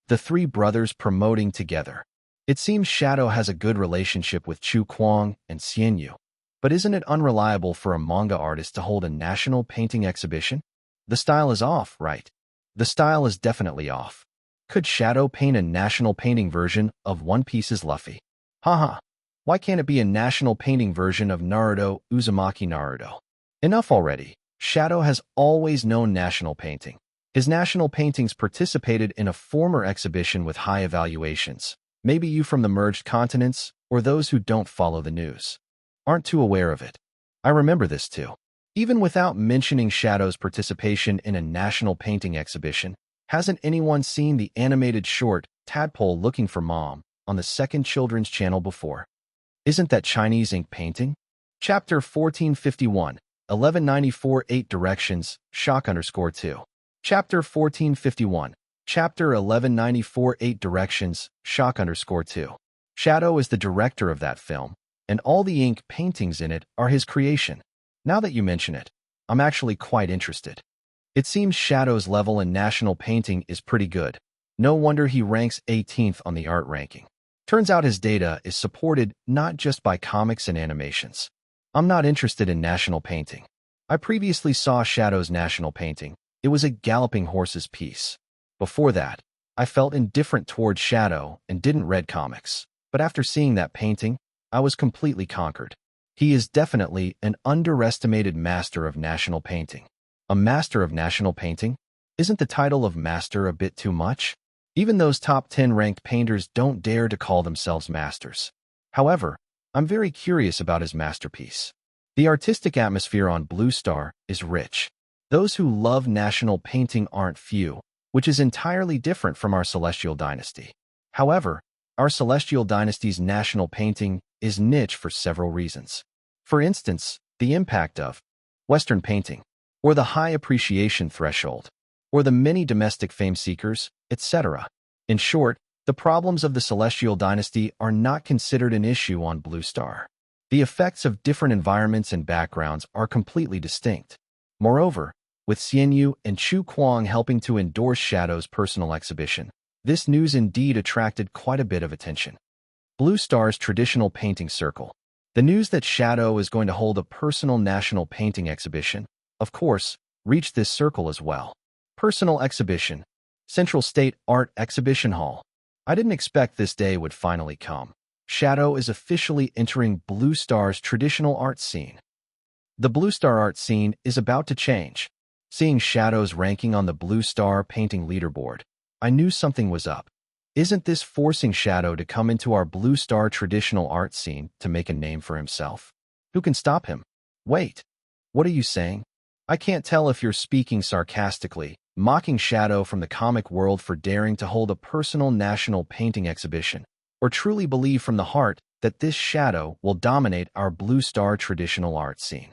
The three brothers promoting together. It seems Shadow has a good relationship with Chu Kuang and Xian Yu. But isn't it unreliable for a manga artist to hold a national painting exhibition? The style is off, right? The style is definitely off. Could Shadow paint a national painting version of One Piece's Luffy? Haha. Why can't it be a national painting version of Naruto Uzumaki Naruto? Enough already. Shadow has always known national painting. His national paintings participated in a former exhibition with high evaluations. Maybe you from the merged continents, or those who don't follow the news, aren't too aware of it. I remember this too. Even without mentioning Shadow's participation in a national painting exhibition, hasn't anyone seen the animated short, Tadpole Looking for Mom, on the second children's channel before? Isn't that Chinese ink painting? Chapter 1451, 1194 8 Directions, Shock_2. Chapter 1451. Chapter 1194 8 Directions, Shock_2. Shadow is the director of that film, and all the ink paintings in it are his creation. Now that you mention it, I'm actually quite interested. It seems Shadow's level in national painting is pretty good. No wonder he ranks 18th on the art ranking. Turns out his data is supported not just by comics and animations. I'm not interested in national painting. I previously saw Shadow's national painting. It was a galloping horse's piece. Before that, I felt indifferent towards Shadow and didn't read comics. But after seeing that painting, I was completely conquered. He is definitely an underestimated master of national painting. A master of national painting? Isn't the title of master a bit too much? Even those top 10 ranked painters don't dare to call themselves masters. However, I'm very curious about his masterpiece. The artistic atmosphere on Blue Star is rich. Those who love national painting aren't few, which is entirely different from our Celestial Dynasty. However, our Celestial Dynasty's national painting is niche for several reasons. For instance, the impact of Western painting, or the high appreciation threshold, or the many domestic fame seekers, etc. In short, the problems of the Celestial Dynasty are not considered an issue on Blue Star. The effects of different environments and backgrounds are completely distinct. Moreover, with Xian Yu and Chu Kuang helping to endorse Shadow's personal exhibition, this news indeed attracted quite a bit of attention. Blue Star's traditional painting circle. The news that Shadow is going to hold a personal national painting exhibition, of course, reached this circle as well. Personal exhibition. Central State Art Exhibition Hall. I didn't expect this day would finally come. Shadow is officially entering Blue Star's traditional art scene. The Blue Star art scene is about to change. Seeing Shadow's ranking on the Blue Star painting leaderboard, I knew something was up. Isn't this forcing Shadow to come into our Blue Star traditional art scene to make a name for himself? Who can stop him? Wait, what are you saying? I can't tell if you're speaking sarcastically, mocking Shadow from the comic world for daring to hold a personal national painting exhibition, or truly believe from the heart that this Shadow will dominate our Blue Star traditional art scene.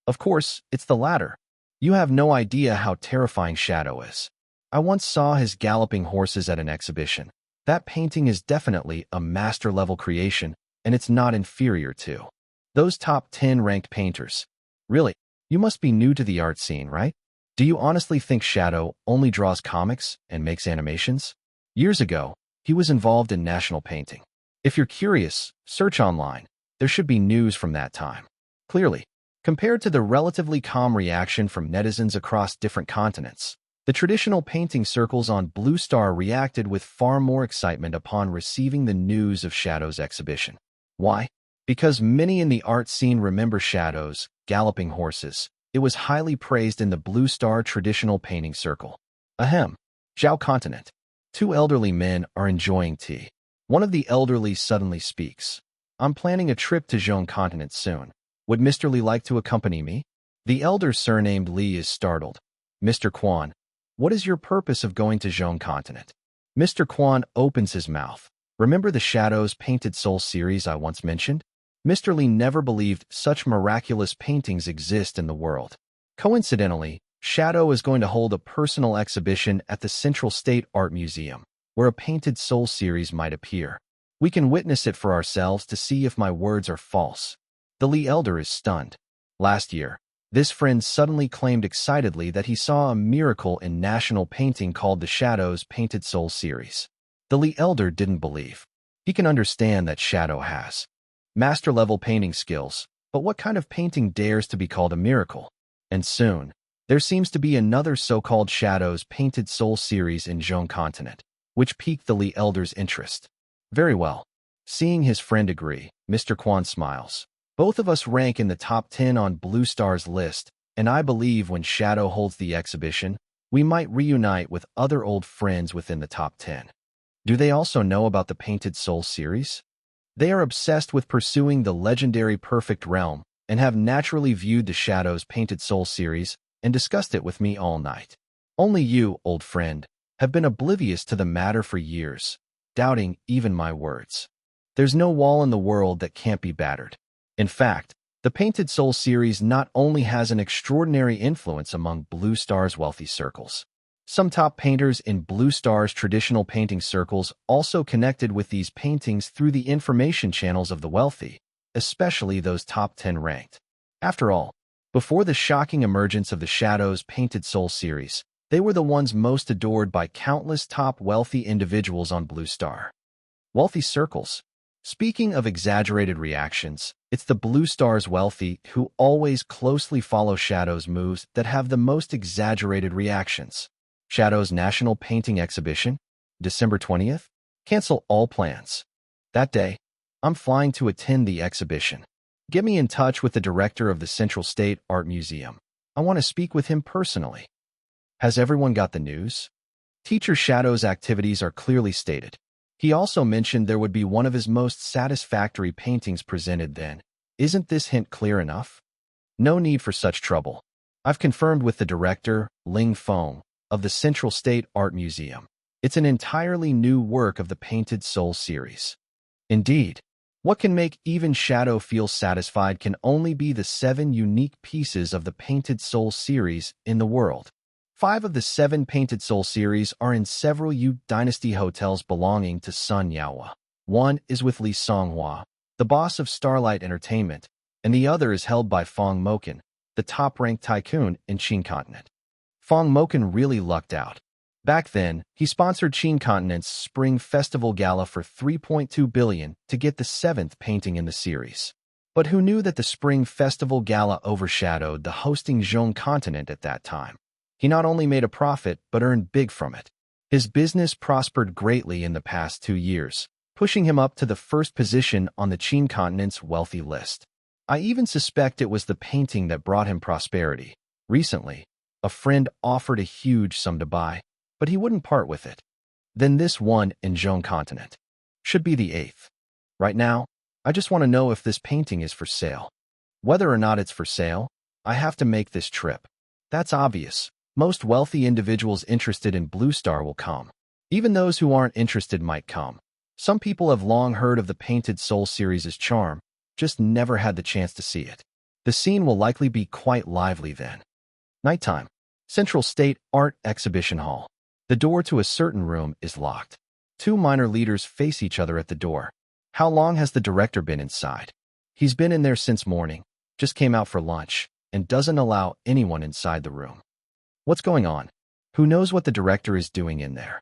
Of course, it's the latter. You have no idea how terrifying Shadow is. I once saw his galloping horses at an exhibition. That painting is definitely a master-level creation, and it's not inferior to those top 10 ranked painters. Really, you must be new to the art scene, right? Do you honestly think Shadow only draws comics and makes animations? Years ago, he was involved in national painting. If you're curious, search online. There should be news from that time. Clearly, compared to the relatively calm reaction from netizens across different continents, the traditional painting circles on Blue Star reacted with far more excitement upon receiving the news of Shadow's exhibition. Why? Because many in the art scene remember Shadow's galloping horses. It was highly praised in the Blue Star traditional painting circle. Ahem. Zhao continent. Two elderly men are enjoying tea. One of the elderly suddenly speaks. I'm planning a trip to Zhong continent soon. Would Mr. Li like to accompany me? The elder surnamed Li is startled. Mr. Quan, what is your purpose of going to Zhong continent? Mr. Quan opens his mouth. Remember the Shadows Painted Soul series I once mentioned? Mr. Li never believed such miraculous paintings exist in the world. Coincidentally, Shadow is going to hold a personal exhibition at the Central State Art Museum, where a Painted Soul series might appear. We can witness it for ourselves to see if my words are false. The Li elder is stunned. Last year, this friend suddenly claimed excitedly that he saw a miracle in national painting called the Shadows Painted Soul series. The Li elder didn't believe. He can understand that Shadow has master-level painting skills, but what kind of painting dares to be called a miracle? And soon, there seems to be another so-called Shadows Painted Soul series in Zhong continent, which piqued the Li elder's interest. Very well. Seeing his friend agree, Mr. Quan smiles. Both of us rank in the top 10 on Blue Star's list, and I believe when Shadow holds the exhibition, we might reunite with other old friends within the top 10. Do they also know about the Painted Soul series? They are obsessed with pursuing the legendary Perfect Realm and have naturally viewed the Shadows Painted Soul series and discussed it with me all night. Only you, old friend, have been oblivious to the matter for years, doubting even my words. There's no wall in the world that can't be battered. In fact, the Painted Soul series not only has an extraordinary influence among Blue Star's wealthy circles. Some top painters in Blue Star's traditional painting circles also connected with these paintings through the information channels of the wealthy, especially those top 10 ranked. After all, before the shocking emergence of the Shadows Painted Soul series, they were the ones most adored by countless top wealthy individuals on Blue Star. Wealthy circles. Speaking of exaggerated reactions, it's the Blue Star's wealthy who always closely follow Shadow's moves that have the most exaggerated reactions. Shadow's National Painting Exhibition, December 20th? Cancel all plans. That day, I'm flying to attend the exhibition. Get me in touch with the director of the Central State Art Museum. I want to speak with him personally. Has everyone got the news? Teacher Shadow's activities are clearly stated. He also mentioned there would be one of his most satisfactory paintings presented then. Isn't this hint clear enough? No need for such trouble. I've confirmed with the director, Lin Yuan, of the Central State Art Museum. It's an entirely new work of the Painted Soul series. Indeed, what can make even Shadow feel satisfied can only be the 7 unique pieces of the Painted Soul series in the world. 5 of the 7 Painted Soul series are in several Yu Dynasty hotels belonging to Sun Yaohua. One is with Li Songhua, the boss of Starlight Entertainment, and the other is held by Fong Moken, the top-ranked tycoon in Qin continent. Fong Moken really lucked out. Back then, he sponsored Qin continent's Spring Festival Gala for $3.2 billion to get the 7th painting in the series. But who knew that the Spring Festival Gala overshadowed the hosting Zhong continent at that time? He not only made a profit, but earned big from it. His business prospered greatly in the past 2 years, pushing him up to the first position on the Qin continent's wealthy list. I even suspect it was the painting that brought him prosperity. Recently, a friend offered a huge sum to buy, but he wouldn't part with it. Then this one in Zhong continent. Should be the 8th. Right now, I just want to know if this painting is for sale. Whether or not it's for sale, I have to make this trip. That's obvious. Most wealthy individuals interested in Blue Star will come. Even those who aren't interested might come. Some people have long heard of the Painted Soul series' charm, just never had the chance to see it. The scene will likely be quite lively then. Nighttime. Central State Art Exhibition Hall. The door to a certain room is locked. Two minor leaders face each other at the door. How long has the director been inside? He's been in there since morning, just came out for lunch, and doesn't allow anyone inside the room. What's going on? Who knows what the director is doing in there?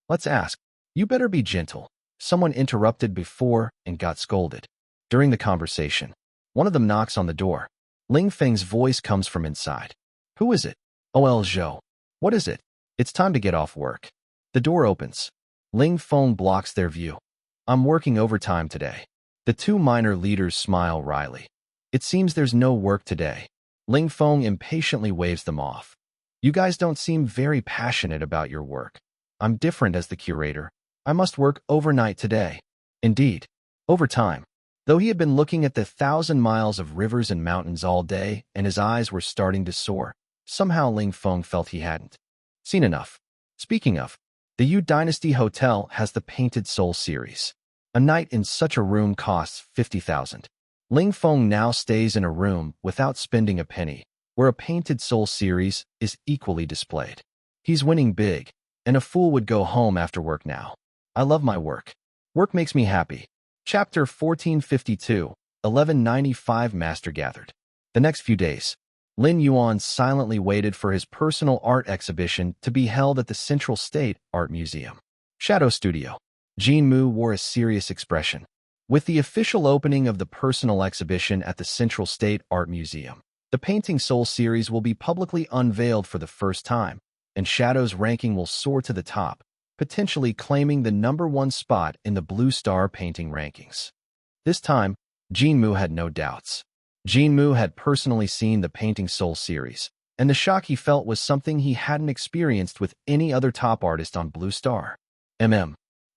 Let's ask. You better be gentle. Someone interrupted before and got scolded. During the conversation, one of them knocks on the door. Ling Feng's voice comes from inside. Who is it? Oh, Zhou. What is it? It's time to get off work. The door opens. Ling Feng blocks their view. I'm working overtime today. The two minor leaders smile wryly. It seems there's no work today. Ling Feng impatiently waves them off. You guys don't seem very passionate about your work. I'm different as the curator. I must work overnight today. Indeed, overtime. Though he had been looking at the 1,000 miles of rivers and mountains all day and his eyes were starting to soar, somehow Ling Feng felt he hadn't seen enough. Speaking of, the Yu Dynasty Hotel has the Painted Soul series. A night in such a room costs 50,000. Ling Feng now stays in a room without spending a penny, where a Painted Soul series is equally displayed. He's winning big, and a fool would go home after work now. I love my work. Work makes me happy. Chapter 1452, 1195 Master Gathered. The next few days, Lin Yuan silently waited for his personal art exhibition to be held at the Central State Art Museum. Shadow Studio. Jin Mu wore a serious expression. With the official opening of the personal exhibition at the Central State Art Museum, the Painting Soul series will be publicly unveiled for the first time, and Shadow's ranking will soar to the top, potentially claiming the #1 spot in the Blue Star painting rankings. This time, Jin Mu had no doubts. Jin Mu had personally seen the Painting Soul series, and the shock he felt was something he hadn't experienced with any other top artist on Blue Star.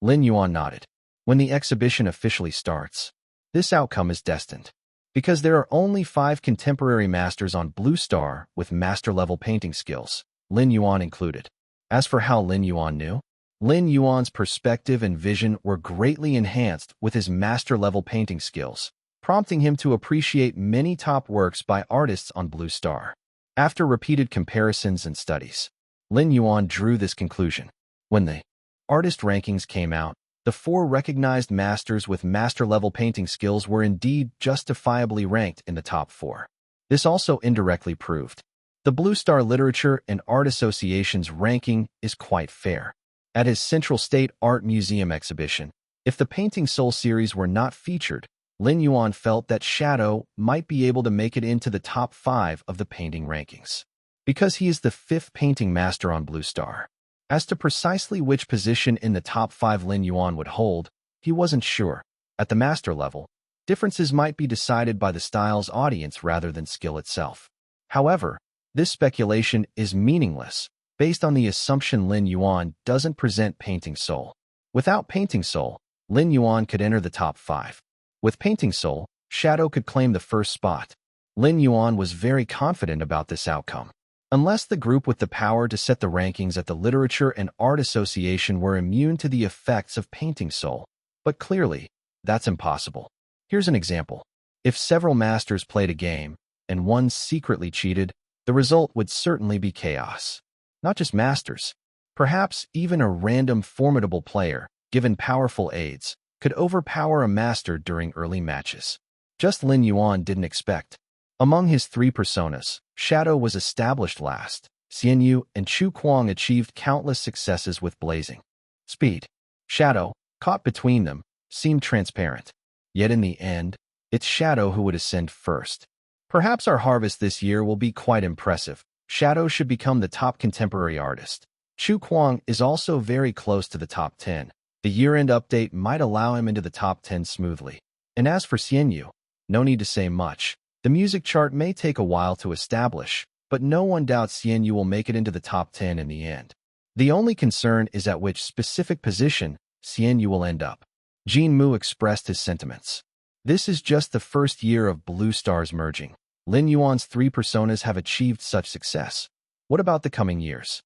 Lin Yuan nodded. When the exhibition officially starts, this outcome is destined. Because there are only 5 contemporary masters on Blue Star with master-level painting skills, Lin Yuan included. As for how Lin Yuan knew, Lin Yuan's perspective and vision were greatly enhanced with his master-level painting skills, prompting him to appreciate many top works by artists on Blue Star. After repeated comparisons and studies, Lin Yuan drew this conclusion. When the artist rankings came out, the 4 recognized masters with master-level painting skills were indeed justifiably ranked in the top 4. This also indirectly proved the Blue Star Literature and Art Association's ranking is quite fair. At his Central State Art Museum exhibition, if the Painting Soul series were not featured, Lin Yuan felt that Shadow might be able to make it into the top 5 of the painting rankings. Because he is the 5th painting master on Blue Star. As to precisely which position in the top 5 Lin Yuan would hold, he wasn't sure. At the master level, differences might be decided by the style's audience rather than skill itself. However, this speculation is meaningless, based on the assumption Lin Yuan doesn't present Painting Soul. Without Painting Soul, Lin Yuan could enter the top 5. With Painting Soul, Shadow could claim the first spot. Lin Yuan was very confident about this outcome. Unless the group with the power to set the rankings at the Literature and Art Association were immune to the effects of Painting Soul. But clearly, that's impossible. Here's an example. If several masters played a game, and one secretly cheated, the result would certainly be chaos. Not just masters. Perhaps even a random formidable player, given powerful aids, could overpower a master during early matches. Just Lin Yuan didn't expect. Among his 3 personas, Shadow was established last. Xian Yu and Chu Kuang achieved countless successes with blazing speed. Shadow, caught between them, seemed transparent. Yet in the end, it's Shadow who would ascend first. Perhaps our harvest this year will be quite impressive. Shadow should become the top contemporary artist. Chu Kuang is also very close to the top 10. The year-end update might allow him into the top 10 smoothly. And as for Xian Yu, no need to say much. The music chart may take a while to establish, but no one doubts Xian Yu will make it into the top 10 in the end. The only concern is at which specific position Xian Yu will end up. Jin Mu expressed his sentiments. This is just the first year of Blue Star's merging. Lin Yuan's three personas have achieved such success. What about the coming years?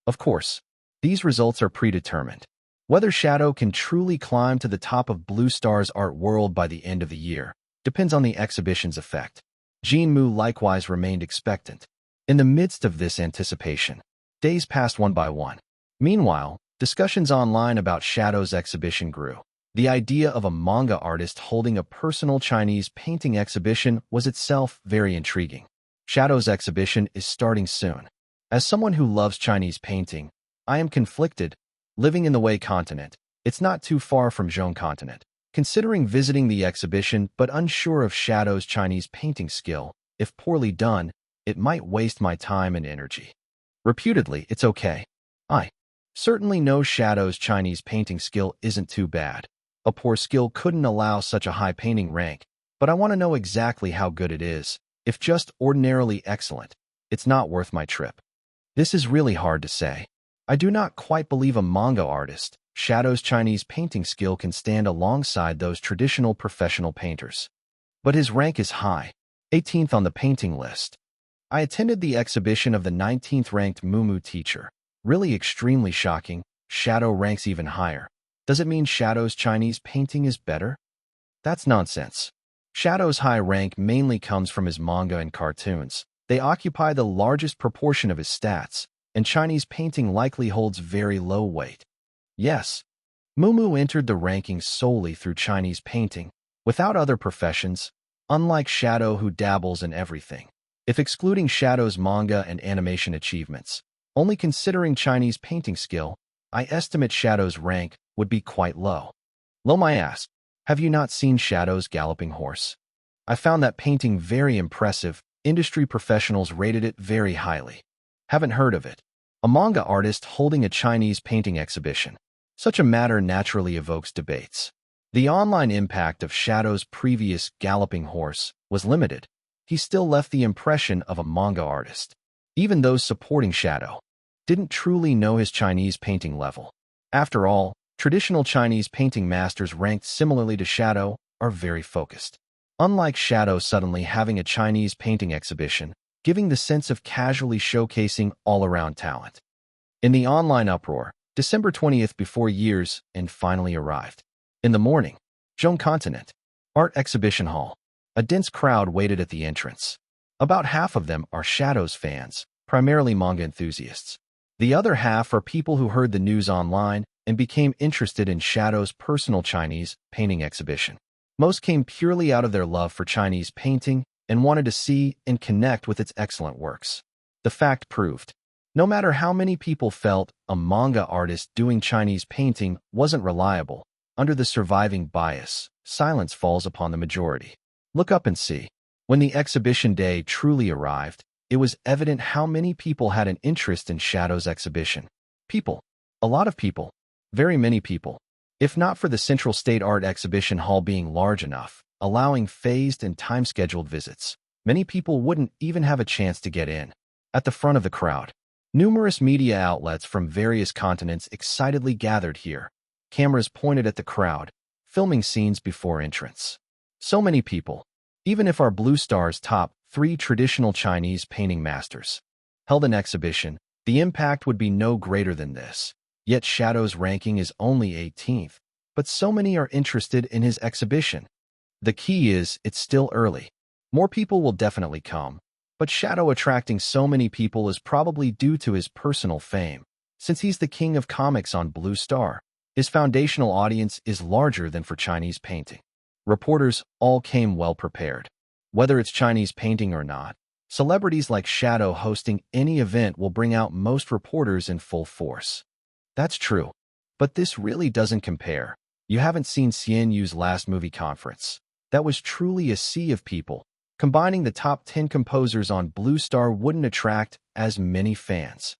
Of course, these results are predetermined. Whether Shadow can truly climb to the top of Blue Star's art world by the end of the year depends on the exhibition's effect. Jean Mu likewise remained expectant. In the midst of this anticipation, days passed one by one. Meanwhile, discussions online about Shadow's exhibition grew. The idea of a manga artist holding a personal Chinese painting exhibition was itself very intriguing. Shadow's exhibition is starting soon. As someone who loves Chinese painting, I am conflicted. Living in the Wei continent, it's not too far from Zhong continent. Considering visiting the exhibition but unsure of Shadow's Chinese painting skill, if poorly done, it might waste my time and energy. Reputedly, it's okay. I certainly know Shadow's Chinese painting skill isn't too bad. A poor skill couldn't allow such a high painting rank, but I want to know exactly how good it is. If just ordinarily excellent, it's not worth my trip. This is really hard to say. I do not quite believe a manga artist, Shadow's Chinese painting skill can stand alongside those traditional professional painters. But his rank is high, 18th on the painting list. I attended the exhibition of the 19th ranked Mumu teacher. Really extremely shocking, Shadow ranks even higher. Does it mean Shadow's Chinese painting is better? That's nonsense. Shadow's high rank mainly comes from his manga and cartoons. They occupy the largest proportion of his stats, and Chinese painting likely holds very low weight. Yes, Mumu entered the rankings solely through Chinese painting, without other professions, unlike Shadow who dabbles in everything. If excluding Shadow's manga and animation achievements, only considering Chinese painting skill, I estimate Shadow's rank would be quite low. Lomai asked, have you not seen Shadow's galloping horse? I found that painting very impressive. Industry professionals rated it very highly. Haven't heard of it. A manga artist holding a Chinese painting exhibition. Such a matter naturally evokes debates. The online impact of Shadow's previous galloping horse was limited. He still left the impression of a manga artist. Even those supporting Shadow didn't truly know his Chinese painting level. After all, traditional Chinese painting masters ranked similarly to Shadow are very focused. Unlike Shadow suddenly having a Chinese painting exhibition, giving the sense of casually showcasing all-around talent. In the online uproar, December 20th before years and finally arrived. In the morning, Zhong Continent, Art Exhibition Hall. A dense crowd waited at the entrance. About half of them are Shadow's fans, primarily manga enthusiasts. The other half are people who heard the news online and became interested in Shadow's personal Chinese painting exhibition. Most came purely out of their love for Chinese painting and wanted to see and connect with its excellent works. The fact proved, no matter how many people felt a manga artist doing Chinese painting wasn't reliable, under the surviving bias, silence falls upon the majority. Look up and see. When the exhibition day truly arrived, it was evident how many people had an interest in Shadow's exhibition. People. A lot of people. Very many people. If not for the Central State Art Exhibition Hall being large enough, allowing phased and time-scheduled visits, many people wouldn't even have a chance to get in. At the front of the crowd, numerous media outlets from various continents excitedly gathered here. Cameras pointed at the crowd, filming scenes before entrance. So many people. Even if our Blue Star's top 3 traditional Chinese painting masters held an exhibition, the impact would be no greater than this. Yet Shadow's ranking is only 18th, but so many are interested in his exhibition. The key is, it's still early. More people will definitely come, but Shadow attracting so many people is probably due to his personal fame. Since he's the king of comics on Blue Star, his foundational audience is larger than for Chinese painting. Reporters all came well prepared. Whether it's Chinese painting or not, celebrities like Shadow hosting any event will bring out most reporters in full force. That's true, but this really doesn't compare. You haven't seen Xian Yu's last movie conference. That was truly a sea of people. Combining the top 10 composers on Blue Star wouldn't attract as many fans.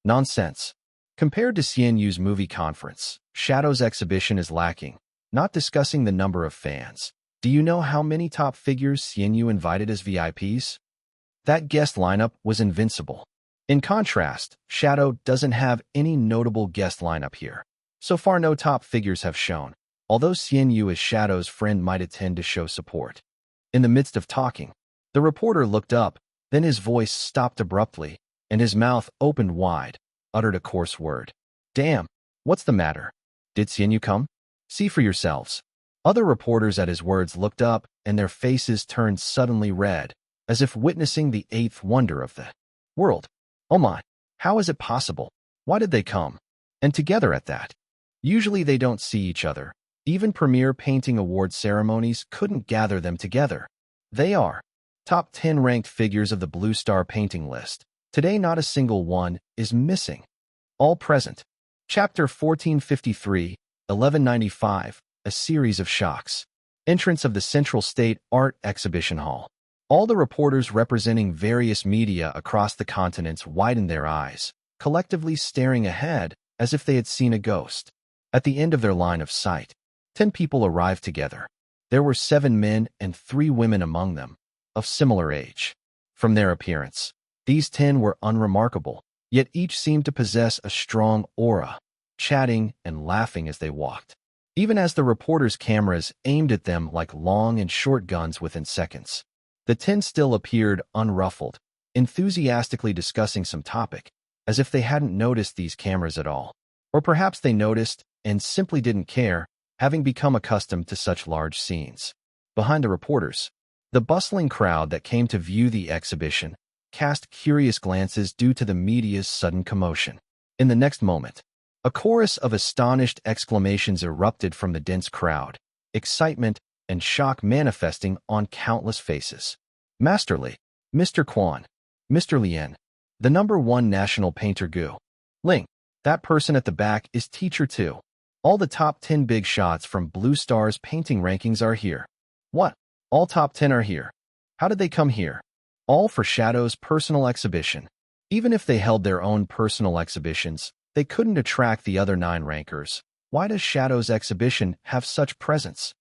Nonsense. Compared to Xian Yu's movie conference, Shadow's exhibition is lacking, not discussing the number of fans. Do you know how many top figures Xian Yu invited as VIPs? That guest lineup was invincible. In contrast, Shadow doesn't have any notable guest lineup here. So far no top figures have shown. although Xian Yu as Shadow's friend might intend to show support. In the midst of talking, the reporter looked up, then his voice stopped abruptly, and his mouth opened wide, uttered a coarse word. Damn, what's the matter? Did Xian Yu come? See for yourselves. Other reporters at his words looked up, and their faces turned suddenly red, as if witnessing the eighth wonder of the world. Oh my, how is it possible? Why did they come? And together at that. Usually they don't see each other. Even premier painting award ceremonies couldn't gather them together. They are top 10 ranked figures of the Blue Star painting list. Today not a single one is missing. All present. Chapter 1453, 1195, a series of shocks. Entrance of the Central State Art Exhibition Hall. All the reporters representing various media across the continents widened their eyes, collectively staring ahead as if they had seen a ghost. At the end of their line of sight, 10 people arrived together. There were 7 men and 3 women among them, of similar age. From their appearance, these 10 were unremarkable, yet each seemed to possess a strong aura, chatting and laughing as they walked. Even as the reporters' cameras aimed at them like long and short guns within seconds, the 10 still appeared unruffled, enthusiastically discussing some topic, as if they hadn't noticed these cameras at all. Or perhaps they noticed and simply didn't care, having become accustomed to such large scenes. Behind the reporters, the bustling crowd that came to view the exhibition cast curious glances due to the media's sudden commotion. In the next moment, a chorus of astonished exclamations erupted from the dense crowd, excitement and shock manifesting on countless faces. Masterly, Mr. Quan, Mr. Lin, the #1 national painter Gu Ling, that person at the back is teacher too. All the top 10 big shots from Blue Star's painting rankings are here. What? All top 10 are here. How did they come here? All for Shadow's personal exhibition. Even if they held their own personal exhibitions, they couldn't attract the other 9 rankers. Why does Shadow's exhibition have such presence?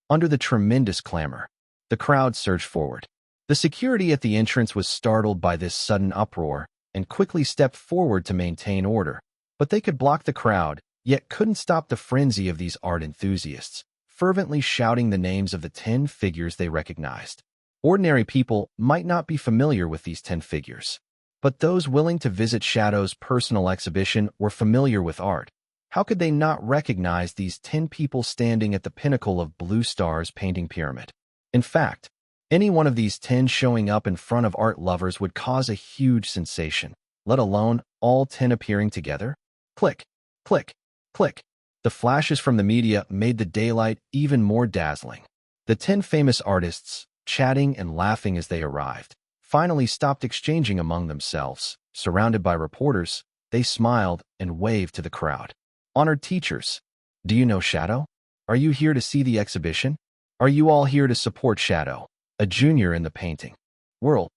Under the tremendous clamor, the crowd surged forward. The security at the entrance was startled by this sudden uproar and quickly stepped forward to maintain order. But they could block the crowd, yet couldn't stop the frenzy of these art enthusiasts, fervently shouting the names of the 10 figures they recognized. Ordinary people might not be familiar with these 10 figures, but those willing to visit Shadow's personal exhibition were familiar with art. How could they not recognize these 10 people standing at the pinnacle of Blue Star's painting pyramid? In fact, any one of these 10 showing up in front of art lovers would cause a huge sensation, let alone all 10 appearing together. Click, click, click. The flashes from the media made the daylight even more dazzling. The 10 famous artists, chatting and laughing as they arrived, finally stopped exchanging among themselves. Surrounded by reporters, they smiled and waved to the crowd. Honored teachers, do you know Shadow? Are you here to see the exhibition? Are you all here to support Shadow, a junior in the painting world?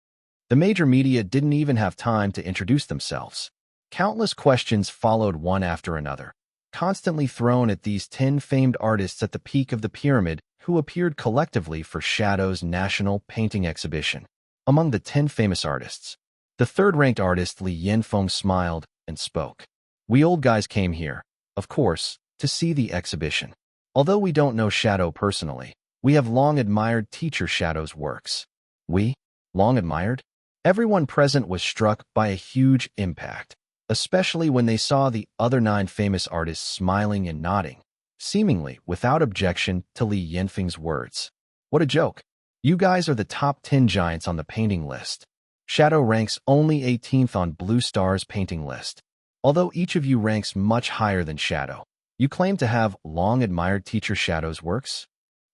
The major media didn't even have time to introduce themselves. Countless questions followed one after another, constantly thrown at these 10 famed artists at the peak of the pyramid who appeared collectively for Shadow's national painting exhibition. Among the 10 famous artists, the third-ranked artist Li Yanfeng smiled and spoke. We old guys came here, of course, to see the exhibition. Although we don't know Shadow personally, we have long admired teacher Shadow's works. We? Long admired? Everyone present was struck by a huge impact, especially when they saw the other 9 famous artists smiling and nodding, seemingly without objection to Li Yanfeng's words. What a joke. You guys are the top 10 giants on the painting list. Shadow ranks only 18th on Blue Star's painting list. Although each of you ranks much higher than Shadow, you claim to have long admired teacher Shadow's works?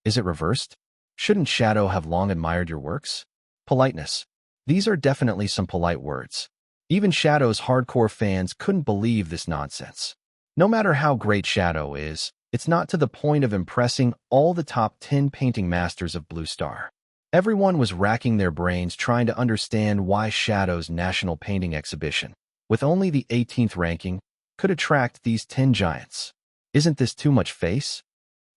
Is it reversed? Shouldn't Shadow have long admired your works? Politeness. These are definitely some polite words. Even Shadow's hardcore fans couldn't believe this nonsense. No matter how great Shadow is, it's not to the point of impressing all the top 10 painting masters of Blue Star. Everyone was racking their brains trying to understand why Shadow's national painting exhibition, with only the 18th ranking, could attract these 10 giants. Isn't this too much face?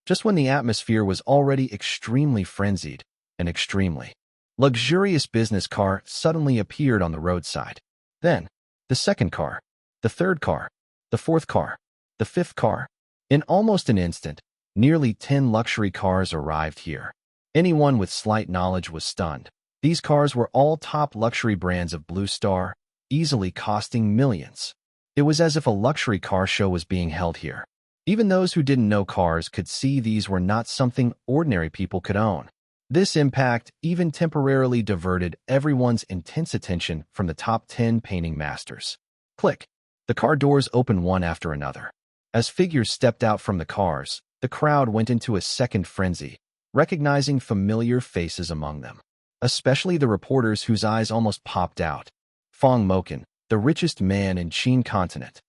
Just when the atmosphere was already extremely frenzied, an extremely luxurious business car suddenly appeared on the roadside. Then, the second car, the third car, the fourth car, the fifth car. In almost an instant, Nearly 10 luxury cars arrived here. Anyone with slight knowledge was stunned. These cars were all top luxury brands of Blue Star, easily costing millions. It was as if a luxury car show was being held here. Even those who didn't know cars could see these were not something ordinary people could own. This impact even temporarily diverted everyone's intense attention from the top 10 painting masters. Click. The car doors opened one after another. As figures stepped out from the cars, the crowd went into a second frenzy, recognizing familiar faces among them. Especially the reporters whose eyes almost popped out. Fong Moken, the richest man in Qin continent.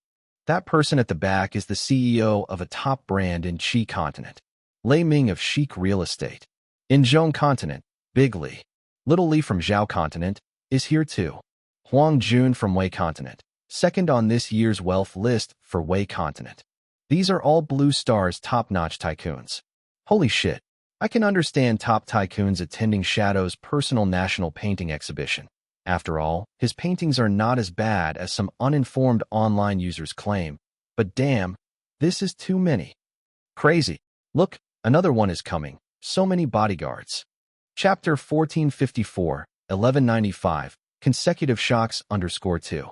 That person at the back is the CEO of a top brand in Qi continent. Lei Ming of Chic Real Estate. In Zhong continent, Big Li. Little Li from Zhao continent is here too. Huang Jun from Wei continent, second on this year's wealth list for Wei continent. These are all Blue Star's top-notch tycoons. Holy shit. I can understand top tycoons attending Shadow's personal national painting exhibition. After all, his paintings are not as bad as some uninformed online users claim. But damn, this is too many. Crazy. Look, another one is coming. So many bodyguards. Chapter 1454, 1195, Consecutive Shocks _2.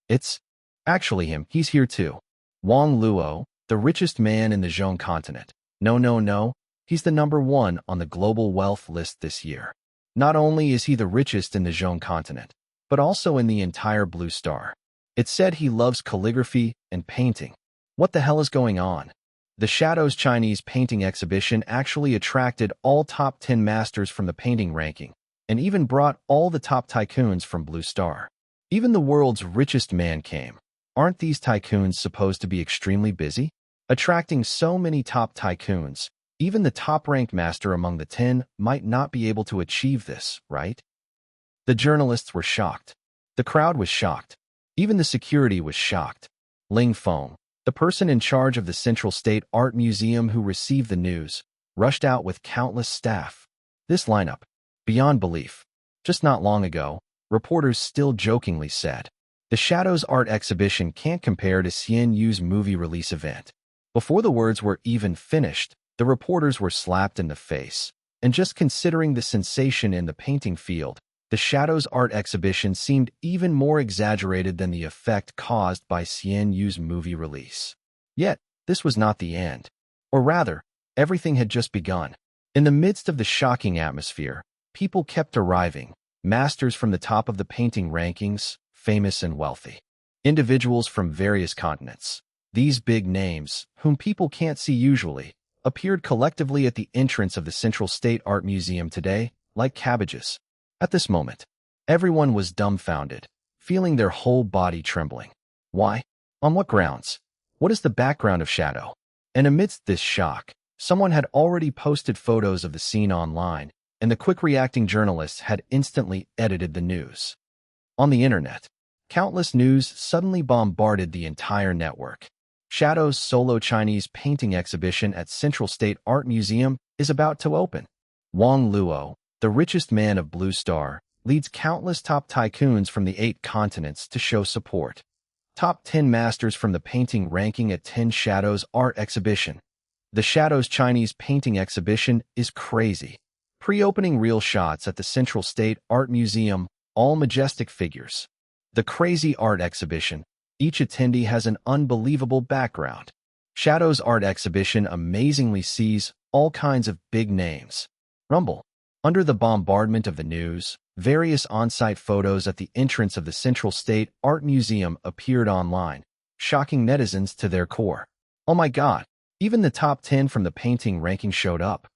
It's actually him. He's here too. Wang Luo, the richest man in the Zhong continent. No. He's the #1 on the global wealth list this year. Not only is he the richest in the Zhong continent, but also in the entire Blue Star. It's said he loves calligraphy and painting. What the hell is going on? The Shadow's Chinese painting exhibition actually attracted all top 10 masters from the painting ranking, and even brought all the top tycoons from Blue Star. Even the world's richest man came. Aren't these tycoons supposed to be extremely busy? Attracting so many top tycoons, even the top-ranked master among the 10 might not be able to achieve this, right? The journalists were shocked. The crowd was shocked. Even the security was shocked. Ling Feng, the person in charge of the Central State Art Museum who received the news, rushed out with countless staff. This lineup, beyond belief. Just not long ago, reporters still jokingly said, the Shadows art exhibition can't compare to Xian Yu's movie release event. Before the words were even finished, the reporters were slapped in the face. And just considering the sensation in the painting field, the Shadows art exhibition seemed even more exaggerated than the effect caused by Xian Yu's movie release. Yet, this was not the end. Or rather, everything had just begun. In the midst of the shocking atmosphere, people kept arriving, masters from the top of the painting rankings, famous and wealthy. Individuals from various continents. These big names, whom people can't see usually, appeared collectively at the entrance of the Central State Art Museum today, like cabbages. At this moment, everyone was dumbfounded, feeling their whole body trembling. Why? On what grounds? What is the background of Shadow? And amidst this shock, someone had already posted photos of the scene online, and the quick-reacting journalists had instantly edited the news. On the internet, countless news suddenly bombarded the entire network. Shadow's solo Chinese painting exhibition at Central State Art Museum is about to open. Wang Luo, the richest man of Blue Star, leads countless top tycoons from the 8 continents to show support. Top 10 masters from the painting ranking at 10 Shadows art exhibition. The Shadows Chinese painting exhibition is crazy. Pre-opening reel shots at the Central State Art Museum, all majestic figures. The crazy art exhibition. Each attendee has an unbelievable background. Shadow's art exhibition amazingly sees all kinds of big names. Rumble. Under the bombardment of the news, various on-site photos at the entrance of the Central State Art Museum appeared online, shocking netizens to their core. Oh my god, even the top 10 from the painting ranking showed up.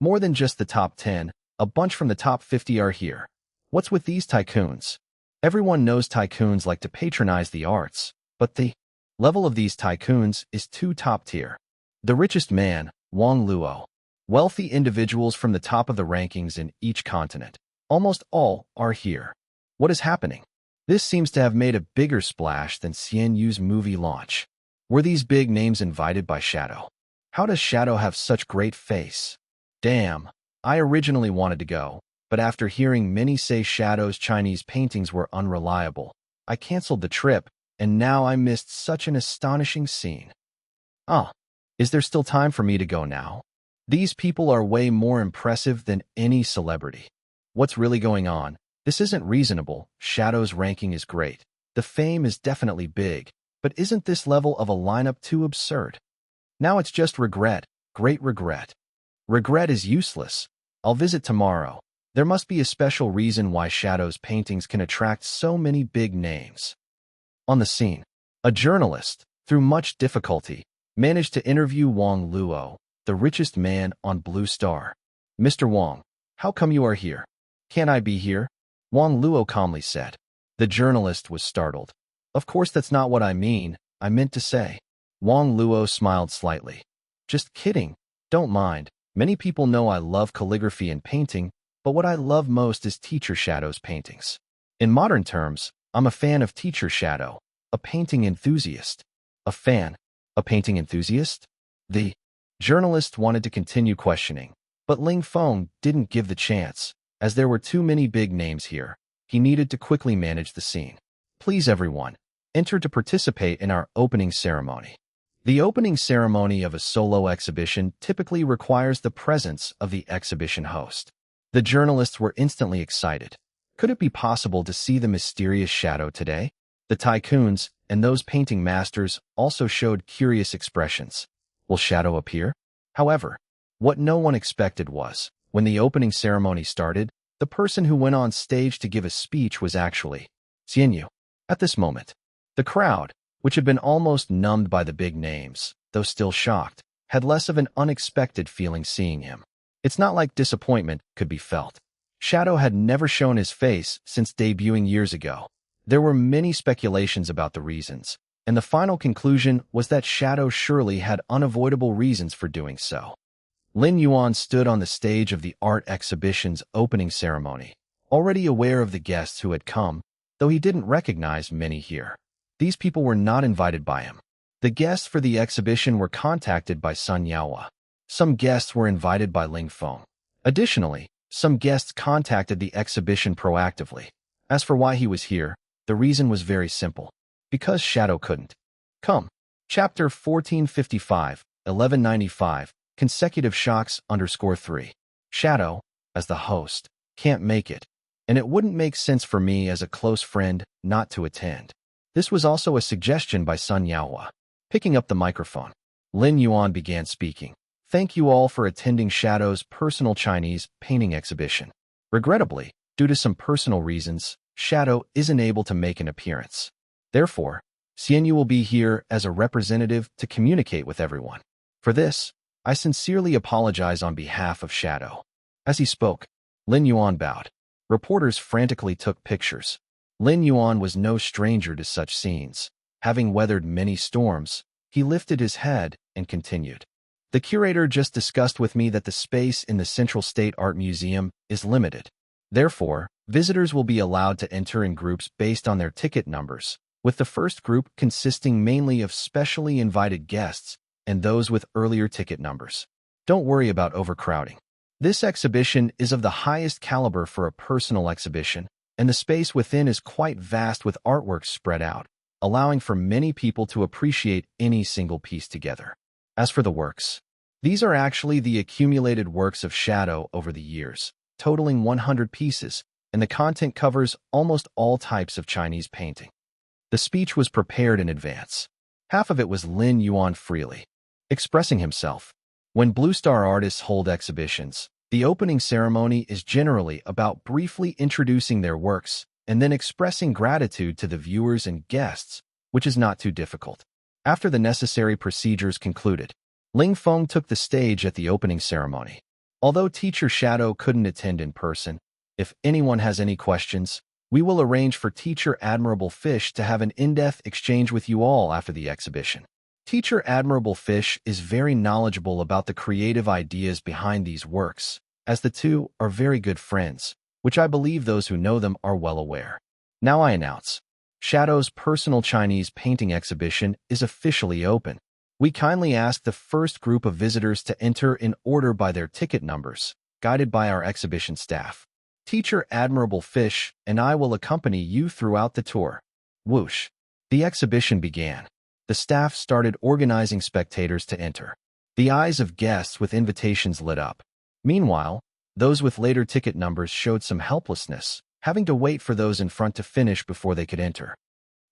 More than just the top 10, a bunch from the top 50 are here. What's with these tycoons? Everyone knows tycoons like to patronize the arts, but the level of these tycoons is too top tier. The richest man, Wang Luo. Wealthy individuals from the top of the rankings in each continent. Almost all are here. What is happening? This seems to have made a bigger splash than Xian Yu's movie launch. Were these big names invited by Shadow? How does Shadow have such great face? Damn, I originally wanted to go, but after hearing many say Shadow's Chinese paintings were unreliable, I canceled the trip, and now I missed such an astonishing scene. Is there still time for me to go now? These people are way more impressive than any celebrity. What's really going on? This isn't reasonable. Shadow's ranking is great. The fame is definitely big. But isn't this level of a lineup too absurd? Now it's just regret. Great regret. Regret is useless. I'll visit tomorrow. There must be a special reason why Shadow's paintings can attract so many big names. On the scene, a journalist, through much difficulty, managed to interview Wang Luo, the richest man on Blue Star. Mr. Wang, how come you are here? Can't I be here? Wang Luo calmly said. The journalist was startled. Of course that's not what I mean. I meant to say. Wang Luo smiled slightly. Just kidding. Don't mind. Many people know I love calligraphy and painting, but what I love most is Teacher Shadow's paintings. In modern terms, I'm a fan of Teacher Shadow, a painting enthusiast. A fan? A painting enthusiast? The journalist wanted to continue questioning, but Ling Feng didn't give the chance. As there were too many big names here, he needed to quickly manage the scene. Please everyone, enter to participate in our opening ceremony. The opening ceremony of a solo exhibition typically requires the presence of the exhibition host. The journalists were instantly excited. Could it be possible to see the mysterious Shadow today? The tycoons and those painting masters also showed curious expressions. Will Shadow appear? However, what no one expected was, when the opening ceremony started, the person who went on stage to give a speech was actually Xianyu. At this moment, the crowd, which had been almost numbed by the big names, though still shocked, had less of an unexpected feeling seeing him. It's not like disappointment could be felt. Shadow had never shown his face since debuting years ago. There were many speculations about the reasons, and the final conclusion was that Shadow surely had unavoidable reasons for doing so. Lin Yuan stood on the stage of the art exhibition's opening ceremony, already aware of the guests who had come, though he didn't recognize many here. These people were not invited by him. The guests for the exhibition were contacted by Sun Yaohua. Some guests were invited by Ling Feng. Additionally, some guests contacted the exhibition proactively. As for why he was here, the reason was very simple. Because Shadow couldn't come. Chapter 1455, 1195, Consecutive Shocks _3. Shadow, as the host, can't make it, and it wouldn't make sense for me as a close friend not to attend. This was also a suggestion by Sun Yaohua. Picking up the microphone, Lin Yuan began speaking. Thank you all for attending Shadow's personal Chinese painting exhibition. Regrettably, due to some personal reasons, Shadow isn't able to make an appearance. Therefore, Xianyu will be here as a representative to communicate with everyone. For this, I sincerely apologize on behalf of Shadow. As he spoke, Lin Yuan bowed. Reporters frantically took pictures. Lin Yuan was no stranger to such scenes. Having weathered many storms, he lifted his head and continued. The curator just discussed with me that the space in the Central State Art Museum is limited. Therefore, visitors will be allowed to enter in groups based on their ticket numbers, with the first group consisting mainly of specially invited guests and those with earlier ticket numbers. Don't worry about overcrowding. This exhibition is of the highest caliber for a personal exhibition, and the space within is quite vast with artworks spread out, allowing for many people to appreciate any single piece together. As for the works, these are actually the accumulated works of Shadow over the years, totaling 100 pieces, and the content covers almost all types of Chinese painting. The speech was prepared in advance. Half of it was Lin Yuan freely expressing himself. When Blue Star artists hold exhibitions, the opening ceremony is generally about briefly introducing their works and then expressing gratitude to the viewers and guests, which is not too difficult. After the necessary procedures concluded, Ling Feng took the stage at the opening ceremony. Although Teacher Shadow couldn't attend in person, if anyone has any questions, we will arrange for Teacher Admirable Fish to have an in-depth exchange with you all after the exhibition. Teacher Admirable Fish is very knowledgeable about the creative ideas behind these works, as the two are very good friends, which I believe those who know them are well aware. Now I announce, Shadow's personal Chinese painting exhibition is officially open. We kindly ask the first group of visitors to enter in order by their ticket numbers, guided by our exhibition staff. Teacher Admirable Fish and I will accompany you throughout the tour. Whoosh! The exhibition began. The staff started organizing spectators to enter. The eyes of guests with invitations lit up. Meanwhile, those with later ticket numbers showed some helplessness, having to wait for those in front to finish before they could enter.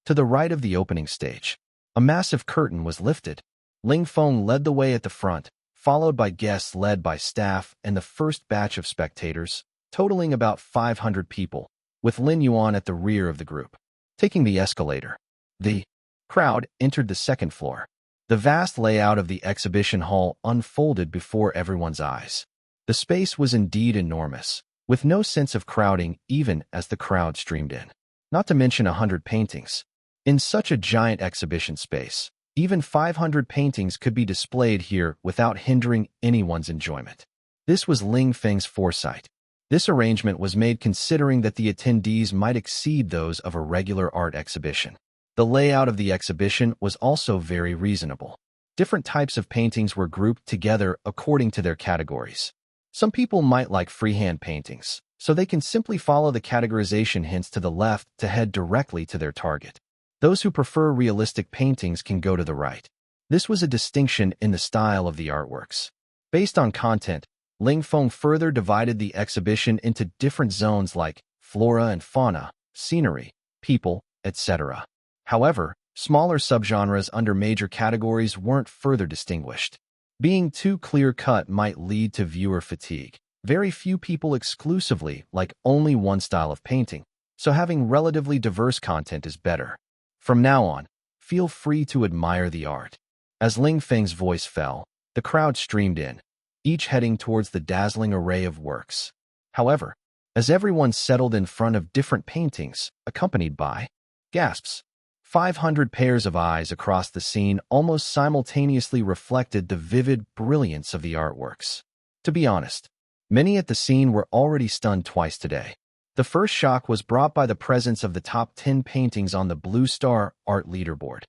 To the right of the opening stage, a massive curtain was lifted. Ling Feng led the way at the front, followed by guests led by staff and the first batch of spectators, totaling about 500 people, with Lin Yuan at the rear of the group. Taking the escalator, the crowd entered the second floor. The vast layout of the exhibition hall unfolded before everyone's eyes. The space was indeed enormous, with no sense of crowding even as the crowd streamed in. Not to mention 100 paintings. In such a giant exhibition space, even 500 paintings could be displayed here without hindering anyone's enjoyment. This was Ling Feng's foresight. This arrangement was made considering that the attendees might exceed those of a regular art exhibition. The layout of the exhibition was also very reasonable. Different types of paintings were grouped together according to their categories. Some people might like freehand paintings, so they can simply follow the categorization hints to the left to head directly to their target. Those who prefer realistic paintings can go to the right. This was a distinction in the style of the artworks. Based on content, Ling Feng further divided the exhibition into different zones like flora and fauna, scenery, people, etc. However, smaller subgenres under major categories weren't further distinguished. Being too clear-cut might lead to viewer fatigue. Very few people exclusively like only one style of painting, so having relatively diverse content is better. From now on, feel free to admire the art. As Ling Feng's voice fell, the crowd streamed in, each heading towards the dazzling array of works. However, as everyone settled in front of different paintings, accompanied by gasps, 500 pairs of eyes across the scene almost simultaneously reflected the vivid brilliance of the artworks. To be honest, many at the scene were already stunned twice today. The first shock was brought by the presence of the top 10 paintings on the Blue Star art leaderboard.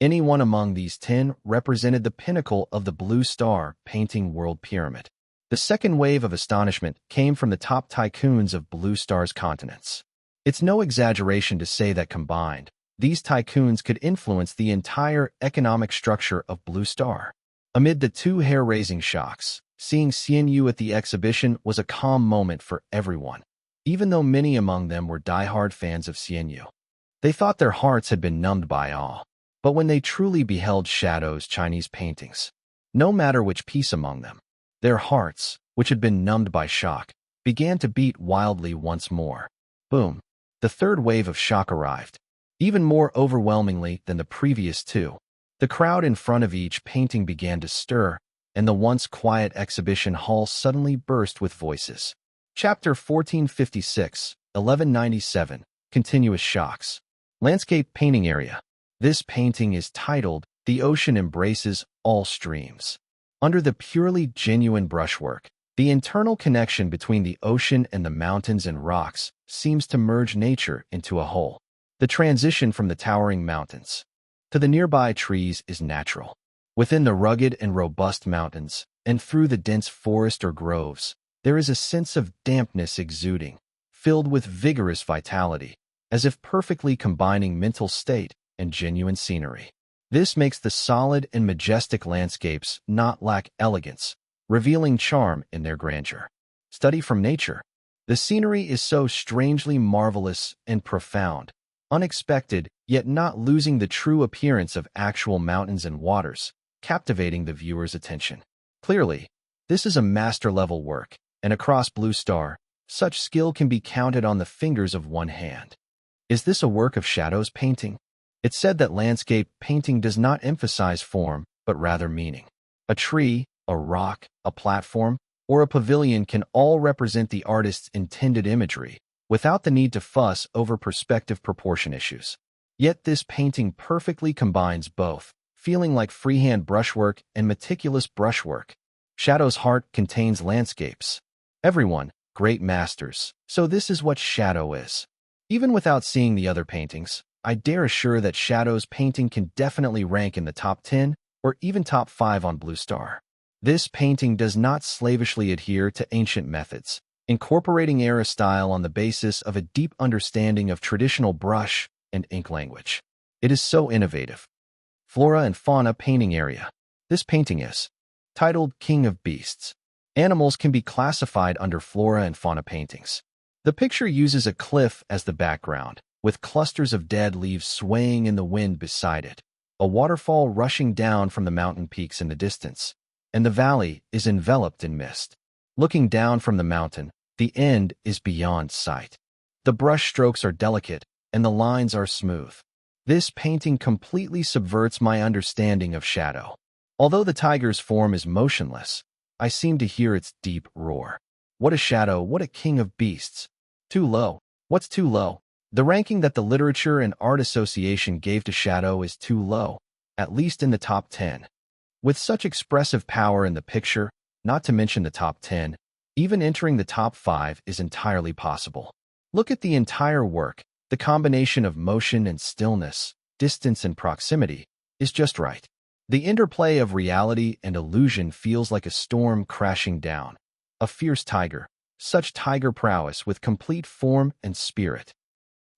Any one among these 10 represented the pinnacle of the Blue Star painting world pyramid. The second wave of astonishment came from the top tycoons of Blue Star's continents. It's no exaggeration to say that combined, these tycoons could influence the entire economic structure of Blue Star. Amid the two hair-raising shocks, seeing Xian Yu at the exhibition was a calm moment for everyone, even though many among them were die-hard fans of Xian Yu. They thought their hearts had been numbed by awe. But when they truly beheld Shadow's Chinese paintings, no matter which piece among them, their hearts, which had been numbed by shock, began to beat wildly once more. Boom! The third wave of shock arrived. Even more overwhelmingly than the previous two, the crowd in front of each painting began to stir, and the once quiet exhibition hall suddenly burst with voices. Chapter 1456, 1197, Continuous Shocks. Landscape Painting Area. This painting is titled, "The Ocean Embraces All Streams." Under the purely genuine brushwork, the internal connection between the ocean and the mountains and rocks seems to merge nature into a whole. The transition from the towering mountains to the nearby trees is natural. Within the rugged and robust mountains, and through the dense forest or groves, there is a sense of dampness exuding, filled with vigorous vitality, as if perfectly combining mental state and genuine scenery. This makes the solid and majestic landscapes not lack elegance, revealing charm in their grandeur. Study from nature. The scenery is so strangely marvelous and profound, unexpected, yet not losing the true appearance of actual mountains and waters, captivating the viewer's attention. Clearly, this is a master-level work, and across Blue Star, such skill can be counted on the fingers of one hand. Is this a work of Shadow's painting? It's said that landscape painting does not emphasize form, but rather meaning. A tree, a rock, a platform, or a pavilion can all represent the artist's intended imagery, without the need to fuss over perspective proportion issues. Yet this painting perfectly combines both, feeling like freehand brushwork and meticulous brushwork. Shadow's heart contains landscapes. Everyone, great masters, so this is what Shadow is. Even without seeing the other paintings, I dare assure that Shadow's painting can definitely rank in the top 10 or even top 5 on Blue Star. This painting does not slavishly adhere to ancient methods, incorporating era style on the basis of a deep understanding of traditional brush and ink language. It is so innovative. Flora and Fauna Painting Area. This painting is titled King of Beasts. Animals can be classified under flora and fauna paintings. The picture uses a cliff as the background, with clusters of dead leaves swaying in the wind beside it, a waterfall rushing down from the mountain peaks in the distance, and the valley is enveloped in mist. Looking down from the mountain, the end is beyond sight. The brush strokes are delicate, and the lines are smooth. This painting completely subverts my understanding of shadow. Although the tiger's form is motionless, I seem to hear its deep roar. What a shadow, what a king of beasts. Too low. What's too low? The ranking that the Literature and Art Association gave to shadow is too low, at least in the top 10. With such expressive power in the picture, not to mention the top 10, even entering the top 5 is entirely possible. Look at the entire work. The combination of motion and stillness, distance and proximity, is just right. The interplay of reality and illusion feels like a storm crashing down. A fierce tiger, such tiger prowess with complete form and spirit.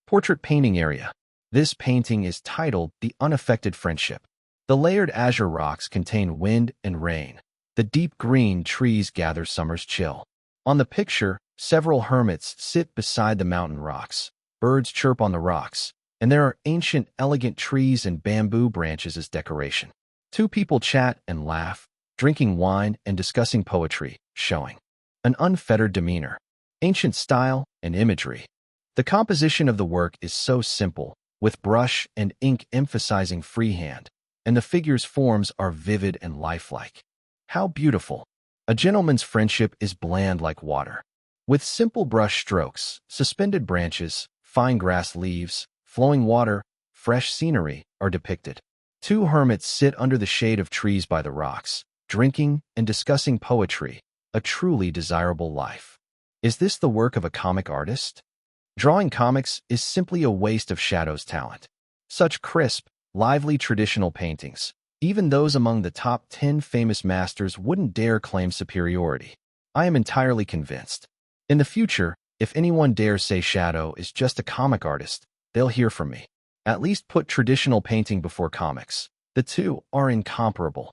Portrait painting area. This painting is titled The Unaffected Friendship. The layered azure rocks contain wind and rain. The deep green trees gather summer's chill. On the picture, several hermits sit beside the mountain rocks. Birds chirp on the rocks, and there are ancient, elegant trees and bamboo branches as decoration. Two people chat and laugh, drinking wine and discussing poetry, showing an unfettered demeanor, ancient style, and imagery. The composition of the work is so simple, with brush and ink emphasizing freehand, and the figures' forms are vivid and lifelike. How beautiful! A gentleman's friendship is bland like water. With simple brush strokes, suspended branches, fine grass leaves, flowing water, fresh scenery are depicted. Two hermits sit under the shade of trees by the rocks, drinking and discussing poetry, a truly desirable life. Is this the work of a comic artist? Drawing comics is simply a waste of Shadow's talent. Such crisp, lively traditional paintings, even those among the top 10 famous masters wouldn't dare claim superiority. I am entirely convinced. In the future, if anyone dares say Shadow is just a comic artist, they'll hear from me. At least put traditional painting before comics. The two are incomparable.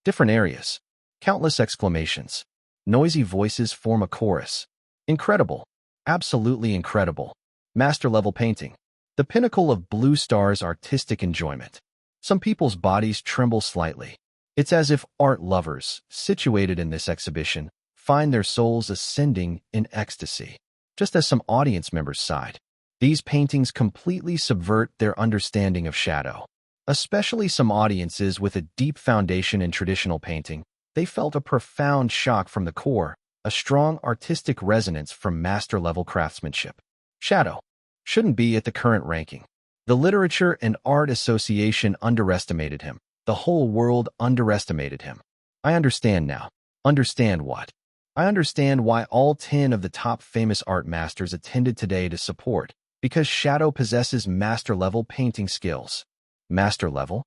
Different areas. Countless exclamations. Noisy voices form a chorus. Incredible. Absolutely incredible. Master-level painting. The pinnacle of Blue Star's artistic enjoyment. Some people's bodies tremble slightly. It's as if art lovers, situated in this exhibition, find their souls ascending in ecstasy, just as some audience members sighed. These paintings completely subvert their understanding of shadow. Especially some audiences with a deep foundation in traditional painting, they felt a profound shock from the core, a strong artistic resonance from master-level craftsmanship. Shadow shouldn't be at the current ranking. The Literature and Art Association underestimated him. The whole world underestimated him. I understand now. Understand what? I understand why all 10 of the top famous art masters attended today to support, because Shadow possesses master-level painting skills. Master-level?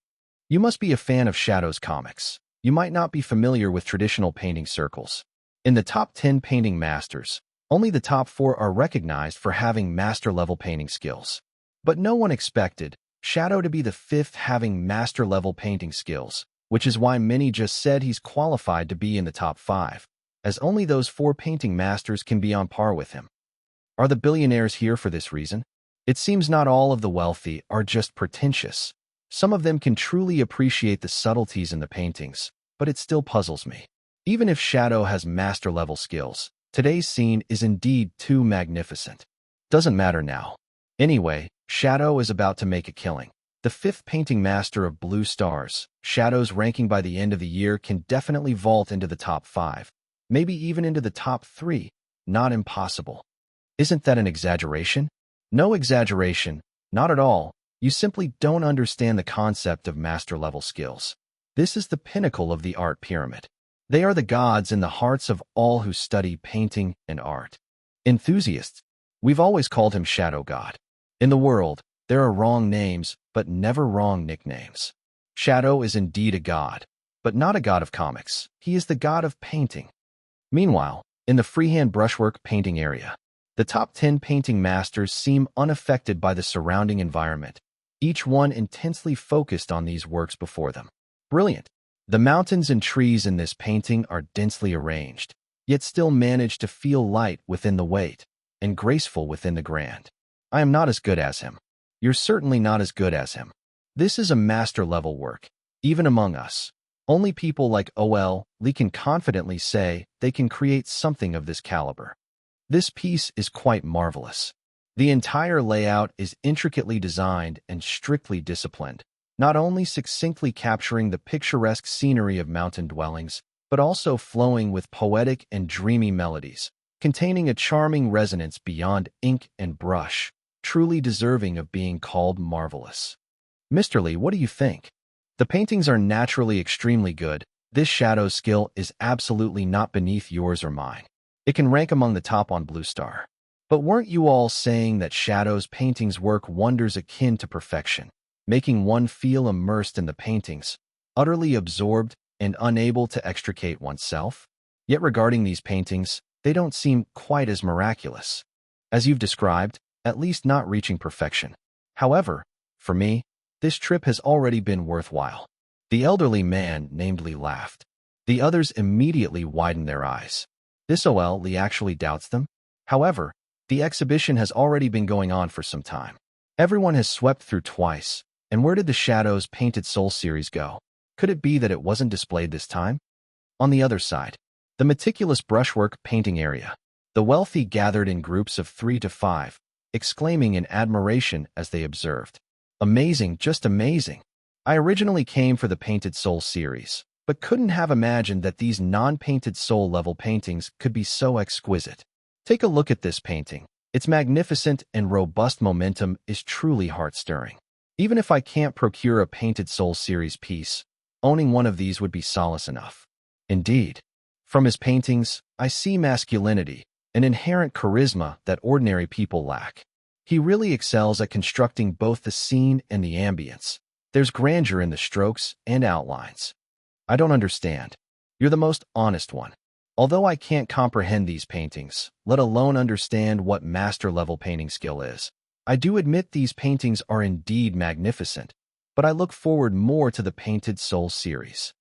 You must be a fan of Shadow's comics. You might not be familiar with traditional painting circles. In the top 10 painting masters, only the top 4 are recognized for having master-level painting skills. But no one expected Shadow to be the 5th having master-level painting skills, which is why many just said he's qualified to be in the top 5, as only those 4 painting masters can be on par with him. Are the billionaires here for this reason? It seems not all of the wealthy are just pretentious. Some of them can truly appreciate the subtleties in the paintings, but it still puzzles me. Even if Shadow has master-level skills, today's scene is indeed too magnificent. Doesn't matter now. Anyway, Shadow is about to make a killing. The 5th painting master of Blue Stars, Shadow's ranking by the end of the year can definitely vault into the top 5, maybe even into the top 3. Not impossible. Isn't that an exaggeration? No exaggeration, not at all. You simply don't understand the concept of master-level skills. This is the pinnacle of the art pyramid. They are the gods in the hearts of all who study painting and art. Enthusiasts. We've always called him Shadow God. In the world, there are wrong names, but never wrong nicknames. Shadow is indeed a god, but not a god of comics. He is the god of painting. Meanwhile, in the freehand brushwork painting area, the top 10 painting masters seem unaffected by the surrounding environment, each one intensely focused on these works before them. Brilliant. The mountains and trees in this painting are densely arranged, yet still manage to feel light within the weight and graceful within the grand. I am not as good as him. You're certainly not as good as him. This is a master-level work, even among us. Only people like Li can confidently say they can create something of this caliber. This piece is quite marvelous. The entire layout is intricately designed and strictly disciplined, not only succinctly capturing the picturesque scenery of mountain dwellings, but also flowing with poetic and dreamy melodies, containing a charming resonance beyond ink and brush, truly deserving of being called marvelous. Mr. Li, what do you think? The paintings are naturally extremely good. This shadow skill is absolutely not beneath yours or mine. It can rank among the top on Blue Star. But weren't you all saying that Shadow's paintings work wonders akin to perfection, making one feel immersed in the paintings, utterly absorbed and unable to extricate oneself? Yet regarding these paintings, they don't seem quite as miraculous, as you've described, at least not reaching perfection. However, for me, this trip has already been worthwhile. The elderly man namely laughed. The others immediately widened their eyes. This Li actually doubts them? However, the exhibition has already been going on for some time. Everyone has swept through twice, and where did the Shadow's Painted Soul series go? Could it be that it wasn't displayed this time? On the other side, the meticulous brushwork painting area. The wealthy gathered in groups of 3 to 5, exclaiming in admiration as they observed. Amazing, just amazing. I originally came for the Painted Soul series, but couldn't have imagined that these non-painted soul-level paintings could be so exquisite. Take a look at this painting. Its magnificent and robust momentum is truly heart-stirring. Even if I can't procure a Painted Soul series piece, owning one of these would be solace enough. Indeed, from his paintings, I see masculinity, an inherent charisma that ordinary people lack. He really excels at constructing both the scene and the ambience. There's grandeur in the strokes and outlines. I don't understand. You're the most honest one. Although I can't comprehend these paintings, let alone understand what master-level painting skill is, I do admit these paintings are indeed magnificent, but I look forward more to the Painted Soul series.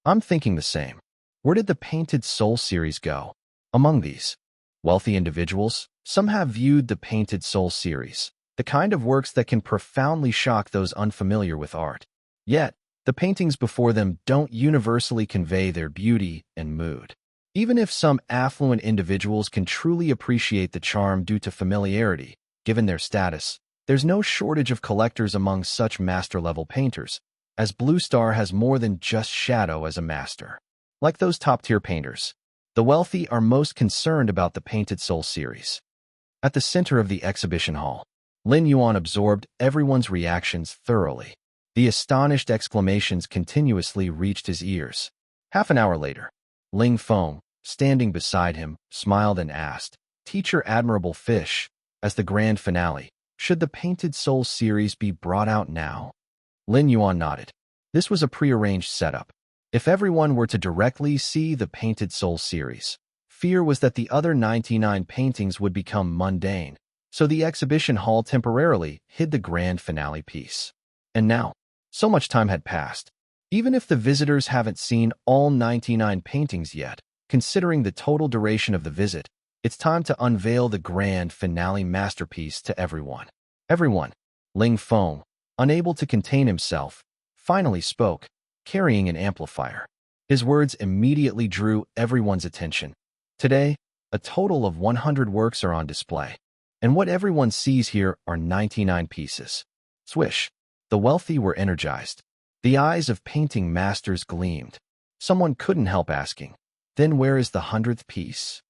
I'm thinking the same. Where did the Painted Soul series go? Among these wealthy individuals, some have viewed the Painted Soul series, the kind of works that can profoundly shock those unfamiliar with art. Yet, the paintings before them don't universally convey their beauty and mood. Even if some affluent individuals can truly appreciate the charm due to familiarity, given their status, there's no shortage of collectors among such master-level painters, as Blue Star has more than just Shadow as a master. Like those top-tier painters, the wealthy are most concerned about the Painted Soul series. At the center of the exhibition hall, Lin Yuan absorbed everyone's reactions thoroughly. The astonished exclamations continuously reached his ears. Half an hour later, Ling Feng, standing beside him, smiled and asked, "Teacher Admirable Fish, as the grand finale, should the Painted Soul series be brought out now?" Lin Yuan nodded. This was a prearranged setup. If everyone were to directly see the Painted Soul series, fear was that the other 99 paintings would become mundane, so the exhibition hall temporarily hid the grand finale piece. And now, so much time had passed. Even if the visitors haven't seen all 99 paintings yet, considering the total duration of the visit, it's time to unveil the grand finale masterpiece to everyone. Everyone. Ling Feng, unable to contain himself, finally spoke, carrying an amplifier. His words immediately drew everyone's attention. Today, a total of 100 works are on display, and what everyone sees here are 99 pieces. Swish. The wealthy were energized. The eyes of painting masters gleamed. Someone couldn't help asking, "Then where is the 100th piece?"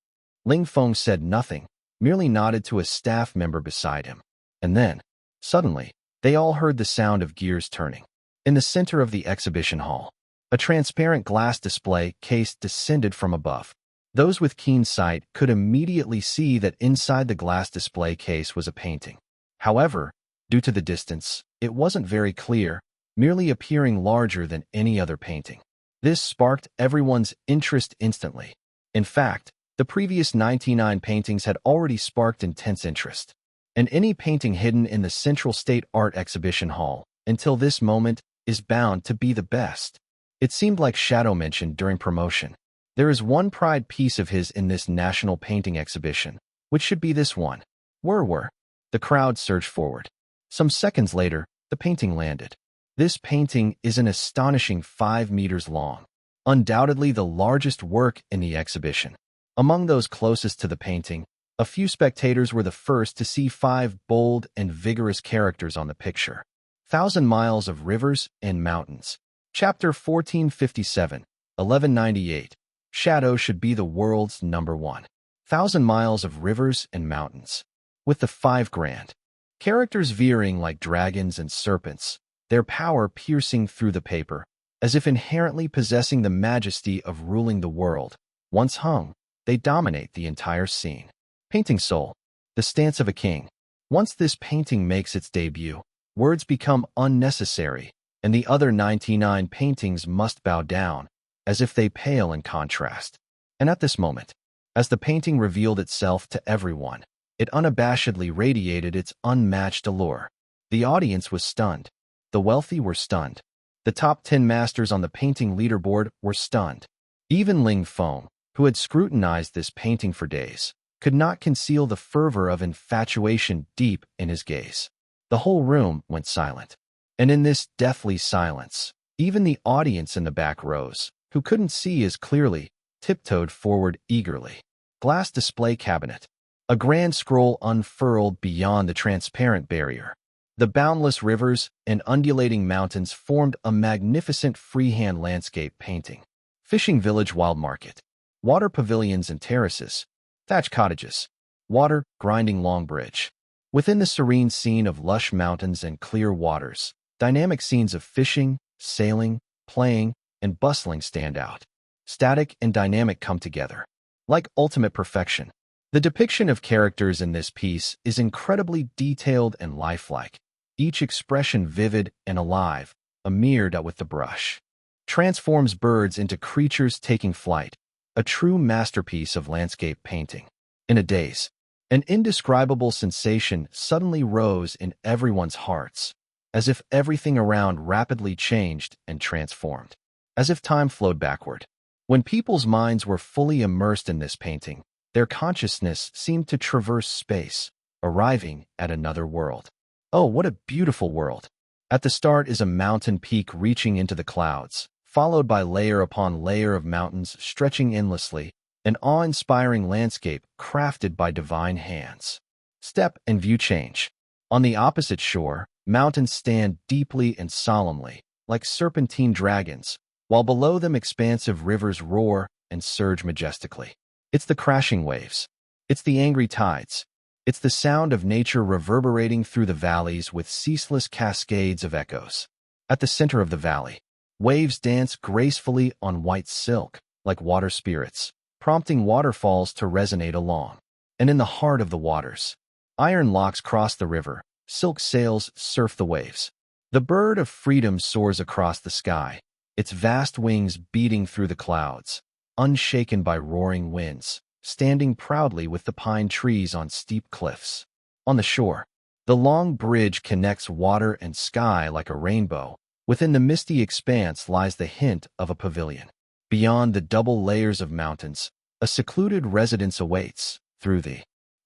Ling Feng said nothing, merely nodded to a staff member beside him. And then, suddenly, they all heard the sound of gears turning. In the center of the exhibition hall, a transparent glass display case descended from above. Those with keen sight could immediately see that inside the glass display case was a painting. However, due to the distance, it wasn't very clear, merely appearing larger than any other painting. This sparked everyone's interest instantly. In fact, the previous 99 paintings had already sparked intense interest. And any painting hidden in the Central State Art Exhibition Hall, until this moment, is bound to be the best. It seemed like Shadow mentioned during promotion. There is one pride piece of his in this national painting exhibition, which should be this one. Were. The crowd surged forward. Some seconds later, the painting landed. This painting is an astonishing 5 meters long, undoubtedly the largest work in the exhibition. Among those closest to the painting, a few spectators were the first to see 5 bold and vigorous characters on the picture. 1,000 Miles of Rivers and Mountains. Chapter 1457, 1198. Shadow should be the world's number one. 1,000 Miles of Rivers and Mountains. With the 5 grand characters veering like dragons and serpents, their power piercing through the paper, as if inherently possessing the majesty of ruling the world. Once hung, they dominate the entire scene. Painting Soul. The Stance of a King. Once this painting makes its debut, words become unnecessary, and the other 99 paintings must bow down, as if they pale in contrast. And at this moment, as the painting revealed itself to everyone, it unabashedly radiated its unmatched allure. The audience was stunned. The wealthy were stunned. The top 10 masters on the painting leaderboard were stunned. Even Lin Yuan, who had scrutinized this painting for days, could not conceal the fervor of infatuation deep in his gaze. The whole room went silent. And in this deathly silence, even the audience in the back rows, who couldn't see as clearly, tiptoed forward eagerly. Glass display cabinet. A grand scroll unfurled beyond the transparent barrier. The boundless rivers and undulating mountains formed a magnificent freehand landscape painting. Fishing village wild market. Water pavilions and terraces. Thatch cottages. Water grinding long bridge. Within the serene scene of lush mountains and clear waters, dynamic scenes of fishing, sailing, playing, and bustling stand out. Static and dynamic come together. Like ultimate perfection. The depiction of characters in this piece is incredibly detailed and lifelike, each expression vivid and alive, a mirrored with the brush. Transforms birds into creatures taking flight, a true masterpiece of landscape painting. In a daze, an indescribable sensation suddenly rose in everyone's hearts, as if everything around rapidly changed and transformed, as if time flowed backward. When people's minds were fully immersed in this painting, their consciousness seemed to traverse space, arriving at another world. Oh, what a beautiful world! At the start is a mountain peak reaching into the clouds, followed by layer upon layer of mountains stretching endlessly, an awe-inspiring landscape crafted by divine hands. Step and view change. On the opposite shore, mountains stand deeply and solemnly, like serpentine dragons, while below them expansive rivers roar and surge majestically. It's the crashing waves. It's the angry tides. It's the sound of nature reverberating through the valleys with ceaseless cascades of echoes. At the center of the valley, waves dance gracefully on white silk, like water spirits, prompting waterfalls to resonate along. And in the heart of the waters, iron locks cross the river, silk sails surf the waves. The bird of freedom soars across the sky, its vast wings beating through the clouds, unshaken by roaring winds, standing proudly with the pine trees on steep cliffs. On the shore, the long bridge connects water and sky like a rainbow. Within the misty expanse lies the hint of a pavilion. Beyond the double layers of mountains, a secluded residence awaits, through the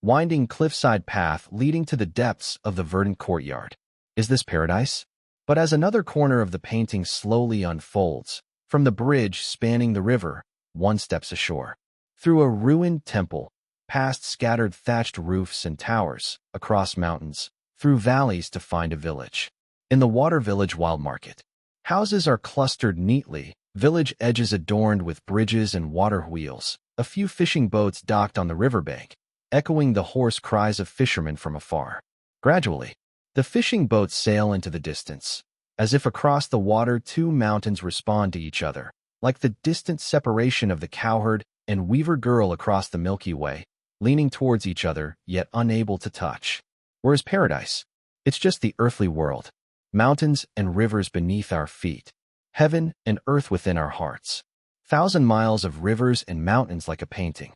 winding cliffside path leading to the depths of the verdant courtyard. Is this paradise? But as another corner of the painting slowly unfolds, from the bridge spanning the river, one steps ashore. Through a ruined temple, past scattered thatched roofs and towers, across mountains, through valleys to find a village. In the water village wild market, houses are clustered neatly, village edges adorned with bridges and water wheels, a few fishing boats docked on the riverbank, echoing the hoarse cries of fishermen from afar. Gradually, the fishing boats sail into the distance, as if across the water 2 mountains respond to each other, like the distant separation of the cowherd and weaver girl across the Milky Way, leaning towards each other yet unable to touch. Whereas paradise, it's just the earthly world, mountains and rivers beneath our feet, heaven and earth within our hearts. 1,000 miles of rivers and mountains like a painting.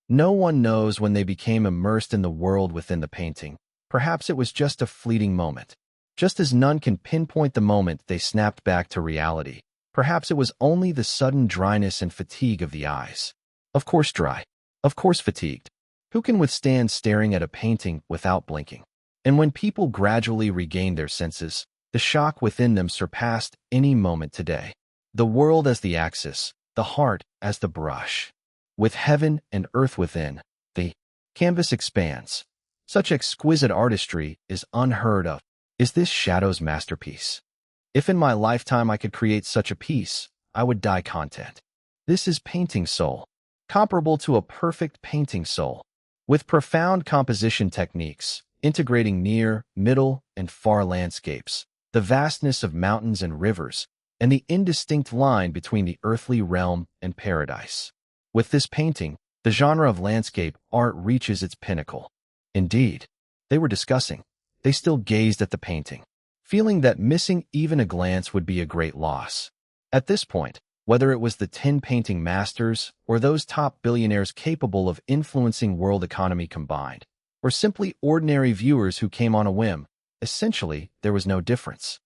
No one knows when they became immersed in the world within the painting. Perhaps it was just a fleeting moment. Just as none can pinpoint the moment they snapped back to reality, Perhaps it was only the sudden dryness and fatigue of the eyes. Of course dry. Of course fatigued. Who can withstand staring at a painting without blinking? And when people gradually regained their senses, the shock within them surpassed any moment today. The world as the axis, the heart as the brush. With heaven and earth within, the canvas expands. Such exquisite artistry is unheard of. Is this Shadow's masterpiece? If in my lifetime I could create such a piece, I would die content. This is painting soul, comparable to a perfect painting soul, with profound composition techniques, integrating near, middle, and far landscapes, the vastness of mountains and rivers, and the indistinct line between the earthly realm and paradise. With this painting, the genre of landscape art reaches its pinnacle. Indeed, they were discussing. They still gazed at the painting, feeling that missing even a glance would be a great loss. At this point, whether it was the 10 painting masters or those top billionaires capable of influencing world economy combined, or simply ordinary viewers who came on a whim, essentially there was no difference.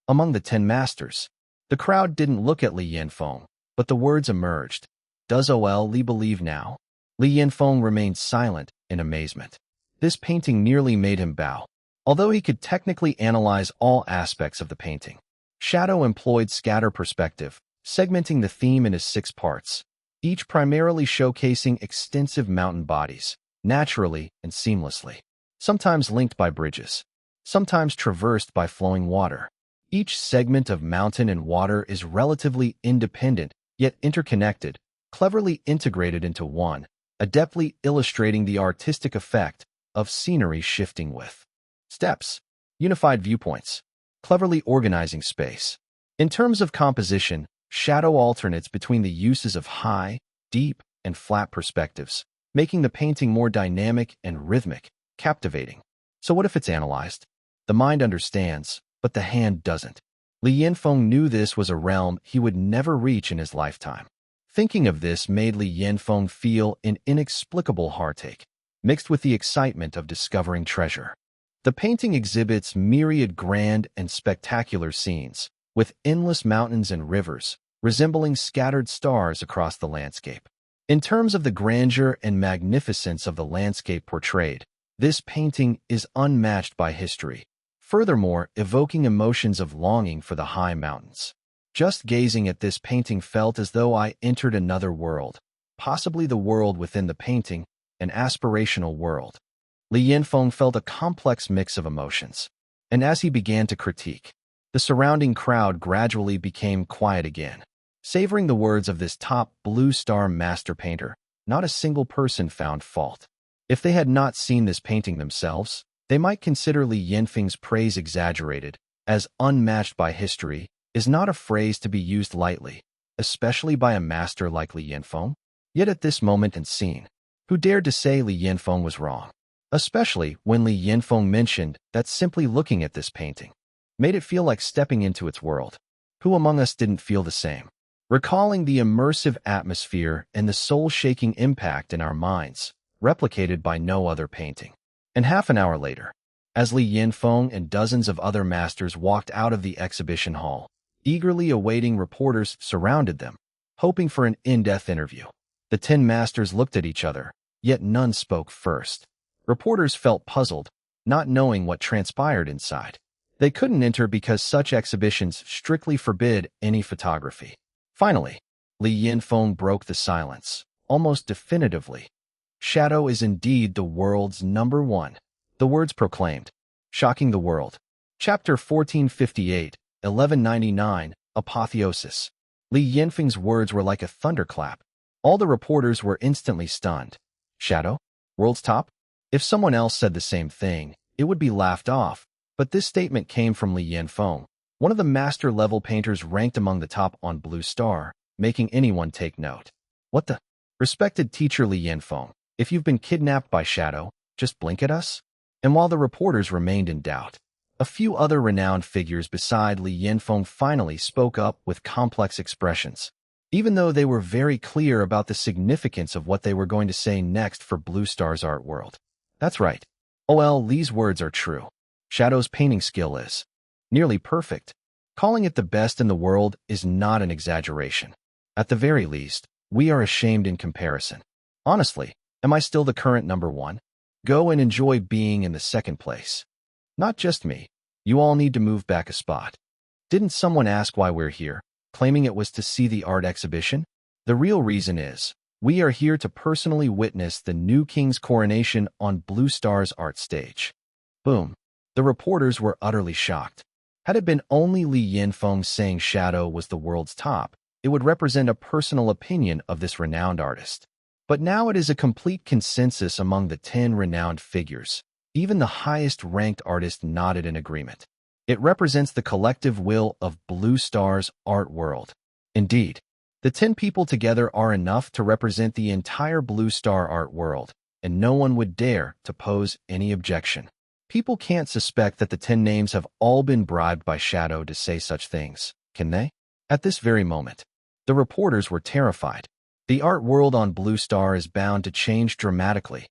Among the 10 masters, the crowd didn't look at Li Yanfeng, but the words emerged. Does Li believe now? Li Yanfeng remained silent in amazement. This painting nearly made him bow. Although he could technically analyze all aspects of the painting, Shadow employed scatter perspective, segmenting the theme into 6 parts, each primarily showcasing extensive mountain bodies, naturally and seamlessly, sometimes linked by bridges, sometimes traversed by flowing water. Each segment of mountain and water is relatively independent, yet interconnected, cleverly integrated into one, adeptly illustrating the artistic effect of scenery shifting with steps, unified viewpoints, cleverly organizing space. In terms of composition, Shadow alternates between the uses of high, deep, and flat perspectives, making the painting more dynamic and rhythmic, captivating. So what if it's analyzed? The mind understands, but the hand doesn't. Li Yanfeng knew this was a realm he would never reach in his lifetime. Thinking of this made Li Yanfeng feel an inexplicable heartache, mixed with the excitement of discovering treasure. The painting exhibits myriad grand and spectacular scenes, with endless mountains and rivers, resembling scattered stars across the landscape. In terms of the grandeur and magnificence of the landscape portrayed, this painting is unmatched by history, furthermore evoking emotions of longing for the high mountains. Just gazing at this painting felt as though I entered another world, possibly the world within the painting, an aspirational world. Li Yanfeng felt a complex mix of emotions, and as he began to critique, the surrounding crowd gradually became quiet again. Savoring the words of this top blue star master painter, not a single person found fault. If they had not seen this painting themselves, they might consider Li Yanfeng's praise exaggerated, as unmatched by history is not a phrase to be used lightly, especially by a master like Li Yanfeng. Yet at this moment and scene, who dared to say Li Yanfeng was wrong? Especially when Li Yanfeng mentioned that simply looking at this painting made it feel like stepping into its world. Who among us didn't feel the same? Recalling the immersive atmosphere and the soul-shaking impact in our minds, replicated by no other painting. And half an hour later, as Li Yanfeng and dozens of other masters walked out of the exhibition hall, eagerly awaiting reporters surrounded them, hoping for an in-depth interview. The 10 masters looked at each other, yet none spoke first. Reporters felt puzzled, not knowing what transpired inside. They couldn't enter because such exhibitions strictly forbid any photography. Finally, Li Yanfeng broke the silence, almost definitively. Shadow is indeed the world's #1. The words proclaimed, shocking the world. Chapter 1458, 1199, Apotheosis. Li Yanfeng's words were like a thunderclap. All the reporters were instantly stunned. Shadow? World's top? If someone else said the same thing, it would be laughed off. But this statement came from Li Yanfeng, one of the master-level painters ranked among the top on Blue Star, making anyone take note. What the? Respected teacher Li Yanfeng, if you've been kidnapped by Shadow, just blink at us? And while the reporters remained in doubt, a few other renowned figures beside Li Yanfeng finally spoke up with complex expressions, even though they were very clear about the significance of what they were going to say next for Blue Star's art world. That's right. These words are true. Shadow's painting skill is nearly perfect. Calling it the best in the world is not an exaggeration. At the very least, we are ashamed in comparison. Honestly, am I still the current number one? Go and enjoy being in the second place. Not just me. You all need to move back a spot. Didn't someone ask why we're here, claiming it was to see the art exhibition? The real reason is, we are here to personally witness the new king's coronation on Blue Star's art stage. Boom. The reporters were utterly shocked. Had it been only Li Yinfeng saying Shadow was the world's top, it would represent a personal opinion of this renowned artist. But now it is a complete consensus among the 10 renowned figures. Even the highest-ranked artist nodded in agreement. It represents the collective will of Blue Star's art world. Indeed, the 10 people together are enough to represent the entire Blue Star art world, and no one would dare to pose any objection. People can't suspect that the 10 names have all been bribed by Shadow to say such things, can they? At this very moment, the reporters were terrified. The art world on Blue Star is bound to change dramatically.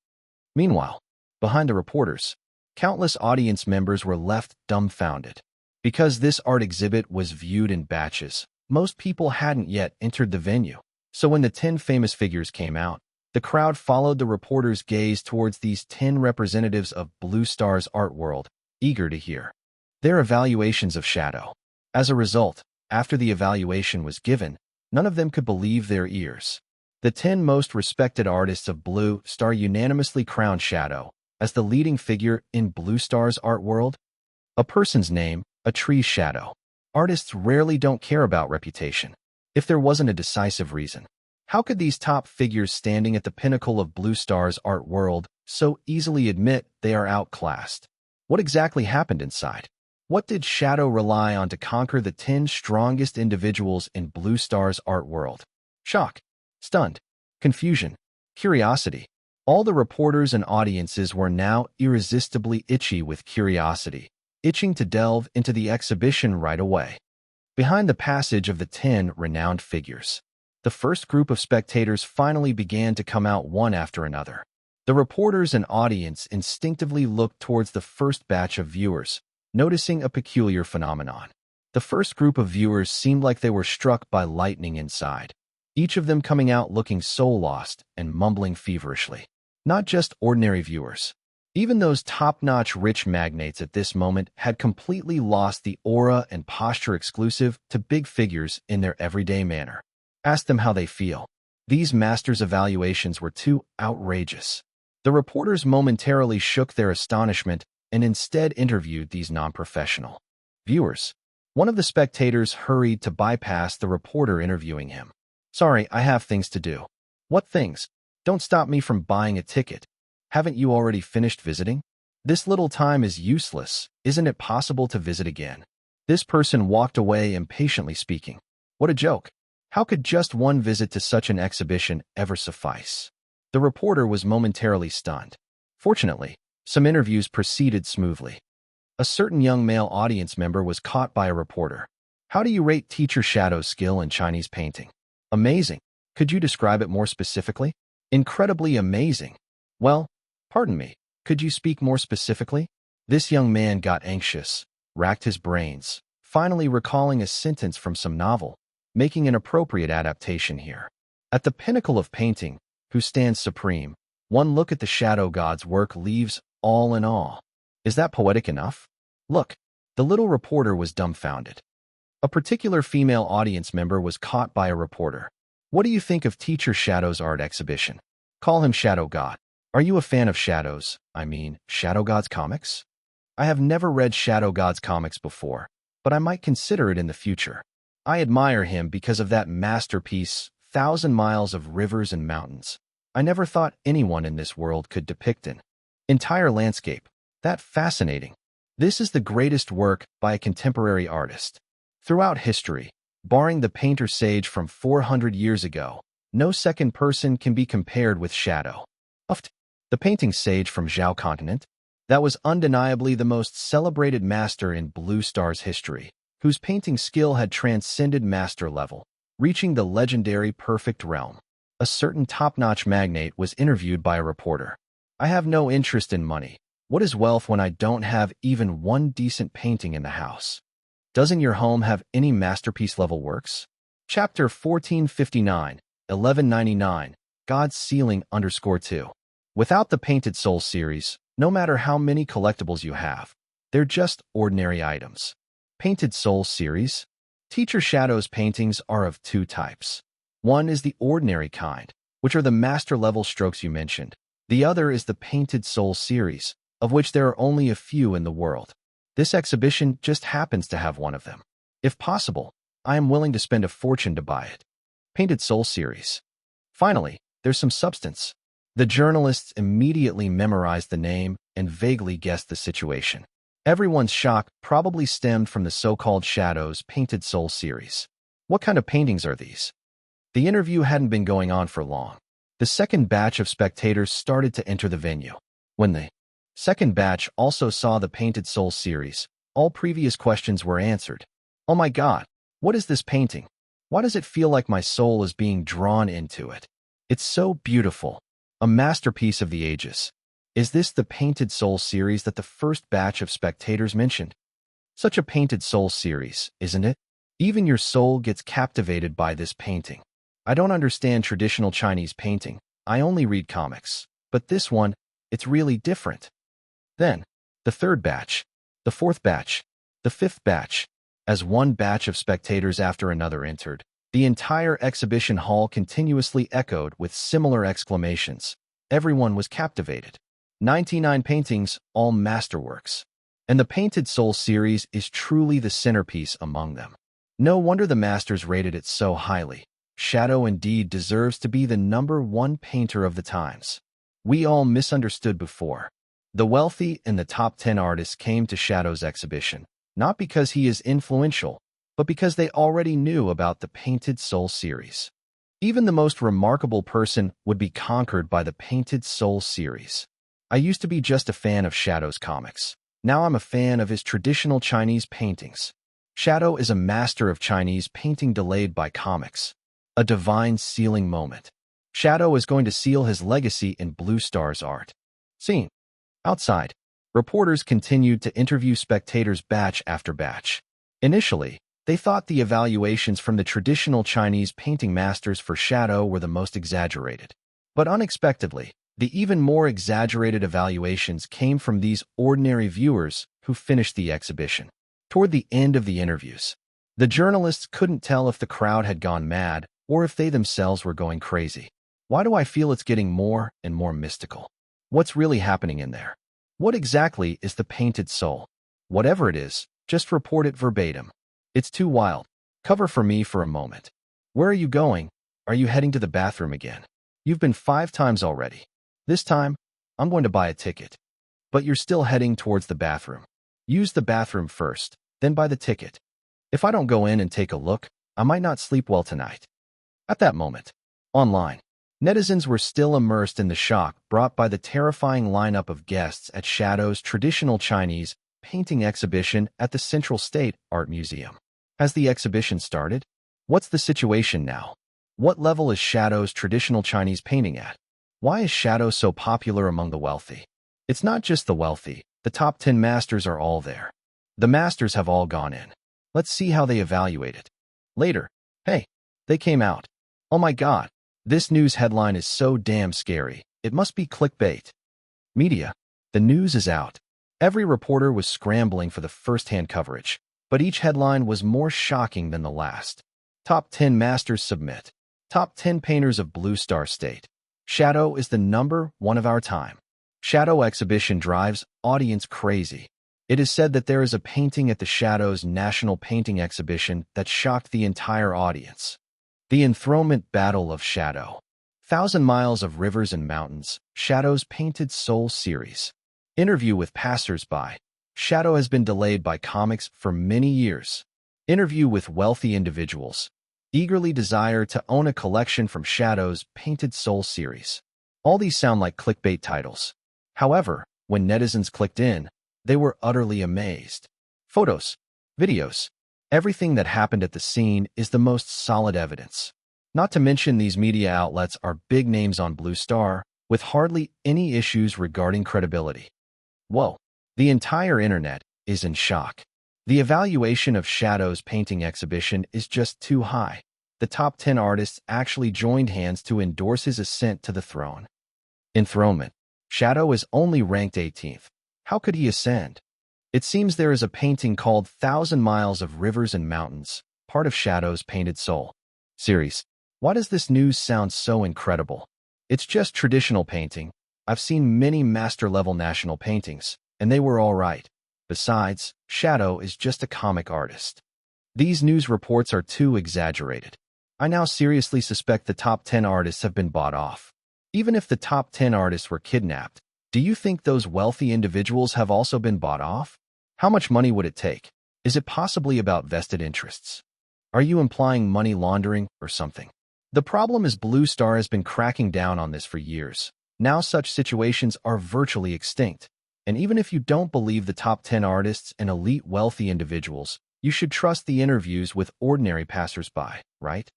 Meanwhile, behind the reporters, countless audience members were left dumbfounded. Because this art exhibit was viewed in batches, most people hadn't yet entered the venue. So when the 10 famous figures came out, the crowd followed the reporters' gaze towards these 10 representatives of Blue Star's art world, eager to hear their evaluations of Shadow. As a result, after the evaluation was given, none of them could believe their ears. The 10 most respected artists of Blue Star unanimously crowned Shadow as the leading figure in Blue Star's art world. A person's name, a tree's shadow. Artists rarely don't care about reputation. If there wasn't a decisive reason, how could these top figures standing at the pinnacle of Blue Star's art world so easily admit they are outclassed? What exactly happened inside? What did Shadow rely on to conquer the 10 strongest individuals in Blue Star's art world? Shock, stunned, confusion, curiosity. All the reporters and audiences were now irresistibly itchy with curiosity, itching to delve into the exhibition right away. Behind the passage of the 10 renowned figures, the first group of spectators finally began to come out one after another. The reporters and audience instinctively looked towards the first batch of viewers, noticing a peculiar phenomenon. The first group of viewers seemed like they were struck by lightning inside, each of them coming out looking so lost and mumbling feverishly. Not just ordinary viewers. Even those top-notch rich magnates at this moment had completely lost the aura and posture exclusive to big figures in their everyday manner. Ask them how they feel. These masters' evaluations were too outrageous. The reporters momentarily shook their astonishment and instead interviewed these non-professional viewers. One of the spectators hurried to bypass the reporter interviewing him. "Sorry, I have things to do." "What things? Don't stop me from buying a ticket. Haven't you already finished visiting? This little time is useless. Isn't it possible to visit again?" This person walked away impatiently speaking. What a joke. How could just one visit to such an exhibition ever suffice? The reporter was momentarily stunned. Fortunately, some interviews proceeded smoothly. A certain young male audience member was caught by a reporter. "How do you rate Teacher Shadow's skill in Chinese painting?" "Amazing. Could you describe it more specifically?" "Incredibly amazing." "Well, pardon me, could you speak more specifically?" This young man got anxious, racked his brains, finally recalling a sentence from some novel, making an appropriate adaptation here. At the pinnacle of painting, who stands supreme, one look at the shadow god's work leaves all in awe. Is that poetic enough? Look, the little reporter was dumbfounded. A particular female audience member was caught by a reporter. "What do you think of Teacher Shadow's art exhibition?" "Call him Shadow God." "Are you a fan of Shadow God's comics?" "I have never read Shadow God's comics before, but I might consider it in the future. I admire him because of that masterpiece, 1,000 Miles of Rivers and Mountains. I never thought anyone in this world could depict an entire landscape. That fascinating. This is the greatest work by a contemporary artist. Throughout history, barring the painter sage from 400 years ago, no second person can be compared with Shadow. The painting sage from Zhao continent? That was undeniably the most celebrated master in Blue Star's history, whose painting skill had transcended master level, reaching the legendary perfect realm. A certain top-notch magnate was interviewed by a reporter. "I have no interest in money. What is wealth when I don't have even one decent painting in the house?" Doesn't your home have any masterpiece-level works? Chapter 1459, 1199, God's Ceiling _2. Without the Painted Soul series, no matter how many collectibles you have, they're just ordinary items. Painted Soul series? Teacher Shadow's paintings are of two types. One is the ordinary kind, which are the master-level strokes you mentioned. The other is the Painted Soul series, of which there are only a few in the world. This exhibition just happens to have one of them. If possible, I am willing to spend a fortune to buy it. Painted Soul series. Finally, there's some substance. The journalists immediately memorized the name and vaguely guessed the situation. Everyone's shock probably stemmed from the so-called Shadow's Painted Soul series. What kind of paintings are these? The interview hadn't been going on for long. The second batch of spectators started to enter the venue. When the second batch also saw the Painted Soul series, all previous questions were answered. Oh my God, what is this painting? Why does it feel like my soul is being drawn into it? It's so beautiful. A masterpiece of the ages. Is this the Painted Soul series that the first batch of spectators mentioned? Such a Painted Soul series, isn't it? Even your soul gets captivated by this painting. I don't understand traditional Chinese painting. I only read comics. But this one, it's really different. Then, the third batch, the fourth batch, the fifth batch. As one batch of spectators after another entered, the entire exhibition hall continuously echoed with similar exclamations. Everyone was captivated. 99 paintings, all masterworks. And the Painted Soul series is truly the centerpiece among them. No wonder the masters rated it so highly. Shadow indeed deserves to be the #1 painter of the times. We all misunderstood before. The wealthy and the top 10 artists came to Shadow's exhibition, not because he is influential, but because they already knew about the Painted Soul series. Even the most remarkable person would be conquered by the Painted Soul series. I used to be just a fan of Shadow's comics. Now I'm a fan of his traditional Chinese paintings. Shadow is a master of Chinese painting delayed by comics. A divine sealing moment. Shadow is going to seal his legacy in Blue Star's art. Scene. Outside, reporters continued to interview spectators batch after batch. Initially, they thought the evaluations from the traditional Chinese painting masters for Shadow were the most exaggerated. But unexpectedly, the even more exaggerated evaluations came from these ordinary viewers who finished the exhibition. Toward the end of the interviews, the journalists couldn't tell if the crowd had gone mad or if they themselves were going crazy. Why do I feel it's getting more and more mystical? What's really happening in there? What exactly is the Painted Soul? Whatever it is, just report it verbatim. It's too wild. Cover for me for a moment. Where are you going? Are you heading to the bathroom again? You've been 5 times already. This time, I'm going to buy a ticket. But you're still heading towards the bathroom. Use the bathroom first, then buy the ticket. If I don't go in and take a look, I might not sleep well tonight. At that moment, online, netizens were still immersed in the shock brought by the terrifying lineup of guests at Shadow's traditional Chinese painting exhibition at the Central State Art Museum. Has the exhibition started? What's the situation now? What level is Shadow's traditional Chinese painting at? Why is Shadow so popular among the wealthy? It's not just the wealthy. The top 10 masters are all there. The masters have all gone in. Let's see how they evaluate it. Later. Hey, they came out. Oh my God. This news headline is so damn scary. It must be clickbait. Media. The news is out. Every reporter was scrambling for the first-hand coverage, but each headline was more shocking than the last. Top 10 masters submit. Top 10 painters of Blue Star State. Shadow is the #1 of our time. Shadow exhibition drives audience crazy. It is said that there is a painting at the Shadow's National Painting Exhibition that shocked the entire audience. The Enthronement Battle of Shadow. 1,000 Miles of Rivers and Mountains, Shadow's Painted Soul series. Interview with passers-by. Shadow has been delayed by comics for many years. Interview with wealthy individuals. Eagerly desire to own a collection from Shadow's Painted Soul series. All these sound like clickbait titles. However, when netizens clicked in, they were utterly amazed. Photos, videos, everything that happened at the scene is the most solid evidence. Not to mention these media outlets are big names on Blue Star, with hardly any issues regarding credibility. Whoa, the entire internet is in shock. The evaluation of Shadow's painting exhibition is just too high. The top 10 artists actually joined hands to endorse his ascent to the throne. Enthronement. Shadow is only ranked 18th. How could he ascend? It seems there is a painting called 1,000 Miles of Rivers and Mountains, part of Shadow's Painted Soul series. Why does this news sound so incredible? It's just traditional painting. I've seen many master-level national paintings, and they were all right. Besides, Shadow is just a comic artist. These news reports are too exaggerated. I now seriously suspect the top 10 artists have been bought off. Even if the top 10 artists were kidnapped, do you think those wealthy individuals have also been bought off? How much money would it take? Is it possibly about vested interests? Are you implying money laundering or something? The problem is Blue Star has been cracking down on this for years. Now such situations are virtually extinct. And even if you don't believe the top 10 artists and elite wealthy individuals, you should trust the interviews with ordinary passersby, right?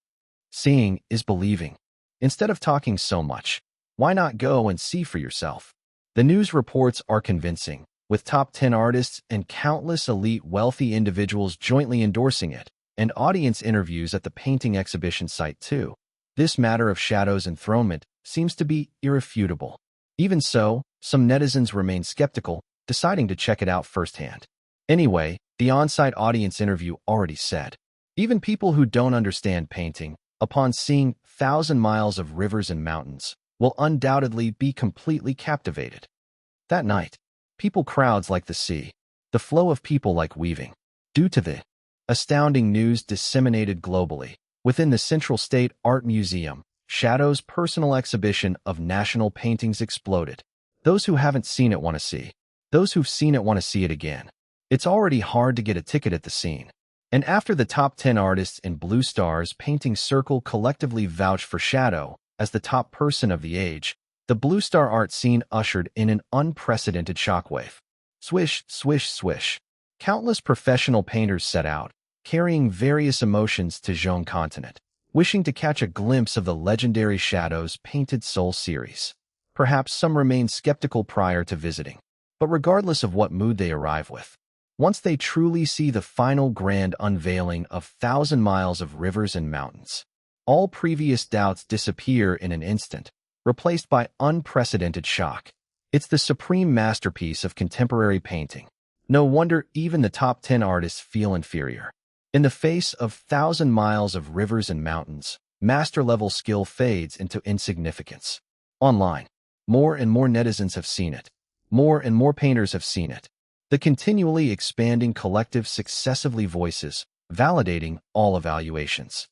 Seeing is believing. Instead of talking so much, why not go and see for yourself? The news reports are convincing, with top 10 artists and countless elite wealthy individuals jointly endorsing it, and audience interviews at the painting exhibition site too. This matter of Shadow's enthronement seems to be irrefutable. Even so, some netizens remain skeptical, deciding to check it out firsthand. Anyway, the on-site audience interview already said, even people who don't understand painting, upon seeing 1,000 miles of rivers and mountains, will undoubtedly be completely captivated. That night, people crowds like the sea, the flow of people like weaving. Due to the astounding news disseminated globally, within the Central State Art Museum, Shadow's personal exhibition of national paintings exploded. Those who haven't seen it want to see. Those who've seen it want to see it again. It's already hard to get a ticket at the scene. And after the top 10 artists in Blue Star's painting circle collectively vouched for Shadow as the top person of the age, the Blue Star art scene ushered in an unprecedented shockwave. Swish, swish, swish. Countless professional painters set out, carrying various emotions to Zhong continent, wishing to catch a glimpse of the legendary Shadow's Painted Soul series. Perhaps some remained skeptical prior to visiting, but regardless of what mood they arrive with, once they truly see the final grand unveiling of 1,000 miles of rivers and mountains, all previous doubts disappear in an instant, replaced by unprecedented shock. It's the supreme masterpiece of contemporary painting. No wonder even the top 10 artists feel inferior. In the face of 1,000 miles of rivers and mountains, master-level skill fades into insignificance. Online, more and more netizens have seen it. More and more painters have seen it. The continually expanding collective successively voices, validating all evaluations.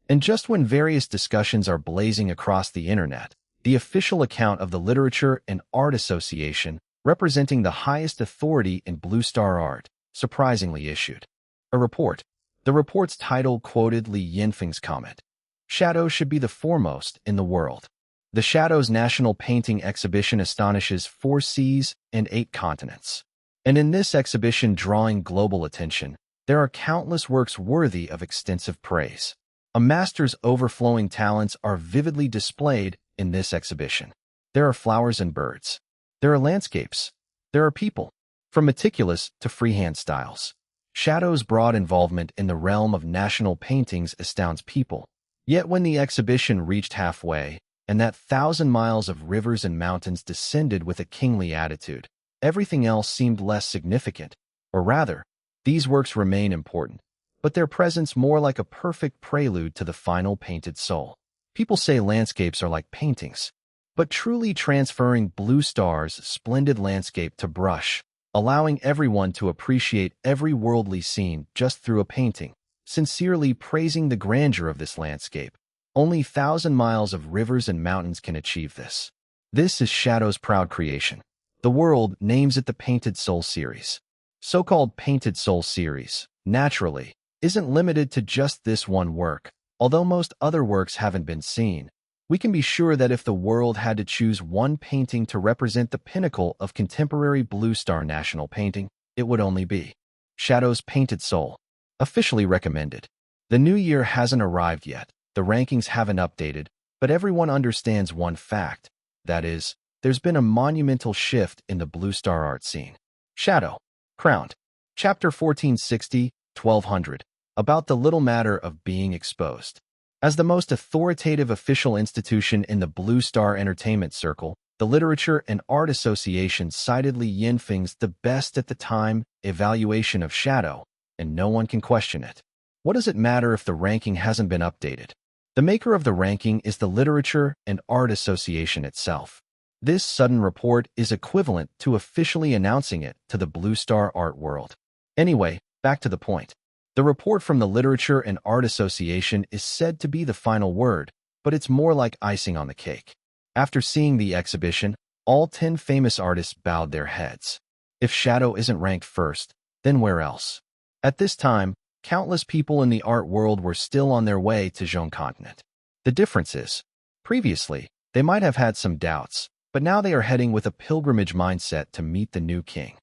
And just when various discussions are blazing across the internet, the official account of the Literature and Art Association, representing the highest authority in Blue Star art, surprisingly issued a report. The report's title quoted Li Yinfeng's comment, "Shadow should be the foremost in the world." The Shadow's national painting exhibition astonishes 4 seas and 8 continents. And in this exhibition drawing global attention, there are countless works worthy of extensive praise. A master's overflowing talents are vividly displayed in this exhibition. There are flowers and birds. There are landscapes. There are people. From meticulous to freehand styles. Shadow's broad involvement in the realm of national paintings astounds people. Yet when the exhibition reached halfway, and that 1,000 miles of rivers and mountains descended with a kingly attitude, everything else seemed less significant. Or rather, these works remain important, but their presence more like a perfect prelude to the final Painted Soul. People say landscapes are like paintings, but truly transferring Blue Star's splendid landscape to brush, allowing everyone to appreciate every worldly scene just through a painting, sincerely praising the grandeur of this landscape. Only 1,000 miles of rivers and mountains can achieve this. This is Shadow's proud creation. The world names it the Painted Soul series. So-called Painted Soul series, naturally, isn't limited to just this one work. Although most other works haven't been seen, we can be sure that if the world had to choose one painting to represent the pinnacle of contemporary Blue Star national painting, it would only be Shadow's Painted Soul. Officially recommended. The new year hasn't arrived yet, the rankings haven't updated, but everyone understands one fact. That is, there's been a monumental shift in the Blue Star art scene. Shadow, crowned Chapter 1460, 1200. About the little matter of being exposed. As the most authoritative official institution in the Blue Star Entertainment Circle, the Literature and Art Association cited Li Yinfeng's the best at the time evaluation of Shadow, and no one can question it. What does it matter if the ranking hasn't been updated? The maker of the ranking is the Literature and Art Association itself. This sudden report is equivalent to officially announcing it to the Blue Star art world. Anyway, back to the point. The report from the Literature and Art Association is said to be the final word, but it's more like icing on the cake. After seeing the exhibition, all 10 famous artists bowed their heads. If Shadow isn't ranked first, then where else? At this time, countless people in the art world were still on their way to Zhong continent. The difference is, previously, they might have had some doubts, but now they are heading with a pilgrimage mindset to meet the new king.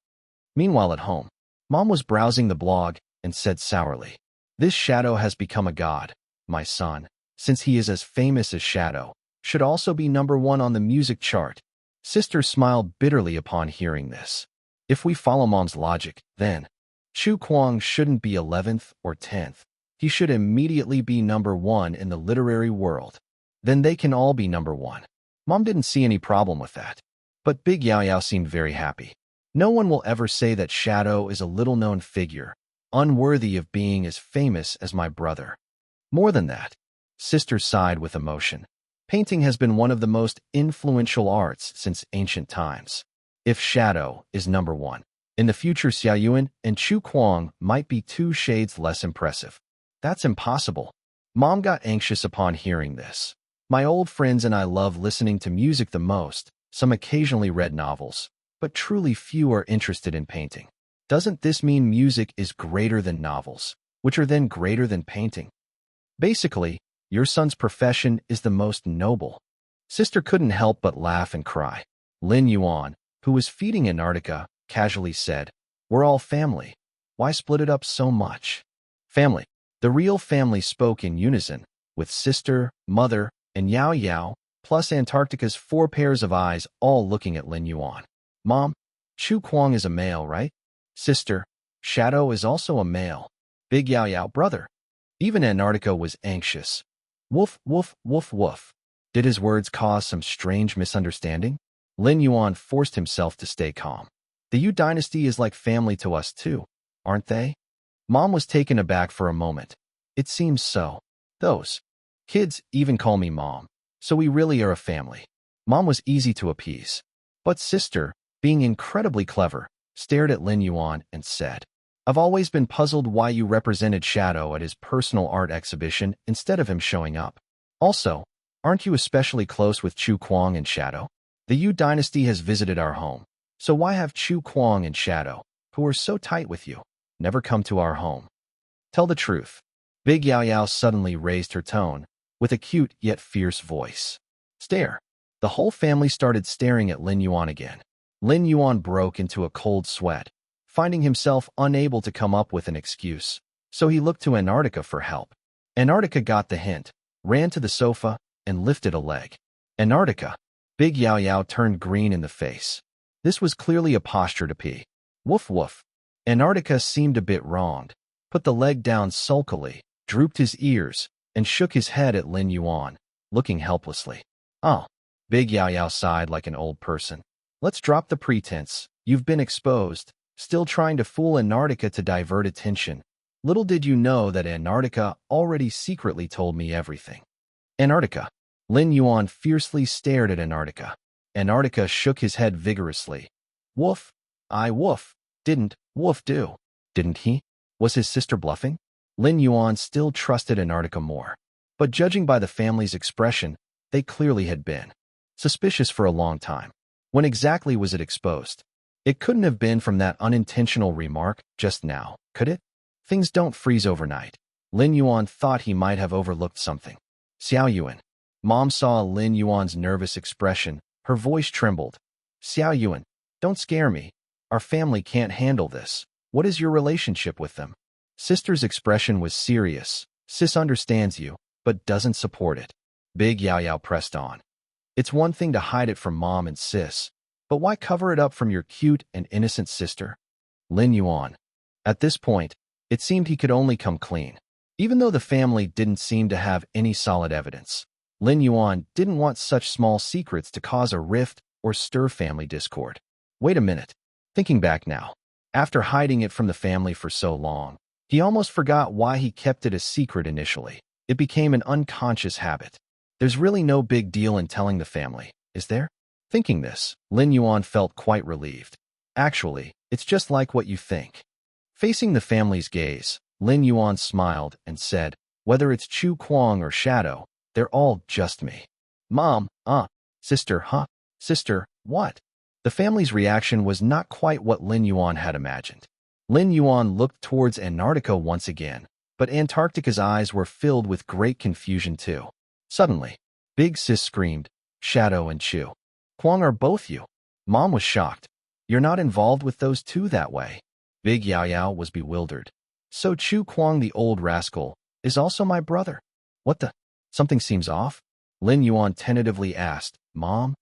Meanwhile at home, Mom was browsing the blog and said sourly, "This Shadow has become a god. My son, since he is as famous as Shadow, should also be number 1 on the music chart." Sister smiled bitterly upon hearing this. If we follow Mom's logic, then Chu Kuang shouldn't be 11th or 10th. He should immediately be number 1 in the literary world. Then they can all be number 1. Mom didn't see any problem with that. But Big Yao Yao seemed very happy. No one will ever say that Shadow is a little-known figure, unworthy of being as famous as my brother. More than that, Sister sighed with emotion. Painting has been one of the most influential arts since ancient times. If Shadow is number 1, in the future Xiao Yuan and Chu Kuang might be 2 shades less impressive. That's impossible. Mom got anxious upon hearing this. My old friends and I love listening to music the most, some occasionally read novels, but truly few are interested in painting. Doesn't this mean music is greater than novels, which are then greater than painting? Basically, your son's profession is the most noble. Sister couldn't help but laugh and cry. Lin Yuan, who was feeding Antarctica, casually said, "We're all family. Why split it up so much?" Family. The real family spoke in unison, with Sister, Mother, and Yao Yao, plus Antarctica's 4 pairs of eyes all looking at Lin Yuan. "Mom, Chu Kuang is a male, right?" "Sister, Shadow is also a male." Big Yao Yao, "Brother." Even Antarctica was anxious. Woof, woof, woof, woof. Did his words cause some strange misunderstanding? Lin Yuan forced himself to stay calm. "The Yu dynasty is like family to us too, aren't they?" Mom was taken aback for a moment. "It seems so. Those kids even call me Mom, so we really are a family." Mom was easy to appease. But Sister, being incredibly clever, stared at Lin Yuan and said, "I've always been puzzled why you represented Shadow at his personal art exhibition instead of him showing up. Also, aren't you especially close with Chu Kuang and Shadow? The Yu dynasty has visited our home, so why have Chu Kuang and Shadow, who are so tight with you, never come to our home? Tell the truth." Big Yao Yao suddenly raised her tone, with a cute yet fierce voice. "Stare." The whole family started staring at Lin Yuan again. Lin Yuan broke into a cold sweat, finding himself unable to come up with an excuse, so he looked to Antarctica for help. Antarctica got the hint, ran to the sofa, and lifted a leg. "Antarctica." Big Yao Yao turned green in the face. This was clearly a posture to pee. Woof woof. Antarctica seemed a bit wronged, put the leg down sulkily, drooped his ears, and shook his head at Lin Yuan, looking helplessly. "Oh." Big Yao Yao sighed like an old person. "Let's drop the pretense. You've been exposed, still trying to fool Antarctica to divert attention. Little did you know that Antarctica already secretly told me everything." "Antarctica." Lin Yuan fiercely stared at Antarctica. Antarctica shook his head vigorously. "Woof. I woof. Didn't woof do. Didn't he?" Was his sister bluffing? Lin Yuan still trusted Antarctica more. But judging by the family's expression, they clearly had been suspicious for a long time. When exactly was it exposed? It couldn't have been from that unintentional remark just now, could it? Things don't freeze overnight. Lin Yuan thought he might have overlooked something. "Xiao Yuan." Mom saw Lin Yuan's nervous expression. Her voice trembled. "Xiao Yuan, don't scare me. Our family can't handle this. What is your relationship with them?" Sister's expression was serious. "Sis understands you, but doesn't support it." Big Yao Yao pressed on. "It's one thing to hide it from Mom and Sis, but why cover it up from your cute and innocent sister?" Lin Yuan. At this point, it seemed he could only come clean. Even though the family didn't seem to have any solid evidence, Lin Yuan didn't want such small secrets to cause a rift or stir family discord. Wait a minute. Thinking back now, after hiding it from the family for so long, he almost forgot why he kept it a secret initially. It became an unconscious habit. There's really no big deal in telling the family, is there? Thinking this, Lin Yuan felt quite relieved. Actually, it's just like what you think. Facing the family's gaze, Lin Yuan smiled and said, whether it's Chu Kuang or Shadow, they're all just me. Mom, sister, huh? Sister, what? The family's reaction was not quite what Lin Yuan had imagined. Lin Yuan looked towards Antarctica once again, but Antarctica's eyes were filled with great confusion too. Suddenly, Big Sis screamed, Shadow and Chu Kuang are both you. Mom was shocked. You're not involved with those two that way. Big Yao Yao was bewildered. So Chu Kuang the old rascal is also my brother. What the? Something seems off? Lin Yuan tentatively asked, Mom?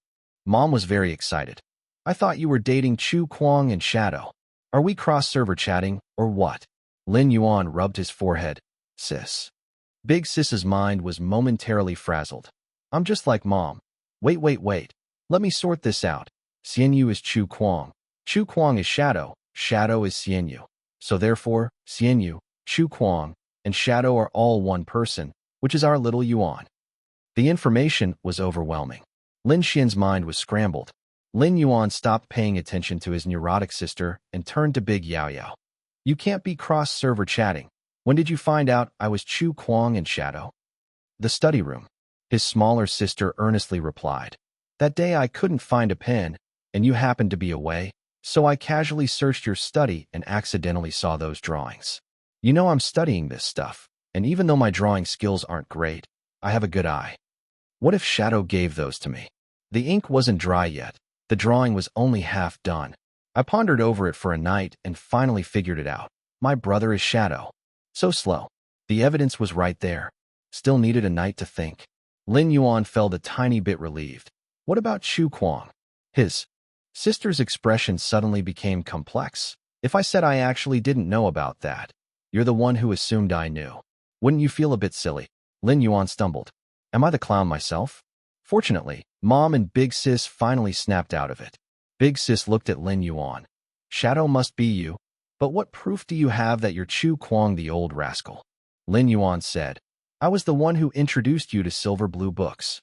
Mom was very excited. I thought you were dating Chu Kuang and Shadow. Are we cross-server chatting, or what? Lin Yuan rubbed his forehead. Sis. Big Sis's mind was momentarily frazzled. I'm just like Mom. Wait. Let me sort this out. Xianyu is Chu Kuang. Chu Kuang is Shadow. Shadow is Xianyu. So therefore, Xianyu, Chu Kuang, and Shadow are all one person, which is our little Yuan. The information was overwhelming. Lin Xian's mind was scrambled. Lin Yuan stopped paying attention to his neurotic sister and turned to Big Yao Yao. You can't be cross-server chatting. When did you find out I was Chu Kuang and Shadow? The study room. His smaller sister earnestly replied. That day I couldn't find a pen, and you happened to be away, so I casually searched your study and accidentally saw those drawings. You know I'm studying this stuff, and even though my drawing skills aren't great, I have a good eye. What if Shadow gave those to me? The ink wasn't dry yet. The drawing was only half done. I pondered over it for a night and finally figured it out. My brother is Shadow. So slow. The evidence was right there. Still needed a night to think. Lin Yuan felt a tiny bit relieved. What about Chu Kuang? His sister's expression suddenly became complex. If I said I actually didn't know about that, you're the one who assumed I knew. Wouldn't you feel a bit silly? Lin Yuan stumbled. Am I the clown myself? Fortunately, Mom and Big Sis finally snapped out of it. Big Sis looked at Lin Yuan. Shadow must be you, but what proof do you have that you're Chu Kuang the old rascal? Lin Yuan said, I was the one who introduced you to Silver Blue Books.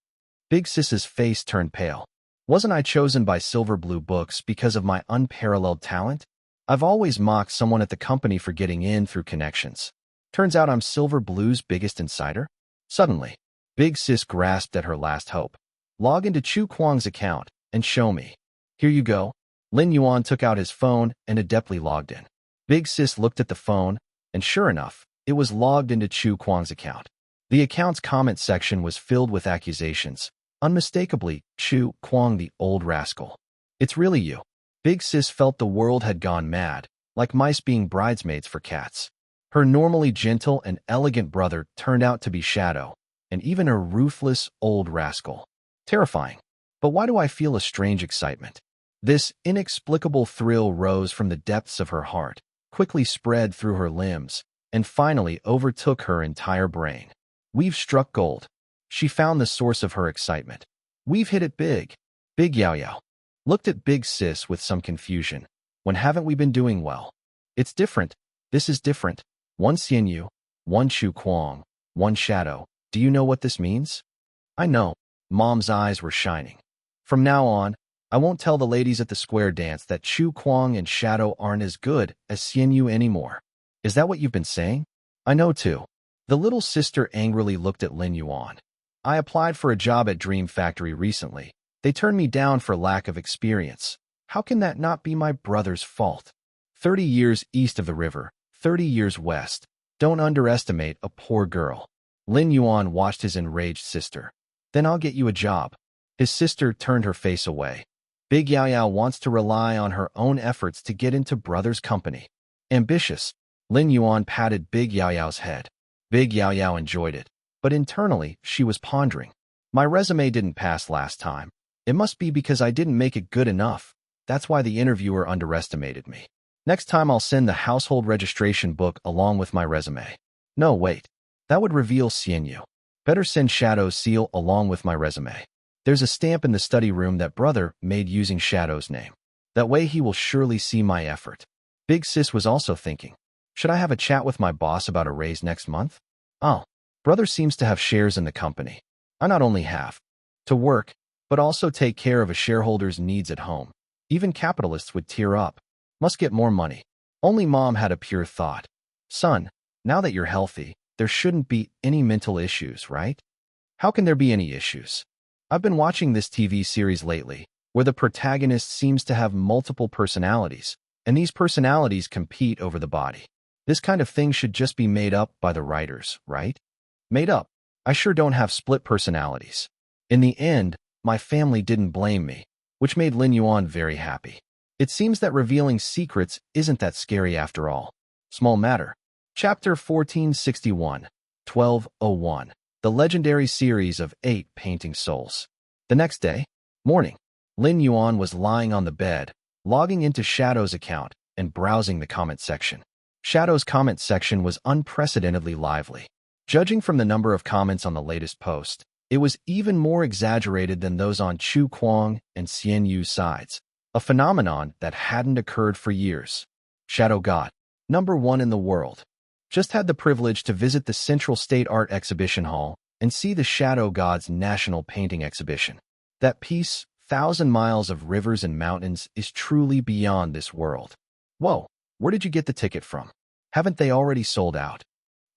Big Sis's face turned pale. Wasn't I chosen by Silver Blue Books because of my unparalleled talent? I've always mocked someone at the company for getting in through connections. Turns out I'm Silver Blue's biggest insider? Suddenly, Big Sis grasped at her last hope. Log into Chu Kuang's account and show me. Here you go. Lin Yuan took out his phone and adeptly logged in. Big Sis looked at the phone, and sure enough, it was logged into Chu Kuang's account. The account's comment section was filled with accusations. Unmistakably, Chu Kuang the old rascal. It's really you. Big Sis felt the world had gone mad, like mice being bridesmaids for cats. Her normally gentle and elegant brother turned out to be Shadow, and even a ruthless old rascal. Terrifying. But why do I feel a strange excitement? This inexplicable thrill rose from the depths of her heart, quickly spread through her limbs, and finally overtook her entire brain. We've struck gold. She found the source of her excitement. We've hit it big. Big Yao Yao looked at Big Sis with some confusion. When haven't we been doing well? It's different. This is different. One Xianyu, one Chu Kuang, one Shadow. Do you know what this means? I know. Mom's eyes were shining. From now on, I won't tell the ladies at the square dance that Chu Kuang and Shadow aren't as good as Xianyu anymore. Is that what you've been saying? I know too. The little sister angrily looked at Lin Yuan. I applied for a job at Dream Factory recently. They turned me down for lack of experience. How can that not be my brother's fault? 30 years east of the river, 30 years west. Don't underestimate a poor girl. Lin Yuan watched his enraged sister. Then I'll get you a job. His sister turned her face away. Big Yao Yao wants to rely on her own efforts to get into brother's company. Ambitious. Lin Yuan patted Big Yao Yao's head. Big Yao Yao enjoyed it, but internally she was pondering. My resume didn't pass last time. It must be because I didn't make it good enough. That's why the interviewer underestimated me. Next time I'll send the household registration book along with my resume. No, wait. That would reveal Xianyu. Better send Shadow's seal along with my resume. There's a stamp in the study room that brother made using Shadow's name. That way he will surely see my effort. Big Sis was also thinking, should I have a chat with my boss about a raise next month? Oh, brother seems to have shares in the company. I not only have to work, but also take care of a shareholder's needs at home. Even capitalists would tear up. Must get more money. Only mom had a pure thought. Son, now that you're healthy, there shouldn't be any mental issues, right? How can there be any issues? I've been watching this TV series lately, where the protagonist seems to have multiple personalities, and these personalities compete over the body. This kind of thing should just be made up by the writers, right? Made up. I sure don't have split personalities. In the end, my family didn't blame me, which made Lin Yuan very happy. It seems that revealing secrets isn't that scary after all. Small matter. Chapter 1461, 1201. The legendary series of 8 painting souls. The next day, morning, Lin Yuan was lying on the bed, logging into Shadow's account and browsing the comment section. Shadow's comment section was unprecedentedly lively. Judging from the number of comments on the latest post, it was even more exaggerated than those on Chu Kuang and Xianyu's sides, a phenomenon that hadn't occurred for years. Shadow God, #1 in the world. Just had the privilege to visit the Central State Art Exhibition Hall and see the Shadow God's National Painting Exhibition. That piece, 1,000 Miles of Rivers and Mountains, is truly beyond this world. Whoa, where did you get the ticket from? Haven't they already sold out?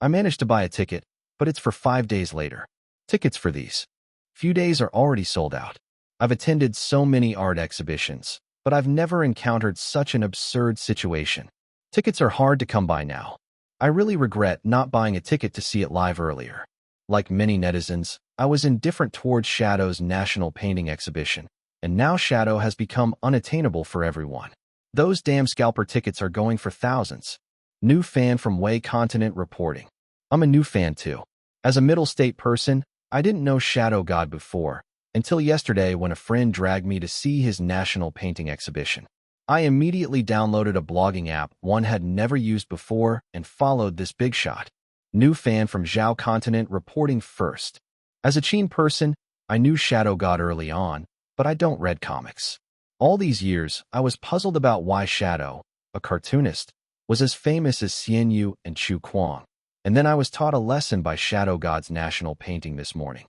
I managed to buy a ticket, but it's for 5 days later. Tickets for these few days are already sold out. I've attended so many art exhibitions, but I've never encountered such an absurd situation. Tickets are hard to come by now. I really regret not buying a ticket to see it live earlier. Like many netizens, I was indifferent towards Shadow's National Painting Exhibition, and now Shadow has become unattainable for everyone. Those damn scalper tickets are going for thousands. New fan from Wei Continent reporting. I'm a new fan too. As a middle state person, I didn't know Shadow God before, until yesterday when a friend dragged me to see his National Painting Exhibition. I immediately downloaded a blogging app one had never used before and followed this big shot. New fan from Zhao Continent reporting first. As a Qin person, I knew Shadow God early on, but I don't read comics. All these years, I was puzzled about why Shadow, a cartoonist, was as famous as Xianyu and Chu Kuang. And then I was taught a lesson by Shadow God's National Painting this morning.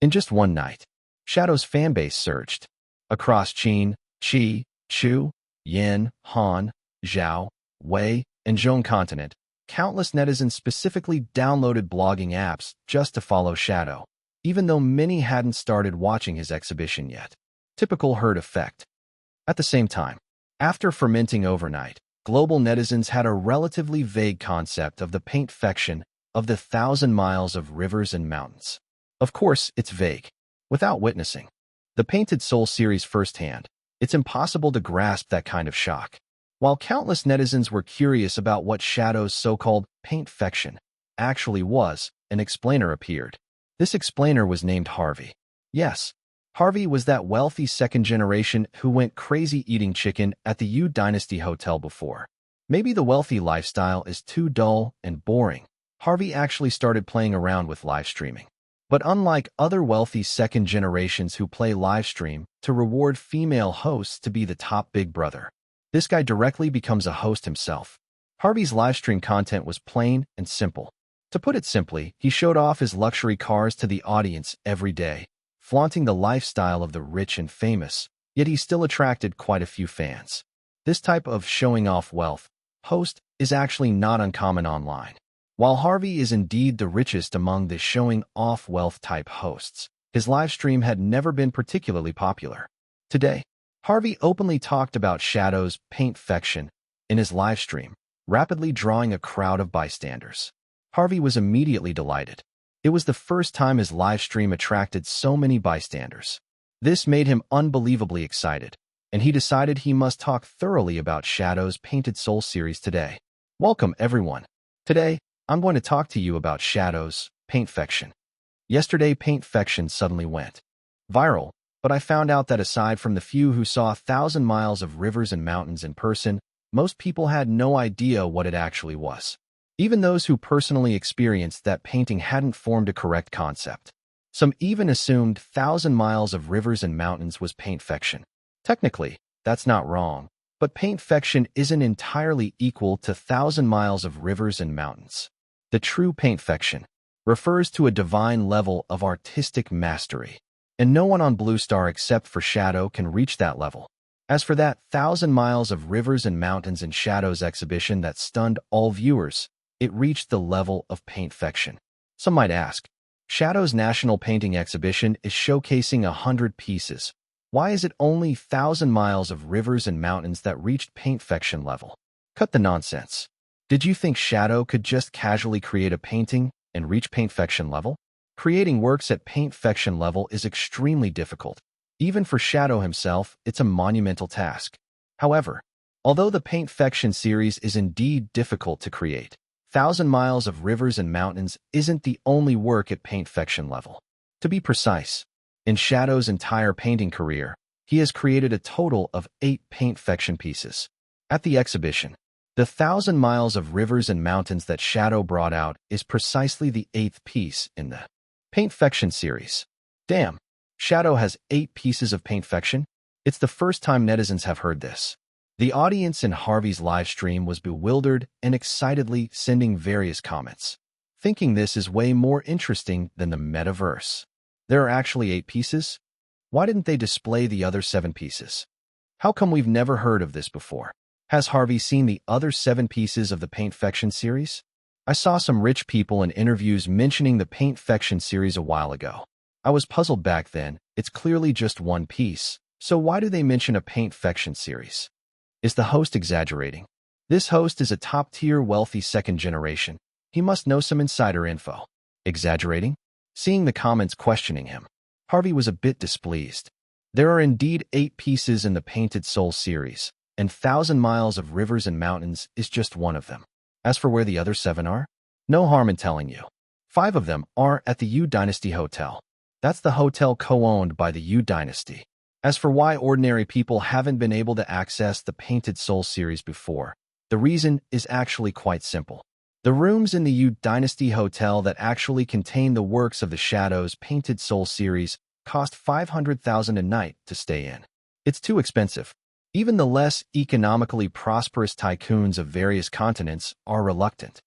In just one night, Shadow's fanbase surged. Across Qin, Qi, Chu, Yin, Han, Zhao, Wei, and Zhong Continent, countless netizens specifically downloaded blogging apps just to follow Shadow, even though many hadn't started watching his exhibition yet. Typical herd effect. At the same time, after fermenting overnight, global netizens had a relatively vague concept of the paint-fection of the 1,000 miles of rivers and mountains. Of course, it's vague. Without witnessing the Painted Soul series firsthand, it's impossible to grasp that kind of shock. While countless netizens were curious about what Shadow's so-called paint-fection actually was, an explainer appeared. This explainer was named Harvey. Yes, Harvey was that wealthy second generation who went crazy eating chicken at the Yu Dynasty Hotel before. Maybe the wealthy lifestyle is too dull and boring. Harvey actually started playing around with live streaming. But unlike other wealthy second generations who play live stream to reward female hosts to be the top big brother, this guy directly becomes a host himself. Harvey's live stream content was plain and simple. To put it simply, he showed off his luxury cars to the audience every day, flaunting the lifestyle of the rich and famous, yet he still attracted quite a few fans. This type of showing off wealth host is actually not uncommon online. While Harvey is indeed the richest among the showing off wealth type hosts, his live stream had never been particularly popular. Today, Harvey openly talked about Shadow's paint-fection in his live stream, rapidly drawing a crowd of bystanders. Harvey was immediately delighted. It was the first time his live stream attracted so many bystanders. This made him unbelievably excited, and he decided he must talk thoroughly about Shadow's Painted Soul series today. Welcome, everyone. Today, I'm going to talk to you about Shadow's paint-fection. Yesterday, paint-fection suddenly went viral, but I found out that aside from the few who saw 1,000 miles of rivers and mountains in person, most people had no idea what it actually was. Even those who personally experienced that painting hadn't formed a correct concept. Some even assumed 1,000 miles of rivers and mountains was paint fiction. Technically, that's not wrong, but paint fiction isn't entirely equal to 1,000 miles of rivers and mountains. The true paint fiction refers to a divine level of artistic mastery, and no one on Blue Star except for Shadow can reach that level. As for that 1,000 miles of rivers and mountains in Shadow's exhibition that stunned all viewers, it reached the level of paint fiction. Some might ask, Shadow's National Painting Exhibition is showcasing 100 pieces. Why is it only 1,000 miles of rivers and mountains that reached paint fiction level? Cut the nonsense. Did you think Shadow could just casually create a painting and reach paint fiction level? Creating works at paint fiction level is extremely difficult. Even for Shadow himself, it's a monumental task. However, although the paint fiction series is indeed difficult to create, 1,000 miles of rivers and mountains isn't the only work at paint fiction level. To be precise, in Shadow's entire painting career, he has created a total of 8 paint fiction pieces. At the exhibition, the 1,000 miles of rivers and mountains that Shadow brought out is precisely the 8th piece in the paint fiction series. Damn, Shadow has 8 pieces of paint fiction? It's the first time netizens have heard this. The audience in Harvey's live stream was bewildered and excitedly sending various comments, thinking this is way more interesting than the metaverse. There are actually 8 pieces? Why didn't they display the other 7 pieces? How come we've never heard of this before? Has Harvey seen the other 7 pieces of the paint fiction series? I saw some rich people in interviews mentioning the paint fiction series a while ago. I was puzzled back then. It's clearly just one piece, so why do they mention a paint fiction series? Is the host exaggerating? This host is a top-tier wealthy second generation. He must know some insider info. Exaggerating? Seeing the comments questioning him, Harvey was a bit displeased. There are indeed 8 pieces in the Painted Soul series, and 1,000 miles of rivers and mountains is just one of them. As for where the other 7 are, no harm in telling you. 5 of them are at the Yu Dynasty Hotel. That's the hotel co-owned by the Yu Dynasty. As for why ordinary people haven't been able to access the Painted Soul series before, the reason is actually quite simple. The rooms in the Yu Dynasty Hotel that actually contain the works of the Shadow's Painted Soul series cost $500,000 a night to stay in. It's too expensive. Even the less economically prosperous tycoons of various continents are reluctant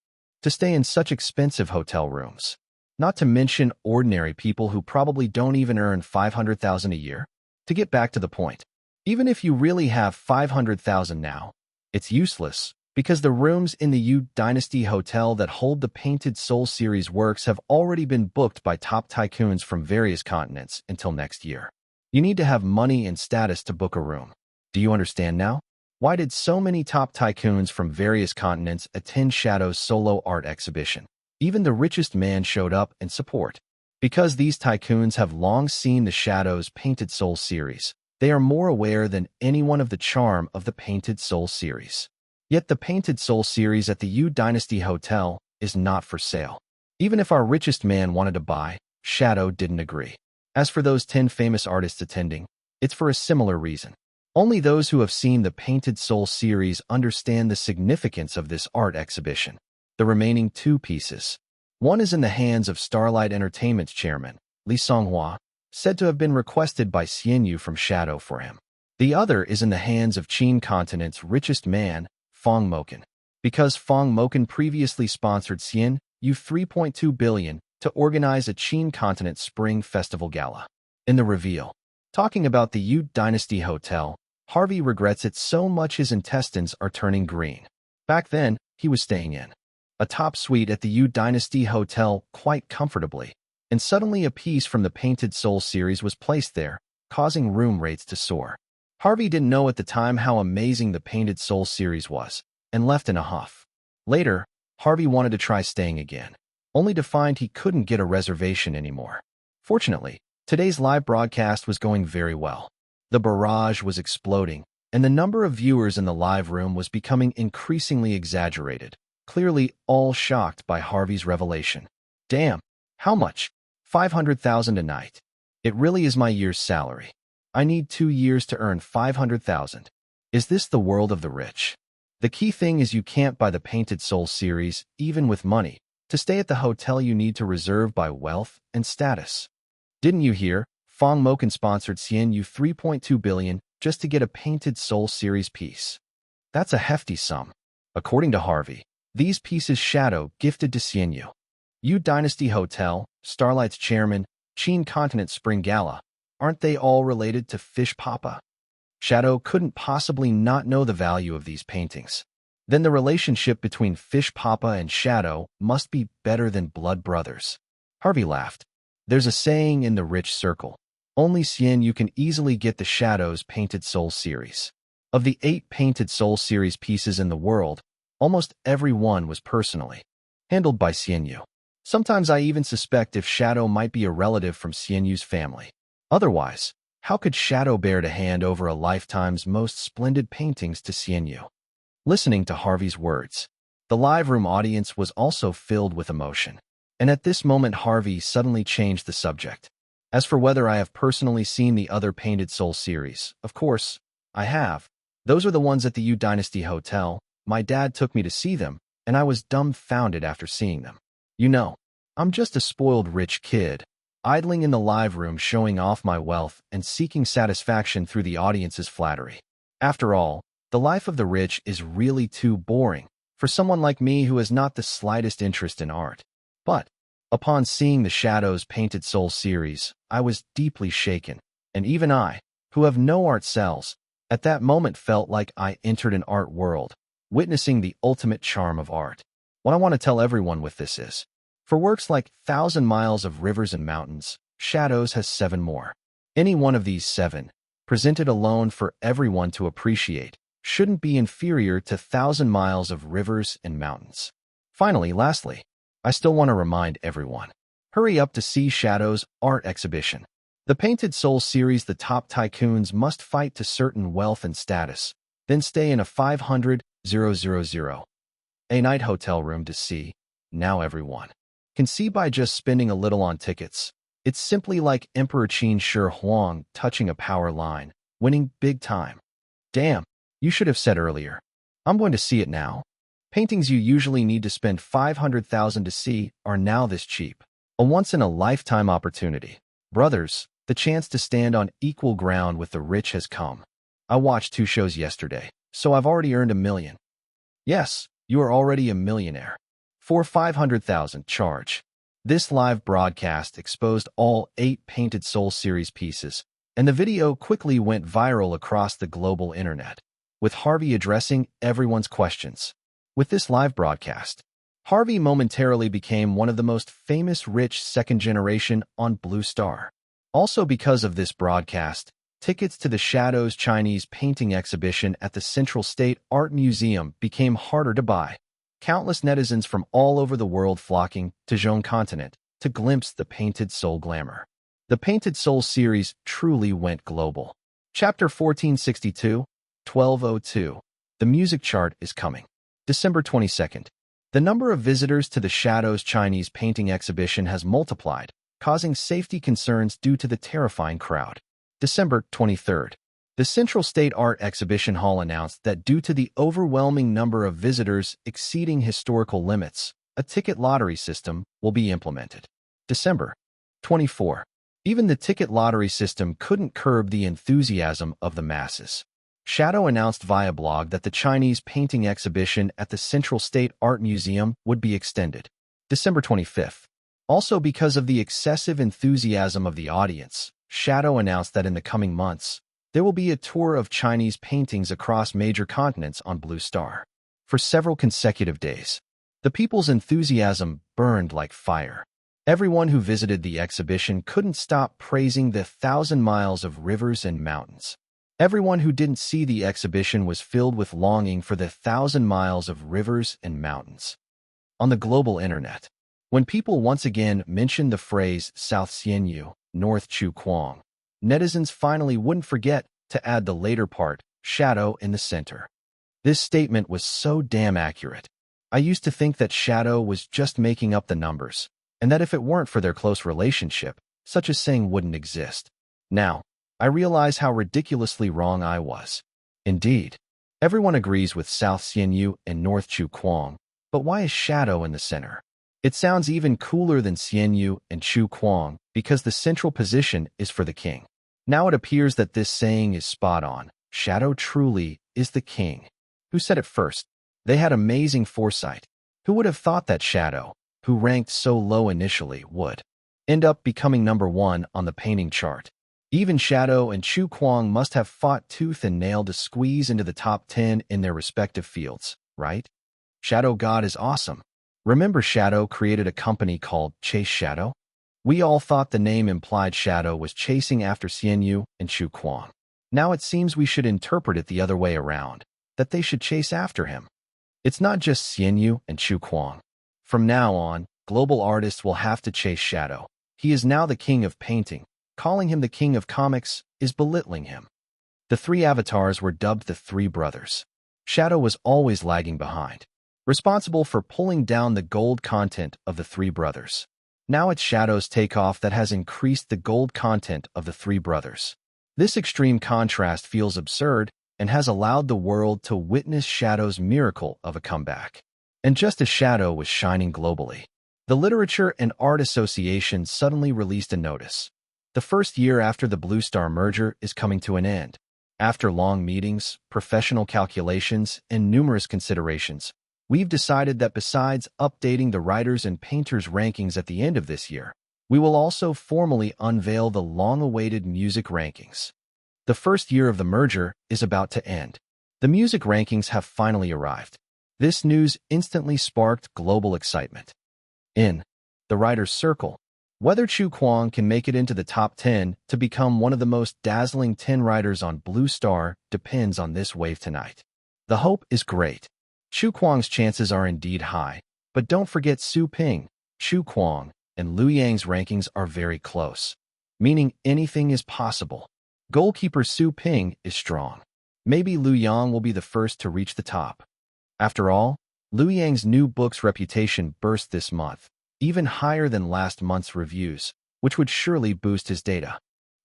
to stay in such expensive hotel rooms. Not to mention ordinary people who probably don't even earn $500,000 a year. To get back to the point, even if you really have $500,000 now, it's useless because the rooms in the Yu Dynasty Hotel that hold the Painted Soul series works have already been booked by top tycoons from various continents until next year. You need to have money and status to book a room. Do you understand now? Why did so many top tycoons from various continents attend Shadow's solo art exhibition? Even the richest man showed up in support. Because these tycoons have long seen the Shadow's Painted Soul series, they are more aware than anyone of the charm of the Painted Soul series. Yet the Painted Soul series at the Yu Dynasty Hotel is not for sale. Even if our richest man wanted to buy, Shadow didn't agree. As for those 10 famous artists attending, it's for a similar reason. Only those who have seen the Painted Soul series understand the significance of this art exhibition. The remaining 2 pieces. One is in the hands of Starlight Entertainment's chairman, Li Songhua, said to have been requested by Xian Yu from Shadow for him. The other is in the hands of Qin continent's richest man, Fong Moken, because Fong Moken previously sponsored Xian Yu $3.2 billion to organize a Qin continent spring festival gala. In the reveal, talking about the Yu Dynasty Hotel, Harvey regrets it so much his intestines are turning green. Back then, he was staying in a top suite at the Yu Dynasty Hotel quite comfortably, and suddenly a piece from the Painted Soul series was placed there, causing room rates to soar. Harvey didn't know at the time how amazing the Painted Soul series was, and left in a huff. Later, Harvey wanted to try staying again, only to find he couldn't get a reservation anymore. Fortunately, today's live broadcast was going very well. The barrage was exploding, and the number of viewers in the live room was becoming increasingly exaggerated, clearly all shocked by Harvey's revelation. Damn, how much? $500,000 a night. It really is my year's salary. I need 2 years to earn $500,000. Is this the world of the rich? The key thing is you can't buy the Painted Soul series, even with money. To stay at the hotel you need to reserve by wealth and status. Didn't you hear? Fong Moken sponsored Xian Yu 3.2 billion just to get a Painted Soul series piece. That's a hefty sum. According to Harvey, these pieces Shadow gifted to Xian Yu. Yu Dynasty Hotel, Starlight's chairman, Qin Continent Spring Gala, aren't they all related to Fish Papa? Shadow couldn't possibly not know the value of these paintings. Then the relationship between Fish Papa and Shadow must be better than blood brothers. Harvey laughed. There's a saying in the rich circle. Only Xian Yu can easily get the Shadow's Painted Soul series. Of the 8 Painted Soul series pieces in the world, almost every one was personally handled by Xian Yu. Sometimes I even suspect if Shadow might be a relative from Xian Yu's family. Otherwise, how could Shadow bear to hand over a lifetime's most splendid paintings to Xian Yu? Listening to Harvey's words, the live room audience was also filled with emotion. And at this moment Harvey suddenly changed the subject. As for whether I have personally seen the other Painted Soul series, of course, I have. Those are the ones at the Yu Dynasty Hotel. My dad took me to see them, and I was dumbfounded after seeing them. You know, I'm just a spoiled rich kid, idling in the live room showing off my wealth and seeking satisfaction through the audience's flattery. After all, the life of the rich is really too boring for someone like me who has not the slightest interest in art. But, upon seeing the Shadow's Painted Soul series, I was deeply shaken, and even I, who have no art cells, at that moment felt like I entered an art world, witnessing the ultimate charm of art. What I want to tell everyone with this is, for works like 1,000 Miles of Rivers and Mountains, Shadows has 7 more. Any one of these 7, presented alone for everyone to appreciate, shouldn't be inferior to 1,000 Miles of Rivers and Mountains. Lastly, I still want to remind everyone, hurry up to see Shadow's art exhibition. The Painted Soul series, the top tycoons must fight to certain wealth and status, then stay in a 500,000 a night hotel room to see. Now everyone can see by just spending a little on tickets. It's simply like Emperor Qin Shi Huang touching a power line, winning big time. Damn, you should have said earlier. I'm going to see it now. Paintings you usually need to spend 500,000 to see are now this cheap. A once-in-a-lifetime opportunity. Brothers, the chance to stand on equal ground with the rich has come. I watched 2 shows yesterday, so I've already earned $1 million. Yes, you are already a millionaire. For 500,000 charge. This live broadcast exposed all 8 Painted Soul series pieces, and the video quickly went viral across the global internet, with Harvey addressing everyone's questions. With this live broadcast, Harvey momentarily became one of the most famous rich second generation on Blue Star. Also because of this broadcast, tickets to the Shadow's Chinese painting exhibition at the Central State Art Museum became harder to buy. Countless netizens from all over the world flocking to Zhong Continent to glimpse the Painted Soul glamour. The Painted Soul series truly went global. Chapter 1462, 1202. The music chart is coming. December 22nd. The number of visitors to the Shadow's Chinese painting exhibition has multiplied, causing safety concerns due to the terrifying crowd. December 23rd. The Central State Art Exhibition Hall announced that due to the overwhelming number of visitors exceeding historical limits, a ticket lottery system will be implemented. December 24. Even the ticket lottery system couldn't curb the enthusiasm of the masses. Shadow announced via blog that the Chinese painting exhibition at the Central State Art Museum would be extended. December 25th. Also because of the excessive enthusiasm of the audience, Shadow announced that in the coming months, there will be a tour of Chinese paintings across major continents on Blue Star. For several consecutive days, the people's enthusiasm burned like fire. Everyone who visited the exhibition couldn't stop praising the 1,000 miles of rivers and mountains. Everyone who didn't see the exhibition was filled with longing for the 1,000 miles of rivers and mountains. On the global internet, when people once again mentioned the phrase South Xian Yu, North Chu Kuang, netizens finally wouldn't forget to add the later part, Shadow, in the center. This statement was so damn accurate. I used to think that Shadow was just making up the numbers, and that if it weren't for their close relationship, such a saying wouldn't exist. Now, I realize how ridiculously wrong I was. Indeed, Everyone agrees with South Xianyu and North Chu Kuang, but why is Shadow in the center? It sounds even cooler than Xianyu and Chu Kuang because the central position is for the king. Now it appears that this saying is spot on. Shadow truly is the king. Who said it first? They had amazing foresight. Who would have thought that Shadow, who ranked so low initially, would end up becoming number 1 on the painting chart? Even Shadow and Chu Kuang must have fought tooth and nail to squeeze into the top 10 in their respective fields, right? Shadow God is awesome. Remember Shadow created a company called Chase Shadow? We all thought the name implied Shadow was chasing after Xianyu and Chu Kuang. Now it seems we should interpret it the other way around, that they should chase after him. It's not just Xianyu and Chu Kuang. From now on, global artists will have to chase Shadow. He is now the king of painting. Calling him the king of comics is belittling him. The 3 avatars were dubbed the 3 brothers. Shadow was always lagging behind, responsible for pulling down the gold content of the 3 brothers. Now it's Shadow's takeoff that has increased the gold content of the 3 brothers. This extreme contrast feels absurd and has allowed the world to witness Shadow's miracle of a comeback. And just as Shadow was shining globally, the Literature and Art Association suddenly released a notice. The first year after the Blue Star merger is coming to an end. After long meetings, professional calculations, and numerous considerations, we've decided that besides updating the writers and painters rankings at the end of this year, we will also formally unveil the long-awaited music rankings. The first year of the merger is about to end. The music rankings have finally arrived. This news instantly sparked global excitement. In the writer's circle, whether Chu Kuang can make it into the top 10 to become one of the most dazzling 10 writers on Blue Star depends on this wave tonight. The hope is great. Chu Kuang's chances are indeed high, but don't forget Su Ping, Chu Kuang, and Liu Yang's rankings are very close, meaning anything is possible. Goalkeeper Su Ping is strong. Maybe Liu Yang will be the first to reach the top. After all, Liu Yang's new book's reputation burst this month, even higher than last month's reviews, which would surely boost his data.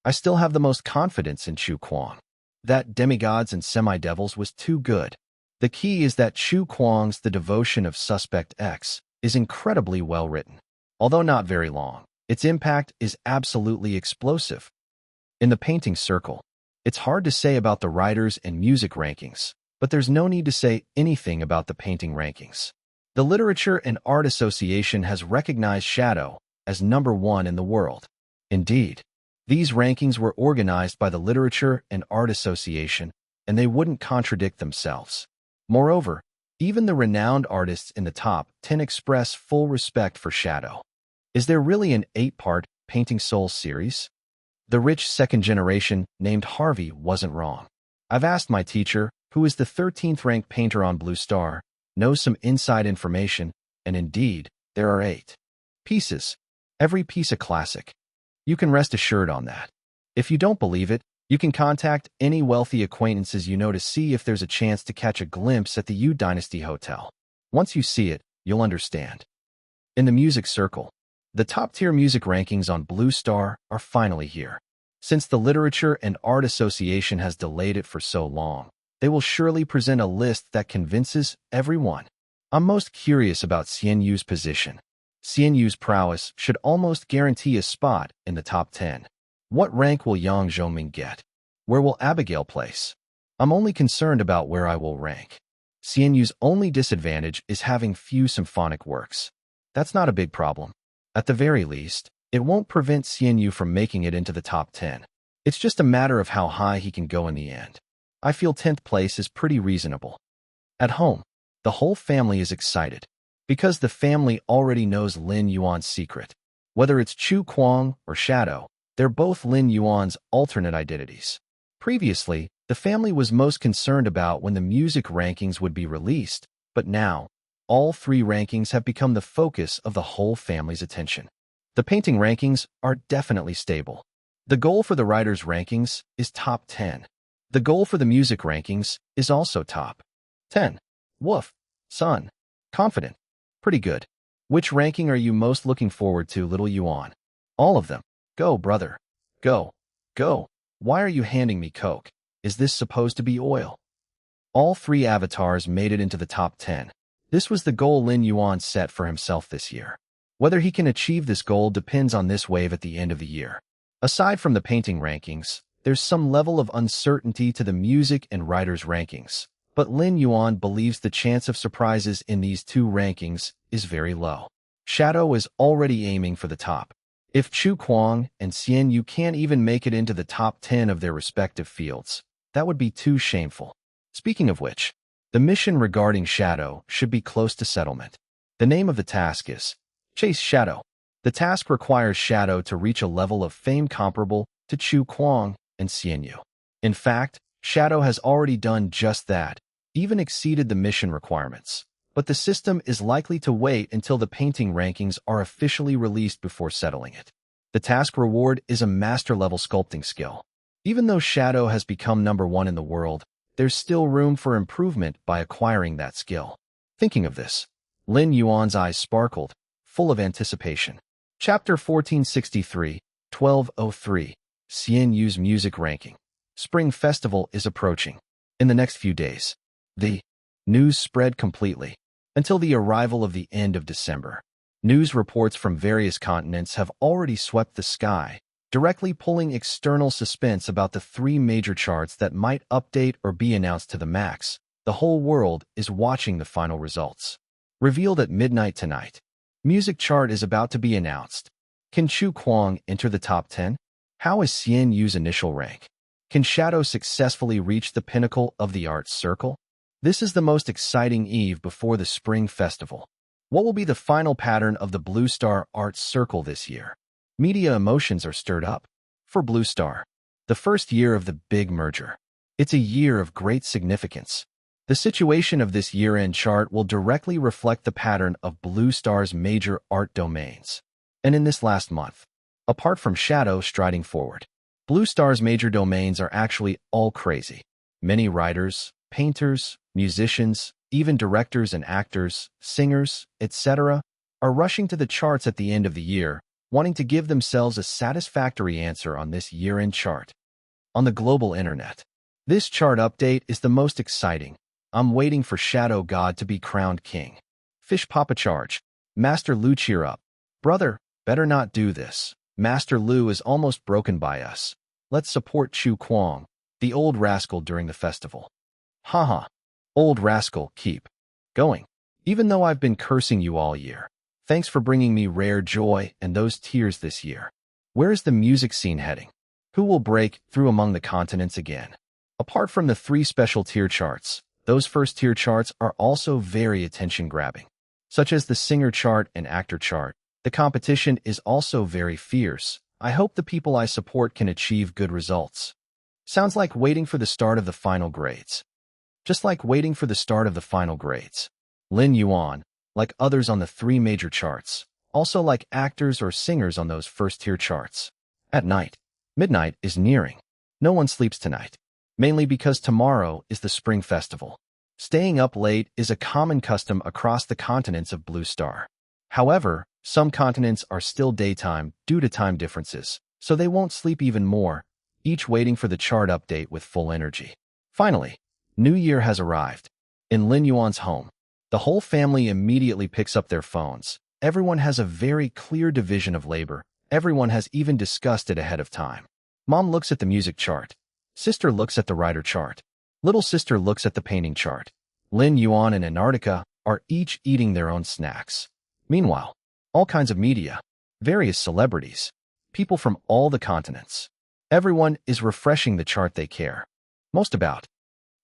I still have the most confidence in Chu Kuang. That Demigods and Semi-Devils was too good. The key is that Chu Kuang's The Devotion of Suspect X is incredibly well written. Although not very long, its impact is absolutely explosive. In the painting circle, it's hard to say about the writers and music rankings, but there's no need to say anything about the painting rankings. The Literature and Art Association has recognized Shadow as number 1 in the world. Indeed, these rankings were organized by the Literature and Art Association, and they wouldn't contradict themselves. Moreover, even the renowned artists in the top 10 express full respect for Shadow. Is there really an 8-part Painting Souls series? The rich second generation named Harvey wasn't wrong. I've asked my teacher, who is the 13th ranked painter on Blue Star, knows some inside information, and indeed, there are 8 pieces. Every piece a classic. You can rest assured on that. If you don't believe it, you can contact any wealthy acquaintances you know to see if there's a chance to catch a glimpse at the Yu Dynasty Hotel. Once you see it, you'll understand. In the music circle, the top-tier music rankings on Blue Star are finally here. Since the Literature and Art Association has delayed it for so long, they will surely present a list that convinces everyone. I'm most curious about Xianyu's position. Xianyu's prowess should almost guarantee a spot in the top 10. What rank will Yang Zhongming get? Where will Abigail place? I'm only concerned about where I will rank. Xianyu's only disadvantage is having few symphonic works. That's not a big problem. At the very least, it won't prevent Xianyu from making it into the top 10. It's just a matter of how high he can go in the end. I feel 10th place is pretty reasonable. At home, the whole family is excited, because the family already knows Lin Yuan's secret. Whether it's Chu Kuang or Shadow, they're both Lin Yuan's alternate identities. Previously, the family was most concerned about when the music rankings would be released, but now, all 3 rankings have become the focus of the whole family's attention. The painting rankings are definitely stable. The goal for the writers' rankings is top 10. The goal for the music rankings is also top 10. Woof. Son. Confident. Pretty good. Which ranking are you most looking forward to, little Yuan? All of them. Go, brother. Go. Go. Why are you handing me Coke? Is this supposed to be oil? All 3 avatars made it into the top 10. This was the goal Lin Yuan set for himself this year. Whether he can achieve this goal depends on this wave at the end of the year. Aside from the painting rankings, there's some level of uncertainty to the music and writers rankings, but Lin Yuan believes the chance of surprises in these 2 rankings is very low. Shadow is already aiming for the top. If Chu Kuang and Xian Yu can't even make it into the top 10 of their respective fields, that would be too shameful. Speaking of which, the mission regarding Shadow should be close to settlement. The name of the task is Chase Shadow. The task requires Shadow to reach a level of fame comparable to Chu Kuang and Xian Yu. In fact, Shadow has already done just that, even exceeded the mission requirements. But the system is likely to wait until the painting rankings are officially released before settling it. The task reward is a master-level sculpting skill. Even though Shadow has become number 1 in the world, there's still room for improvement by acquiring that skill. Thinking of this, Lin Yuan's eyes sparkled, full of anticipation. Chapter 1463, 1203, Xian Yu's music ranking. Spring Festival is approaching. In the next few days, the news spread completely. Until the arrival of the end of December, news reports from various continents have already swept the sky, directly pulling external suspense about the 3 major charts that might update or be announced to the max. The whole world is watching the final results. Revealed at midnight tonight, music chart is about to be announced. Can Chu Kuang enter the top 10? How is Xian Yu's initial rank? Can Shadow successfully reach the pinnacle of the arts circle? This is the most exciting eve before the Spring Festival. What will be the final pattern of the Blue Star Arts Circle this year? Media emotions are stirred up. For Blue Star, the first year of the big merger. It's a year of great significance. The situation of this year-end chart will directly reflect the pattern of Blue Star's major art domains. And in this last month, apart from Shadow striding forward, Blue Star's major domains are actually all crazy. Many writers, painters, musicians, even directors and actors, singers, etc., are rushing to the charts at the end of the year, wanting to give themselves a satisfactory answer on this year-end chart. On the global internet, this chart update is the most exciting. I'm waiting for Shadow God to be crowned king. Fish Papa Charge. Master Lu, cheer up. Brother, better not do this. Master Lu is almost broken by us. Let's support Chu Kuang, the old rascal, during the festival. Haha. Old rascal, keep going. Even though I've been cursing you all year, thanks for bringing me rare joy and those tears this year. Where is the music scene heading? Who will break through among the continents again? Apart from the 3 special tier charts, those first-tier charts are also very attention-grabbing. Such as the singer chart and actor chart, the competition is also very fierce. I hope the people I support can achieve good results. Sounds like waiting for the start of the final grades. Just like waiting for the start of the final grades. Lin Yuan, like others on the 3 major charts, also like actors or singers on those first-tier charts. At night, midnight is nearing. No one sleeps tonight, mainly because tomorrow is the Spring Festival. Staying up late is a common custom across the continents of Blue Star. However, some continents are still daytime due to time differences, so they won't sleep even more, each waiting for the chart update with full energy. Finally, New Year has arrived. In Lin Yuan's home, the whole family immediately picks up their phones. Everyone has a very clear division of labor. Everyone has even discussed it ahead of time. Mom looks at the music chart. Sister looks at the writer chart. Little sister looks at the painting chart. Lin Yuan and Antarctica are each eating their own snacks. Meanwhile, all kinds of media, various celebrities, people from all the continents. Everyone is refreshing the chart they care most about.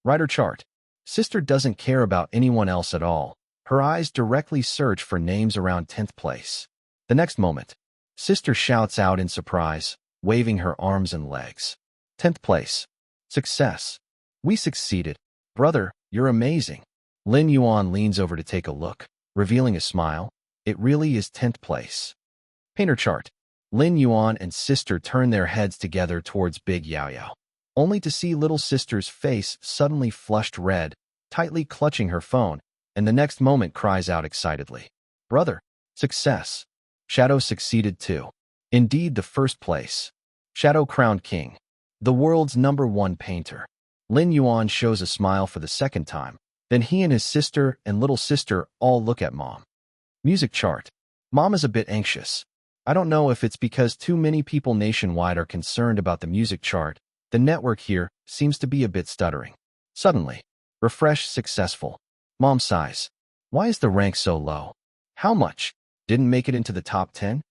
Writer chart. Sister doesn't care about anyone else at all. Her eyes directly search for names around 10th place. The next moment, sister shouts out in surprise, waving her arms and legs. 10th place. Success. We succeeded. Brother, you're amazing. Lin Yuan leans over to take a look, revealing a smile. It really is 10th place. Painter chart. Lin Yuan and sister turn their heads together towards Big Yao Yao, only to see little sister's face suddenly flushed red, tightly clutching her phone, and the next moment cries out excitedly. Brother, success. Shadow succeeded too. Indeed, the first place. Shadow crowned king. The world's #1 painter. Lin Yuan shows a smile for the second time. Then he and his sister and little sister all look at Mom. Music chart. Mom is a bit anxious. I don't know if it's because too many people nationwide are concerned about the music chart. The network here seems to be a bit stuttering. Suddenly, refresh successful. Mom sighs. Why is the rank so low? How much? Didn't make it into the top 10?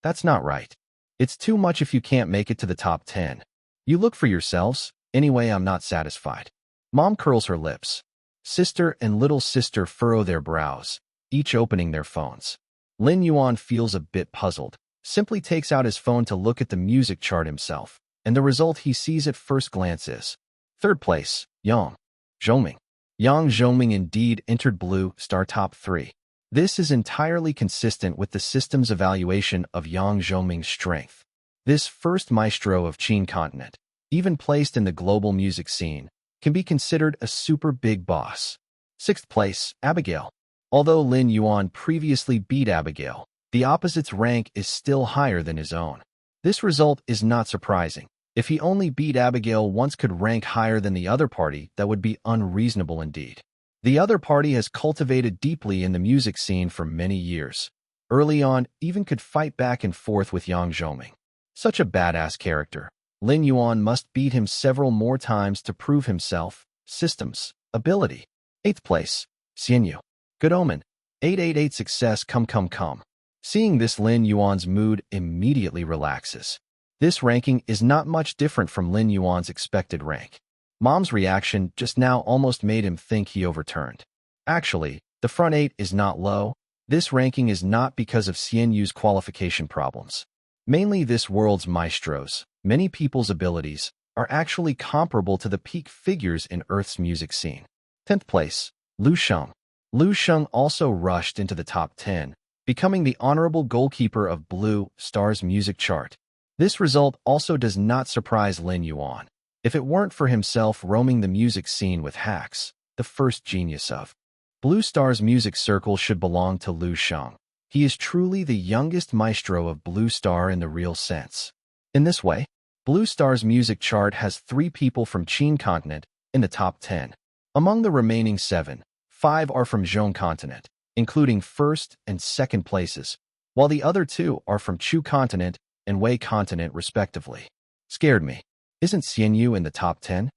That's not right. It's too much if you can't make it to the top 10. You look for yourselves. Anyway, I'm not satisfied. Mom curls her lips. Sister and little sister furrow their brows, each opening their phones. Lin Yuan feels a bit puzzled, simply takes out his phone to look at the music chart himself, and the result he sees at first glance is third place, Yang Zhongming. Yang Zhongming indeed entered Blue Star top 3. This is entirely consistent with the system's evaluation of Yang Zhongming's strength. This first maestro of Qin continent, even placed in the global music scene, can be considered a super big boss. Sixth place, Abigail. Although Lin Yuan previously beat Abigail, the opposite's rank is still higher than his own. This result is not surprising. If he only beat Abigail once could rank higher than the other party, that would be unreasonable indeed. The other party has cultivated deeply in the music scene for many years. Early on, even could fight back and forth with Yang Zhongming. Such a badass character. Lin Yuan must beat him several more times to prove himself, systems, ability. 8th place, Xianyu. Good omen. 888 success come. Seeing this, Lin Yuan's mood immediately relaxes. This ranking is not much different from Lin Yuan's expected rank. Mom's reaction just now almost made him think he overturned. Actually, the front 8 is not low. This ranking is not because of Xianyu's qualification problems. Mainly this world's maestros, many people's abilities, are actually comparable to the peak figures in Earth's music scene. 10th place, Lu Sheng. Lu Sheng also rushed into the top 10, becoming the honorable goalkeeper of Blue Star's music chart. This result also does not surprise Lin Yuan. If it weren't for himself roaming the music scene with hacks, the first genius of Blue Star's music circle should belong to Lu Sheng. He is truly the youngest maestro of Blue Star in the real sense. In this way, Blue Star's music chart has 3 people from Qin continent in the top 10. Among the remaining 7, 5 are from Zhong continent, including first and second places, while the other 2 are from Chu continent and Wei continent respectively. Scared me. Isn't Xianyu in the top 10?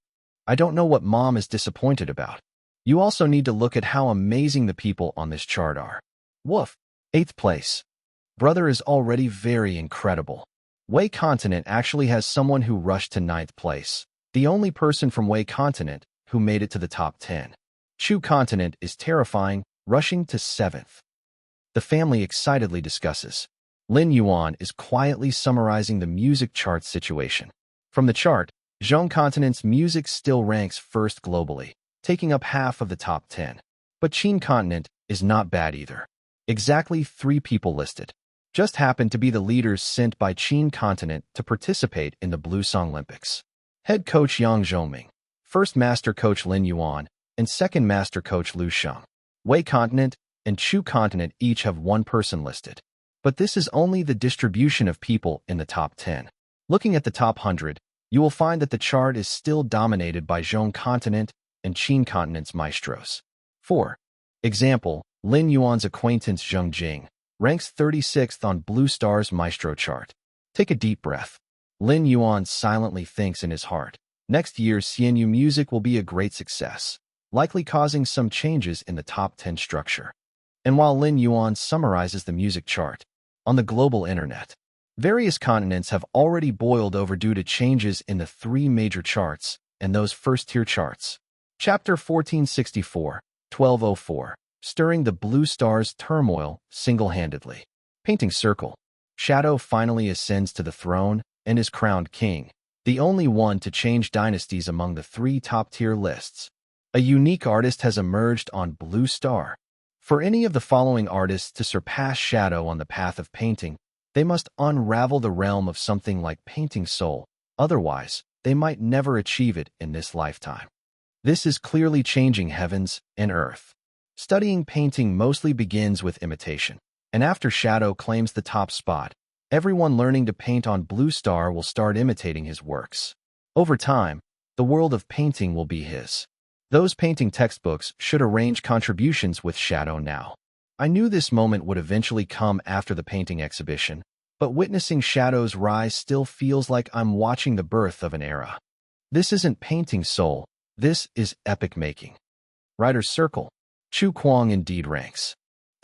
I don't know what Mom is disappointed about. You also need to look at how amazing the people on this chart are. Woof. 8th place. Brother is already very incredible. Wei continent actually has someone who rushed to 9th place, the only person from Wei continent who made it to the top 10. Chu continent is terrifying, rushing to 7th. The family excitedly discusses. Lin Yuan is quietly summarizing the music chart situation. From the chart, Zhong continent's music still ranks first globally, taking up half of the top 10. But Qin continent is not bad either. Exactly 3 people listed just happened to be the leaders sent by Qin continent to participate in the Blue Song Olympics. Head coach Yang Zhongming, first master coach Lin Yuan, and second master coach Lu Sheng. Wei continent and Chu continent each have 1 person listed. But this is only the distribution of people in the top 10. Looking at the top 100, you will find that the chart is still dominated by Zhong continent and Qin continent's maestros. 4. Example, Lin Yuan's acquaintance Zheng Jing ranks 36th on Blue Star's maestro chart. Take a deep breath. Lin Yuan silently thinks in his heart, next year's Xianyu music will be a great success, likely causing some changes in the top 10 structure. And while Lin Yuan summarizes the music chart, on the global internet, various continents have already boiled over due to changes in the 3 major charts and those first-tier charts. Chapter 1464, 1204, Stirring the Blue Star's Turmoil Single-Handedly. Painting circle. Shadow finally ascends to the throne and is crowned king, the only one to change dynasties among the 3 top-tier lists. A unique artist has emerged on Blue Star. For any of the following artists to surpass Shadow on the path of painting, they must unravel the realm of something like painting soul, otherwise, they might never achieve it in this lifetime. This is clearly changing heavens and earth. Studying painting mostly begins with imitation, and after Shadow claims the top spot, everyone learning to paint on Blue Star will start imitating his works. Over time, the world of painting will be his. Those painting textbooks should arrange contributions with Shadow now. I knew this moment would eventually come after the painting exhibition, but witnessing Shadow's rise still feels like I'm watching the birth of an era. This isn't painting soul, this is epic making. Writer's Circle. Chu Kuang indeed ranks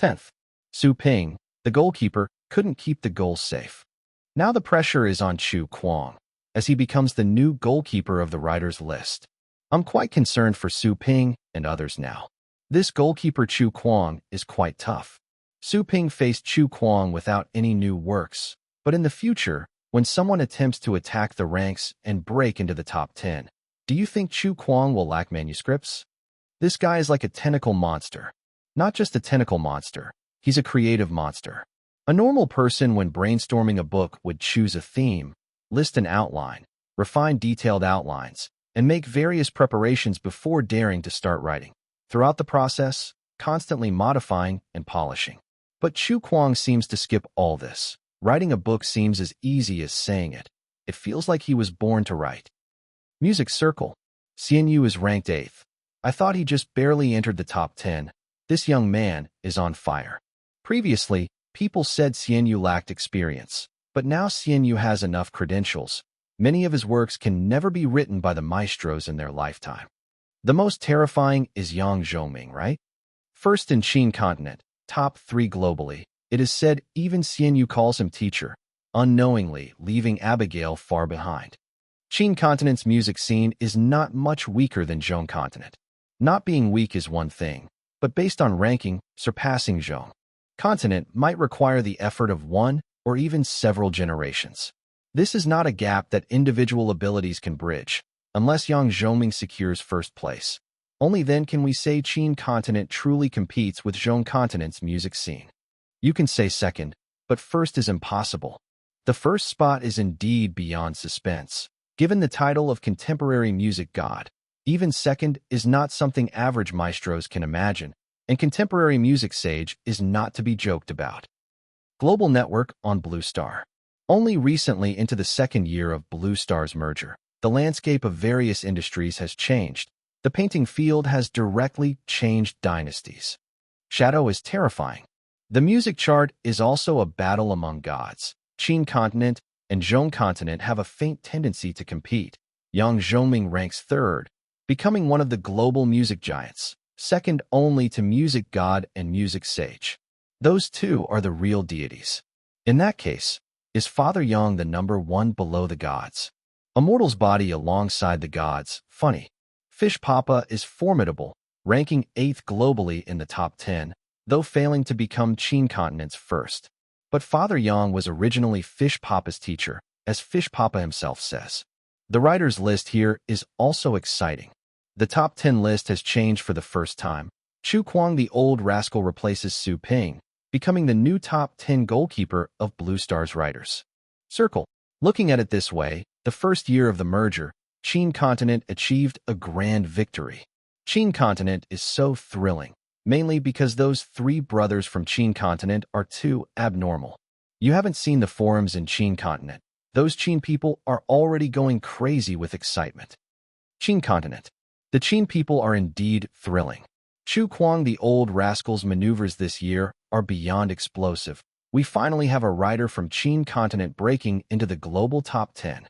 10th. Su Ping, the goalkeeper, couldn't keep the goal safe. Now the pressure is on Chu Kuang, as he becomes the new goalkeeper of the writer's list. I'm quite concerned for Su Ping and others now. This goalkeeper Chu Kuang is quite tough. Su Ping faced Chu Kuang without any new works, but in the future, when someone attempts to attack the ranks and break into the top 10, do you think Chu Kuang will lack manuscripts? This guy is like a tentacle monster. Not just a tentacle monster, he's a creative monster. A normal person when brainstorming a book would choose a theme, list an outline, refine detailed outlines, and make various preparations before daring to start writing. Throughout the process, constantly modifying and polishing. But Chu Kuang seems to skip all this. Writing a book seems as easy as saying it. It feels like he was born to write. Music Circle. Xian Yu is ranked 8th. I thought he just barely entered the top 10. This young man is on fire. Previously, people said Xian Yu lacked experience, but now Xian Yu has enough credentials. Many of his works can never be written by the maestros in their lifetime. The most terrifying is Yang Zhoming, right? First in Qin continent, top 3 globally. It is said even Xian Yu calls him teacher, unknowingly leaving Abigail far behind. Qin continent's music scene is not much weaker than Zhong continent. Not being weak is one thing, but based on ranking, surpassing Zhong continent might require the effort of one or even several generations. This is not a gap that individual abilities can bridge, unless Yang Zhoming secures first place. Only then can we say Qin continent truly competes with Zhong continent's music scene. You can say second, but first is impossible. The first spot is indeed beyond suspense. Given the title of contemporary music god, even second is not something average maestros can imagine, and contemporary music sage is not to be joked about. Global Network on Blue Star. Only recently into the second year of Blue Star's merger, the landscape of various industries has changed. The painting field has directly changed dynasties. Shadow is terrifying. The music chart is also a battle among gods. Qin continent and Zhong continent have a faint tendency to compete. Yang Zhoming ranks 3rd, becoming one of the global music giants, second only to music god and music sage. Those two are the real deities. In that case, is Father Yang the number 1 below the gods? A mortal's body alongside the gods, funny. Fish Papa is formidable, ranking 8th globally in the top 10, though failing to become Qin continent's first. But Father Yang was originally Fish Papa's teacher, as Fish Papa himself says. The writer's list here is also exciting. The top 10 list has changed for the first time. Chu Kuang the old rascal replaces Su Ping, becoming the new top 10 goalkeeper of Blue Star's writers. Circle. Looking at it this way, the first year of the merger, Qin continent achieved a grand victory. Qin continent is so thrilling, mainly because those 3 brothers from Qin continent are too abnormal. You haven't seen the forums in Qin continent. Those Qin people are already going crazy with excitement. Qin continent. The Qin people are indeed thrilling. Chu Kuang the old rascal's maneuvers this year are beyond explosive. We finally have a writer from Qin continent breaking into the global top 10.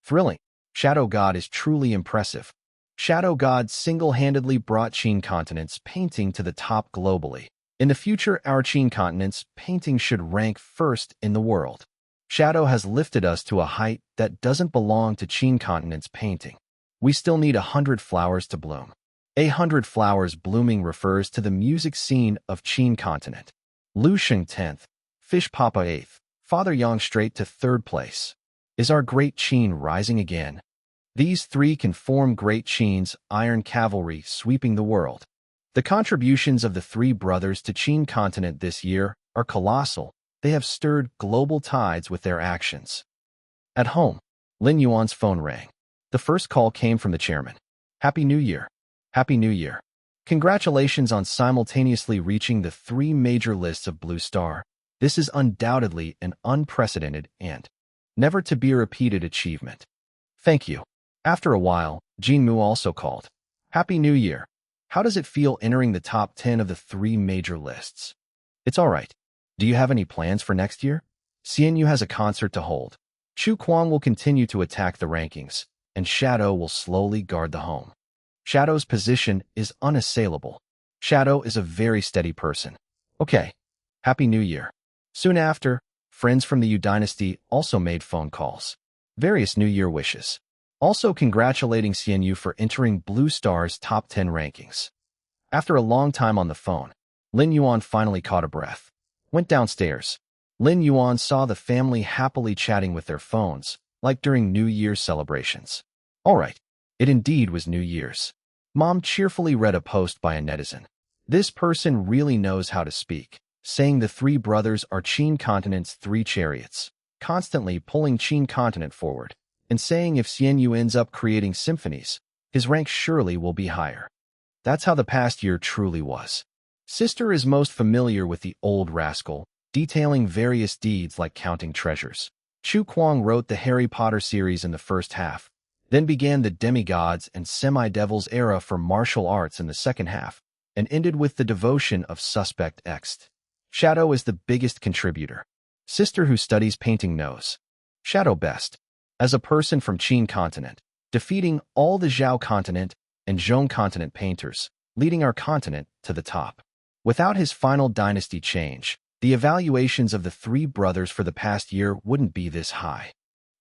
Thrilling. Shadow God is truly impressive. Shadow God single-handedly brought Qin continent's painting to the top globally. In the future, our Qin continent's painting should rank 1st in the world. Shadow has lifted us to a height that doesn't belong to Qin continent's painting. We still need 100 flowers to bloom. 100 flowers blooming refers to the music scene of Qin continent. Lu Sheng 10th, Fish Papa 8th, Father Yang straight to 3rd place. Is our great Qin rising again? These 3 can form great Qin's iron cavalry sweeping the world. The contributions of the 3 brothers to Qin continent this year are colossal. They have stirred global tides with their actions. At home, Lin Yuan's phone rang. The first call came from the chairman. Happy New Year. Happy New Year. Congratulations on simultaneously reaching the 3 major lists of Blue Star. This is undoubtedly an unprecedented and never-to-be-repeated achievement. Thank you. After a while, Jinmu also called. Happy New Year. How does it feel entering the top 10 of the 3 major lists? It's alright. Do you have any plans for next year? Xianyu has a concert to hold. Chu Kuang will continue to attack the rankings, and Shadow will slowly guard the home. Shadow's position is unassailable. Shadow is a very steady person. Okay. Happy New Year. Soon after, friends from the Yu dynasty also made phone calls. Various New Year wishes. Also congratulating Xianyu for entering Blue Star's top 10 rankings. After a long time on the phone, Lin Yuan finally caught a breath. Went downstairs. Lin Yuan saw the family happily chatting with their phones, like during New Year's celebrations. Alright, it indeed was New Year's. Mom cheerfully read a post by a netizen. This person really knows how to speak, saying the 3 brothers are Qin Continent's 3 chariots, constantly pulling Qin Continent forward, and saying if Xianyu ends up creating symphonies, his rank surely will be higher. That's how the past year truly was. Sister is most familiar with the old rascal, detailing various deeds like counting treasures. Chu Kuang wrote the Harry Potter series in the first half, then began the demigods and semi-devils era for martial arts in the second half, and ended with the devotion of Suspect X. Shadow is the biggest contributor. Sister who studies painting knows. Shadow best. As a person from Qin Continent, defeating all the Zhao Continent and Zhong Continent painters, leading our continent to the top. Without his final dynasty change, the evaluations of the 3 brothers for the past year wouldn't be this high.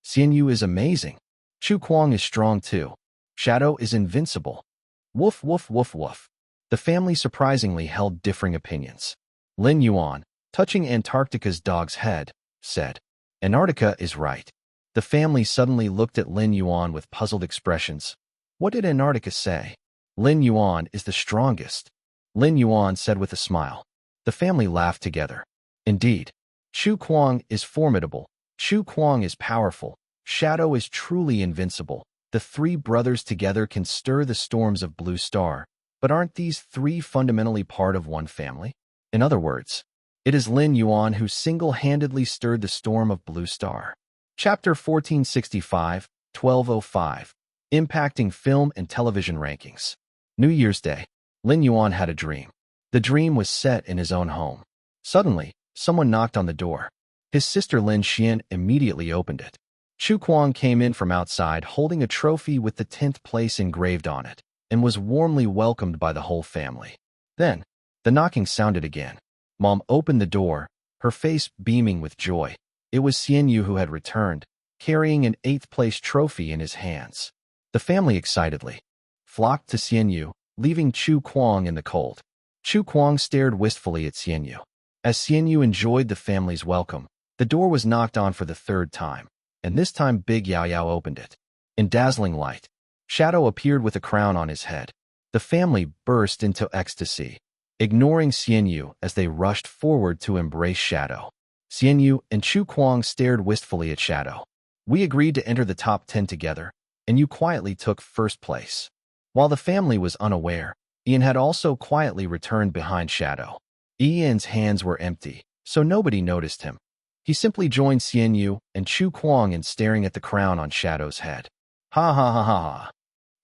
Xianyu is amazing. Chu Kuang is strong too. Shadow is invincible. Woof woof woof woof. The family surprisingly held differing opinions. Lin Yuan, touching Antarctica's dog's head, said, Antarctica is right. The family suddenly looked at Lin Yuan with puzzled expressions. What did Antarctica say? Lin Yuan is the strongest. Lin Yuan said with a smile. The family laughed together. Indeed, Chu Kuang is formidable. Chu Kuang is powerful. Shadow is truly invincible. The 3 brothers together can stir the storms of Blue Star. But aren't these 3 fundamentally part of one family? In other words, it is Lin Yuan who single-handedly stirred the storm of Blue Star. Chapter 1465, 1205. Impacting Film and Television Rankings. New Year's Day, Lin Yuan had a dream. The dream was set in his own home. Suddenly, someone knocked on the door. His sister Lin Xian immediately opened it. Chu Kuang came in from outside holding a trophy with the 10th place engraved on it, and was warmly welcomed by the whole family. Then, the knocking sounded again. Mom opened the door, her face beaming with joy. It was Xianyu who had returned, carrying an 8th place trophy in his hands. The family excitedly flocked to Xianyu, leaving Chu Kuang in the cold. Chu Kuang stared wistfully at Xianyu. As Xianyu enjoyed the family's welcome, the door was knocked on for the 3rd time, and this time Big Yao Yao opened it. In dazzling light, Shadow appeared with a crown on his head. The family burst into ecstasy, ignoring Xianyu as they rushed forward to embrace Shadow. Xianyu and Chu Kuang stared wistfully at Shadow. We agreed to enter the top 10 together, and you quietly took 1st place. While the family was unaware, Ian had also quietly returned behind Shadow. Ian's hands were empty, so nobody noticed him. He simply joined Xianyu and Chu Kuang in staring at the crown on Shadow's head. Ha ha ha ha ha.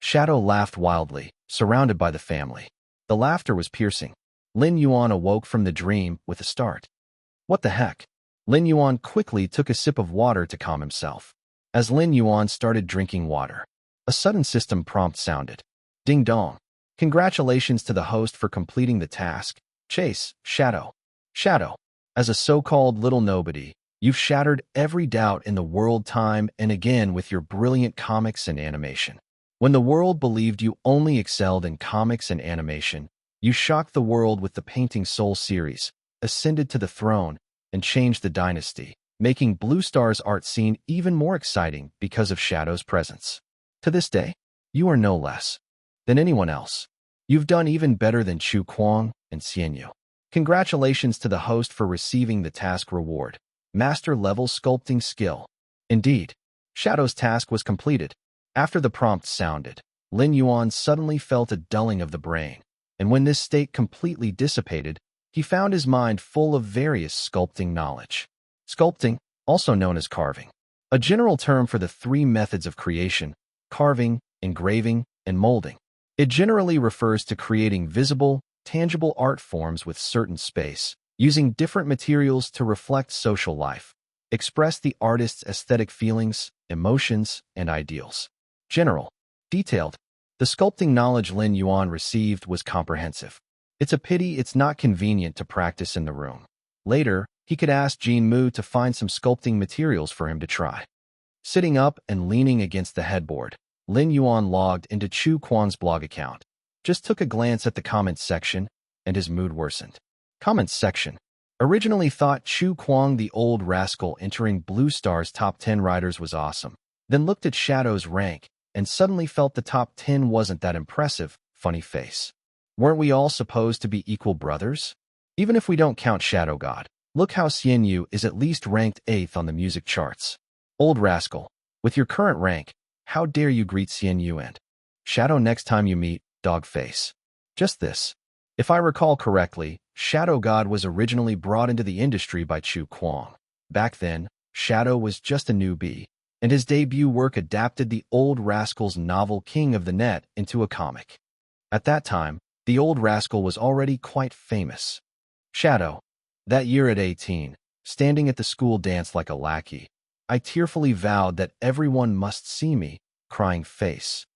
Shadow laughed wildly, surrounded by the family. The laughter was piercing. Lin Yuan awoke from the dream with a start. What the heck? Lin Yuan quickly took a sip of water to calm himself. As Lin Yuan started drinking water, a sudden system prompt sounded. Ding dong. Congratulations to the host for completing the task. Chase, Shadow. Shadow. As a so-called little nobody, you've shattered every doubt in the world time and again with your brilliant comics and animation. When the world believed you only excelled in comics and animation, you shocked the world with the Painting Soul series, ascended to the throne, and changed the dynasty, making Blue Star's art scene even more exciting because of Shadow's presence. To this day, you are no less than anyone else. You've done even better than Chu Kuang and Xianyu. Congratulations to the host for receiving the task reward, Master-Level Sculpting Skill. Indeed, Shadow's task was completed. After the prompt sounded, Lin Yuan suddenly felt a dulling of the brain, and when this state completely dissipated, he found his mind full of various sculpting knowledge. Sculpting, also known as carving, a general term for the 3 methods of creation, carving, engraving, and molding. It generally refers to creating visible, tangible art forms with certain space, using different materials to reflect social life, express the artist's aesthetic feelings, emotions, and ideals. General. Detailed. The sculpting knowledge Lin Yuan received was comprehensive. It's a pity it's not convenient to practice in the room. Later, he could ask Jean Mu to find some sculpting materials for him to try. Sitting up and leaning against the headboard, Lin Yuan logged into Chu Kuang's blog account, just took a glance at the comments section, and his mood worsened. Comments section. Originally thought Chu Kuang the old rascal entering Blue Star's top 10 riders was awesome, then looked at Shadow's rank, and suddenly felt the top 10 wasn't that impressive, funny face. Weren't we all supposed to be equal brothers? Even if we don't count Shadow God, look how Xian Yu is at least ranked 8th on the music charts. Old rascal, with your current rank, how dare you greet Xian Yu and Shadow next time you meet, dog face. Just this. If I recall correctly, Shadow God was originally brought into the industry by Chu Kuang. Back then, Shadow was just a newbie, and his debut work adapted the old rascal's novel King of the Net into a comic. At that time, the old rascal was already quite famous. Shadow. That year at 18, standing at the school dance like a lackey, I tearfully vowed that everyone must see me, crying face.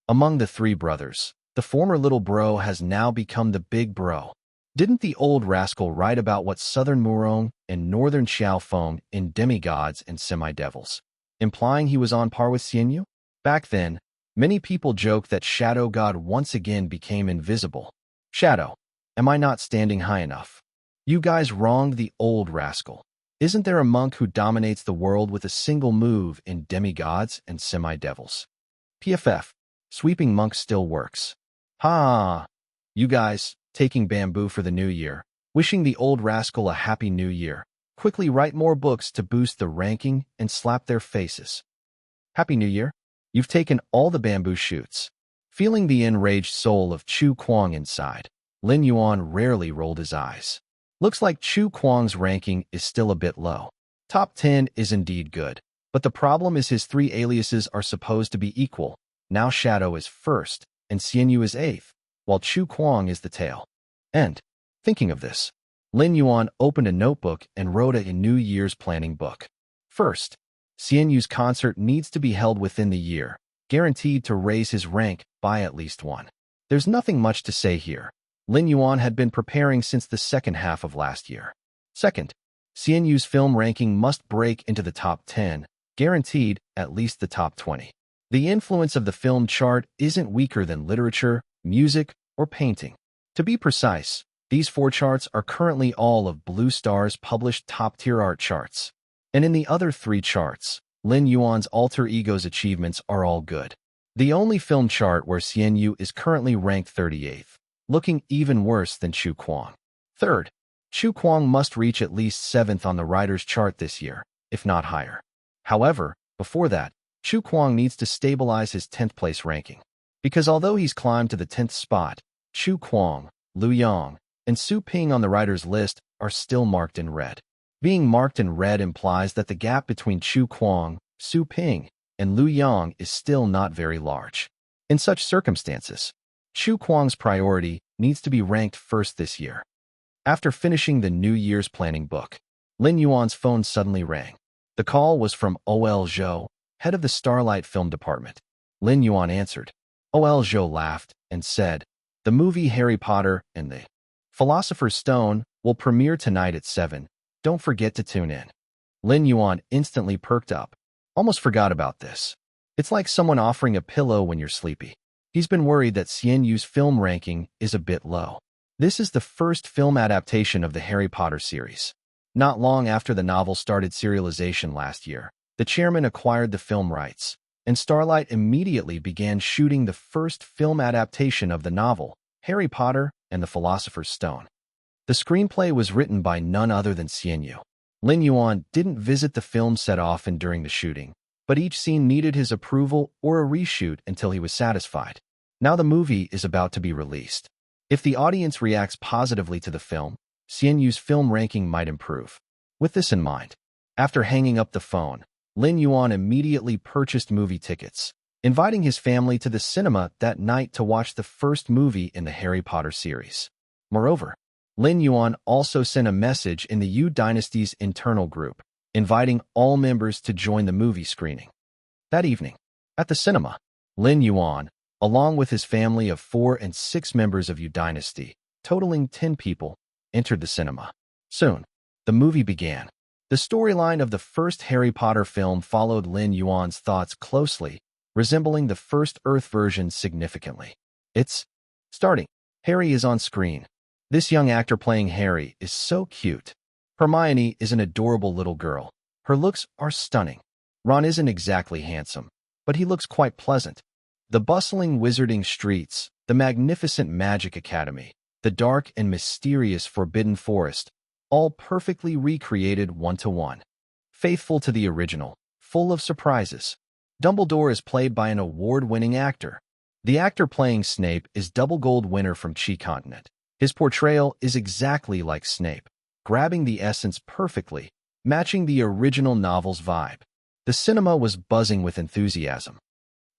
Among the three brothers, the former little bro has now become the big bro. Didn't the old rascal write about what Southern Murong and Northern Xiaofeng in demigods and semi-devils, implying he was on par with Xian Yu? Back then, many people joked that Shadow God once again became invisible. Shadow, am I not standing high enough? You guys wronged the old rascal. Isn't there a monk who dominates the world with a single move in demigods and semi-devils? PFF, sweeping monk still works. Ha! You guys, taking bamboo for the new year, wishing the old rascal a happy new year. Quickly write more books to boost the ranking and slap their faces. Happy New Year. You've taken all the bamboo shoots. Feeling the enraged soul of Chu Kuang inside, Lin Yuan rarely rolled his eyes. Looks like Chu Kuang's ranking is still a bit low. Top 10 is indeed good, but the problem is his three aliases are supposed to be equal. Now Shadow is first, and Xian Yu is 8th, while Chu Kuang is the tail. And, thinking of this, Lin Yuan opened a notebook and wrote a New Year's planning book. First, Xian Yu's concert needs to be held within the year, guaranteed to raise his rank by at least one. There's nothing much to say here. Lin Yuan had been preparing since the second half of last year. Second, Xian Yu's film ranking must break into the top 10, guaranteed at least the top 20. The influence of the film chart isn't weaker than literature, music, or painting. To be precise, these 4 charts are currently all of Blue Star's published top-tier art charts. And in the other 3 charts, Lin Yuan's alter ego's achievements are all good. The only film chart where Xian Yu is currently ranked 38th, looking even worse than Chu Kuang. Third, Chu Kuang must reach at least 7th on the writer's chart this year, if not higher. However, before that, Chu Kuang needs to stabilize his 10th place ranking. Because although he's climbed to the 10th spot, Chu Kuang, Liu Yang, and Su Ping on the writer's list are still marked in red. Being marked in red implies that the gap between Chu Kuang, Su Ping, and Liu Yang is still not very large. In such circumstances, Chu Kuang's priority needs to be ranked first this year. After finishing the New Year's planning book, Lin Yuan's phone suddenly rang. The call was from O.L. Zhou, head of the Starlight Film Department. Lin Yuan answered. O.L. Zhou laughed and said, "The movie Harry Potter and the Philosopher's Stone will premiere tonight at 7. Don't forget to tune in." Lin Yuan instantly perked up. Almost forgot about this. It's like someone offering a pillow when you're sleepy. He's been worried that Xian Yu's film ranking is a bit low. This is the first film adaptation of the Harry Potter series. Not long after the novel started serialization last year, the chairman acquired the film rights, and Starlight immediately began shooting the first film adaptation of the novel, Harry Potter and the Philosopher's Stone. The screenplay was written by none other than Xian Yu. Lin Yuan didn't visit the film set often during the shooting, but each scene needed his approval or a reshoot until he was satisfied. Now the movie is about to be released. If the audience reacts positively to the film, Xian Yu's film ranking might improve. With this in mind, after hanging up the phone, Lin Yuan immediately purchased movie tickets. inviting his family to the cinema that night to watch the first movie in the Harry Potter series. Moreover, Lin Yuan also sent a message in the Yu Dynasty's internal group, inviting all members to join the movie screening. That evening, at the cinema, Lin Yuan, along with his family of 4 and 6 members of Yu Dynasty, totaling 10 people, entered the cinema. Soon, the movie began. The storyline of the first Harry Potter film followed Lin Yuan's thoughts closely, resembling the first Earth version significantly. It's starting. Harry is on screen. This young actor playing Harry is so cute. Hermione is an adorable little girl. Her looks are stunning. Ron isn't exactly handsome, but he looks quite pleasant. The bustling wizarding streets, the magnificent magic academy, the dark and mysterious forbidden forest, all perfectly recreated one-to-one. Faithful to the original, full of surprises. Dumbledore is played by an award-winning actor. The actor playing Snape is double gold winner from Chi Continent. His portrayal is exactly like Snape, grabbing the essence perfectly, matching the original novel's vibe. The cinema was buzzing with enthusiasm.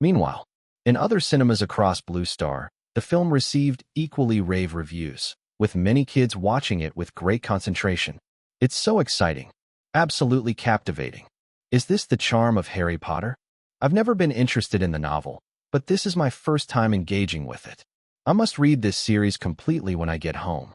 Meanwhile, in other cinemas across Blue Star, the film received equally rave reviews, with many kids watching it with great concentration. It's so exciting, absolutely captivating. Is this the charm of Harry Potter? I've never been interested in the novel, but this is my first time engaging with it. I must read this series completely when I get home.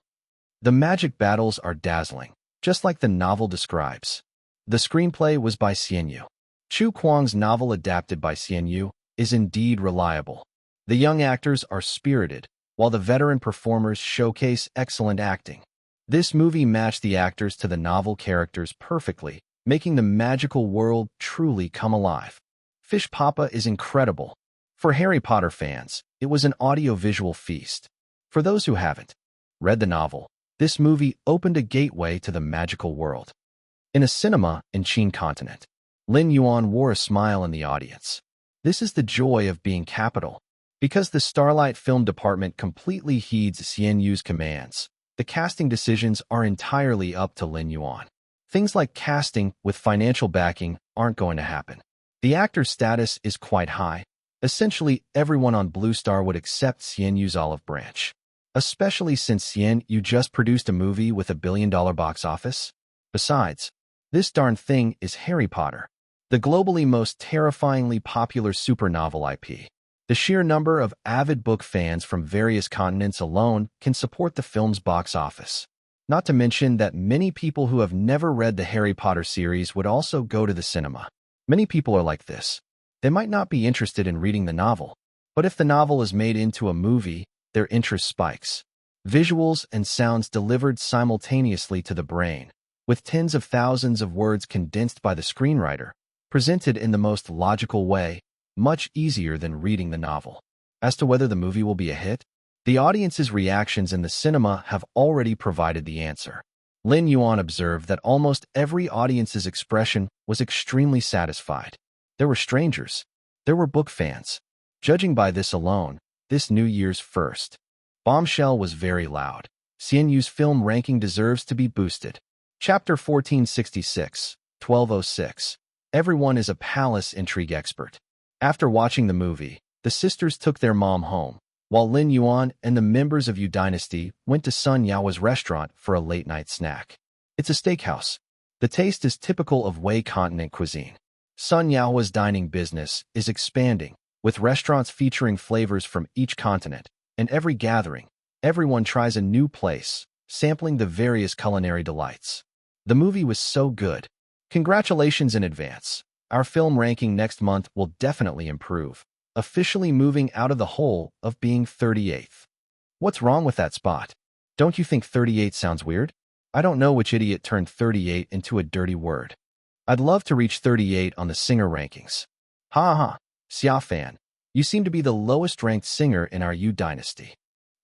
The magic battles are dazzling, just like the novel describes. The screenplay was by Xian Yu. Chu Kuang's novel adapted by Xian Yu is indeed reliable. The young actors are spirited, while the veteran performers showcase excellent acting. This movie matched the actors to the novel characters perfectly, making the magical world truly come alive. Fish Papa is incredible. For Harry Potter fans, it was an audio-visual feast. For those who haven't read the novel, this movie opened a gateway to the magical world. In a cinema in Qin Continent, Lin Yuan wore a smile in the audience. This is the joy of being capital. Because the Starlight Film Department completely heeds Xian Yu's commands, the casting decisions are entirely up to Lin Yuan. Things like casting with financial backing aren't going to happen. The actor's status is quite high. Essentially, everyone on Blue Star would accept Xian Yu's olive branch, especially since Xian Yu just produced a movie with $1 billion box office. Besides, this darn thing is Harry Potter, the globally most terrifyingly popular super novel IP. The sheer number of avid book fans from various continents alone can support the film's box office. Not to mention that many people who have never read the Harry Potter series would also go to the cinema. Many people are like this. They might not be interested in reading the novel, but if the novel is made into a movie, their interest spikes. Visuals and sounds delivered simultaneously to the brain, with tens of thousands of words condensed by the screenwriter, presented in the most logical way, much easier than reading the novel. As to whether the movie will be a hit, the audience's reactions in the cinema have already provided the answer. Lin Yuan observed that almost every audience's expression was extremely satisfied. There were strangers. There were book fans. Judging by this alone, this New Year's first bombshell was very loud. Xian Yu's film ranking deserves to be boosted. Chapter 1466, 1206. Everyone is a palace intrigue expert. After watching the movie, the sisters took their mom home, while Lin Yuan and the members of Yu Dynasty went to Sun Yao's restaurant for a late-night snack. It's a steakhouse. The taste is typical of Wei continent cuisine. Sun Yao's dining business is expanding, with restaurants featuring flavors from each continent, and every gathering, everyone tries a new place, sampling the various culinary delights. The movie was so good. Congratulations in advance. Our film ranking next month will definitely improve, officially moving out of the hole of being 38th. What's wrong with that spot? Don't you think 38 sounds weird? I don't know which idiot turned 38 into a dirty word. I'd love to reach 38 on the singer rankings. Ha ha, Xia Fan, you seem to be the lowest ranked singer in our Yu Dynasty.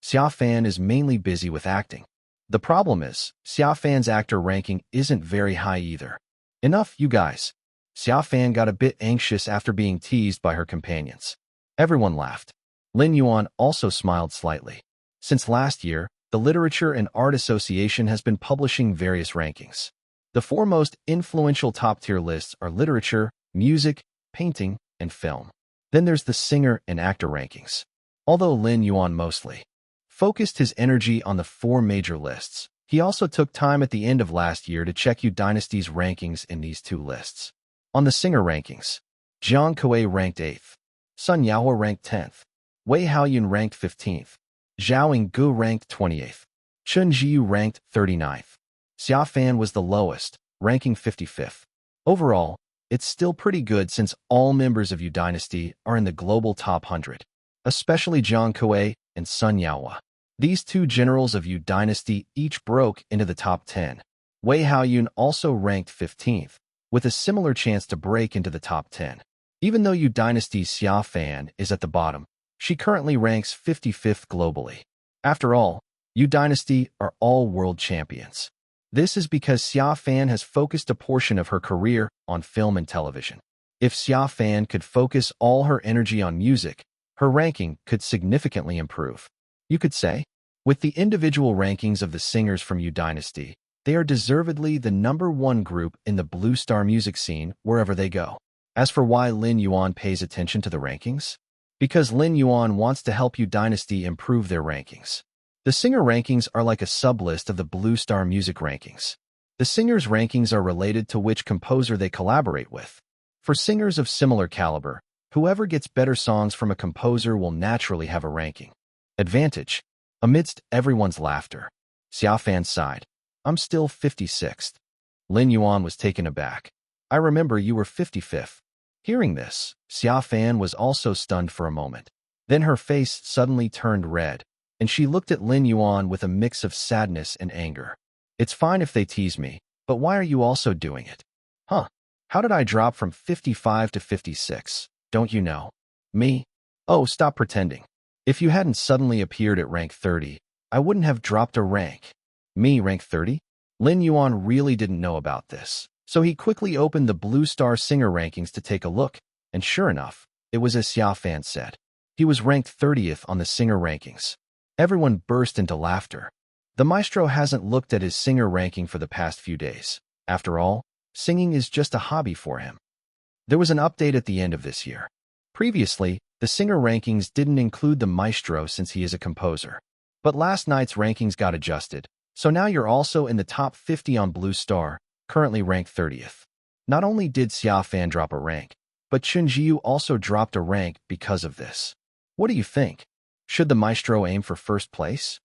Xia Fan is mainly busy with acting. The problem is, Xia Fan's actor ranking isn't very high either. Enough, you guys. Xia Fan got a bit anxious after being teased by her companions. Everyone laughed. Lin Yuan also smiled slightly. Since last year, the Literature and Art Association has been publishing various rankings. The 4 most influential top-tier lists are literature, music, painting, and film. Then there's the singer and actor rankings. Although Lin Yuan mostly focused his energy on the 4 major lists, he also took time at the end of last year to check U Dynasty's rankings in these 2 lists. On the singer rankings, Jiang Kuei ranked 8th, Sun Yaohua ranked 10th, Wei Haoyun ranked 15th, Zhao Yinggu ranked 28th, Chun Jiu ranked 39th. Xia Fan was the lowest, ranking 55th. Overall, it's still pretty good since all members of U Dynasty are in the global top 100, especially Jiang Kuei and Sun Yaohua. These 2 generals of U Dynasty each broke into the top 10. Wei Haoyun also ranked 15th, with a similar chance to break into the top 10. Even though U Dynasty's Xia Fan is at the bottom, she currently ranks 55th globally. After all, U Dynasty are all world champions. This is because Xia Fan has focused a portion of her career on film and television. If Xia Fan could focus all her energy on music, her ranking could significantly improve. You could say, with the individual rankings of the singers from U Dynasty, they are deservedly the #1 group in the Blue Star music scene wherever they go. As for why Lin Yuan pays attention to the rankings? Because Lin Yuan wants to help U Dynasty improve their rankings. The singer rankings are like a sublist of the Blue Star music rankings. The singers' rankings are related to which composer they collaborate with. For singers of similar caliber, whoever gets better songs from a composer will naturally have a ranking advantage. Amidst everyone's laughter, Xia Fan sighed. I'm still 56th. Lin Yuan was taken aback. I remember you were 55th. Hearing this, Xia Fan was also stunned for a moment. Then her face suddenly turned red, and she looked at Lin Yuan with a mix of sadness and anger. It's fine if they tease me, but why are you also doing it? Huh? How did I drop from 55 to 56? Don't you know? Me? Oh, stop pretending. If you hadn't suddenly appeared at rank 30, I wouldn't have dropped a rank. Me, rank 30? Lin Yuan really didn't know about this, so he quickly opened the Blue Star singer rankings to take a look, and sure enough, it was as Xia Fan said. He was ranked 30th on the singer rankings. Everyone burst into laughter. The maestro hasn't looked at his singer ranking for the past few days. After all, singing is just a hobby for him. There was an update at the end of this year. Previously, the singer rankings didn't include the maestro since he is a composer. But last night's rankings got adjusted, so now you're also in the top 50 on Blue Star, currently ranked 30th. Not only did Xia Fan drop a rank, but Chun Jiu also dropped a rank because of this. What do you think? Should the maestro aim for first place?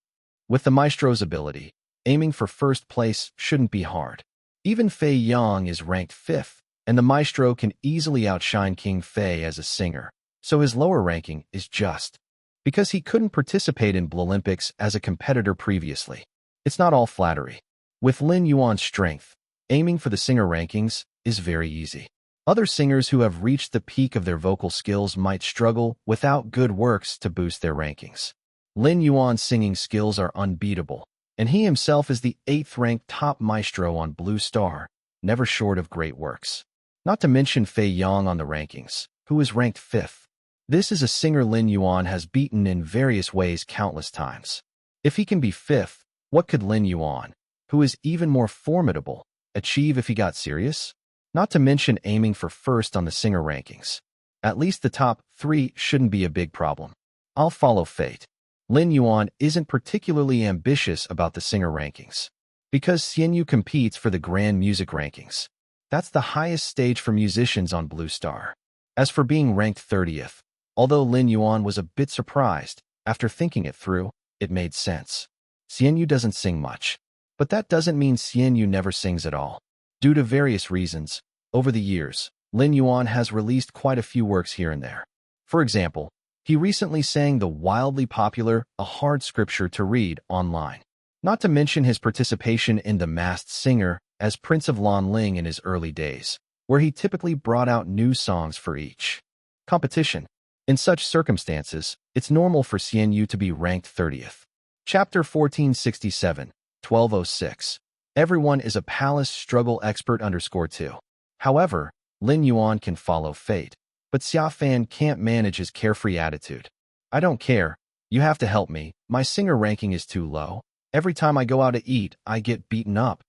With the maestro's ability, aiming for first place shouldn't be hard. Even Fei Yang is ranked 5th, and the maestro can easily outshine King Fei as a singer, so his lower ranking is just because he couldn't participate in Olympics as a competitor previously. It's not all flattery. With Lin Yuan's strength, aiming for the singer rankings is very easy. Other singers who have reached the peak of their vocal skills might struggle without good works to boost their rankings. Lin Yuan's singing skills are unbeatable, and he himself is the 8th-ranked top maestro on Blue Star, never short of great works. Not to mention Fei Yang on the rankings, who is ranked 5th. This is a singer Lin Yuan has beaten in various ways countless times. If he can be 5th, what could Lin Yuan, who is even more formidable, achieve if he got serious? Not to mention aiming for first on the singer rankings. At least the top 3 shouldn't be a big problem. I'll follow fate. Lin Yuan isn't particularly ambitious about the singer rankings, because Xianyu competes for the grand music rankings. That's the highest stage for musicians on Blue Star. As for being ranked 30th, although Lin Yuan was a bit surprised, after thinking it through, it made sense. Xianyu doesn't sing much, but that doesn't mean Xianyu never sings at all. Due to various reasons, over the years, Lin Yuan has released quite a few works here and there. For example, he recently sang the wildly popular A Hard Scripture to Read online. Not to mention his participation in The Masked Singer as Prince of Lanling in his early days, where he typically brought out new songs for each competition. In such circumstances, it's normal for Xianyu to be ranked 30th. Chapter 1467, 1206. Everyone is a palace struggle expert _2. However, Lin Yuan can follow fate, but Xia Fan can't manage his carefree attitude. I don't care. You have to help me. My singer ranking is too low. Every time I go out to eat, I get beaten up.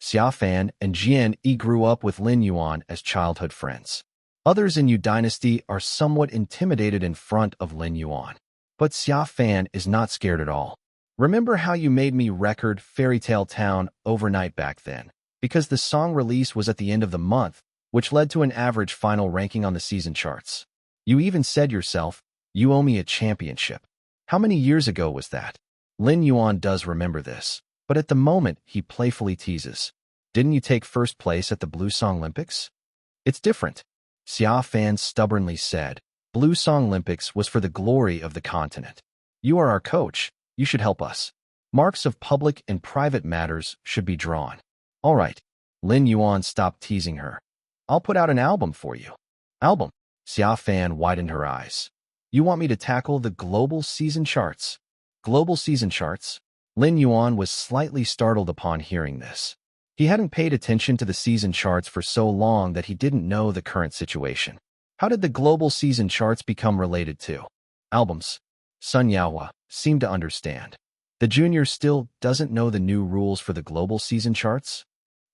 Xia Fan and Jian Yi grew up with Lin Yuan as childhood friends. Others in Yu Dynasty are somewhat intimidated in front of Lin Yuan. But Xia Fan is not scared at all. Remember how you made me record Fairy Tale Town overnight back then? Because the song release was at the end of the month, which led to an average final ranking on the season charts. You even said yourself, you owe me a championship. How many years ago was that? Lin Yuan does remember this, but at the moment he playfully teases. Didn't you take first place at the Blue Song Olympics? It's different. Xia Fan stubbornly said, Blue Song Olympics was for the glory of the continent. You are our coach. You should help us. Marks of public and private matters should be drawn. All right. Lin Yuan stopped teasing her. I'll put out an album for you. Album? Xia Fan widened her eyes. You want me to tackle the global season charts? Global season charts? Lin Yuan was slightly startled upon hearing this. He hadn't paid attention to the season charts for so long that he didn't know the current situation. How did the global season charts become related to albums? Sun Yaohua seemed to understand. The junior still doesn't know the new rules for the global season charts?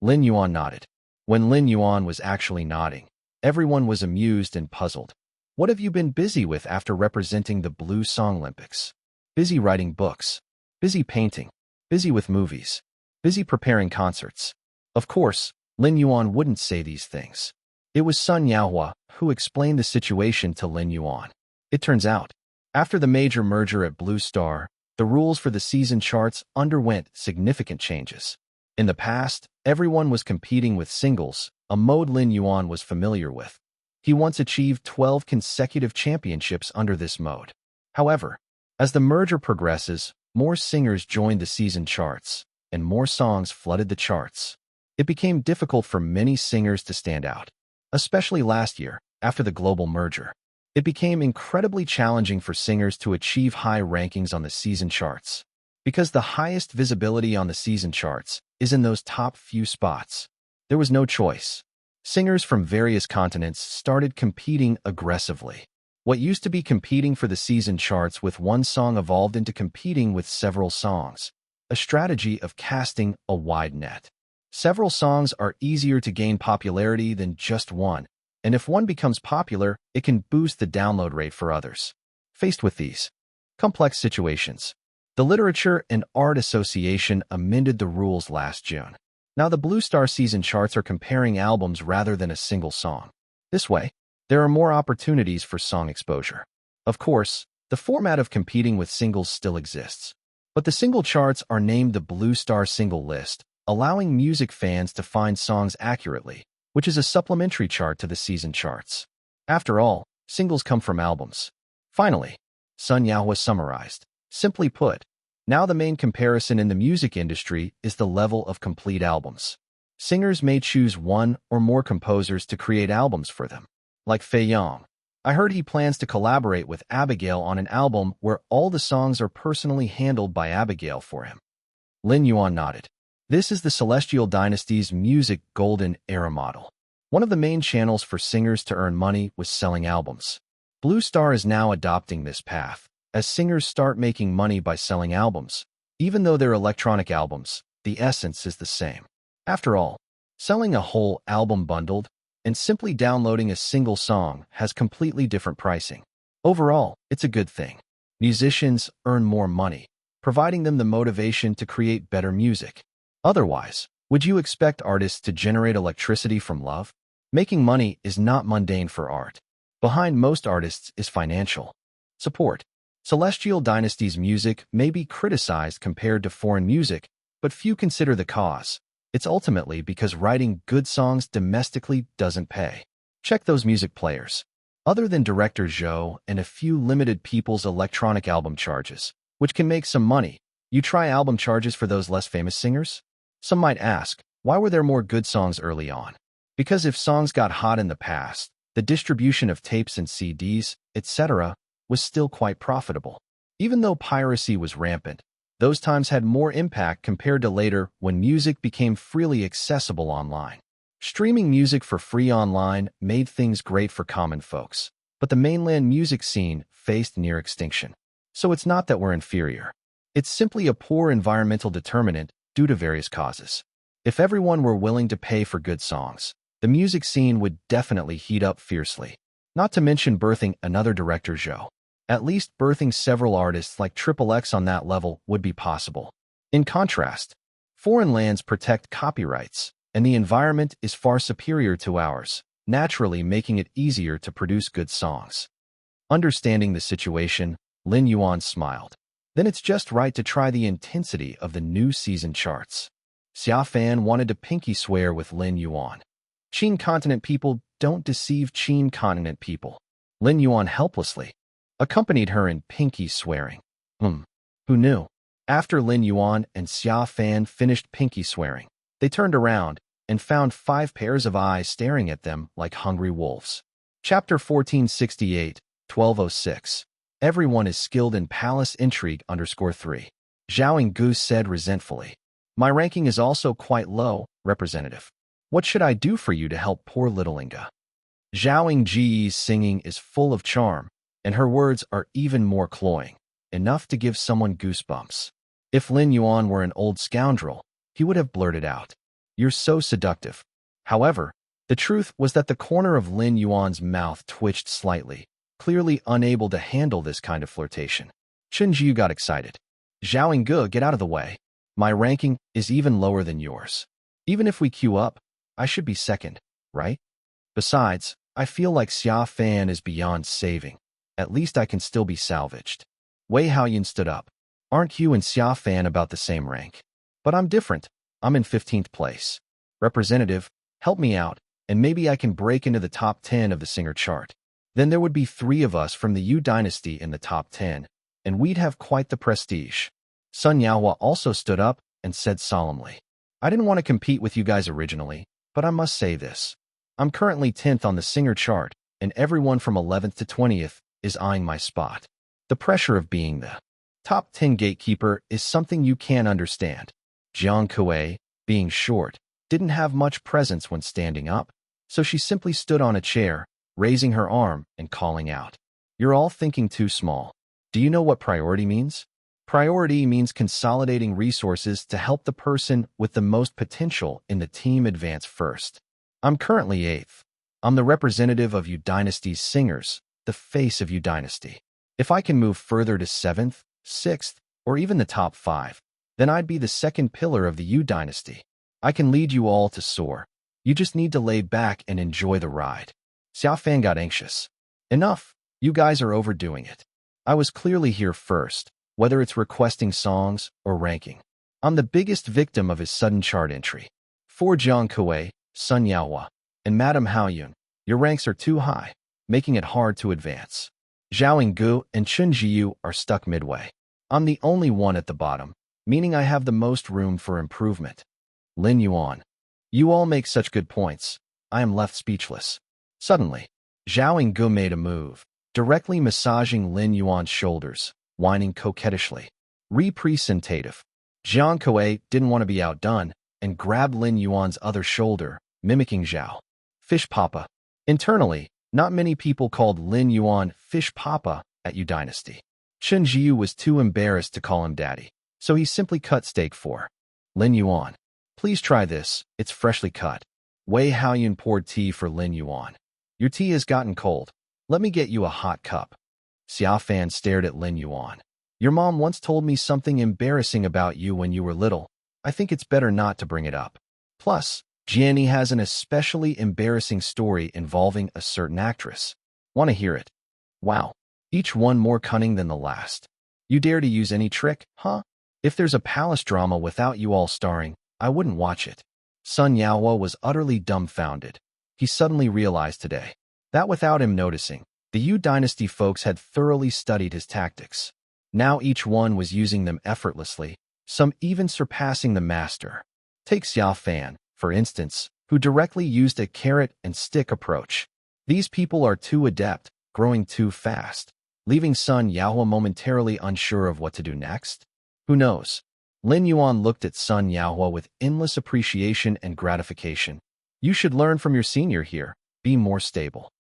Lin Yuan nodded. When Lin Yuan was actually nodding, everyone was amused and puzzled. What have you been busy with after representing the Blue Song Olympics? Busy writing books. Busy painting. Busy with movies. Busy preparing concerts. Of course, Lin Yuan wouldn't say these things. It was Sun Yaohua who explained the situation to Lin Yuan. It turns out, after the major merger at Blue Star, the rules for the season charts underwent significant changes. In the past, everyone was competing with singles, a mode Lin Yuan was familiar with. He once achieved 12 consecutive championships under this mode. However, as the merger progresses, more singers joined the season charts, and more songs flooded the charts. It became difficult for many singers to stand out. Especially last year, after the global merger. It became incredibly challenging for singers to achieve high rankings on the season charts. Because the highest visibility on the season charts is in those top few spots. There was no choice. Singers from various continents started competing aggressively. What used to be competing for the season charts with one song evolved into competing with several songs, a strategy of casting a wide net. Several songs are easier to gain popularity than just one, and if one becomes popular, it can boost the download rate for others. Faced with these complex situations, the Literature and Art Association amended the rules last June. Now the Blue Star season charts are comparing albums rather than a single song. This way, there are more opportunities for song exposure. Of course, the format of competing with singles still exists, but the single charts are named the Blue Star Single List, allowing music fans to find songs accurately, which is a supplementary chart to the season charts. After all, singles come from albums. Finally, Sun Yaohua summarized. Simply put, now the main comparison in the music industry is the level of complete albums. Singers may choose one or more composers to create albums for them. Like Fei Yang. I heard he plans to collaborate with Abigail on an album where all the songs are personally handled by Abigail for him. Lin Yuan nodded. This is the Celestial Dynasty's music golden era model. One of the main channels for singers to earn money was selling albums. Blue Star is now adopting this path, as singers start making money by selling albums. Even though they're electronic albums, the essence is the same. After all, selling a whole album bundled and simply downloading a single song has completely different pricing. Overall, it's a good thing. Musicians earn more money, providing them the motivation to create better music. Otherwise, would you expect artists to generate electricity from love? Making money is not mundane for art. Behind most artists is financial support. Celestial Dynasty's music may be criticized compared to foreign music, but few consider the cause. It's ultimately because writing good songs domestically doesn't pay. Check those music players. Other than director Zhou and a few limited people's electronic album charges, which can make some money, you try album charges for those less famous singers? Some might ask, why were there more good songs early on? Because if songs got hot in the past, the distribution of tapes and CDs, etc., was still quite profitable. Even though piracy was rampant, those times had more impact compared to later when music became freely accessible online. Streaming music for free online made things great for common folks, but the mainland music scene faced near extinction. So it's not that we're inferior. It's simply a poor environmental determinant due to various causes. If everyone were willing to pay for good songs, the music scene would definitely heat up fiercely. Not to mention birthing another director Zhou. At least birthing several artists like Triple X on that level would be possible. In contrast, foreign lands protect copyrights, and the environment is far superior to ours, naturally making it easier to produce good songs. Understanding the situation, Lin Yuan smiled. Then it's just right to try the intensity of the new season charts. Xia Fan wanted to pinky swear with Lin Yuan. Qin continent people don't deceive Qin continent people. Lin Yuan helplessly accompanied her in pinky swearing. Who knew? After Lin Yuan and Xia Fan finished pinky swearing, they turned around and found 5 pairs of eyes staring at them like hungry wolves. Chapter 1468, 1206. Everyone is skilled in palace intrigue _3. Zhao Gu said resentfully. My ranking is also quite low, representative. What should I do for you to help poor little Inga? Zhao Ji's singing is full of charm, and her words are even more cloying, enough to give someone goosebumps. If Lin Yuan were an old scoundrel, he would have blurted out, "You're so seductive." However, the truth was that the corner of Lin Yuan's mouth twitched slightly, clearly unable to handle this kind of flirtation. Chen Jiu got excited. Zhao Gu, get out of the way. My ranking is even lower than yours. Even if we queue up, I should be second, right? Besides, I feel like Xia Fan is beyond saving. At least I can still be salvaged. Wei Haoyun stood up. Aren't you and Xia Fan about the same rank? But I'm different. I'm in 15th place. Representative, help me out, and maybe I can break into the top 10 of the singer chart. Then there would be 3 of us from the Yu dynasty in the top 10, and we'd have quite the prestige. Sun Yaohua also stood up and said solemnly, I didn't want to compete with you guys originally, but I must say this. I'm currently 10th on the singer chart, and everyone from 11th to 20th is eyeing my spot. The pressure of being the top 10 gatekeeper is something you can't understand. Jiang Kuei, being short, didn't have much presence when standing up, so she simply stood on a chair, raising her arm and calling out, You're all thinking too small. Do you know what priority means? Priority means consolidating resources to help the person with the most potential in the team advance first. I'm currently 8th. I'm the representative of Yu Dynasty's singers, the face of Yu Dynasty. If I can move further to 7th, 6th, or even the top 5, then I'd be the second pillar of the Yu Dynasty. I can lead you all to soar. You just need to lay back and enjoy the ride. Xiao Fan got anxious. Enough. You guys are overdoing it. I was clearly here first, whether it's requesting songs or ranking. I'm the biggest victim of his sudden chart entry. For Jiang Kuei, Sun Yaohua, and Madame Haoyun, your ranks are too high, making it hard to advance. Zhao Gu and Chen Jiu are stuck midway. I'm the only one at the bottom, meaning I have the most room for improvement. Lin Yuan. You all make such good points. I am left speechless. Suddenly, Zhao Gu made a move, directly massaging Lin Yuan's shoulders, whining coquettishly. Representative. Jiang Kuei didn't want to be outdone and grabbed Lin Yuan's other shoulder, mimicking Zhao. Fish Papa. Internally, not many people called Lin Yuan Fish Papa at Yu Dynasty. Chen Jiu was too embarrassed to call him daddy, so he simply cut steak for Lin Yuan. Please try this, it's freshly cut. Wei Haoyun poured tea for Lin Yuan. Your tea has gotten cold. Let me get you a hot cup. Xia Fan stared at Lin Yuan. Your mom once told me something embarrassing about you when you were little. I think it's better not to bring it up. Plus, Jianni has an especially embarrassing story involving a certain actress. Want to hear it? Wow. Each one more cunning than the last. You dare to use any trick, huh? If there's a palace drama without you all starring, I wouldn't watch it. Sun Yaohua was utterly dumbfounded. He suddenly realized today that without him noticing, the Yu Dynasty folks had thoroughly studied his tactics. Now each one was using them effortlessly, some even surpassing the master. Take Xia Fan, for instance, who directly used a carrot-and-stick approach. These people are too adept, growing too fast, leaving Sun Yaohua momentarily unsure of what to do next. Who knows? Lin Yuan looked at Sun Yaohua with endless appreciation and gratification. You should learn from your senior here. Be more stable.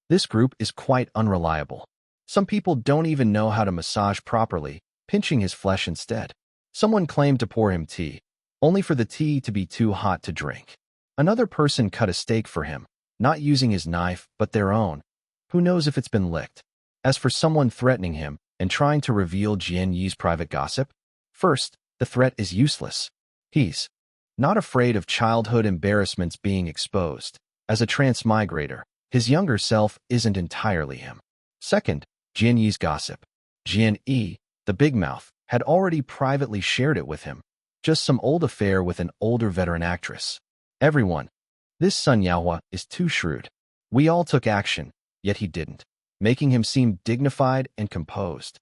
This group is quite unreliable. Some people don't even know how to massage properly, pinching his flesh instead. Someone claimed to pour him tea, only for the tea to be too hot to drink. Another person cut a steak for him, not using his knife, but their own. Who knows if it's been licked? As for someone threatening him and trying to reveal Jian Yi's private gossip, first, the threat is useless. He's not afraid of childhood embarrassments being exposed. As a transmigrator, his younger self isn't entirely him. Second, Jian Yi's gossip. Jian Yi, the big mouth, had already privately shared it with him. Just some old affair with an older veteran actress. Everyone. This Sun Yaohua is too shrewd. We all took action, yet he didn't, making him seem dignified and composed.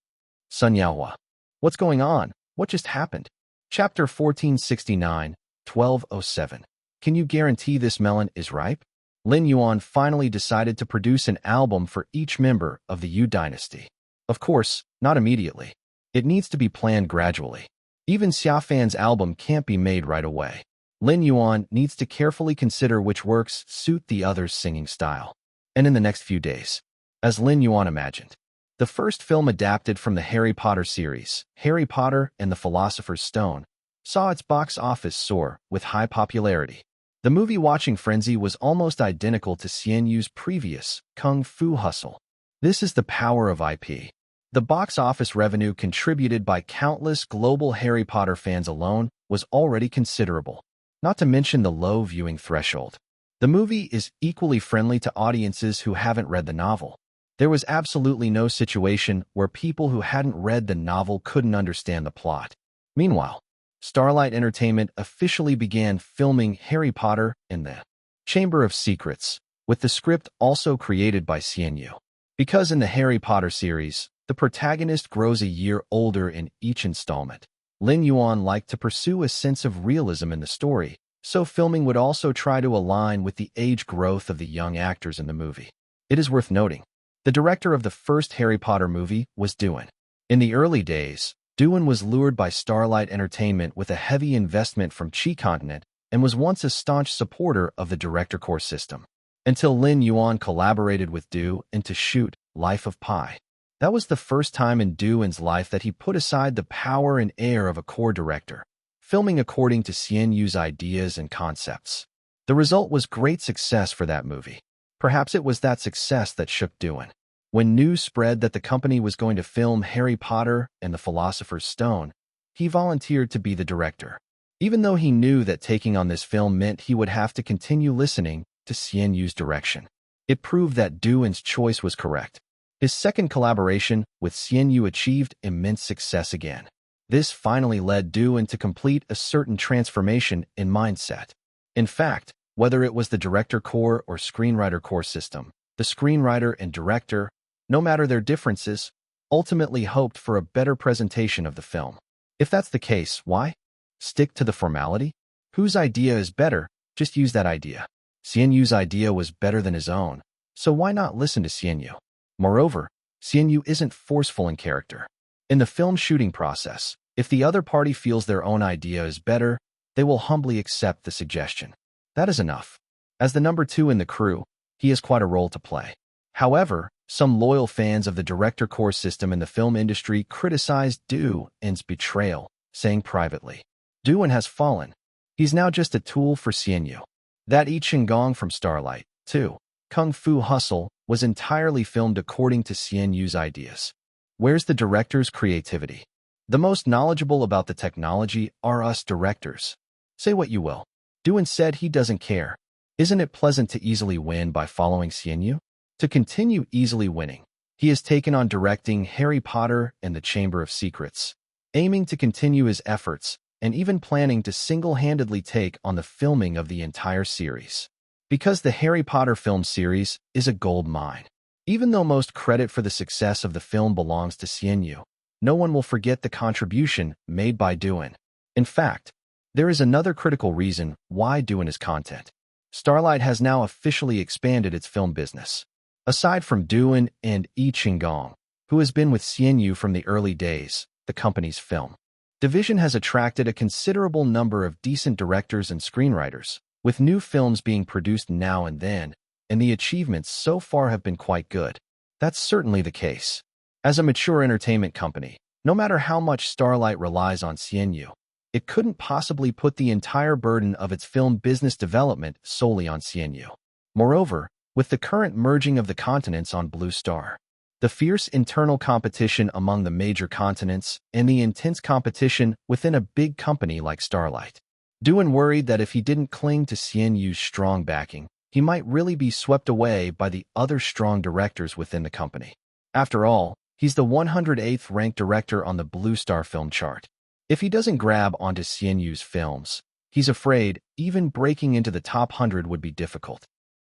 Sun Yaohua. What's going on? What just happened? Chapter 1469, 1207. Can you guarantee this melon is ripe? Lin Yuan finally decided to produce an album for each member of the Yu dynasty. Of course, not immediately. It needs to be planned gradually. Even Xiafan's album can't be made right away. Lin Yuan needs to carefully consider which works suit the other's singing style. And in the next few days, as Lin Yuan imagined, the first film adapted from the Harry Potter series, Harry Potter and the Philosopher's Stone, saw its box office soar with high popularity. The movie-watching frenzy was almost identical to Xian Yu's previous Kung Fu Hustle. This is the power of IP. The box office revenue contributed by countless global Harry Potter fans alone was already considerable, not to mention the low viewing threshold. The movie is equally friendly to audiences who haven't read the novel. There was absolutely no situation where people who hadn't read the novel couldn't understand the plot. Meanwhile, Starlight Entertainment officially began filming Harry Potter and the Chamber of Secrets, with the script also created by Xian Yu. Because in the Harry Potter series, the protagonist grows a year older in each installment, Lin Yuan liked to pursue a sense of realism in the story, so filming would also try to align with the age growth of the young actors in the movie. It is worth noting, the director of the first Harry Potter movie was Duan. In the early days, Duan was lured by Starlight Entertainment with a heavy investment from Qi Continent and was once a staunch supporter of the director core system, until Lin Yuan collaborated with Duan to shoot Life of Pi. That was the first time in Duan's life that he put aside the power and air of a core director, filming according to Xian Yu's ideas and concepts. The result was great success for that movie. Perhaps it was that success that shook Duan. When news spread that the company was going to film Harry Potter and the Philosopher's Stone, he volunteered to be the director, even though he knew that taking on this film meant he would have to continue listening to Xian Yu's direction. It proved that Duan's choice was correct. His second collaboration with Xian Yu achieved immense success again. This finally led Duan to complete a certain transformation in mindset. In fact, whether it was the director core or screenwriter core system, the screenwriter and director, no matter their differences, ultimately hoped for a better presentation of the film. If that's the case, why? Stick to the formality? Whose idea is better? Just use that idea. Xian Yu's idea was better than his own, so why not listen to Xian Yu? Moreover, Xian Yu isn't forceful in character. In the film shooting process, if the other party feels their own idea is better, they will humbly accept the suggestion. That is enough. As the number 2 in the crew, he has quite a role to play. However, some loyal fans of the director core system in the film industry criticized Duan's betrayal, saying privately, Duan has fallen. He's now just a tool for Xian Yu. That I Ching Gong from Starlight, too, Kung Fu Hustle, was entirely filmed according to Xian Yu's ideas. Where's the director's creativity? The most knowledgeable about the technology are us directors. Say what you will. Duan said he doesn't care. Isn't it pleasant to easily win by following Xian Yu? To continue easily winning, he has taken on directing Harry Potter and the Chamber of Secrets, aiming to continue his efforts and even planning to single-handedly take on the filming of the entire series. Because the Harry Potter film series is a gold mine. Even though most credit for the success of the film belongs to Xian Yu, no one will forget the contribution made by Duan. In fact, there is another critical reason why Duan is content. Starlight has now officially expanded its film business. Aside from Duan and I Ching Gong, who has been with Xian Yu from the early days, the company's film division has attracted a considerable number of decent directors and screenwriters, with new films being produced now and then, and the achievements so far have been quite good. That's certainly the case. As a mature entertainment company, no matter how much Starlight relies on Xian Yu, it couldn't possibly put the entire burden of its film business development solely on CNU. Moreover, with the current merging of the continents on Blue Star, the fierce internal competition among the major continents, and the intense competition within a big company like Starlight, Yuan worried that if he didn't cling to CNU's strong backing, he might really be swept away by the other strong directors within the company. After all, he's the 108th ranked director on the Blue Star film chart. If he doesn't grab onto CNU's films, he's afraid even breaking into the top 100 would be difficult.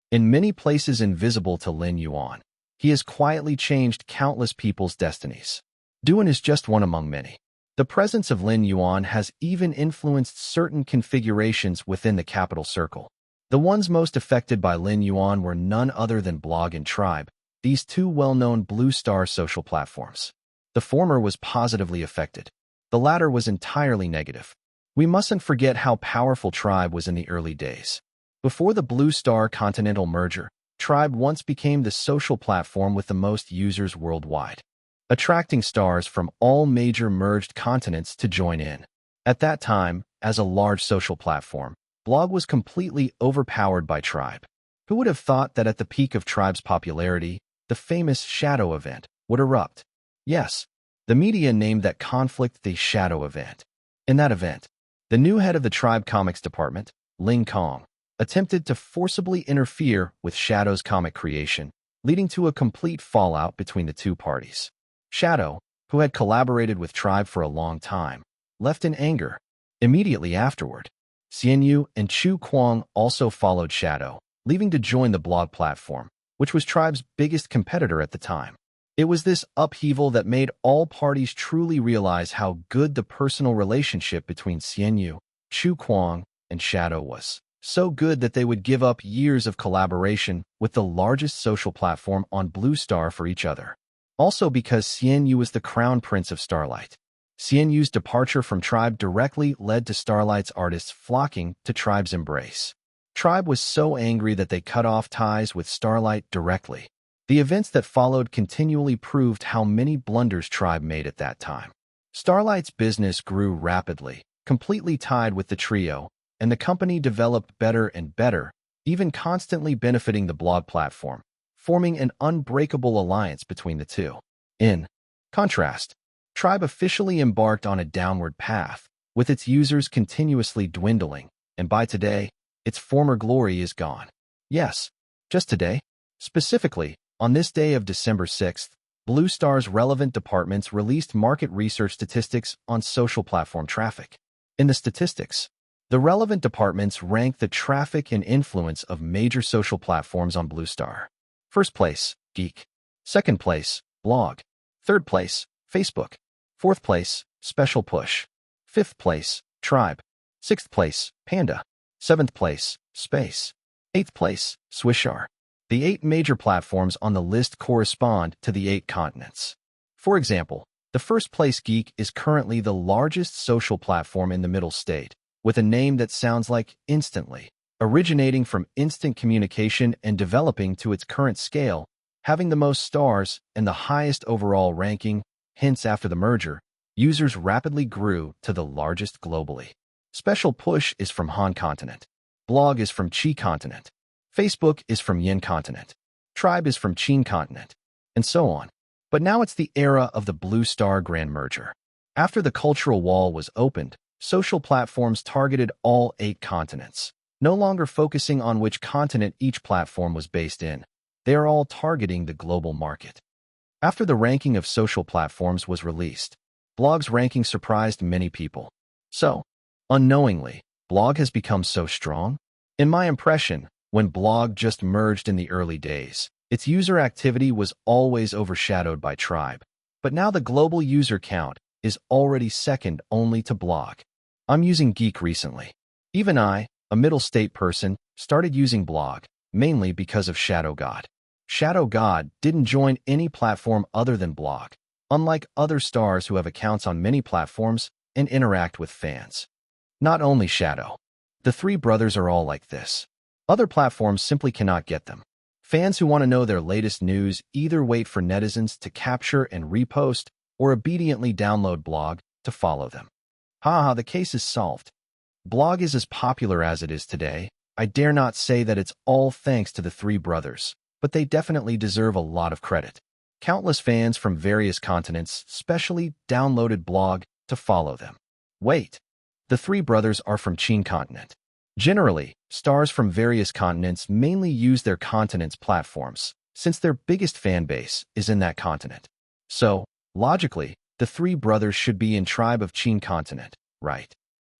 In many places invisible to Lin Yuan, he has quietly changed countless people's destinies. Yuan is just one among many. The presence of Lin Yuan has even influenced certain configurations within the capital circle. The ones most affected by Lin Yuan were none other than Blog and Tribe, these two well-known Blue Star social platforms. The former was positively affected. The latter was entirely negative. We mustn't forget how powerful Tribe was in the early days. Before the Blue Star Continental merger, Tribe once became the social platform with the most users worldwide, attracting stars from all major merged continents to join in. At that time, as a large social platform, Blog was completely overpowered by Tribe. Who would have thought that at the peak of Tribe's popularity, the famous Shadow event would erupt? Yes, the media named that conflict the Shadow event. In that event, the new head of the Tribe Comics department, Ling Kong, attempted to forcibly interfere with Shadow's comic creation, leading to a complete fallout between the two parties. Shadow, who had collaborated with Tribe for a long time, left in anger. Immediately afterward, CNU and Chu Kwang also followed Shadow, leaving to join the Blog platform, which was Tribe's biggest competitor at the time. It was this upheaval that made all parties truly realize how good the personal relationship between CNU, Chu Kwang, and Shadow was. So good that they would give up years of collaboration with the largest social platform on Blue Star for each other. Also because CNU was the crown prince of Starlight. CNU's departure from Tribe directly led to Starlight's artists flocking to Tribe's embrace. Tribe was so angry that they cut off ties with Starlight directly. The events that followed continually proved how many blunders Tribe made at that time. Starlight's business grew rapidly, completely tied with the trio, and the company developed better and better, even constantly benefiting the Blog platform, forming an unbreakable alliance between the two. In contrast, Tribe officially embarked on a downward path, with its users continuously dwindling, and by today, its former glory is gone. Yes, just today. Specifically, on this day of December 6th, Blue Star's relevant departments released market research statistics on social platform traffic. In the statistics, the relevant departments rank the traffic and influence of major social platforms on Blue Star. First place, Geek. Second place, Blog. Third place, Facebook. Fourth place, Special Push. Fifth place, Tribe. Sixth place, Panda. Seventh place, Space. Eighth place, Swishar. The 8 major platforms on the list correspond to the 8 continents. For example, the first place Geek is currently the largest social platform in the middle state, with a name that sounds like Instantly, originating from instant communication and developing to its current scale, having the most stars and the highest overall ranking. Hence, after the merger, users rapidly grew to the largest globally. Special Push is from Han continent. Blog is from Chi continent. Facebook is from Yin continent. Tribe is from Qin continent, and so on. But now it's the era of the Blue Star Grand Merger. After the cultural wall was opened, social platforms targeted all 8 continents, no longer focusing on which continent each platform was based in. They are all targeting the global market. After the ranking of social platforms was released, Blog's ranking surprised many people. So, unknowingly, Blog has become so strong? In my impression, when Blog just merged in the early days, its user activity was always overshadowed by Tribe. But now the global user count is already second only to Blog. I'm using Geek recently. Even I, a middle state person, started using Blog, mainly because of Shadow God. Shadow God didn't join any platform other than Blog, unlike other stars who have accounts on many platforms and interact with fans. Not only Shadow. The 3 brothers are all like this. Other platforms simply cannot get them. Fans who want to know their latest news either wait for netizens to capture and repost or obediently download Blog to follow them. Haha, the case is solved. Blog is as popular as it is today. I dare not say that it's all thanks to the three brothers, but they definitely deserve a lot of credit. Countless fans from various continents specially downloaded Blog to follow them. Wait, the three brothers are from Qin continent. Generally, stars from various continents mainly use their continent's platforms, since their biggest fan base is in that continent. So, logically, the three brothers should be in Tribe of Qin continent, right?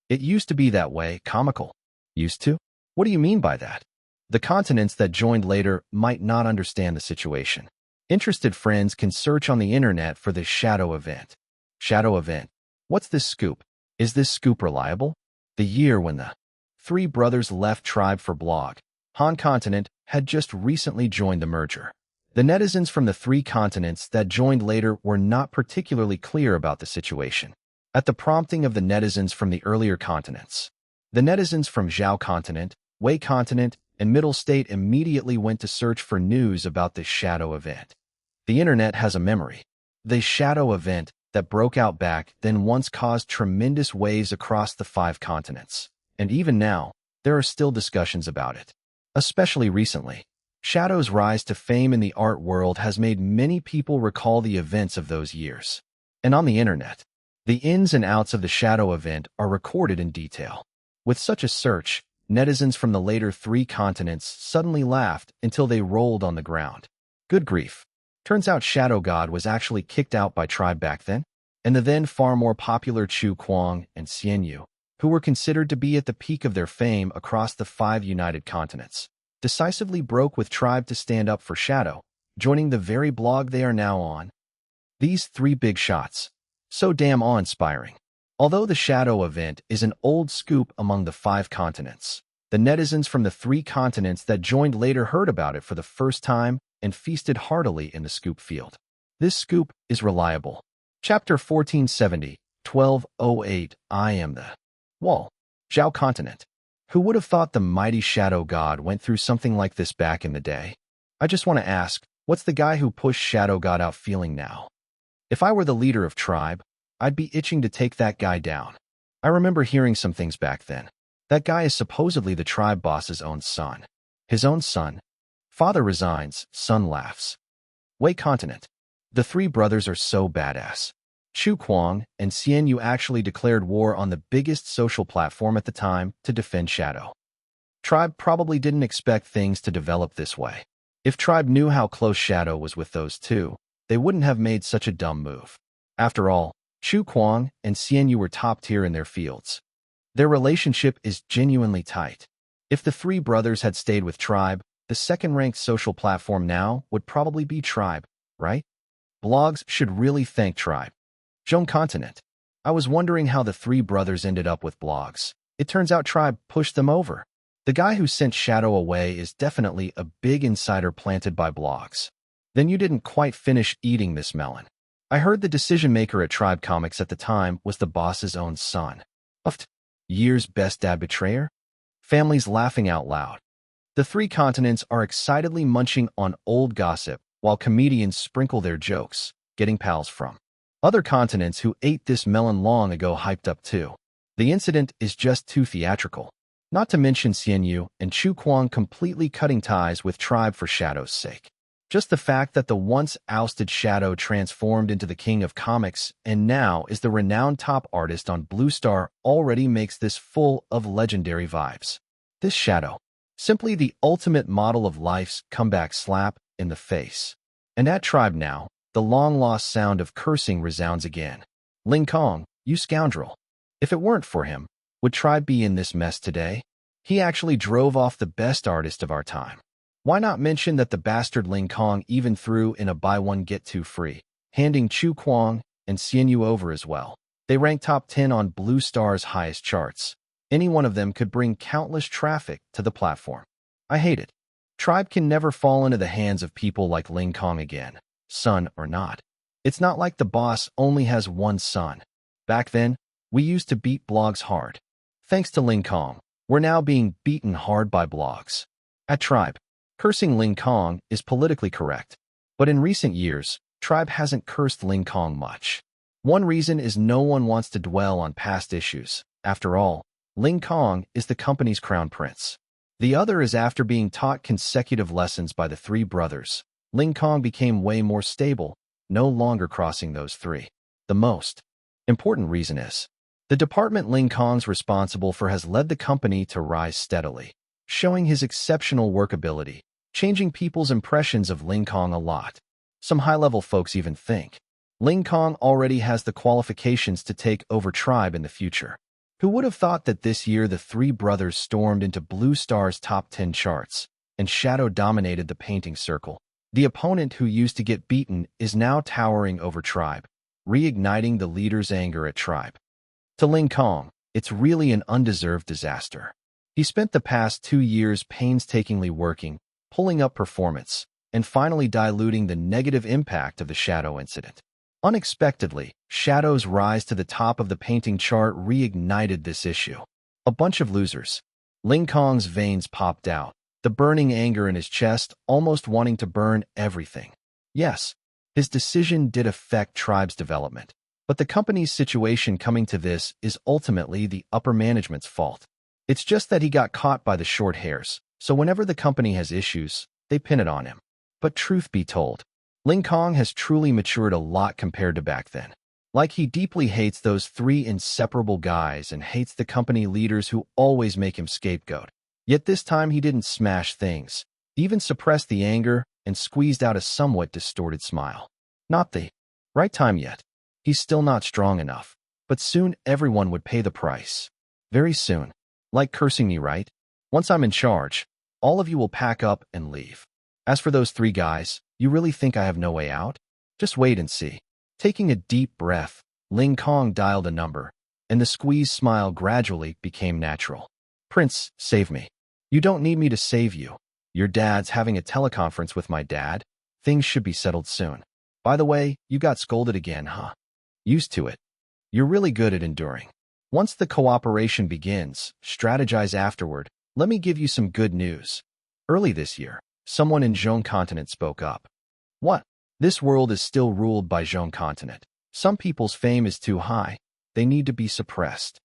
It used to be that way. Comical. Used to? What do you mean by that? The continents that joined later might not understand the situation. Interested friends can search on the internet for this shadow event. Shadow event. What's this scoop? Is this scoop reliable? The year when the three brothers left Tribe for Blog, Han continent had just recently joined the merger. The netizens from the three continents that joined later were not particularly clear about the situation. At the prompting of the netizens from the earlier continents, the netizens from Zhao continent, Wei continent, and Middle State immediately went to search for news about this shadow event. The internet has a memory. The shadow event that broke out back then once caused tremendous waves across the 5 continents. And even now, there are still discussions about it. Especially recently, Shadow's rise to fame in the art world has made many people recall the events of those years. And on the internet, the ins and outs of the Shadow event are recorded in detail. With such a search, netizens from the later 3 continents suddenly laughed until they rolled on the ground. Good grief. Turns out Shadow God was actually kicked out by Tribe back then, and the then far more popular Chu Kuang and Xian Yu, who were considered to be at the peak of their fame across the 5 united continents, decisively broke with Tribe to stand up for Shadow, joining the very blog they are now on. These 3 big shots. So damn awe-inspiring. Although the Shadow event is an old scoop among the 5 continents, the netizens from the 3 continents that joined later heard about it for the first time and feasted heartily in the scoop field. This scoop is reliable. Chapter 1470, 1208, I am the Wall. Zhao continent. Who would have thought the mighty Shadow God went through something like this back in the day? I just want to ask, what's the guy who pushed Shadow God out feeling now? If I were the leader of Tribe, I'd be itching to take that guy down. I remember hearing some things back then. That guy is supposedly the Tribe boss's own son. His own son? Father resigns, son laughs. Wei continent. The 3 brothers are so badass. Chu Kuang and Xian Yu actually declared war on the biggest social platform at the time to defend Shadow. Tribe probably didn't expect things to develop this way. If Tribe knew how close Shadow was with those 2, they wouldn't have made such a dumb move. After all, Chu Kuang and Xian Yu were top tier in their fields. Their relationship is genuinely tight. If the 3 brothers had stayed with Tribe, the second-ranked social platform now would probably be Tribe, right? Blogs should really thank Tribe. Zhong continent. I was wondering how the 3 brothers ended up with blogs. It turns out Tribe pushed them over. The guy who sent Shadow away is definitely a big insider planted by blogs. Then you didn't quite finish eating this melon. I heard the decision-maker at Tribe Comics at the time was the boss's own son. Uft. Year's best dad betrayer? Families laughing out loud. The 3 continents are excitedly munching on old gossip while comedians sprinkle their jokes, getting pals from other continents who ate this melon long ago hyped up too. The incident is just too theatrical. Not to mention Xian Yu and Chu Kuang completely cutting ties with Tribe for Shadow's sake. Just the fact that the once ousted Shadow transformed into the king of comics and now is the renowned top artist on Blue Star already makes this full of legendary vibes. This Shadow, simply the ultimate model of life's comeback slap in the face. And at Tribe now, the long-lost sound of cursing resounds again. Ling Kong, you scoundrel. If it weren't for him, would Tribe be in this mess today? He actually drove off the best artist of our time. Why not mention that the bastard Ling Kong even threw in a buy one get 2 free, handing Chu Kuang and Xian Yu over as well. They rank top 10 on Blue Star's highest charts. Any one of them could bring countless traffic to the platform. I hate it. Tribe can never fall into the hands of people like Ling Kong again, son or not. It's not like the boss only has one son. Back then, we used to beat blogs hard. Thanks to Ling Kong, we're now being beaten hard by blogs. At Tribe, cursing Ling Kong is politically correct. But in recent years, Tribe hasn't cursed Ling Kong much. One reason is no one wants to dwell on past issues. After all, Ling Kong is the company's crown prince. The other is after being taught consecutive lessons by the three brothers, Ling Kong became way more stable, no longer crossing those three. The most important reason is the department Ling Kong's responsible for has led the company to rise steadily, showing his exceptional workability, changing people's impressions of Ling Kong a lot. Some high-level folks even think Ling Kong already has the qualifications to take over Tribe in the future. Who would have thought that this year the three brothers stormed into Blue Star's top 10 charts, and Shadow dominated the painting circle? The opponent who used to get beaten is now towering over Tribe, reigniting the leader's anger at Tribe. To Ling Kong, it's really an undeserved disaster. He spent the past 2 years painstakingly working, pulling up performance, and finally diluting the negative impact of the Shadow incident. Unexpectedly, Shadow's rise to the top of the painting chart reignited this issue. A bunch of losers. Ling Kong's veins popped out, the burning anger in his chest almost wanting to burn everything. Yes, his decision did affect Tribe's development, but the company's situation coming to this is ultimately the upper management's fault. It's just that he got caught by the short hairs, so whenever the company has issues, they pin it on him. But truth be told, Ling Kong has truly matured a lot compared to back then. Like he deeply hates those three inseparable guys and hates the company leaders who always make him scapegoat. Yet this time he didn't smash things, even suppressed the anger and squeezed out a somewhat distorted smile. Not the right time yet. He's still not strong enough, but soon everyone would pay the price. Very soon. Like cursing me, right? Once I'm in charge, all of you will pack up and leave. As for those three guys, you really think I have no way out? Just wait and see. Taking a deep breath, Ling Kong dialed a number, and the squeezed smile gradually became natural. Prince, save me. You don't need me to save you. Your dad's having a teleconference with my dad. Things should be settled soon. By the way, you got scolded again, huh? Used to it. You're really good at enduring. Once the cooperation begins, strategize afterward. Let me give you some good news. Early this year, someone in Zhong Continent spoke up. What? This world is still ruled by Zhong Continent. Some people's fame is too high. They need to be suppressed.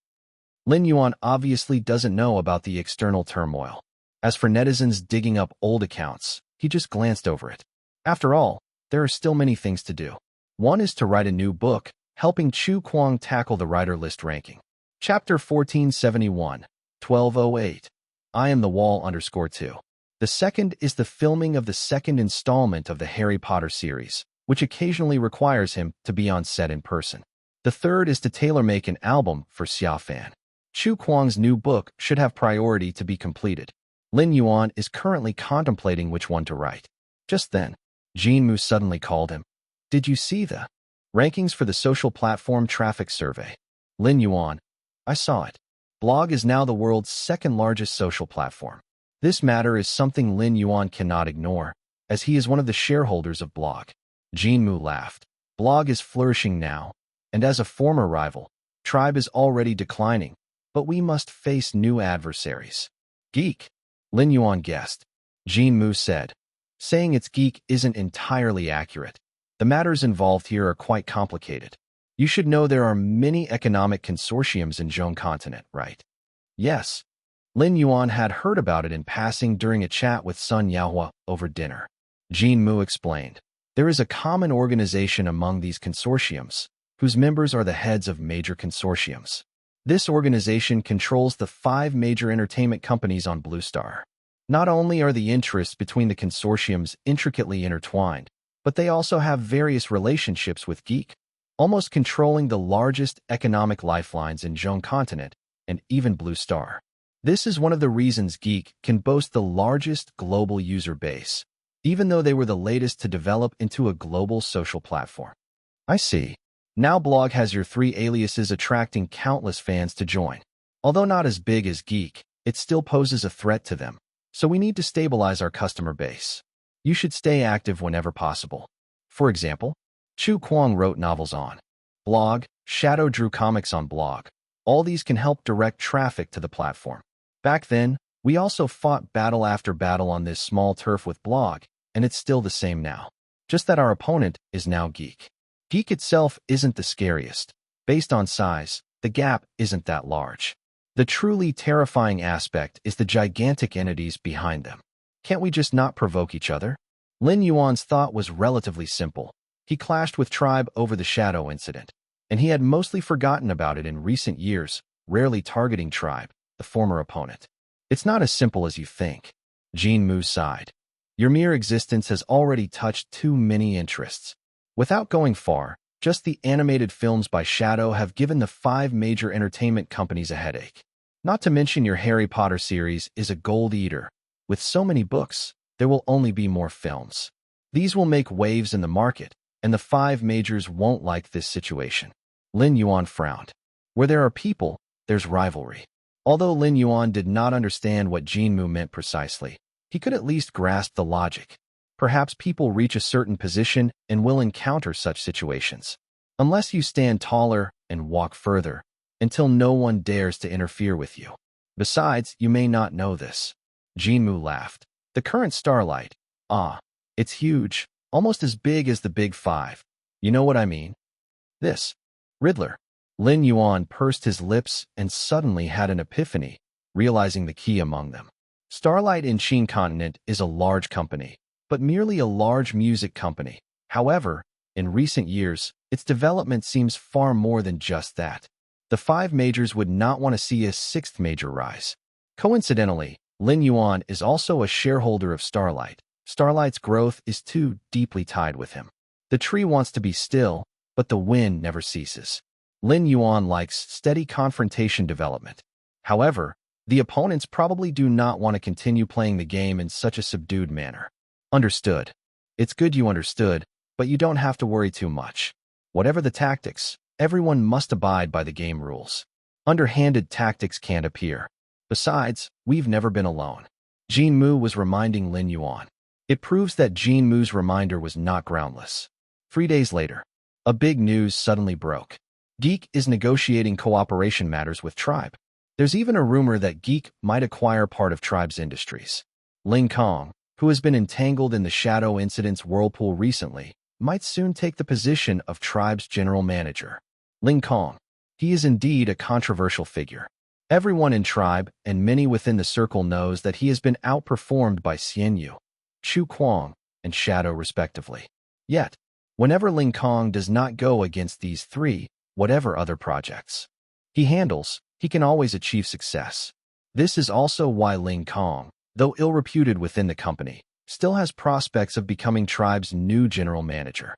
Lin Yuan obviously doesn't know about the external turmoil. As for netizens digging up old accounts, he just glanced over it. After all, there are still many things to do. One is to write a new book, helping Chu Kuang tackle the writer list ranking. Chapter 1471, 1208. I am the wall _2. The second is the filming of the second installment of the Harry Potter series, which occasionally requires him to be on set in person. The third is to tailor-make an album for Xiaofan. Chu Kuang's new book should have priority to be completed. Lin Yuan is currently contemplating which one to write. Just then, Jinmu suddenly called him. Did you see the rankings for the social platform traffic survey? Lin Yuan, I saw it. Blog is now the world's second largest social platform. This matter is something Lin Yuan cannot ignore, as he is one of the shareholders of Blog. Jinmu laughed. Blog is flourishing now, and as a former rival, Tribe is already declining, but we must face new adversaries. Geek, Lin Yuan guessed. Jinmu said. Saying it's geek isn't entirely accurate. The matters involved here are quite complicated. You should know there are many economic consortiums in Zhong Continent, right? Yes. Lin Yuan had heard about it in passing during a chat with Sun Yaohua over dinner. Jinmu explained. There is a common organization among these consortiums, whose members are the heads of major consortiums. This organization controls the 5 major entertainment companies on Blue Star. Not only are the interests between the consortiums intricately intertwined, but they also have various relationships with Geek, almost controlling the largest economic lifelines in Zhong Continent and even Blue Star. This is one of the reasons Geek can boast the largest global user base, even though they were the latest to develop into a global social platform. I see. Now Blog has your 3 aliases attracting countless fans to join. Although not as big as Geek, it still poses a threat to them, so we need to stabilize our customer base. You should stay active whenever possible. For example, Chu Kuang wrote novels on Blog, Shadow drew comics on Blog. All these can help direct traffic to the platform. Back then, we also fought battle after battle on this small turf with Blog, and it's still the same now. Just that our opponent is now Geek. Geek itself isn't the scariest. Based on size, the gap isn't that large. The truly terrifying aspect is the gigantic entities behind them. Can't we just not provoke each other? Lin Yuan's thought was relatively simple. He clashed with Tribe over the Shadow incident, and he had mostly forgotten about it in recent years, rarely targeting Tribe, the former opponent. It's not as simple as you think. Jin Mu sighed. Your mere existence has already touched too many interests. Without going far, just the animated films by Shadow have given the 5 major entertainment companies a headache. Not to mention your Harry Potter series is a gold eater. With so many books, there will only be more films. These will make waves in the market, and the 5 majors won't like this situation. Lin Yuan frowned. Where there are people, there's rivalry. Although Lin Yuan did not understand what Jin Mu meant precisely, he could at least grasp the logic. Perhaps people reach a certain position and will encounter such situations. Unless you stand taller and walk further, until no one dares to interfere with you. Besides, you may not know this. Jin Mu laughed. The current Starlight. It's huge, almost as big as the Big 5. You know what I mean? This. Riddler. Lin Yuan pursed his lips and suddenly had an epiphany, realizing the key among them. Starlight in Qin Continent is a large company, but merely a large music company. However, in recent years, its development seems far more than just that. The 5 majors would not want to see a 6th major rise. Coincidentally, Lin Yuan is also a shareholder of Starlight. Starlight's growth is too deeply tied with him. The tree wants to be still, but the wind never ceases. Lin Yuan likes steady confrontation development. However, the opponents probably do not want to continue playing the game in such a subdued manner. Understood. It's good you understood, but you don't have to worry too much. Whatever the tactics, everyone must abide by the game rules. Underhanded tactics can't appear. Besides, we've never been alone. Jin Mu was reminding Lin Yuan. It proves that Jin Mu's reminder was not groundless. 3 days later, a big news suddenly broke. Geek is negotiating cooperation matters with Tribe. There's even a rumor that Geek might acquire part of Tribe's industries. Ling Kong, who has been entangled in the Shadow incident's whirlpool recently, might soon take the position of Tribe's general manager. Ling Kong. He is indeed a controversial figure. Everyone in Tribe and many within the circle knows that he has been outperformed by Xian Yu, Chu Kuang, and Shadow respectively. Yet, whenever Ling Kong does not go against these 3, whatever other projects he handles, he can always achieve success. This is also why Ling Kong, though ill-reputed within the company, still has prospects of becoming Tribe's new general manager.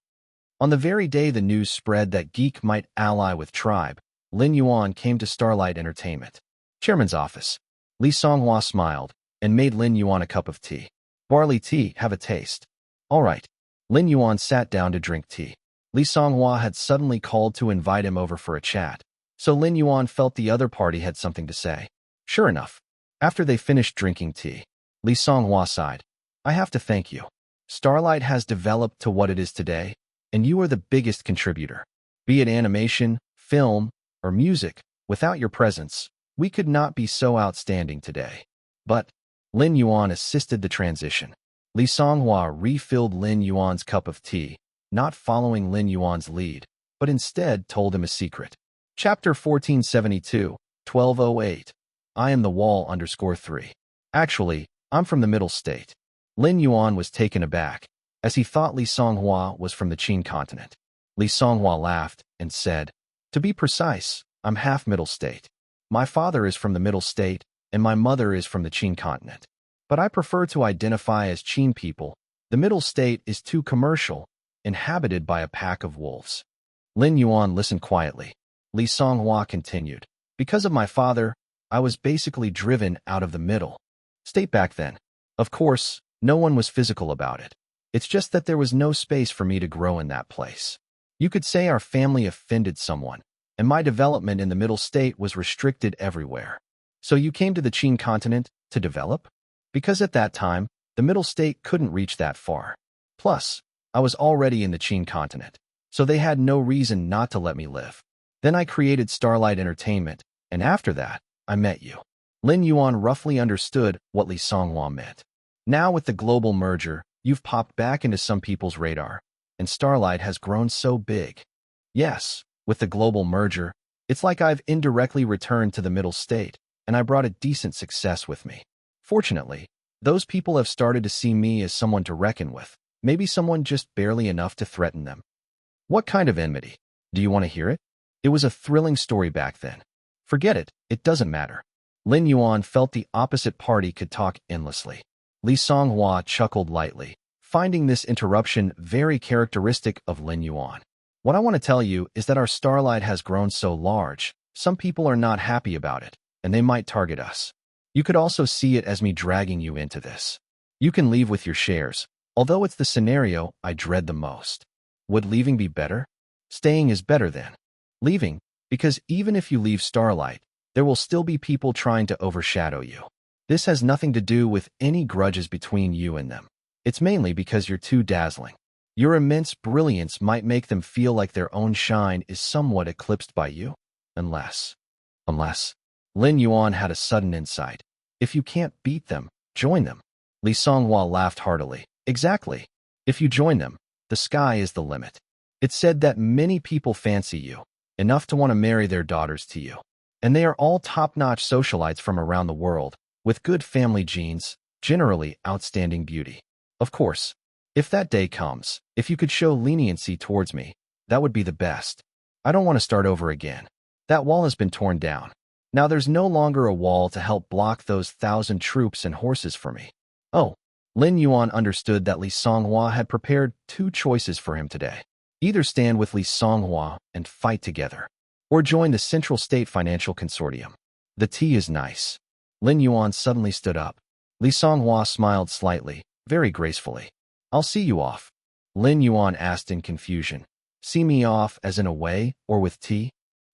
On the very day the news spread that Geek might ally with Tribe, Lin Yuan came to Starlight Entertainment. Chairman's office. Li Songhua smiled and made Lin Yuan a cup of tea. Barley tea, have a taste. All right. Lin Yuan sat down to drink tea. Li Songhua had suddenly called to invite him over for a chat, so Lin Yuan felt the other party had something to say. Sure enough, after they finished drinking tea, Li Songhua sighed. I have to thank you. Starlight has developed to what it is today, and you are the biggest contributor. Be it animation, film, or music, without your presence, we could not be so outstanding today. But Lin Yuan assisted the transition. Li Songhua refilled Lin Yuan's cup of tea, not following Lin Yuan's lead, but instead told him a secret. Chapter 1472, 1208. I am the wall _3. Actually, I'm from the Middle State. Lin Yuan was taken aback, as he thought Li Songhua was from the Qin continent. Li Songhua laughed and said, to be precise, I'm half Middle State. My father is from the Middle State, and my mother is from the Qin continent. But I prefer to identify as Qin people. The Middle State is too commercial, inhabited by a pack of wolves. Lin Yuan listened quietly. Li Songhua continued, because of my father, I was basically driven out of the Middle State back then. Of course, no one was physical about it. It's just that there was no space for me to grow in that place. You could say our family offended someone, and my development in the Middle State was restricted everywhere. So you came to the Qin continent to develop? Because at that time, the Middle State couldn't reach that far. Plus, I was already in the Qin continent, so they had no reason not to let me live. Then I created Starlight Entertainment, and after that, I met you. Lin Yuan roughly understood what Li Songhua meant. Now with the global merger, you've popped back into some people's radar. and Starlight has grown so big. Yes, with the global merger, it's like I've indirectly returned to the middle state, and I brought a decent success with me. Fortunately, those people have started to see me as someone to reckon with, maybe someone just barely enough to threaten them. What kind of enmity? Do you want to hear it? It was a thrilling story back then. Forget it, it doesn't matter. Lin Yuan felt the opposite party could talk endlessly. Li Songhua chuckled lightly, finding this interruption very characteristic of Lin Yuan. What I want to tell you is that our Starlight has grown so large, some people are not happy about it, and they might target us. You could also see it as me dragging you into this. You can leave with your shares, although it's the scenario I dread the most. Would leaving be better? Staying is better then. Leaving, because even if you leave Starlight, there will still be people trying to overshadow you. This has nothing to do with any grudges between you and them. It's mainly because you're too dazzling. Your immense brilliance might make them feel like their own shine is somewhat eclipsed by you. Unless. Lin Yuan had a sudden insight. If you can't beat them, join them. Li Songhua laughed heartily. Exactly. If you join them, the sky is the limit. It's said that many people fancy you, enough to want to marry their daughters to you. And they are all top-notch socialites from around the world, with good family genes, generally outstanding beauty. Of course, if that day comes, if you could show leniency towards me, that would be the best. I don't want to start over again. That wall has been torn down. Now there's no longer a wall to help block those 1,000 troops and horses for me. Oh, Lin Yuan understood that Li Songhua had prepared two choices for him today. Either stand with Li Songhua and fight together, or join the Central State Financial Consortium. The tea is nice. Lin Yuan suddenly stood up. Li Songhua smiled slightly, very gracefully. I'll see you off. Lin Yuan asked in confusion. See me off as in a way, or with tea?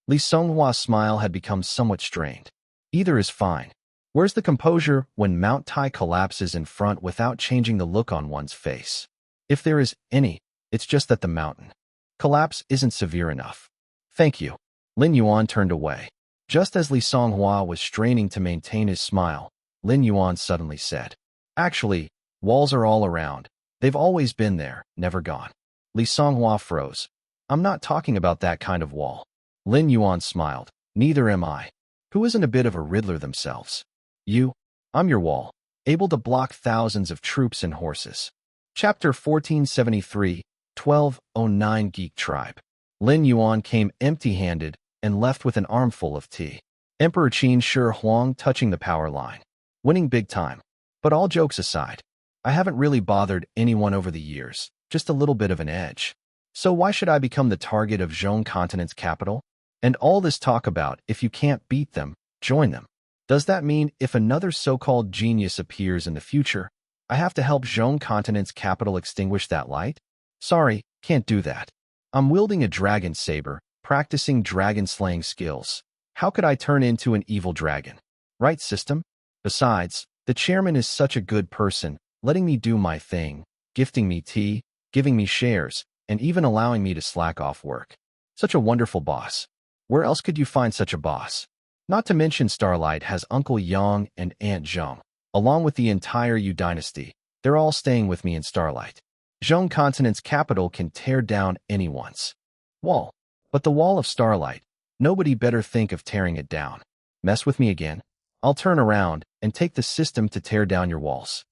Li Songhua's smile had become somewhat strained. Either is fine. Where's the composure when Mount Tai collapses in front without changing the look on one's face? If there is any, it's just that the mountain collapse isn't severe enough. Thank you. Lin Yuan turned away. Just as Li Songhua was straining to maintain his smile, Lin Yuan suddenly said, Actually, walls are all around. They've always been there, never gone. Li Songhua froze. I'm not talking about that kind of wall. Lin Yuan smiled. Neither am I. Who isn't a bit of a riddler themselves? You? I'm your wall, able to block thousands of troops and horses. Chapter 1473, 1209 Geek Tribe. Lin Yuan came empty-handed and left with an armful of tea. Emperor Qin Shi Huang touching the power line. Winning big time. But all jokes aside, I haven't really bothered anyone over the years, just a little bit of an edge. So why should I become the target of Zhong Continent's capital? And all this talk about if you can't beat them, join them. Does that mean if another so-called genius appears in the future, I have to help Zhong Continent's capital extinguish that light? Sorry, can't do that. I'm wielding a dragon saber, practicing dragon-slaying skills. How could I turn into an evil dragon? Right, system? Besides, the chairman is such a good person, letting me do my thing, gifting me tea, giving me shares, and even allowing me to slack off work. Such a wonderful boss. Where else could you find such a boss? Not to mention Starlight has Uncle Yang and Aunt Zhong, along with the entire Yu dynasty. They're all staying with me in Starlight. Zhong Continent's capital can tear down anyone's wall. But the wall of Starlight, nobody better think of tearing it down. Mess with me again? I'll turn around and take the system to tear down your walls.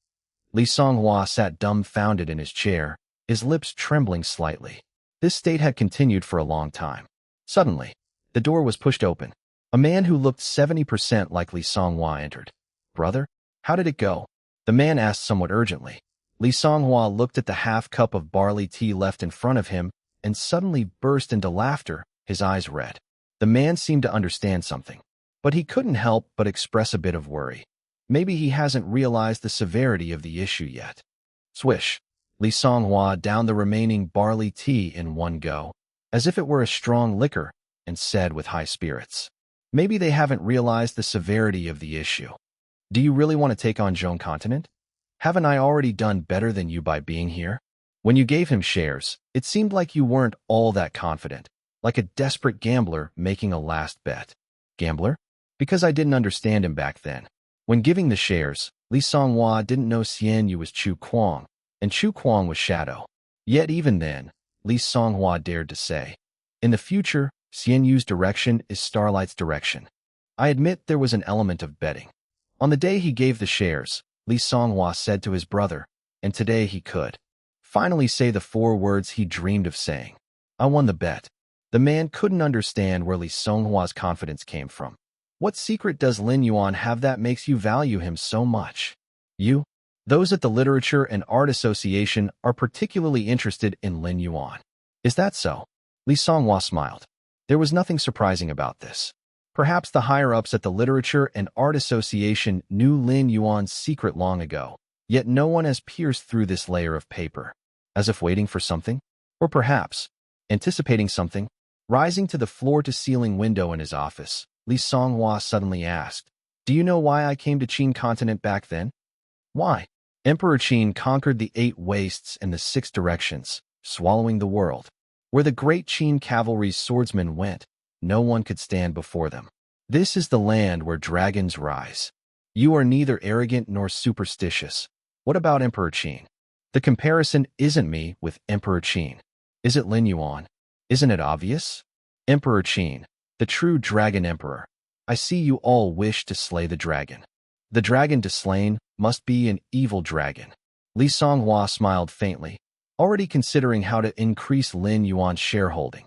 Li Songhua sat dumbfounded in his chair, his lips trembling slightly. This state had continued for a long time. Suddenly, the door was pushed open. A man who looked 70% like Li Songhua entered. Brother, how did it go? The man asked somewhat urgently. Li Songhua looked at the half cup of barley tea left in front of him and suddenly burst into laughter, his eyes red. The man seemed to understand something, but he couldn't help but express a bit of worry. Maybe he hasn't realized the severity of the issue yet. Swish. Li Songhua downed the remaining barley tea in one go, as if it were a strong liquor, and said with high spirits, Maybe they haven't realized the severity of the issue. Do you really want to take on Zhong Continent? Haven't I already done better than you by being here? When you gave him shares, it seemed like you weren't all that confident, like a desperate gambler making a last bet. Gambler? Because I didn't understand him back then. When giving the shares, Li Songhua didn't know Xian Yu was Chu Kuang, and Chu Kuang was Shadow. Yet even then, Li Songhua dared to say. In the future, Xian Yu's direction is Starlight's direction. I admit there was an element of betting. On the day he gave the shares, Li Songhua said to his brother, and today he could finally say the 4 words he dreamed of saying. I won the bet. The man couldn't understand where Li Songhua's confidence came from. What secret does Lin Yuan have that makes you value him so much? You? Those at the Literature and Art Association are particularly interested in Lin Yuan. Is that so? Li Songhua smiled. There was nothing surprising about this. Perhaps the higher-ups at the Literature and Art Association knew Lin Yuan's secret long ago, yet no one has pierced through this layer of paper. As if waiting for something? Or perhaps anticipating something? Rising to the floor-to-ceiling window in his office, Li Songhua suddenly asked, "Do you know why I came to Qin continent back then?" Why? Emperor Qin conquered the 8 wastes and the 6 directions, swallowing the world. Where the great Qin cavalry's swordsmen went, no one could stand before them. This is the land where dragons rise. You are neither arrogant nor superstitious. What about Emperor Qin? The comparison isn't me with Emperor Qin. Is it Lin Yuan? Isn't it obvious? Emperor Qin, the true dragon emperor. I see you all wish to slay the dragon. The dragon to slain must be an evil dragon. Li Songhua smiled faintly, already considering how to increase Lin Yuan's shareholding.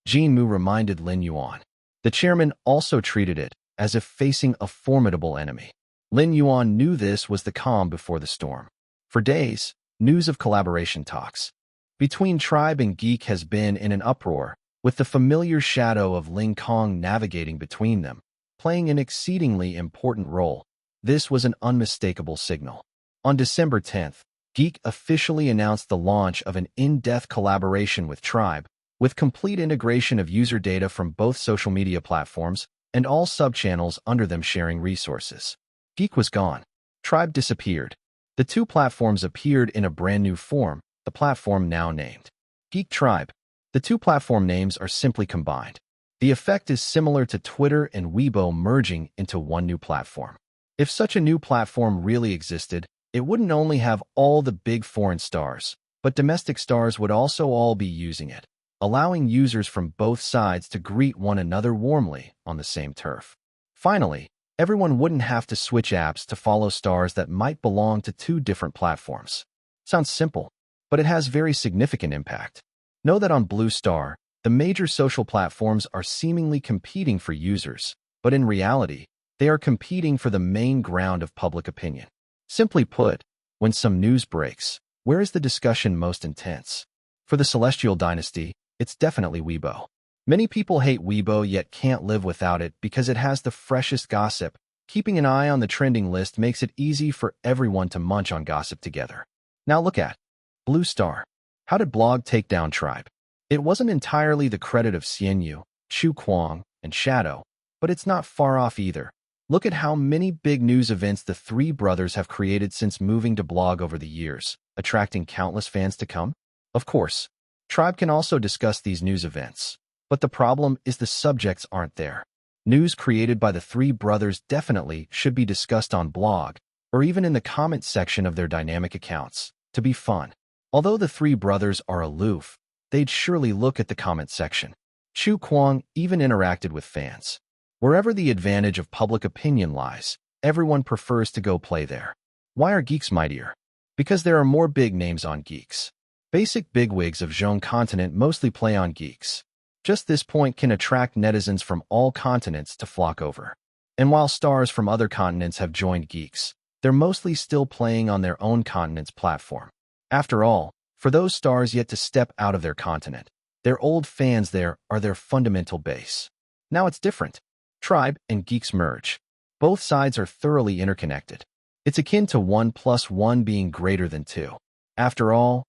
Jin Mu reminded Lin Yuan. The chairman also treated it as if facing a formidable enemy. Lin Yuan knew this was the calm before the storm. For days, news of collaboration talks between tribe and geek has been in an uproar, with the familiar shadow of Ling Kong navigating between them, playing an exceedingly important role. This was an unmistakable signal. On December 10th, Geek officially announced the launch of an in-depth collaboration with Tribe, with complete integration of user data from both social media platforms and all subchannels under them sharing resources. Geek was gone. Tribe disappeared. The 2 platforms appeared in a brand new form, the platform now named Geek Tribe. The 2 platform names are simply combined. The effect is similar to Twitter and Weibo merging into one new platform. If such a new platform really existed, it wouldn't only have all the big foreign stars, but domestic stars would also all be using it, allowing users from both sides to greet one another warmly on the same turf. Finally, everyone wouldn't have to switch apps to follow stars that might belong to 2 different platforms. Sounds simple, but it has very significant impact. Know that on Blue Star, the major social platforms are seemingly competing for users, but in reality, they are competing for the main ground of public opinion. Simply put, when some news breaks, where is the discussion most intense? For the Celestial Dynasty, it's definitely Weibo. Many people hate Weibo yet can't live without it because it has the freshest gossip. Keeping an eye on the trending list makes it easy for everyone to munch on gossip together. Now look at Blue Star. How did Blog take down Tribe? It wasn't entirely the credit of Xian Yu, Chu Kuang, and Shadow, but it's not far off either. Look at how many big news events the 3 brothers have created since moving to Blog over the years, attracting countless fans to come. Of course, Tribe can also discuss these news events, but the problem is the subjects aren't there. News created by the 3 brothers definitely should be discussed on Blog, or even in the comment section of their dynamic accounts, to be fun. Although the 3 brothers are aloof, they'd surely look at the comment section. Chu Kuang even interacted with fans. Wherever the advantage of public opinion lies, everyone prefers to go play there. Why are geeks mightier? Because there are more big names on Geeks. Basic bigwigs of Zhong continent mostly play on Geeks. Just this point can attract netizens from all continents to flock over. And while stars from other continents have joined Geeks, they're mostly still playing on their own continent's platform. After all, for those stars yet to step out of their continent, their old fans there are their fundamental base. Now it's different. Tribe and Geeks merge. Both sides are thoroughly interconnected. It's akin to 1 + 1 being greater than 2. After all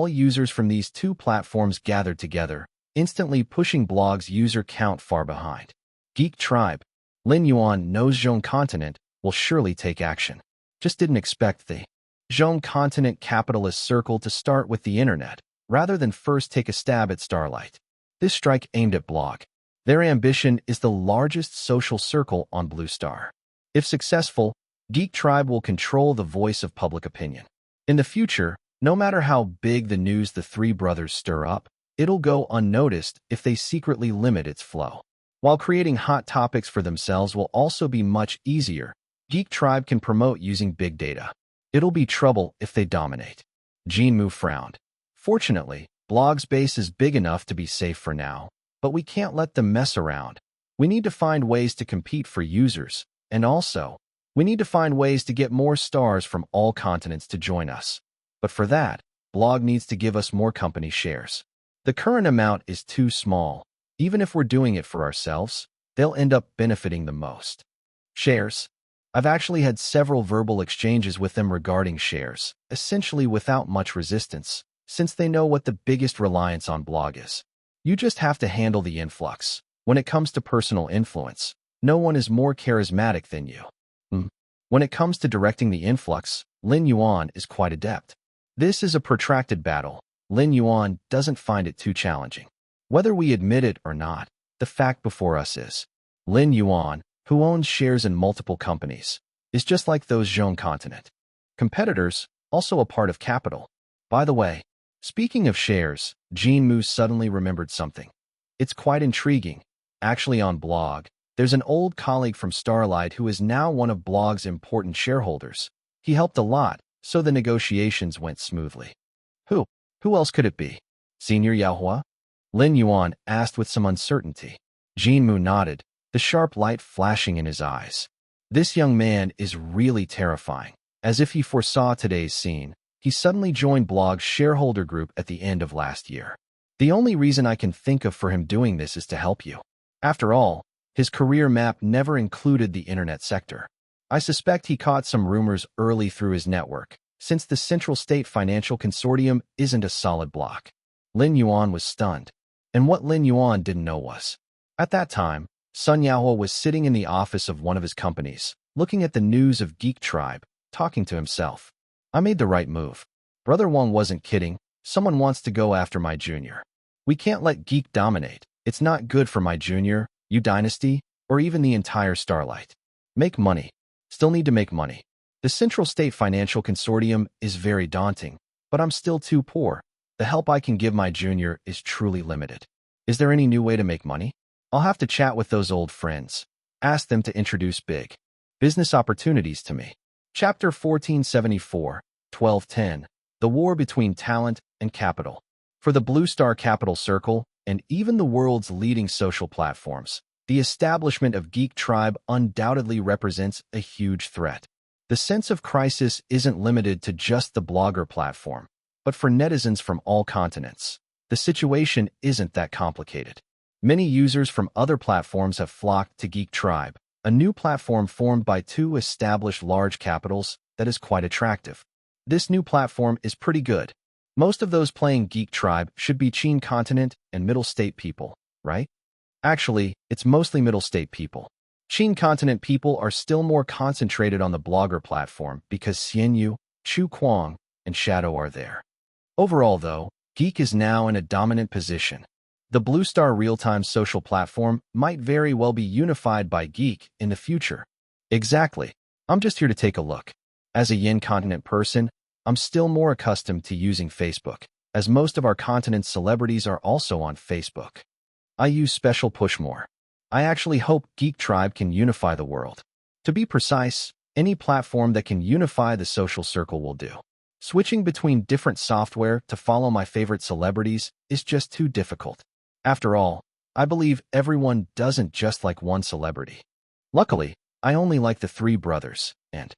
users from these 2 platforms gathered together, instantly pushing Blog's user count far behind. Geek Tribe. Lin Yuan knows Zhong continent will surely take action. Just didn't expect the Zhong continent capitalist circle to start with the internet, rather than first take a stab at Starlight. This strike aimed at Blog. Their ambition is the largest social circle on Blue Star. If successful, Geek Tribe will control the voice of public opinion. In the future, no matter how big the news the 3 brothers stir up, it'll go unnoticed if they secretly limit its flow. While creating hot topics for themselves will also be much easier, Geek Tribe can promote using big data. It'll be trouble if they dominate. Jinmu frowned. Fortunately, Blog's base is big enough to be safe for now, but we can't let them mess around. We need to find ways to compete for users, and also, we need to find ways to get more stars from all continents to join us. But for that, Blog needs to give us more company shares. The current amount is too small. Even if we're doing it for ourselves, they'll end up benefiting the most. Shares. I've actually had several verbal exchanges with them regarding shares, essentially without much resistance, since they know what the biggest reliance on Blog is. You just have to handle the influx. When it comes to personal influence, no one is more charismatic than you. When it comes to directing the influx, Lin Yuan is quite adept. This is a protracted battle. Lin Yuan doesn't find it too challenging. Whether we admit it or not, the fact before us is, Lin Yuan, who owns shares in multiple companies, is just like those Zhong continent. Competitors, also a part of capital. By the way, speaking of shares, Jinmu suddenly remembered something. It's quite intriguing. Actually on Blog, there's an old colleague from Starlight who is now one of Blog's important shareholders. He helped a lot, so the negotiations went smoothly. Who? Who else could it be? Senior Yaohua? Lin Yuan asked with some uncertainty. Jinmu nodded, the sharp light flashing in his eyes. This young man is really terrifying. As if he foresaw today's scene, he suddenly joined Blog's shareholder group at the end of last year. The only reason I can think of for him doing this is to help you. After all, his career map never included the internet sector. I suspect he caught some rumors early through his network, since the Central State Financial Consortium isn't a solid block. Lin Yuan was stunned. And what Lin Yuan didn't know was, at that time, Sun Yaohua was sitting in the office of one of his companies, looking at the news of Geek Tribe, talking to himself. I made the right move. Brother Wang wasn't kidding. Someone wants to go after my junior. We can't let Geek dominate. It's not good for my junior, you dynasty, or even the entire Starlight. Make money. Still need to make money. The Central State Financial Consortium is very daunting, but I'm still too poor. The help I can give my junior is truly limited. Is there any new way to make money? I'll have to chat with those old friends. Ask them to introduce big business opportunities to me. Chapter 1474, 1210, The War Between Talent and Capital. For the Blue Star Capital Circle, and even the world's leading social platforms, the establishment of Geek Tribe undoubtedly represents a huge threat. The sense of crisis isn't limited to just the blogger platform, but for netizens from all continents. The situation isn't that complicated. Many users from other platforms have flocked to Geek Tribe, a new platform formed by two established large capitals that is quite attractive. This new platform is pretty good. Most of those playing Geek Tribe should be Qin continent and middle state people, right? Actually, it's mostly middle state people. Qin continent people are still more concentrated on the blogger platform because Xianyu, Chu Kuang, and Shadow are there. Overall, though, Geek is now in a dominant position. The Blue Star real-time social platform might very well be unified by Geek in the future. Exactly. I'm just here to take a look. As a Yin continent person, I'm still more accustomed to using Facebook, as most of our continent's celebrities are also on Facebook. I use special push more. I actually hope Geek Tribe can unify the world. To be precise, any platform that can unify the social circle will do. Switching between different software to follow my favorite celebrities is just too difficult. After all, I believe everyone doesn't just like one celebrity. Luckily, I only like the three brothers, and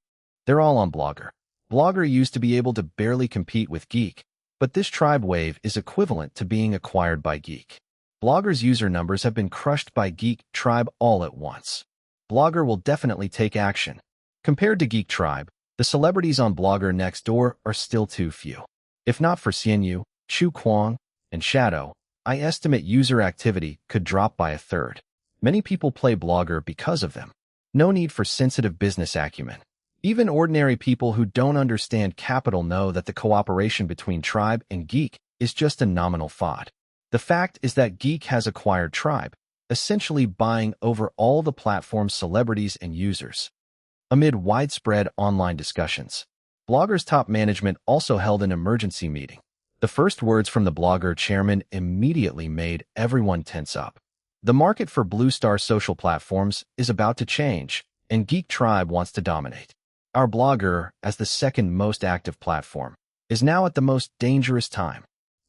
they're all on Blogger. Blogger used to be able to barely compete with Geek, but this tribe wave is equivalent to being acquired by Geek. Blogger's user numbers have been crushed by Geek Tribe all at once. Blogger will definitely take action. Compared to Geek Tribe, the celebrities on Blogger next door are still too few. If not for Xianyu, Chu Kuang, and Shadow, I estimate user activity could drop by a third. Many people play Blogger because of them. No need for sensitive business acumen. Even ordinary people who don't understand capital know that the cooperation between Tribe and Geek is just a nominal thought. The fact is that Geek has acquired Tribe, essentially buying over all the platform's celebrities and users. Amid widespread online discussions, Blogger's top management also held an emergency meeting. The The first words from the blogger chairman immediately made everyone tense up. The market for Blue Star social platforms is about to change, and Geek Tribe wants to dominate. Our blogger, as the second most active platform, is now at the most dangerous time.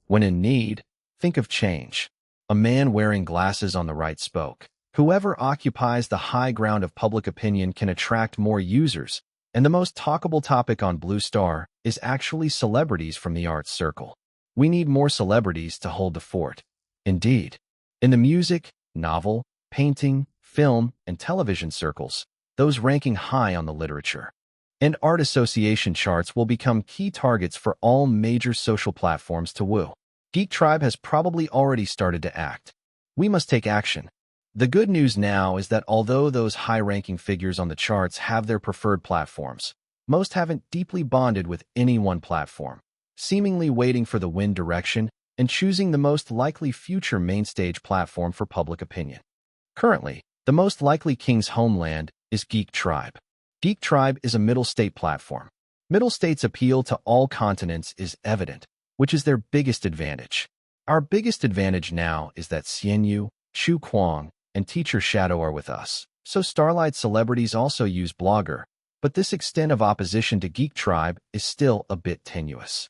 When in need, think of change. A man wearing glasses on the right spoke. Whoever occupies the high ground of public opinion can attract more users, and the most talkable topic on Blue Star is actually celebrities from the arts circle. We need more celebrities to hold the fort. Indeed, in the music, novel, painting, film, and television circles, those ranking high on the literature and art association charts will become key targets for all major social platforms to woo. Geek Tribe has probably already started to act. We must take action. The good news now is that although those high-ranking figures on the charts have their preferred platforms, most haven't deeply bonded with any one platform, seemingly waiting for the wind direction and choosing the most likely future mainstage platform for public opinion. Currently, the most likely king's homeland is Geek Tribe. Geek Tribe is a middle state platform. Middle states' appeal to all continents is evident, which is their biggest advantage. Our biggest advantage now is that Xianyu, Chu Kuang, and Teacher Shadow are with us, so Starlight celebrities also use Blogger, but this extent of opposition to Geek Tribe is still a bit tenuous.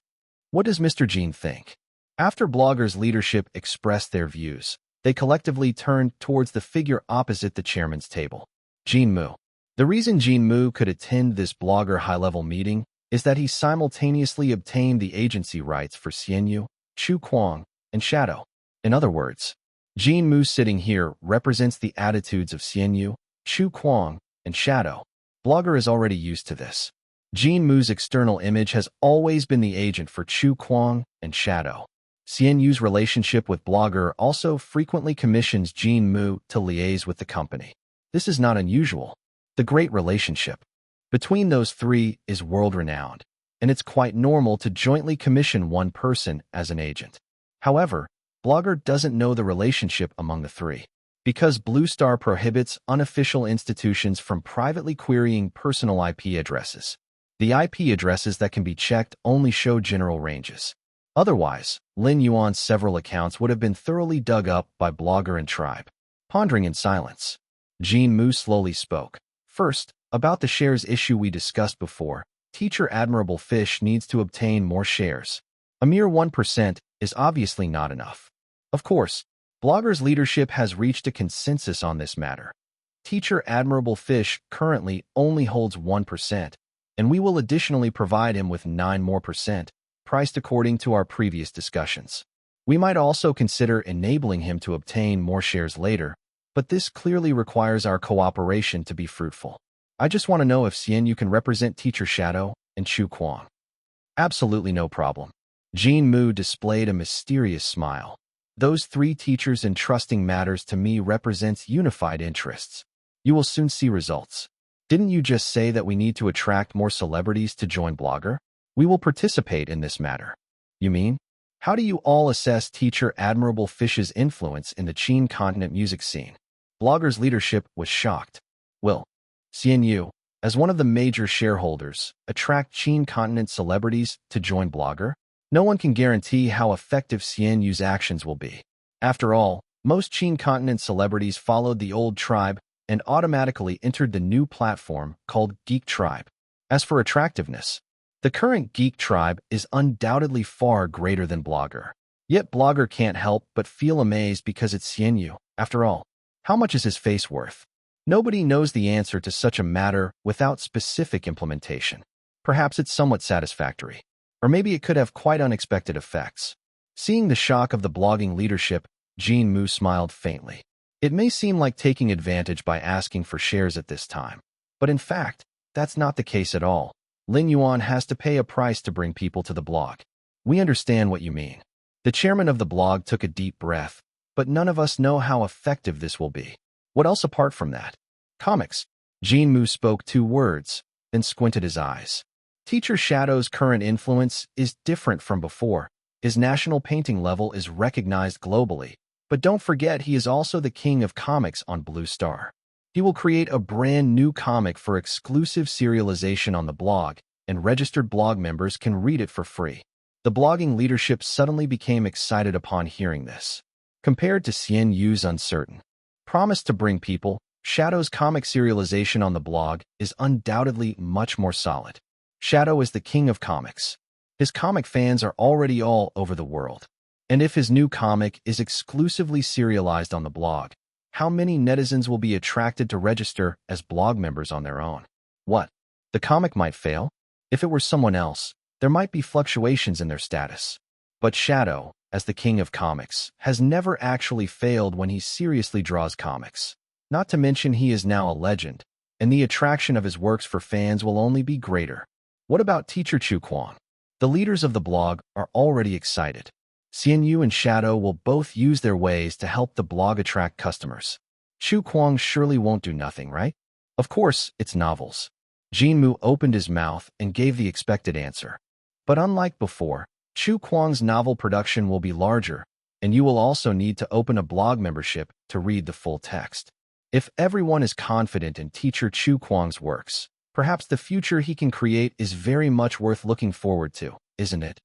What does Mr. Jean think? After Blogger's leadership expressed their views, they collectively turned towards the figure opposite the chairman's table, Jean Mu. The reason Jean Mu could attend this Blogger high-level meeting is that he simultaneously obtained the agency rights for Xianyu, Chu Kuang, and Shadow. In other words, Jean Mu sitting here represents the attitudes of Xianyu, Chu Kuang, and Shadow. Blogger is already used to this. Jean Mu's external image has always been the agent for Chu Kuang and Shadow. Xianyu's relationship with Blogger also frequently commissions Jean Mu to liaise with the company. This is not unusual. The great relationship between those three is world-renowned, and it's quite normal to jointly commission one person as an agent. However, Blogger doesn't know the relationship among the three. Because Blue Star prohibits unofficial institutions from privately querying personal IP addresses. The IP addresses that can be checked only show general ranges. Otherwise, Lin Yuan's several accounts would have been thoroughly dug up by Blogger and Tribe. Pondering in silence, Jean Mu slowly spoke. First, about the shares issue we discussed before, Teacher Admirable Fish needs to obtain more shares. A mere 1% is obviously not enough. Of course, Blogger's leadership has reached a consensus on this matter. Teacher Admirable Fish currently only holds 1%, and we will additionally provide him with 9% more, priced according to our previous discussions. We might also consider enabling him to obtain more shares later, but this clearly requires our cooperation to be fruitful. I just want to know if Xianyu can represent Teacher Shadow and Chu Kuang. Absolutely no problem. Jean Mu displayed a mysterious smile. Those three teachers entrusting matters to me represents unified interests. You will soon see results. Didn't you just say that we need to attract more celebrities to join Blogger? We will participate in this matter. You mean? How do you all assess Teacher Admirable Fish's influence in the Qin continent music scene? Blogger's leadership was shocked. Will Xianyu, as one of the major shareholders, attract Qin continent celebrities to join Blogger? No one can guarantee how effective Xianyu's actions will be. After all, most Qin continent celebrities followed the old tribe and automatically entered the new platform called Geek Tribe. As for attractiveness, the current Geek Tribe is undoubtedly far greater than Blogger. Yet Blogger can't help but feel amazed because it's Xianyu. After all, how much is his face worth? Nobody knows the answer to such a matter without specific implementation. Perhaps it's somewhat satisfactory. Or maybe it could have quite unexpected effects. Seeing the shock of the blogging leadership, Jean Mu smiled faintly. It may seem like taking advantage by asking for shares at this time, but in fact, that's not the case at all. Lin Yuan has to pay a price to bring people to the blog. We understand what you mean. The chairman of the blog took a deep breath, but none of us know how effective this will be. What else apart from that? Comics. Jean Mu spoke 2 words, then squinted his eyes. Teacher Shadow's current influence is different from before. His national painting level is recognized globally, but don't forget he is also the king of comics on Blue Star. He will create a brand new comic for exclusive serialization on the blog, and registered blog members can read it for free. The blogging leadership suddenly became excited upon hearing this. Compared to Xian Yu's uncertain promise to bring people, Shadow's comic serialization on the blog is undoubtedly much more solid. Shadow is the king of comics. His comic fans are already all over the world. And if his new comic is exclusively serialized on the blog, how many netizens will be attracted to register as blog members on their own? What? The comic might fail? If it were someone else, there might be fluctuations in their status. But Shadow, as the king of comics, has never actually failed when he seriously draws comics. Not to mention he is now a legend, and the attraction of his works for fans will only be greater. What about teacher Chu Kuang? The leaders of the blog are already excited. Xian Yu and Shadow will both use their ways to help the blog attract customers. Chu Kuang surely won't do nothing, right? Of course, it's novels. Jinmu opened his mouth and gave the expected answer. But unlike before, Chu Kuang's novel production will be larger, and you will also need to open a blog membership to read the full text. If everyone is confident in teacher Chu Kuang's works, perhaps the future he can create is very much worth looking forward to, isn't it?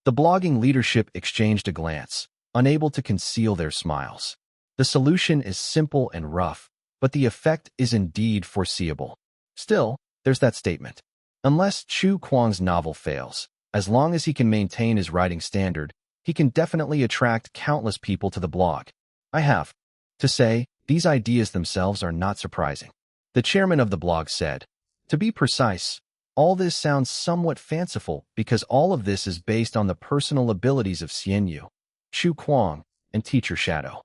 The blogging leadership exchanged a glance, unable to conceal their smiles. The solution is simple and rough, but the effect is indeed foreseeable. Still, there's that statement. Unless Chu Kuang's novel fails, as long as he can maintain his writing standard, he can definitely attract countless people to the blog. I have to say, these ideas themselves are not surprising. The chairman of the blog said, to be precise, all this sounds somewhat fanciful because all of this is based on the personal abilities of Xian Yu, Chu Kuang, and teacher Shadow.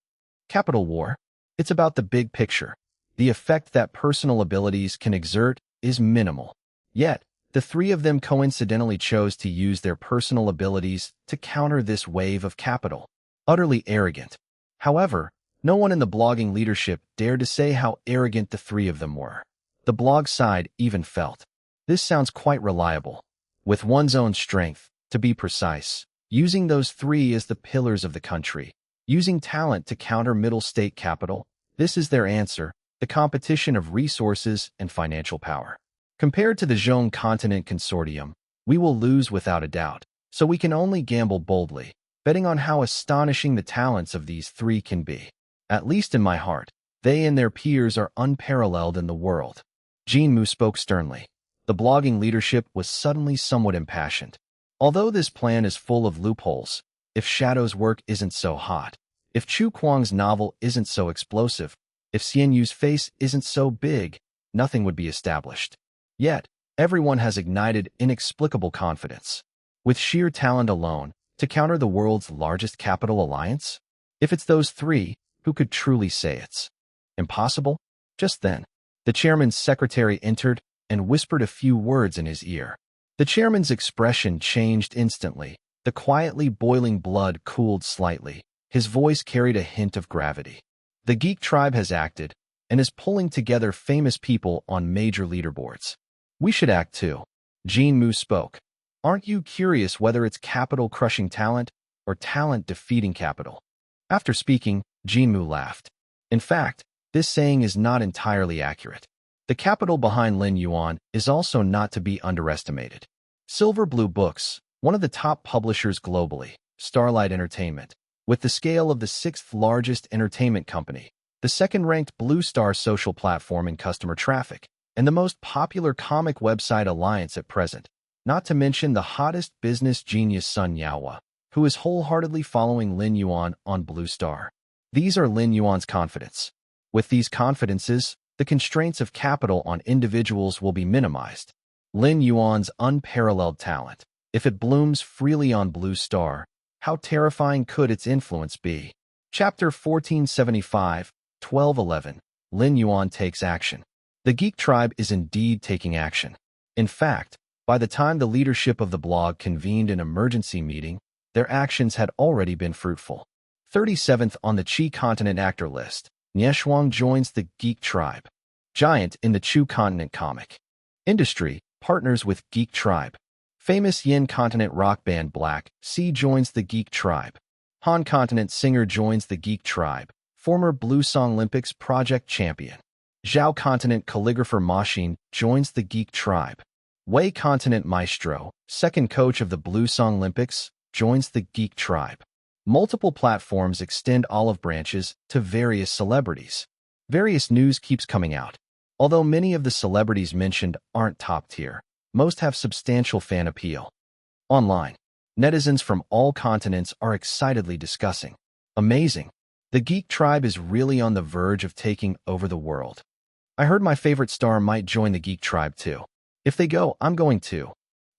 Capital War? It's about the big picture. The effect that personal abilities can exert is minimal. Yet, the three of them coincidentally chose to use their personal abilities to counter this wave of capital. Utterly arrogant. However, no one in the blogging leadership dared to say how arrogant the three of them were. The blog side even felt. This sounds quite reliable. With one's own strength, to be precise, using those three as the pillars of the country, using talent to counter middle state capital, this is their answer, the competition of resources and financial power. Compared to the Zhong Continent Consortium, we will lose without a doubt, so we can only gamble boldly, betting on how astonishing the talents of these three can be. At least in my heart, they and their peers are unparalleled in the world. Jinmu spoke sternly. The blogging leadership was suddenly somewhat impassioned. Although this plan is full of loopholes, if Shadow's work isn't so hot, if Chu Kuang's novel isn't so explosive, if Xian Yu's face isn't so big, nothing would be established. Yet, everyone has ignited inexplicable confidence. With sheer talent alone, to counter the world's largest capital alliance? If it's those three, who could truly say it's impossible? Just then, the chairman's secretary entered and whispered a few words in his ear. The chairman's expression changed instantly. The quietly boiling blood cooled slightly. His voice carried a hint of gravity. The geek tribe has acted and is pulling together famous people on major leaderboards. We should act too. Jinmu spoke. Aren't you curious whether it's capital crushing talent or talent defeating capital? After speaking, Jinmu laughed. In fact, this saying is not entirely accurate. The capital behind Lin Yuan is also not to be underestimated. Silver Blue Books, one of the top publishers globally, Starlight Entertainment, with the scale of the sixth largest entertainment company, the second-ranked Blue Star social platform in customer traffic, and the most popular comic website alliance at present, not to mention the hottest business genius Sun Yaohua, who is wholeheartedly following Lin Yuan on Blue Star. These are Lin Yuan's confidence. With these confidences, the constraints of capital on individuals will be minimized. Lin Yuan's unparalleled talent, if it blooms freely on Blue Star, how terrifying could its influence be? Chapter 1475, 1211, Lin Yuan takes action. The Geek Tribe is indeed taking action. In fact, by the time the leadership of the blog convened an emergency meeting, their actions had already been fruitful. 37th on the Qi Continent actor list, Nieshuang joins the Geek Tribe. Giant in the Chu Continent comic industry, partners with Geek Tribe. Famous Yin Continent rock band Black Sea joins the Geek Tribe. Han Continent singer joins the Geek Tribe. Former Blue Song Olympics project champion. Zhao Continent calligrapher Machine joins the Geek Tribe. Wei Continent maestro, second coach of the Blue Song Olympics, joins the geek tribe. Multiple platforms extend olive branches to various celebrities. Various news keeps coming out. Although many of the celebrities mentioned aren't top tier, most have substantial fan appeal. Online, netizens from all continents are excitedly discussing. Amazing! The geek tribe is really on the verge of taking over the world. I heard my favorite star might join the geek tribe too. If they go, I'm going too.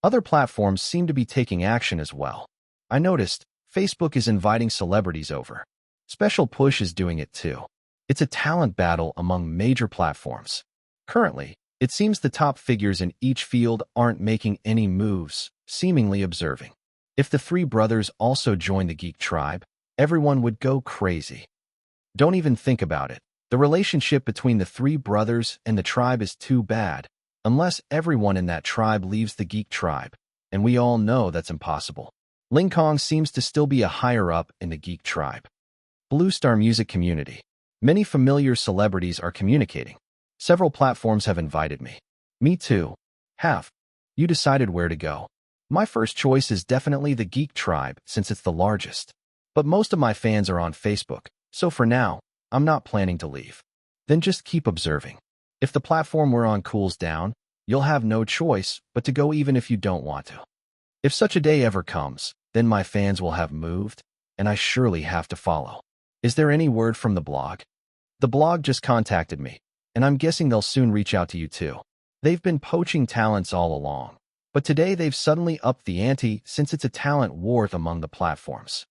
Other platforms seem to be taking action as well. I noticed Facebook is inviting celebrities over. Special Push is doing it too. It's a talent battle among major platforms. Currently, it seems the top figures in each field aren't making any moves, seemingly observing. If the three brothers also join the geek tribe, everyone would go crazy. Don't even think about it. The relationship between the three brothers and the tribe is too bad, unless everyone in that tribe leaves the geek tribe, and we all know that's impossible. Ling Kong seems to still be a higher-up in the geek tribe. Blue Star Music Community. Many familiar celebrities are communicating. Several platforms have invited me. Me too. Have you decided where to go? My first choice is definitely the geek tribe since it's the largest. But most of my fans are on Facebook, so for now, I'm not planning to leave. Then just keep observing. If the platform we're on cools down, you'll have no choice but to go even if you don't want to. If such a day ever comes, then my fans will have moved, and I surely have to follow. Is there any word from the blog? The blog just contacted me, and I'm guessing they'll soon reach out to you too. They've been poaching talents all along, but today they've suddenly upped the ante since it's a talent war among the platforms.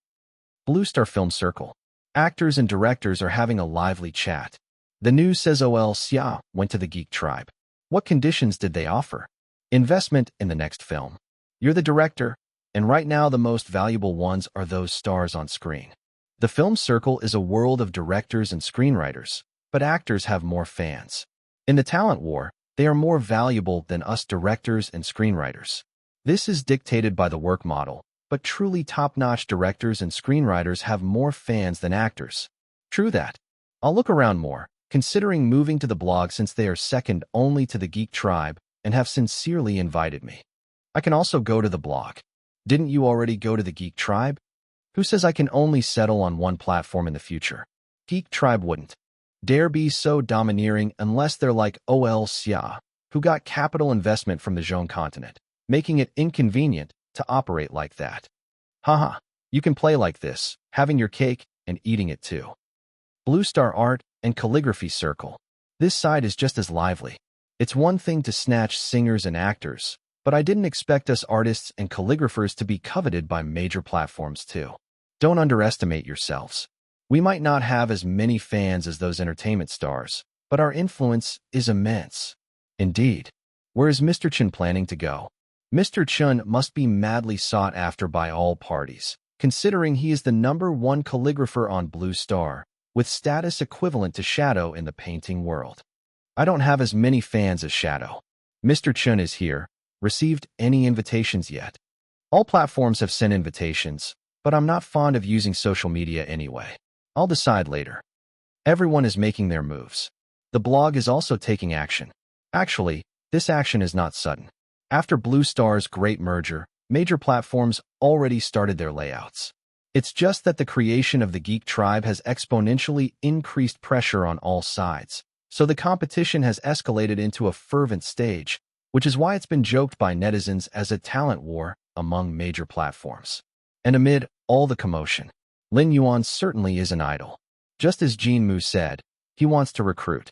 Blue Star Film Circle. Actors and directors are having a lively chat. The news says OL Xia went to the geek tribe. What conditions did they offer? Investment in the next film. You're the director, and right now the most valuable ones are those stars on screen. The film circle is a world of directors and screenwriters, but actors have more fans. In the talent war, they are more valuable than us directors and screenwriters. This is dictated by the work model, but truly top-notch directors and screenwriters have more fans than actors. True that. I'll look around more, considering moving to the blog since they are second only to the geek tribe and have sincerely invited me. I can also go to the blog. Didn't you already go to the geek tribe? Who says I can only settle on one platform in the future? Geek tribe wouldn't dare be so domineering unless they're like OL Xia, who got capital investment from the Zhong continent, making it inconvenient to operate like that. Haha, you can play like this, having your cake and eating it too. Blue Star Art and Calligraphy Circle. This side is just as lively. It's one thing to snatch singers and actors, but I didn't expect us artists and calligraphers to be coveted by major platforms too. Don't underestimate yourselves. We might not have as many fans as those entertainment stars, but our influence is immense. Indeed. Where is Mr. Chen planning to go? Mr. Chen must be madly sought after by all parties, considering he is the #1 calligrapher on Blue Star, with status equivalent to Shadow in the painting world. I don't have as many fans as Shadow. Mr. Chen is here. Received any invitations yet? All platforms have sent invitations, but I'm not fond of using social media anyway. I'll decide later. Everyone is making their moves. The blog is also taking action. Actually, this action is not sudden. After Blue Star's great merger, major platforms already started their layouts. It's just that the creation of the geek tribe has exponentially increased pressure on all sides, so the competition has escalated into a fervent stage, which is why it's been joked by netizens as a talent war among major platforms. And amid all the commotion, Lin Yuan certainly is an idol. Just as Jin Mu said, he wants to recruit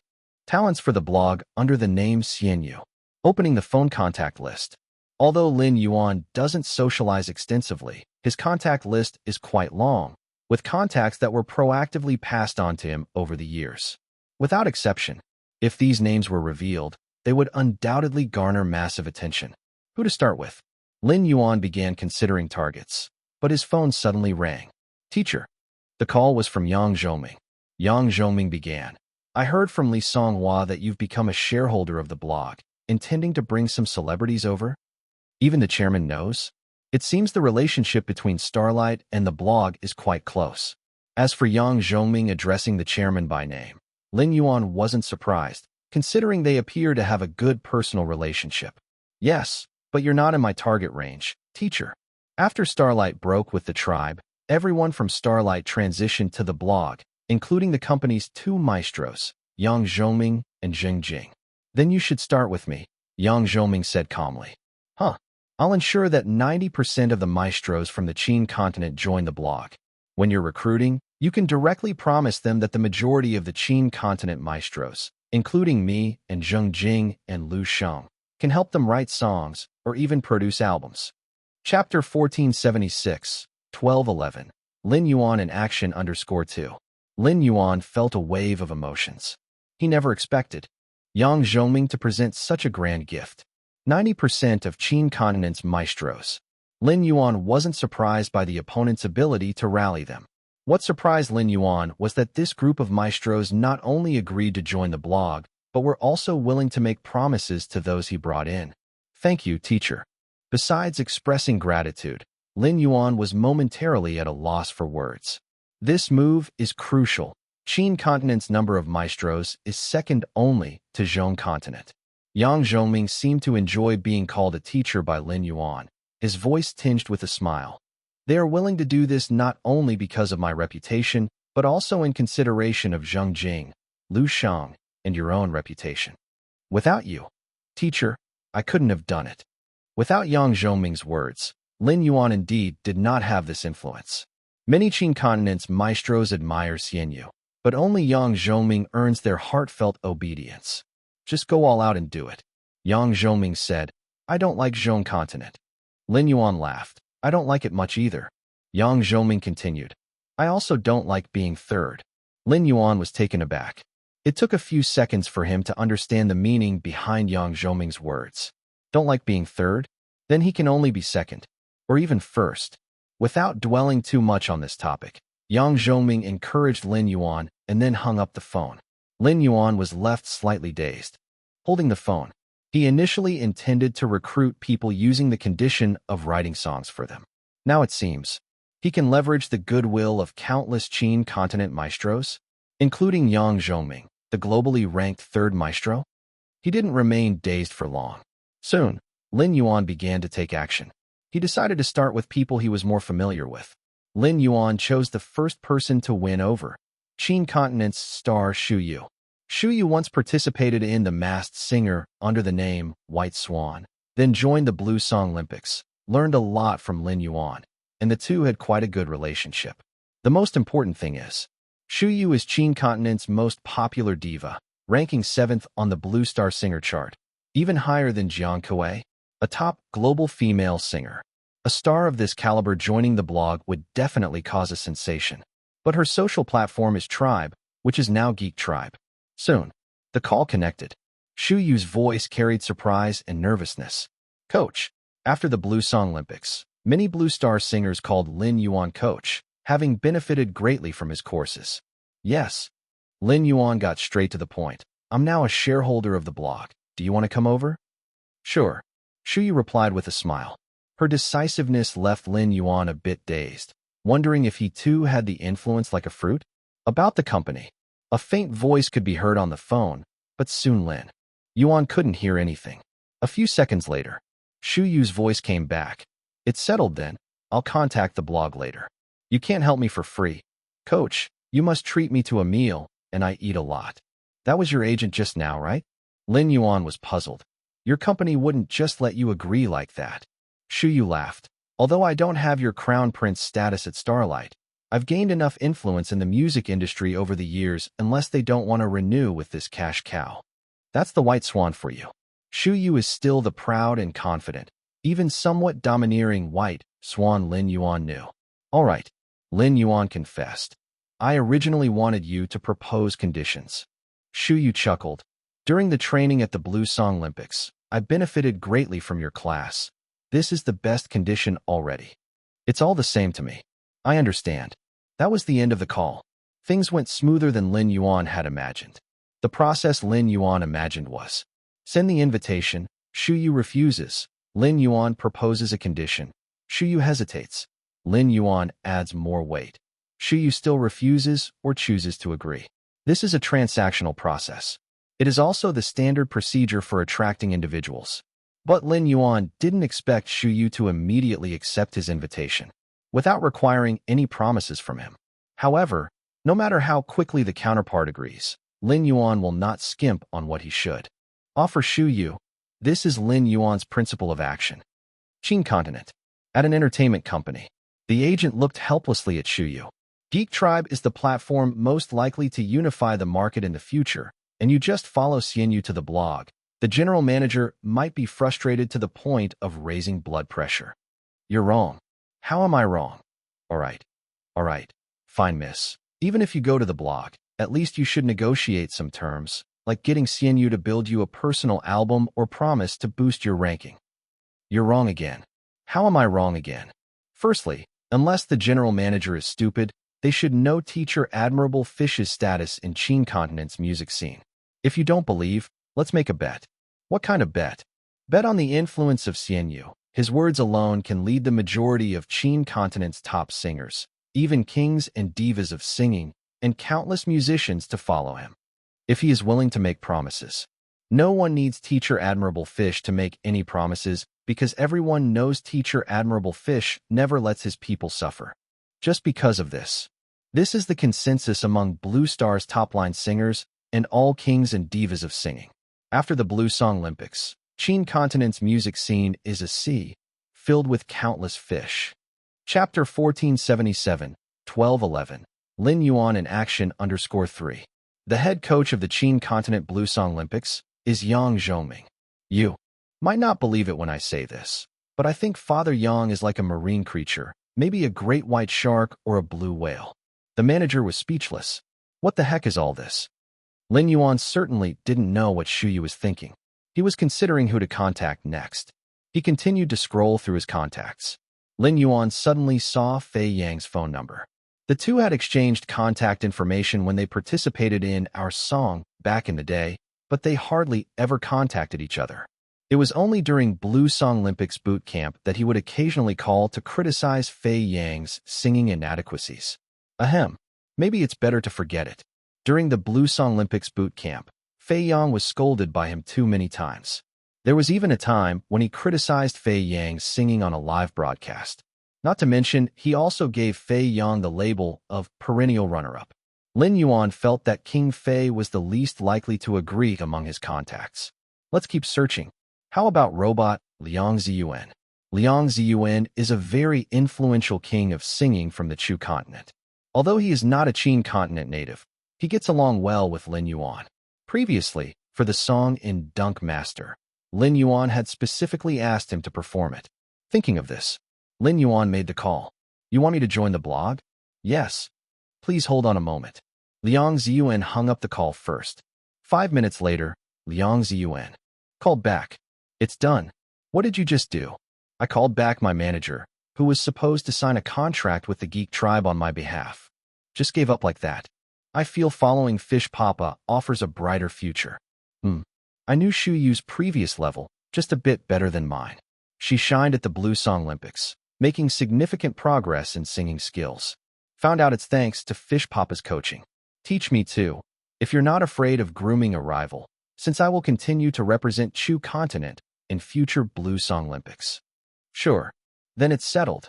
talents for the blog under the name Xianyu, opening the phone contact list. Although Lin Yuan doesn't socialize extensively, his contact list is quite long, with contacts that were proactively passed on to him over the years. Without exception, if these names were revealed, they would undoubtedly garner massive attention. Who to start with? Lin Yuan began considering targets, but his phone suddenly rang. Teacher. The call was from Yang Zhongming. Yang Zhongming began. I heard from Li Songhua that you've become a shareholder of the blog, intending to bring some celebrities over? Even the chairman knows? It seems the relationship between Starlight and the blog is quite close. As for Yang Zhongming addressing the chairman by name, Lin Yuan wasn't surprised, considering they appear to have a good personal relationship. Yes, but you're not in my target range, teacher. After Starlight broke with the tribe, everyone from Starlight transitioned to the blog, including the company's two maestros, Yang Zhongming and Zheng Jing. Then you should start with me, Yang Zhongming said calmly. Huh. I'll ensure that 90% of the maestros from the Qin continent join the blog. When you're recruiting, you can directly promise them that the majority of the Qin continent maestros, including me and Zheng Jing and Lu Sheng, can help them write songs or even produce albums. Chapter 1476, 1211. Lin Yuan in action _2. Lin Yuan felt a wave of emotions. He never expected Yang Zhongming to present such a grand gift. 90% of Qin continent's maestros. Lin Yuan wasn't surprised by the opponent's ability to rally them. What surprised Lin Yuan was that this group of maestros not only agreed to join the blog, but were also willing to make promises to those he brought in. Thank you, teacher. Besides expressing gratitude, Lin Yuan was momentarily at a loss for words. This move is crucial. Qin continent's number of maestros is second only to Zhong continent. Yang Zhongming seemed to enjoy being called a teacher by Lin Yuan, his voice tinged with a smile. They are willing to do this not only because of my reputation, but also in consideration of Zheng Jing, Lu Sheng, and your own reputation. Without you, teacher, I couldn't have done it. Without Yang Zhongming's words, Lin Yuan indeed did not have this influence. Many Qin continent's maestros admire Xianyu, but only Yang Zhongming earns their heartfelt obedience. Just go all out and do it. Yang Zhongming said, I don't like Zhong continent. Lin Yuan laughed. I don't like it much either. Yang Zhongming continued. I also don't like being third. Lin Yuan was taken aback. It took a few seconds for him to understand the meaning behind Yang Zhongming's words. Don't like being third? Then he can only be second, or even first. Without dwelling too much on this topic, Yang Zhongming encouraged Lin Yuan and then hung up the phone. Lin Yuan was left slightly dazed. Holding the phone, he initially intended to recruit people using the condition of writing songs for them. Now it seems, he can leverage the goodwill of countless Qin continent maestros, including Yang Zhongming, the globally ranked third maestro. He didn't remain dazed for long. Soon, Lin Yuan began to take action. He decided to start with people he was more familiar with. Lin Yuan chose the first person to win over, Qin continent's star Xu Yu. Xu Yu once participated in The Masked Singer under the name White Swan, then joined the Blue Song Olympics, learned a lot from Lin Yuan, and the two had quite a good relationship. The most important thing is, Xu Yu is Qin continent's most popular diva, ranking 7th on the Blue Star Singer chart, even higher than Jiang Kuei, a top global female singer. A star of this caliber joining the blog would definitely cause a sensation. But her social platform is Tribe, which is now Geek Tribe. Soon, the call connected. Xu Yu's voice carried surprise and nervousness. Coach. After the Blue Song Olympics, many Blue Star singers called Lin Yuan coach, having benefited greatly from his courses. Yes. Lin Yuan got straight to the point. I'm now a shareholder of the blog. Do you want to come over? Sure. Xu Yu replied with a smile. Her decisiveness left Lin Yuan a bit dazed, wondering if he too had the influence like a fruit. About the company. A faint voice could be heard on the phone, but soon Lin Yuan couldn't hear anything. A few seconds later, Xu Yu's voice came back. It's settled then. I'll contact the blog later. You can't help me for free. Coach, you must treat me to a meal, and I eat a lot. That was your agent just now, right? Lin Yuan was puzzled. Your company wouldn't just let you agree like that. Xu Yu laughed. Although I don't have your crown prince status at Starlight, I've gained enough influence in the music industry over the years unless they don't want to renew with this cash cow. That's the White Swan for you. Xu Yu is still the proud and confident, even somewhat domineering White Swan Lin Yuan knew. All right, Lin Yuan confessed. I originally wanted you to propose conditions. Xu Yu chuckled. During the training at the Blue Song Olympics, I benefited greatly from your class. This is the best condition already. It's all the same to me. I understand. That was the end of the call. Things went smoother than Lin Yuan had imagined. The process Lin Yuan imagined was, send the invitation, Xu Yu refuses, Lin Yuan proposes a condition, Xu Yu hesitates, Lin Yuan adds more weight. Xu Yu still refuses or chooses to agree. This is a transactional process. It is also the standard procedure for attracting individuals. But Lin Yuan didn't expect Xu Yu to immediately accept his invitation, without requiring any promises from him. However, no matter how quickly the counterpart agrees, Lin Yuan will not skimp on what he should offer Xu Yu. This is Lin Yuan's principle of action. Qin continent. At an entertainment company, the agent looked helplessly at Xu Yu. Geek Tribe is the platform most likely to unify the market in the future, and you just follow Xian Yu to the blog. The general manager might be frustrated to the point of raising blood pressure. You're wrong. How am I wrong? All right. Fine, miss. Even if you go to the blog, at least you should negotiate some terms, like getting Xian Yu to build you a personal album or promise to boost your ranking. You're wrong again. How am I wrong again? Firstly, unless the general manager is stupid, they should no teacher Admirable Fish's status in Qin continent's music scene. If you don't believe, let's make a bet. What kind of bet? Bet on the influence of Xian Yu. His words alone can lead the majority of Qin continent's top singers, even kings and divas of singing, and countless musicians to follow him. If he is willing to make promises. No one needs Teacher Admirable Fish to make any promises because everyone knows Teacher Admirable Fish never lets his people suffer. Just because of this. This is the consensus among Blue Star's top-line singers and all kings and divas of singing. After the Blue Song Olympics, Qin continent's music scene is a sea filled with countless fish. Chapter 1477, 1211, Lin Yuan in Action _3. The head coach of the Qin continent Blue Song Olympics is Yang Zhongming. You might not believe it when I say this, but I think Father Yang is like a marine creature, maybe a great white shark or a blue whale. The manager was speechless. What the heck is all this? Lin Yuan certainly didn't know what Xu Yu was thinking. He was considering who to contact next. He continued to scroll through his contacts. Lin Yuan suddenly saw Fei Yang's phone number. The two had exchanged contact information when they participated in Our Song back in the day, but they hardly ever contacted each other. It was only during Blue Song Olympics boot camp that he would occasionally call to criticize Fei Yang's singing inadequacies. Ahem. Maybe it's better to forget it. During the Blue Song Olympics boot camp, Fei Yang was scolded by him too many times. There was even a time when he criticized Fei Yang's singing on a live broadcast. Not to mention, he also gave Fei Yang the label of perennial runner-up. Lin Yuan felt that King Fei was the least likely to agree among his contacts. Let's keep searching. How about robot Liang Ziyuan? Liang Ziyuan is a very influential king of singing from the Chu continent. Although he is not a Qin continent native, he gets along well with Lin Yuan. Previously, for the song in Dunk Master, Lin Yuan had specifically asked him to perform it. Thinking of this, Lin Yuan made the call. You want me to join the blog? Yes. Please hold on a moment. Liang Ziyuan hung up the call first. 5 minutes later, Liang Ziyuan called back. It's done. What did you just do? I called back my manager, who was supposed to sign a contract with the Geek Tribe on my behalf. Just gave up like that. I feel following Fish Papa offers a brighter future. I knew Xu Yu's previous level, just a bit better than mine. She shined at the Blue Song Olympics, making significant progress in singing skills. Found out it's thanks to Fish Papa's coaching. Teach me too, if you're not afraid of grooming a rival, since I will continue to represent Chu continent in future Blue Song Olympics. Sure. Then it's settled.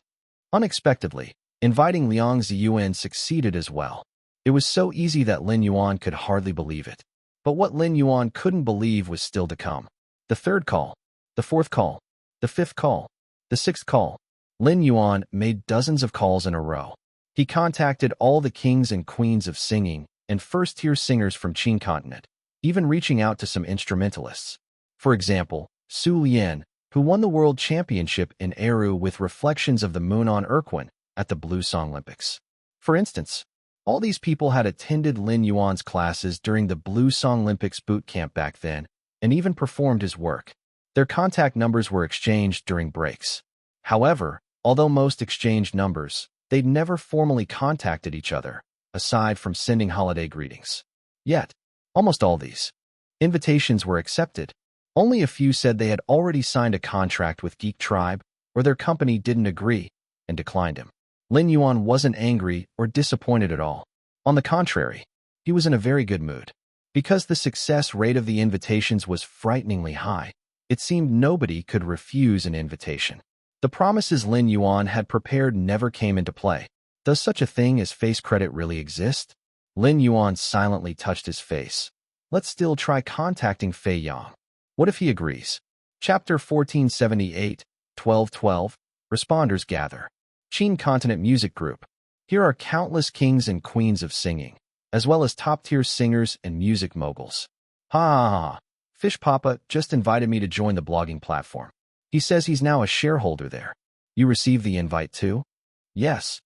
Unexpectedly, inviting Liang Ziyuan succeeded as well. It was so easy that Lin Yuan could hardly believe it. But what Lin Yuan couldn't believe was still to come. The third call, the fourth call, the fifth call, the sixth call. Lin Yuan made dozens of calls in a row. He contacted all the kings and queens of singing and first-tier singers from Qin continent, even reaching out to some instrumentalists. For example, Su Lian, who won the World Championship in Eru with Reflections of the Moon on Urquin at the Blue Song Olympics. For instance, all these people had attended Lin Yuan's classes during the Blue Song Olympics boot camp back then, and even performed his work. Their contact numbers were exchanged during breaks. However, although most exchanged numbers, they'd never formally contacted each other, aside from sending holiday greetings. Yet, almost all these invitations were accepted. Only a few said they had already signed a contract with Geek Tribe, or their company didn't agree, and declined him. Lin Yuan wasn't angry or disappointed at all. On the contrary, he was in a very good mood. Because the success rate of the invitations was frighteningly high, It seemed nobody could refuse an invitation. The promises Lin Yuan had prepared never came into play. Does such a thing as face credit really exist? Lin Yuan silently touched his face. Let's still try contacting Fei Yang. What if he agrees? Chapter 1478, 1212. Responders gather. Qin Continent Music Group. Here are countless kings and queens of singing, as well as top-tier singers and music moguls. Ha ha ha. Fish Papa just invited me to join the blogging platform. He says he's now a shareholder there. You received the invite too? Yes.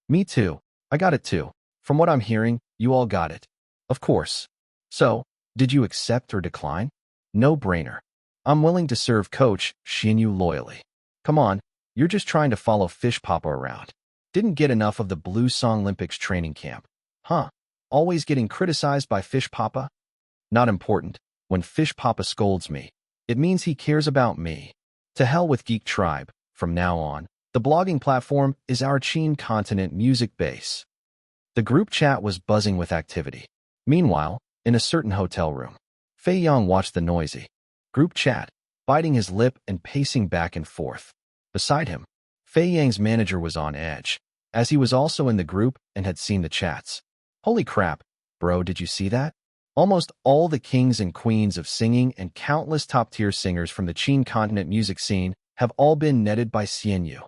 Me too. I got it too. From what I'm hearing, you all got it. Of course. So, did you accept or decline? No brainer. I'm willing to serve Coach Xinyu loyally. Come on, you're just trying to follow Fish Papa around. Didn't get enough of the Blue Song Olympics training camp. Huh? Always getting criticized by Fish Papa? Not important. When Fish Papa scolds me, it means he cares about me. To hell with Geek Tribe. From now on, the blogging platform is our Qin Continent music base. The group chat was buzzing with activity. Meanwhile, in a certain hotel room, Fei Yang watched the noisy group chat, biting his lip and pacing back and forth. Beside him, Fei Yang's manager was on edge, as he was also in the group and had seen the chats. Holy crap, bro, did you see that? Almost all the kings and queens of singing and countless top-tier singers from the Qin Continent music scene have all been netted by Xinyu.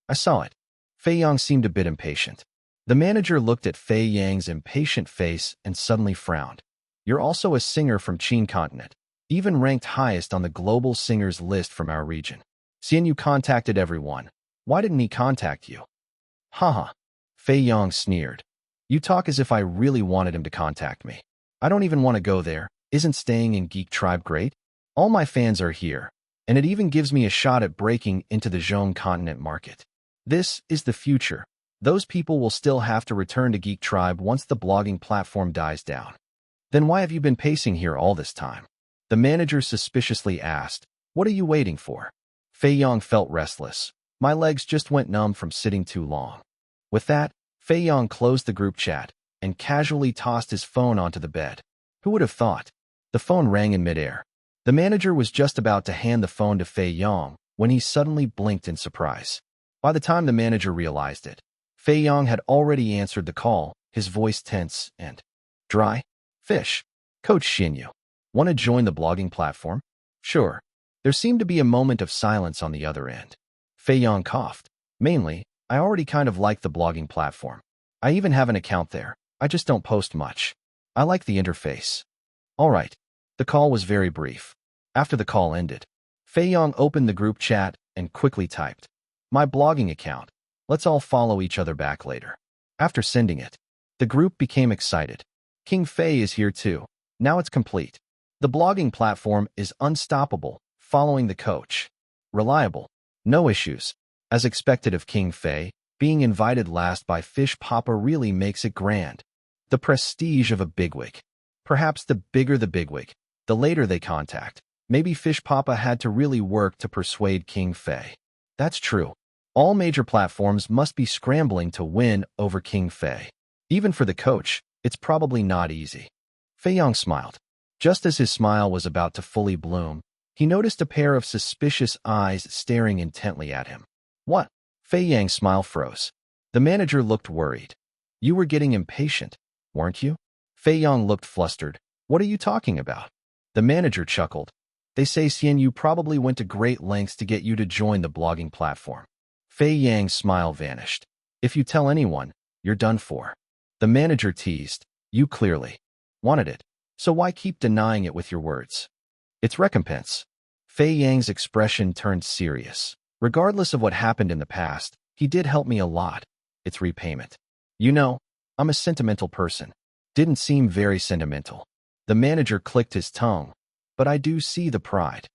I saw it. Fei Yang seemed a bit impatient. The manager looked at Fei Yang's impatient face and suddenly frowned. You're also a singer from Qin Continent, even ranked highest on the global singers list from our region. Xinyu contacted everyone. Why didn't he contact you? Haha. Fei Yang sneered. You talk as if I really wanted him to contact me. I don't even want to go there. Isn't staying in Geek Tribe great? All my fans are here, and it even gives me a shot at breaking into the Zhong Continent market. This is the future. Those people will still have to return to Geek Tribe once the blogging platform dies down. Then why have you been pacing here all this time? The manager suspiciously asked. What are you waiting for? Fei Yang felt restless. My legs just went numb from sitting too long. With that, Fei Yang closed the group chat and casually tossed his phone onto the bed. Who would have thought? The phone rang in midair. The manager was just about to hand the phone to Fei Yang when he suddenly blinked in surprise. By the time the manager realized it, Fei Yang had already answered the call, his voice tense and dry. Fish. Coach Xinyu. Want to join the blogging platform? Sure. There seemed to be a moment of silence on the other end. Fei Yang coughed. Mainly, I already kind of like the blogging platform. I even have an account there. I just don't post much. I like the interface. All right. The call was very brief. After the call ended, Fei Yang opened the group chat and quickly typed, my blogging account. Let's all follow each other back later. After sending it, the group became excited. King Fei is here too. Now it's complete. The blogging platform is unstoppable, following the coach. Reliable. No issues. As expected of King Fei, being invited last by Fish Papa really makes it grand. The prestige of a bigwig. Perhaps the bigger the bigwig, the later they contact. Maybe Fish Papa had to really work to persuade King Fei. That's true. All major platforms must be scrambling to win over King Fei. Even for the coach, it's probably not easy. Fei Yang smiled. Just as his smile was about to fully bloom, he noticed a pair of suspicious eyes staring intently at him. What? Fei Yang's smile froze. The manager looked worried. You were getting impatient, weren't you? Fei Yang looked flustered. What are you talking about? The manager chuckled. They say Xinyu probably went to great lengths to get you to join the blogging platform. Fei Yang's smile vanished. If you tell anyone, you're done for. The manager teased. You clearly wanted it. So why keep denying it with your words? It's recompense. Fei Yang's expression turned serious. Regardless of what happened in the past, he did help me a lot. It's repayment. You know, I'm a sentimental person. Didn't seem very sentimental. The manager clicked his tongue. But I do see the pride.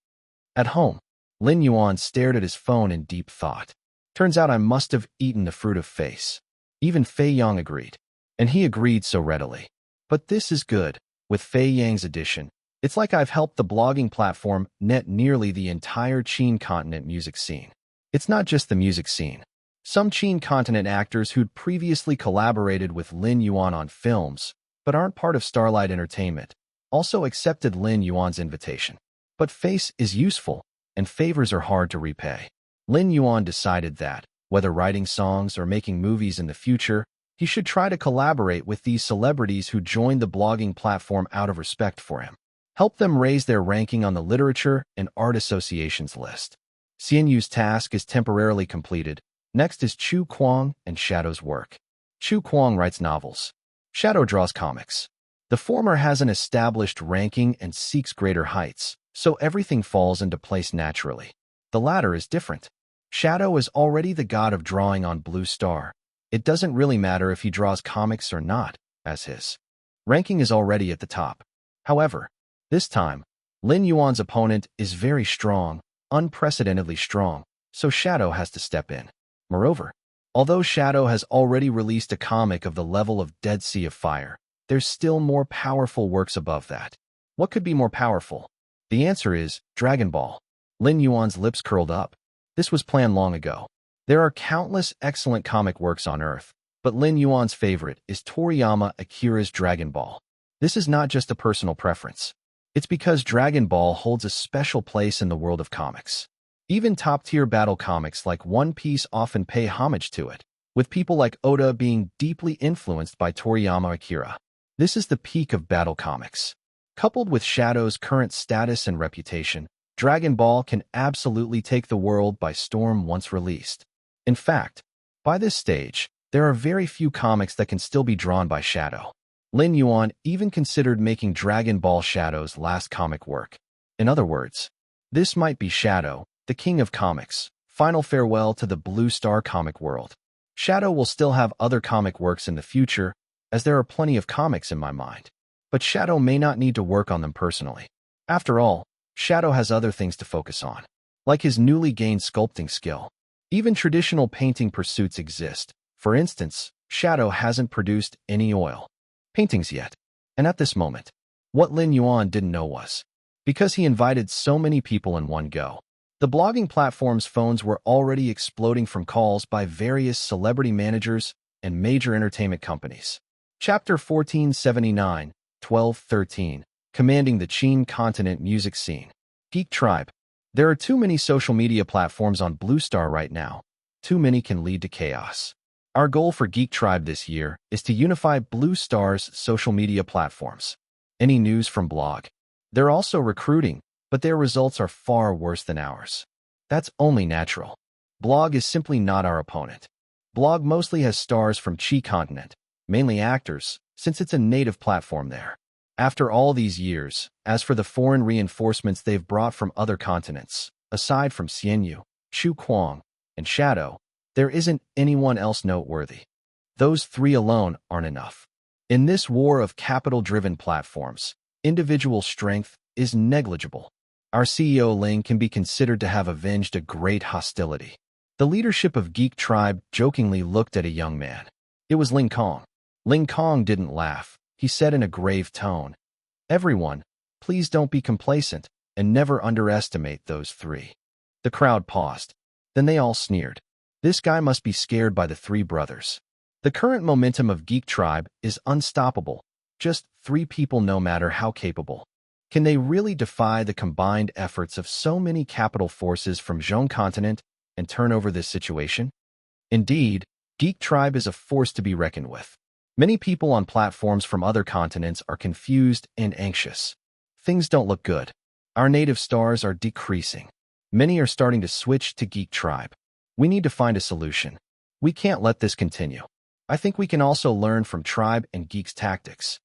At home, Lin Yuan stared at his phone in deep thought. Turns out I must have eaten the fruit of face. Even Fei Yang agreed. And he agreed so readily. But this is good. With Fei Yang's addition, it's like I've helped the blogging platform net nearly the entire Qin Continent music scene. It's not just the music scene. Some Qin Continent actors who'd previously collaborated with Lin Yuan on films, but aren't part of Starlight Entertainment, also accepted Lin Yuan's invitation. But face is useful. and favors are hard to repay. Lin Yuan decided that, whether writing songs or making movies in the future, he should try to collaborate with these celebrities who joined the blogging platform out of respect for him. Help them raise their ranking on the Literature and Art Association's list. Xian Yu's task is temporarily completed. Next is Chu Kuang and Shadow's work. Chu Kuang writes novels. Shadow draws comics. The former has an established ranking and seeks greater heights, so everything falls into place naturally. The latter is different. Shadow is already the god of drawing on Blue Star. It doesn't really matter if he draws comics or not, as his ranking is already at the top. However, this time, Lin Yuan's opponent is very strong, unprecedentedly strong, so Shadow has to step in. Moreover, although Shadow has already released a comic of the level of Dead Sea of Fire, there's still more powerful works above that. What could be more powerful? The answer is Dragon Ball. Lin Yuan's lips curled up. This was planned long ago. There are countless excellent comic works on Earth, but Lin Yuan's favorite is Toriyama Akira's Dragon Ball. This is not just a personal preference. It's because Dragon Ball holds a special place in the world of comics. Even top-tier battle comics like One Piece often pay homage to it, with people like Oda being deeply influenced by Toriyama Akira. This is the peak of battle comics. Coupled with Shadow's current status and reputation, Dragon Ball can absolutely take the world by storm once released. In fact, by this stage, there are very few comics that can still be drawn by Shadow. Lin Yuan even considered making Dragon Ball Shadow's last comic work. In other words, this might be Shadow, the king of comics, final farewell to the Blue Star comic world. Shadow will still have other comic works in the future, as there are plenty of comics in my mind. But Shadow may not need to work on them personally. After all, Shadow has other things to focus on, like his newly gained sculpting skill. Even traditional painting pursuits exist. For instance, Shadow hasn't produced any oil paintings yet. And at this moment, what Lin Yuan didn't know was, because he invited so many people in one go, the blogging platform's phones were already exploding from calls by various celebrity managers and major entertainment companies. Chapter 1479, 1213, Commanding the Qin Continent Music Scene. Geek Tribe. There are too many social media platforms on Blue Star right now. Too many can lead to chaos. Our goal for Geek Tribe this year is to unify Blue Star's social media platforms. Any news from Blog? They're also recruiting, but their results are far worse than ours. That's only natural. Blog is simply not our opponent. Blog mostly has stars from Qi Continent, mainly actors, since it's a native platform there. After all these years, as for the foreign reinforcements they've brought from other continents, aside from Xian Yu, Chu Kuang, and Shadow, there isn't anyone else noteworthy. Those three alone aren't enough. In this war of capital-driven platforms, individual strength is negligible. Our CEO Ling can be considered to have avenged a great hostility. The leadership of Geek Tribe jokingly looked at a young man. It was Ling Kong. Ling Kong didn't laugh. He said in a grave tone, "Everyone, please don't be complacent and never underestimate those three." The crowd paused. Then they all sneered. This guy must be scared by the three brothers. The current momentum of Geek Tribe is unstoppable. Just three people, no matter how capable. Can they really defy the combined efforts of so many capital forces from Zhong Continent and turn over this situation? Indeed, Geek Tribe is a force to be reckoned with. Many people on platforms from other continents are confused and anxious. Things don't look good. Our native stars are decreasing. Many are starting to switch to Geek Tribe. We need to find a solution. We can't let this continue. I think we can also learn from Tribe and Geek's tactics.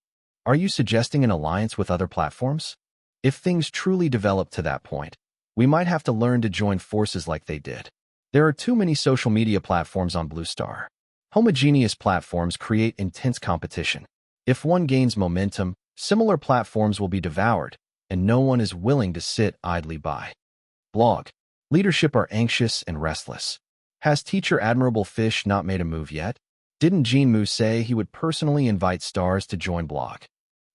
Are you suggesting an alliance with other platforms? If things truly develop to that point, we might have to learn to join forces like they did. There are too many social media platforms on Blue Star. Homogeneous platforms create intense competition. If one gains momentum, similar platforms will be devoured, and no one is willing to sit idly by. Blog. Leadership are anxious and restless. Has Teacher Admirable Fish not made a move yet? Didn't Jean Mu say he would personally invite stars to join Blog?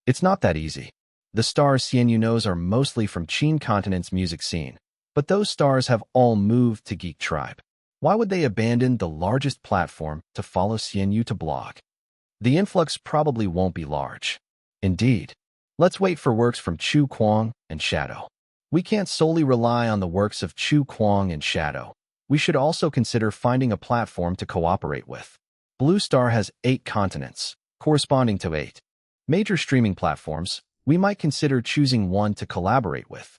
It's not that easy. The stars Xian Yu knows are mostly from Qin Continent's music scene, but those stars have all moved to Geek Tribe. Why would they abandon the largest platform to follow Xian Yu to Blog? The influx probably won't be large. Indeed. Let's wait for works from Chu Kuang and Shadow. We can't solely rely on the works of Chu Kuang and Shadow. We should also consider finding a platform to cooperate with. Blue Star has 8 continents, corresponding to 8 major streaming platforms. We might consider choosing one to collaborate with.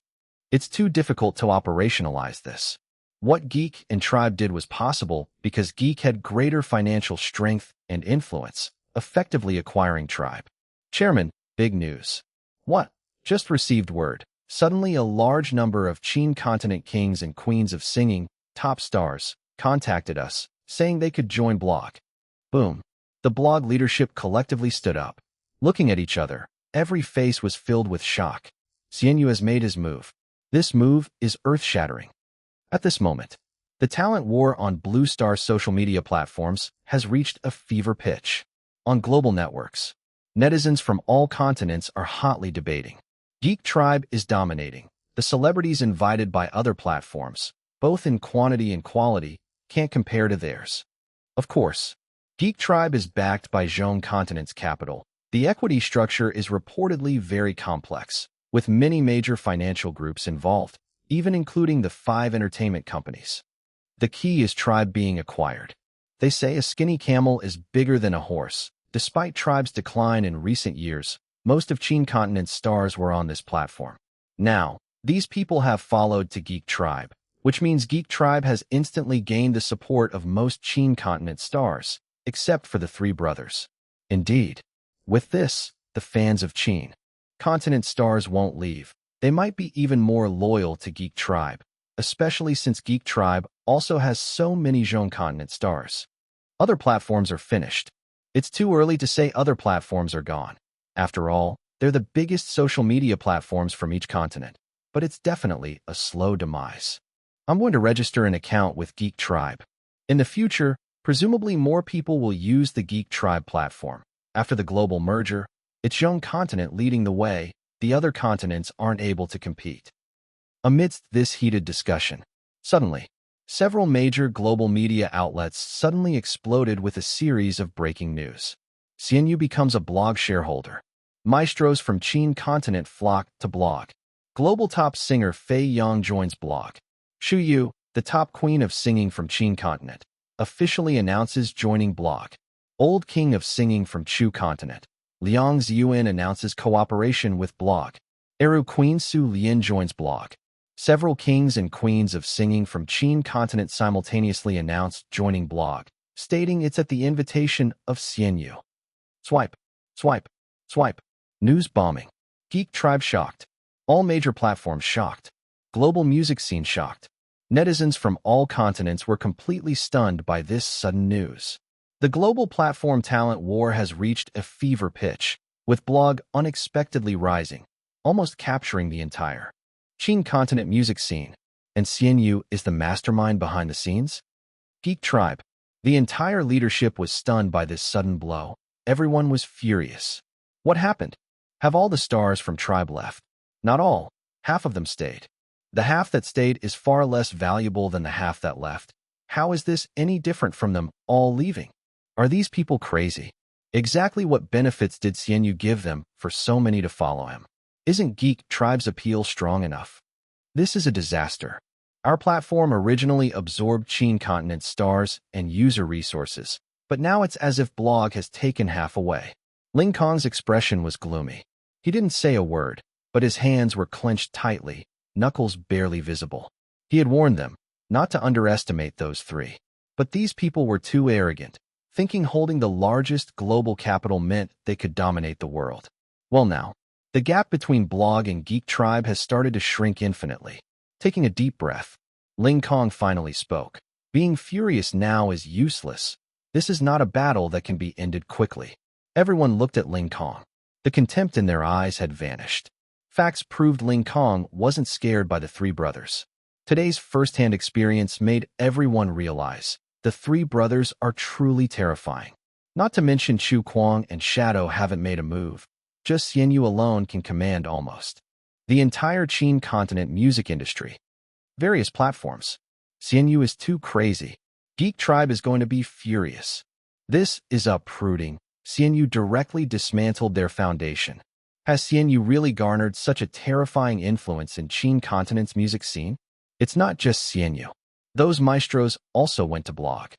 It's too difficult to operationalize this. What Geek and Tribe did was possible because Geek had greater financial strength and influence, effectively acquiring Tribe. Chairman, big news. What? Just received word. Suddenly a large number of Qin continent kings and queens of singing, top stars, contacted us, saying they could join blog. Boom. The blog leadership collectively stood up. Looking at each other, every face was filled with shock. Xianyu has made his move. This move is earth-shattering. At this moment, the talent war on Blue Star social media platforms has reached a fever pitch. On global networks, netizens from all continents are hotly debating. Geek Tribe is dominating. The celebrities invited by other platforms, both in quantity and quality, can't compare to theirs. Of course, Geek Tribe is backed by Zhong Continent's capital. The equity structure is reportedly very complex, with many major financial groups involved, even including the 5 entertainment companies. The key is Tribe being acquired. They say a skinny camel is bigger than a horse. Despite Tribe's decline in recent years, most of Qin Continent's stars were on this platform. Now, these people have followed to Geek Tribe, which means Geek Tribe has instantly gained the support of most Qin Continent stars, except for the 3 brothers. Indeed, with this, the fans of Qin Continent stars won't leave. They might be even more loyal to Geek Tribe, especially since Geek Tribe also has so many Zhong Continent stars. Other platforms are finished. It's too early to say other platforms are gone. After all, they're the biggest social media platforms from each continent, but it's definitely a slow demise. I'm going to register an account with Geek Tribe. In the future, presumably more people will use the Geek Tribe platform. After the global merger, it's Zhong Continent leading the way. The other continents aren't able to compete. Amidst this heated discussion, suddenly, several major global media outlets suddenly exploded with a series of breaking news. Xianyu becomes a blog shareholder. Maestros from Qin Continent flock to blog. Global top singer Fei Yang joins blog. Shu Yu, the top queen of singing from Qin Continent, officially announces joining blog. Old king of singing from Chu Continent, Liang Ziyuan announces cooperation with blog. Eru Queen Su Lian joins blog. Several kings and queens of singing from Qin Continent simultaneously announced joining blog, stating it's at the invitation of Xianyu. Swipe, swipe, swipe. News bombing. Geek Tribe shocked. All major platforms shocked. Global music scene shocked. Netizens from all continents were completely stunned by this sudden news. The global platform talent war has reached a fever pitch, with blog unexpectedly rising, almost capturing the entire Qin Continent music scene. And Xianyu is the mastermind behind the scenes? Geek Tribe. The entire leadership was stunned by this sudden blow. Everyone was furious. What happened? Have all the stars from Tribe left? Not all. Half of them stayed. The half that stayed is far less valuable than the half that left. How is this any different from them all leaving? Are these people crazy? Exactly what benefits did Xianyu give them for so many to follow him? Isn't Geek Tribe's appeal strong enough? This is a disaster. Our platform originally absorbed Qin Continent stars and user resources, but now it's as if blog has taken half away. Ling Kong's expression was gloomy. He didn't say a word, but his hands were clenched tightly, knuckles barely visible. He had warned them not to underestimate those 3. But these people were too arrogant, thinking holding the largest global capital meant they could dominate the world. Well now, the gap between blog and Geek Tribe has started to shrink infinitely. Taking a deep breath, Ling Kong finally spoke. Being furious now is useless. This is not a battle that can be ended quickly. Everyone looked at Ling Kong. The contempt in their eyes had vanished. Facts proved Ling Kong wasn't scared by the 3 brothers. Today's first-hand experience made everyone realize the 3 brothers are truly terrifying. Not to mention Chu Kuang and Shadow haven't made a move. Just Xianyu alone can command almost the entire Qin Continent music industry. Various platforms. Xianyu is too crazy. Geek Tribe is going to be furious. This is uprooting. Xianyu directly dismantled their foundation. Has Xianyu really garnered such a terrifying influence in Qin continent's music scene? It's not just Xianyu. Those maestros also went to blog.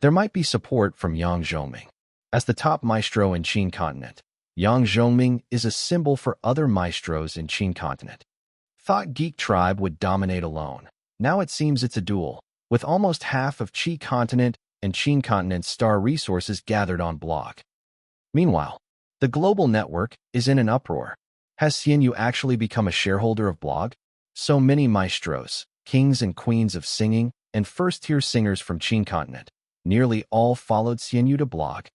There might be support from Yang Zhongming. As the top maestro in Qin continent, Yang Zhongming is a symbol for other maestros in Qin continent. Thought Geek Tribe would dominate alone. Now it seems it's a duel, with almost half of Qi continent and Qin continent's star resources gathered on blog. Meanwhile, the global network is in an uproar. Has Xianyu actually become a shareholder of blog? So many maestros, kings and queens of singing, and first-tier singers from Qin continent, nearly all followed Xianyu to blog.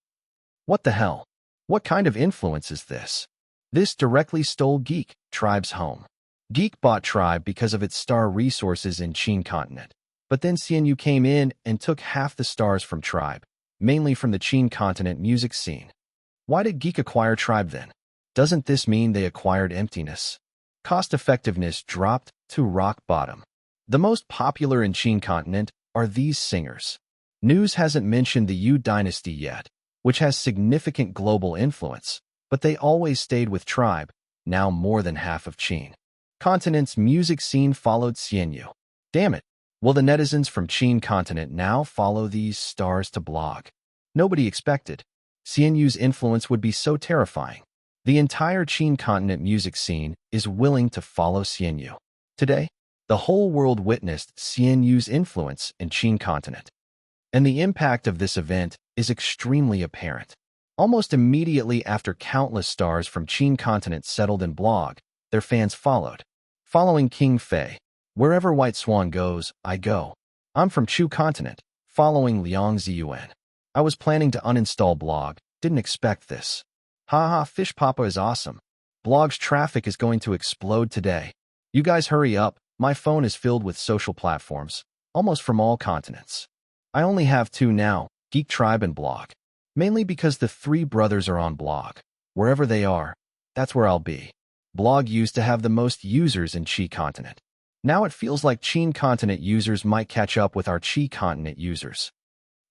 What the hell? What kind of influence is this? This directly stole Geek Tribe's home. Geek bought Tribe because of its star resources in Qin continent. But then Xianyu came in and took half the stars from Tribe, mainly from the Qin continent music scene. Why did Geek acquire Tribe then? Doesn't this mean they acquired emptiness? Cost-effectiveness dropped to rock bottom. The most popular in Qin continent are these singers. News hasn't mentioned the Yu dynasty yet, which has significant global influence, but they always stayed with Tribe, now more than half of Qin continent's music scene followed Xianyu. Damn it, will the netizens from Qin continent now follow these stars to blog? Nobody expected Xianyu's influence would be so terrifying. The entire Qin continent music scene is willing to follow Xianyu. Today, the whole world witnessed Xianyu's influence in Qin continent. And the impact of this event is extremely apparent. Almost immediately after countless stars from Qin continent settled in blog, their fans followed. Following King Fei. Wherever White Swan goes, I go. I'm from Chu continent, following Liang Ziyuan. I was planning to uninstall blog, didn't expect this. Haha, Fish Papa is awesome. Blog's traffic is going to explode today. You guys hurry up, my phone is filled with social platforms, almost from all continents. I only have two now, Geek Tribe and blog. Mainly because the three brothers are on blog. Wherever they are, that's where I'll be. Blog used to have the most users in Qi continent. Now it feels like Qin continent users might catch up with our Qi continent users.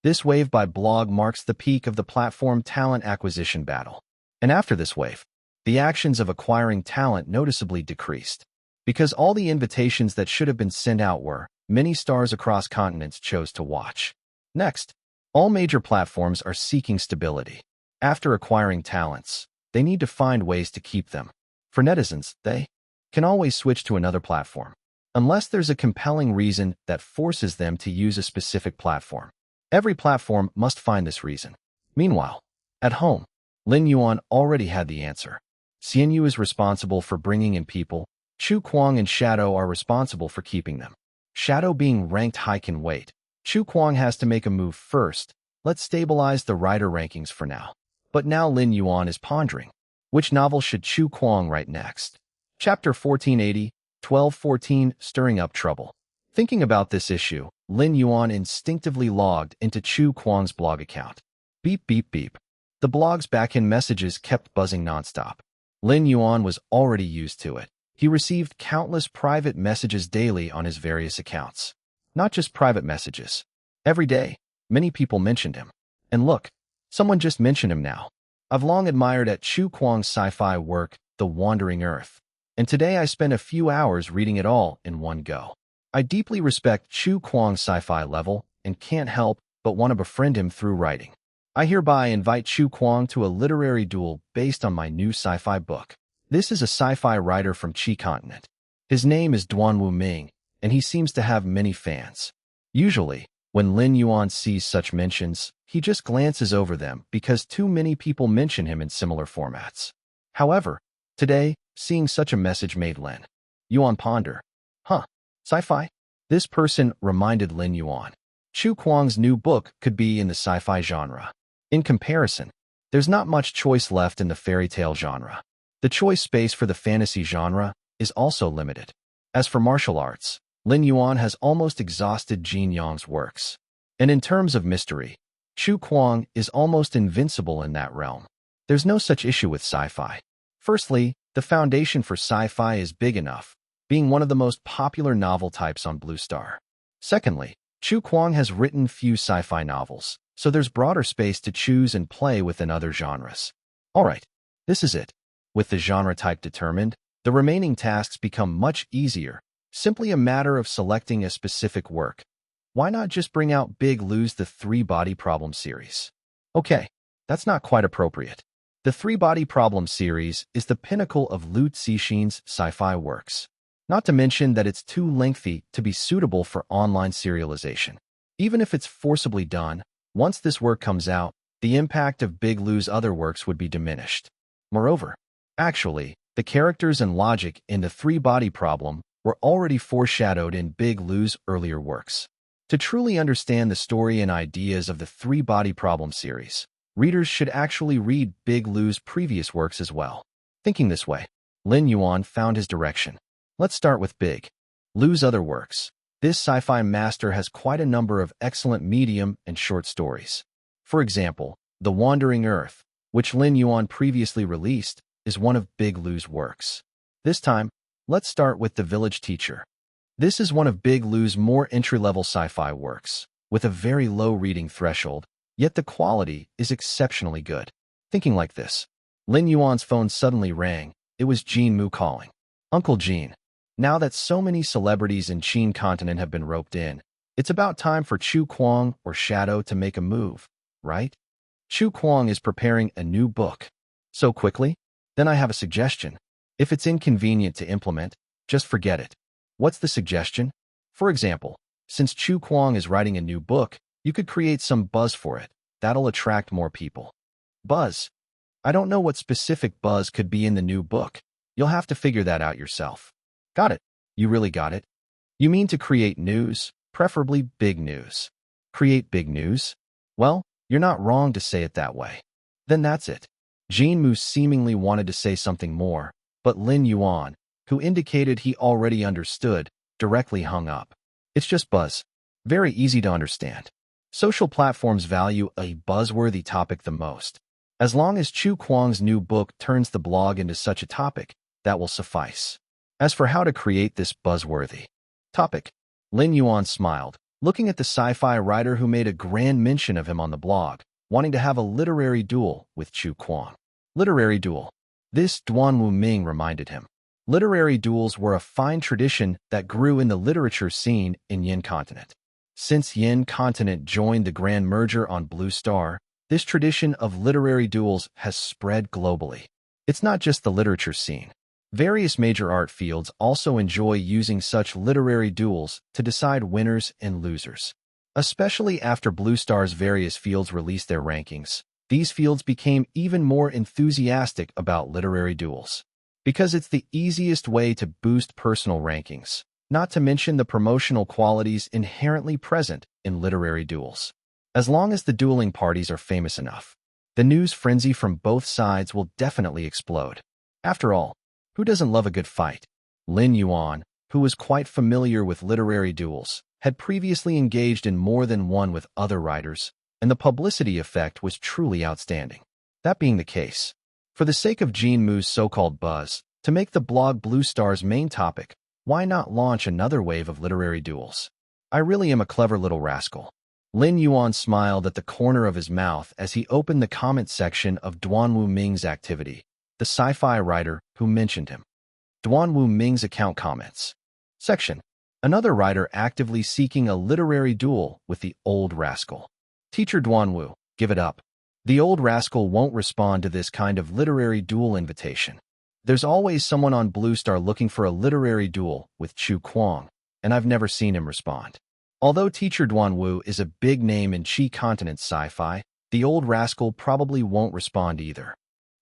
This wave by blog marks the peak of the platform talent acquisition battle. And after this wave, the actions of acquiring talent noticeably decreased. Because all the invitations that should have been sent out were, many stars across continents chose to watch. Next, all major platforms are seeking stability. After acquiring talents, they need to find ways to keep them. For netizens, they can always switch to another platform, unless there's a compelling reason that forces them to use a specific platform. Every platform must find this reason. Meanwhile, at home, Lin Yuan already had the answer. Xianyu is responsible for bringing in people. Chu Kuang and Shadow are responsible for keeping them. Shadow being ranked high can wait. Chu Kuang has to make a move first. Let's stabilize the writer rankings for now. But now Lin Yuan is pondering. Which novel should Chu Kuang write next? Chapter 1480, 1214, Stirring Up Trouble. Thinking about this issue, Lin Yuan instinctively logged into Chu Kuang's blog account. Beep, beep, beep. The blog's backend messages kept buzzing nonstop. Lin Yuan was already used to it. He received countless private messages daily on his various accounts. Not just private messages. Every day, many people mentioned him. And look, someone just mentioned him now. I've long admired at Chu Kuang's sci-fi work, The Wandering Earth. And today I spent a few hours reading it all in one go. I deeply respect Chu Kuang's sci-fi level and can't help but want to befriend him through writing. I hereby invite Chu Kuang to a literary duel based on my new sci-fi book. This is a sci-fi writer from Qi continent. His name is Duanwu Ming, and he seems to have many fans. Usually, when Lin Yuan sees such mentions, he just glances over them because too many people mention him in similar formats. However, today, seeing such a message made Lin Yuan ponder. Huh, sci-fi? This person reminded Lin Yuan. Chu Kuang's new book could be in the sci-fi genre. In comparison, there's not much choice left in the fairy tale genre. The choice space for the fantasy genre is also limited. As for martial arts, Lin Yuan has almost exhausted Jin Yang's works. And in terms of mystery, Chu Kuang is almost invincible in that realm. There's no such issue with sci-fi. Firstly, the foundation for sci-fi is big enough, being one of the most popular novel types on Blue Star. Secondly, Chu Kuang has written few sci-fi novels, so there's broader space to choose and play within other genres. Alright, this is it. With the genre type determined, the remaining tasks become much easier, simply a matter of selecting a specific work. Why not just bring out Big Lou's The Three Body Problem series? Okay, that's not quite appropriate. The Three Body Problem series is the pinnacle of Liu Cixin's sci-fi works. Not to mention that it's too lengthy to be suitable for online serialization. Even if it's forcibly done, once this work comes out, the impact of Big Lou's other works would be diminished. Moreover, actually, the characters and logic in The Three Body Problem were already foreshadowed in Big Lou's earlier works. To truly understand the story and ideas of the Three Body Problem series, readers should actually read Big Lou's previous works as well. Thinking this way, Lin Yuan found his direction. Let's start with Big Lou's other works. This sci-fi master has quite a number of excellent medium and short stories. For example, The Wandering Earth, which Lin Yuan previously released, is one of Big Lou's works. This time, let's start with The Village Teacher. This is one of Big Lou's more entry-level sci-fi works, with a very low reading threshold, yet the quality is exceptionally good. Thinking like this, Lin Yuan's phone suddenly rang. It was Jean Mu calling. Uncle Jean, now that so many celebrities in Qin continent have been roped in, it's about time for Chu Kuang or Shadow to make a move, right? Chu Kuang is preparing a new book. So quickly? Then I have a suggestion. If it's inconvenient to implement, just forget it. What's the suggestion? For example, since Chu Kuang is writing a new book, you could create some buzz for it. That'll attract more people. Buzz? I don't know what specific buzz could be in the new book. You'll have to figure that out yourself. Got it. You really got it? You mean to create news, preferably big news. Create big news? Well, you're not wrong to say it that way. Then that's it. Jean Mu seemingly wanted to say something more, but Lin Yuan, who indicated he already understood, directly hung up. It's just buzz. Very easy to understand. Social platforms value a buzzworthy topic the most. As long as Chu Kuang's new book turns the blog into such a topic, that will suffice. As for how to create this buzzworthy topic, Lin Yuan smiled, looking at the sci-fi writer who made a grand mention of him on the blog, wanting to have a literary duel with Chu Kuang. Literary duel. This Duanwu Ming reminded him. Literary duels were a fine tradition that grew in the literature scene in Yin continent. Since Yin continent joined the Grand Merger on Blue Star, this tradition of literary duels has spread globally. It's not just the literature scene. Various major art fields also enjoy using such literary duels to decide winners and losers. Especially after Blue Star's various fields released their rankings, these fields became even more enthusiastic about literary duels. Because it's the easiest way to boost personal rankings, not to mention the promotional qualities inherently present in literary duels. As long as the dueling parties are famous enough, the news frenzy from both sides will definitely explode. After all, who doesn't love a good fight? Lin Yuan, who was quite familiar with literary duels, had previously engaged in more than one with other writers, and the publicity effect was truly outstanding. That being the case, for the sake of Jean Mu's so-called buzz, to make the blog Blue Star's main topic, why not launch another wave of literary duels? I really am a clever little rascal. Lin Yuan smiled at the corner of his mouth as he opened the comment section of Duanwu Ming's activity, the sci-fi writer who mentioned him. Duanwu Ming's account comments. Section. Another writer actively seeking a literary duel with the old rascal. Teacher Duanwu, give it up. The old rascal won't respond to this kind of literary duel invitation. There's always someone on Blue Star looking for a literary duel with Chu Kuang, and I've never seen him respond. Although Teacher Duanwu is a big name in Qi continent sci-fi, the old rascal probably won't respond either.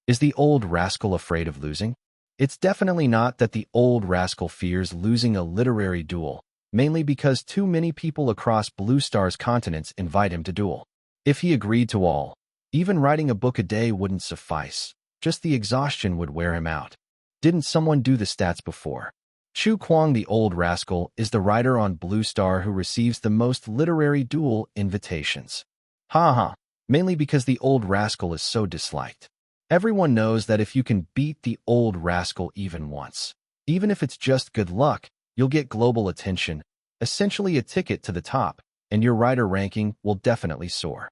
Is the old rascal afraid of losing? It's definitely not that the old rascal fears losing a literary duel, mainly because too many people across Blue Star's continents invite him to duel. If he agreed to all, even writing a book a day wouldn't suffice. Just the exhaustion would wear him out. Didn't someone do the stats before? Chu Kuang the old rascal is the writer on Blue Star who receives the most literary duel invitations. Mainly because the old rascal is so disliked. Everyone knows that if you can beat the old rascal even once, even if it's just good luck, you'll get global attention, essentially a ticket to the top, and your writer ranking will definitely soar.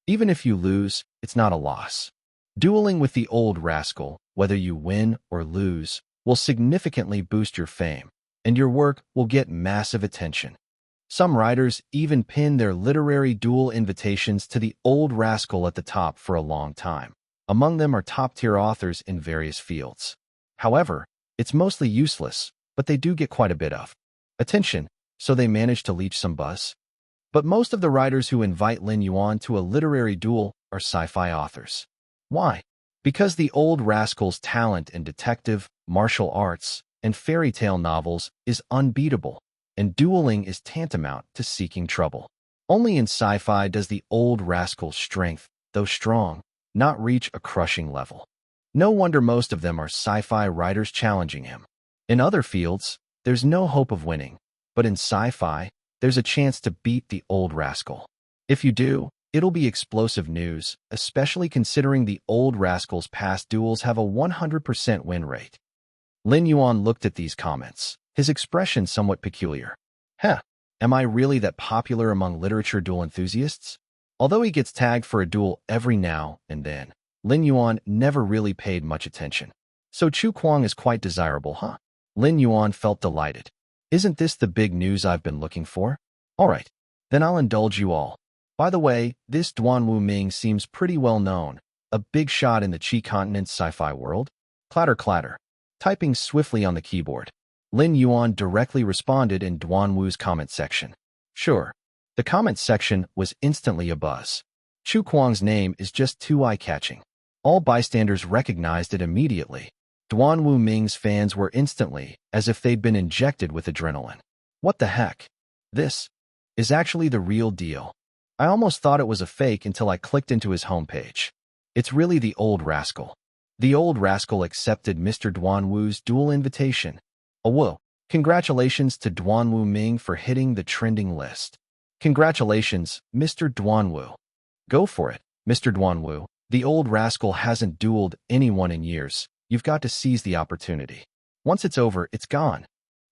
Even if you lose, it's not a loss. Dueling with the old rascal, whether you win or lose, will significantly boost your fame, and your work will get massive attention. Some writers even pin their literary duel invitations to the old rascal at the top for a long time. Among them are top-tier authors in various fields. However, it's mostly useless, but they do get quite a bit of attention, so they manage to leech some buzz. But most of the writers who invite Lin Yuan to a literary duel are sci-fi authors. Why? Because the old rascal's talent in detective, martial arts, and fairy tale novels is unbeatable, and dueling is tantamount to seeking trouble. Only in sci-fi does the old rascal's strength, though strong, not reach a crushing level. No wonder most of them are sci-fi writers challenging him. In other fields, there's no hope of winning, but in sci-fi, there's a chance to beat the old rascal. If you do, it'll be explosive news, especially considering the old rascal's past duels have a 100% win rate. Lin Yuan looked at these comments, his expression somewhat peculiar. Am I really that popular among literature duel enthusiasts? Although he gets tagged for a duel every now and then, Lin Yuan never really paid much attention. So Chu Kuang is quite desirable, huh? Lin Yuan felt delighted. Isn't this the big news I've been looking for? Alright, then I'll indulge you all. By the way, this Duan Wu Ming seems pretty well known, a big shot in the Qi continent's sci-fi world. Clatter clatter. Typing swiftly on the keyboard, Lin Yuan directly responded in Duan Wu's comment section. Sure. The comment section was instantly abuzz. Chu Kuang's name is just too eye-catching. All bystanders recognized it immediately. Duan Wu Ming's fans were instantly, as if they'd been injected with adrenaline. What the heck? This is actually the real deal. I almost thought it was a fake until I clicked into his homepage. It's really the old rascal. The old rascal accepted Mr. Duan Wu's duel invitation. Oh whoa. Congratulations to Duan Wu Ming for hitting the trending list. Congratulations, Mr. Duan Wu. Go for it, Mr. Duan Wu. The old rascal hasn't dueled anyone in years. You've got to seize the opportunity. Once it's over, it's gone.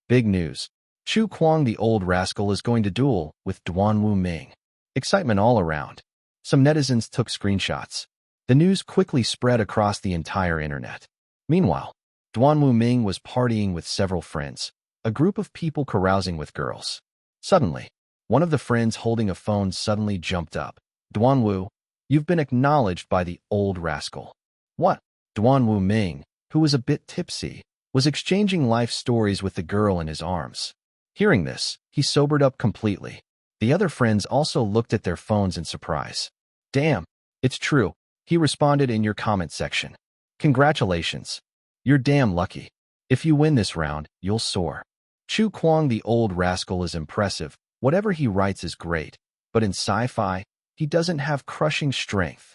Big news. Chu Kuang, the old rascal, is going to duel with Duan Wu Ming. Excitement all around. Some netizens took screenshots. The news quickly spread across the entire internet. Meanwhile, Duan Wu Ming was partying with several friends, a group of people carousing with girls. Suddenly, one of the friends holding a phone suddenly jumped up. Duan Wu, you've been acknowledged by the old rascal. What? Duan Wu Ming, who was a bit tipsy, was exchanging life stories with the girl in his arms. Hearing this, he sobered up completely. The other friends also looked at their phones in surprise. Damn, it's true, he responded in your comment section. Congratulations. You're damn lucky. If you win this round, you'll soar. Chu Kuang, the old rascal, is impressive. Whatever he writes is great. But in sci-fi, he doesn't have crushing strength.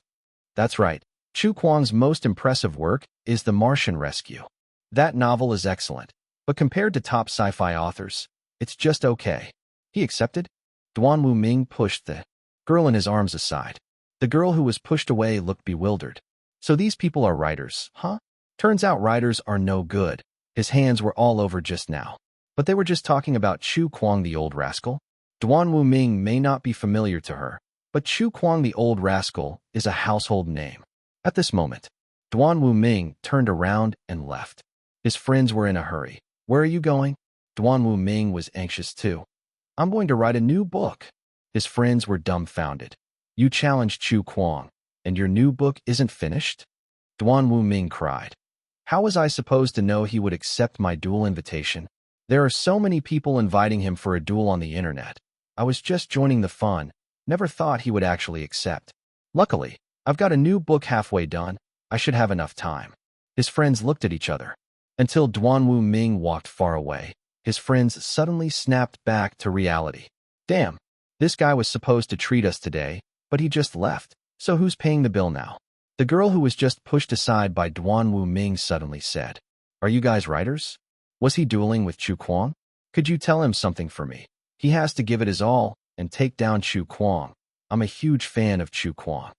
That's right. Chu Kuang's most impressive work is The Martian Rescue. That novel is excellent, but compared to top sci-fi authors, it's just okay. He accepted? Duan Wu Ming pushed the girl in his arms aside. The girl who was pushed away looked bewildered. So these people are writers, huh? Turns out writers are no good. His hands were all over just now. But they were just talking about Chu Kuang, the old rascal. Duan Wu Ming may not be familiar to her, but Chu Kuang, the old rascal, is a household name. At this moment, Duan Wu Ming turned around and left. His friends were in a hurry. Where are you going? Duan Wu Ming was anxious too. I'm going to write a new book. His friends were dumbfounded. You challenged Chu Kuang, and your new book isn't finished? Duan Wu Ming cried. How was I supposed to know he would accept my duel invitation? There are so many people inviting him for a duel on the internet. I was just joining the fun. Never thought he would actually accept. Luckily, I've got a new book halfway done. I should have enough time. His friends looked at each other. Until Duan Wu Ming walked far away, his friends suddenly snapped back to reality. Damn, this guy was supposed to treat us today, but he just left. So who's paying the bill now? The girl who was just pushed aside by Duan Wu Ming suddenly said, Are you guys writers? Was he dueling with Chu Kuang? Could you tell him something for me? He has to give it his all and take down Chu Kuang. I'm a huge fan of Chu Kuang.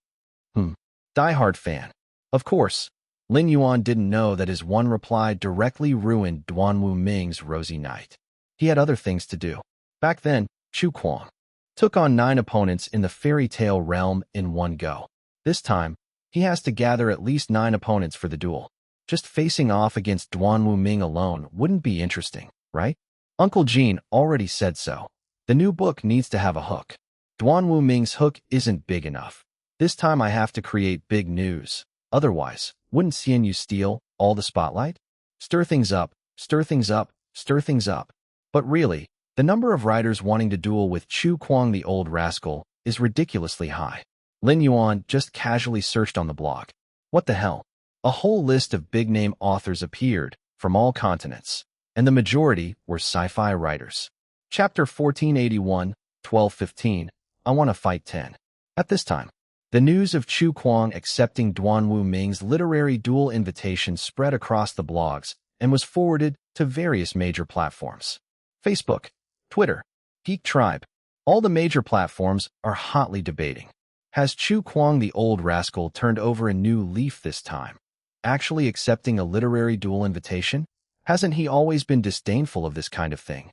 Die-hard fan. Of course, Lin Yuan didn't know that his one reply directly ruined Duan Wu Ming's rosy night. He had other things to do. Back then, Chu Kuang took on 9 opponents in the fairy tale realm in one go. This time, He has to gather at least 9 opponents for the duel. Just facing off against Duan Wuming alone wouldn't be interesting, right? Uncle Gene already said so. The new book needs to have a hook. Duan Wuming's hook isn't big enough. This time I have to create big news. Otherwise, wouldn't Xian Yu steal all the spotlight? Stir things up, stir things up, stir things up. But really, the number of writers wanting to duel with Chu Kuang the old rascal is ridiculously high. Lin Yuan just casually searched on the blog. What the hell? A whole list of big-name authors appeared from all continents, and the majority were sci-fi writers. Chapter 1481, 1215, I Want to Fight 10. At this time, the news of Chu Kuang accepting Duan Wuming's literary duel invitation spread across the blogs and was forwarded to various major platforms. Facebook, Twitter, Geek Tribe, all the major platforms are hotly debating. Has Chu Kuang the old rascal turned over a new leaf this time? Actually accepting a literary duel invitation? Hasn't he always been disdainful of this kind of thing?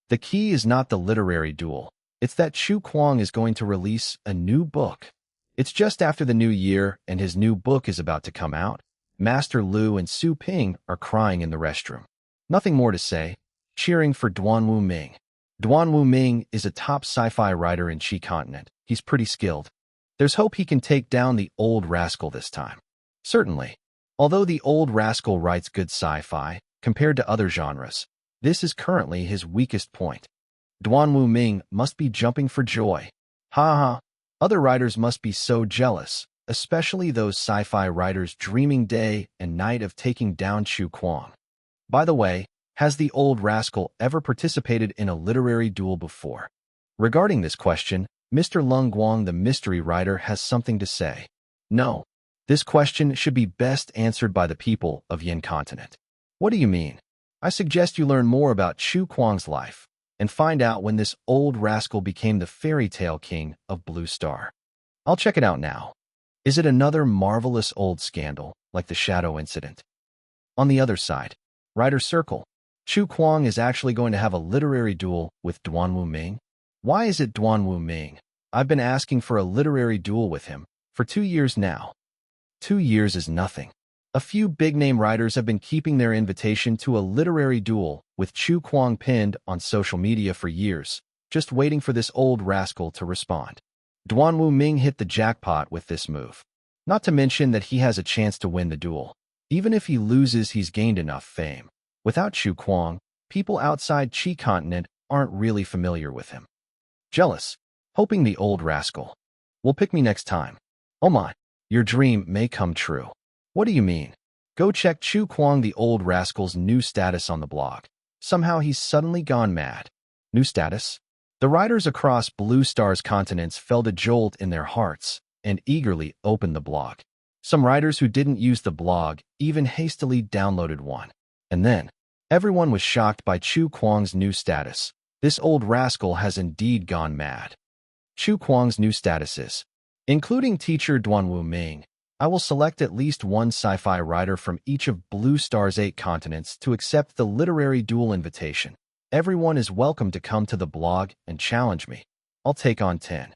The key is not the literary duel. It's that Chu Kuang is going to release a new book. It's just after the new year and his new book is about to come out. Master Lu and Su Ping are crying in the restroom. Nothing more to say, cheering for Duan Wuming. Duan Wuming is a top sci-fi writer in Qi continent. He's pretty skilled. There's hope he can take down the old rascal this time. Certainly. Although the old rascal writes good sci-fi, compared to other genres, this is currently his weakest point. Duan Wuming must be jumping for joy. Ha ha. Other writers must be so jealous, especially those sci-fi writers dreaming day and night of taking down Chu Kuang. By the way, has the old rascal ever participated in a literary duel before? Regarding this question, Mr. Lung Guang, the mystery writer, has something to say. No. This question should be best answered by the people of Yin continent. What do you mean? I suggest you learn more about Chu Kuang's life and find out when this old rascal became the fairy tale king of Blue Star. I'll check it out now. Is it another marvelous old scandal, like the Shadow incident? On the other side, Writer Circle, Chu Kuang is actually going to have a literary duel with Duan Wuming. Why is it Duan Wuming? I've been asking for a literary duel with him for 2 years now. 2 years is nothing. A few big-name writers have been keeping their invitation to a literary duel with Chu Kuang pinned on social media for years, just waiting for this old rascal to respond. Duan Wuming hit the jackpot with this move. Not to mention that he has a chance to win the duel. Even if he loses, he's gained enough fame. Without Chu Kuang, people outside Qi continent aren't really familiar with him. Jealous, hoping the old rascal will pick me next time. Oh my, your dream may come true. What do you mean? Go check Chu Kuang the old rascal's new status on the blog. Somehow he's suddenly gone mad. New status? The writers across Blue Star's continents felt a jolt in their hearts and eagerly opened the blog. Some writers who didn't use the blog even hastily downloaded one. And then, everyone was shocked by Chu Kuang's new status. This old rascal has indeed gone mad. Chu Kuang's new status is, including teacher Duan Wuming, I will select at least one sci-fi writer from each of Blue Star's 8 continents to accept the literary duel invitation. Everyone is welcome to come to the blog and challenge me. I'll take on 10.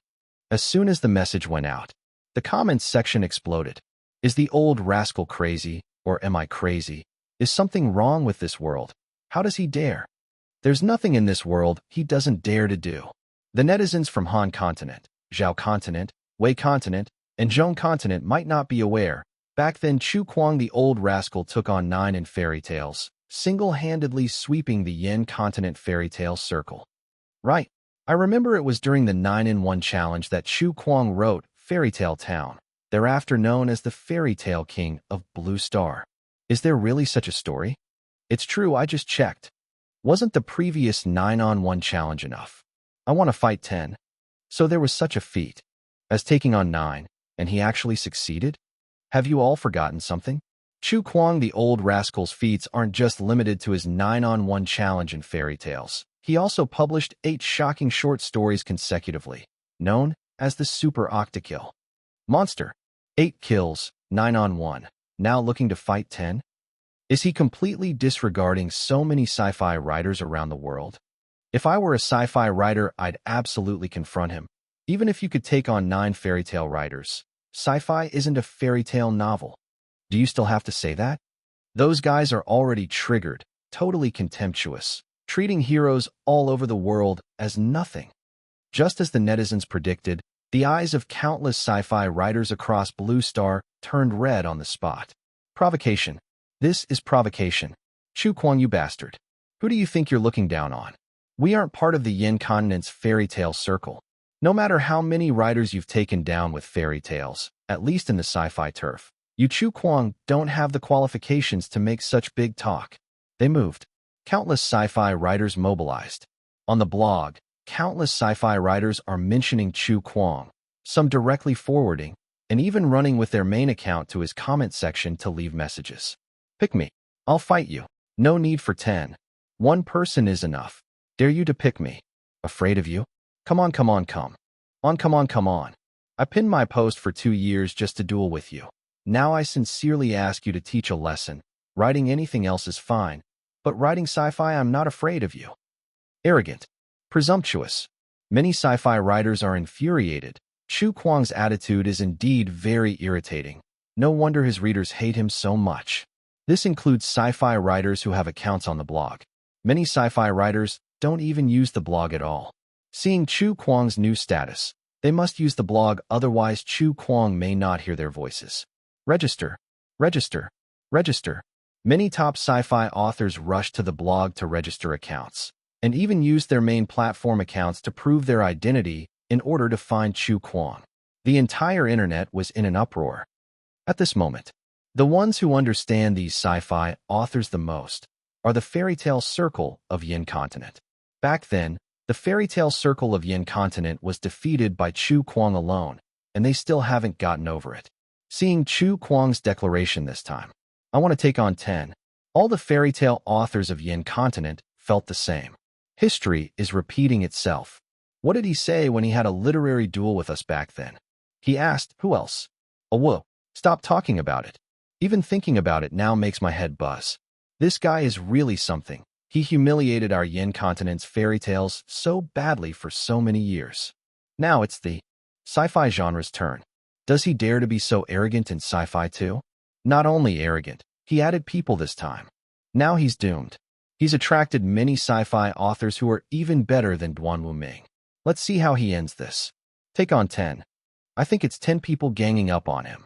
As soon as the message went out, the comments section exploded. Is the old rascal crazy, or am I crazy? Is something wrong with this world? How does he dare? There's nothing in this world he doesn't dare to do. The netizens from Han continent, Zhao continent, Wei continent, and Zhong continent might not be aware. Back then, Chu Kuang the old rascal took on 9 in fairy tales, single-handedly sweeping the Yin continent fairy tale circle. Right. I remember it was during the 9-in-1 challenge that Chu Kuang wrote Fairy Tale Town, thereafter known as the Fairy Tale King of Blue Star. Is there really such a story? It's true, I just checked. Wasn't the previous 9-on-1 challenge enough? I want to fight 10. So there was such a feat as taking on 9, and he actually succeeded? Have you all forgotten something? Chu Kuang the old rascal's feats aren't just limited to his 9-on-1 challenge in fairy tales. He also published 8 shocking short stories consecutively, known as the Super Octakill. Monster, 8 kills, 9-on-1, now looking to fight 10? Is he completely disregarding so many sci-fi writers around the world? If I were a sci-fi writer, I'd absolutely confront him. Even if you could take on 9 fairy tale writers, Sci-fi isn't a fairy tale novel. Do you still have to say that? Those guys are already triggered, totally contemptuous, treating heroes all over the world as nothing. Just as the netizens predicted, the eyes of countless sci-fi writers across Blue Star turned red on the spot. Provocation. This is provocation. Chu Kuang, you bastard. Who do you think you're looking down on? We aren't part of the Yin continent's fairy tale circle. No matter how many writers you've taken down with fairy tales, at least in the sci-fi turf, you Chu Kuang don't have the qualifications to make such big talk. They moved. Countless sci-fi writers mobilized. On the blog, countless sci-fi writers are mentioning Chu Kuang, some directly forwarding, and even running with their main account to his comment section to leave messages. Pick me. I'll fight you. No need for 10. One person is enough. Dare you to pick me? Afraid of you? Come on, come on, come. Come on, come on. I pinned my post for 2 years just to duel with you. Now I sincerely ask you to teach a lesson. Writing anything else is fine, but writing sci-fi, I'm not afraid of you. Arrogant. Presumptuous. Many sci-fi writers are infuriated. Chu Kuang's attitude is indeed very irritating. No wonder his readers hate him so much. This includes sci-fi writers who have accounts on the blog. Many sci-fi writers don't even use the blog at all. Seeing Chu Kuang's new status, they must use the blog, otherwise Chu Kuang may not hear their voices. Register. Register. Register. Many top sci-fi authors rush to the blog to register accounts, and even use their main platform accounts to prove their identity in order to find Chu Kuang. The entire internet was in an uproar. At this moment, the ones who understand these sci-fi authors the most are the fairy tale circle of Yin continent. Back then, the fairy tale circle of Yin continent was defeated by Chu Kuang alone, and they still haven't gotten over it. Seeing Chu Kuang's declaration this time, I want to take on 10. All the fairy tale authors of Yin continent felt the same. History is repeating itself. What did he say when he had a literary duel with us back then? He asked, who else? Oh, whoa, stop talking about it. Even thinking about it now makes my head buzz. This guy is really something. He humiliated our Yin continent's fairy tales so badly for so many years. Now it's the sci-fi genre's turn. Does he dare to be so arrogant in sci-fi too? Not only arrogant, he added people this time. Now he's doomed. He's attracted many sci-fi authors who are even better than looming. Let's see how he ends this. Take on 10. I think it's 10 people ganging up on him.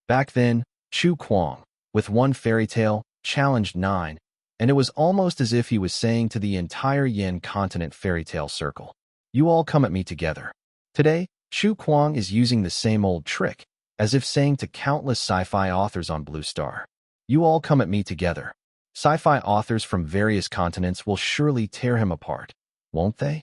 Back then, Chu Kuang, with one fairy tale, challenged 9, and it was almost as if he was saying to the entire Yin continent fairy tale circle, you all come at me together. Today, Chu Kuang is using the same old trick, as if saying to countless sci-fi authors on Blue Star, you all come at me together. Sci-fi authors from various continents will surely tear him apart, won't they?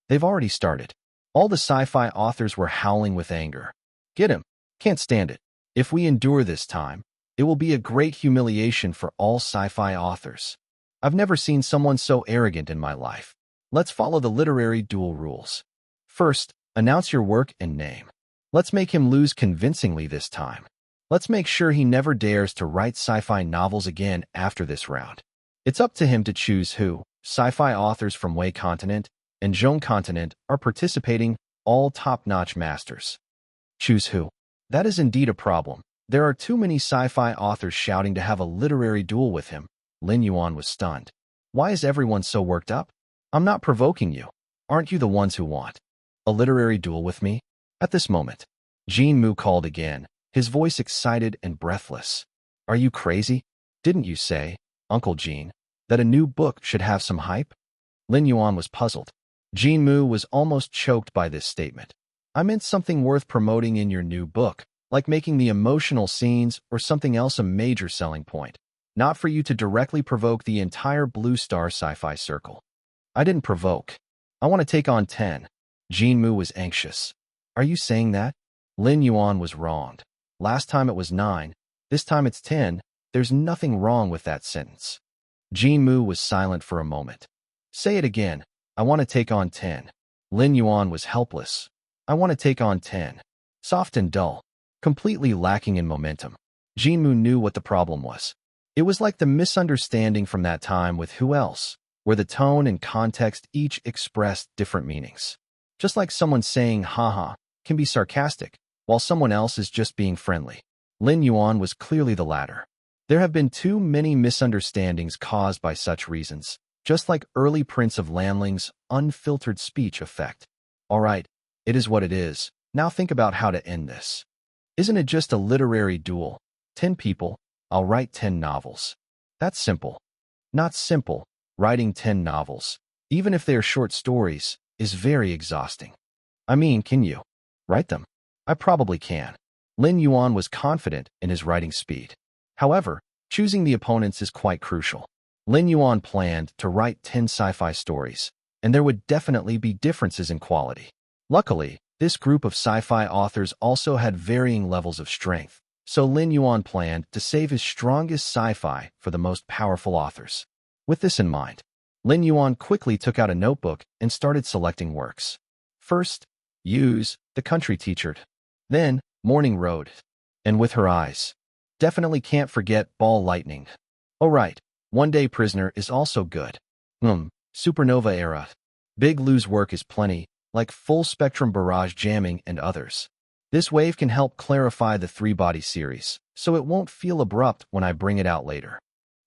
They've already started. All the sci-fi authors were howling with anger. Get him. Can't stand it. If we endure this time, it will be a great humiliation for all sci-fi authors. I've never seen someone so arrogant in my life. Let's follow the literary duel rules. First, announce your work and name. Let's make him lose convincingly this time. Let's make sure he never dares to write sci-fi novels again after this round. It's up to him to choose who. Sci-fi authors from Wei continent and Zhong continent are participating, all top-notch masters. Choose who. That is indeed a problem. There are too many sci-fi authors shouting to have a literary duel with him. Lin Yuan was stunned. Why is everyone so worked up? I'm not provoking you. Aren't you the ones who want a literary duel with me? At this moment, Jin Mu called again, his voice excited and breathless. Are you crazy? Didn't you say, Uncle Jin, that a new book should have some hype? Lin Yuan was puzzled. Jin Mu was almost choked by this statement. I meant something worth promoting in your new book, like making the emotional scenes or something else a major selling point, not for you to directly provoke the entire Blue Star sci-fi circle. I didn't provoke. I want to take on 10. Jin Mu was anxious. Are you saying that? Lin Yuan was wronged. Last time it was 9, this time it's 10. There's nothing wrong with that sentence. Jin Mu was silent for a moment. Say it again. I want to take on 10. Lin Yuan was helpless. I want to take on 10. Soft and dull. Completely lacking in momentum. Jin Mu knew what the problem was. It was like the misunderstanding from that time with Who Else, where the tone and context each expressed different meanings. Just like someone saying haha can be sarcastic, while someone else is just being friendly. Lin Yuan was clearly the latter. There have been too many misunderstandings caused by such reasons, just like early Prince of Lanling's unfiltered speech effect. All right, it is what it is. Now think about how to end this. Isn't it just a literary duel? 10 people, I'll write 10 novels. That's simple. Not simple. Writing 10 novels, even if they are short stories, is very exhausting. I mean, can you write them? I probably can. Lin Yuan was confident in his writing speed. However, choosing the opponents is quite crucial. Lin Yuan planned to write 10 sci-fi stories, and there would definitely be differences in quality. Luckily, this group of sci-fi authors also had varying levels of strength, so Lin Yuan planned to save his strongest sci-fi for the most powerful authors. With this in mind, Lin Yuan quickly took out a notebook and started selecting works. First, Use, the country teacher. Then, Morning Road. And With Her Eyes. Definitely can't forget Ball Lightning. Oh right, One Day Prisoner is also good. Supernova Era. Big Lou's work is plenty, like Full Spectrum Barrage Jamming and others. This wave can help clarify the three-body series, so it won't feel abrupt when I bring it out later.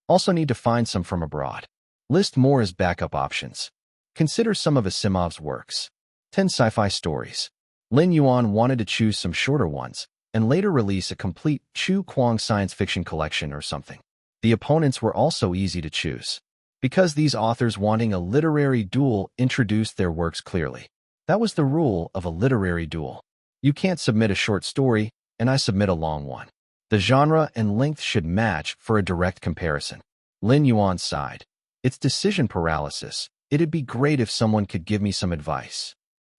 Also need to find some from abroad. List more as backup options. Consider some of Asimov's works. 10 sci-fi stories. Lin Yuan wanted to choose some shorter ones, and later release a complete Chu Kuang science fiction collection or something. The opponents were also easy to choose, because these authors wanting a literary duel introduced their works clearly. That was the rule of a literary duel. You can't submit a short story, and I submit a long one. The genre and length should match for a direct comparison. Lin Yuan sighed. It's decision paralysis. It'd be great if someone could give me some advice.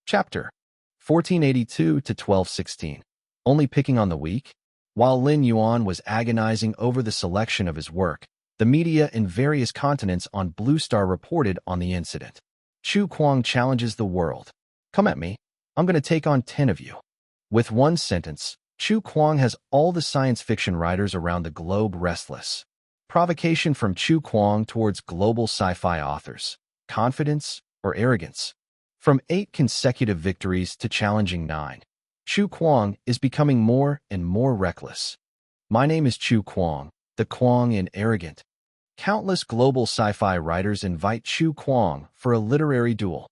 Chapter 1482 to 1216. Only picking on the weak? While Lin Yuan was agonizing over the selection of his work, the media in various continents on Blue Star reported on the incident. Chu Kuang challenges the world. Come at me. I'm going to take on 10 of you. With one sentence, Chu Kuang has all the science fiction writers around the globe restless. Provocation from Chu Kuang towards global sci-fi authors. Confidence or arrogance? From 8 consecutive victories to challenging 9. Chu Kuang is becoming more and more reckless. My name is Chu Kuang, the Kuang in arrogant. Countless global sci-fi writers invite Chu Kuang for a literary duel.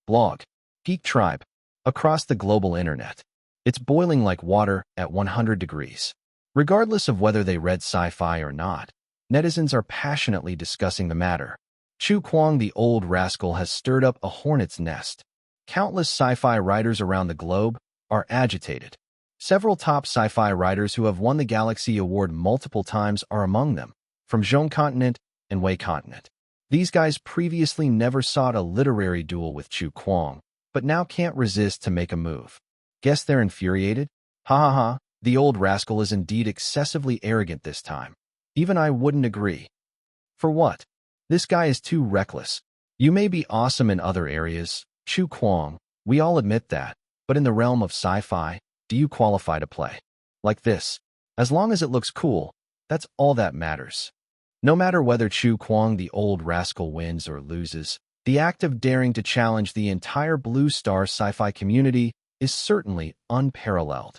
Blog. Geek Tribe. Across the global internet. It's boiling like water at 100 degrees. Regardless of whether they read sci-fi or not, netizens are passionately discussing the matter. Chu Kuang the old rascal has stirred up a hornet's nest. Countless sci-fi writers around the globe are agitated. Several top sci-fi writers who have won the Galaxy Award multiple times are among them, from Zhong Continent and Wei Continent. These guys previously never sought a literary duel with Chu Kuang, but now can't resist to make a move. Guess they're infuriated? Ha ha ha, the old rascal is indeed excessively arrogant this time. Even I wouldn't agree. For what? This guy is too reckless. You may be awesome in other areas, Chu Kuang, we all admit that, but in the realm of sci-fi, do you qualify to play? Like this. As long as it looks cool, that's all that matters. No matter whether Chu Kuang the old rascal wins or loses, the act of daring to challenge the entire Blue Star sci-fi community is certainly unparalleled.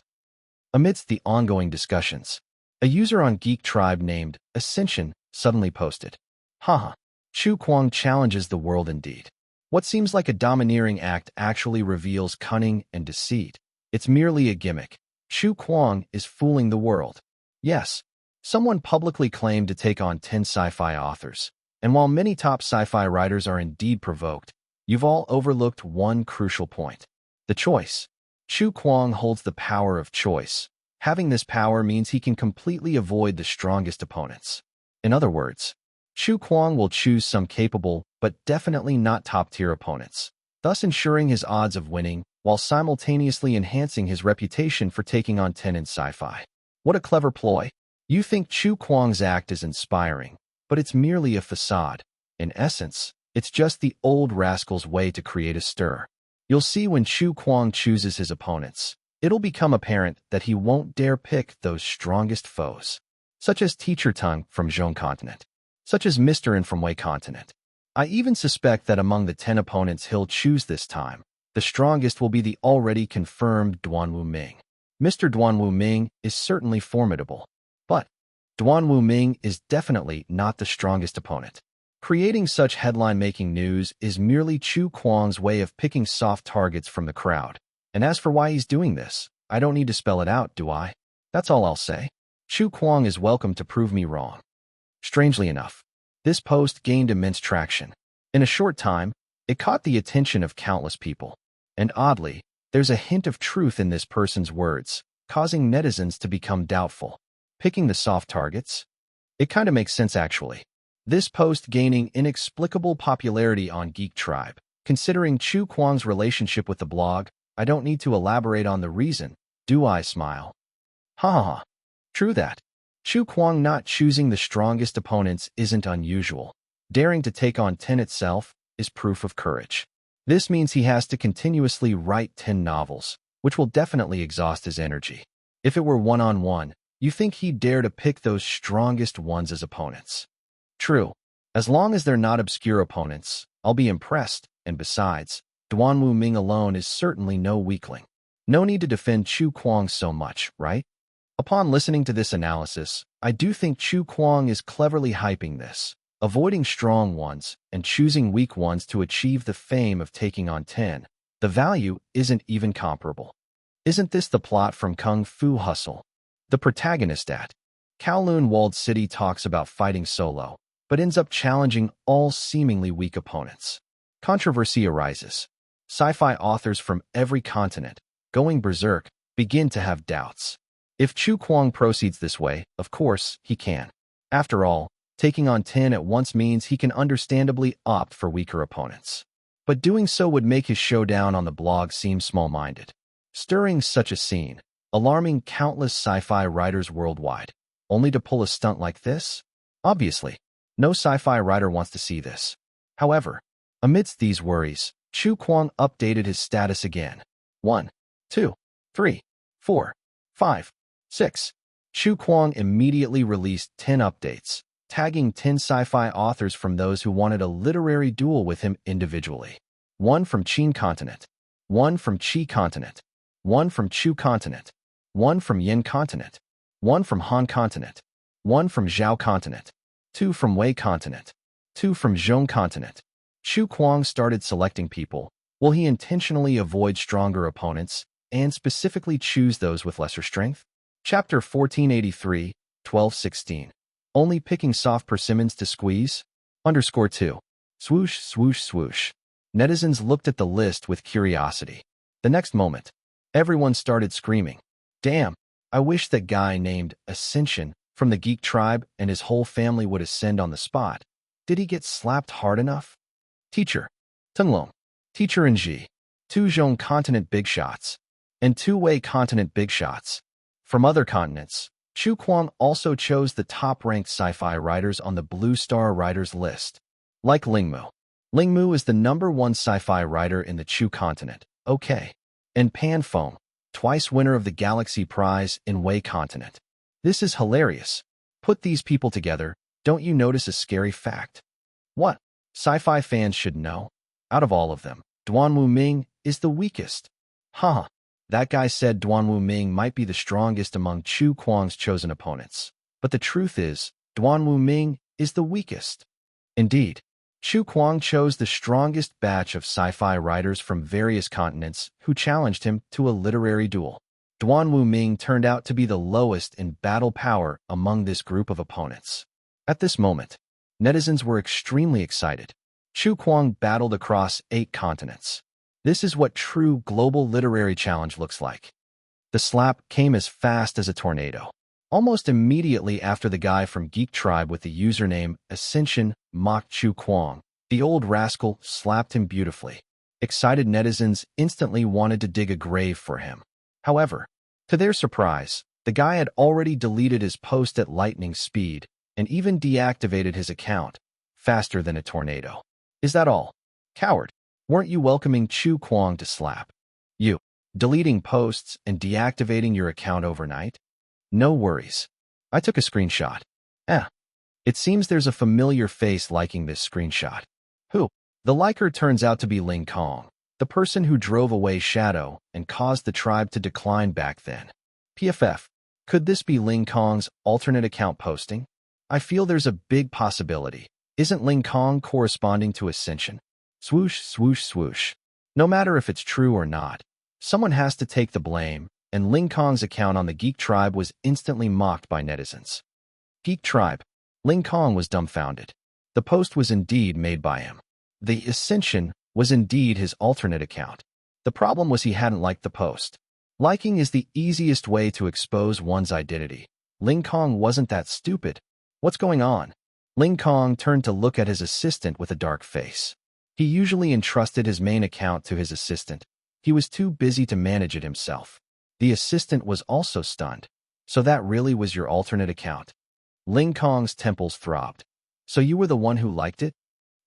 Amidst the ongoing discussions, a user on Geek Tribe named Ascension suddenly posted, Haha, Chu Kuang challenges the world indeed. What seems like a domineering act actually reveals cunning and deceit. It's merely a gimmick. Chu Kuang is fooling the world. Yes, someone publicly claimed to take on 10 sci-fi authors, and while many top sci-fi writers are indeed provoked, you've all overlooked one crucial point. The choice. Chu Kuang holds the power of choice. Having this power means he can completely avoid the strongest opponents. In other words, Chu Kuang will choose some capable, but definitely not top-tier opponents, thus ensuring his odds of winning, while simultaneously enhancing his reputation for taking on 10 in sci-fi. What a clever ploy. You think Chu Kuang's act is inspiring, but it's merely a facade. In essence, it's just the old rascal's way to create a stir. You'll see when Chu Kuang chooses his opponents, it'll become apparent that he won't dare pick those strongest foes, such as Teacher Tongue from Zhong Continent, such as Mr. In from Wei Continent. I even suspect that among the 10 opponents he'll choose this time, the strongest will be the already confirmed Duanwu Ming. Mr. Duanwu Ming is certainly formidable. But Duanwu Ming is definitely not the strongest opponent. Creating such headline-making news is merely Chu Kuang's way of picking soft targets from the crowd. And as for why he's doing this, I don't need to spell it out, do I? That's all I'll say. Chu Kuang is welcome to prove me wrong. Strangely enough, this post gained immense traction. In a short time, it caught the attention of countless people. And oddly, there's a hint of truth in this person's words, causing netizens to become doubtful. Picking the soft targets? It kinda makes sense actually. This post gaining inexplicable popularity on Geek Tribe. Considering Chu Kuang's relationship with the blog, I don't need to elaborate on the reason, do I? Smile. Ha ha ha. True that. Chu Kuang not choosing the strongest opponents isn't unusual. Daring to take on 10 itself is proof of courage. This means he has to continuously write 10 novels, which will definitely exhaust his energy. If it were one-on-one, you think he'd dare to pick those strongest ones as opponents. True. As long as they're not obscure opponents, I'll be impressed, and besides, Duanwu Ming alone is certainly no weakling. No need to defend Chu Kuang so much, right? Upon listening to this analysis, I do think Chu Kuang is cleverly hyping this, avoiding strong ones and choosing weak ones to achieve the fame of taking on 10. The value isn't even comparable. Isn't this the plot from Kung Fu Hustle? The protagonist at Kowloon Walled City talks about fighting solo, but ends up challenging all seemingly weak opponents. Controversy arises. Sci-fi authors from every continent, going berserk, begin to have doubts. If Chu Kuang proceeds this way, of course, he can. After all, taking on 10 at once means he can understandably opt for weaker opponents. But doing so would make his showdown on the blog seem small-minded. Stirring such a scene, alarming countless sci-fi writers worldwide, only to pull a stunt like this? Obviously, no sci-fi writer wants to see this. However, amidst these worries, Chu Kuang updated his status again. 1, 2, 3, 4, 5, 6. Chu Kuang immediately released 10 updates, tagging 10 sci-fi authors from those who wanted a literary duel with him individually. 1 from Qin Continent, 1 from Qi Continent, 1 from Chu Continent, 1 from Yin Continent, 1 from Han Continent, 1 from Zhao Continent, 2 from Wei Continent, 2 from Zhong Continent. Chu Kuang started selecting people. Will he intentionally avoid stronger opponents and specifically choose those with lesser strength? Chapter 1483, 1216. Only picking soft persimmons to squeeze? _2. Swoosh, swoosh, swoosh. Netizens looked at the list with curiosity. The next moment, everyone started screaming. Damn, I wish that guy named Ascension from the Geek Tribe and his whole family would ascend on the spot. Did he get slapped hard enough? Teacher. Tunglong. Teacher and Ji. 2 Zhong Continent big shots. And 2 Wei Continent big shots. From other continents, Chu Kuang also chose the top-ranked sci-fi writers on the Blue Star Writers list. Like Lingmu. Lingmu is the #1 sci-fi writer in the Chu Continent, okay. And Pan Feng, twice winner of the Galaxy Prize in Wei Continent. This is hilarious. Put these people together, don't you notice a scary fact? What? Sci-fi fans should know. Out of all of them, Duanwu Ming is the weakest. Haha. That guy said Duanwu Ming might be the strongest among Chu Kuang's chosen opponents. But the truth is, Duanwu Ming is the weakest. Indeed, Chu Kuang chose the strongest batch of sci-fi writers from various continents who challenged him to a literary duel. Duanwu Ming turned out to be the lowest in battle power among this group of opponents. At this moment, netizens were extremely excited. Chu Kuang battled across 8 continents. This is what true global literary challenge looks like. The slap came as fast as a tornado. Almost immediately after the guy from Geek Tribe with the username Ascension mocked Chu Kuang, the old rascal slapped him beautifully. Excited netizens instantly wanted to dig a grave for him. However, to their surprise, the guy had already deleted his post at lightning speed and even deactivated his account, faster than a tornado. Is that all? Coward, weren't you welcoming Chu Kuang to slap you, deleting posts and deactivating your account overnight? No worries. I took a screenshot. It seems there's a familiar face liking this screenshot. Who? The liker turns out to be Ling Kong, the person who drove away Shadow and caused the tribe to decline back then. PFF. Could this be Ling Kong's alternate account posting? I feel there's a big possibility. Isn't Ling Kong corresponding to Ascension? Swoosh, swoosh, swoosh. No matter if it's true or not, someone has to take the blame, and Ling Kong's account on the Geek Tribe was instantly mocked by netizens. Geek Tribe. Ling Kong was dumbfounded. The post was indeed made by him. The Ascension was indeed his alternate account. The problem was he hadn't liked the post. Liking is the easiest way to expose one's identity. Ling Kong wasn't that stupid. What's going on? Ling Kong turned to look at his assistant with a dark face. He usually entrusted his main account to his assistant. He was too busy to manage it himself. The assistant was also stunned. So that really was your alternate account? Ling Kong's temples throbbed. So you were the one who liked it?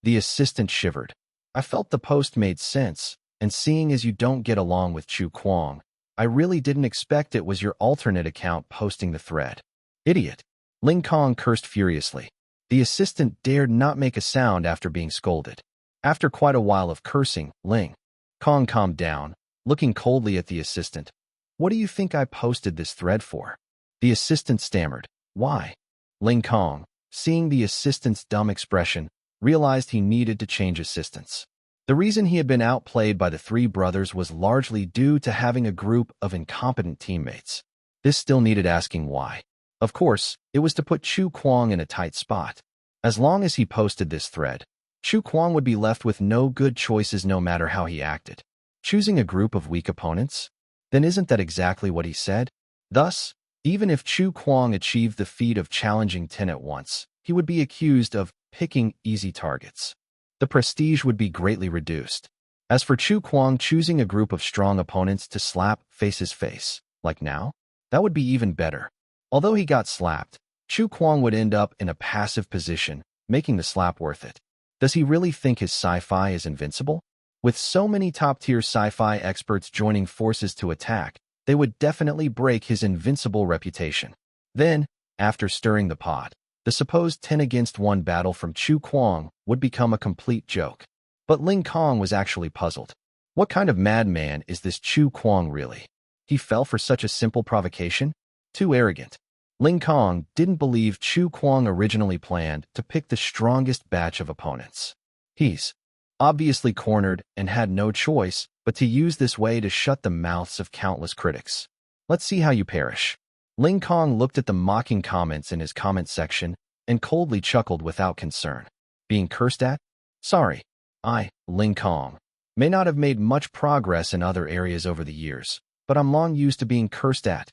The assistant shivered. I felt the post made sense, and seeing as you don't get along with Chu Kuang, I really didn't expect it was your alternate account posting the thread. Idiot. Ling Kong cursed furiously. The assistant dared not make a sound after being scolded. After quite a while of cursing, Ling Kong calmed down, looking coldly at the assistant. What do you think I posted this thread for? The assistant stammered. Why? Ling Kong, seeing the assistant's dumb expression, realized he needed to change assistants. The reason he had been outplayed by the three brothers was largely due to having a group of incompetent teammates. This still needed asking why. Of course, it was to put Chu Kuang in a tight spot. As long as he posted this thread, Chu Kuang would be left with no good choices no matter how he acted. Choosing a group of weak opponents? Then isn't that exactly what he said? Thus, even if Chu Kuang achieved the feat of challenging 10 at once, he would be accused of picking easy targets. The prestige would be greatly reduced. As for Chu Kuang choosing a group of strong opponents to slap face, like now, that would be even better. Although he got slapped, Chu Kuang would end up in a passive position, making the slap worth it. Does he really think his sci-fi is invincible? With so many top-tier sci-fi experts joining forces to attack, they would definitely break his invincible reputation. Then, after stirring the pot, the supposed 10 against 1 battle from Chu Kuang would become a complete joke. But Ling Kong was actually puzzled. What kind of madman is this Chu Kuang really? He fell for such a simple provocation? Too arrogant. Ling Kong didn't believe Chu Kuang originally planned to pick the strongest batch of opponents. He's obviously cornered and had no choice but to use this way to shut the mouths of countless critics. Let's see how you perish. Ling Kong looked at the mocking comments in his comment section and coldly chuckled without concern. Being cursed at? Sorry. I, Ling Kong, may not have made much progress in other areas over the years, but I'm long used to being cursed at.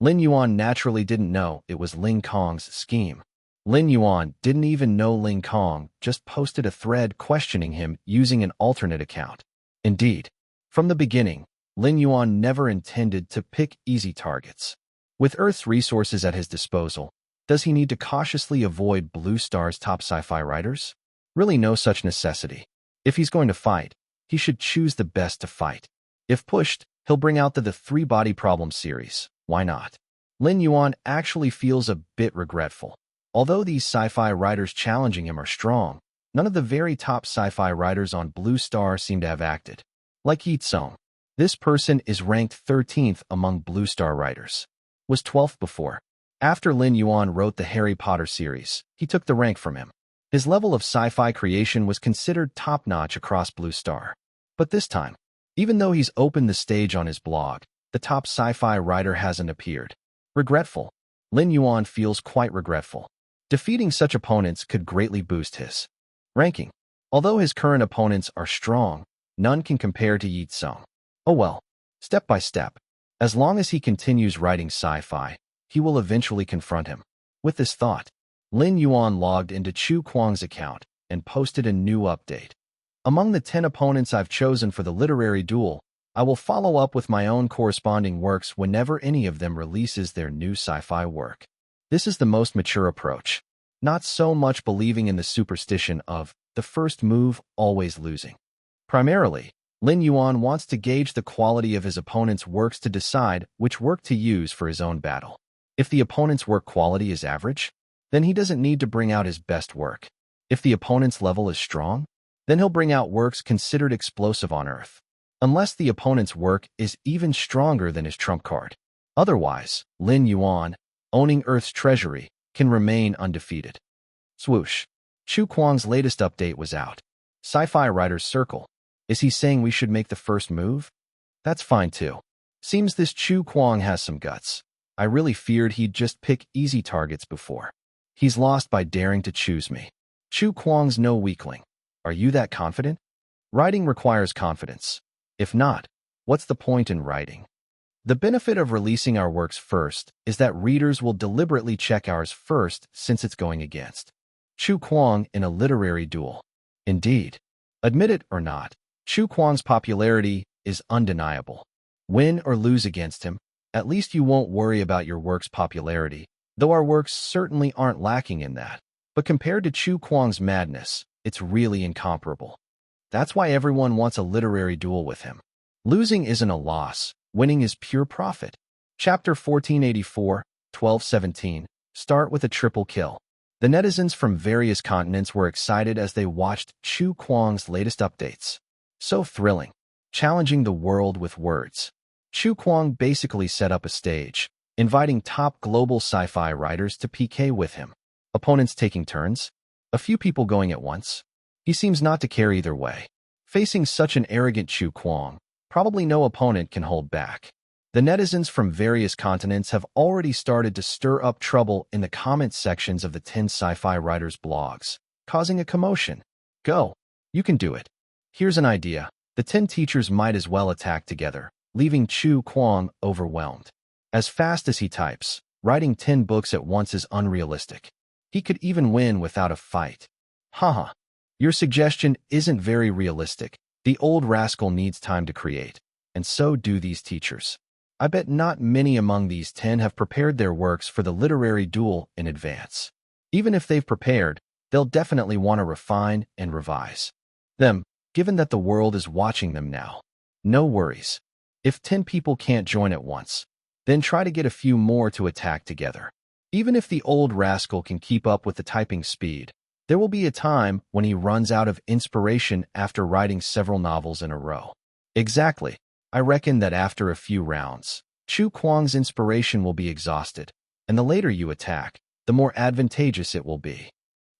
Lin Yuan naturally didn't know it was Ling Kong's scheme. Lin Yuan didn't even know Ling Kong just posted a thread questioning him using an alternate account. Indeed, from the beginning, Lin Yuan never intended to pick easy targets. With Earth's resources at his disposal, does he need to cautiously avoid Blue Star's top sci-fi writers? Really no such necessity. If he's going to fight, he should choose the best to fight. If pushed, he'll bring out the 3-Body Problem series. Why not? Lin Yuan actually feels a bit regretful. Although these sci-fi writers challenging him are strong, none of the very top sci-fi writers on Blue Star seem to have acted. Like Yi Tsong. This person is ranked 13th among Blue Star writers. Was 12th before. After Lin Yuan wrote the Harry Potter series, he took the rank from him. His level of sci-fi creation was considered top-notch across Blue Star. But this time, even though he's opened the stage on his blog, the top sci-fi writer hasn't appeared. Regretful. Lin Yuan feels quite regretful. Defeating such opponents could greatly boost his ranking. Although his current opponents are strong, none can compare to Yi Tsong. Oh well, step by step. As long as he continues writing sci-fi, he will eventually confront him. With this thought, Lin Yuan logged into Chu Kuang's account and posted a new update. Among the 10 opponents I've chosen for the literary duel, I will follow up with my own corresponding works whenever any of them releases their new sci-fi work. This is the most mature approach. Not so much believing in the superstition of the first move always losing. Primarily, Lin Yuan wants to gauge the quality of his opponent's works to decide which work to use for his own battle. If the opponent's work quality is average, then he doesn't need to bring out his best work. If the opponent's level is strong, then he'll bring out works considered explosive on Earth. Unless the opponent's work is even stronger than his trump card. Otherwise, Lin Yuan, owning Earth's treasury, can remain undefeated. Swoosh. Chu Kuang's latest update was out. Sci-fi writers circle. Is he saying we should make the first move? That's fine too. Seems this Chu Kuang has some guts. I really feared he'd just pick easy targets before. He's lost by daring to choose me. Chu Kuang's no weakling. Are you that confident? Writing requires confidence. If not, what's the point in writing? The benefit of releasing our works first is that readers will deliberately check ours first since it's going against Chu Kuang in a literary duel. Indeed. Admit it or not, Chu Kuang's popularity is undeniable. Win or lose against him, at least you won't worry about your work's popularity, though our works certainly aren't lacking in that. But compared to Chu Kuang's madness, it's really incomparable. That's why everyone wants a literary duel with him. Losing isn't a loss, winning is pure profit. Chapter 1484, 1217. Start with a triple kill. The netizens from various continents were excited as they watched Chu Kuang's latest updates. So thrilling, challenging the world with words. Chu Kuang basically set up a stage, inviting top global sci-fi writers to PK with him. Opponents taking turns, a few people going at once. He seems not to care either way. Facing such an arrogant Chu Kuang, probably no opponent can hold back. The netizens from various continents have already started to stir up trouble in the comment sections of the 10 sci-fi writers' blogs, causing a commotion. Go. You can do it. Here's an idea. The 10 teachers might as well attack together, leaving Chu Kuang overwhelmed. As fast as he types, writing 10 books at once is unrealistic. He could even win without a fight. Haha. Your suggestion isn't very realistic. The old rascal needs time to create, and so do these teachers. I bet not many among these 10 have prepared their works for the literary duel in advance. Even if they've prepared, they'll definitely want to refine and revise them, given that the world is watching them now. No worries. If 10 people can't join at once, then try to get a few more to attack together. Even if the old rascal can keep up with the typing speed, there will be a time when he runs out of inspiration after writing several novels in a row. Exactly. I reckon that after a few rounds, Chu Kuang's inspiration will be exhausted, and the later you attack, the more advantageous it will be.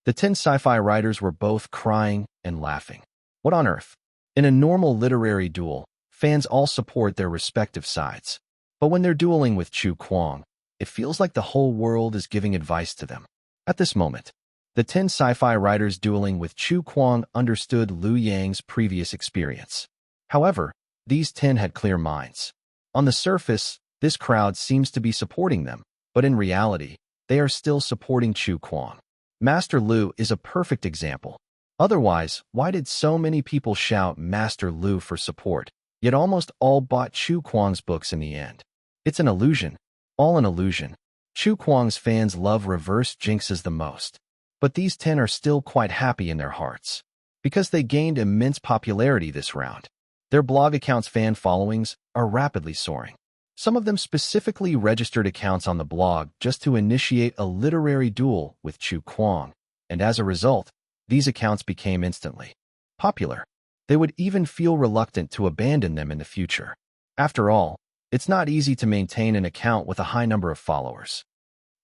The 10 sci-fi writers were both crying and laughing. What on earth? In a normal literary duel, fans all support their respective sides. But when they're dueling with Chu Kuang, it feels like the whole world is giving advice to them. At this moment, the 10 sci-fi writers dueling with Chu Kuang understood Liu Yang's previous experience. However, these 10 had clear minds. On the surface, this crowd seems to be supporting them, but in reality, they are still supporting Chu Kuang. Master Liu is a perfect example. Otherwise, why did so many people shout Master Liu for support, yet almost all bought Chu Kuang's books in the end? It's an illusion. All an illusion. Chu Kuang's fans love reverse jinxes the most. But these 10 are still quite happy in their hearts, because they gained immense popularity this round. Their blog accounts' fan followings are rapidly soaring. Some of them specifically registered accounts on the blog just to initiate a literary duel with Chu Kuang, and as a result, these accounts became instantly popular. They would even feel reluctant to abandon them in the future. After all, it's not easy to maintain an account with a high number of followers.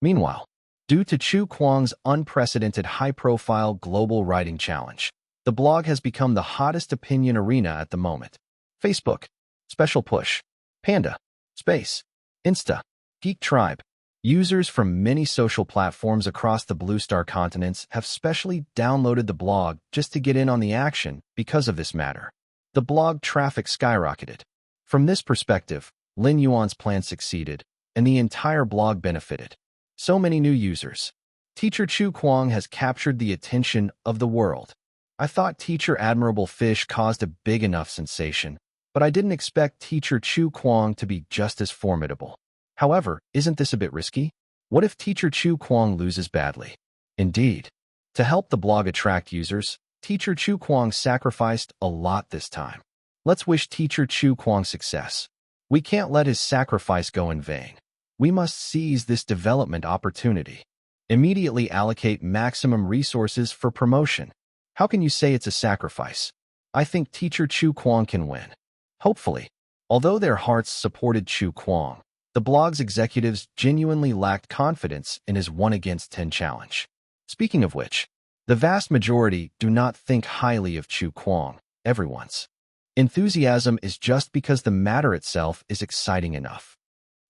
Meanwhile, due to Chu Kuang's unprecedented high-profile global writing challenge, the blog has become the hottest opinion arena at the moment. Facebook, Special Push, Panda, Space, Insta, Geek Tribe. Users from many social platforms across the Blue Star continents have specially downloaded the blog just to get in on the action because of this matter. The blog traffic skyrocketed. From this perspective, Lin Yuan's plan succeeded, and the entire blog benefited. So many new users. Teacher Chu Kuang has captured the attention of the world. I thought Teacher Admirable Fish caused a big enough sensation, but I didn't expect Teacher Chu Kuang to be just as formidable. However, isn't this a bit risky? What if Teacher Chu Kuang loses badly? Indeed. To help the blog attract users, Teacher Chu Kuang sacrificed a lot this time. Let's wish Teacher Chu Kuang success. We can't let his sacrifice go in vain. We must seize this development opportunity. Immediately allocate maximum resources for promotion. How can you say it's a sacrifice? I think Teacher Chu Kuang can win. Hopefully. Although their hearts supported Chu Kuang, The blog's executives genuinely lacked confidence in his 1 against 10 challenge. Speaking of which, the vast majority do not think highly of Chu Kuang. Everyone's enthusiasm is just because the matter itself is exciting enough.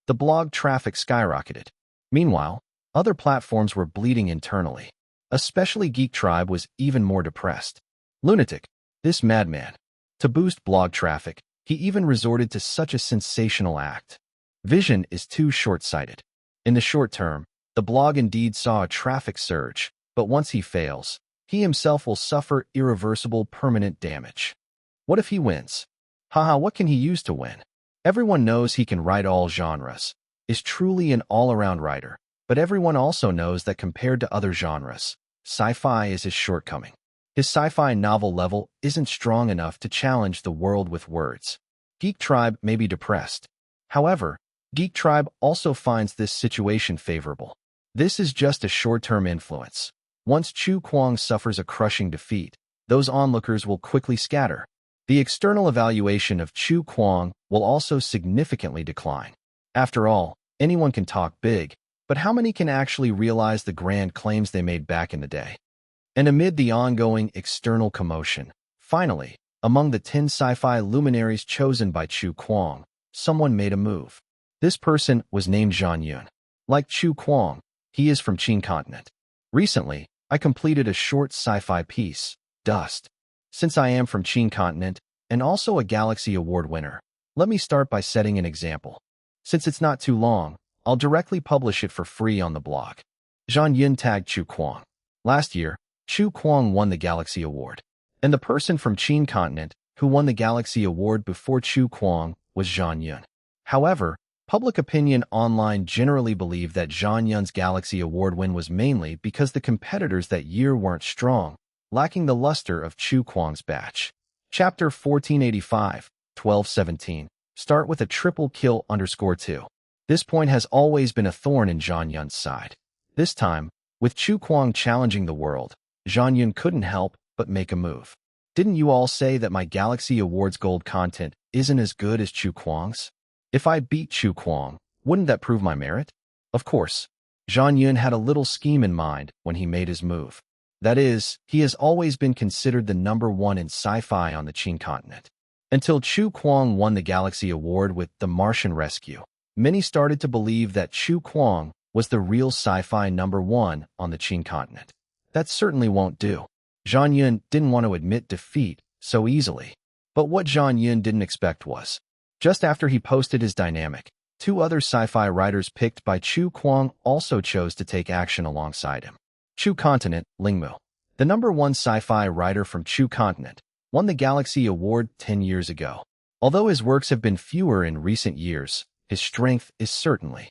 The blog traffic skyrocketed. Meanwhile, other platforms were bleeding internally. Especially Geek Tribe was even more depressed. Lunatic, this madman. To boost blog traffic, he even resorted to such a sensational act. Vision is too short-sighted. In the short term, the blog indeed saw a traffic surge, but once he fails, he himself will suffer irreversible permanent damage. What if he wins? Haha, what can he use to win? Everyone knows he can write all genres, is truly an all-around writer, but everyone also knows that compared to other genres, sci-fi is his shortcoming. His sci-fi novel level isn't strong enough to challenge the world with words. Geek Tribe may be depressed. However, Geek Tribe also finds this situation favorable. This is just a short-term influence. Once Chu Kuang suffers a crushing defeat, those onlookers will quickly scatter. The external evaluation of Chu Kuang will also significantly decline. After all, anyone can talk big, but how many can actually realize the grand claims they made back in the day? And amid the ongoing external commotion, finally, among the 10 sci-fi luminaries chosen by Chu Kuang, someone made a move. This person was named Lin Yuan. Like Chu Kuang, he is from Qin continent. Recently, I completed a short sci-fi piece, Dust. Since I am from Qin continent, and also a Galaxy Award winner, let me start by setting an example. Since it's not too long, I'll directly publish it for free on the blog. Lin Yuan tagged Chu Kuang. Last year, Chu Kuang won the Galaxy Award. And the person from Qin continent who won the Galaxy Award before Chu Kuang was Lin Yuan. However, public opinion online generally believed that Lin Yuan's Galaxy Award win was mainly because the competitors that year weren't strong, lacking the luster of Chu Kuang's batch. Chapter 1485, 1217. Start with a triple kill _2. This point has always been a thorn in Lin Yuan's side. This time, with Chu Kuang challenging the world, Lin Yuan couldn't help but make a move. Didn't you all say that my Galaxy Awards gold content isn't as good as Chu Kuang's? If I beat Chu Kuang, wouldn't that prove my merit? Of course, Lin Yuan had a little scheme in mind when he made his move. That is, he has always been considered the #1 in sci-fi on the Qin continent. Until Chu Kuang won the Galaxy Award with The Martian Rescue, many started to believe that Chu Kuang was the real sci-fi #1 on the Qin continent. That certainly won't do. Lin Yuan didn't want to admit defeat so easily. But what Lin Yuan didn't expect was, just after he posted his dynamic, 2 other sci-fi writers picked by Chu Kuang also chose to take action alongside him. Chu continent, Ling Mu, the #1 sci-fi writer from Chu continent, won the Galaxy Award 10 years ago. Although his works have been fewer in recent years, his strength is certainly